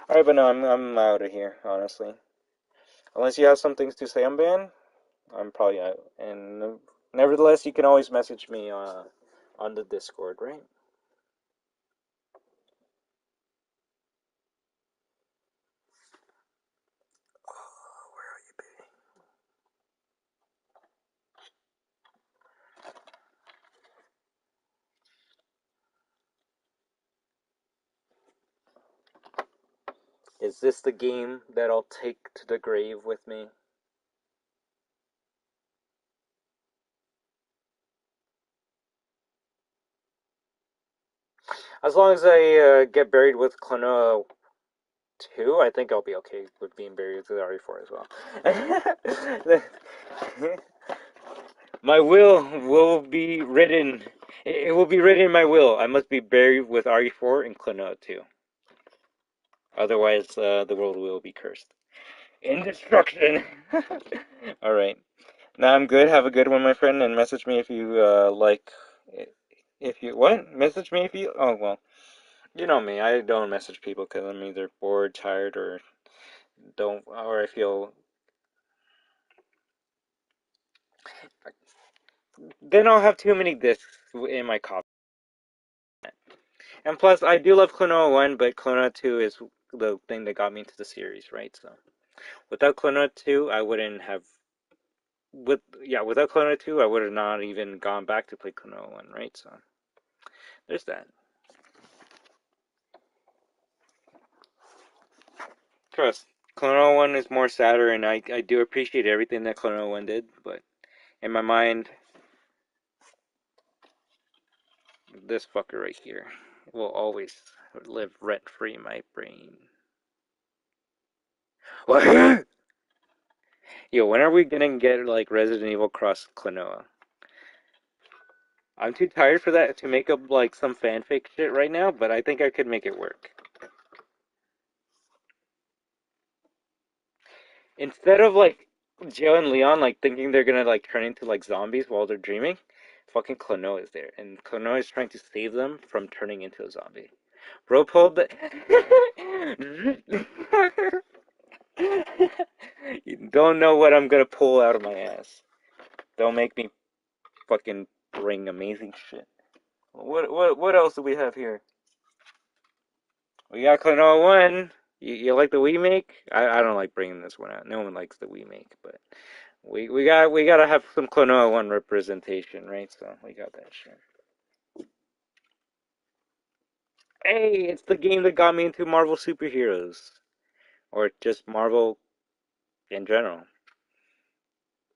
All right, but no, I'm out of here, honestly. Unless you have some things to say on ban, I'm probably out. And nevertheless, you can always message me on the Discord, right? Is this the game that I'll take to the grave with me? As long as I get buried with Klonoa 2, I think I'll be okay with being buried with RE4 as well. My will be written. It will be written in my will. I must be buried with RE4 and Klonoa 2. Otherwise, the world will be cursed. In destruction! Alright. Now I'm good. Have a good one, my friend, and message me if you like. If you. What? Message me if you. Oh, well. You know me. I don't message people because I'm either bored, tired, or don't. Or I feel. Then I'll have too many discs in my copy. And plus, I do love Klonoa 1, but Klonoa 2 is the thing that got me into the series, right? So, without Klonoa 2, I wouldn't have. Without Klonoa 2, I would have not even gone back to play Klonoa 1, right? So, there's that. Trust. Klonoa 1 is more sadder, and I do appreciate everything that Klonoa 1 did, but in my mind, this fucker right here will always live rent-free in my brain. What? Yo, when are we gonna get, like, Resident Evil Cross Klonoa? I'm too tired for that to make up, like, some fanfic shit right now, but I think I could make it work. Instead of, like, Joe and Leon, like, thinking they're gonna, like, turn into, like, zombies while they're dreaming, fucking Klonoa is there, and Klonoa is trying to save them from turning into a zombie. Bro pulled the... You don't know what I'm gonna pull out of my ass. Don't make me fucking bring amazing shit. What else do we have here? We got Klonoa 1. You like the remake? I don't like bringing this one out. No one likes the remake, but we gotta have some Klonoa 1 representation, right? So we got that shit. Hey, it's the game that got me into Marvel superheroes, or just Marvel in general.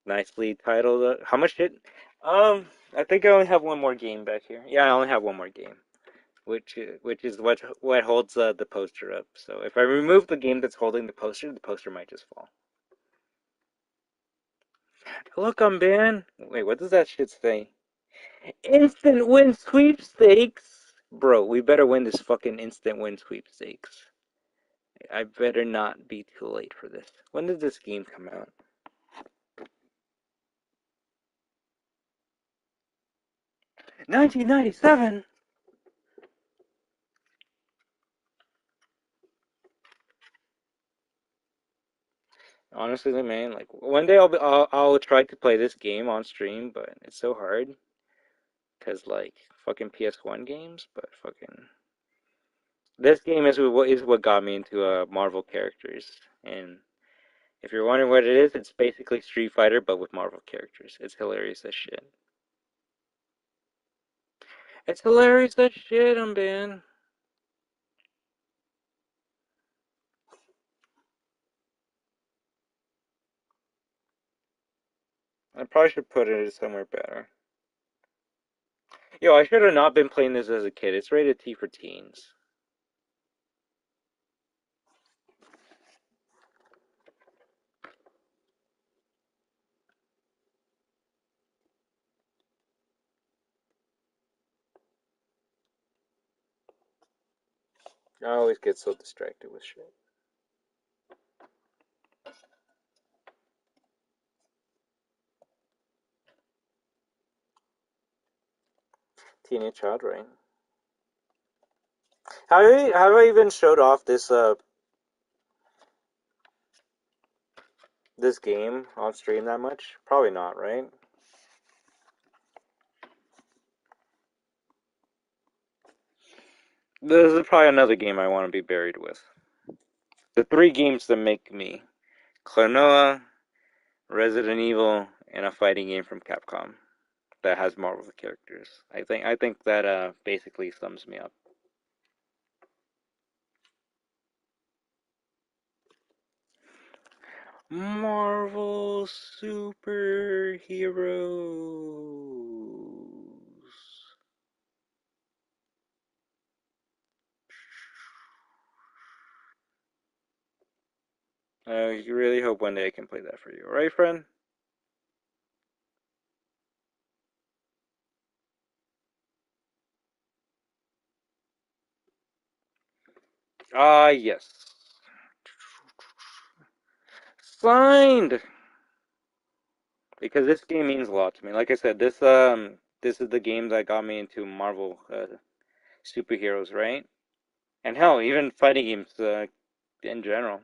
Nicely titled. How much shit? I think I only have one more game back here. Yeah, I only have one more game, which is what holds the poster up. So if I remove the game that's holding the poster might just fall. Look, I'm banned. Wait, what does that shit say? Instant win sweepstakes, bro. We better win this fucking instant win sweepstakes. I better not be too late for this. When did this game come out? 1997. Honestly, man, like one day I'll try to play this game on stream, but it's so hard because like fucking PS1 games. But fucking this game is what got me into Marvel characters. And if you're wondering what it is, it's basically Street Fighter but with Marvel characters. It's hilarious as shit. It's hilarious as shit, man. I probably should put it somewhere better. Yo, I should have not been playing this as a kid. It's rated T for teens. I always get so distracted with shit. Teenage Child, right? Have I even showed off this game on stream that much? Probably not, right? This is probably another game I want to be buried with. The three games that make me: Klonoa, Resident Evil, and a fighting game from Capcom that has Marvel characters. I think that basically sums me up. Marvel superheroes. I really hope one day I can play that for you. Right, friend? Ah, yes. Signed! Because this game means a lot to me. Like I said, this is the game that got me into Marvel superheroes, right? And hell, even fighting games in general.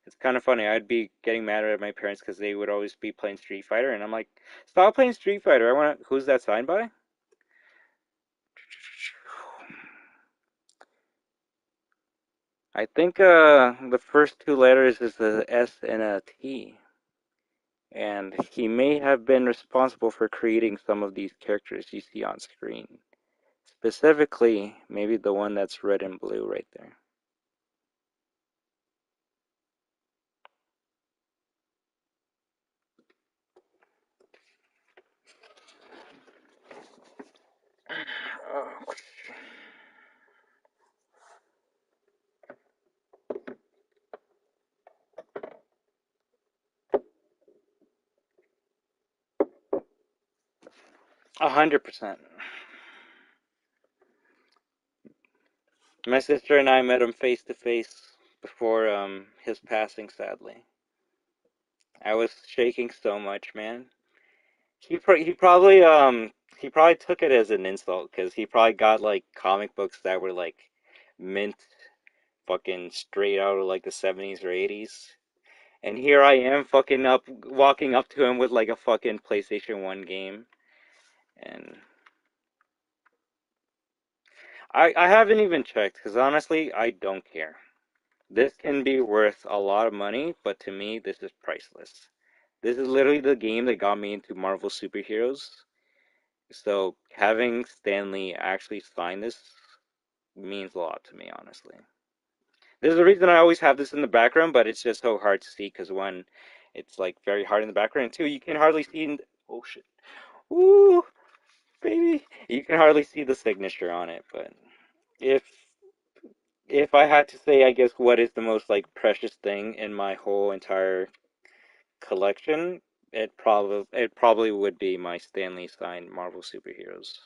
It's kind of funny. I'd be getting mad at my parents because they would always be playing Street Fighter, and I'm like, stop playing Street Fighter. I want to. Who's that signed by? I think the first two letters is the S and a T. And he may have been responsible for creating some of these characters you see on screen. Specifically, maybe the one that's red and blue right there. Oh. 100%. My sister and I met him face to face before his passing, sadly. I was shaking so much, man. He probably took it as an insult because he probably got like comic books that were like mint fucking straight out of like the 70s or 80s. And here I am fucking up walking up to him with like a fucking PlayStation 1 game. And I haven't even checked because honestly, I don't care. This can be worth a lot of money, but to me, this is priceless. This is literally the game that got me into Marvel superheroes. So having Stanley actually sign this means a lot to me, honestly. There's a reason I always have this in the background, but it's just so hard to see because one, it's like very hard in the background, and two, you can hardly see. Oh shit! Ooh, baby, you can hardly see the signature on it. But if if I had to say, I guess what is the most like precious thing in my whole entire collection, it probably would be my Stanley signed Marvel superheroes.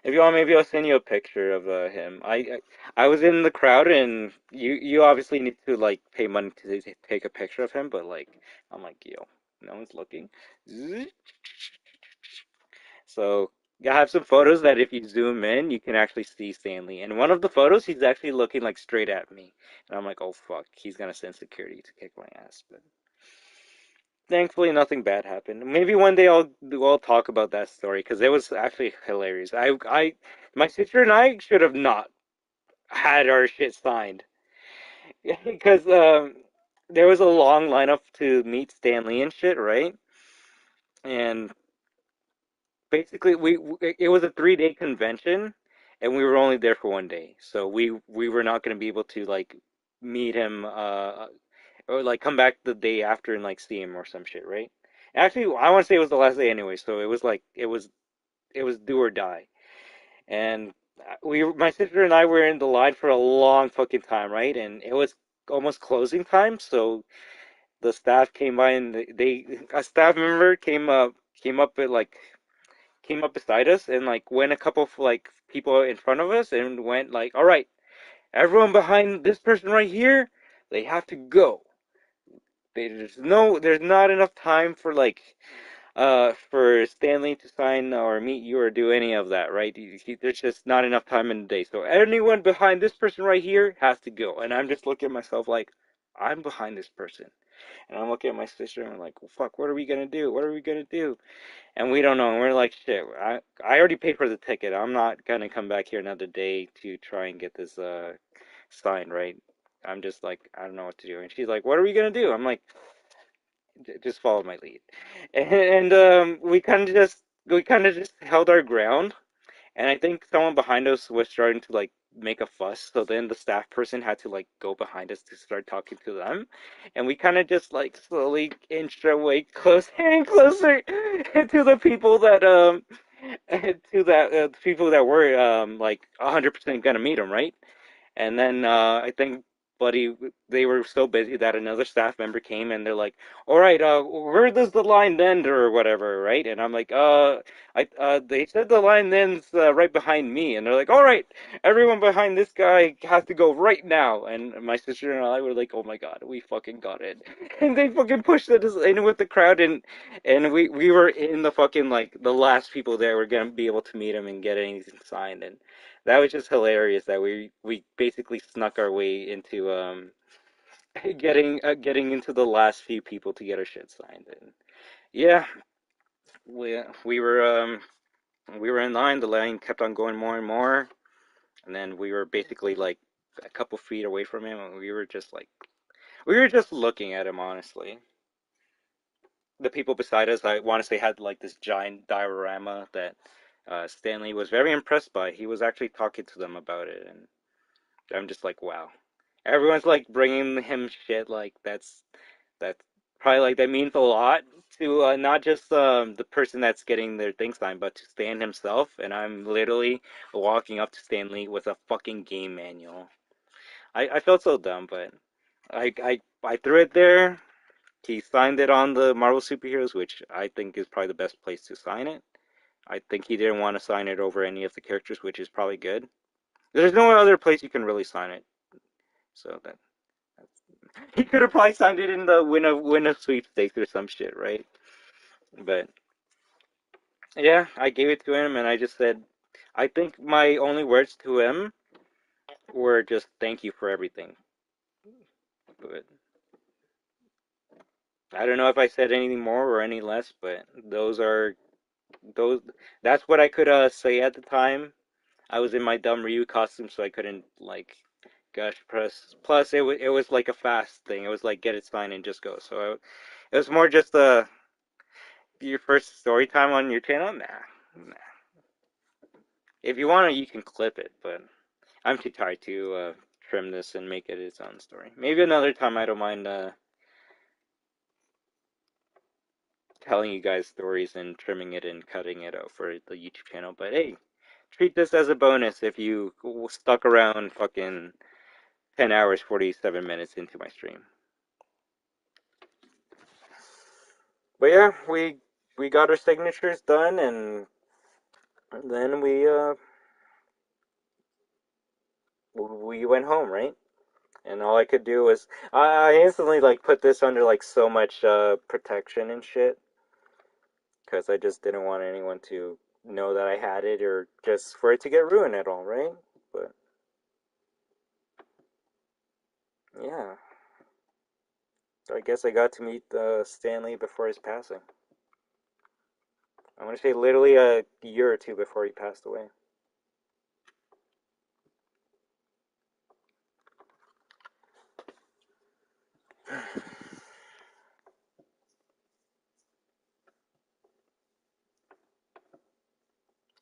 If you want, maybe I'll send you a picture of him. I was in the crowd, and you obviously need to like pay money to take a picture of him, but like I'm like, yo, no one's looking. So I have some photos that if you zoom in, you can actually see Stanley. And one of the photos, he's actually looking like straight at me, and I'm like, oh fuck, he's gonna send security to kick my ass. But thankfully, nothing bad happened. Maybe one day we'll talk about that story because it was actually hilarious. My sister and I should have not had our shit signed because there was a long lineup to meet Stanley and shit, right? And basically, it was a 3 day convention, and we were only there for 1 day, so we were not going to be able to like meet him or like come back the day after and like see him or some shit, right? Actually, I want to say it was the last day anyway, so it was like it was do or die. And my sister and I were in the line for a long fucking time, right? And it was almost closing time, so the staff came by and a staff member came up with like came up beside us and like went a couple of like people in front of us and went like, all right, everyone behind this person right here, they have to go. There's not enough time for like for Stanley to sign or meet you or do any of that, right? There's just not enough time in the day. So anyone behind this person right here has to go. And I'm just looking at myself like, I'm behind this person. And I'm looking at my sister and I'm like, well, fuck, what are we gonna do? What are we gonna do? And we don't know. And we're like, shit, I already paid for the ticket. I'm not gonna come back here another day to try and get this signed, right? I'm just like, I don't know what to do. And she's like, what are we gonna do? I'm like, just follow my lead. And we kind of just held our ground. And I think someone behind us was starting to like make a fuss. So then the staff person had to like go behind us to start talking to them. And we kind of just like slowly inched our way closer and closer to the people that to that people that were like 100% gonna meet him, right? And then I think, buddy, they were so busy that another staff member came and they're like, "All right, where does the line end or whatever, right?" And I'm like, they said the line ends right behind me." And they're like, "All right, everyone behind this guy has to go right now." And my sister and I were like, "Oh my God, we fucking got it!" And they fucking pushed us in with the crowd, and we were in the fucking like the last people there were gonna be able to meet him and get anything signed, and that was just hilarious that we basically snuck our way into getting into the last few people to get our shit signed. And yeah, we were in line. The line kept on going more and more, and then we were basically like a couple feet away from him, and we were just looking at him, honestly. The people beside us, I want to say, had like this giant diorama that Stanley was very impressed by. He was actually talking to them about it, and I'm just like, wow. Everyone's like bringing him shit like that's probably like that means a lot to not just the person that's getting their thing signed, but to Stan himself. And I'm literally walking up to Stanley with a fucking game manual. I felt so dumb, but I threw it there. He signed it on the Marvel Superheroes, which I think is probably the best place to sign it. I think he didn't want to sign it over any of the characters, which is probably good. There's no other place you can really sign it. So that he could have probably signed it in the win a sweepstakes or some shit, right? But yeah, I gave it to him and I just said, I think my only words to him were just thank you for everything. But I don't know if I said anything more or any less, but those that's what I could say at the time. I was in my dumb Ryu costume, so I couldn't like gush press. Plus, it was like a fast thing. It was like get it signed and just go. So it was more just your first story time on your channel. Nah. If you want to, you can clip it, but I'm too tired to trim this and make it its own story. Maybe another time I don't mind telling you guys stories and trimming it and cutting it out for the YouTube channel. But hey, treat this as a bonus if you stuck around fucking 10 hours, 47 minutes into my stream. But yeah, we got our signatures done, and then we went home, right? And all I could do was I instantly like put this under like so much protection and shit because I just didn't want anyone to know that I had it or just for it to get ruined at all, right? But yeah, so I guess I got to meet Stanley before his passing. I want to say literally a year or two before he passed away.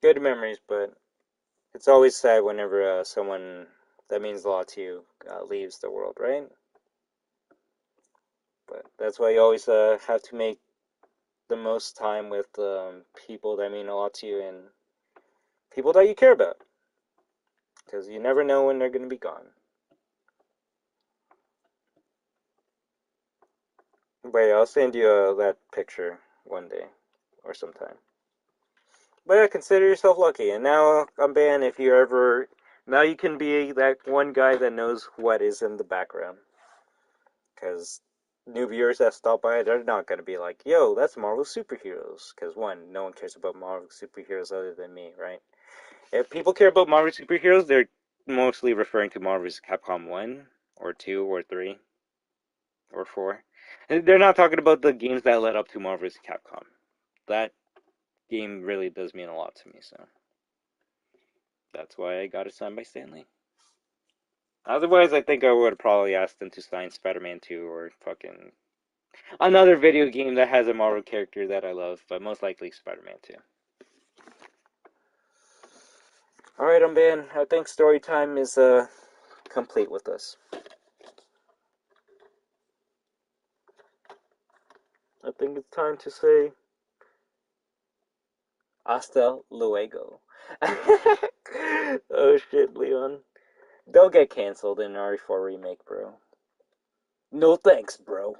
Good memories, but it's always sad whenever someone that means a lot to you leaves the world, right? But that's why you always have to make the most time with people that mean a lot to you and people that you care about. Because you never know when they're going to be gone. But yeah, I'll send you that picture one day or sometime. But yeah, consider yourself lucky. And now, Ben, if you ever... Now you can be that one guy that knows what is in the background. Because new viewers that stop by, they're not going to be like, yo, that's Marvel superheroes. Because one, no one cares about Marvel superheroes other than me, right? If people care about Marvel superheroes, they're mostly referring to Marvel's Capcom 1, or 2, or 3, or 4. They're not talking about the games that led up to Marvel's Capcom. That game really does mean a lot to me, so that's why I got it signed by Stanley. Otherwise, I think I would have probably asked them to sign Spider-Man 2 or fucking another video game that has a Marvel character that I love, but most likely Spider-Man 2. Alright, Ben. I think story time is complete with us. I think it's time to say Hasta luego. Oh shit, Leon. Don't get canceled in RE4 Remake, bro. No thanks, bro.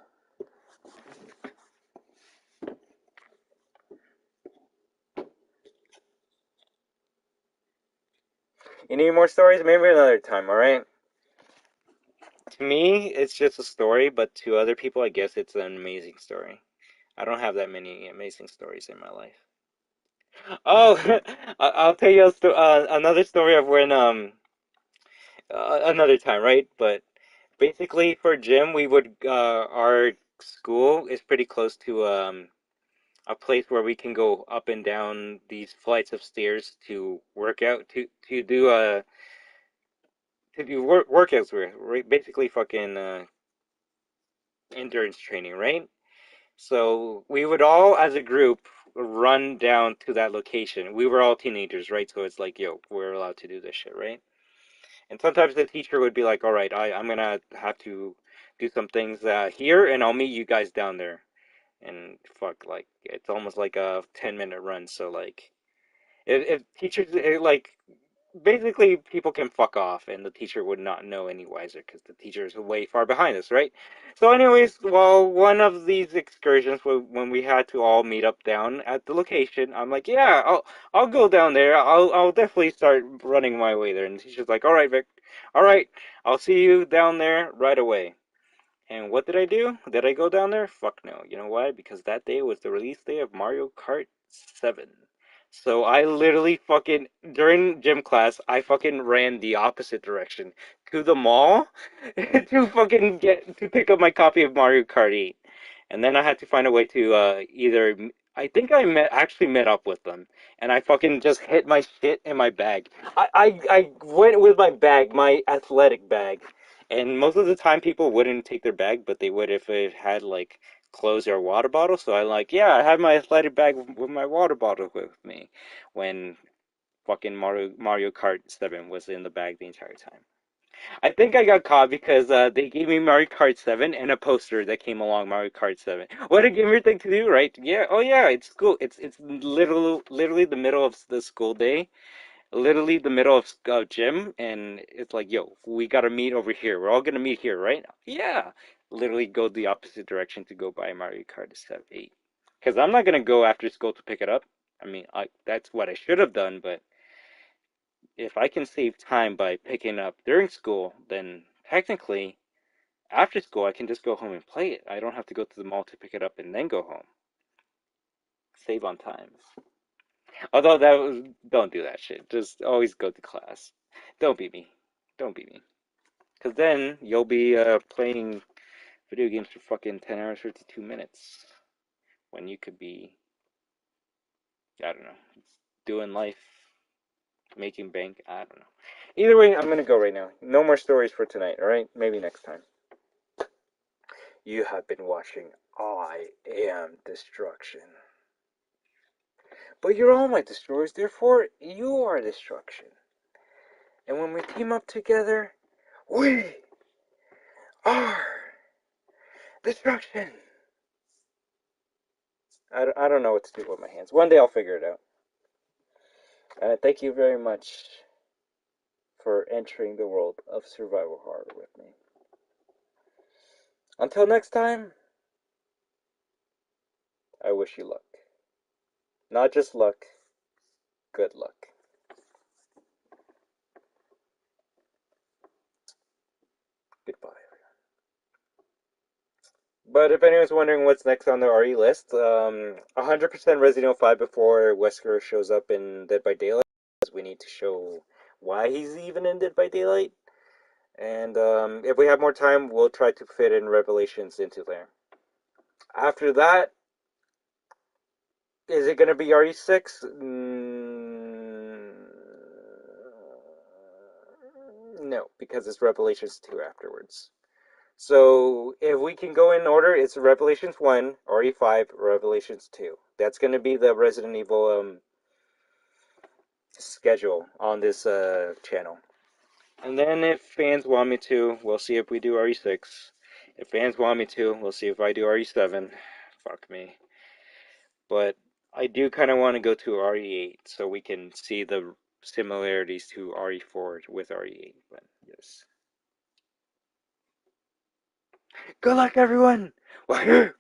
You need more stories? Maybe another time, alright? To me, it's just a story, but to other people, I guess it's an amazing story. I don't have that many amazing stories in my life. Oh, I'll tell you another story of when another time, right? But basically, for gym, we would our school is pretty close to a place where we can go up and down these flights of stairs to work out to do workouts with, right? Basically, fucking endurance training, right? So we would all, as a group, run down to that location. We were all teenagers, right? So it's like, yo, we're allowed to do this shit, right? And sometimes the teacher would be like, all right, I'm gonna have to do some things here, and I'll meet you guys down there. And fuck, like, it's almost like a 10-minute run. So like, if teachers like basically people can fuck off and the teacher would not know any wiser because the teacher is way far behind us, right? So anyways, well, one of these excursions when we had to all meet up down at the location, I'm like, yeah, I'll go down there. I'll definitely start running my way there. And the teacher's like, all right, Vic, all right, I'll see you down there right away. And what did I do? Did I go down there? Fuck no. You know why? Because that day was the release day of Mario Kart 7. So I literally fucking, during gym class, I fucking ran the opposite direction to the mall to fucking to pick up my copy of Mario Kart 8. And then I had to find a way to either, I think actually met up with them. And I fucking just hid my shit in my bag. I went with my bag, my athletic bag. And most of the time people wouldn't take their bag, but they would if it had like clothes or water bottle. So I like, yeah, I had my athletic bag with my water bottle with me when fucking Mario Kart 7 was in the bag the entire time. I think I got caught because they gave me Mario Kart 7 and a poster that came along Mario Kart 7. What a gamer thing to do, right? Yeah, oh yeah, it's school. It's literally the middle of the school day, literally the middle of gym, and it's like, yo, we gotta meet over here. We're all gonna meet here, right? Yeah. Literally go the opposite direction to go buy Mario Kart 8. Because I'm not gonna go after school to pick it up. I mean, that's what I should have done, but if I can save time by picking up during school, then technically, after school, I can just go home and play it. I don't have to go to the mall to pick it up and then go home. Save on time. Although don't do that shit. Just always go to class. Don't beat me. Don't beat me. Because then you'll be playing video games for fucking 10 hours, 52 minutes. When you could be, I don't know, doing life, making bank. I don't know. Either way, I'm going to go right now. No more stories for tonight, alright? Maybe next time. You have been watching I Am Destruction. But you're all my destroyers, therefore you are destruction. And when we team up together, we are destruction. I don't know what to do with my hands. One day I'll figure it out. Thank you very much for entering the world of survival horror with me. Until next time, I wish you luck. Not just luck, good luck. Goodbye. But if anyone's wondering what's next on the RE list, 100% Resident Evil 5 before Wesker shows up in Dead by Daylight, because we need to show why he's even in Dead by Daylight. And if we have more time, we'll try to fit in Revelations into there. After that, is it going to be RE6? No, because it's Revelations 2 afterwards. So if we can go in order, it's Revelations 1, RE5, Revelations 2. That's going to be the Resident Evil schedule on this channel. And then if fans want me to, we'll see if we do RE6. If fans want me to, we'll see if I do RE7. Fuck me. But I do kind of want to go to RE8 so we can see the similarities to RE4 with RE8. But yes. Good luck, everyone! WAHOO!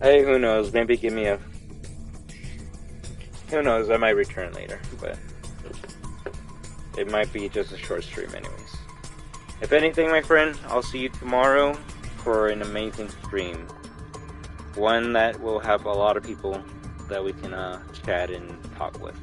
Hey, who knows? Maybe give me a... Who knows? I might return later, but... It might be just a short stream anyways. If anything, my friend, I'll see you tomorrow for an amazing stream. One that will have a lot of people that we can chat and talk with.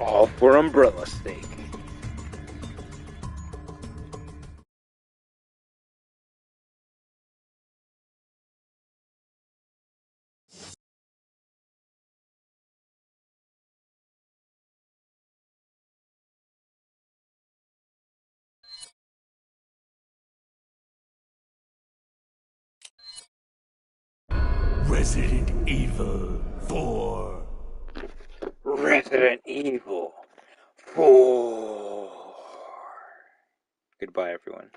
All for Umbrella's sake. Resident Evil 4. Resident Evil 4. Goodbye, everyone.